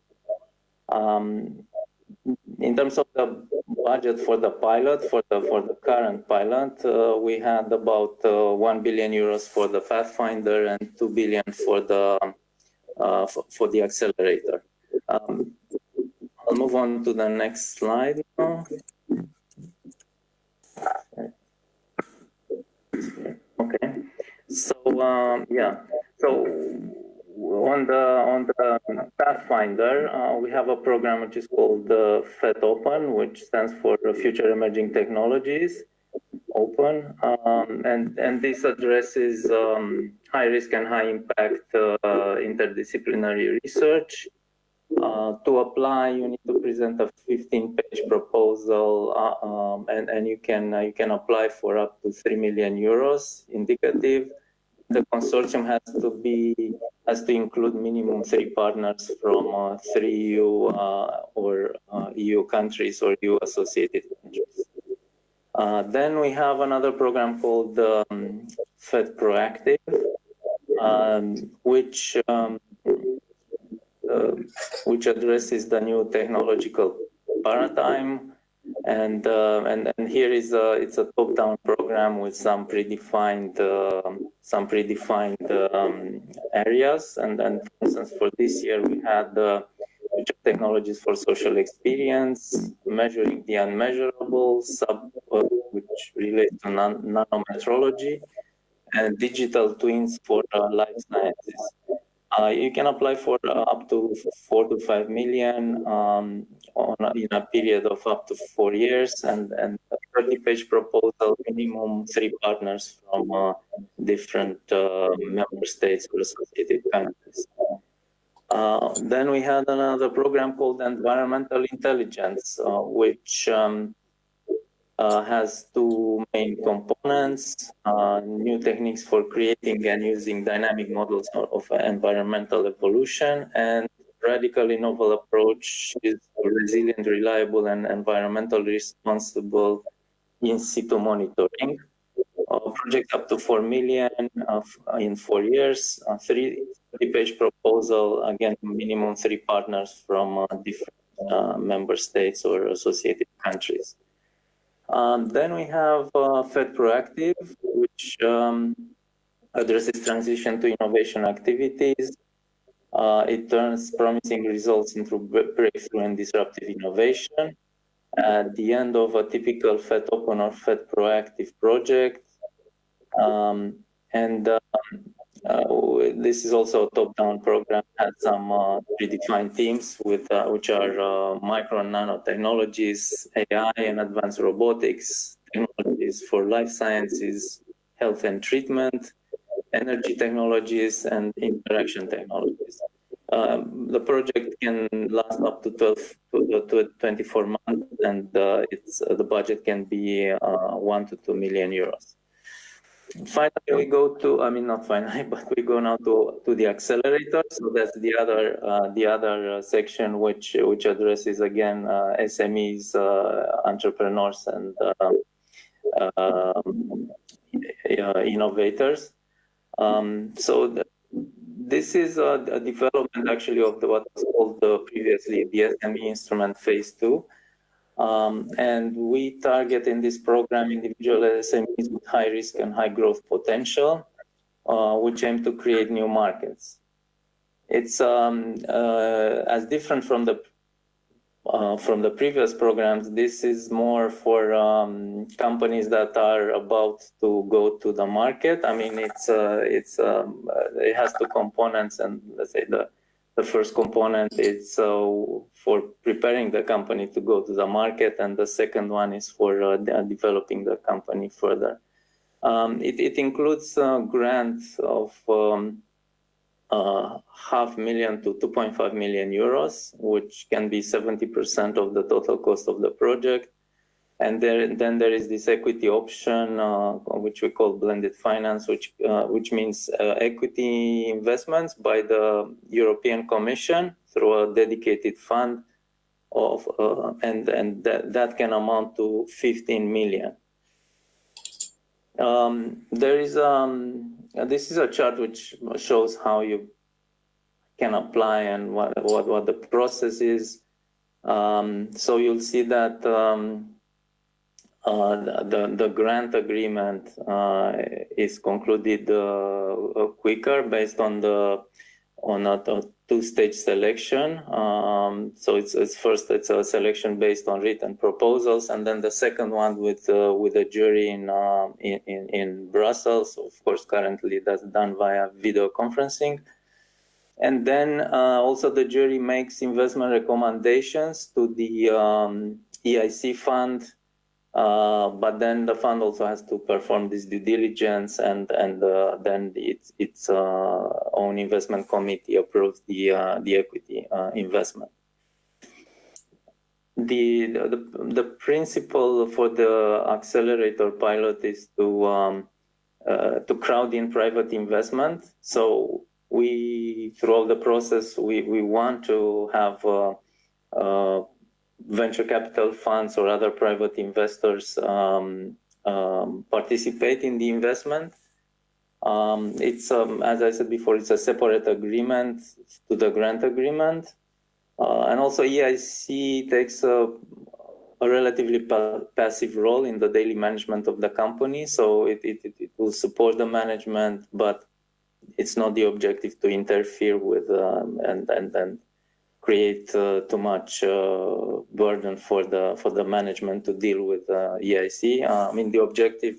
In terms of the budget for the pilot, for the current pilot, we had about 1 billion euros for the Pathfinder and 2 billion for the Accelerator. I'll move on to the next slide now. Okay. So yeah. So on the Pathfinder, we have a program which is called FET Open, which stands for Future Emerging Technologies Open, and this addresses high risk and high impact interdisciplinary research. To apply, you need to present a 15-page proposal, and you can apply for up to 3 million euros indicative. The consortium has to include minimum 3 partners from 3 EU or EU countries or EU associated countries. Then we have another program called FET Proactive, which addresses the new technological paradigm, and here it's a top-down program with some predefined areas, and then for instance for this year we had future technologies for social experience, measuring the unmeasurable, which relates to nanometrology, and digital twins for life sciences. You can apply for up to 4 to 5 million in a period of up to 4 years, and a 30-page proposal, minimum 3 partners from different member states or associated countries. Then we had another program called Environmental Intelligence, which has 2 main components: new techniques for creating and using dynamic models of environmental evolution, and radically novel approach is resilient, reliable, and environmentally responsible in situ monitoring. Project up to 4 million in 4 years, 30-page proposal, again, minimum 3 partners from different member states or associated countries. Then we have FET Proactive, which addresses transition to innovation activities. It turns promising results into breakthrough and disruptive innovation. At the end of a typical FET Open or FET Proactive project, this is also a top-down program, had some predefined themes which are micro and nanotechnologies, AI and advanced robotics, technologies for life sciences, health and treatment, energy technologies, and interaction technologies. The project can last up to 12 to 24 months, and the budget can be 1 to 2 million euros. Finally, we go to, not finally, but we go now to the Accelerator. So that's the other section which addresses again SMEs, entrepreneurs, and innovators. This is a development actually of what was called previously the SME instrument phase 2. And we target in this program individual SMEs with high risk and high growth potential, which aim to create new markets. It's as different from the previous programs. This is more for companies that are about to go to the market. I mean, it has 2 components, and let's say the first component is for preparing the company to go to the market, and the second one is for developing the company further. It includes grants of 500,000 to 2.5 million euros, which can be 70% of the total cost of the project. And then there is this equity option, which we call blended finance, which means equity investments by the European Commission through a dedicated fund of, and that can amount to 15 million. There is this is a chart which shows how you can apply and what the process is. So you'll see that the grant agreement is concluded quicker based on a two-stage selection. So it's a selection based on written proposals, and then the second one with a jury in Brussels. Of course, currently that's done via video conferencing. And then also the jury makes investment recommendations to the EIC fund, but then the fund also has to perform this due diligence, and then its own investment committee approves the equity investment. The principle for the accelerator pilot is to crowd in private investment. So throughout the process, we want to have venture capital funds or other private investors participate in the investment. It's as I said before, it's a separate agreement to the grant agreement, and also EIC takes a relatively passive role in the daily management of the company. So it will support the management, but it's not the objective to interfere with and create too much burden for the management to deal with EIC. I mean,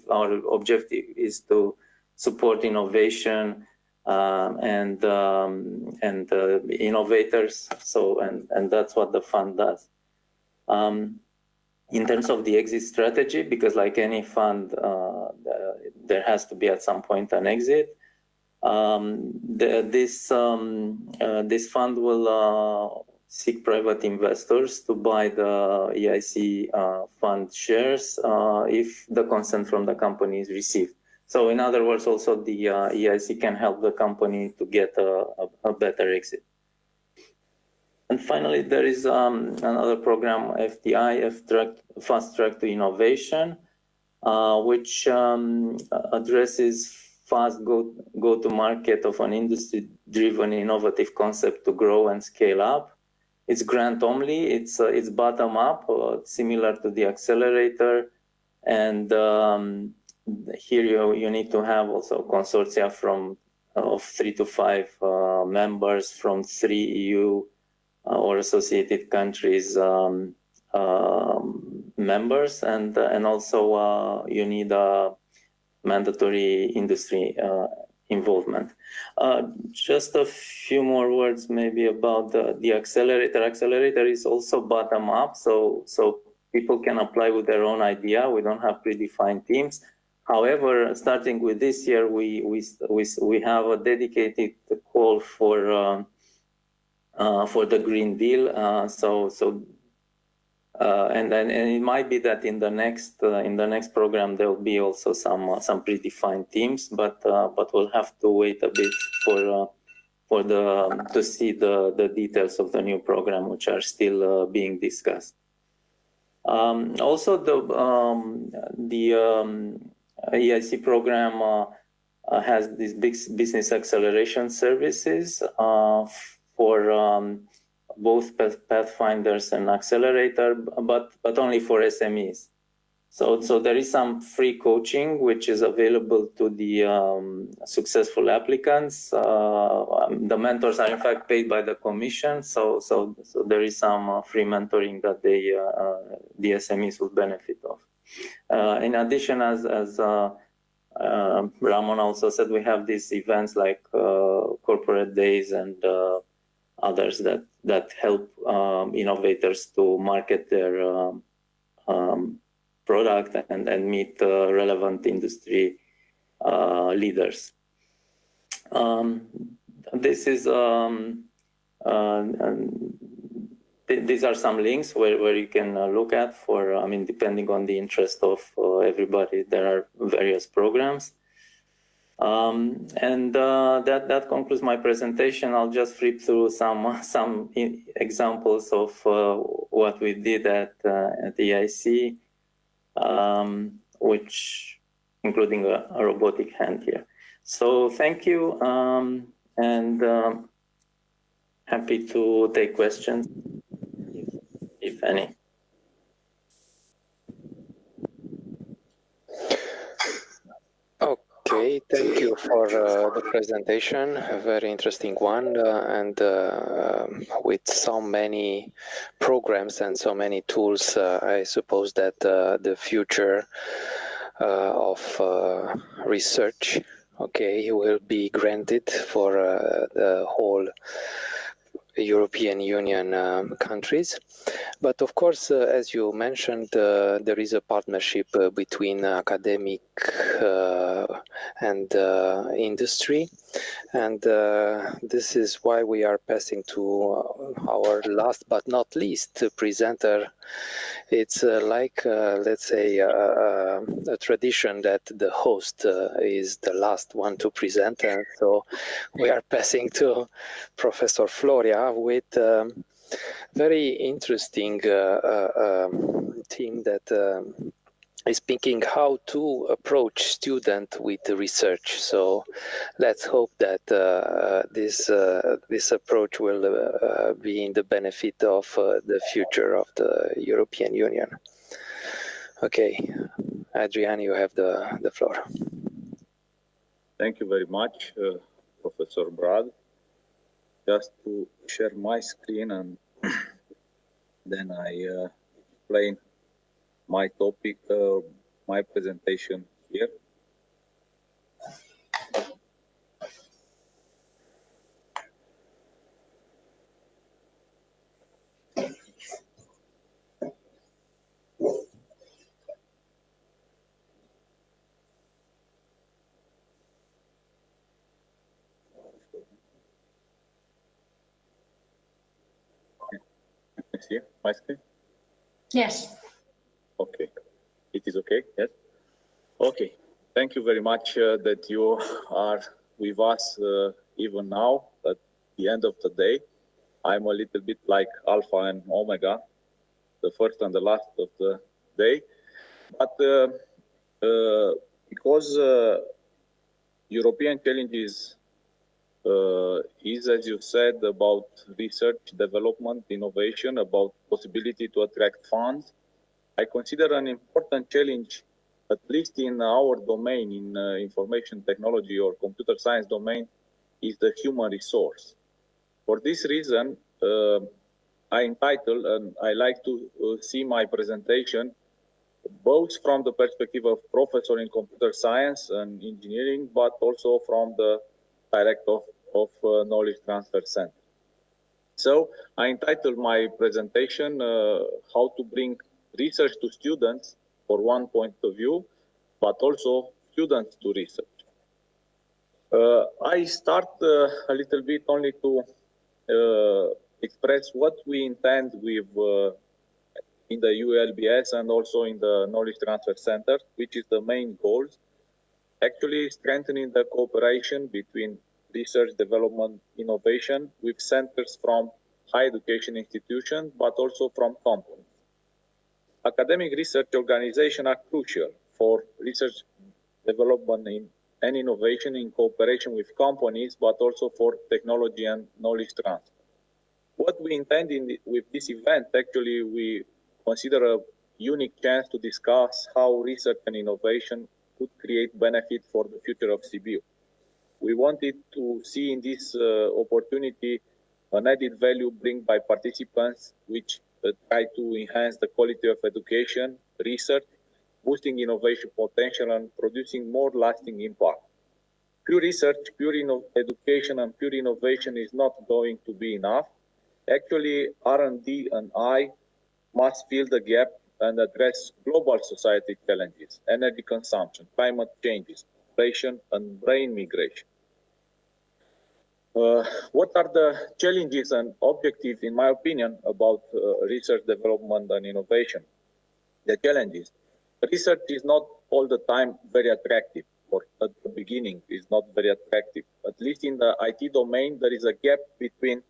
our objective is to support innovation and innovators. So and that's what the fund does. In terms of the exit strategy, because like any fund, there has to be at some point an exit. This fund will seek private investors to buy the EIC fund shares if the consent from the company is received. So in other words, also the EIC can help the company to get a better exit. And finally, there is another program, FTI, Fast Track to Innovation, which addresses fast go-to-market of an industry-driven innovative concept to grow and scale up. It's grant only. It's bottom-up, similar to the accelerator, and here you need to have also consortia of 3 to 5 members from 3 EU or associated countries members, and also you need a mandatory industry involvement. Just a few more words maybe about the accelerator. Accelerator is also bottom up, so people can apply with their own idea. We don't have predefined teams. However, starting with this year, we have a dedicated call for the Green Deal. And it might be that in the next program there will be also some predefined teams, but we'll have to wait a bit to see the details of the new program, which are still being discussed. Also, the EIC program has these big business acceleration services for both Pathfinders and Accelerator, but only for SMEs. So there is some free coaching which is available to the successful applicants. The mentors are in fact paid by the commission, so there is some free mentoring that the SMEs will benefit of. In addition, as Ramon also said, we have these events like corporate days and others that help innovators to market their product and meet relevant industry leaders. this is these are some links where you can look at for, I mean, depending on the interest of everybody, there are various programs. And that concludes my presentation. I'll just flip through some examples of what we did at the EIC, which including a robotic hand here. So thank you, and happy to take questions, if any. Okay, thank you for the presentation, a very interesting one, and with so many programs and so many tools, I suppose that the future of research, okay, will be granted for the whole European Union countries. But of course, as you mentioned, there is a partnership between academic and industry, and this is why we are passing to our last but not least presenter. It's like, let's say, a tradition that the host is the last one to present, and so we are passing to Professor Floria with very interesting thing that is thinking how to approach student with research. So let's hope that this approach will be in the benefit of the future of the European Union. Okay, Adrian, you have the floor. Thank you very much, Professor Brad. Just to share my screen and then I explain my topic, my presentation here. See my screen? Yes. Okay. It is okay? Yes? Okay. Thank you very much that you are with us even now at the end of the day. I'm a little bit like Alpha and Omega, the first and the last of the day. But because European challenges is, as you said, about research, development, innovation, about possibility to attract funds, I consider an important challenge, at least in our domain, in information technology or computer science domain, is the human resource. For this reason, I entitled, and I like to see my presentation both from the perspective of professor in computer science and engineering, but also from the director of Knowledge Transfer Center. So I entitled my presentation, how to bring research to students for one point of view, but also students to research. I start a little bit only to express what we intend with in the ULBS and also in the Knowledge Transfer Center, which is the main goals. Actually strengthening the cooperation between research, development, innovation with centers from higher education institutions, but also from companies. Academic research organizations are crucial for research development and innovation in cooperation with companies, but also for technology and knowledge transfer. What we intend with this event, actually, we consider a unique chance to discuss how research and innovation could create benefit for the future of Sibiu. We wanted to see in this opportunity an added value bring by participants, which try to enhance the quality of education, research, boosting innovation potential and producing more lasting impact. Pure research, pure education and pure innovation is not going to be enough. Actually, R&D and I must fill the gap and address global society challenges, energy consumption, climate changes, population and brain migration. What are the challenges and objectives, in my opinion, about research development and innovation? The challenges. Research is not all the time very attractive, or at the beginning is not very attractive. At least in the IT domain, there is a gap between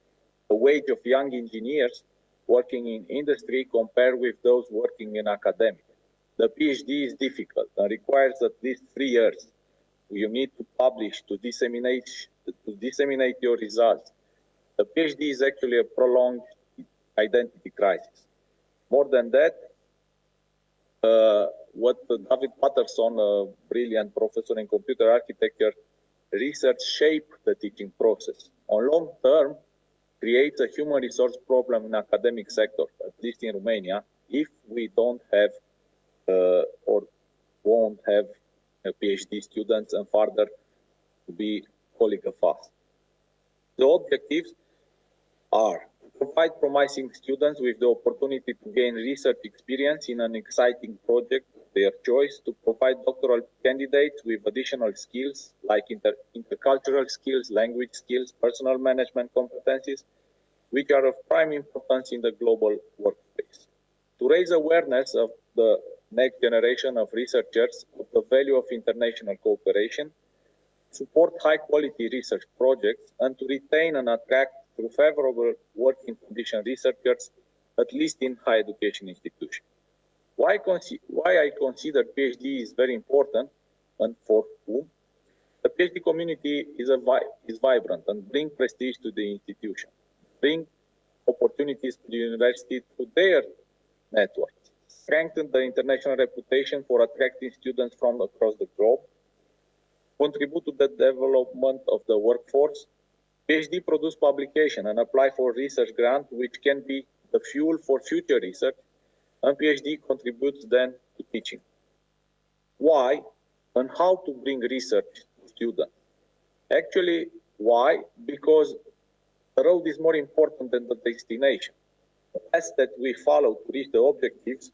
the wage of young engineers working in industry compared with those working in academic. The PhD is difficult and requires at least 3 years. You need to publish, to disseminate your results. The PhD is actually a prolonged identity crisis. More than that, what David Patterson, a brilliant professor in computer architecture, research shaped the teaching process. On long term, creates a human resource problem in academic sector, at least in Romania, if we don't have or won't have PhD students and further to be colleague fast. The objectives are to provide promising students with the opportunity to gain research experience in an exciting project of their choice, to provide doctoral candidates with additional skills like intercultural skills, language skills, personal management competencies, which are of prime importance in the global workplace. To raise awareness of the next generation of researchers of the value of international cooperation, support high-quality research projects, and to retain and attract through favorable working condition researchers, at least in higher education institutions. Why I consider PhD is very important, and for whom? The PhD community is vibrant and bring prestige to the institution, bring opportunities to the university through their networks, strengthen the international reputation for attracting students from across the globe, contribute to the development of the workforce. PhD produce publication and apply for research grant, which can be the fuel for future research, and PhD contributes then to teaching. Why and how to bring research to students? Actually, why? Because the road is more important than the destination. The path that we follow to reach the objectives,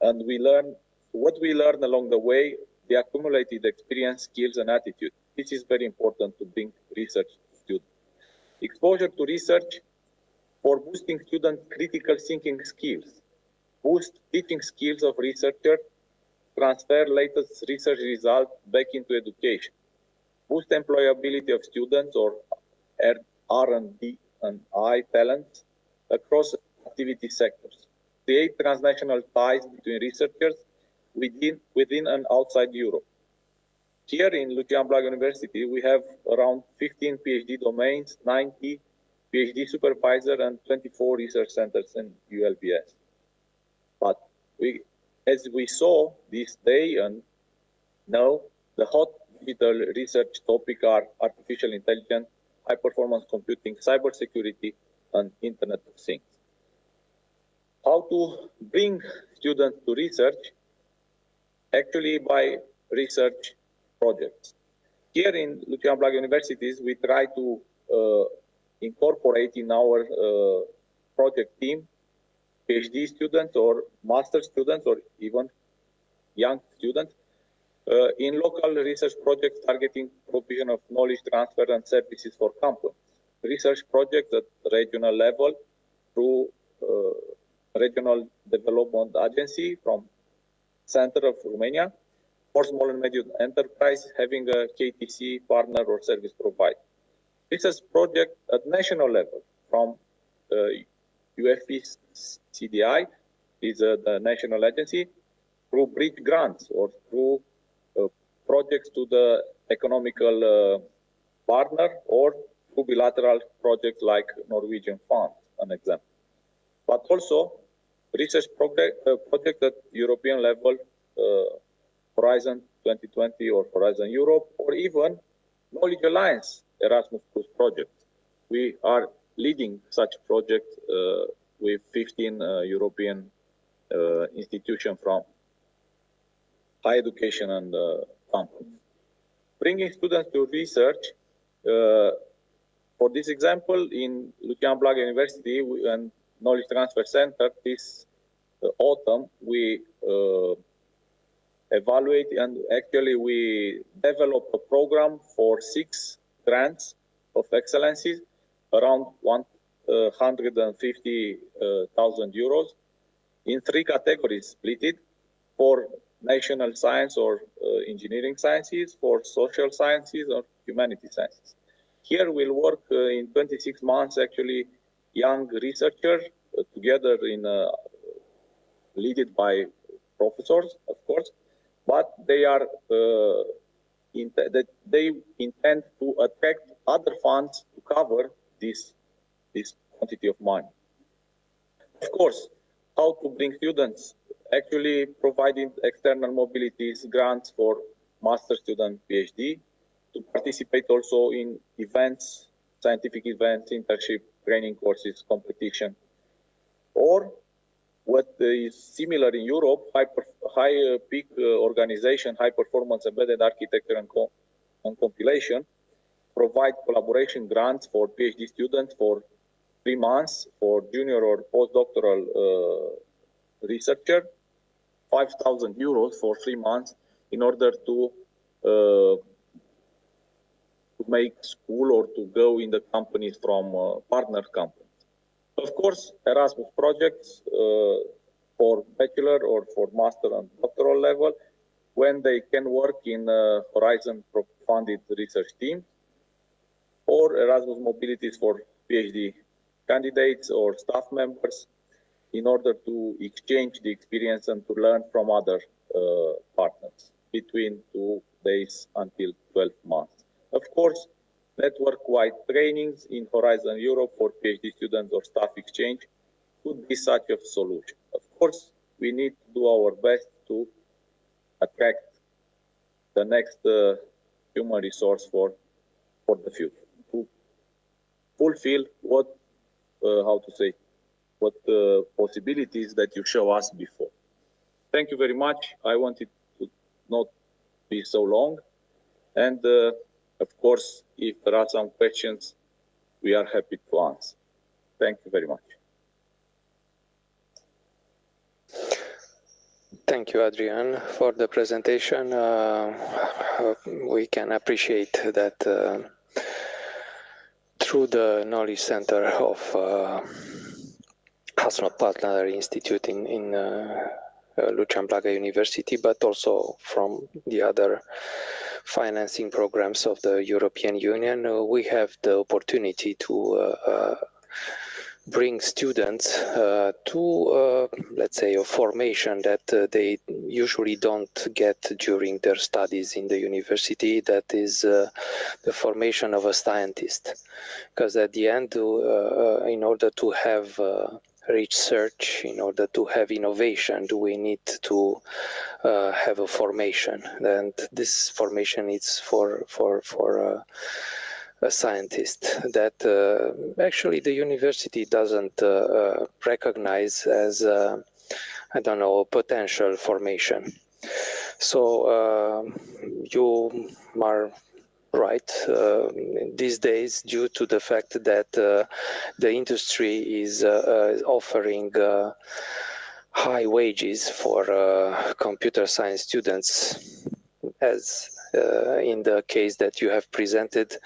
and we learn what we learn along the way, the accumulated experience, skills, and attitude. This is very important to bring research to students. Exposure to research for boosting student critical thinking skills, boost teaching skills of researcher, transfer latest research results back into education, boost employability of students or R&D and I talents across activity sectors, create transnational ties between researchers within and outside Europe. Here in Lucian Blaga University, we have around 15 PhD domains, 90 PhD supervisors, and 24 research centers in ULBS. But as we saw this day and now, the hot digital research topic are artificial intelligence, high-performance computing, cybersecurity, and Internet of Things. How to bring students to research? Actually, by research projects. Here in Lucian Blaga Universities, we try to incorporate in our project team PhD students or master students or even young students in local research projects targeting provision of knowledge transfer and services for companies. Research projects at regional level through Regional Development Agency from Center of Romania, or small and medium enterprise having a KTC partner or service provider. Research project at national level from UFP CDI is the national agency through bridge grants or through projects to the economical partner or through bilateral projects like Norwegian Fund, an example. But also research project at European level, Horizon 2020 or Horizon Europe, or even Knowledge Alliance Erasmus Plus project. We are leading such projects with 15 European institutions from higher education and companies. Bringing students to research, for this example, in Lucian Blaga University and Knowledge Transfer Center, this autumn, we evaluate and actually we develop a program for 6 grants of Excellencies, around 150,000 euros in 3 categories split for national science or engineering sciences, for social sciences or humanity sciences. Here we'll work in 26 months, actually, young researchers together in led by professors, of course, but they are they intend to attract other funds to cover this quantity of money. Of course, how to bring students? Actually, providing external mobilities, grants for master student, PhD, to participate also in events, scientific events, internship, training courses, competition, or what is similar in Europe, high peak organization, high performance embedded architecture and compilation, provide collaboration grants for PhD students for 3 months, for junior or postdoctoral researcher, 5,000 euros for 3 months in order to make school or to go in the companies from partner companies. Of course, Erasmus projects for bachelor or for master and doctoral level, when they can work in Horizon funded research team, or Erasmus mobilities for PhD candidates or staff members in order to exchange the experience and to learn from other partners between 2 days until 12 months. Of course, network-wide trainings in Horizon Europe for PhD students or staff exchange could be such a solution. Of course, we need to do our best to attract the next human resource for the future, to fulfill what, what possibilities that you show us before. Thank you very much. I wanted to not be so long. And of course, if there are some questions, we are happy to answer. Thank you very much. Thank you, Adrian, for the presentation. We can appreciate that through the Knowledge Center of Hasnot Partner Institute in Lucian Blaga University, but also from the other financing programs of the European Union, we have the opportunity to bring students to, let's say, a formation that they usually don't get during their studies in the university. That is the formation of a scientist. Because at the end, in order to have research, in order to have innovation, we need to have a formation, and this formation is for a scientist that actually the university doesn't recognize as I don't know, potential formation. So you are right. These days, due to the fact that the industry is offering high wages for computer science students, as in the case that you have presented,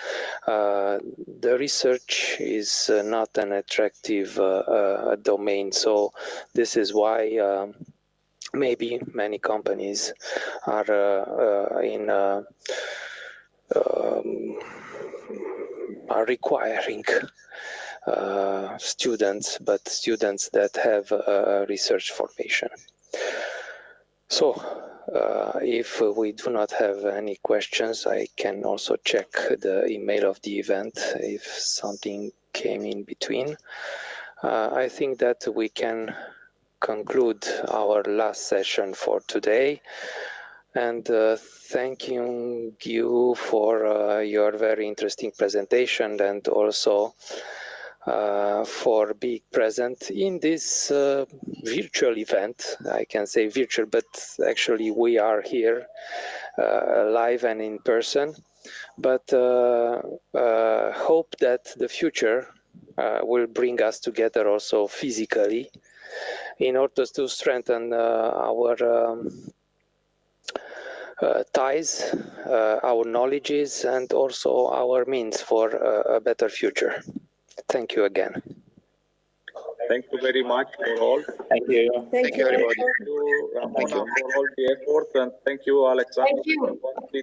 the research is not an attractive domain. So this is why maybe many companies are are requiring students, but students that have research formation. So if we do not have any questions, I can also check the email of the event if something came in between. I think that we can conclude our last session for today. And thanking you for your very interesting presentation, and also for being present in this virtual event. I can say virtual, but actually we are here live and in person. But hope that the future will bring us together also physically in order to strengthen our ties, our knowledges, and also our means for a better future. Thank you again. Thank you very much for all. Thank you. Thank you, everybody. Thank you, Ramona, for all the effort, and thank you, Alexander,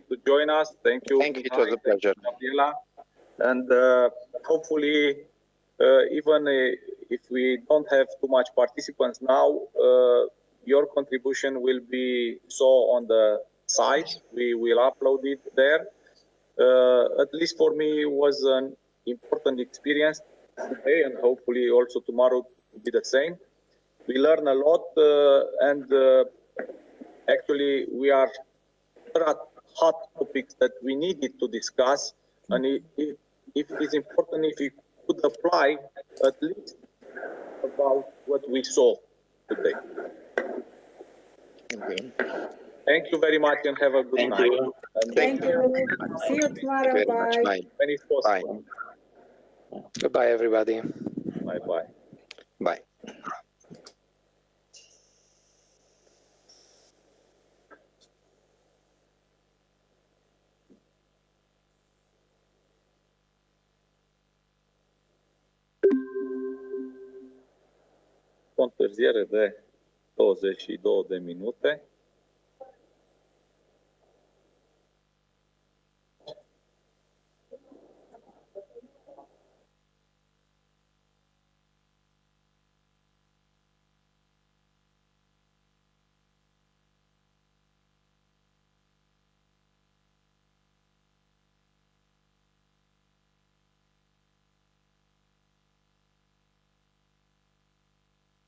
to join us. Thank you. Thank you. It was a pleasure. Gabriela. And hopefully, even if we don't have too much participants now, your contribution will be on the site. We will upload it there. At least for me, it was an important experience today, and hopefully also tomorrow will be the same. We learn a lot, and actually there are hot topics that we needed to discuss, and if it is important, if we could apply at least about what we saw today. Okay. Thank you very much and have a good night. Thank you. See you tomorrow. Bye. Bye. Goodbye, everybody. Bye-bye. Bye. O întârziere de 22 de minute.